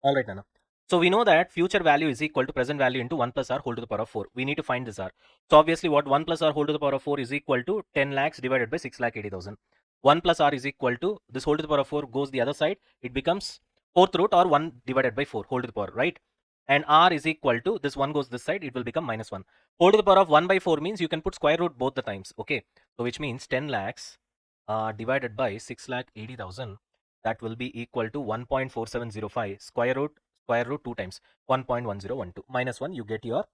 All right, Nana. So we know that future value is equal to present value into 1 plus r whole to the power of 4. We need to find this r. So obviously what 1 plus r whole to the power of 4 is equal to 10 lakhs divided by 6,80,000. 1 plus r is equal to, this whole to the power of 4 goes the other side. It becomes 4th root or 1 divided by 4 whole to the power, right? And r is equal to, this 1 goes this side, it will become minus 1. Whole to the power of 1 by 4 means you can put square root both the times. Okay. So which means 10 lakhs divided by 6,80,000, that will be equal to 1.4705 square root 2 times 1.1012 minus 1, you get your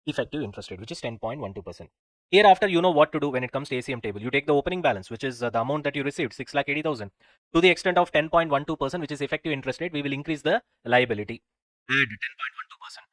effective interest rate, which is 10.12%. Hereafter, you know what to do when it comes to ACM table. You take the opening balance, which is the amount that you received, 6,80,000, to the extent of 10.12%, which is effective interest rate. We will increase the liability. Add 10.12%.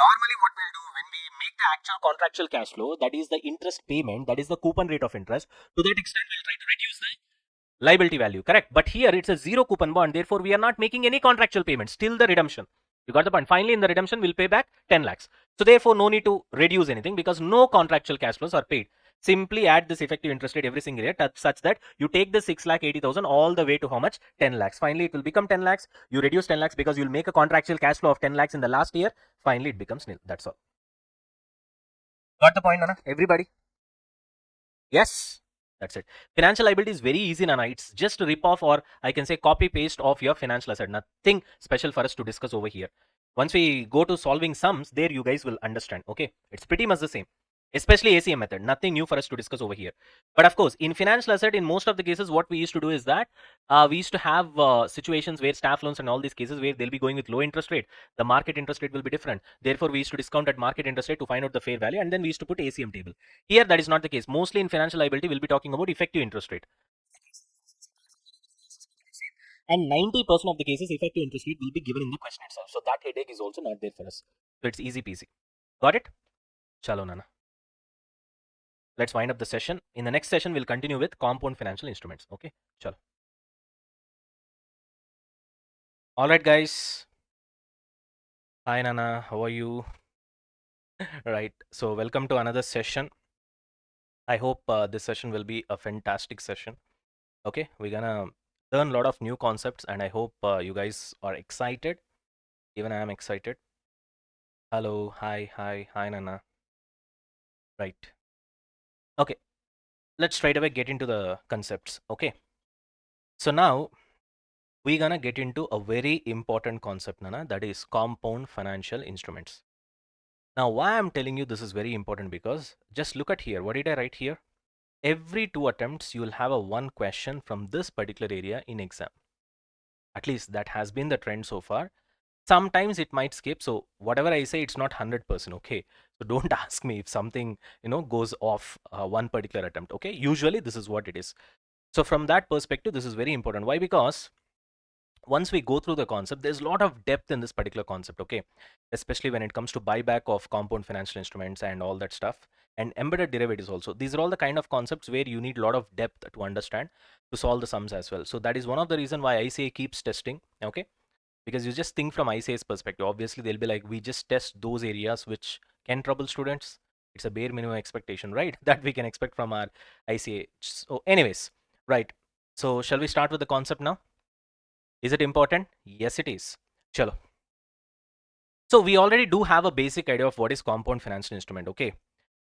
Normally, what we'll do when we make the actual contractual cash flow, that is the interest payment, that is the coupon rate of interest, to that extent, we'll try to reduce the liability value, correct? But here it's a zero coupon bond, therefore we are not making any contractual payments till the redemption. You got the point? Finally, in the redemption, we'll pay back 10 lakhs. So therefore, no need to reduce anything because no contractual cash flows are paid. Simply add this effective interest rate every single year such that you take the 6,80,000 all the way to how much? 10 lakhs. Finally, it will become 10 lakhs. You reduce 10 lakhs because you'll make a contractual cash flow of 10 lakhs in the last year. Finally, it becomes nil. That's all. Got the point, Nana? Everybody? Yes. That's it. Financial liability is very easy, Nana. It's just a rip off, or I can say copy paste of your financial asset. Nothing special for us to discuss over here. Once we go to solving sums, there you guys will understand. Okay, it's pretty much the same. Especially ACM method, nothing new for us to discuss over here. But of course, in financial asset, in most of the cases, what we used to do is that we used to have situations where staff loans and all these cases where they'll be going with low interest rate. The market interest rate will be different. Therefore, we used to discount at market interest rate to find out the fair value, and then we used to put ACM table. Here, that is not the case. Mostly in financial liability, we'll be talking about effective interest rate. And 90% of the cases, effective interest rate will be given in the question itself. So that headache is also not there for us. So it's easy peasy. Got it? Chalo, Nana. Let's wind up the session. In the next session, we'll continue with compound financial instruments. Okay? Chalo. All right, guys. Hi, Nana. How are you? Right. So welcome to another session. I hope this session will be a fantastic session. Okay, we're gonna learn a lot of new concepts, and I hope you guys are excited. Even I am excited. Hello, hi, Nana. Right. Okay, let's straight away get into the concepts. Okay. So now we're gonna get into a very important concept, Nana, that is compound financial instruments. Now, why I'm telling you this is very important, because just look at here. What did I write here? Every 2 attempts, you will have a 1 question from this particular area in exam. At least that has been the trend so far. Sometimes it might skip. So whatever I say, it's not 100%. Okay. So don't ask me if something, goes off one particular attempt. Okay. Usually this is what it is. So from that perspective, this is very important. Why? Because once we go through the concept, there's a lot of depth in this particular concept. Okay. Especially when it comes to buyback of compound financial instruments and all that stuff, and embedded derivatives also. These are all the kind of concepts where you need a lot of depth to understand to solve the sums as well. So that is one of the reason why ICA keeps testing. Okay. Because you just think from ICA's perspective. Obviously, they'll be like, we just test those areas which can trouble students. It's a bare minimum expectation, right? That we can expect from our ICA. So anyways, right. So shall we start with the concept now? Is it important? Yes, it is. Chalo. So we already do have a basic idea of what is compound financial instrument. Okay.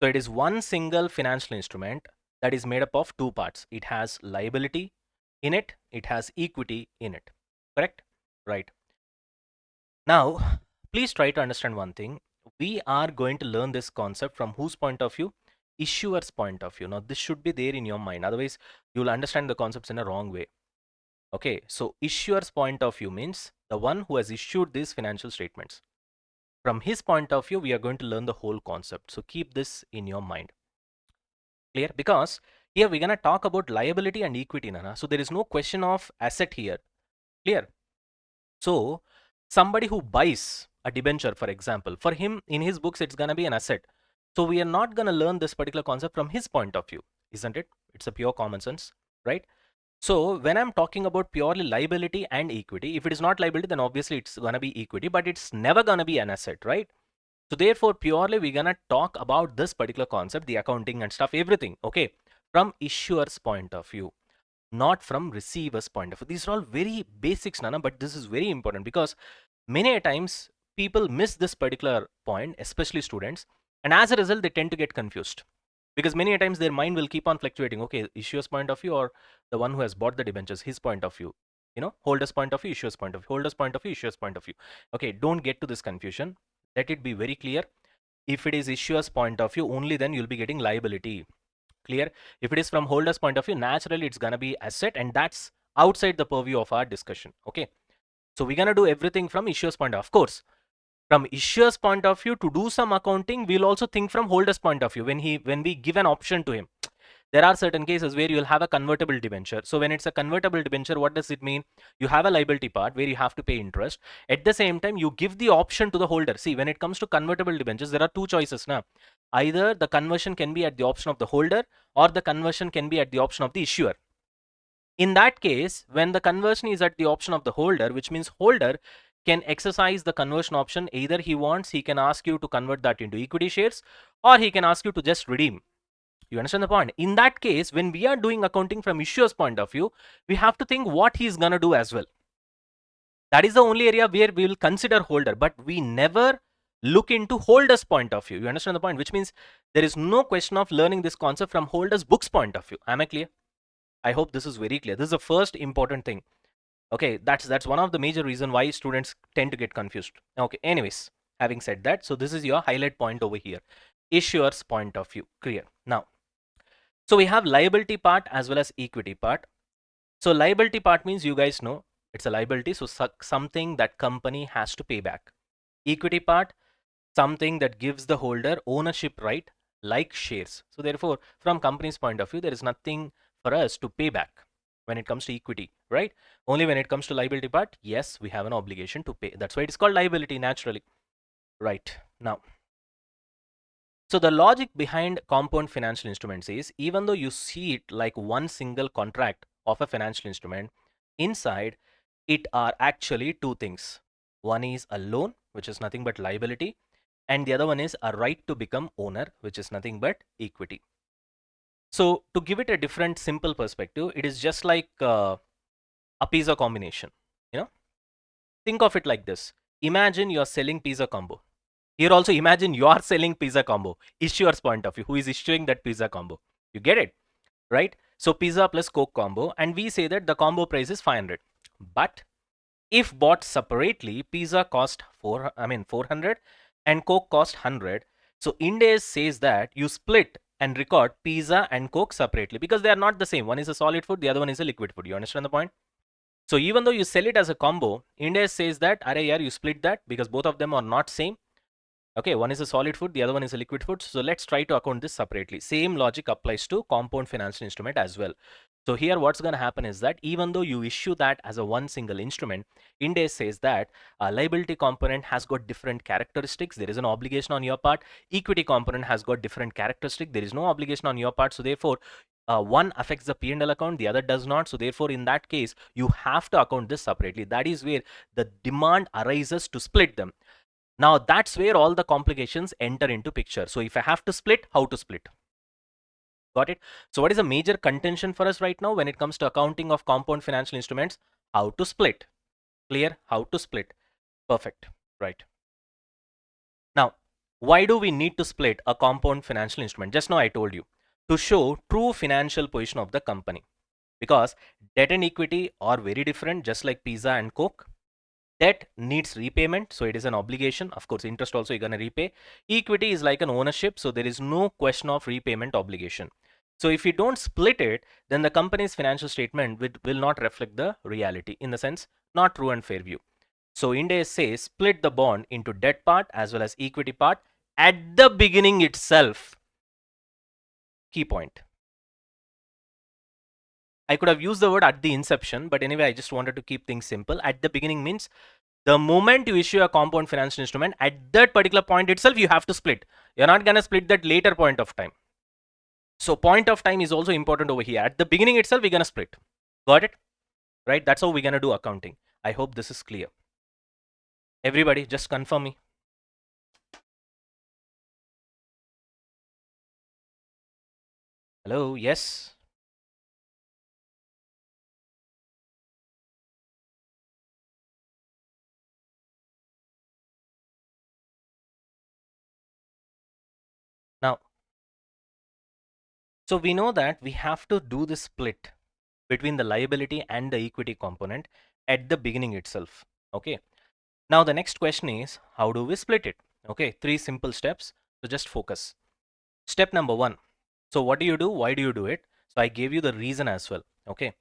So it is one single financial instrument that is made up of 2 parts. It has liability in it. It has equity in it. Correct? Right. Now, please try to understand one thing. we are going to learn this concept from whose point of view? Issuer's point of view. Now, this should be there in your mind. Otherwise, you will understand the concepts in a wrong way. Okay, so issuer's point of view means the one who has issued these financial statements. From his point of view, we are going to learn the whole concept. So keep this in your mind. Clear? Because here we're going to talk about liability and equity, Nana. So there is no question of asset here. Clear? So somebody who buys a debenture, for example, for him in his books, it's going to be an asset. So we are not going to learn this particular concept from his point of view, isn't it? It's a pure common sense, right? So when I'm talking about purely liability and equity, if it is not liability, then obviously it's going to be equity, but it's never going to be an asset, right? So therefore, purely we're going to talk about this particular concept, the accounting and stuff, everything, okay, from issuer's point of view, not from receiver's point of view. These are all very basics, Nana, but this is very important because many a times people miss this particular point, especially students, and as a result, they tend to get confused because many a times their mind will keep on fluctuating. Okay, issuer's point of view or the one who has bought the debentures, his point of view, holder's point of view, issuer's point of view, holder's point of view, issuer's point of view. Okay, don't get to this confusion. Let it be very clear. If it is issuer's point of view, only then you'll be getting liability. Clear? If it is from holder's point of view, naturally it's gonna be asset, and that's outside the purview of our discussion. Okay, so we're gonna do everything from issuer's point of course. From issuer's point of view, to do some accounting, we'll also think from holder's point of view. When we give an option to him, there are certain cases where you'll have a convertible debenture. So when it's a convertible debenture, what does it mean? You have a liability part where you have to pay interest. At the same time, you give the option to the holder. See, when it comes to convertible debentures, there are two choices now. Either the conversion can be at the option of the holder or the conversion can be at the option of the issuer. In that case, when the conversion is at the option of the holder, which means holder can exercise the conversion option. Either he wants, he can ask you to convert that into equity shares, or he can ask you to just redeem. You understand the point? In that case, when we are doing accounting from issuer's point of view, we have to think what he's gonna do as well. That is the only area where we will consider holder, but we never look into holder's point of view. You understand the point? Which means there is no question of learning this concept from holder's book's point of view. Am I clear? I hope this is very clear. This is the first important thing. Okay, that's one of the major reason why students tend to get confused. Okay, anyways, having said that, so this is your highlight point over here. Issuer's point of view. Clear. Now, so we have liability part as well as equity part. So liability part means you guys know it's a liability, so something that company has to pay back. Equity part, something that gives the holder ownership right like shares. So therefore, from company's point of view, there is nothing for us to pay back when it comes to equity, right? Only when it comes to liability part, yes, we have an obligation to pay. That's why it is called liability naturally, right? Now, so the logic behind compound financial instruments is, even though you see it like one single contract of a financial instrument, inside it are actually two things. One is a loan, which is nothing but liability, and the other one is a right to become owner, which is nothing but equity. So to give it a different simple perspective, it is just like a pizza combination. Think of it like this. Imagine you're selling pizza combo. Here also imagine you are selling pizza combo. Issuer's point of view, who is issuing that pizza combo. You get it, right? So pizza plus Coke combo, and we say that the combo price is 500. But if bought separately, pizza cost 400 and Coke cost 100. So Ind AS says that you split and record pizza and Coke separately because they are not the same. One is a solid food, the other one is a liquid food. You understand the point? So even though you sell it as a combo, Ind AS says that, array yaar, you split that because both of them are not same. Okay, one is a solid food, the other one is a liquid food. So let's try to account this separately. Same logic applies to compound financial instrument as well. So here what's going to happen is that even though you issue that as a one single instrument, Ind AS says that a liability component has got different characteristics. There is an obligation on your part. Equity component has got different characteristics. There is no obligation on your part. So therefore, one affects the P&L account, the other does not. So therefore, in that case, you have to account this separately. That is where the demand arises to split them. Now that's where all the complications enter into picture. So if I have to split, how to split? Got it? So what is a major contention for us right now when it comes to accounting of compound financial instruments? How to split? Clear? How to split? Perfect. Right. Now, why do we need to split a compound financial instrument? Just now I told you, to show true financial position of the company, because debt and equity are very different, just like pizza and Coke. Debt needs repayment, so it is an obligation. Of course, interest also you're going to repay. Equity is like an ownership, so there is no question of repayment obligation. So if you don't split it, then the company's financial statement will not reflect the reality, in the sense not true and fair view. So Ind AS says split the bond into debt part as well as equity part at the beginning itself. Key point. I could have used the word at the inception, but anyway, I just wanted to keep things simple. At the beginning means the moment you issue a compound financial instrument, at that particular point itself, you have to split. You're not going to split that later point of time. So point of time is also important over here. At the beginning itself, we're going to split. Got it? Right? That's how we're going to do accounting. I hope this is clear. Everybody, just confirm me. Hello? Yes? Now, so we know that we have to do the split between the liability and the equity component at the beginning itself. Okay. Now the next question is, how do we split it? Okay, 3 simple steps. So just focus. Step number 1. So what do you do? Why do you do it? So I gave you the reason as well. Okay.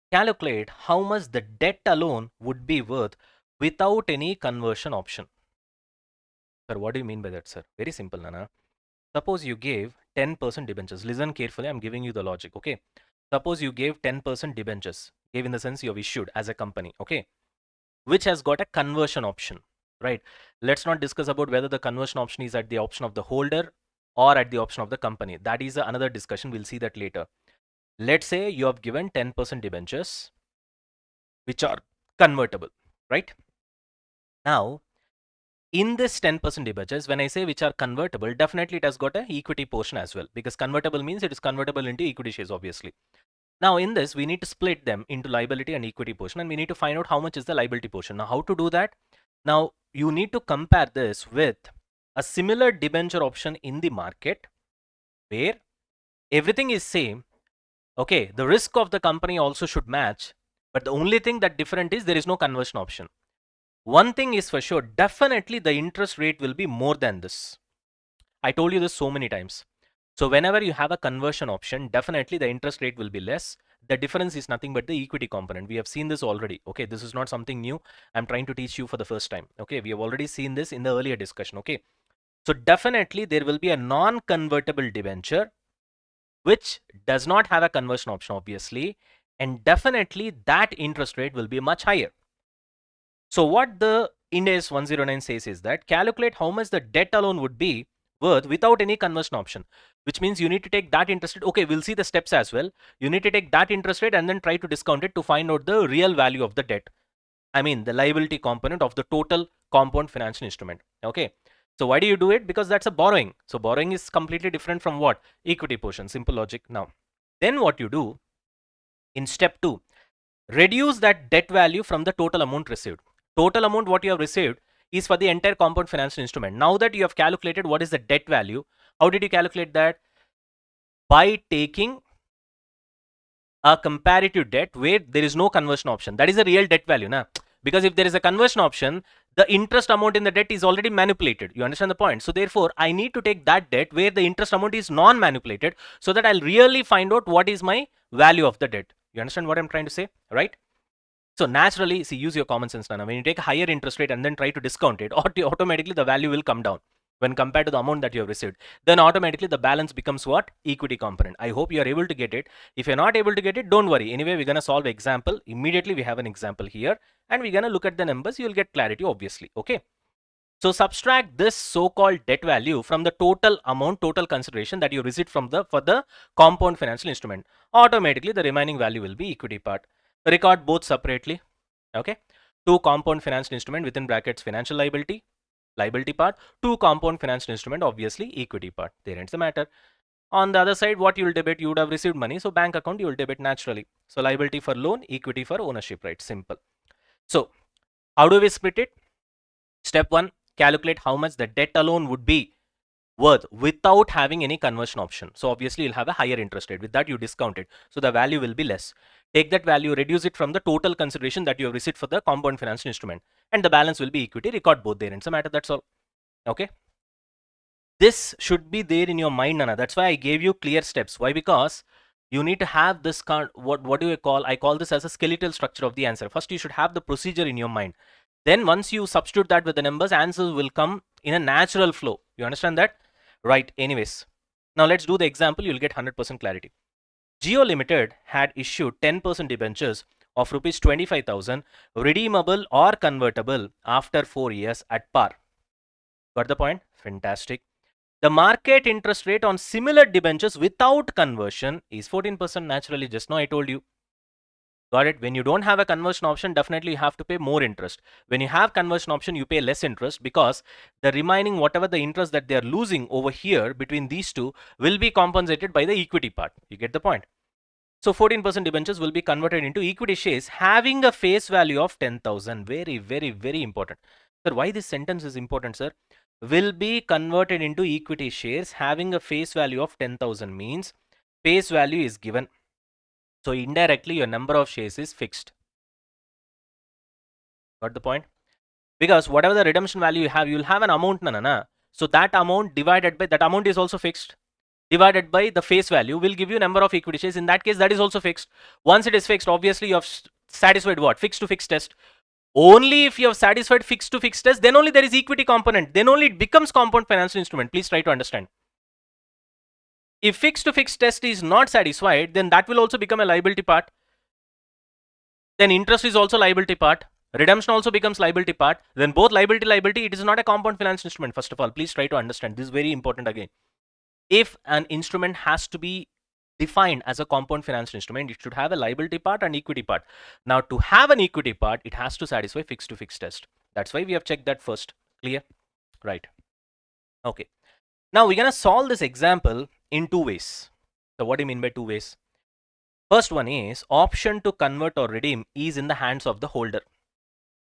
Calculate how much the debt alone would be worth without any conversion option. Sir, what do you mean by that, sir? Very simple, Nana. Suppose you gave 10% debentures. Listen carefully, I'm giving you the logic, okay? Suppose you gave 10% debentures, gave in the sense you have issued as a company, okay? Which has got a conversion option, right? Let's not discuss about whether the conversion option is at the option of the holder or at the option of the company. That is another discussion. We'll see that later. Let's say you have given 10% debentures, which are convertible, right? Now, in this 10% debentures, when I say which are convertible, definitely it has got a equity portion as well, because convertible means it is convertible into equity shares, obviously. Now in this, we need to split them into liability and equity portion, and we need to find out how much is the liability portion. Now how to do that? Now you need to compare this with a similar debenture option in the market where everything is same. Okay, the risk of the company also should match, but the only thing that different is there is no conversion option. One thing is for sure, definitely the interest rate will be more than this. I told you this so many times. So whenever you have a conversion option, definitely the interest rate will be less. The difference is nothing but the equity component. We have seen this already. Okay, this is not something new. I'm trying to teach you for the first time. Okay, we have already seen this in the earlier discussion. Okay, so definitely there will be a non-convertible debenture which does not have a conversion option, obviously, and definitely that interest rate will be much higher. So what the Ind AS 109 says is that calculate how much the debt alone would be worth without any conversion option, which means you need to take that interest rate. Okay, we'll see the steps as well. You need to take that interest rate and then try to discount it to find out the real value of the debt. I mean, the liability component of the total compound financial instrument. Okay. So why do you do it? Because that's a borrowing. So borrowing is completely different from what? Equity portion. Simple logic. Now, then what you do in step 2, reduce that debt value from the total amount received. Total amount what you have received is for the entire compound financial instrument. Now that you have calculated what is the debt value, how did you calculate that? By taking a comparative debt where there is no conversion option. That is a real debt value, na? Because if there is a conversion option, the interest amount in the debt is already manipulated. You understand the point? So therefore, I need to take that debt where the interest amount is non-manipulated so that I'll really find out what is my value of the debt. You understand what I'm trying to say, right? So naturally, see, use your common sense, Nana. When you take a higher interest rate and then try to discount it, automatically the value will come down when compared to the amount that you have received. Then automatically the balance becomes what? Equity component. I hope you are able to get it. If you're not able to get it, don't worry. Anyway, we're going to solve example. Immediately we have an example here and we're going to look at the numbers. You'll get clarity, obviously. Okay. So subtract this so-called debt value from the total amount, total consideration that you received for the compound financial instrument. Automatically, the remaining value will be equity part. Record both separately. Okay. 2 compound financial instrument within brackets financial liability part, 2 compound financial instrument, obviously equity part. There ends the matter. On the other side, what you will debit? You would have received money, so bank account you will debit naturally. So liability for loan, equity for ownership, right? Simple. So how do we split it? Step 1, calculate how much the debt alone would be worth without having any conversion option. So obviously you'll have a higher interest rate. With that you discount it, so the value will be less. Take that value, reduce it from the total consideration that you have received for the compound financial instrument, and the balance will be equity. Record both there. It's a matter. That's all. Okay. This should be there in your mind, Nana. That's why I gave you clear steps. Why? Because you need to have this what do you call? I call this as a skeletal structure of the answer. First, you should have the procedure in your mind. Then once you substitute that with the numbers, answers will come in a natural flow. You understand that? Right. Anyways, now let's do the example. You'll get 100% clarity. Geo Limited had issued 10% debentures of rupees 25,000 redeemable or convertible after 4 years at par. Got the point? Fantastic. The market interest rate on similar debentures without conversion is 14% naturally. Just now I told you. Got it? When you don't have a conversion option, definitely you have to pay more interest. When you have conversion option, you pay less interest because the remaining whatever the interest that they are losing over here between these two will be compensated by the equity part. You get the point? So 14% debentures will be converted into equity shares having a face value of 10,000. Very, very, very important. Sir, why this sentence is important, sir? Will be converted into equity shares having a face value of 10,000 means face value is given. So indirectly your number of shares is fixed. Got the point? Because whatever the redemption value you have, you will have an amount, na. So that amount divided by, that amount is also fixed. Divided by the face value will give you number of equity shares. In that case, that is also fixed. Once it is fixed, obviously you have satisfied what? Fixed to fixed test. Only if you have satisfied fixed to fixed test, then only there is equity component. Then only it becomes compound financial instrument. Please try to understand. If fixed to fixed test is not satisfied, then that will also become a liability part. Then interest is also liability part. Redemption also becomes liability part. Then both liability, it is not a compound financial instrument. First of all, please try to understand. This is very important again. If an instrument has to be defined as a compound financial instrument, it should have a liability part and equity part. Now, to have an equity part, it has to satisfy fixed to fixed test. That's why we have checked that first. Clear? Right. Okay. Now, we're going to solve this example in two ways. So, what do you mean by two ways? First one is option to convert or redeem is in the hands of the holder.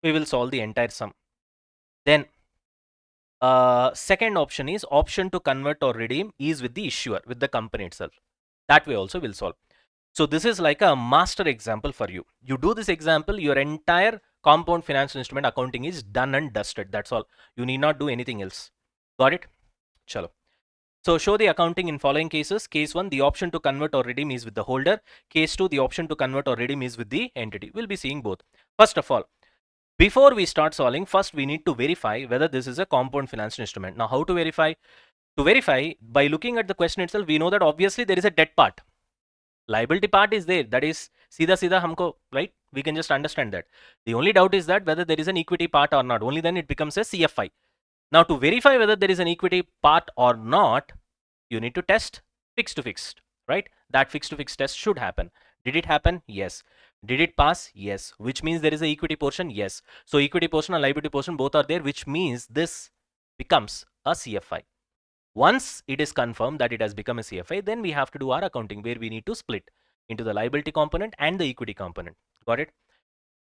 We will solve the entire sum. Then, second option is option to convert or redeem is with the issuer, with the company itself. That way also will solve. So this is like a master example for you. You do this example, your entire compound financial instrument accounting is done and dusted. That's all. You need not do anything else. Got it? Chalo. So show the accounting in following cases. Case 1, the option to convert or redeem is with the holder. Case 2, the option to convert or redeem is with the entity. We'll be seeing both. First of all, before we start solving, first we need to verify whether this is a compound financial instrument. Now, how to verify? To verify, by looking at the question itself, we know that obviously there is a debt part. Liability part is there. That is, सीधा हमको, right? We can just understand that. The only doubt is that whether there is an equity part or not. Only then it becomes a CFI. Now, to verify whether there is an equity part or not, you need to test fixed to fixed, right? That fixed to fixed test should happen. Did it happen? Yes. Did it pass? Yes. Which means there is a equity portion? Yes. So equity portion and liability portion both are there, which means this becomes a CFI. Once it is confirmed that it has become a CFI, then we have to do our accounting where we need to split into the liability component and the equity component. Got it?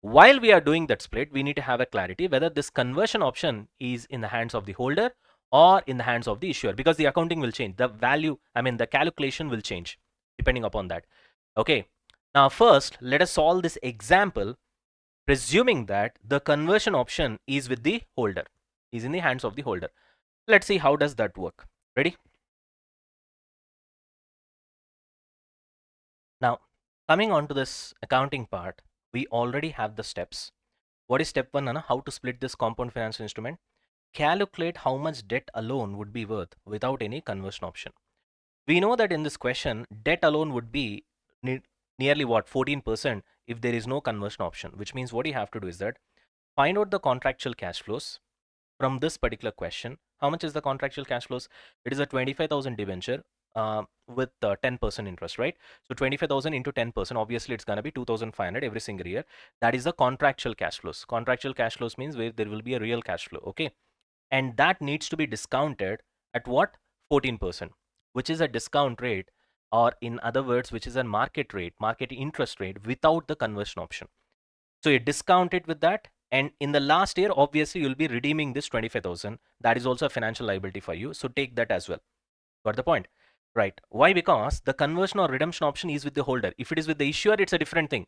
While we are doing that split, we need to have a clarity whether this conversion option is in the hands of the holder or in the hands of the issuer, because the accounting will change. The value, the calculation will change depending upon that. Okay. Now, first, let us solve this example, presuming that the conversion option is with the holder, is in the hands of the holder. Let's see how does that work. Ready? Now, coming on to this accounting part, we already have the steps. What is step 1, Anna? How to split this compound financial instrument? Calculate how much debt alone would be worth without any conversion option. We know that in this question, debt alone would be nearly what? 14% if there is no conversion option, which means what you have to do is that find out the contractual cash flows from this particular question. How much is the contractual cash flows? It is a 25,000 debenture with 10% interest, right? So 25,000 into 10%, obviously it's going to be 2,500 every single year. That is the contractual cash flows. Contractual cash flows means where there will be a real cash flow, okay? And that needs to be discounted at what? 14%, which is a discount rate, or in other words, which is a market rate, market interest rate without the conversion option. So you discount it with that. And in the last year, obviously, you'll be redeeming this 25,000. That is also a financial liability for you. So take that as well. Got the point? Right. Why? Because the conversion or redemption option is with the holder. If it is with the issuer, it's a different thing.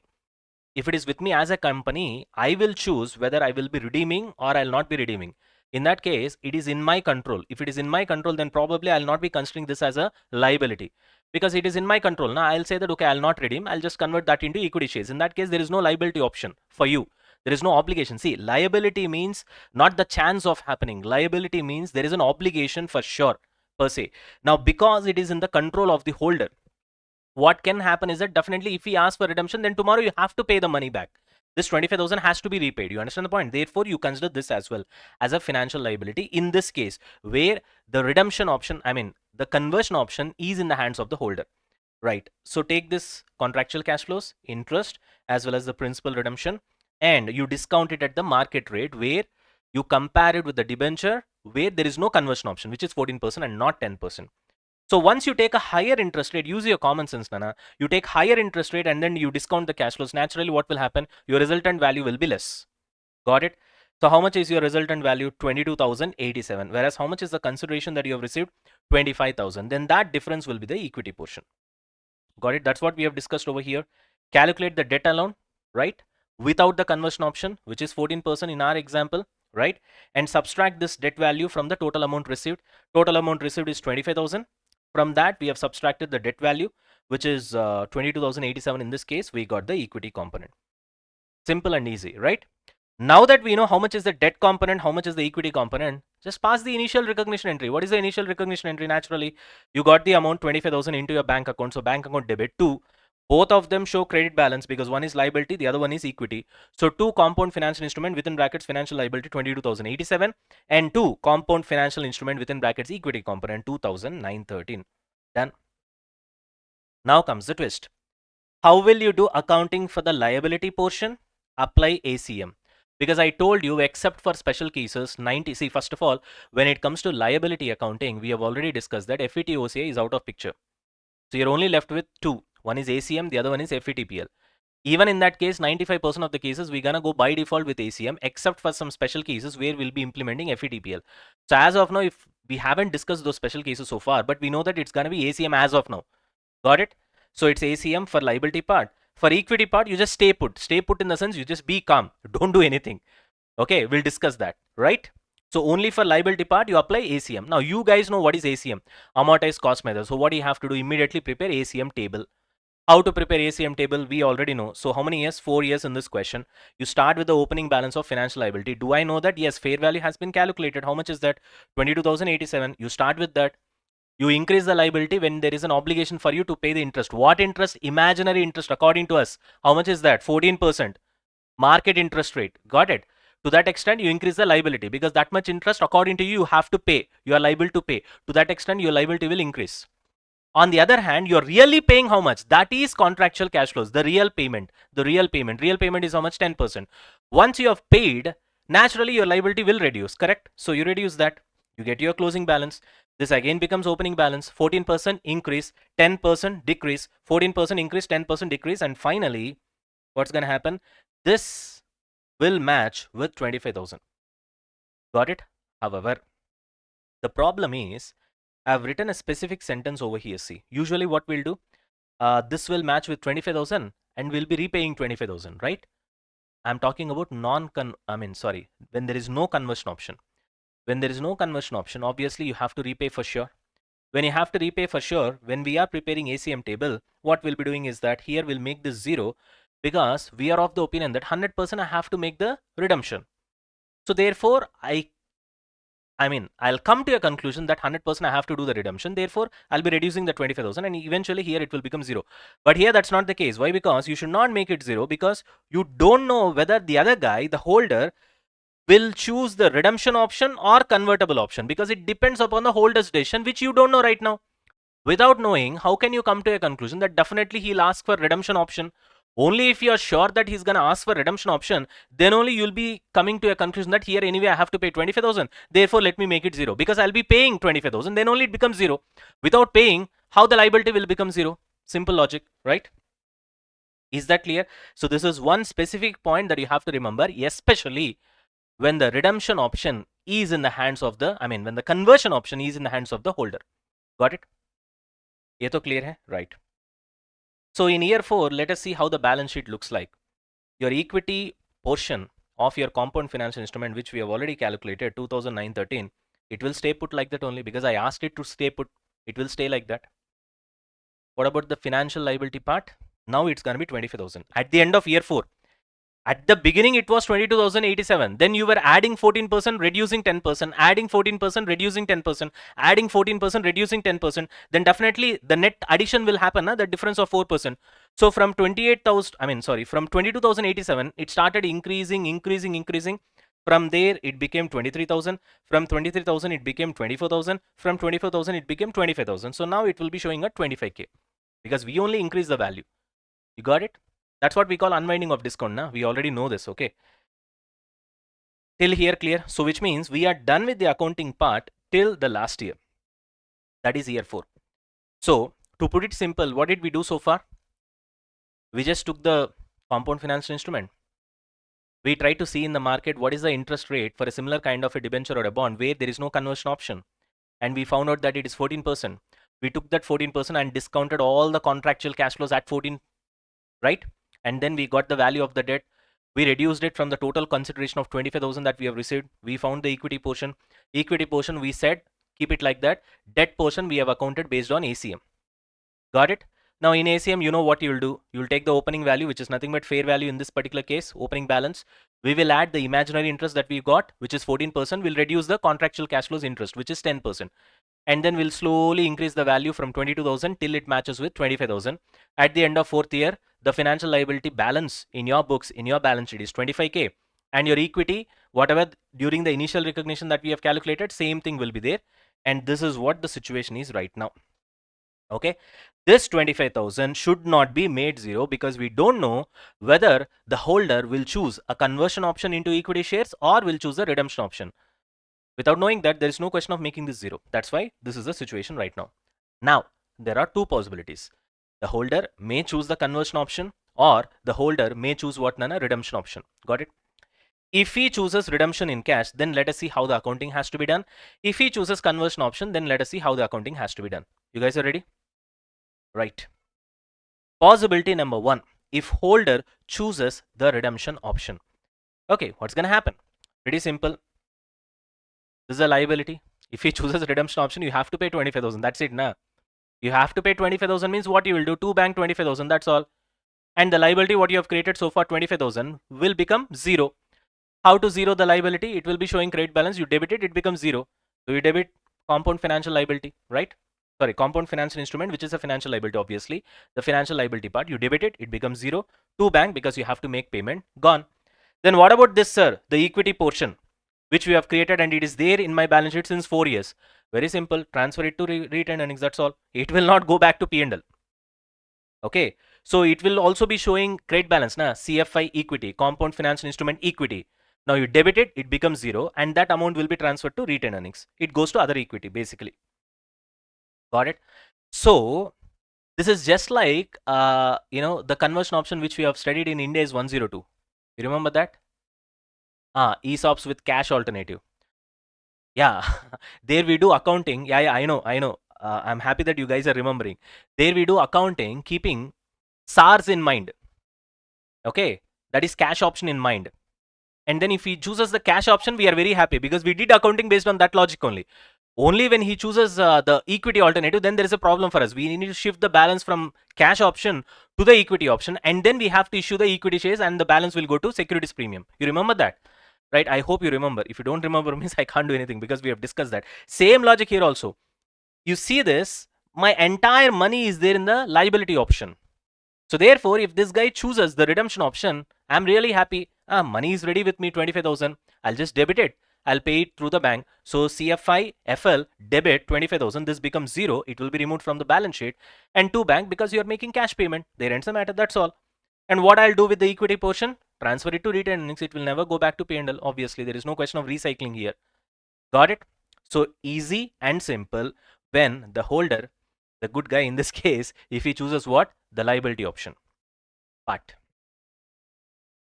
If it is with me as a company, I will choose whether I will be redeeming or I'll not be redeeming. In that case, it is in my control. If it is in my control, then probably I'll not be considering this as a liability because it is in my control. Now I'll say that, okay, I'll not redeem. I'll just convert that into equity shares. In that case, there is no liability option for you. There is no obligation. See, liability means not the chance of happening. Liability means there is an obligation for sure per se. Now, because it is in the control of the holder, what can happen is that definitely if he asks for redemption, then tomorrow you have to pay the money back. This 25,000 has to be repaid. You understand the point? Therefore, you consider this as well as a financial liability in this case, where the redemption option, I mean, the conversion option is in the hands of the holder, right? So take this contractual cash flows, interest, as well as the principal redemption, and you discount it at the market rate where you compare it with the debenture where there is no conversion option, which is 14% and not 10%. So once you take a higher interest rate, use your common sense, Nana. You take higher interest rate and then you discount the cash flows. Naturally, what will happen? Your resultant value will be less. Got it? So how much is your resultant value? 22,087. Whereas how much is the consideration that you have received? 25,000. Then that difference will be the equity portion. Got it? That's what we have discussed over here. Calculate the debt alone, right? Without the conversion option, which is 14% in our example, right? And subtract this debt value from the total amount received. Total amount received is 25,000. From that, we have subtracted the debt value, which is 22,087 in this case. We got the equity component. Simple and easy, right? Now that we know how much is the debt component, how much is the equity component, just pass the initial recognition entry. What is the initial recognition entry? Naturally, you got the amount 25,000 into your bank account. So bank account debit 2. Both of them show credit balance because one is liability, the other one is equity. So 2 compound financial instrument within brackets financial liability 22,087 and 2 compound financial instrument within brackets equity component 2,913. Done. Now comes the twist. How will you do accounting for the liability portion? Apply ACM. Because I told you, except for special cases, 90. See, first of all, when it comes to liability accounting, we have already discussed that FVTOCI is out of picture. So you're only left with two. One is ACM, the other one is FVTPL. Even in that case, 95% of the cases, we're gonna go by default with ACM, except for some special cases where we'll be implementing FVTPL. So as of now, if we haven't discussed those special cases so far, but we know that it's gonna be ACM as of now. Got it? So it's ACM for liability part. For equity part, you just stay put. Stay put in the sense you just be calm. Don't do anything. Okay, we'll discuss that, right? So only for liability part, you apply ACM. Now you guys know what is ACM, amortized cost method. So what do you have to do? Immediately prepare ACM table. How to prepare ACM table, we already know. So how many years? 4 years in this question. You start with the opening balance of financial liability. Do I know that? Yes, fair value has been calculated. How much is that? 22,087. You start with that. You increase the liability when there is an obligation for you to pay the interest. What interest? Imaginary interest according to us. How much is that? 14%. Market interest rate. Got it? To that extent, you increase the liability because that much interest according to you, you have to pay. You are liable to pay. To that extent, your liability will increase. On the other hand, you're really paying how much? That is contractual cash flows, the real payment. The real payment. Real payment is how much? 10%. Once you have paid, naturally your liability will reduce, correct? So you reduce that. You get your closing balance. This again becomes opening balance. 14% increase, 10% decrease, 14% increase, 10% decrease. And finally, what's going to happen? This will match with 25,000. Got it? However, the problem is, I've written a specific sentence over here. See, usually what we'll do, this will match with 25,000 and we'll be repaying 25,000, right? I'm talking about when there is no conversion option. When there is no conversion option, obviously you have to repay for sure. When you have to repay for sure, when we are preparing ACM table, what we'll be doing is that here we'll make this 0 because we are of the opinion that 100% I have to make the redemption. So therefore, I'll come to a conclusion that 100% I have to do the redemption. Therefore, I'll be reducing the 25,000 and eventually here it will become 0. But here that's not the case. Why? Because you should not make it 0 because you don't know whether the other guy, the holder, will choose the redemption option or convertible option because it depends upon the holder's decision, which you don't know right now. Without knowing, how can you come to a conclusion that definitely he'll ask for redemption option? Only if you're sure that he's going to ask for redemption option, then only you'll be coming to a conclusion that here anyway I have to pay 25,000. Therefore, let me make it 0 because I'll be paying 25,000. Then only it becomes 0. Without paying, how the liability will become 0? Simple logic, right? Is that clear? So this is one specific point that you have to remember, especially when the redemption option is in the hands of the, when the conversion option is in the hands of the holder. Got it? ये तो clear है? Right. So in year 4, let us see how the balance sheet looks like. your equity portion of your compound financial instrument, which we have already calculated, 2009-13, it will stay put like that only because I asked it to stay put. It will stay like that. What about the financial liability part? Now it's going to be 25,000 at the end of year 4. At the beginning, it was 22,087. Then you were adding 14%, reducing 10%, adding 14%, reducing 10%, adding 14%, reducing 10%. Then definitely the net addition will happen, the difference of 4%. So from 28,000, from 22,087, it started increasing. From there, it became 23,000. From 23,000, it became 24,000. From 24,000, it became 25,000. So now it will be showing at 25K because we only increase the value. You got it? That's what we call unwinding of discount. Now we already know this. Okay, till here clear? So which means we are done with the accounting part till the last year, that is year 4. So to put it simple, what did we do so far? We just took the compound financial instrument. We try to see in the market what is the interest rate for a similar kind of a debenture or a bond where there is no conversion option, and we found out that it is 14%. We took that 14% and discounted all the contractual cash flows at 14, right? And then we got the value of the debt. We reduced it from the total consideration of 25,000 that we have received. We found the equity portion. Equity portion, we said keep it like that. Debt portion we have accounted based on ACM. Got it? Now in ACM, you know what you will do. You will take the opening value, which is nothing but fair value in this particular case, opening balance. We will add the imaginary interest that we got, which is 14%. We'll reduce the contractual cash flows interest, which is 10%. And then we'll slowly increase the value from 22,000 till it matches with 25,000. At the end of 4th year, the financial liability balance in your books, in your balance sheet is 25K. And your equity, whatever during the initial recognition that we have calculated, same thing will be there. And this is what the situation is right now. Okay, this 25,000 should not be made zero because we don't know whether the holder will choose a conversion option into equity shares or will choose a redemption option. Without knowing that, there is no question of making this zero. That's why this is the situation right now. Now, there are two possibilities. The holder may choose the conversion option or the holder may choose what, Nana? Redemption option. Got it? If he chooses redemption in cash, then let us see how the accounting has to be done. If he chooses conversion option, then let us see how the accounting has to be done. You guys are ready? Right. Possibility number 1. If holder chooses the redemption option. Okay, what's going to happen? Pretty simple. This is a liability. If he chooses redemption option, you have to pay 25,000. That's it, na? You have to pay 25,000 means what you will do? 2 bank 25,000. That's all. And the liability what you have created so far 25,000 will become zero. How to zero the liability? It will be showing credit balance. You debit it, it becomes zero. So you debit compound financial liability, right? Sorry, compound financial instrument, which is a financial liability, obviously. The financial liability part, you debit it, it becomes zero. 2 bank because you have to make payment, gone. Then what about this, sir? The equity portion, which we have created and it is there in my balance sheet since 4 years. Very simple, transfer it to retained earnings, that's all. It will not go back to P&L. Okay, so it will also be showing credit balance, na? CFI equity, compound financial instrument equity. Now you debit it, it becomes zero and that amount will be transferred to retained earnings. It goes to other equity basically. Got it? So this is just like, the conversion option which we have studied in India is 102. You remember that? ESOPs with cash alternative. Yeah, there we do accounting. Yeah, I know. I'm happy that you guys are remembering. There we do accounting keeping SARs in mind. Okay, that is cash option in mind. And then if he chooses the cash option, we are very happy because we did accounting based on that logic only. Only when he chooses the equity alternative, then there is a problem for us. We need to shift the balance from cash option to the equity option, and then we have to issue the equity shares and the balance will go to securities premium. You remember that? Right? I hope you remember. If you don't remember, means I can't do anything because we have discussed that. Same logic here also. You see this, my entire money is there in the liability option. So therefore, if this guy chooses the redemption option, I'm really happy. Money is ready with me, 25,000. I'll just debit it. I'll pay it through the bank. So CFI FL debit 25,000. This becomes zero. It will be removed from the balance sheet. And to bank because you are making cash payment. There ends the matter. That's all. And what I'll do with the equity portion? Transfer it to retained earnings. It will never go back to P&L. Obviously, there is no question of recycling here. Got it? So easy and simple when the holder, the good guy in this case, if he chooses what? The liability option. But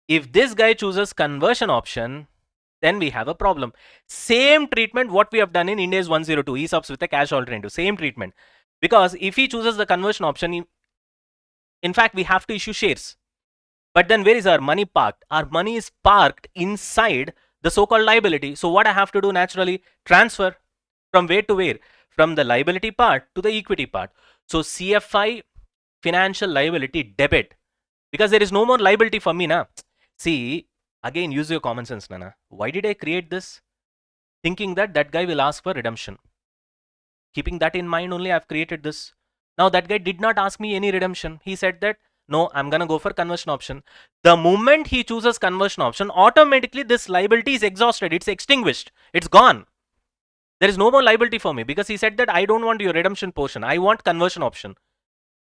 if this guy chooses conversion option, then we have a problem. Same treatment what we have done in India is 102, ESOPs with a cash alternative. Same treatment. Because if he chooses the conversion option, in fact, we have to issue shares. But then where is our money parked? Our money is parked inside the so-called liability. So what I have to do naturally, transfer from where to where? From the liability part to the equity part. So CFI financial liability debit, because there is no more liability for me now. See, again, use your common sense, Nana. Why did I create this? Thinking that that guy will ask for redemption. Keeping that in mind only, I've created this. Now that guy did not ask me any redemption. He said that, no, I'm gonna go for conversion option. The moment he chooses conversion option, automatically this liability is exhausted. It's extinguished. It's gone. There is no more liability for me because he said that I don't want your redemption portion. I want conversion option.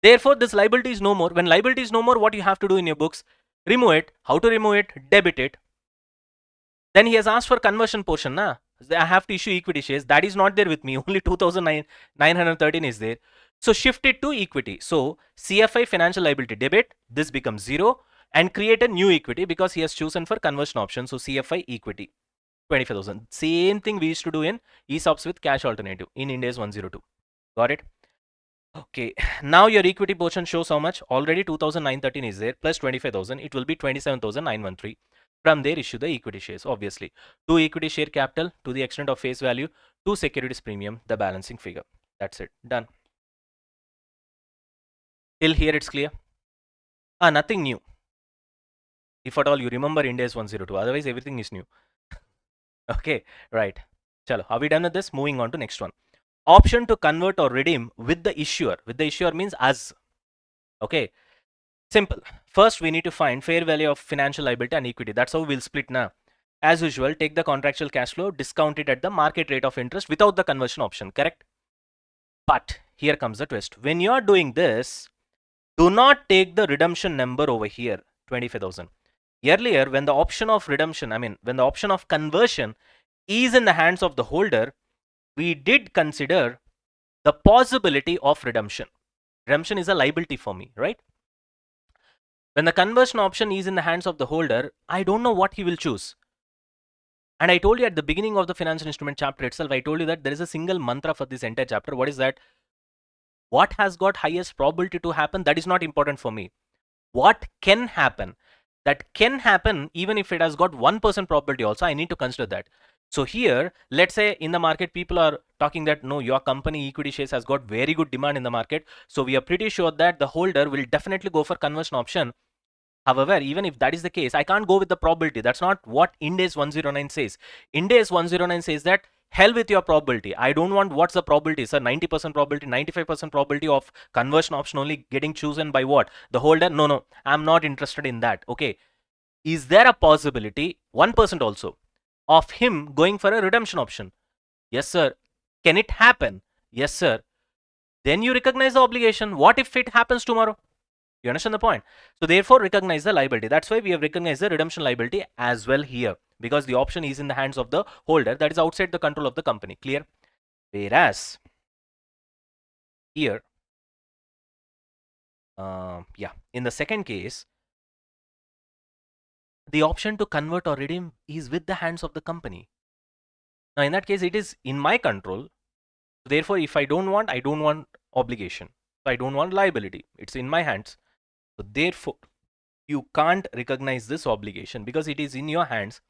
Therefore, this liability is no more. When liability is no more, what you have to do in your books? Remove it. How to remove it? Debit it. Then he has asked for conversion portion. Na? I have to issue equity shares. That is not there with me. Only 2,913 is there. So shift it to equity. So CFI financial liability debit. This becomes 0 and create a new equity because he has chosen for conversion option. So CFI equity 25,000. Same thing we used to do in ESOPs with cash alternative in Ind AS 102. Got it? Okay, now your equity portion shows how much. Already 2,913 is there plus 25,000. It will be 27,913. From there, issue the equity shares. Obviously, 2 equity share capital to the extent of face value, 2 securities premium, the balancing figure. That's it. Done. Till here, it's clear. Nothing new. If at all you remember Ind AS 102, otherwise everything is new. Okay, right. Chalo, are we done with this? Moving on to next one. Option to convert or redeem with the issuer. With the issuer means us. Okay. Simple. First, we need to find fair value of financial liability and equity. That's how we'll split now. As usual, take the contractual cash flow, discount it at the market rate of interest without the conversion option, correct? But here comes the twist. When you are doing this, do not take the redemption number over here, 25,000. Earlier, when the option of redemption, when the option of conversion is in the hands of the holder, we did consider the possibility of redemption. Redemption is a liability for me, right? When the conversion option is in the hands of the holder, I don't know what he will choose. And I told you at the beginning of the financial instrument chapter itself, I told you that there is a single mantra for this entire chapter. What is that? What has got highest probability to happen? That is not important for me. What can happen? That can happen even if it has got 1% probability also. I need to consider that. So here, let's say in the market, people are talking that no, your company equity shares has got very good demand in the market. So we are pretty sure that the holder will definitely go for conversion option. However, even if that is the case, I can't go with the probability. That's not what Ind AS 109 says. Ind AS 109 says that hell with your probability. I don't want what's the probability, sir. 90% probability, 95% probability of conversion option only getting chosen by what? The holder? No, I'm not interested in that. Okay. Is there a possibility, 1% also, of him going for a redemption option? Yes, sir. Can it happen? Yes, sir. Then you recognize the obligation. What if it happens tomorrow? You understand the point? So therefore, recognize the liability. That's why we have recognized the redemption liability as well here, because the option is in the hands of the holder, that is outside the control of the company. Clear? Whereas here, in the second case, the option to convert or redeem is with the hands of the company. Now, in that case, it is in my control. Therefore, if I don't want obligation. So I don't want liability. It's in my hands. So therefore, you can't recognize this obligation because it is in your hands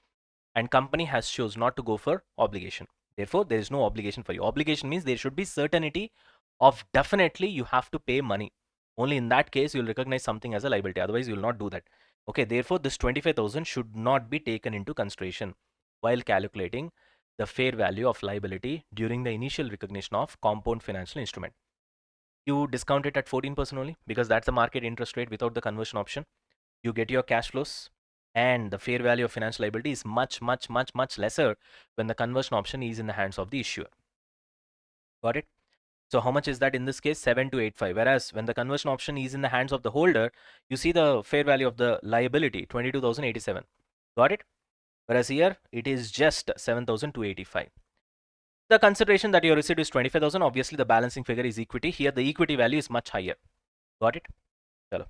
and company has chose not to go for obligation. Therefore, there is no obligation for you. Obligation means there should be certainty of definitely you have to pay money. Only in that case, you'll recognize something as a liability. Otherwise, you will not do that. Okay, therefore, this 25,000 should not be taken into consideration while calculating the fair value of liability during the initial recognition of compound financial instrument. You discount it at 14% only because that's the market interest rate without the conversion option. You get your cash flows and the fair value of financial liability is much lesser when the conversion option is in the hands of the issuer. Got it? So how much is that in this case? 7285. Whereas when the conversion option is in the hands of the holder, you see the fair value of the liability 22,087. Got it? Whereas here it is just 7,285. The consideration that you received is 25,000. Obviously the balancing figure is equity. Here the equity value is much higher. Got it? Chalo.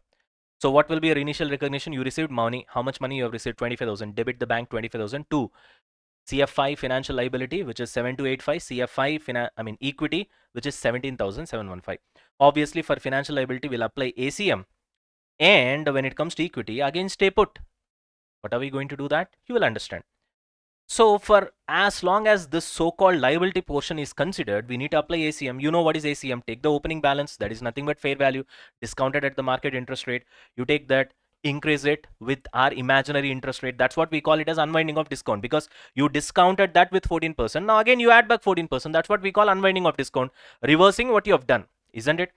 So what will be your initial recognition? You received money. How much money you have received? 25,000. Debit the bank 25,000 to CFI financial liability, which is 7285. CFI equity, which is 17,715. Obviously for financial liability, we'll apply ACM. And when it comes to equity, again stay put. What are we going to do that? You will understand. So for as long as this so-called liability portion is considered, we need to apply ACM. You know what is ACM? Take the opening balance, that is nothing but fair value, discounted at the market interest rate. You take that, increase it with our imaginary interest rate. That's what we call it as unwinding of discount, because you discounted that with 14%. Now again you add back 14%. That's what we call unwinding of discount, reversing what you have done, isn't it?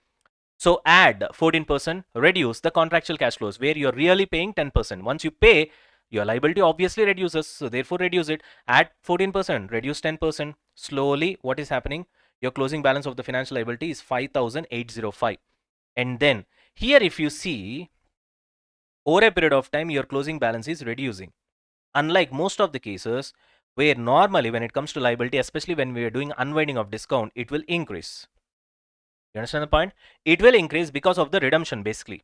So add 14%, reduce the contractual cash flows where you're really paying 10%. Once you pay, your liability obviously reduces, so therefore reduce it. Add 14%, reduce 10%. Slowly, what is happening? Your closing balance of the financial liability is 5,805. And then here, if you see, over a period of time, your closing balance is reducing. Unlike most of the cases where normally when it comes to liability, especially when we are doing unwinding of discount, it will increase. You understand the point? It will increase because of the redemption basically.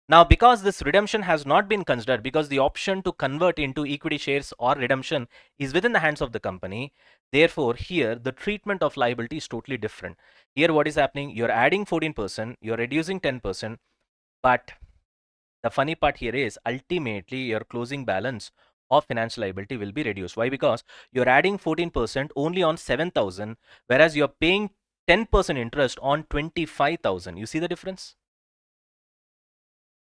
Now, because this redemption has not been considered, because the option to convert into equity shares or redemption is within the hands of the company, therefore, here the treatment of liability is totally different. Here, what is happening? You're adding 14%, you're reducing 10%, but the funny part here is ultimately your closing balance of financial liability will be reduced. Why? Because you're adding 14% only on 7,000, whereas you're paying 10% interest on 25,000. You see the difference?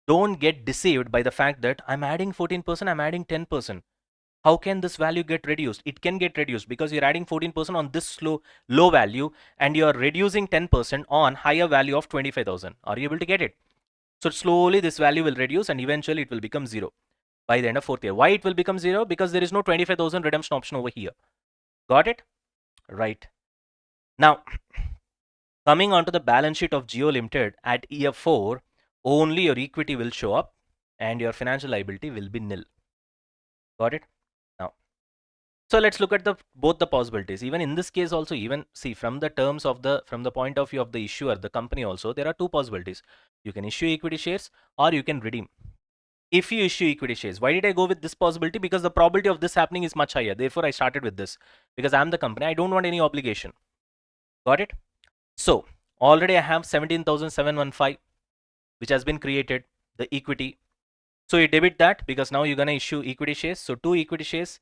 Don't get deceived by the fact that I'm adding 14%, I'm adding 10%. How can this value get reduced? It can get reduced because you're adding 14% on this low value and you're reducing 10% on higher value of 25,000. Are you able to get it? So slowly this value will reduce and eventually it will become zero by the end of fourth year. Why it will become zero? Because there is no 25,000 redemption option over here. Got it? Right. Now, coming onto the balance sheet of Geo Limited at year 4, only your equity will show up and your financial liability will be nil. Got it? Now, so let's look at the both the possibilities. Even in this case also, even see from the terms of from the point of view of the issuer, the company also, there are two possibilities. You can issue equity shares or you can redeem. If you issue equity shares, why did I go with this possibility? Because the probability of this happening is much higher. Therefore, I started with this because I'm the company. I don't want any obligation. Got it? So already I have 17,715, which has been created, the equity. So you debit that because now you're going to issue equity shares. So 2 equity shares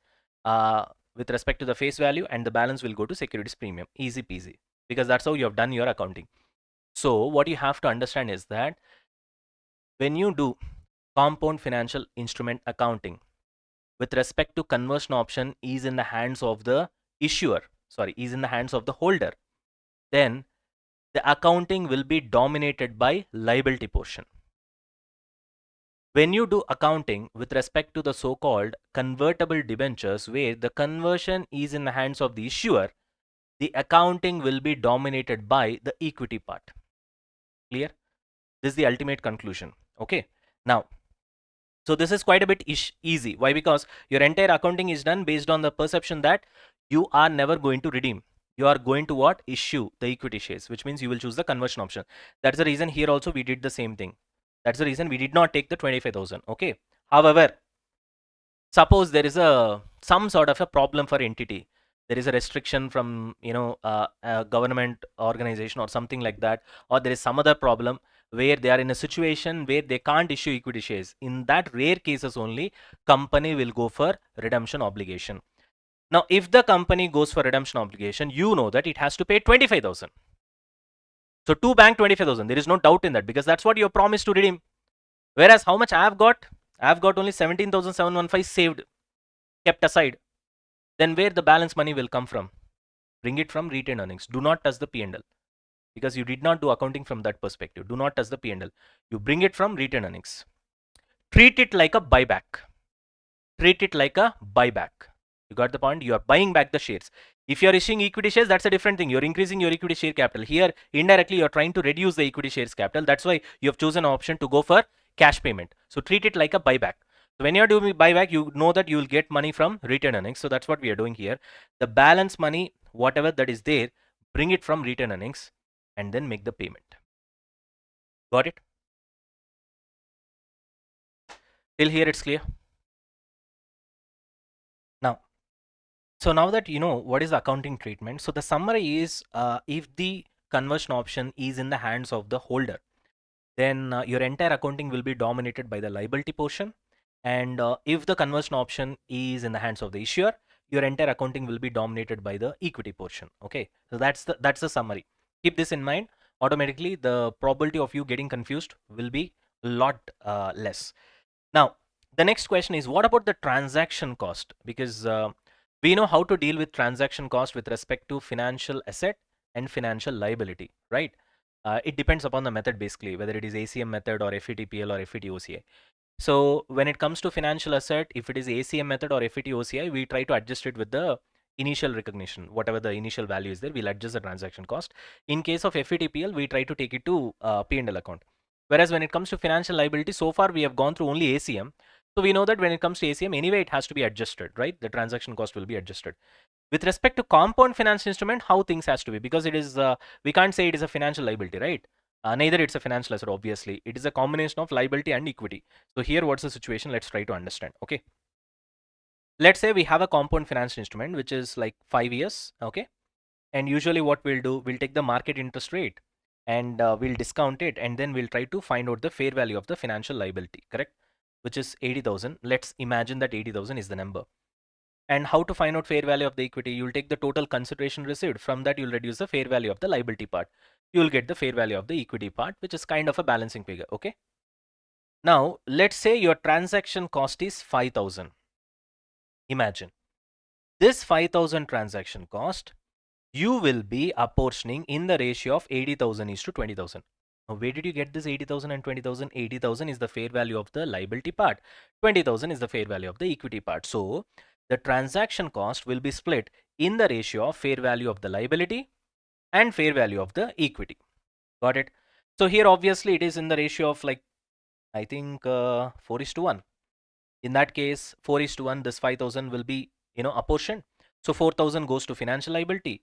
with respect to the face value, and the balance will go to securities premium. Easy peasy, because that's how you have done your accounting. So what you have to understand is that when you do compound financial instrument accounting, with respect to conversion option is in the hands of the issuer, sorry, is in the hands of the holder, then the accounting will be dominated by liability portion. When you do accounting with respect to the so-called convertible debentures, where the conversion is in the hands of the issuer, the accounting will be dominated by the equity part. Clear? This is the ultimate conclusion. Okay. Now, so this is quite a bit easy. Why? Because your entire accounting is done based on the perception that you are never going to redeem. You are going to what? Issue the equity shares, which means you will choose the conversion option. That's the reason here also we did the same thing. That's the reason we did not take the 25,000. Okay. However, suppose there is some sort of a problem for entity. There is a restriction from a government organization or something like that, or there is some other problem where they are in a situation where they can't issue equity shares. In that rare cases only, company will go for redemption obligation. Now, if the company goes for redemption obligation, you know that it has to pay 25,000. So to bank 25,000, there is no doubt in that, because that's what you promised to redeem. Whereas how much I have got? I have got only 17,715 saved, kept aside. Then where the balance money will come from? Bring it from retained earnings. Do not touch the P&L, because you did not do accounting from that perspective. Do not touch the P&L. You bring it from retained earnings. Treat it like a buyback. Treat it like a buyback. You got the point? You are buying back the shares. If you are issuing equity shares, that's a different thing. You're increasing your equity share capital. Here, indirectly, you're trying to reduce the equity shares capital. That's why you have chosen an option to go for cash payment. So treat it like a buyback. So when you're doing buyback, you know that you will get money from retained earnings. So that's what we are doing here. The balance money, whatever that is there, bring it from retained earnings and then make the payment. Got it? Till here it's clear. Now, so now that you know what is the accounting treatment, so the summary is if the conversion option is in the hands of the holder, then your entire accounting will be dominated by the liability portion. And if the conversion option is in the hands of the issuer, your entire accounting will be dominated by the equity portion. Okay, so that's the summary. Keep this in mind. Automatically, the probability of you getting confused will be a lot less. Now, the next question is, what about the transaction cost? Because we know how to deal with transaction cost with respect to financial asset and financial liability, right? It depends upon the method basically, whether it is ACM method or FVTPL or FVTOCI. So when it comes to financial asset, if it is ACM method or FVTOCI, we try to adjust it with the initial recognition. Whatever the initial value is there, we'll adjust the transaction cost. In case of FVTPL, we try to take it to P&L account. Whereas when it comes to financial liability, so far we have gone through only ACM. So we know that when it comes to ACM, anyway, it has to be adjusted, right? The transaction cost will be adjusted. With respect to compound finance instrument, how things has to be, because it is, we can't say it is a financial liability, right? Neither it's a financial asset, obviously. It is a combination of liability and equity. So here, what's the situation? Let's try to understand, okay? Let's say we have a compound finance instrument, which is like 5 years, okay? And usually what we'll do, we'll take the market interest rate and we'll discount it, and then we'll try to find out the fair value of the financial liability, correct? Which is 80,000. Let's imagine that 80,000 is the number. And how to find out fair value of the equity? You'll take the total consideration received. From that, you'll reduce the fair value of the liability part. You'll get the fair value of the equity part, which is kind of a balancing figure, okay? Now, let's say your transaction cost is 5,000. Imagine this 5,000 transaction cost, you will be apportioning in the ratio of 80,000 is to 20,000. Now, where did you get this 80,000 and 20,000? 80,000 is the fair value of the liability part. 20,000 is the fair value of the equity part. So, the transaction cost will be split in the ratio of fair value of the liability and fair value of the equity. Got it? So, here obviously it is in the ratio of like, I think 4:1. In that case, 4:1, this 5,000 will be, apportioned. So 4,000 goes to financial liability,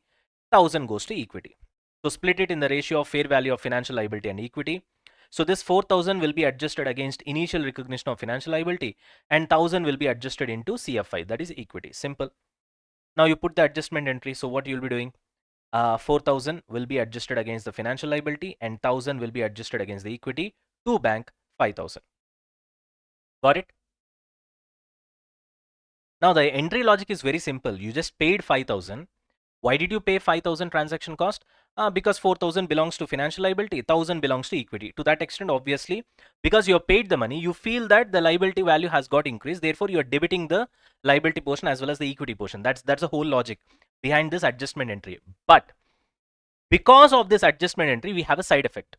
1,000 goes to equity. So split it in the ratio of fair value of financial liability and equity. So this 4,000 will be adjusted against initial recognition of financial liability, and 1,000 will be adjusted into CFI, that is equity. Simple. Now you put the adjustment entry. So what you'll be doing? 4,000 will be adjusted against the financial liability, and 1,000 will be adjusted against the equity to bank 5,000. Got it? Now the entry logic is very simple. You just paid 5,000. Why did you pay 5,000 transaction cost? Because 4,000 belongs to financial liability, 1,000 belongs to equity. To that extent, obviously, because you have paid the money, you feel that the liability value has got increased. Therefore, you are debiting the liability portion as well as the equity portion. That's the whole logic behind this adjustment entry. But because of this adjustment entry, we have a side effect.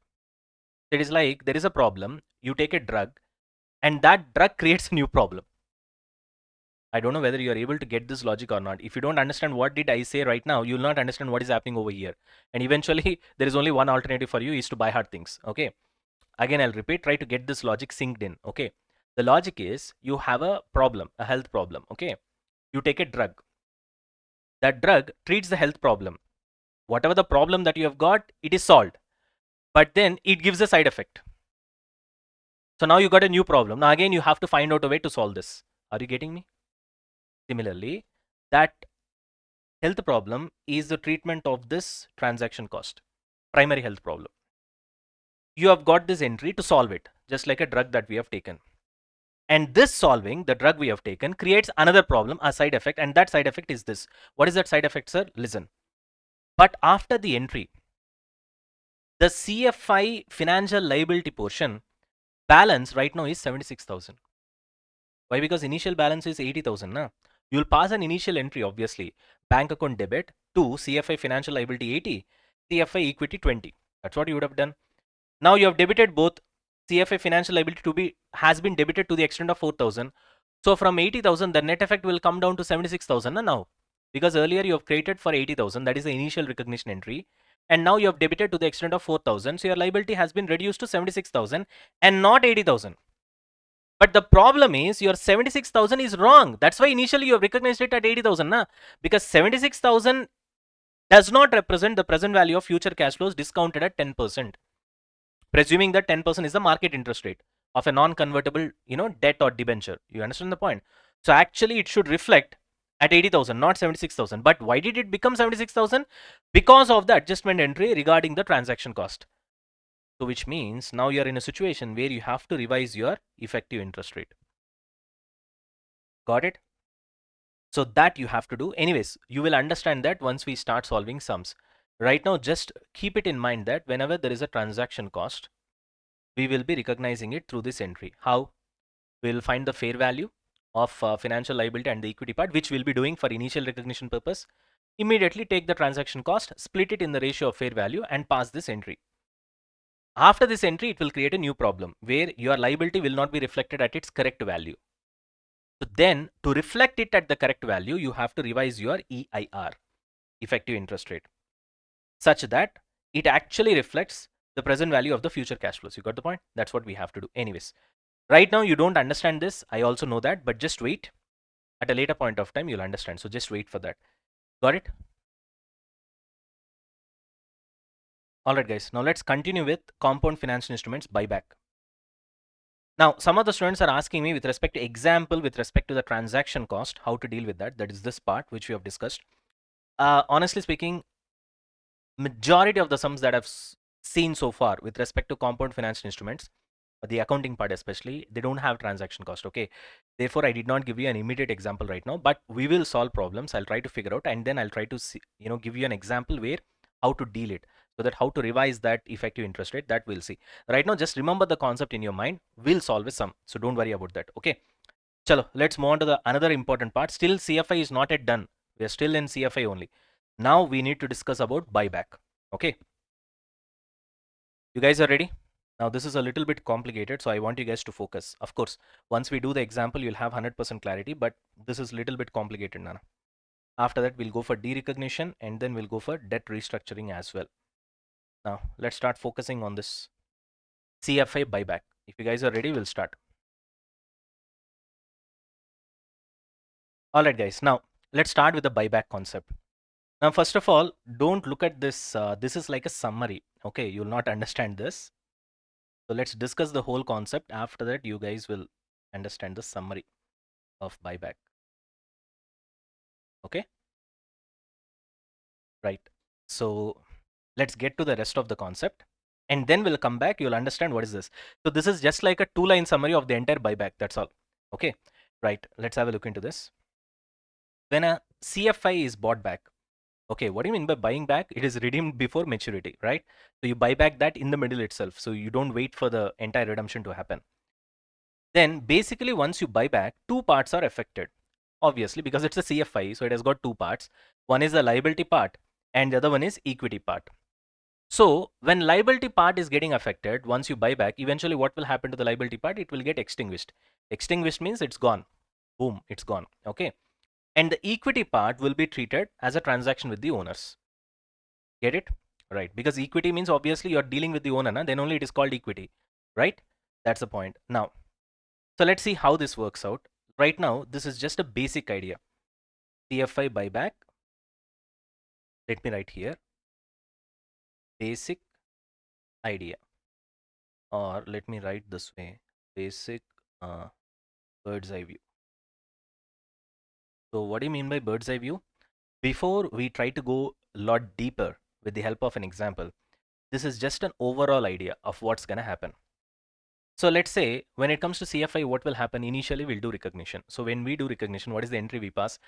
It is like there is a problem. You take a drug, and that drug creates a new problem. I don't know whether you are able to get this logic or not. If you don't understand what did I say right now, you will not understand what is happening over here. And eventually, there is only one alternative for you, is to buy hard things. Okay. Again, I'll repeat, try to get this logic synced in. Okay. The logic is, you have a problem, a health problem. Okay. You take a drug. That drug treats the health problem. Whatever the problem that you have got, it is solved. But then it gives a side effect. So now you got a new problem. Now again, you have to find out a way to solve this. Are you getting me? Similarly, that health problem is the treatment of this transaction cost, primary health problem. You have got this entry to solve it, just like a drug that we have taken. And this solving the drug we have taken creates another problem, a side effect, and that side effect is this. What is that side effect, sir? Listen. But after the entry, the CFI financial liability portion balance right now is 76,000. Why? Because initial balance is 80,000. Na? You'll pass an initial entry, obviously. Bank account debit to CFI financial liability 80, CFI equity 20. That's what you would have done. Now you have debited both. CFI financial liability has been debited to the extent of 4,000. So from 80,000, the net effect will come down to 76,000 now. Because earlier you have created for 80,000, that is the initial recognition entry. And now you have debited to the extent of 4,000. So your liability has been reduced to 76,000 and not 80,000. But the problem is your 76,000 is wrong. That's why initially you have recognized it at 80,000. Na? Because 76,000 does not represent the present value of future cash flows discounted at 10%. Presuming that 10% is the market interest rate of a non-convertible, debt or debenture. You understand the point? So actually it should reflect at 80,000, not 76,000. But why did it become 76,000? Because of the adjustment entry regarding the transaction cost. So which means now you're in a situation where you have to revise your effective interest rate. Got it? So that you have to do. Anyways, you will understand that once we start solving sums. Right now, just keep it in mind that whenever there is a transaction cost, we will be recognizing it through this entry. How? We'll find the fair value of financial liability and the equity part, which we'll be doing for initial recognition purpose. Immediately take the transaction cost, split it in the ratio of fair value and pass this entry. After this entry, it will create a new problem where your liability will not be reflected at its correct value. So then to reflect it at the correct value, you have to revise your EIR, effective interest rate, such that it actually reflects the present value of the future cash flows. You got the point? That's what we have to do. Anyways, right now you don't understand this. I also know that, but just wait. At a later point of time, you'll understand. So just wait for that. Got it? All right, guys. Now let's continue with compound financial instruments buyback. Now, some of the students are asking me with respect to example, with respect to the transaction cost, how to deal with that. That is this part which we have discussed. Honestly speaking, majority of the sums that I've seen so far with respect to compound financial instruments, the accounting part especially, they don't have transaction cost. Okay, therefore I did not give you an immediate example right now, but we will solve problems. I'll try to figure out, and then I'll try to see, give you an example where how to deal it, so that how to revise that effective interest rate, that we'll see. Right now, just remember the concept in your mind. We'll solve a sum, so don't worry about that. Okay, chalo, let's move on to the another important part. Still, CFI is not yet done. We are still in CFI only. Now we need to discuss about buyback. Okay, you guys are ready? Now this is a little bit complicated, so I want you guys to focus. Of course, once we do the example, you'll have 100% clarity, but this is a little bit complicated, Nana. After that, we'll go for derecognition and then we'll go for debt restructuring as well. Now, let's start focusing on this CFI buyback. If you guys are ready, we'll start. All right, guys. Now, let's start with the buyback concept. Now, first of all, don't look at this. This is like a summary. Okay, you'll not understand this. So let's discuss the whole concept. After that, you guys will understand the summary of buyback. Okay, right. So let's get to the rest of the concept and then we'll come back. You'll understand what is this. So this is just like a 2-line summary of the entire buyback. That's all. Okay, right. Let's have a look into this. When a CFI is bought back, okay, what do you mean by buying back? It is redeemed before maturity, right? So you buy back that in the middle itself. So you don't wait for the entire redemption to happen. Then basically once you buy back, two parts are affected. Obviously, because it's a CFI, so it has got two parts. One is the liability part and the other one is equity part. So when liability part is getting affected, once you buy back, eventually what will happen to the liability part? It will get extinguished. Extinguished means it's gone. Boom, it's gone. Okay. And the equity part will be treated as a transaction with the owners. Get it? Right. Because equity means obviously you're dealing with the owner, then only it is called equity. Right? That's the point. Now, so let's see how this works out. Right now, this is just a basic idea. CFI buyback. Let me write here. Basic idea. Or let me write this way. Basic bird's eye view. So what do you mean by bird's eye view? Before we try to go a lot deeper with the help of an example, this is just an overall idea of what's going to happen. So let's say when it comes to CFI, what will happen? Initially, we'll do recognition. So when we do recognition, what is the entry we pass?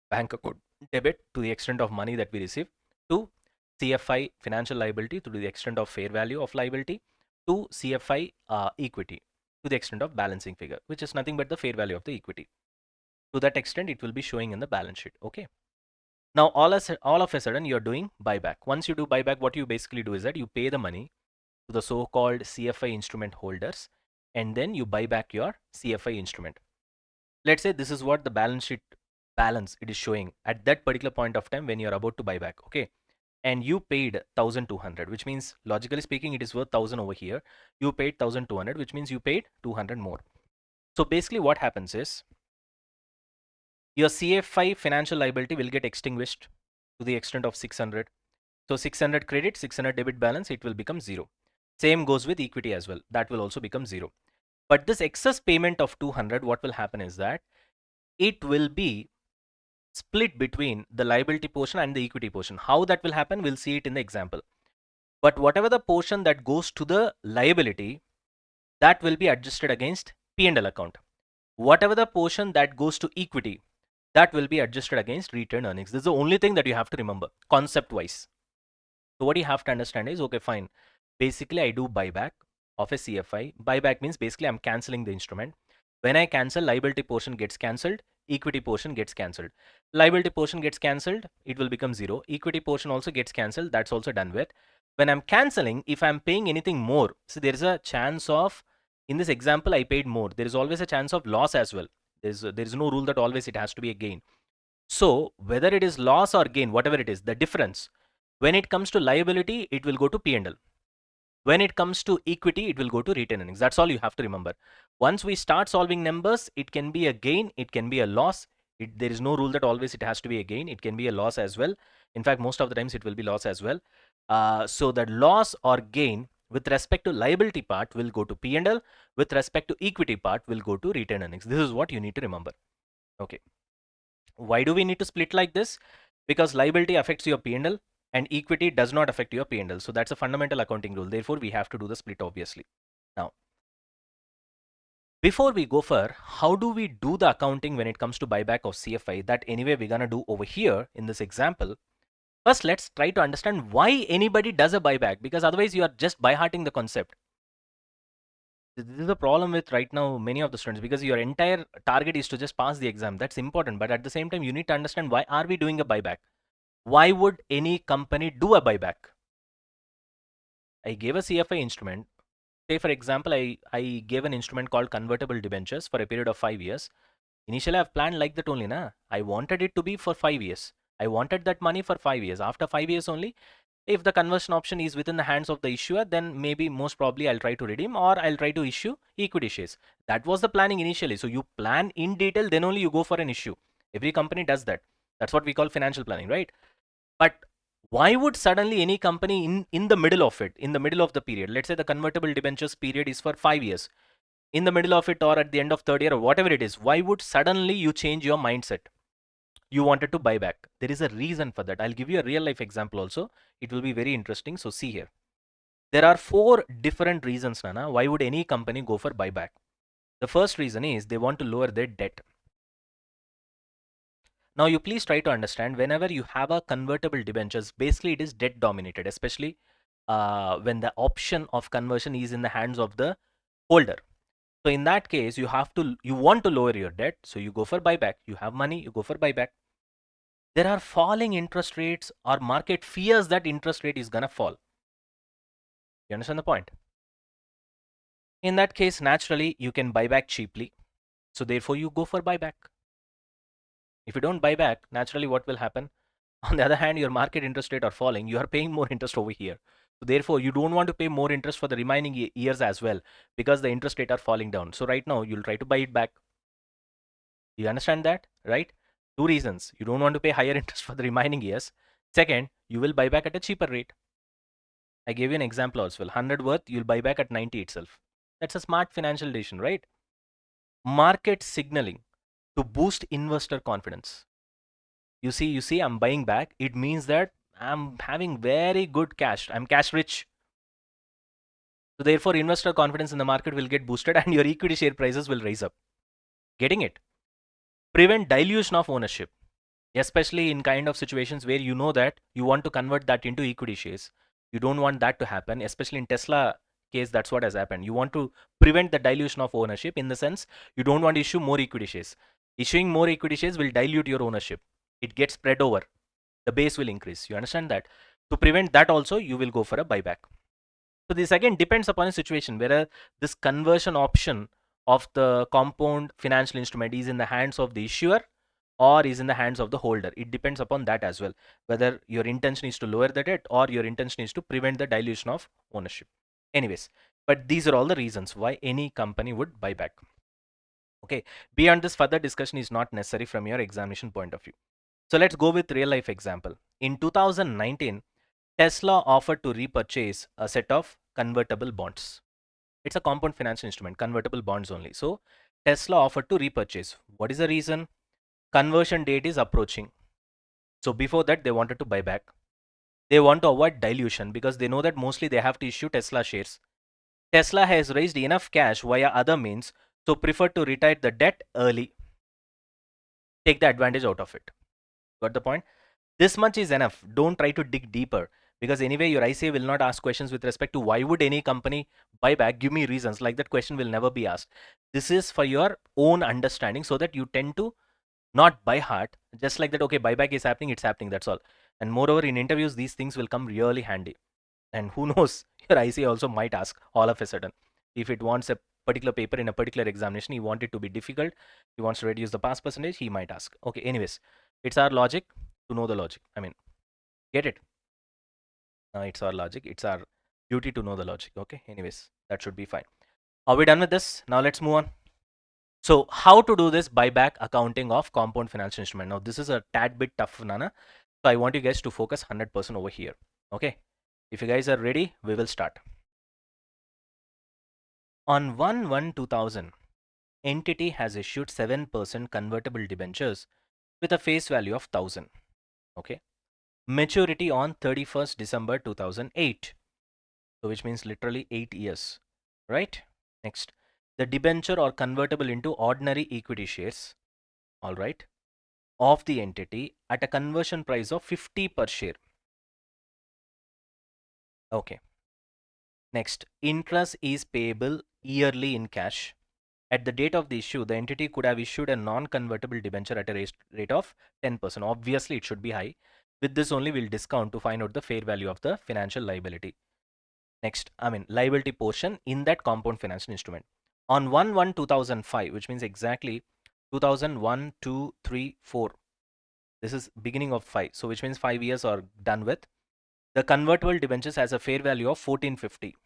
Bank account debit to the extent of money that we receive, to CFI financial liability to the extent of fair value of liability, to CFI equity to the extent of balancing figure, which is nothing but the fair value of the equity. To that extent, it will be showing in the balance sheet. Okay. Now, all of a sudden, you're doing buyback. Once you do buyback, what you basically do is that you pay the money to the so-called CFI instrument holders, and then you buy back your CFI instrument. Let's say this is what the balance sheet balance it is showing at that particular point of time when you're about to buy back. Okay. And you paid 1200, which means logically speaking, it is worth 1000 over here. You paid 1200, which means you paid 200 more. So basically what happens is your CFI financial liability will get extinguished to the extent of 600. So 600 credit, 600 debit balance, it will become 0. Same goes with equity as well. That will also become 0. But this excess payment of 200, what will happen is that it will be split between the liability portion and the equity portion. How that will happen, we'll see it in the example. But whatever the portion that goes to the liability, that will be adjusted against P&L account. Whatever the portion that goes to equity, that will be adjusted against retained earnings. This is the only thing that you have to remember concept wise. So what you have to understand is, okay, fine. Basically, I do buyback of a CFI. Buyback means basically I'm canceling the instrument. When I cancel, liability portion gets cancelled, equity portion gets cancelled. Liability portion gets cancelled, it will become zero. Equity portion also gets cancelled, that's also done with. When I'm cancelling, if I'm paying anything more, so there is a chance of, in this example, I paid more. There is always a chance of loss as well. There is no rule that always it has to be a gain. So whether it is loss or gain, whatever it is, the difference, when it comes to liability, it will go to P&L. When it comes to equity, it will go to retained earnings. That's all you have to remember. Once we start solving numbers, it can be a gain, it can be a loss. There is no rule that always it has to be a gain. It can be a loss as well. In fact, most of the times it will be loss as well. So the loss or gain with respect to liability part will go to P&L. With respect to equity part will go to retained earnings. This is what you need to remember. Okay. Why do we need to split like this? Because liability affects your P&L and equity does not affect your P&L. So that's a fundamental accounting rule. Therefore, we have to do the split obviously. Now, before we go for how do we do the accounting when it comes to buyback of CFI, that anyway we're gonna do over here in this example. First, let's try to understand why anybody does a buyback, because otherwise you are just by-hearting the concept. This is the problem with right now many of the students, because your entire target is to just pass the exam. That's important, but at the same time you need to understand why are we doing a buyback. Why would any company do a buyback? I gave a CFI instrument. Say for example, I gave an instrument called convertible debentures for a period of 5 years. Initially I've planned like that only, na. I wanted it to be for 5 years. I wanted that money for 5 years. After 5 years only, if the conversion option is within the hands of the issuer, then maybe most probably I'll try to redeem or I'll try to issue equity shares. That was the planning initially. So you plan in detail, then only you go for an issue. Every company does that. That's what we call financial planning, right? But why would suddenly any company in the middle of it, in the middle of the period, let's say the convertible debentures period is for 5 years, in the middle of it or at the end of third year or whatever it is, why would suddenly you change your mindset? You wanted to buy back. There is a reason for that. I'll give you a real life example also. It will be very interesting. So see here. There are 4 different reasons, Nana, why would any company go for buyback. The first reason is they want to lower their debt. Now you please try to understand, whenever you have a convertible debentures, basically it is debt dominated, especially when the option of conversion is in the hands of the holder. So in that case, you want to lower your debt, so you go for buyback. You have money, you go for buyback. There are falling interest rates or market fears that interest rate is gonna fall. You understand the point? In that case, naturally, you can buy back cheaply. So therefore, you go for buyback. If you don't buy back, naturally, what will happen? On the other hand, your market interest rate are falling. You are paying more interest over here. So therefore, you don't want to pay more interest for the remaining years as well, because the interest rate are falling down. So right now, you'll try to buy it back. You understand that, right? 2 reasons. You don't want to pay higher interest for the remaining years. Second, you will buy back at a cheaper rate. I gave you an example as well. 100 worth, you'll buy back at 90 itself. That's a smart financial decision, right? Market signaling to boost investor confidence. You see, I'm buying back. It means that I'm having very good cash. I'm cash rich. So therefore, investor confidence in the market will get boosted and your equity share prices will rise up. Getting it? Prevent dilution of ownership, especially in kind of situations where you know that you want to convert that into equity shares. You don't want that to happen, especially in Tesla case. That's what has happened. You want to prevent the dilution of ownership, in the sense you don't want to issue more equity shares. Issuing more equity shares will dilute your ownership. It gets spread over. The base will increase. You understand that? To prevent that also, you will go for a buyback. So this again depends upon a situation whether this conversion option of the compound financial instrument is in the hands of the issuer or is in the hands of the holder. It depends upon that as well, whether your intention is to lower the debt or your intention is to prevent the dilution of ownership. Anyways, but these are all the reasons why any company would buy back. Okay, beyond this, further discussion is not necessary from your examination point of view. So let's go with real life example. In 2019, Tesla offered to repurchase a set of convertible bonds. It's a compound financial instrument, convertible bonds only. So Tesla offered to repurchase. What is the reason? Conversion date is approaching. So before that, they wanted to buy back. They want to avoid dilution because they know that mostly they have to issue Tesla shares. Tesla has raised enough cash via other means, so prefer to retire the debt early. Take the advantage out of it. Got the point? This much is enough. Don't try to dig deeper because anyway your ICA will not ask questions with respect to why would any company buy back. Give me reasons. Like that question will never be asked. This is for your own understanding so that you tend to not by heart. Just like that, okay, buyback is happening, it's happening. That's all. And moreover, in interviews, these things will come really handy. And who knows, your ICA also might ask all of a sudden. If it wants a particular paper in a particular examination, he wants it to be difficult, he wants to reduce the pass percentage, he might ask. Okay, anyways, it's our logic to know the logic. I mean, get it? It's our logic. It's our duty to know the logic. Okay, anyways, that should be fine. Are we done with this? Now let's move on. So how to do this buyback accounting of compound financial instrument? Now this is a tad bit tough, Nana. So I want you guys to focus 100% over here. Okay. If you guys are ready, we will start. On 1/1/2000, entity has issued 7% convertible debentures with a face value of 1000. Okay. Maturity on 31st December 2008. So which means literally 8 years. Right? Next. The debenture are convertible into ordinary equity shares. All right. Of the entity at a conversion price of 50 per share. Okay. Next, interest is payable yearly in cash. At the date of the issue, the entity could have issued a non-convertible debenture at a rate of 10%. Obviously, it should be high. With this only, we'll discount to find out the fair value of the financial liability. Next, liability portion in that compound financial instrument. On 1/1/2005, which means exactly 2001, 2, 3, 4. This is beginning of 5. So which means 5 years are done with. The convertible debentures has a fair value of 1450.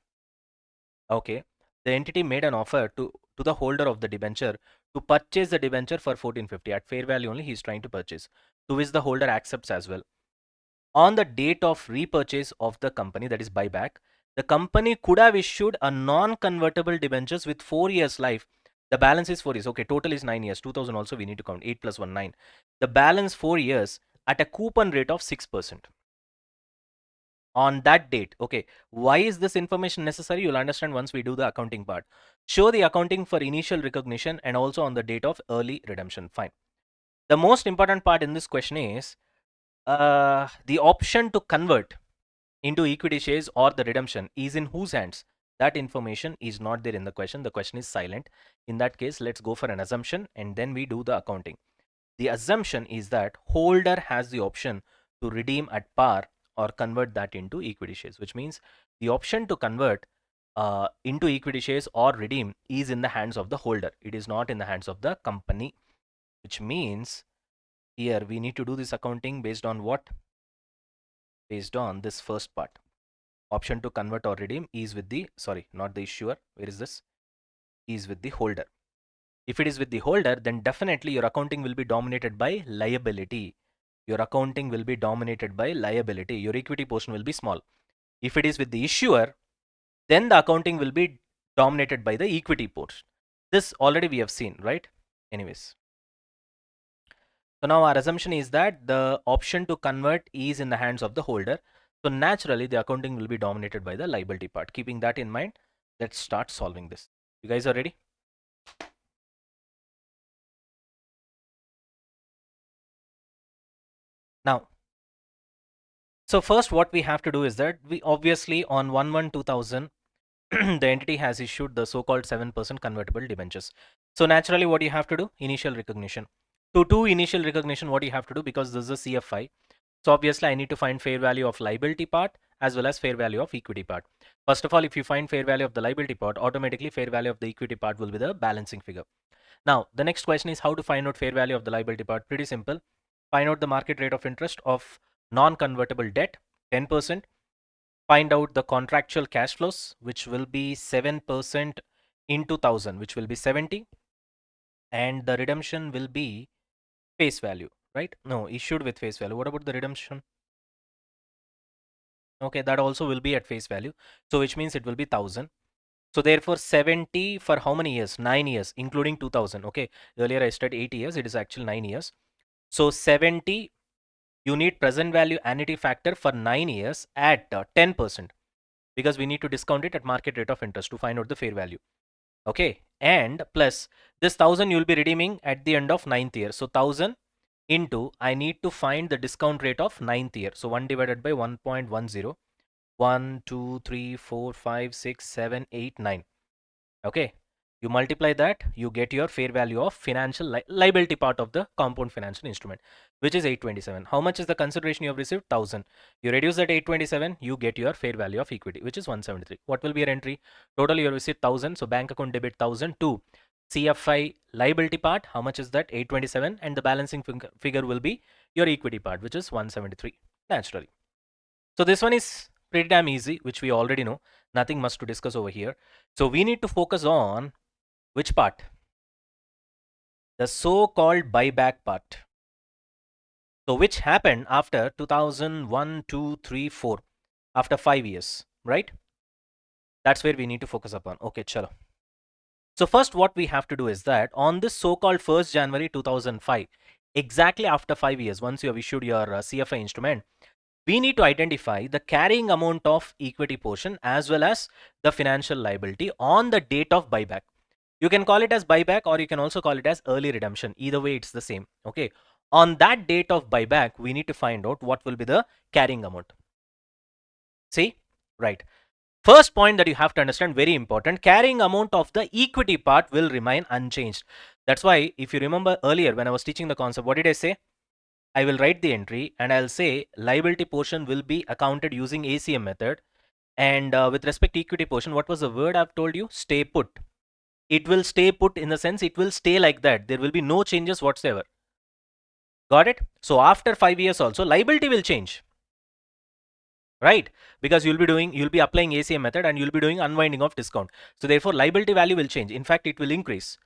Okay. The entity made an offer to the holder of the debenture to purchase the debenture for 1450. At fair value only he is trying to purchase, to which the holder accepts as well. On the date of repurchase of the company, that is buyback, the company could have issued a non-convertible debentures with 4 years life. The balance is 4 years. Okay, total is 9 years. 2000 also we need to count. 8 plus 1, 9. The balance 4 years at a coupon rate of 6%. On that date. Okay, why is this information necessary? You'll understand once we do the accounting part. Show the accounting for initial recognition and also on the date of early redemption. Fine. The most important part in this question is the option to convert into equity shares or the redemption is in whose hands? That information is not there in the question. The question is silent. In that case, let's go for an assumption and then we do the accounting. The assumption is that holder has the option to redeem at par or convert that into equity shares, which means the option to convert into equity shares or redeem is in the hands of the holder. It is not in the hands of the company, which means here we need to do this accounting based on what? Based on this first part. Option to convert or redeem is with the, sorry, not the issuer. Where is this? Is with the holder. If it is with the holder, then definitely your accounting will be dominated by liability. Your accounting will be dominated by liability. Your equity portion will be small. If it is with the issuer, then the accounting will be dominated by the equity portion. This already we have seen, right? Anyways. So now our assumption is that the option to convert is in the hands of the holder. So naturally the accounting will be dominated by the liability part. Keeping that in mind, let's start solving this. You guys are ready? Now, so first what we have to do is that we obviously on 1/1/2000 the entity has issued the so-called 7% convertible debentures. So naturally what you have to do? Initial recognition. To do initial recognition, what you have to do, because this is a CFI. So obviously I need to find fair value of liability part as well as fair value of equity part. First of all, if you find fair value of the liability part, automatically fair value of the equity part will be the balancing figure. Now, the next question is how to find out fair value of the liability part. Pretty simple. Find out the market rate of interest of non-convertible debt, 10%. Find out the contractual cash flows, which will be 7% into 1000, which will be 70. And the redemption will be face value, right? No, issued with face value. What about the redemption? Okay, that also will be at face value. So which means it will be 1000. So therefore 70 for how many years? 9 years, including 2000. Okay, earlier I said 8 years. It is actually 9 years. So 70 you need present value annuity factor for 9 years at 10%, because we need to discount it at market rate of interest to find out the fair value. Okay, and plus this 1000 you'll be redeeming at the end of 9th year. So 1000 into, I need to find the discount rate of 9th year. So 1 divided by 1.10. 1, 2, 3, 4, 5, 6, 7, 8, 9. Okay, you multiply that, you get your fair value of financial liability part of the compound financial instrument, which is 827. How much is the consideration you have received? 1000. You reduce that 827, you get your fair value of equity, which is 173. What will be your entry? Total you have received 1000, so bank account debit 1000 to CFI liability part. How much is that? 827, and the balancing figure will be your equity part, which is 173, naturally. So this one is pretty damn easy, which we already know. Nothing much to discuss over here. So we need to focus on which part? The so-called buyback part. So which happened after 2001, 2, 3, 4, after 5 years, right? That's where we need to focus upon. Okay, chalo. So first what we have to do is that on this so-called 1st January 2005, exactly after 5 years, once you have issued your CFI instrument, we need to identify the carrying amount of equity portion as well as the financial liability on the date of buyback. You can call it as buyback, or you can also call it as early redemption. Either way, it's the same. Okay. On that date of buyback, we need to find out what will be the carrying amount. See? Right. First point that you have to understand, very important, carrying amount of the equity part will remain unchanged. That's why, if you remember earlier when I was teaching the concept, what did I say? I will write the entry and I'll say liability portion will be accounted using ACM method. And with respect to equity portion, what was the word I've told you? Stay put. It will stay put in the sense it will stay like that. There will be no changes whatsoever. Got it? So after 5 years also, liability will change. Right? Because you'll be applying ACM method and you'll be doing unwinding of discount. So therefore, liability value will change. In fact, it will increase.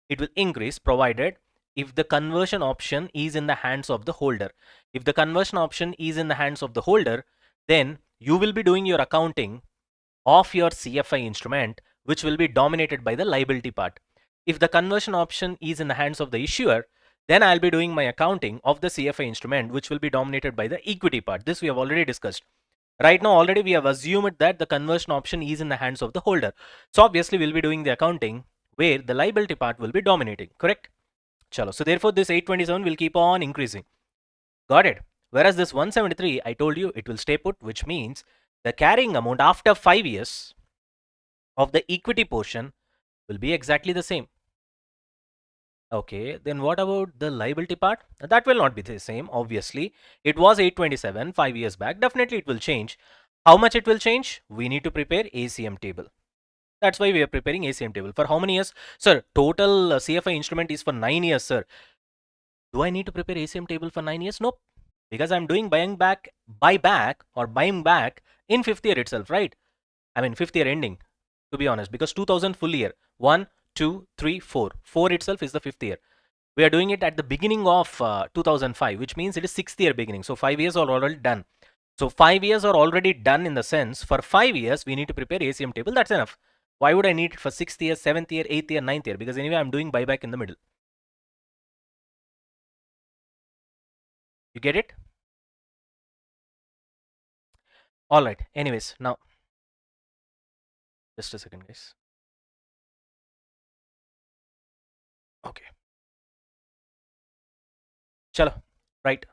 It will increase provided if the conversion option is in the hands of the holder. If the conversion option is in the hands of the holder, then you will be doing your accounting of your CFI instrument, which will be dominated by the liability part. If the conversion option is in the hands of the issuer, then I'll be doing my accounting of the CFI instrument, which will be dominated by the equity part. This we have already discussed. Right now, already we have assumed that the conversion option is in the hands of the holder. So obviously, we'll be doing the accounting where the liability part will be dominating, correct? Chalo. So therefore, this 827 will keep on increasing. Got it? Whereas this 173, I told you it will stay put, which means the carrying amount after 5 years of the equity portion will be exactly the same. Okay, then what about the liability part? That will not be the same, obviously. It was 827 5 years back. Definitely it will change. How much it will change? We need to prepare ACM table. That's why we are preparing ACM table. For how many years? Sir, total CFI instrument is for 9 years, sir. Do I need to prepare ACM table for 9 years? Nope. Because I'm doing buyback in 5th year itself, right? I mean 5th year ending, to be honest, because 2000 full year. 1, 2, 3, 4. 4 itself is the 5th year. We are doing it at the beginning of 2005, which means it is 6th year beginning. So 5 years are already done. So 5 years are already done, in the sense for 5 years we need to prepare ACM table. That's enough. Why would I need it for 6th year, 7th year, 8th year, 9th year? Because anyway I'm doing buyback in the middle. You get it? All right. Anyways, now just a second, guys. Okay. Chalo. Right.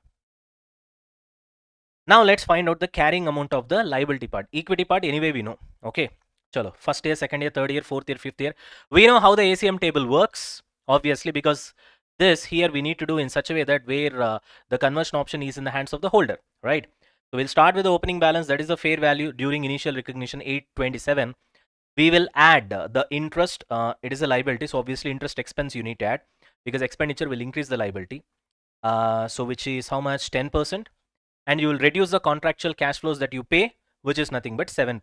Now let's find out the carrying amount of the liability part. Equity part anyway we know. Okay. Chalo. First year, second year, third year, fourth year, fifth year. We know how the ACM table works, obviously, because this here we need to do in such a way that where the conversion option is in the hands of the holder, right? So we'll start with the opening balance. That is the fair value during initial recognition, 827. We will add the interest. It is a liability, so obviously interest expense you need to add, because expenditure will increase the liability. So which is how much? 10%. And you will reduce the contractual cash flows that you pay, which is nothing but 7%.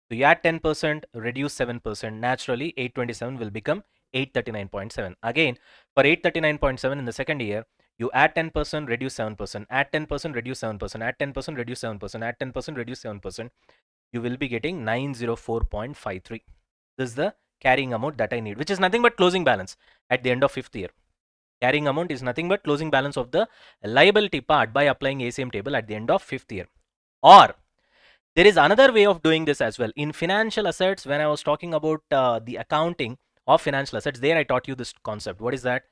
So you add 10%, reduce 7%. Naturally, 827 will become 839.7. Again, for 839.7 in the second year, you add 10%, reduce 7%, add 10%, reduce 7%, add 10%, reduce 7%, add 10%, reduce 7%. You will be getting 904.53. This is the carrying amount that I need, which is nothing but closing balance at the end of 5th year. Carrying amount is nothing but closing balance of the liability part by applying ACM table at the end of 5th year. Or there is another way of doing this as well. In financial assets, when I was talking about the accounting of financial assets, there I taught you this concept. What is that?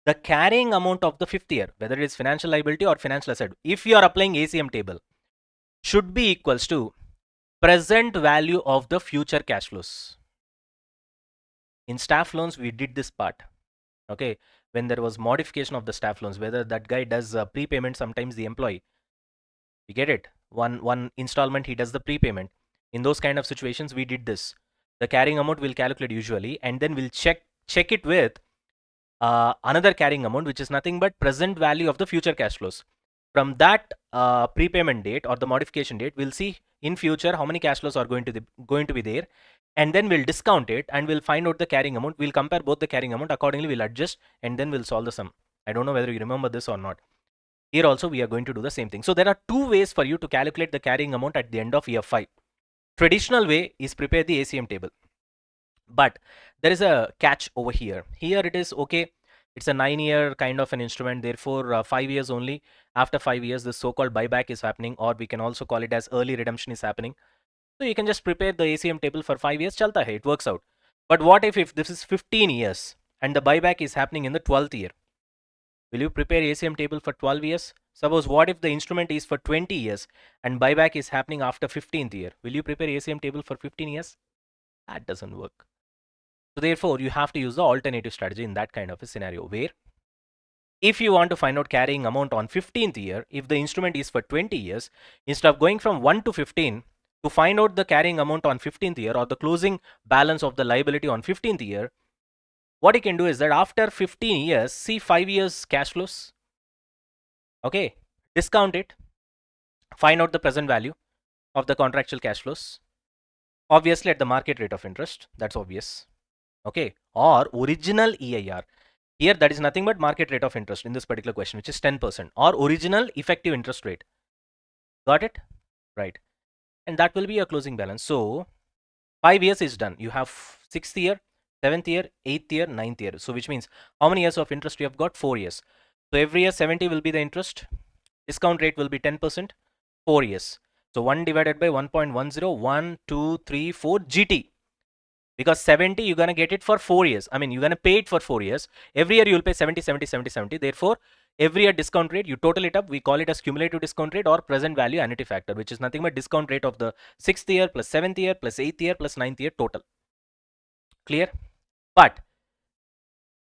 The carrying amount of the 5th year, whether it is financial liability or financial asset, if you are applying ACM table, should be equals to present value of the future cash flows. In staff loans, we did this part. Okay, when there was modification of the staff loans, whether that guy does prepayment, sometimes the employee, you get it, one installment he does the prepayment. In those kind of situations, we did this. The carrying amount will calculate usually, and then we'll check it with another carrying amount, which is nothing but present value of the future cash flows. From that prepayment date or the modification date, we'll see in future how many cash flows are going to be there, and then we'll discount it and we'll find out the carrying amount. We'll compare both the carrying amount, accordingly we'll adjust, and then we'll solve the sum. I don't know whether you remember this or not. Here also we are going to do the same thing. So there are two ways for you to calculate the carrying amount at the end of year 5. Traditional way is prepare the ACM table, but there is a catch over here. Here it is okay. It's a 9-year kind of an instrument, therefore 5 years only. After 5 years, the so-called buyback is happening, or we can also call it as early redemption is happening. So you can just prepare the ACM table for 5 years, chalta hai, it works out. But what if this is 15 years and the buyback is happening in the 12th year? Will you prepare ACM table for 12 years? Suppose what if the instrument is for 20 years and buyback is happening after 15th year? Will you prepare ACM table for 15 years? That doesn't work. So therefore, you have to use the alternative strategy in that kind of a scenario, where if you want to find out carrying amount on 15th year, if the instrument is for 20 years, instead of going from 1 to 15, to find out the carrying amount on 15th year or the closing balance of the liability on 15th year, what you can do is that after 15 years, see 5 years cash flows. Okay, discount it, find out the present value of the contractual cash flows, obviously at the market rate of interest, that's obvious. Okay, or original EIR. Here that is nothing but market rate of interest in this particular question, which is 10%, or original effective interest rate. Got it? Right. And that will be your closing balance. So 5 years is done. You have 6th year, 7th year, 8th year, 9th year. So which means how many years of interest you have got? 4 years. So every year 70 will be the interest. Discount rate will be 10%, 4 years. So 1 divided by 1.10, 1, 2, 3, 4 GT. Because 70, you're going to get it for 4 years. I mean, you're going to pay it for 4 years. Every year, you'll pay 70, 70, 70, 70. Therefore, every year discount rate, you total it up. We call it as cumulative discount rate or present value annuity factor, which is nothing but discount rate of the 6th year plus 7th year plus 8th year plus 9th year total. Clear? But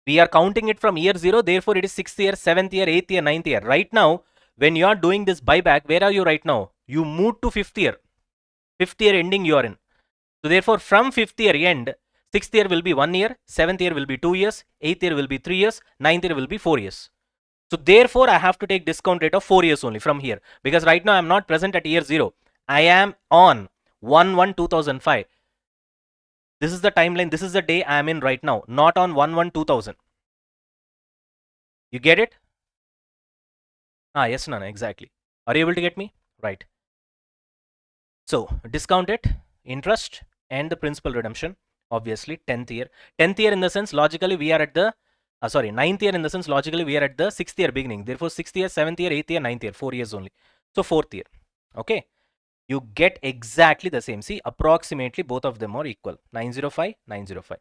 we are counting it from year 0. Therefore, it is 6th year, 7th year, 8th year, 9th year. Right now, when you are doing this buyback, where are you right now? You moved to 5th year. 5th year ending you are in. So therefore, from 5th year end, 6th year will be 1 year, 7th year will be 2 years, 8th year will be 3 years, 9th year will be 4 years. So therefore, I have to take discount rate of 4 years only from here, because right now I am not present at year 0. I am on 1/1/2005. This is the timeline, this is the day I am in right now, not on 1/1/2000. You get it? Yes, Nana, exactly. Are you able to get me? Right. So discount it, interest and the principal redemption, obviously 10th year. 10th year in the sense logically we are at the, 9th year in the sense logically we are at the 6th year beginning. Therefore 6th year, 7th year, 8th year, 9th year, 4 years only. So 4th year. Okay. You get exactly the same. See, approximately both of them are equal. 905, 905.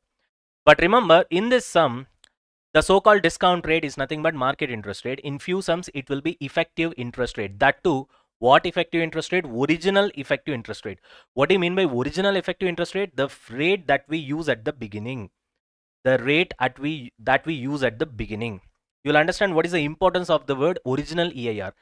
But remember, in this sum, the so-called discount rate is nothing but market interest rate. In few sums, it will be effective interest rate. That too, what effective interest rate? Original effective interest rate. What do you mean by original effective interest rate? The rate that we use at the beginning. The rate that we use at the beginning. You'll understand what is the importance of the word original EIR.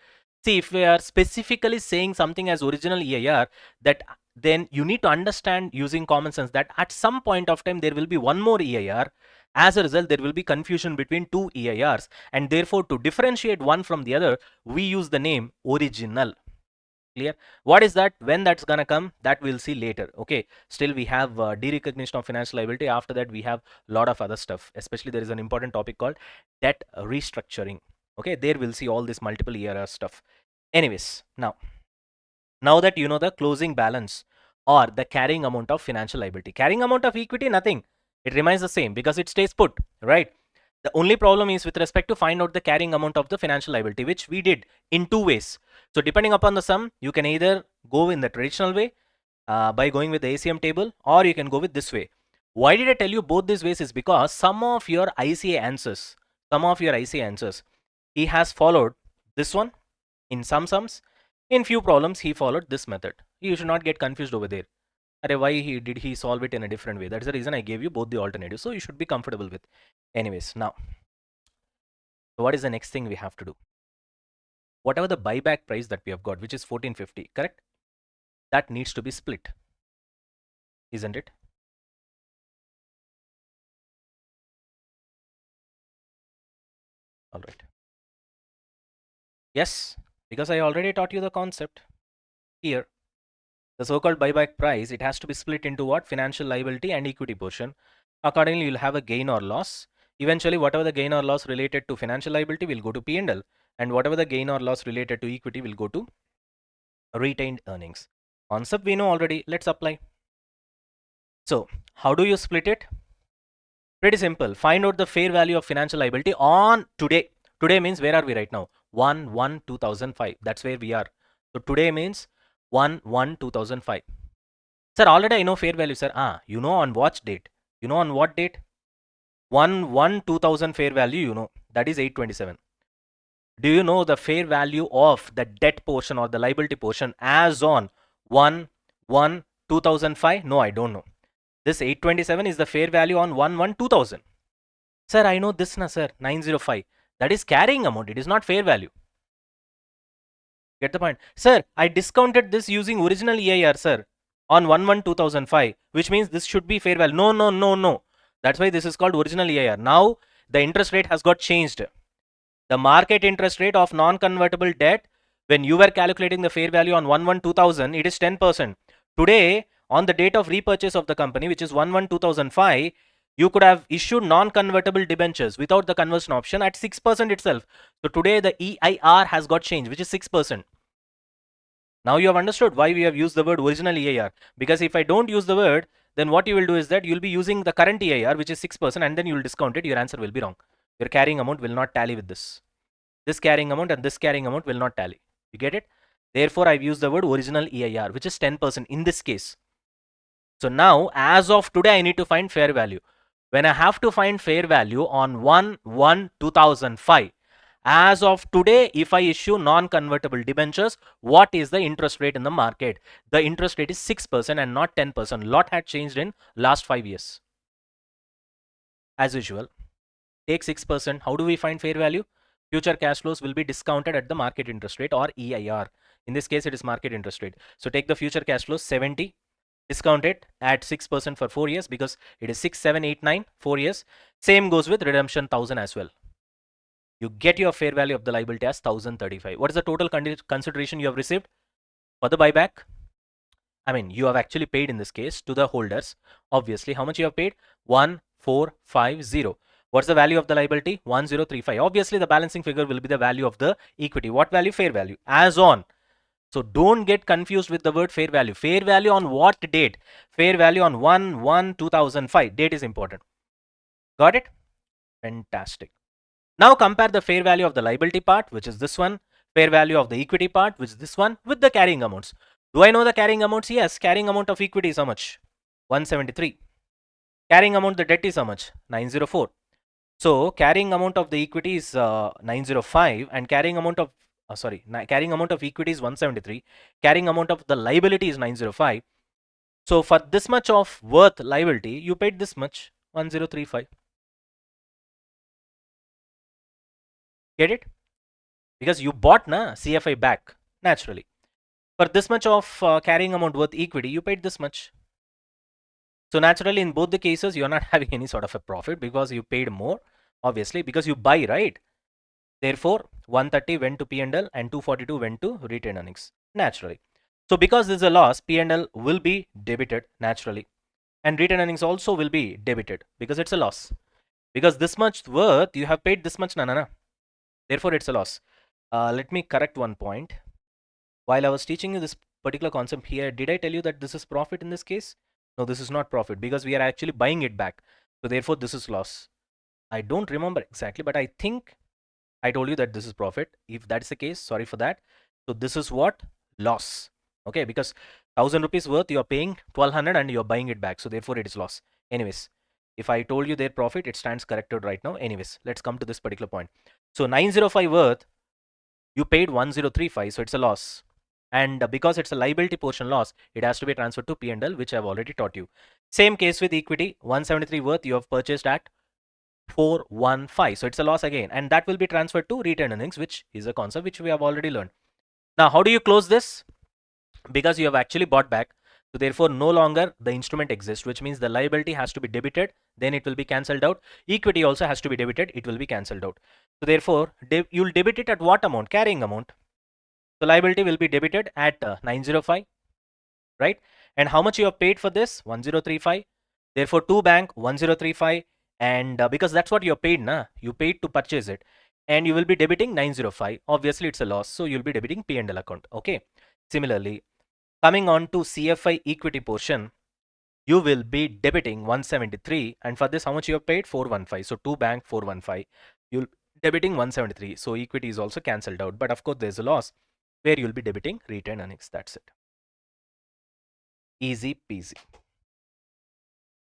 See, if we are specifically saying something as original EIR, that then you need to understand using common sense that at some point of time there will be one more EIR. As a result, there will be confusion between two EIRs, and therefore to differentiate one from the other, we use the name original. Clear? What is that? When that's gonna come, that we'll see later. Okay, still we have derecognition of financial liability. After that we have a lot of other stuff, especially there is an important topic called debt restructuring. Okay, there we'll see all this multiple EIR stuff. Anyways, now that you know the closing balance or the carrying amount of financial liability, carrying amount of equity, nothing, it remains the same because it stays put, right? The only problem is with respect to find out the carrying amount of the financial liability, which we did in two ways. So depending upon the sum, you can either go in the traditional way by going with the ACM table, or you can go with this way. Why did I tell you both these ways is because some of your ICA answers, he has followed this one in some sums. In few problems, he followed this method. You should not get confused over there. Why did he solve it in a different way? That's the reason I gave you both the alternatives. So you should be comfortable with. Anyways, now, what is the next thing we have to do? Whatever the buyback price that we have got, which is 1450, correct? That needs to be split, isn't it? All right. Yes, because I already taught you the concept here. The so-called buyback price, it has to be split into what? Financial liability and equity portion. Accordingly, you'll have a gain or loss. Eventually, whatever the gain or loss related to financial liability will go to P&L, and whatever the gain or loss related to equity will go to retained earnings. Concept we know already. Let's apply. So, how do you split it? Pretty simple. Find out the fair value of financial liability on today. Today means where are we right now? 1/1/2005. That's where we are. So today means 1/1/2005. Sir, already I know fair value, sir. You know on what date? You know on what date? 1/1/2000 fair value, you know. That is 827. Do you know the fair value of the debt portion or the liability portion as on 1/1/2005? No, I don't know. This 827 is the fair value on 1/1/2000. Sir, I know this, na sir, 905. That is carrying amount. It is not fair value. Get the point? Sir, I discounted this using original EIR, sir, on 1/1/2005, which means this should be fair value. No, no, no, no. That's why this is called original EIR. Now, the interest rate has got changed. The market interest rate of non-convertible debt, when you were calculating the fair value on 1/1/2000, it is 10%. Today, on the date of repurchase of the company, which is 1/1/2005, you could have issued non-convertible debentures without the conversion option at 6% itself. So today the EIR has got changed, which is 6%. Now you have understood why we have used the word original EIR. Because if I don't use the word, then what you will do is that you'll be using the current EIR, which is 6%, and then you will discount it. Your answer will be wrong. Your carrying amount will not tally with this. This carrying amount and this carrying amount will not tally. You get it? Therefore, I've used the word original EIR, which is 10% in this case. So now, as of today, I need to find fair value. When I have to find fair value on 1/1/2005, as of today, if I issue non-convertible debentures, what is the interest rate in the market? The interest rate is 6% and not 10%. Lot had changed in last 5 years. As usual, take 6%. How do we find fair value? Future cash flows will be discounted at the market interest rate or EIR. In this case, it is market interest rate. So take the future cash flows 70, discount it at 6% for 4 years because it is 6, 7, 8, 9, 4 years. Same goes with redemption 1000 as well. You get your fair value of the liability as 1035. What is the total consideration you have received for the buyback? I mean, you have actually paid in this case to the holders. Obviously, how much you have paid? 1450. What's the value of the liability? 1035. Obviously, the balancing figure will be the value of the equity. What value? Fair value. As on. So don't get confused with the word fair value. Fair value on what date? Fair value on 1/1/2005. Date is important. Got it? Fantastic. Now compare the fair value of the liability part, which is this one, fair value of the equity part, which is this one, with the carrying amounts. Do I know the carrying amounts? Yes, carrying amount of equity is how much? 173. Carrying amount the debt is how much? 904. So carrying amount of the equity is 905 and carrying amount of carrying amount of equity is 173. Carrying amount of the liability is 905. So for this much of worth liability, you paid this much, 1035. Get it? Because you bought CFI back naturally. For this much of carrying amount worth equity, you paid this much. So naturally, in both the cases, you're not having any sort of a profit because you paid more, obviously, because you buy, right? Therefore, 130 went to P&L and 242 went to retained earnings, naturally. So because this is a loss, P&L will be debited naturally. And retained earnings also will be debited because it's a loss. Because this much worth, you have paid this much, na. Therefore, it's a loss. Let me correct one point. While I was teaching you this particular concept here, did I tell you that this is profit in this case? No, this is not profit because we are actually buying it back. So therefore, this is loss. I don't remember exactly, but I think I told you that this is profit. If that's the case, sorry for that. So this is what? Loss. Okay, because 1,000 rupees worth you are paying 1,200 and you are buying it back. So therefore it is loss. Anyways, if I told you their profit, it stands corrected right now. Anyways, let's come to this particular point. So 905 worth, you paid 1035, so it's a loss. And because it's a liability portion loss, it has to be transferred to P&L, which I've already taught you. Same case with equity, 173 worth you have purchased at 415. So it's a loss again, and that will be transferred to retained earnings, which is a concept which we have already learned. Now, how do you close this? Because you have actually bought back. So therefore, no longer the instrument exists, which means the liability has to be debited, then it will be cancelled out. Equity also has to be debited, it will be cancelled out. So therefore, you'll debit it at what amount? Carrying amount. So liability will be debited at 905, right? And how much you have paid for this? 1035. Therefore, to bank 1035, and because that's what you have paid, na? You paid to purchase it, and you will be debiting 905. Obviously, it's a loss, so you'll be debiting P&L account. Okay. Similarly, coming on to CFI equity portion, you will be debiting 173, and for this, how much you have paid? 415. So to bank 415, you'll debiting 173. So equity is also cancelled out, but of course, there's a loss where you'll be debiting retained earnings. That's it. Easy peasy.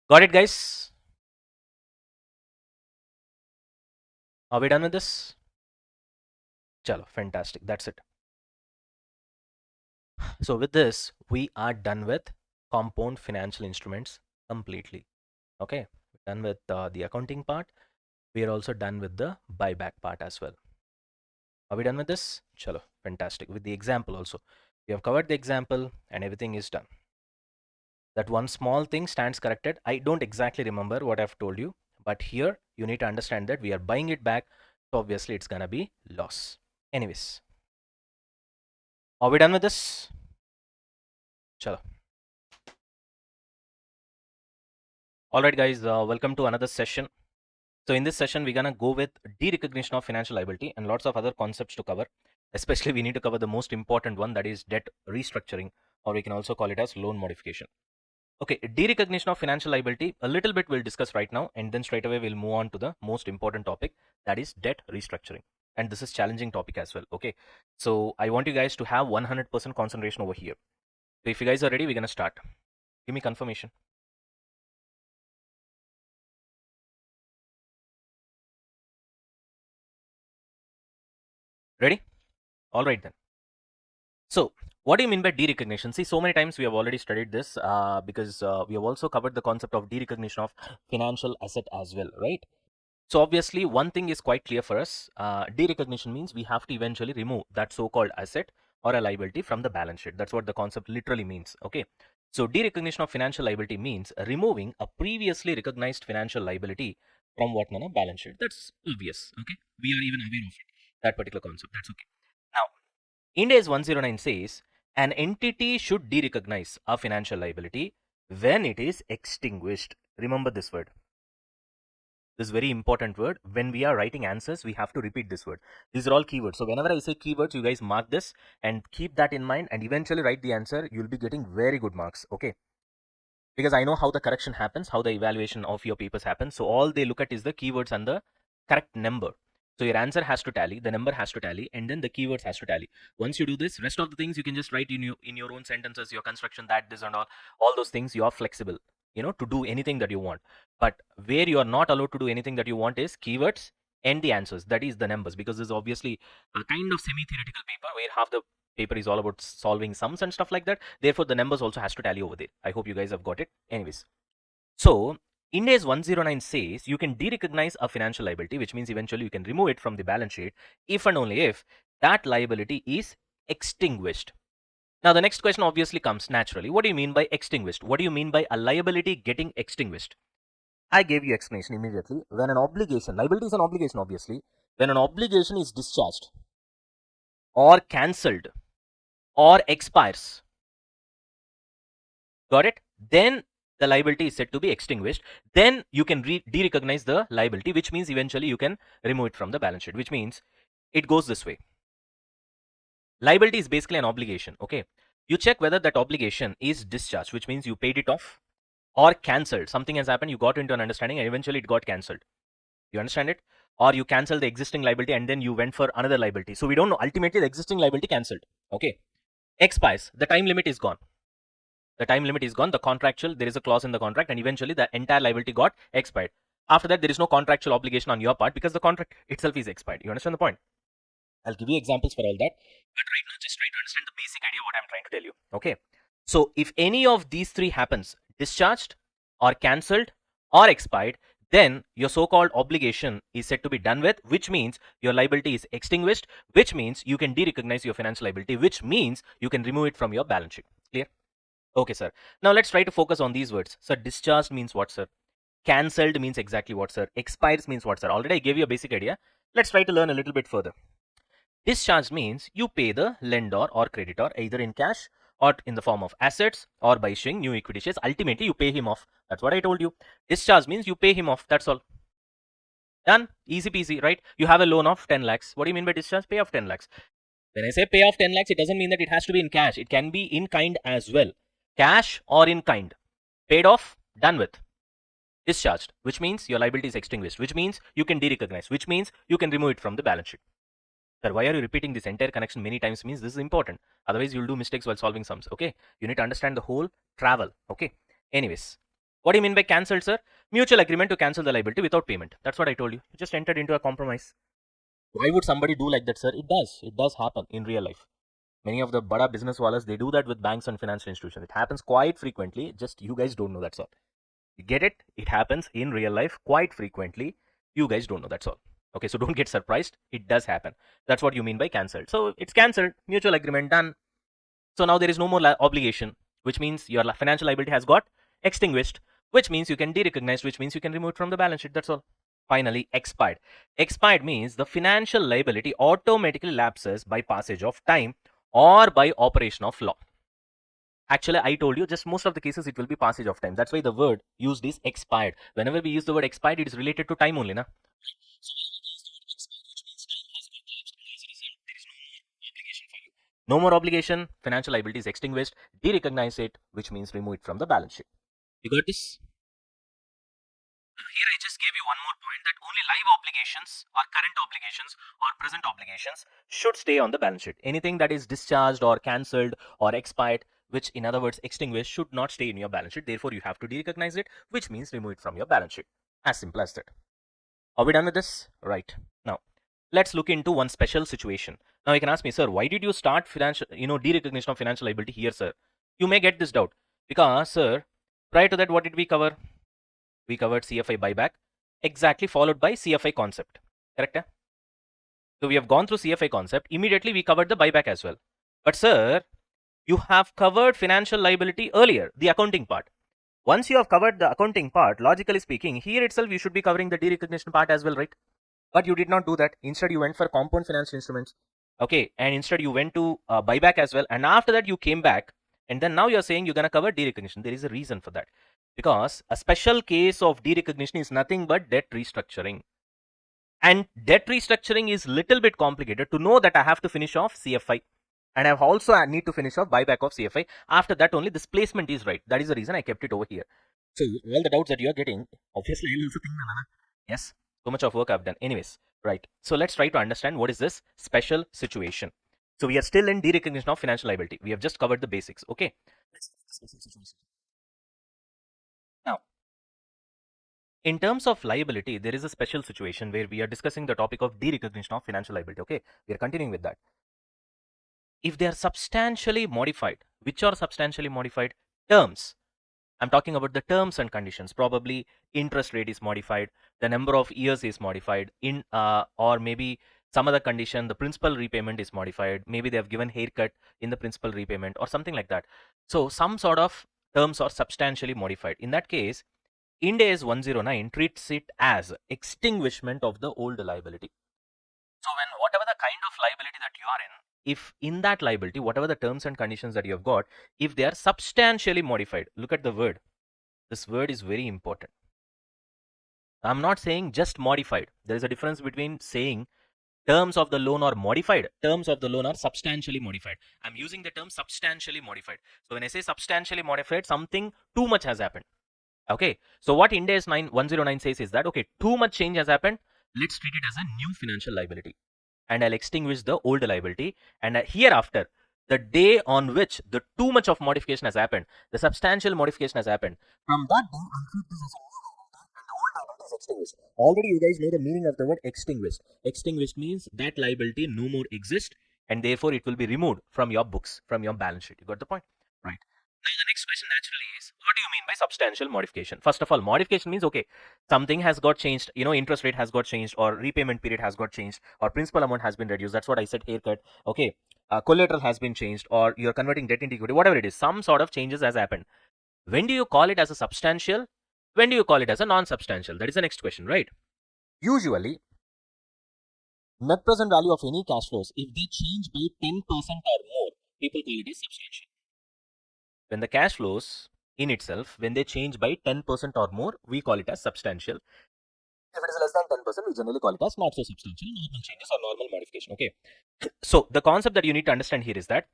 Got it, guys? Are we done with this? Chalo, fantastic. That's it. So with this, we are done with compound financial instruments completely. Okay, we're done with the accounting part. We are also done with the buyback part as well. Are we done with this? Chalo, fantastic. With the example also. We have covered the example and everything is done. That one small thing stands corrected. I don't exactly remember what I've told you, but here you need to understand that we are buying it back. So obviously it's gonna be loss. Anyways, are we done with this? Chalo. Alright guys, welcome to another session. So in this session, we're gonna go with derecognition of financial liability and lots of other concepts to cover. Especially we need to cover the most important one, that is debt restructuring, or we can also call it as loan modification. Okay, derecognition of financial liability, a little bit we'll discuss right now, and then straight away we'll move on to the most important topic, that is debt restructuring. And this is challenging topic as well. Okay, so I want you guys to have 100% concentration over here. So if you guys are ready, we're gonna start. Give me confirmation. Ready? All right then. So, what do you mean by derecognition? See, so many times we have already studied this because we have also covered the concept of derecognition of financial asset as well, right? So, obviously, one thing is quite clear for us. Derecognition means we have to eventually remove that so-called asset or a liability from the balance sheet. That's what the concept literally means, okay? So, derecognition of financial liability means removing a previously recognized financial liability from what, Nana? Balance sheet. That's obvious, okay? We are even aware of it, that particular concept. That's okay. Now, Ind AS 109 says an entity should derecognize a financial liability when it is extinguished. Remember this word. This very important word. When we are writing answers, we have to repeat this word. These are all keywords. So whenever I say keywords, you guys mark this and keep that in mind and eventually write the answer. You'll be getting very good marks. Okay. Because I know how the correction happens, how the evaluation of your papers happens. So all they look at is the keywords and the correct number. So your answer has to tally, the number has to tally, and then the keywords has to tally. Once you do this, rest of the things you can just write in your own sentences, your construction, that, this, and all those things. You are flexible, to do anything that you want. But where you are not allowed to do anything that you want is keywords and the answers. That is the numbers, because this is obviously a kind of semi-theoretical paper where half the paper is all about solving sums and stuff like that. Therefore, the numbers also has to tally over there. I hope you guys have got it. Anyways, so Ind AS 109 says you can derecognize a financial liability, which means eventually you can remove it from the balance sheet if and only if that liability is extinguished. Now, the next question obviously comes naturally. What do you mean by extinguished? What do you mean by a liability getting extinguished? I gave you explanation immediately. When an obligation, liability is an obligation obviously, when an obligation is discharged or cancelled or expires, got it? Then the liability is said to be extinguished. Then you can de-recognize the liability, which means eventually you can remove it from the balance sheet, which means it goes this way. Liability is basically an obligation, okay? You check whether that obligation is discharged, which means you paid it off, or cancelled. Something has happened, you got into an understanding, and eventually it got cancelled. You understand it? Or you cancel the existing liability and then you went for another liability. So we don't know. Ultimately, the existing liability cancelled. Okay. Expires. The time limit is gone. The time limit is gone. The contractual, there is a clause in the contract, and eventually the entire liability got expired. After that, there is no contractual obligation on your part because the contract itself is expired. You understand the point? I'll give you examples for all that. But right now, just try to understand the basic idea what I'm trying to tell you. Okay. So if any of these three happens, discharged or cancelled or expired, then your so-called obligation is said to be done with, which means your liability is extinguished, which means you can de-recognize your financial liability, which means you can remove it from your balance sheet. Clear? Okay, sir. Now let's try to focus on these words. Sir, discharged means what, sir? Cancelled means exactly what, sir? Expires means what, sir? Already I gave you a basic idea. Let's try to learn a little bit further. Discharge means you pay the lender or creditor either in cash or in the form of assets or by issuing new equity shares. Ultimately, you pay him off. That's what I told you. Discharge means you pay him off. That's all. Done. Easy peasy, right? You have a loan of 10 lakhs. What do you mean by discharge? Pay off 10 lakhs. When I say pay off 10 lakhs, it doesn't mean that it has to be in cash. It can be in kind as well. Cash or in kind. Paid off, done with. Discharged, which means your liability is extinguished, which means you can de-recognize, which means you can remove it from the balance sheet. Sir, why are you repeating this entire connection many times? Means this is important. Otherwise, you'll do mistakes while solving sums. Okay. You need to understand the whole travel. Okay. Anyways, what do you mean by cancelled, sir? Mutual agreement to cancel the liability without payment. That's what I told you. You just entered into a compromise. Why would somebody do like that, sir? It does. It does happen in real life. Many of the bada business wallahs, they do that with banks and financial institutions. It happens quite frequently. Just you guys don't know, that's all. You get it? It happens in real life quite frequently. You guys don't know, that's all. Okay, so don't get surprised. It does happen. That's what you mean by cancelled. So it's cancelled, mutual agreement done. So now there is no more obligation, which means your financial liability has got extinguished, which means you can de-recognize, which means you can remove it from the balance sheet. That's all. Finally, expired. Expired means the financial liability automatically lapses by passage of time or by operation of law. Actually, I told you, just most of the cases it will be passage of time. That's why the word used is expired. Whenever we use the word expired, it is related to time only, na? No more obligation, financial liability is extinguished, de-recognize it, which means remove it from the balance sheet. You got this? Here I just gave you one more point that only live obligations or current obligations or present obligations should stay on the balance sheet. Anything that is discharged or cancelled or expired, which in other words extinguished, should not stay in your balance sheet. Therefore, you have to de-recognize it, which means remove it from your balance sheet. As simple as that. Are we done with this? Right. Now, let's look into one special situation. Now, you can ask me, sir, why did you start financial, de-recognition of financial liability here, sir? You may get this doubt because, sir, prior to that, what did we cover? We covered CFI buyback, exactly followed by CFI concept. Correct? So we have gone through CFI concept. Immediately we covered the buyback as well. But sir, you have covered financial liability earlier, the accounting part. Once you have covered the accounting part, logically speaking, here itself you should be covering the de-recognition part as well, right? But you did not do that. Instead, you went for compound financial instruments. Okay, and instead you went to buyback as well. And after that, you came back. And then now you're saying you're going to cover de-recognition. There is a reason for that. Because a special case of de-recognition is nothing but debt restructuring. And debt restructuring is little bit complicated. To know that I have to finish off CFI. And I also need to finish off buyback of CFI. After that only this placement is right. That is the reason I kept it over here. So all the doubts that you are getting, obviously I also think, yes, so much of work I've done. Anyways, right. So let's try to understand what is this special situation. So we are still in de-recognition of financial liability. We have just covered the basics. Okay. Now, in terms of liability, there is a special situation where we are discussing the topic of de-recognition of financial liability. Okay. We are continuing with that. If they are substantially modified, which are substantially modified? Terms. I'm talking about the terms and conditions. Probably interest rate is modified, the number of years is modified, or maybe some other condition, the principal repayment is modified. Maybe they have given haircut in the principal repayment or something like that. So some sort of terms are substantially modified. In that case, Ind AS 109 treats it as extinguishment of the old liability. So when whatever the kind of liability that you are in, if in that liability, whatever the terms and conditions that you have got, if they are substantially modified, look at the word. This word is very important. I'm not saying just modified. There is a difference between saying terms of the loan are modified, terms of the loan are substantially modified. I'm using the term substantially modified. So when I say substantially modified, something too much has happened. Okay, so what Ind AS 109 says is that, okay, too much change has happened, let's treat it as a new financial liability, and I'll extinguish the old liability. And hereafter, the day on which the too much of modification has happened, the substantial modification has happened, from that day, I'll treat this as a new liability and the old liability is extinguished. Already, you guys know the meaning of the word extinguished. Extinguished means that liability no more exists, and therefore it will be removed from your books, from your balance sheet. You got the point, right? Now, the next question naturally is, what do you mean by substantial modification? First of all, modification means, okay, something has got changed, interest rate has got changed, or repayment period has got changed, or principal amount has been reduced. That's what I said, haircut. Okay, collateral has been changed, or you're converting debt into equity, whatever it is, some sort of changes has happened. When do you call it as a substantial? When do you call it as a non-substantial? That is the next question, right? Usually, net present value of any cash flows, if they change by 10% or more, people call it as substantial. When the cash flows in itself, when they change by 10% or more, we call it as substantial. If it is less than 10%, we generally call it as not so substantial, normal changes or normal modification. Okay. So the concept that you need to understand here is that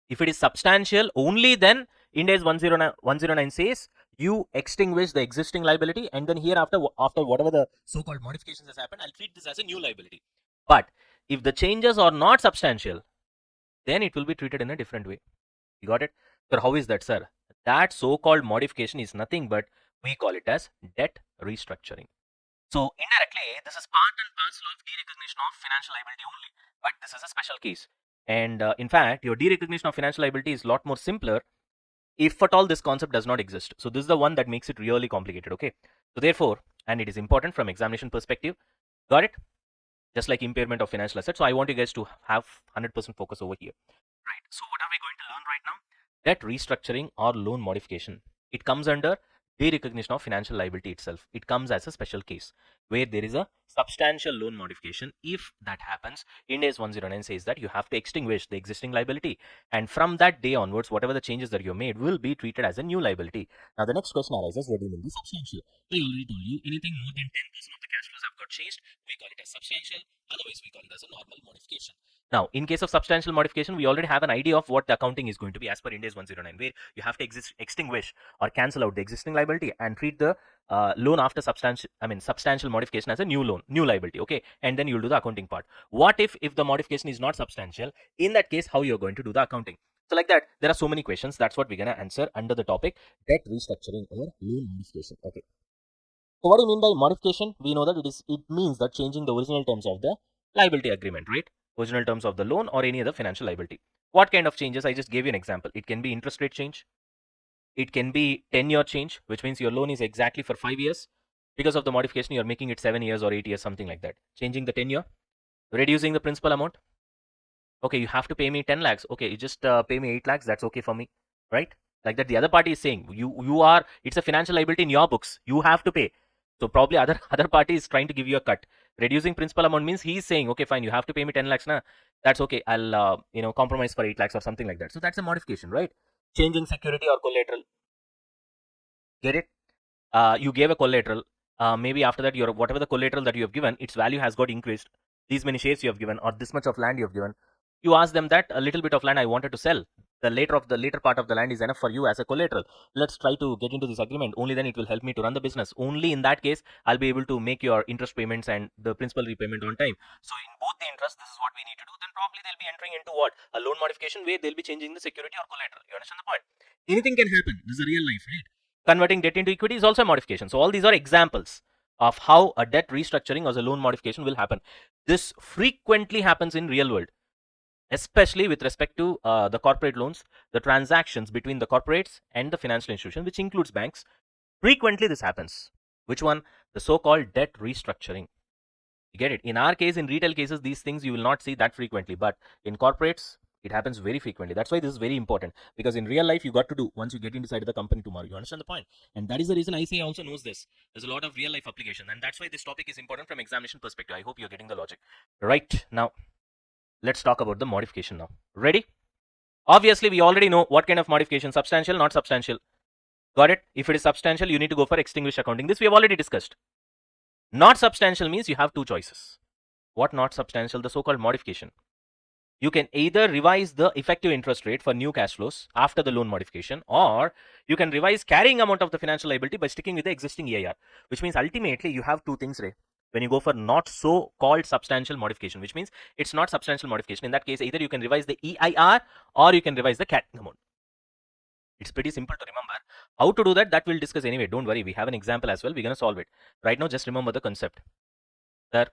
if it is substantial, only then Ind AS 109 says you extinguish the existing liability, and then hereafter, after whatever the so-called modifications has happened, I'll treat this as a new liability. But if the changes are not substantial, then it will be treated in a different way. You got it? So how is that, sir? That so-called modification is nothing but we call it as debt restructuring. So indirectly, this is part and parcel of derecognition of financial liability only, but this is a special case. And in fact, your derecognition of financial liability is a lot more simpler if at all this concept does not exist. So this is the one that makes it really complicated. Okay. So therefore, and it is important from examination perspective. Got it? Just like impairment of financial assets. So I want you guys to have 100% focus over here. Right. So what are we going to learn right now? Debt restructuring or loan modification. It comes under derecognition of financial liability itself. It comes as a special case where there is a substantial loan modification. If that happens, Ind AS 109 says that you have to extinguish the existing liability, and from that day onwards, whatever the changes that you made will be treated as a new liability. Now, the next question arises: what do you mean by substantial? I already told you, anything more than 10% of the cash flows have got changed, we call it as substantial. Otherwise, we call it as a normal modification. Now, in case of substantial modification, we already have an idea of what the accounting is going to be as per Ind AS 109, where you have to extinguish or cancel out the existing liability and treat the loan after substantial modification as a new loan, new liability. Okay, and then you'll do the accounting part. What if the modification is not substantial? In that case, how you're going to do the accounting? So like that, there are so many questions. That's what we're gonna answer under the topic debt restructuring or loan modification. Okay. So what do you mean by modification? We know that it means that changing the original terms of the liability agreement, right? Original terms of the loan or any other financial liability. What kind of changes? I just gave you an example. It can be interest rate change. It can be tenure change, which means your loan is exactly for 5 years. Because of the modification, you're making it 7 years or 8 years, something like that. Changing the tenure, reducing the principal amount. Okay, you have to pay me 10 lakhs. Okay, you just pay me 8 lakhs. That's okay for me, right? Like that, the other party is saying it's a financial liability in your books. You have to pay. So probably other party is trying to give you a cut. Reducing principal amount means he's saying, okay, fine, you have to pay me 10 lakhs now. That's okay. I'll compromise for 8 lakhs or something like that. So that's a modification, right? Changing security or collateral. Get it? You gave a collateral. Maybe after that, your whatever the collateral that you have given, its value has got increased. These many shares you have given, or this much of land you have given. You ask them that a little bit of land I wanted to sell. The later part of the land is enough for you as a collateral. Let's try to get into this agreement. Only then it will help me to run the business. Only in that case, I'll be able to make your interest payments and the principal repayment on time. So in both the interests, this is what we need to do. Then probably they'll be entering into what? A loan modification where they'll be changing the security or collateral. You understand the point? Anything can happen. This is a real life, right? Converting debt into equity is also a modification. So all these are examples of how a debt restructuring or a loan modification will happen. This frequently happens in real world, especially with respect to the corporate loans, the transactions between the corporates and the financial institution, which includes banks. Frequently this happens. Which one? The so-called debt restructuring. You get it? In our case, in retail cases, these things you will not see that frequently, but in corporates, it happens very frequently. That's why this is very important, because in real life, you got to do once you get inside the company tomorrow. You understand the point? And that is the reason ICA also knows this. There's a lot of real life application, and that's why this topic is important from examination perspective. I hope you're getting the logic. Right now, let's talk about the modification now. Ready? Obviously, we already know what kind of modification: substantial, not substantial. Got it? If it is substantial, you need to go for extinguish accounting. This we have already discussed. Not substantial means you have two choices. What not substantial? The so-called modification. You can either revise the effective interest rate for new cash flows after the loan modification, or you can revise carrying amount of the financial liability by sticking with the existing EIR, which means ultimately you have two things, Ray. When you go for not so called substantial modification, which means it's not substantial modification. In that case, either you can revise the EIR or you can revise the carrying amount. It's pretty simple to remember. How to do that, that we'll discuss anyway. Don't worry. We have an example as well. We're going to solve it. Right now, just remember the concept. Sir,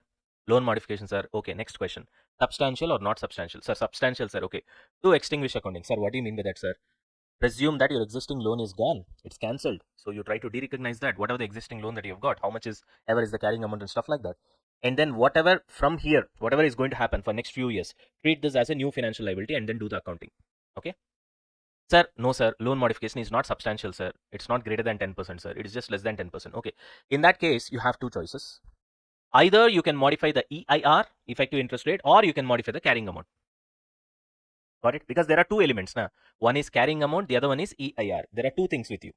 loan modifications are okay. Next question. Substantial or not substantial? Sir, substantial, sir. Okay. To extinguish accounting. Sir, what do you mean by that, sir? Presume that your existing loan is gone. It's cancelled. So you try to de-recognize that. Whatever the existing loan that you've got, how much is ever is the carrying amount and stuff like that. And then whatever from here, whatever is going to happen for next few years, treat this as a new financial liability and then do the accounting. Okay. Sir, no, sir. Loan modification is not substantial, sir. It's not greater than 10%, sir. It is just less than 10%. Okay. In that case, you have two choices. Either you can modify the EIR, effective interest rate, or you can modify the carrying amount. Got it? Because there are two elements now. One is carrying amount, the other one is EIR. There are two things with you.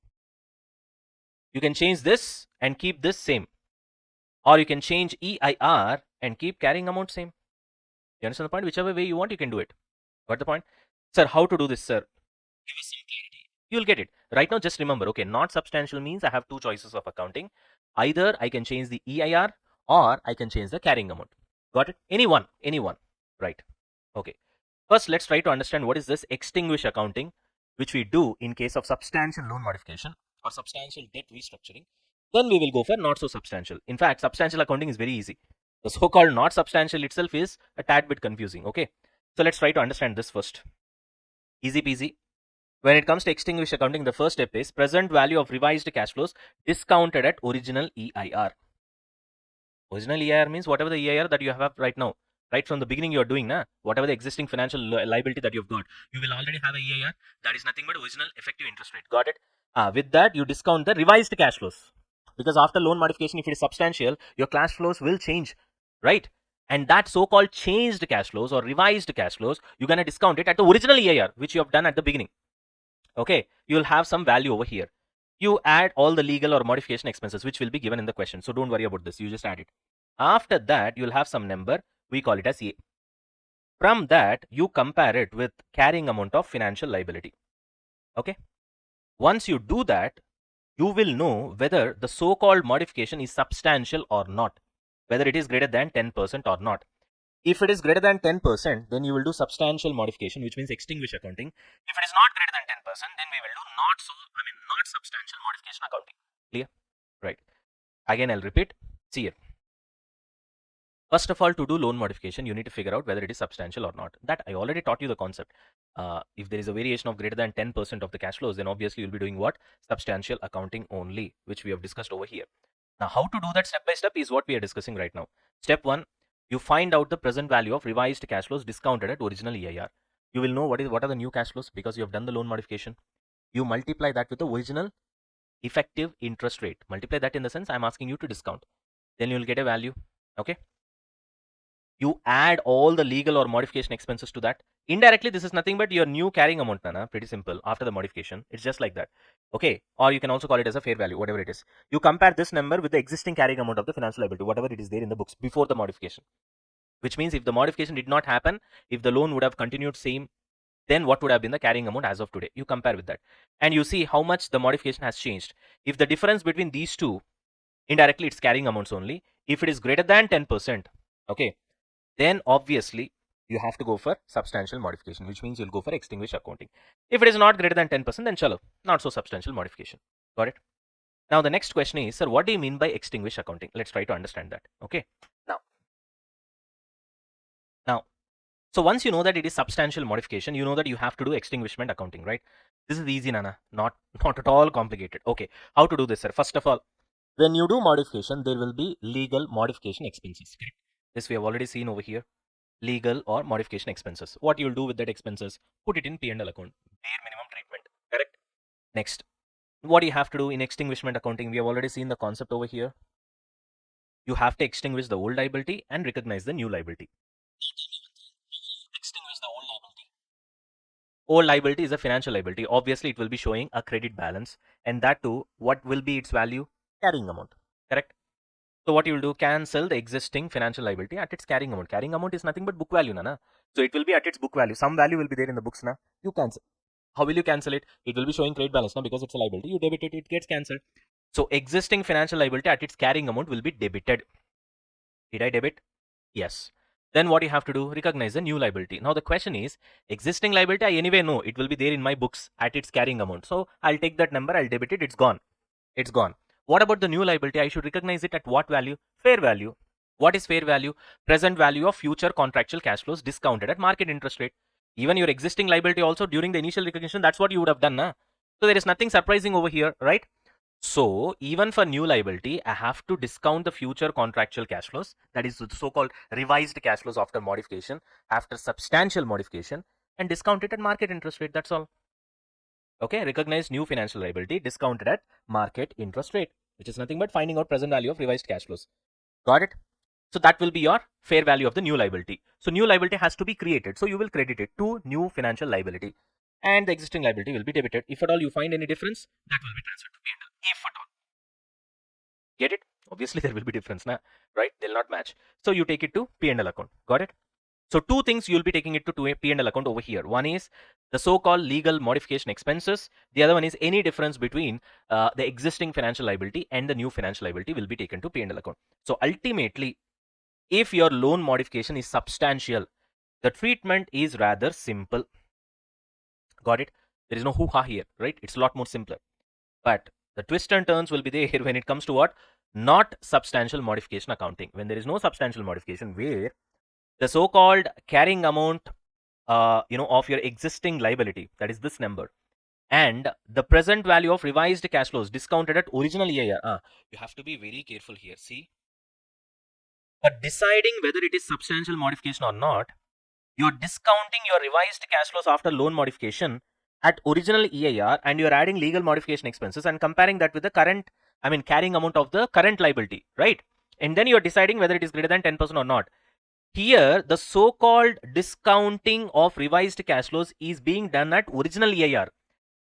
You can change this and keep this same. Or you can change EIR and keep carrying amount same. You understand the point? Whichever way you want, you can do it. Got the point? Sir, how to do this, sir? Give us some clarity. You'll get it. Right now, just remember, okay, not substantial means I have two choices of accounting. Either I can change the EIR or I can change the carrying amount. Got it? Any one. Right. Okay. First, let's try to understand what is this extinguish accounting, which we do in case of substantial loan modification or substantial debt restructuring. Then we will go for not so substantial. In fact, substantial accounting is very easy. The so-called not substantial itself is a tad bit confusing. Okay. So let's try to understand this first. Easy peasy. When it comes to extinguish accounting, the first step is present value of revised cash flows discounted at original EIR. Original EIR means whatever the EIR that you have right now. Right from the beginning you are doing, na? Whatever the existing financial liability that you've got, you will already have a EIR. That is nothing but original effective interest rate. Got it? With that, you discount the revised cash flows. Because after loan modification, if it is substantial, your cash flows will change. Right? And that so-called changed cash flows or revised cash flows, you're going to discount it at the original EIR, which you have done at the beginning. Okay, you'll have some value over here. You add all the legal or modification expenses, which will be given in the question. So don't worry about this. You just add it. After that, you'll have some number. We call it as A. From that, you compare it with carrying amount of financial liability. Okay. Once you do that, you will know whether the so-called modification is substantial or not, whether it is greater than 10% or not. If it is greater than 10%, then you will do substantial modification, which means extinguish accounting. If it is not greater than 10%, then we will do not substantial modification accounting. Clear? Right. Again, I'll repeat. See here. First of all, to do loan modification, you need to figure out whether it is substantial or not. That I already taught you the concept. If there is a variation of greater than 10% of the cash flows, then obviously you'll be doing what? Substantial accounting only, which we have discussed over here. Now, how to do that step by step is what we are discussing right now. Step 1, you find out the present value of revised cash flows discounted at original EIR. You will know what are the new cash flows because you have done the loan modification. You multiply that with the original effective interest rate. Multiply that in the sense I'm asking you to discount. Then you will get a value. Okay. You add all the legal or modification expenses to that. Indirectly, this is nothing but your new carrying amount, Nana. Pretty simple. After the modification, it's just like that. Okay. Or you can also call it as a fair value, whatever it is. You compare this number with the existing carrying amount of the financial liability, whatever it is there in the books before the modification. Which means if the modification did not happen, if the loan would have continued same, then what would have been the carrying amount as of today? You compare with that. And you see how much the modification has changed. If the difference between these two, indirectly it's carrying amounts only. If it is greater than 10%, okay, then obviously you have to go for substantial modification, which means you'll go for extinguish accounting. If it is not greater than 10%, then chalo, not so substantial modification. Got it? Now the next question is, sir, what do you mean by extinguish accounting? Let's try to understand that. Okay. Now, so once you know that it is substantial modification, you know that you have to do extinguishment accounting, right? This is easy, Nana. Not at all complicated. Okay. How to do this, sir? First of all, when you do modification, there will be legal modification expenses. Correct? This we have already seen over here. Legal or modification expenses. What you'll do with that expenses? Put it in P&L account. Bare minimum treatment. Correct? Next, what do you have to do in extinguishment accounting? We have already seen the concept over here. You have to extinguish the old liability and recognize the new liability. Extinguish the old liability. Old liability is a financial liability. Obviously, it will be showing a credit balance, and that too, what will be its value? Carrying amount. Correct? So what you will do, cancel the existing financial liability at its carrying amount. Carrying amount is nothing but book value, Nana. So it will be at its book value. Some value will be there in the books now. You cancel. How will you cancel it? It will be showing credit balance now because it's a liability. You debit it, it gets cancelled. So existing financial liability at its carrying amount will be debited. Did I debit? Yes. Then what you have to do? Recognize the new liability. Now the question is, existing liability, I anyway know it will be there in my books at its carrying amount. So I'll take that number, I'll debit it, it's gone. It's gone. What about the new liability? I should recognize it at what value? Fair value. What is fair value? Present value of future contractual cash flows discounted at market interest rate. Even your existing liability also during the initial recognition, that's what you would have done. Nah? So there is nothing surprising over here, right? So even for new liability, I have to discount the future contractual cash flows. That is the so-called revised cash flows after modification, after substantial modification, and discount it at market interest rate. That's all. Okay, recognize new financial liability discounted at market interest rate, which is nothing but finding out present value of revised cash flows. Got it? So that will be your fair value of the new liability. So new liability has to be created. So you will credit it to new financial liability, and the existing liability will be debited. If at all you find any difference, that will be transferred to P&L. If at all. Get it? Obviously there will be difference, na? Right? They'll not match. So you take it to P&L account. Got it? So two things you'll be taking it to a P&L account over here. One is the so-called legal modification expenses. The other one is any difference between the existing financial liability and the new financial liability will be taken to P&L account. So ultimately, if your loan modification is substantial, the treatment is rather simple. Got it? There is no hoo-ha here, right? It's a lot more simpler. But the twist and turns will be there when it comes to what? Not substantial modification accounting. When there is no substantial modification, where the so-called carrying amount of your existing liability, that is this number, and the present value of revised cash flows discounted at original EIR. You have to be very careful here. See, but deciding whether it is substantial modification or not, you're discounting your revised cash flows after loan modification at original EIR, and you're adding legal modification expenses and comparing that with the current, carrying amount of the current liability, right? And then you're deciding whether it is greater than 10% or not. Here, the so-called discounting of revised cash flows is being done at original EIR.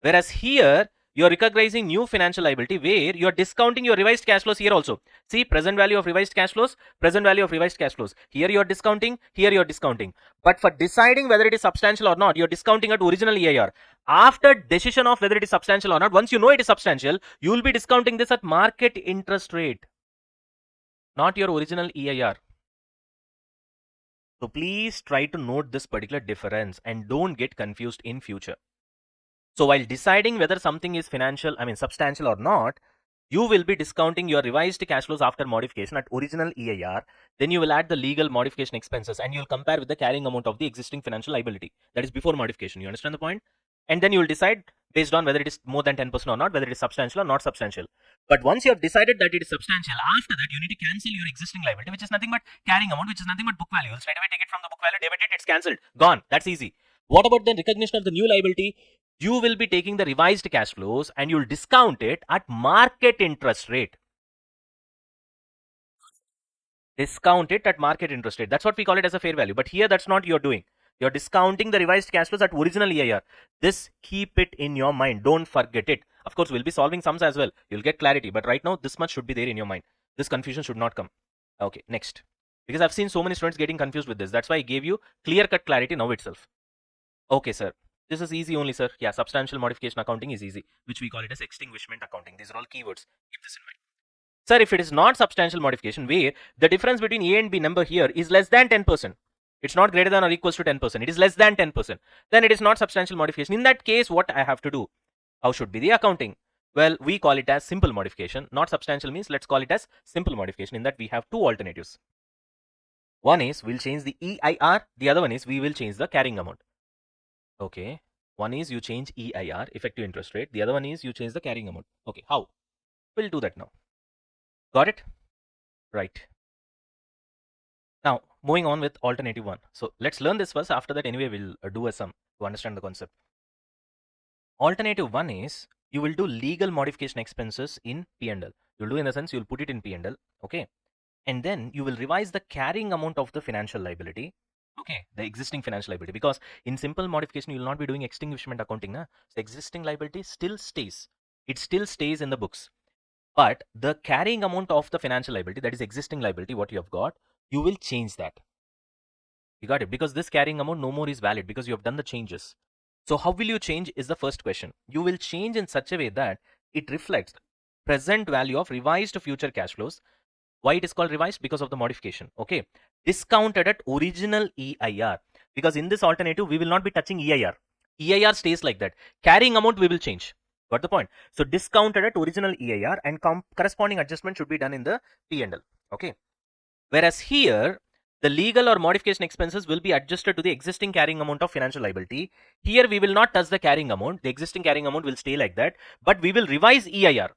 Whereas here, you are recognizing new financial liability where you are discounting your revised cash flows here also. See, present value of revised cash flows, present value of revised cash flows. Here you are discounting, here you are discounting. But for deciding whether it is substantial or not, you are discounting at original EIR. After decision of whether it is substantial or not, once you know it is substantial, you will be discounting this at market interest rate, not your original EIR. So please try to note this particular difference and don't get confused in future. So while deciding whether something is substantial or not, you will be discounting your revised cash flows after modification at original EIR. Then you will add the legal modification expenses and you'll compare with the carrying amount of the existing financial liability. That is before modification. You understand the point? And then you will decide based on whether it is more than 10% or not, whether it is substantial or not substantial. But once you have decided that it is substantial, after that you need to cancel your existing liability, which is nothing but carrying amount, which is nothing but book value. You'll straight away take it from the book value, debit it, it's cancelled, gone. That's easy. What about the recognition of the new liability? You will be taking the revised cash flows and you'll discount it at market interest rate. Discount it at market interest rate. That's what we call it as a fair value. But here, that's not you're doing. You're discounting the revised cash flows at original EIR. This, keep it in your mind. Don't forget it. Of course, we'll be solving sums as well. You'll get clarity. But right now, this much should be there in your mind. This confusion should not come. Okay, next. Because I've seen so many students getting confused with this. That's why I gave you clear-cut clarity now itself. Okay, sir. This is easy only, sir. Yeah, substantial modification accounting is easy, which we call it as extinguishment accounting. These are all keywords. Keep this in mind. Sir, if it is not substantial modification, where the difference between A and B number here is less than 10%, it's not greater than or equals to 10%, it is less than 10%, then it is not substantial modification. In that case, what I have to do? How should be the accounting? Well, we call it as simple modification. Not substantial means let's call it as simple modification. In that we have two alternatives. One is we'll change the EIR, the other one is we will change the carrying amount. Okay. One is you change EIR, effective interest rate. The other one is you change the carrying amount. Okay. How? We'll do that now. Got it? Right. Now, moving on with alternative one. So let's learn this first. After that, anyway, we'll do a sum to understand the concept. Alternative one is you will do legal modification expenses in P&L. You'll do in the sense you'll put it in P&L. Okay. And then you will revise the carrying amount of the financial liability. Okay, the existing financial liability, because in simple modification you will not be doing extinguishment accounting. So existing liability still stays. It still stays in the books. But the carrying amount of the financial liability, that is existing liability, what you have got, you will change that. You got it? Because this carrying amount no more is valid because you have done the changes. So how will you change is the first question. You will change in such a way that it reflects present value of revised future cash flows. Why it is called revised? Because of the modification. Okay. Discounted at original EIR. Because in this alternative, we will not be touching EIR. EIR stays like that. Carrying amount we will change. Got the point? So discounted at original EIR and corresponding adjustment should be done in the P&L. Okay. Whereas here, the legal or modification expenses will be adjusted to the existing carrying amount of financial liability. Here, we will not touch the carrying amount. The existing carrying amount will stay like that. But we will revise EIR.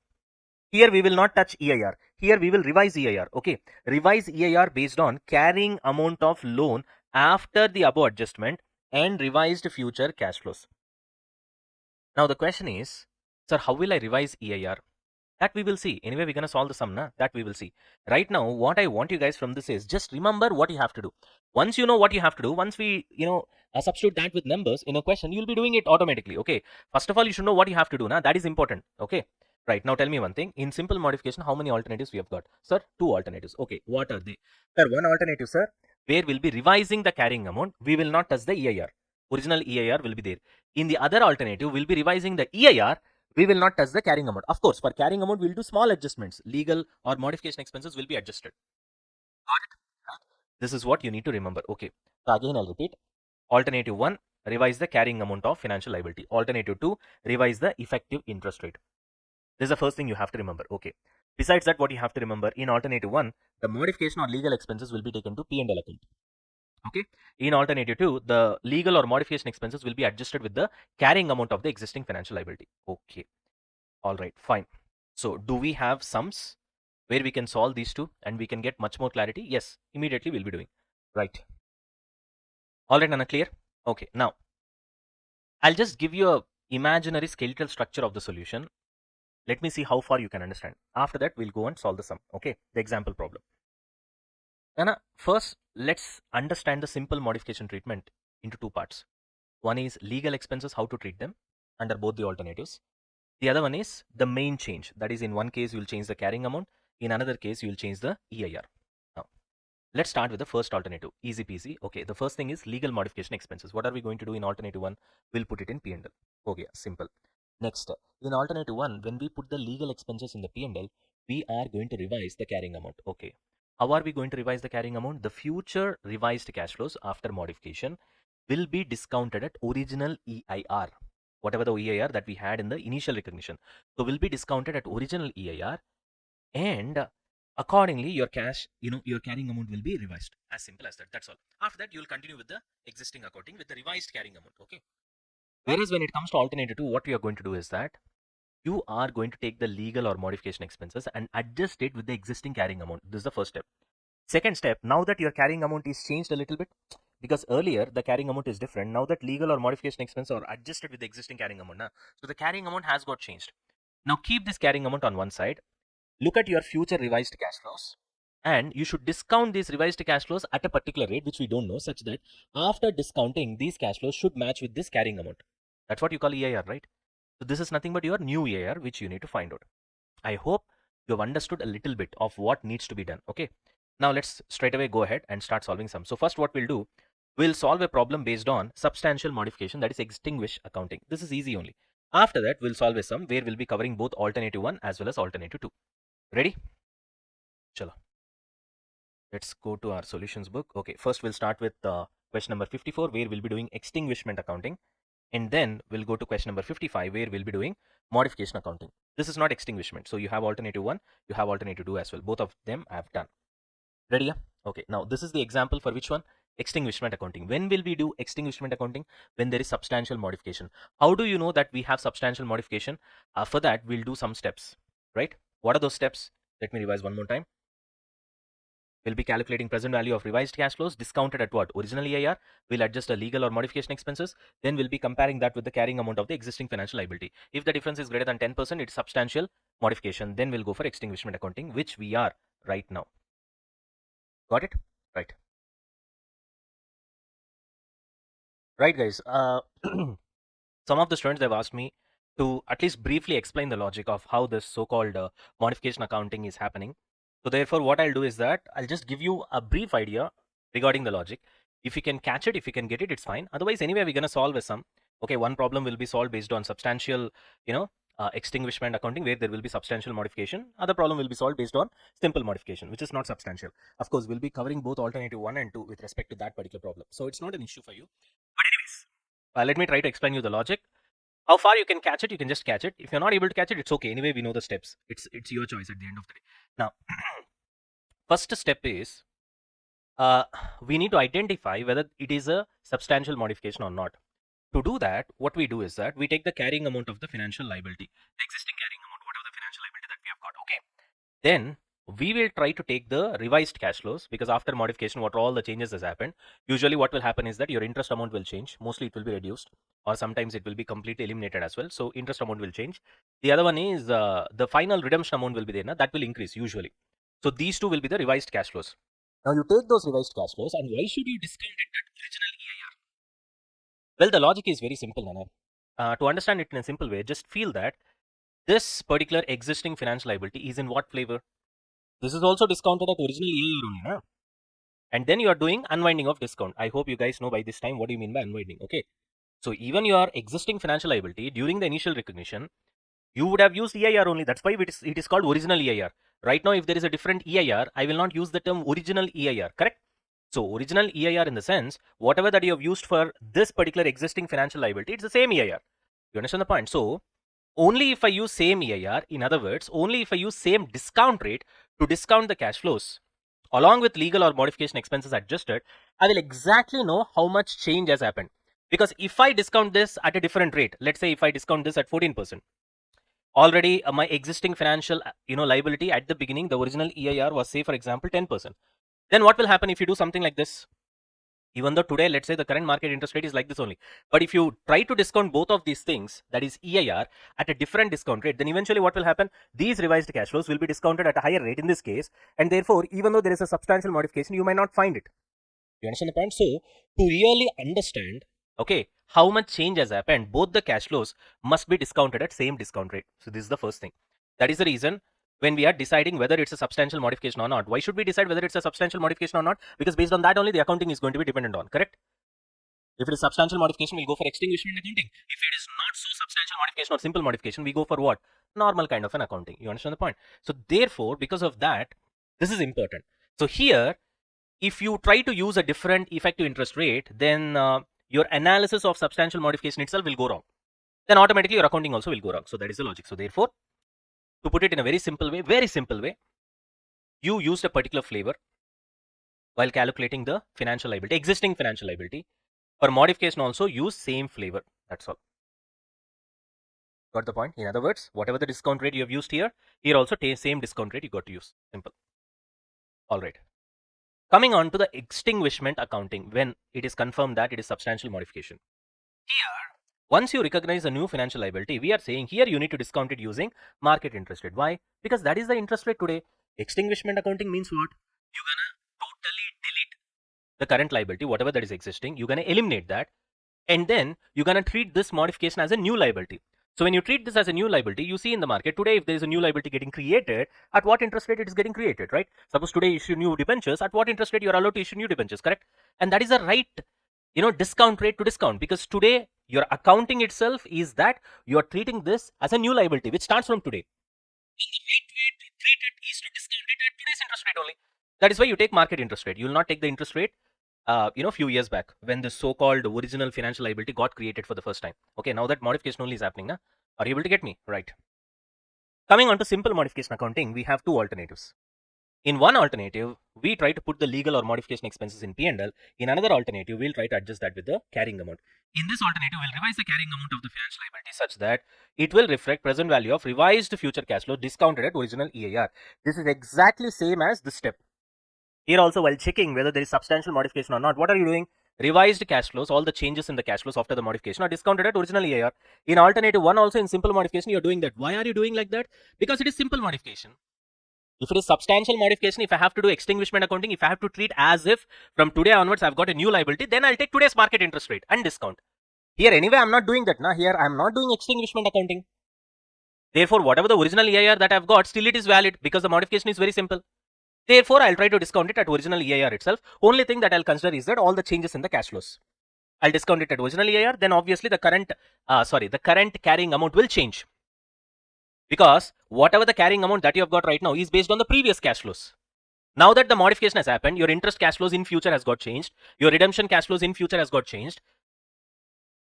Here, we will not touch EIR. Here, we will revise EIR. Okay. Revise EIR based on carrying amount of loan after the above adjustment and revised future cash flows. Now, the question is, sir, how will I revise EIR? That we will see. Anyway, we're going to solve the sum, na? That we will see. Right now, what I want you guys from this is just remember what you have to do. Once you know what you have to do, once we, substitute that with numbers in a question, you'll be doing it automatically. Okay. First of all, you should know what you have to do. Na? That is important. Okay. Right. Now, tell me one thing. In simple modification, how many alternatives we have got? Sir, 2 alternatives. Okay. What are they? Sir, one alternative, sir, where we'll be revising the carrying amount. We will not touch the EIR. Original EIR will be there. In the other alternative, we'll be revising the EIR. We will not touch the carrying amount. Of course, for carrying amount, we'll do small adjustments. Legal or modification expenses will be adjusted. Got it? This is what you need to remember. Okay. So again, I'll repeat. Alternative 1, revise the carrying amount of financial liability. Alternative 2, revise the effective interest rate. This is the first thing you have to remember. Okay. Besides that, what you have to remember, in alternative 1, the modification or legal expenses will be taken to P&L account. Okay. In alternative 2, the legal or modification expenses will be adjusted with the carrying amount of the existing financial liability. Okay. All right, fine. So do we have sums where we can solve these two and we can get much more clarity? Yes, immediately we'll be doing. Right. All right, Anna, clear? Okay, now I'll just give you a imaginary skeletal structure of the solution. Let me see how far you can understand. After that, we'll go and solve the sum. Okay, the example problem. Anna, first, let's understand the simple modification treatment into 2 parts. One is legal expenses, how to treat them under both the alternatives. The other one is the main change. That is, in one case, you will change the carrying amount. In another case, you will change the EIR. Now, let's start with the first alternative. Easy peasy. Okay, the first thing is legal modification expenses. What are we going to do in alternative 1? We'll put it in P&L. Okay, simple. Next, in alternative 1, when we put the legal expenses in the P&L, we are going to revise the carrying amount. Okay. How are we going to revise the carrying amount? The future revised cash flows after modification will be discounted at original EIR. Whatever the EIR that we had in the initial recognition. So will be discounted at original EIR, and accordingly your your carrying amount will be revised. As simple as that. That's all. After that, you will continue with the existing accounting with the revised carrying amount. Okay. Whereas when it comes to alternative 2, what we are going to do is that you are going to take the legal or modification expenses and adjust it with the existing carrying amount. This is the first step. Second step, now that your carrying amount is changed a little bit, because earlier the carrying amount is different. Now that legal or modification expense are adjusted with the existing carrying amount. So the carrying amount has got changed. Now keep this carrying amount on one side. Look at your future revised cash flows. And you should discount these revised cash flows at a particular rate, which we don't know, such that after discounting, these cash flows should match with this carrying amount. That's what you call EIR, right? So this is nothing but your new EIR, which you need to find out. I hope you have understood a little bit of what needs to be done. Okay. Now let's straight away go ahead and start solving some. So first what we'll do, we'll solve a problem based on substantial modification, that is extinguish accounting. This is easy only. After that, we'll solve a sum where we'll be covering both alternative 1 as well as alternative 2. Ready? Chalo. Let's go to our solutions book. Okay, first we'll start with question number 54 where we'll be doing extinguishment accounting. And then we'll go to question number 55 where we'll be doing modification accounting. This is not extinguishment. So you have alternative 1, you have alternative 2 as well. Both of them I have done. Ready? Yeah? Okay, now this is the example for which one? Extinguishment accounting. When will we do extinguishment accounting? When there is substantial modification. How do you know that we have substantial modification? For that, we'll do some steps, right? What are those steps? Let me revise one more time. We'll be calculating present value of revised cash flows discounted at what? Original EIR. We'll adjust the legal or modification expenses. Then we'll be comparing that with the carrying amount of the existing financial liability. If the difference is greater than 10%, it's substantial modification. Then we'll go for extinguishment accounting, which we are right now. Got it? Right. Right, guys. Some of the students have asked me to at least briefly explain the logic of how this so-called modification accounting is happening. So therefore, what I'll do is that I'll just give you a brief idea regarding the logic. If you can catch it, if you can get it, it's fine. Otherwise, anyway, we're going to solve a sum. Okay, one problem will be solved based on substantial, extinguishment accounting where there will be substantial modification. Other problem will be solved based on simple modification, which is not substantial. Of course, we'll be covering both alternative 1 and 2 with respect to that particular problem. So it's not an issue for you. But anyways, let me try to explain you the logic. How far you can catch it, you can just catch it. If you're not able to catch it, it's okay. Anyway, we know the steps. It's your choice at the end of the day. Now, first step is we need to identify whether it is a substantial modification or not. To do that, what we do is that we take the carrying amount of the financial liability, the existing carrying amount, whatever the financial liability that we have got. Okay. Then we will try to take the revised cash flows, because after modification, what all the changes has happened. Usually what will happen is that your interest amount will change. Mostly it will be reduced, or sometimes it will be completely eliminated as well. So interest amount will change. The other one is the final redemption amount will be there. That will increase usually. So these two will be the revised cash flows. Now you take those revised cash flows, and why should you discount it at original EIR? Well, the logic is very simple, Nana. To understand it in a simple way, just feel that this particular existing financial liability is in what flavor? This is also discounted at original EIR only, na? And then you are doing unwinding of discount. I hope you guys know by this time what do you mean by unwinding. Okay. So even your existing financial liability during the initial recognition, you would have used EIR only. That's why it is called original EIR. Right now, if there is a different EIR, I will not use the term original EIR, correct? So original EIR in the sense, whatever that you have used for this particular existing financial liability, it's the same EIR. You understand the point? So only if I use same EIR, in other words, only if I use same discount rate to discount the cash flows, along with legal or modification expenses adjusted, I will exactly know how much change has happened. Because if I discount this at a different rate, let's say if I discount this at 14%, already my existing financial liability at the beginning, the original EIR was, say for example 10%. Then what will happen if you do something like this? Even though today, let's say the current market interest rate is like this only, but if you try to discount both of these things, that is EIR, at a different discount rate, then eventually what will happen? These revised cash flows will be discounted at a higher rate in this case, and therefore even though there is a substantial modification, you might not find it. You understand the point? So to really understand, okay, how much change has happened, both the cash flows must be discounted at same discount rate. So this is the first thing. That is the reason when we are deciding whether it's a substantial modification or not. Why should we decide whether it's a substantial modification or not? Because based on that only the accounting is going to be dependent on, correct? If it is substantial modification, we'll go for extinguishment accounting. If it is not so substantial modification or simple modification, we go for what? Normal kind of an accounting. You understand the point? So therefore, because of that, this is important. So here, if you try to use a different effective interest rate, then your analysis of substantial modification itself will go wrong. Then automatically your accounting also will go wrong. So that is the logic. So therefore, to put it in a very simple way, you used a particular flavor while calculating the financial liability, existing financial liability. For modification also use same flavor. That's all. Got the point? In other words, whatever the discount rate you have used here also same discount rate you got to use. Simple. All right. Coming on to the extinguishment accounting, when it is confirmed that it is substantial modification. Here, once you recognize a new financial liability, we are saying here you need to discount it using market interest rate. Why? Because that is the interest rate today. Extinguishment accounting means what? You're gonna totally delete the current liability, whatever that is existing. You're gonna eliminate that, and then you're gonna treat this modification as a new liability. So when you treat this as a new liability, you see in the market today, if there is a new liability getting created, at what interest rate it is getting created, right? Suppose today you issue new debentures, at what interest rate you are allowed to issue new debentures, correct? And that is the right, discount rate to discount, because today your accounting itself is that you are treating this as a new liability, which starts from today. And the right way to treat it is to discount it at today's interest rate only. That is why you take market interest rate. You will not take the interest rate few years back when the so-called original financial liability got created for the first time. Okay, now that modification only is happening. Are you able to get me? Right. Coming on to simple modification accounting, we have two alternatives. In one alternative, we try to put the legal or modification expenses in P&L. In another alternative, we'll try to adjust that with the carrying amount. In this alternative, we'll revise the carrying amount of the financial liability such that it will reflect present value of revised future cash flow discounted at original EIR. This is exactly same as this step. Here also, while checking whether there is substantial modification or not, what are you doing? Revised cash flows, all the changes in the cash flows after the modification are discounted at original EIR. In alternative one also, in simple modification, you're doing that. Why are you doing like that? Because it is simple modification. If it is substantial modification, if I have to do extinguishment accounting, if I have to treat as if from today onwards I've got a new liability, then I'll take today's market interest rate and discount. Here anyway, I'm not doing that. Here I'm not doing extinguishment accounting. Therefore, whatever the original EIR that I've got, still it is valid because the modification is very simple. Therefore, I'll try to discount it at original EIR itself. Only thing that I'll consider is that all the changes in the cash flows. I'll discount it at original EIR. Then obviously the current carrying amount will change, because whatever the carrying amount that you have got right now is based on the previous cash flows. Now that the modification has happened, your interest cash flows in future has got changed. Your redemption cash flows in future has got changed.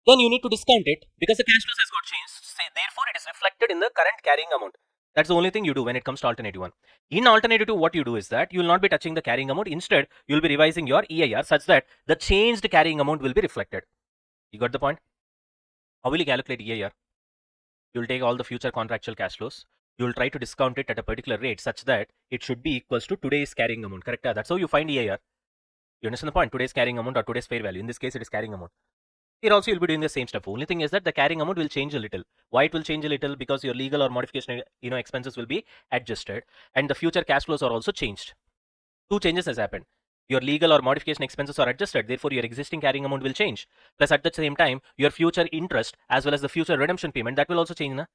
Then you need to discount it because the cash flows has got changed. Therefore, it is reflected in the current carrying amount. That's the only thing you do when it comes to alternative one. In alternative two, what you do is that you will not be touching the carrying amount. Instead, you will be revising your EIR such that the changed carrying amount will be reflected. You got the point? How will you calculate EIR? You will take all the future contractual cash flows. You will try to discount it at a particular rate such that it should be equals to today's carrying amount. Correct? That's how you find EIR. You understand the point? Today's carrying amount or today's fair value. In this case, it is carrying amount. Here also you'll be doing the same stuff. Only thing is that the carrying amount will change a little. Why it will change a little? Because your legal or modification expenses will be adjusted, and the future cash flows are also changed. Two changes has happened. Your legal or modification expenses are adjusted, therefore your existing carrying amount will change. Plus at the same time, your future interest as well as the future redemption payment, that will also change. Na?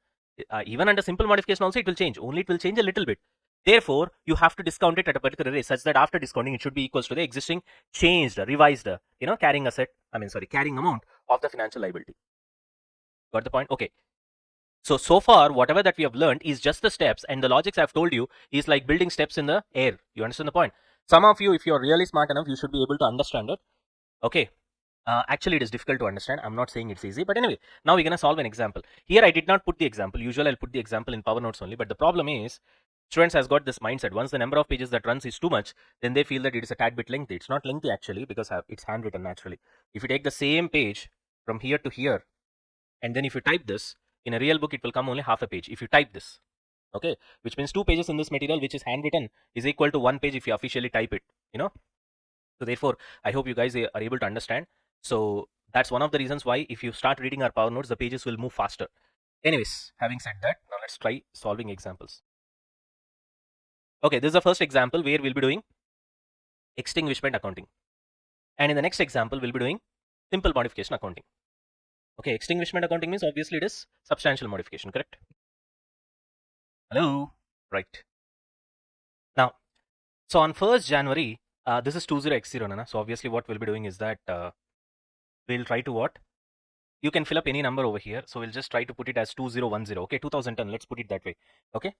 Even under simple modification also it will change. Only it will change a little bit. Therefore, you have to discount it at a particular rate such that after discounting it should be equals to the existing changed, revised, carrying carrying amount of the financial liability. Got the point? Okay. So far, whatever that we have learned is just the steps, and the logics I've told you is like building steps in the air. You understand the point? Some of you, if you're really smart enough, you should be able to understand it. Okay. Actually, it is difficult to understand. I'm not saying it's easy, but anyway, now we're gonna solve an example. Here, I did not put the example. Usually, I'll put the example in Power Notes only. But the problem is, students has got this mindset. Once the number of pages that runs is too much, then they feel that it is a tad bit lengthy. It's not lengthy actually because it's handwritten naturally. If you take the same page from here to here, and then if you type this in a real book, it will come only half a page. If you type this, okay, which means 2 pages in this material, which is handwritten, is equal to 1 page if you officially type it. So therefore, I hope you guys are able to understand. So that's one of the reasons why if you start reading our Power Notes, the pages will move faster. Anyways, having said that, now let's try solving examples. Okay, this is the first example where we'll be doing extinguishment accounting. And in the next example, we'll be doing simple modification accounting. Okay, extinguishment accounting means obviously it is substantial modification, correct? Hello? Right. Now, so on 1st January, this is 20x0, Nana. So obviously what we'll be doing is that we'll try to what? You can fill up any number over here. So we'll just try to put it as 2010. Okay, 2010. Let's put it that way. Okay.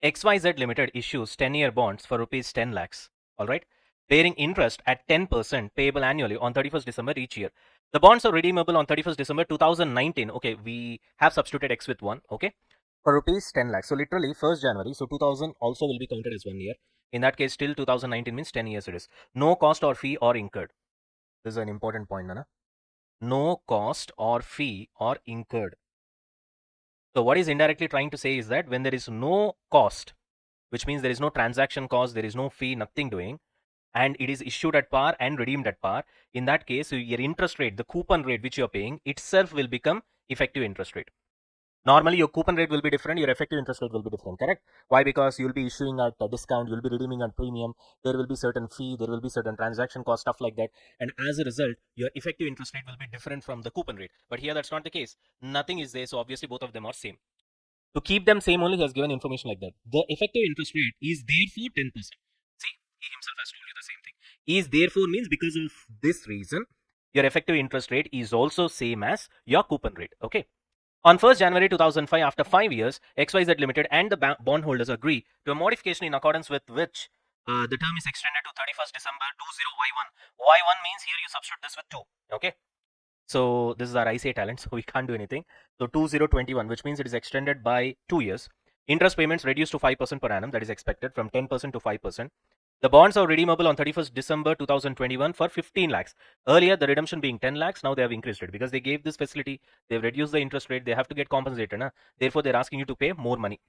XYZ Limited issues 10-year bonds for rupees 10 lakhs. All right. Bearing interest at 10% payable annually on 31st December each year. The bonds are redeemable on 31st December 2019. Okay, we have substituted X with 1. Okay. For rupees 10 lakhs. So literally 1st January. So 2000 also will be counted as 1 year. In that case, till 2019 means 10 years it is. No cost or fee or incurred. This is an important point, Nana. No cost or fee or incurred. So what is indirectly trying to say is that when there is no cost, which means there is no transaction cost, there is no fee, nothing doing, and it is issued at par and redeemed at par, in that case, your interest rate, the coupon rate which you are paying itself will become effective interest rate. Normally, your coupon rate will be different, your effective interest rate will be different, correct? Why? Because you'll be issuing at a discount, you'll be redeeming at premium, there will be certain fee, there will be certain transaction cost, stuff like that. And as a result, your effective interest rate will be different from the coupon rate. But here, that's not the case. Nothing is there, so obviously both of them are same. To keep them same only, he has given information like that. The effective interest rate is therefore 10%. See, he himself has told you the same thing. Is therefore means because of this reason, your effective interest rate is also same as your coupon rate. Okay. On 1st January 2005, after 5 years, XYZ Limited and the bondholders agree to a modification in accordance with which the term is extended to 31st December 20Y1. Y1 means here you substitute this with 2. Okay. So this is our ICA talent, so we can't do anything. So 2021, which means it is extended by 2 years. Interest payments reduced to 5% per annum, that is expected from 10% to 5%. The bonds are redeemable on 31st December 2021 for 15 lakhs. Earlier, the redemption being 10 lakhs, now they have increased it because they gave this facility, they've reduced the interest rate, they have to get compensated. Na? Therefore, they're asking you to pay more money.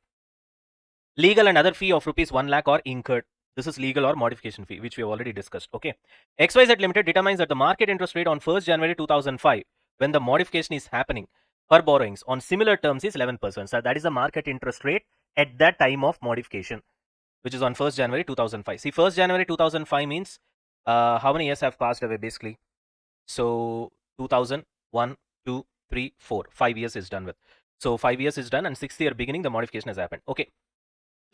Legal and other fee of rupees 1 lakh are incurred. This is legal or modification fee, which we have already discussed. Okay. XYZ Limited determines that the market interest rate on 1st January 2005, when the modification is happening for borrowings on similar terms, is 11%. So that is the market interest rate at that time of modification, which is on 1st January 2005. See, 1st January 2005 means how many years have passed away basically? So 2001, 2, 3, 4. 5 years is done with. So 5 years is done, and 6th year beginning, the modification has happened. Okay.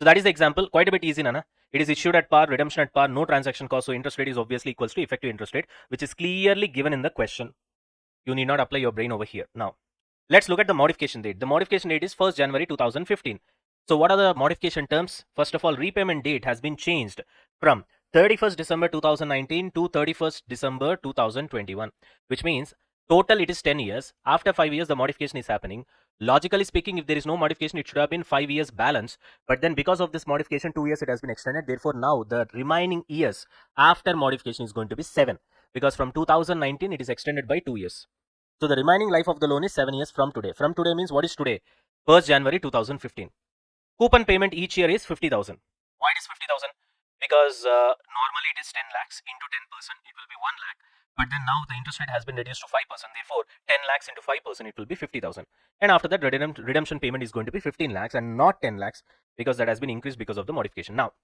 So that is the example. Quite a bit easy, Nana. It is issued at par, redemption at par, no transaction cost. So interest rate is obviously equals to effective interest rate, which is clearly given in the question. You need not apply your brain over here. Now, let's look at the modification date. The modification date is 1st January 2015. So what are the modification terms? First of all, repayment date has been changed from 31st December 2019 to 31st December 2021, which means total it is 10 years. After 5 years, the modification is happening. Logically speaking, if there is no modification, it should have been 5 years balance. But then because of this modification, 2 years it has been extended. Therefore, now the remaining years after modification is going to be 7, because from 2019 it is extended by 2 years. So the remaining life of the loan is 7 years from today. From today means what is today? 1st January 2015. Coupon payment each year is 50,000. Why it is 50,000? Because normally it is 10 lakhs into 10%, it will be 1 lakh. But then now the interest rate has been reduced to 5%. Therefore, 10 lakhs into 5%, it will be 50,000. And after that, redemption payment is going to be 15 lakhs and not 10 lakhs, because that has been increased because of the modification. Now,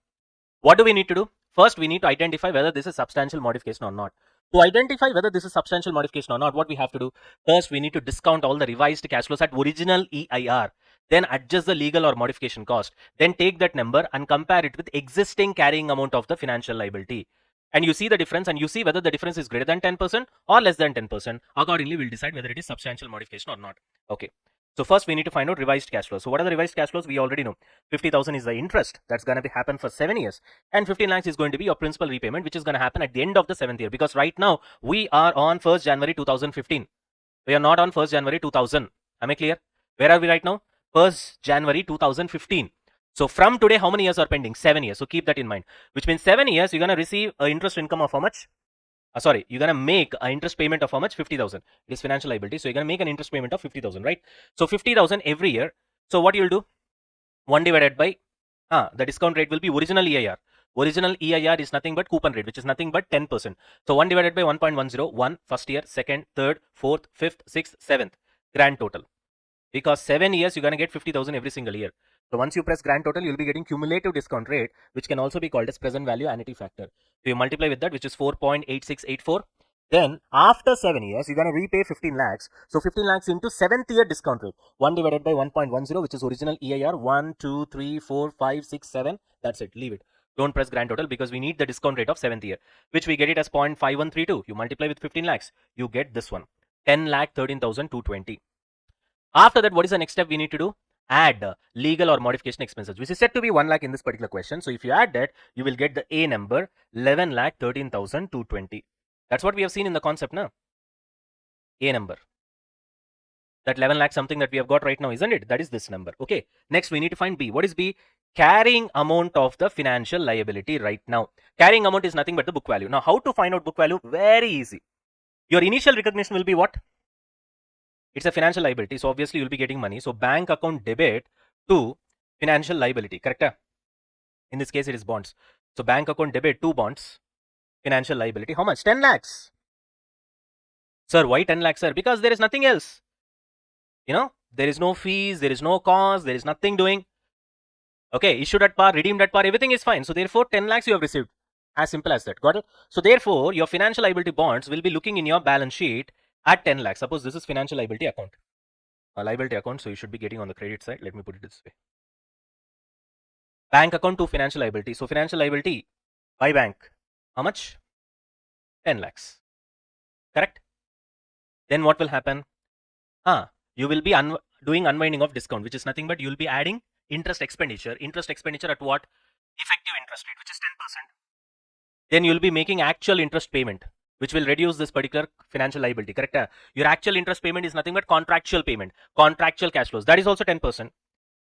what do we need to do? First, we need to identify whether this is substantial modification or not. To identify whether this is substantial modification or not, what we have to do? First, we need to discount all the revised cash flows at original EIR. Then adjust the legal or modification cost. Then take that number and compare it with existing carrying amount of the financial liability. And you see the difference, and you see whether the difference is greater than 10% or less than 10%. Accordingly, we'll decide whether it is substantial modification or not. Okay. So first we need to find out revised cash flows. So what are the revised cash flows? We already know 50,000 is the interest that's going to be happen for 7 years, and 15 lakhs is going to be your principal repayment, which is going to happen at the end of the 7th year, because right now we are on 1st January 2015. We are not on 1st January 2000. Am I clear? Where are we right now? 1st January 2015. So from today, how many years are pending? 7 years. So keep that in mind, which means 7 years you're going to receive an interest income of how much? Sorry, you're going to make an interest payment of how much? 50,000. It is financial liability. So you're going to make an interest payment of 50,000, right? So 50,000 every year. So what you'll do? 1 divided by, the discount rate will be original EIR. Original EIR is nothing but coupon rate, which is nothing but 10%. So 1 divided by 1.101, first year, second, third, fourth, fifth, sixth, seventh, grand total. Because 7 years, you're going to get 50,000 every single year. So once you press grand total, you'll be getting cumulative discount rate, which can also be called as present value annuity factor. So you multiply with that, which is 4.8684. Then after 7 years, you're going to repay 15 lakhs. So 15 lakhs into 7th year discount rate. 1 divided by 1.10, which is original EIR. 1, 2, 3, 4, 5, 6, 7. That's it. Leave it. Don't press grand total, because we need the discount rate of 7th year, which we get it as 0.5132. You multiply with 15 lakhs. You get this one. 10 lakh 13,220. After that, what is the next step we need to do? Add legal or modification expenses, which is said to be 1 lakh in this particular question. So if you add that, you will get the A number, 11 lakh 13,220. That's what we have seen in the concept now. A number. That 11 lakh something that we have got right now, isn't it? That is this number. Okay. Next, we need to find B. What is B? Carrying amount of the financial liability right now. Carrying amount is nothing but the book value. Now, how to find out book value? Very easy. Your initial recognition will be what? It's a financial liability. So obviously you'll be getting money. So bank account debit to financial liability. Correct? In this case, it is bonds. So bank account debit to bonds, financial liability. How much? 10 lakhs. Sir, why 10 lakhs, sir? Because there is nothing else. There is no fees, there is no cost, there is nothing doing. Okay, issued at par, redeemed at par, everything is fine. So therefore, 10 lakhs you have received. As simple as that. Got it? So therefore, your financial liability bonds will be looking in your balance sheet at 10 lakhs. Suppose this is financial liability account. A liability account, so you should be getting on the credit side. Let me put it this way. Bank account to financial liability. So financial liability by bank. How much? 10 lakhs. Correct? Then what will happen? You will be doing unwinding of discount, which is nothing but you will be adding interest expenditure. Interest expenditure at what? Effective interest rate, which is 10%. Then you will be making actual interest payment, which will reduce this particular financial liability. Correct? Your actual interest payment is nothing but contractual payment, contractual cash flows. That is also 10%.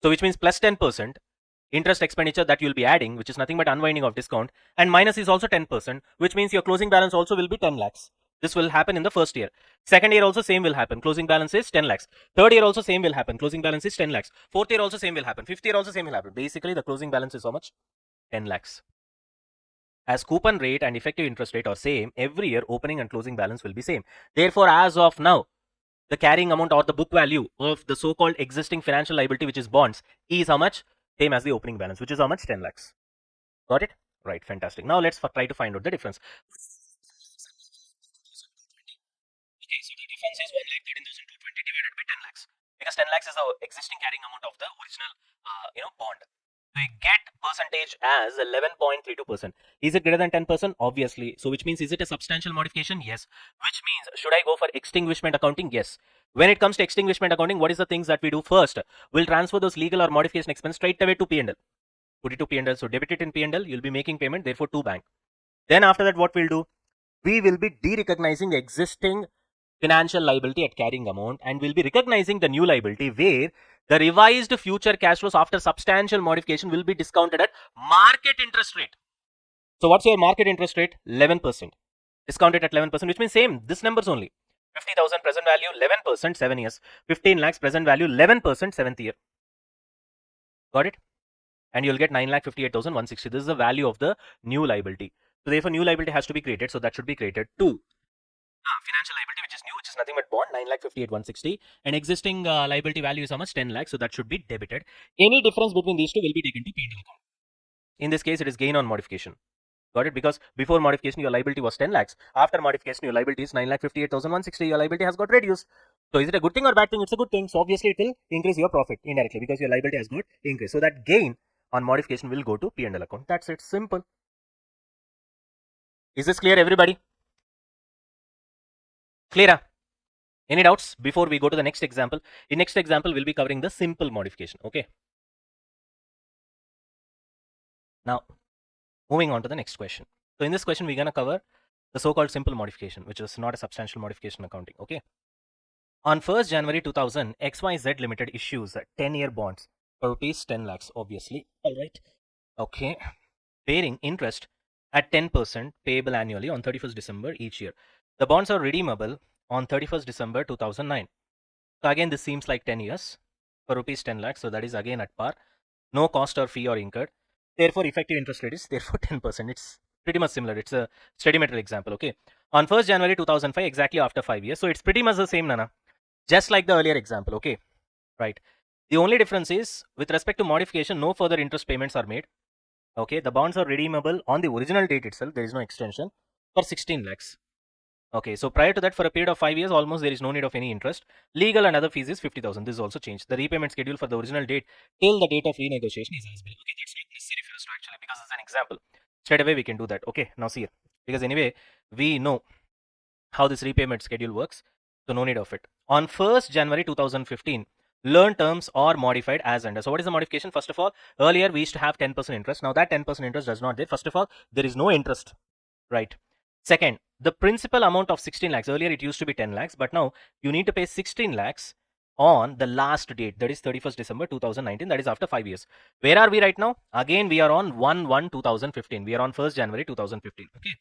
So which means plus 10% interest expenditure that you'll be adding, which is nothing but unwinding of discount, and minus is also 10%, which means your closing balance also will be 10 lakhs. This will happen in the first year. Second year also same will happen. Closing balance is 10 lakhs. Third year also same will happen. Closing balance is 10 lakhs. Fourth year also same will happen. Fifth year also same will happen. Basically, the closing balance is how much? 10 lakhs. As coupon rate and effective interest rate are same, every year opening and closing balance will be same. Therefore, as of now, the carrying amount or the book value of the so-called existing financial liability, which is bonds, is how much? Same as the opening balance, which is how much? 10 lakhs. Got it? Right, fantastic. Now let's try to find out the difference. Okay, so the difference is 1,13,220 divided by 10 lakhs. Because 10 lakhs is the existing carrying amount of the original, bond. So you get percentage as 11.32%. Is it greater than 10%? Obviously. So which means, is it a substantial modification? Yes. Which means, should I go for extinguishment accounting? Yes. When it comes to extinguishment accounting, what is the things that we do first? We'll transfer those legal or modification expense straight away to P&L. Put it to P&L. So debit it in P&L, you'll be making payment, therefore to bank. Then after that, what we'll do? We will be de-recognizing existing financial liability at carrying amount, and we'll be recognizing the new liability where the revised future cash flows after substantial modification will be discounted at market interest rate. So what's your market interest rate? 11%. Discounted at 11%, which means same, this numbers only. 50,000 present value, 11%, 7 years. 15 lakhs present value, 11%, 7th year. Got it? And you'll get 9,58,160. This is the value of the new liability. So therefore, new liability has to be created. So that should be created too. Financial liability, which is new, which is nothing but bond, 9,58,160. And existing liability value is how much? 10 lakhs. So that should be debited. Any difference between these two will be taken to P&L account. In this case, it is gain on modification. Got it? Because before modification, your liability was 10 lakhs. After modification, your liability is 9,58,160. Your liability has got reduced. So is it a good thing or bad thing? It's a good thing. So obviously, it will increase your profit indirectly because your liability has got increased. So that gain on modification will go to P&L account. That's it. Simple. Is this clear, everybody? Clear? Any doubts before we go to the next example? In next example, we'll be covering the simple modification. Okay. Now, moving on to the next question. So in this question, we're going to cover the so-called simple modification, which is not a substantial modification accounting. Okay. On 1st January 2000, XYZ Limited issues 10-year bonds for rupees 10 lakhs, obviously. All right. Okay. Bearing interest at 10% payable annually on 31st December each year. The bonds are redeemable on 31st December 2009. So again, this seems like 10 years for rupees 10 lakhs. So that is again at par. No cost or fee or incurred. Therefore, effective interest rate is therefore 10%. It's pretty much similar. It's a steady metal example. Okay. On 1st January 2005, exactly after 5 years. So it's pretty much the same, Nana. Just like the earlier example. Okay. Right. The only difference is with respect to modification, no further interest payments are made. Okay. The bonds are redeemable on the original date itself. There is no extension for 16 lakhs. Okay, so prior to that, for a period of 5 years, almost there is no need of any interest. Legal and other fees is 50,000. This is also changed. The repayment schedule for the original date till the date of renegotiation is as below. Okay, that's not necessary for us to actually, because it's an example. Straight away we can do that. Okay, now see here. Because anyway, we know how this repayment schedule works, so no need of it. On 1st January 2015, learn terms are modified as under. So what is the modification? First of all, earlier we used to have 10% interest. Now that 10% interest does not there. First of all, there is no interest, right? Second, the principal amount of 16 lakhs, earlier it used to be 10 lakhs, but now you need to pay 16 lakhs on the last date, that is 31st December 2019, that is after 5 years. Where are we right now? Again, we are on 1/1/2015. We are on 1st January 2015. Okay.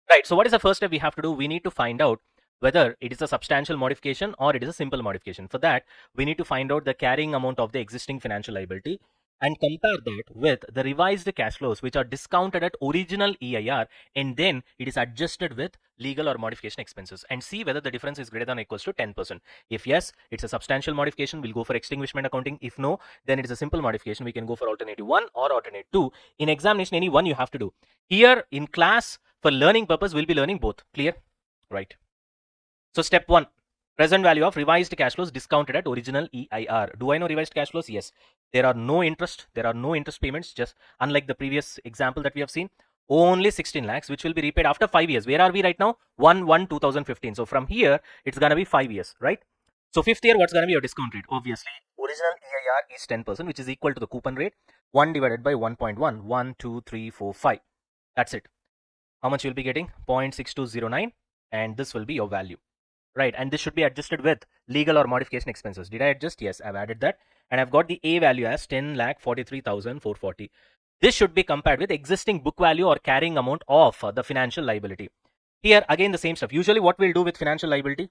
Right. So what is the first step we have to do? We need to find out whether it is a substantial modification or it is a simple modification. For that, we need to find out the carrying amount of the existing financial liability and compare that with the revised cash flows, which are discounted at original EIR, and then it is adjusted with legal or modification expenses, and see whether the difference is greater than or equals to 10%. If yes, it's a substantial modification, we'll go for extinguishment accounting. If no, then it is a simple modification. We can go for alternative 1 or alternative 2. In examination, any one you have to do. Here in class, for learning purpose, we'll be learning both. Clear? Right. So step 1, present value of revised cash flows discounted at original EIR. Do I know revised cash flows? Yes. There are no interest. There are no interest payments, just unlike the previous example that we have seen. Only 16 lakhs, which will be repaid after 5 years. Where are we right now? 1/1/2015. So from here, it's going to be 5 years, right? So 5th year, what's going to be your discount rate? Obviously, original EIR is 10%, which is equal to the coupon rate, 1 divided by 1.1. 1, 2, 3, 4, 5. That's it. How much you'll be getting? 0.6209, and this will be your value. Right, and this should be adjusted with legal or modification expenses. Did I adjust? Yes, I've added that, and I've got the A value as 10,43,440. This should be compared with existing book value or carrying amount of the financial liability. Here again the same stuff. Usually what we'll do with financial liability,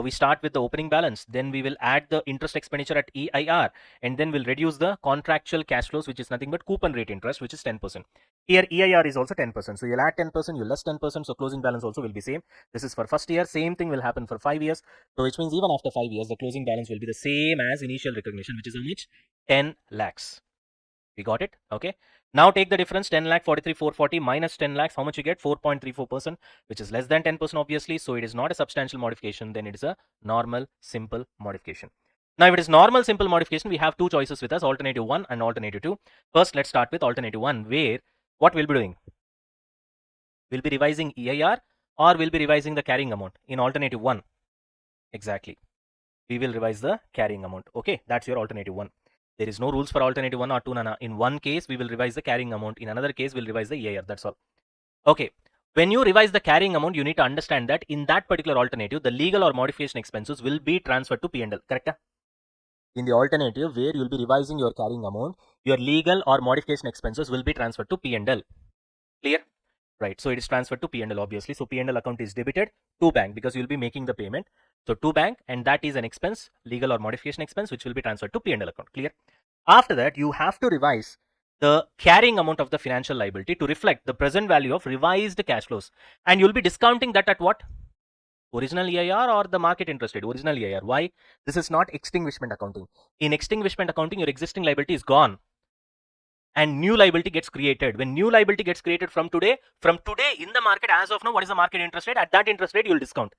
we start with the opening balance, then we will add the interest expenditure at EIR, and then we'll reduce the contractual cash flows, which is nothing but coupon rate interest, which is 10%. Here EIR is also 10%. So you'll add 10%, you'll less 10%. So closing balance also will be same. This is for first year. Same thing will happen for 5 years. So which means even after 5 years, the closing balance will be the same as initial recognition, which is how much? 10 lakhs. We got it? Okay. Now take the difference, 10,43,440 minus 10 lakhs. How much you get? 4.34%, which is less than 10% obviously. So it is not a substantial modification. Then it is a normal, simple modification. Now, if it is normal simple modification, we have two choices with us, alternative 1 and alternative 2. First, let's start with alternative 1, where what we'll be doing? We'll be revising EIR or we'll be revising the carrying amount in alternative 1. Exactly. We will revise the carrying amount. Okay, that's your alternative 1. There is no rules for alternative 1 or 2, Nana. In one case, we will revise the carrying amount. In another case, we'll revise the EIR. That's all. Okay. When you revise the carrying amount, you need to understand that in that particular alternative, the legal or modification expenses will be transferred to P&L. Correct? In the alternative where you'll be revising your carrying amount, your legal or modification expenses will be transferred to P&L. Clear? Right. So it is transferred to P&L obviously. So P&L account is debited to bank because you'll be making the payment. So to bank, and that is an expense, legal or modification expense, which will be transferred to P&L account. Clear? After that, you have to revise the carrying amount of the financial liability to reflect the present value of revised cash flows. And you'll be discounting that at what? Original EIR or the market interest rate? Original EIR. Why? This is not extinguishment accounting. In extinguishment accounting, your existing liability is gone and new liability gets created. When new liability gets created from today in the market, as of now, what is the market interest rate? At that interest rate, you will discount.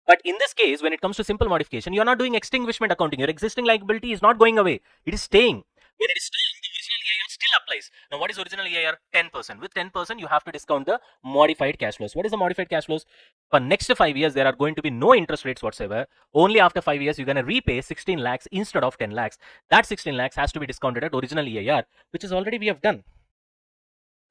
But in this case, when it comes to simple modification, you're not doing extinguishment accounting. Your existing liability is not going away. It is staying. When it is staying, the original EIR still applies. Now, what is original EIR? 10%. With 10%, you have to discount the modified cash flows. What is the modified cash flows? For next 5 years, there are going to be no interest rates whatsoever. Only after 5 years, you're going to repay 16 lakhs instead of 10 lakhs. That 16 lakhs has to be discounted at original EIR, which is already we have done.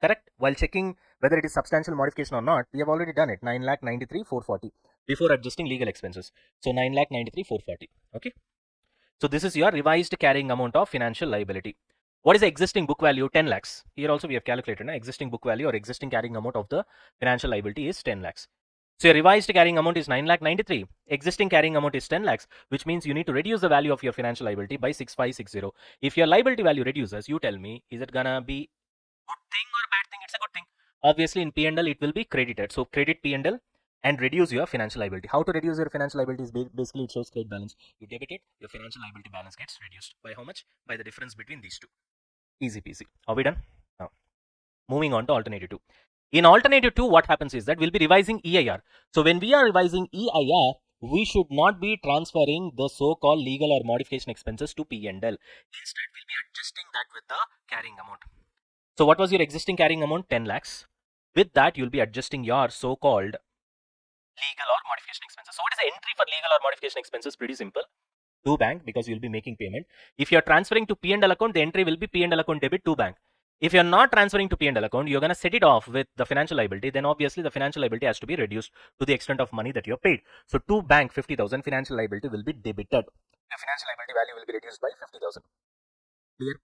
Correct? While checking whether it is substantial modification or not, we have already done it. 9,93,440 before adjusting legal expenses. So 9,93,440. Okay. So this is your revised carrying amount of financial liability. What is the existing book value? 10 lakhs. Here also we have calculated existing book value or existing carrying amount of the financial liability is 10 lakhs. So your revised carrying amount is 9,93,000. Existing carrying amount is 10 lakhs, which means you need to reduce the value of your financial liability by 6560. If your liability value reduces, you tell me, is it gonna be good thing or bad thing? It's a good thing. Obviously in P&L it will be credited. So credit P&L and reduce your financial liability. How to reduce your financial liability is basically it shows credit balance. You debit it, your financial liability balance gets reduced. By how much? By the difference between these two. Easy peasy. Are we done? Now, moving on to alternative 2. In alternative 2, what happens is that we'll be revising EIR. So when we are revising EIR, we should not be transferring the so-called legal or modification expenses to P&L. Instead, we'll be adjusting that with the carrying amount. So what was your existing carrying amount? 10 lakhs. With that, you'll be adjusting your so-called legal or modification expenses. So what is the entry for legal or modification expenses? Pretty simple. To bank, because you'll be making payment. If you're transferring to P&L account, the entry will be P&L account debit to bank. If you're not transferring to P&L account, you're going to set it off with the financial liability. Then obviously the financial liability has to be reduced to the extent of money that you're paid. So to bank 50,000, financial liability will be debited. The financial liability value will be reduced by 50,000. Clear?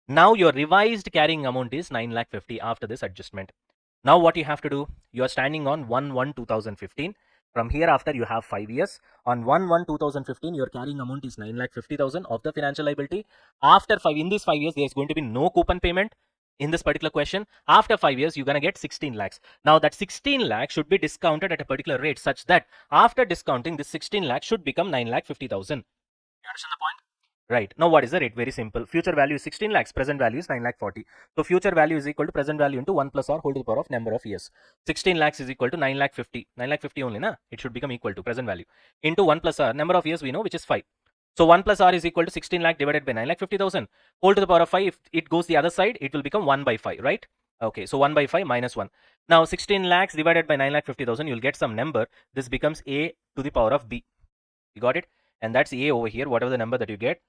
Now your revised carrying amount is 9,50,000 after this adjustment. Now what you have to do, you are standing on 1/1/2015. From here after you have 5 years. On 1/1/2015, your carrying amount is 9,50,000 of the financial liability. After in these 5 years, there is going to be no coupon payment in this particular question. After 5 years, you're going to get 16 lakhs. Now that 16 lakhs should be discounted at a particular rate such that after discounting, this 16 lakhs should become 9,50,000. You understand the point? Right. Now what is the rate? Very simple. Future value is 16 lakhs. Present value is 9,40,000. So future value is equal to present value into 1 plus r whole to the power of number of years. 16 lakhs is equal to 9,50,000. 9,50,000 only, na? It should become equal to present value into 1 plus r. Number of years we know, which is 5. So 1 plus r is equal to 16 lakh divided by 9,50,000. Whole to the power of 5. If it goes the other side, it will become 1 by 5, right? Okay. So 1 by 5 minus 1. Now 16 lakhs divided by 9,50,000, you'll get some number. This becomes a to the power of b. You got it? And that's a over here, whatever the number that you get.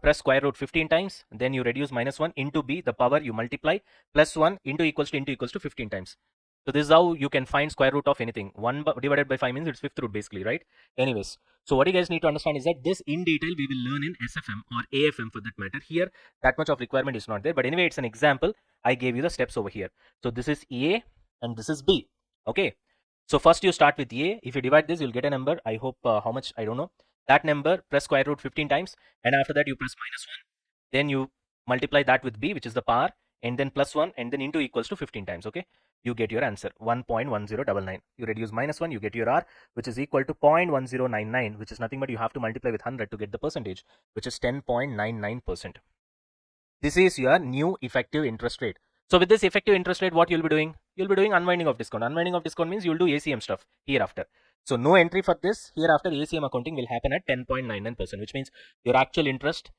Press square root 15 times, then you reduce minus 1 into b, the power you multiply, plus 1 into equals to 15 times. So this is how you can find square root of anything. 1 divided by 5 means it's fifth root basically, right? Anyways, so what you guys need to understand is that this in detail we will learn in SFM or AFM for that matter. Here, that much of requirement is not there. But anyway, it's an example. I gave you the steps over here. So this is A and this is B. Okay. So first you start with A. If you divide this, you'll get a number. I hope how much, I don't know. That number, press square root 15 times, and after that you press minus 1. Then you multiply that with b, which is the power, and then plus 1, and then into equals to 15 times. Okay, you get your answer 1.1099. You reduce minus 1, you get your r, which is equal to 0.1099, which is nothing but you have to multiply with 100 to get the percentage, which is 10.99%. This is your new effective interest rate. So with this effective interest rate, what you'll be doing? You'll be doing unwinding of discount. Unwinding of discount means you'll do ACM stuff hereafter. So no entry for this. Hereafter ACM accounting will happen at 10.99%, which means your actual interest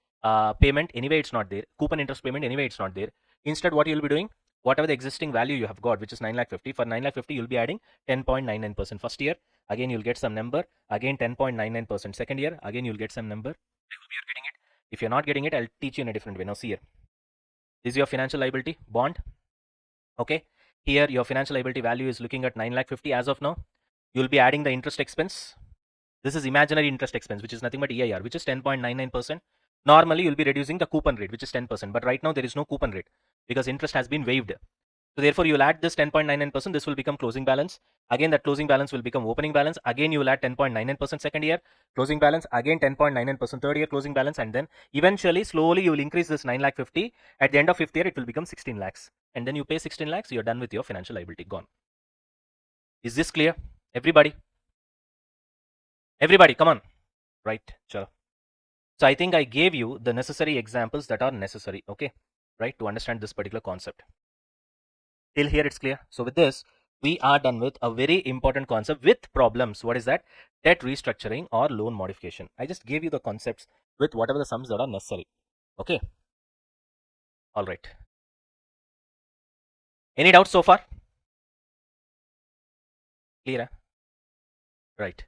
payment anyway it's not there. Coupon interest payment anyway it's not there. Instead, what you'll be doing, whatever the existing value you have got, which is 9,50,000, for 9,50,000 you'll be adding 10.99%. First year, again you'll get some number, again 10.99%. Second year, again you'll get some number. I hope you're getting it. If you're not getting it, I'll teach you in a different way. Now see here. This is your financial liability bond. Okay. Here your financial liability value is looking at 9,50,000 as of now. You'll be adding the interest expense. This is imaginary interest expense, which is nothing but EIR, which is 10.99%. Normally, you'll be reducing the coupon rate, which is 10%. But right now, there is no coupon rate because interest has been waived. So therefore, you'll add this 10.99%. This will become closing balance. Again, that closing balance will become opening balance. Again, you will add 10.99% second year closing balance. Again, 10.99% third year closing balance. And then eventually, slowly, you will increase this 9,50,000. At the end of fifth year, it will become 16 lakhs. And then you pay 16 lakhs. You're done with your financial liability. Gone. Is this clear? Everybody? Everybody, come on. Right. Sure. So I think I gave you the necessary examples that are necessary, okay, right, to understand this particular concept. Till here it's clear. So with this, we are done with a very important concept with problems. What is that? Debt restructuring or loan modification. I just gave you the concepts with whatever the sums that are necessary. Okay. All right. Any doubts so far? Clear? Right.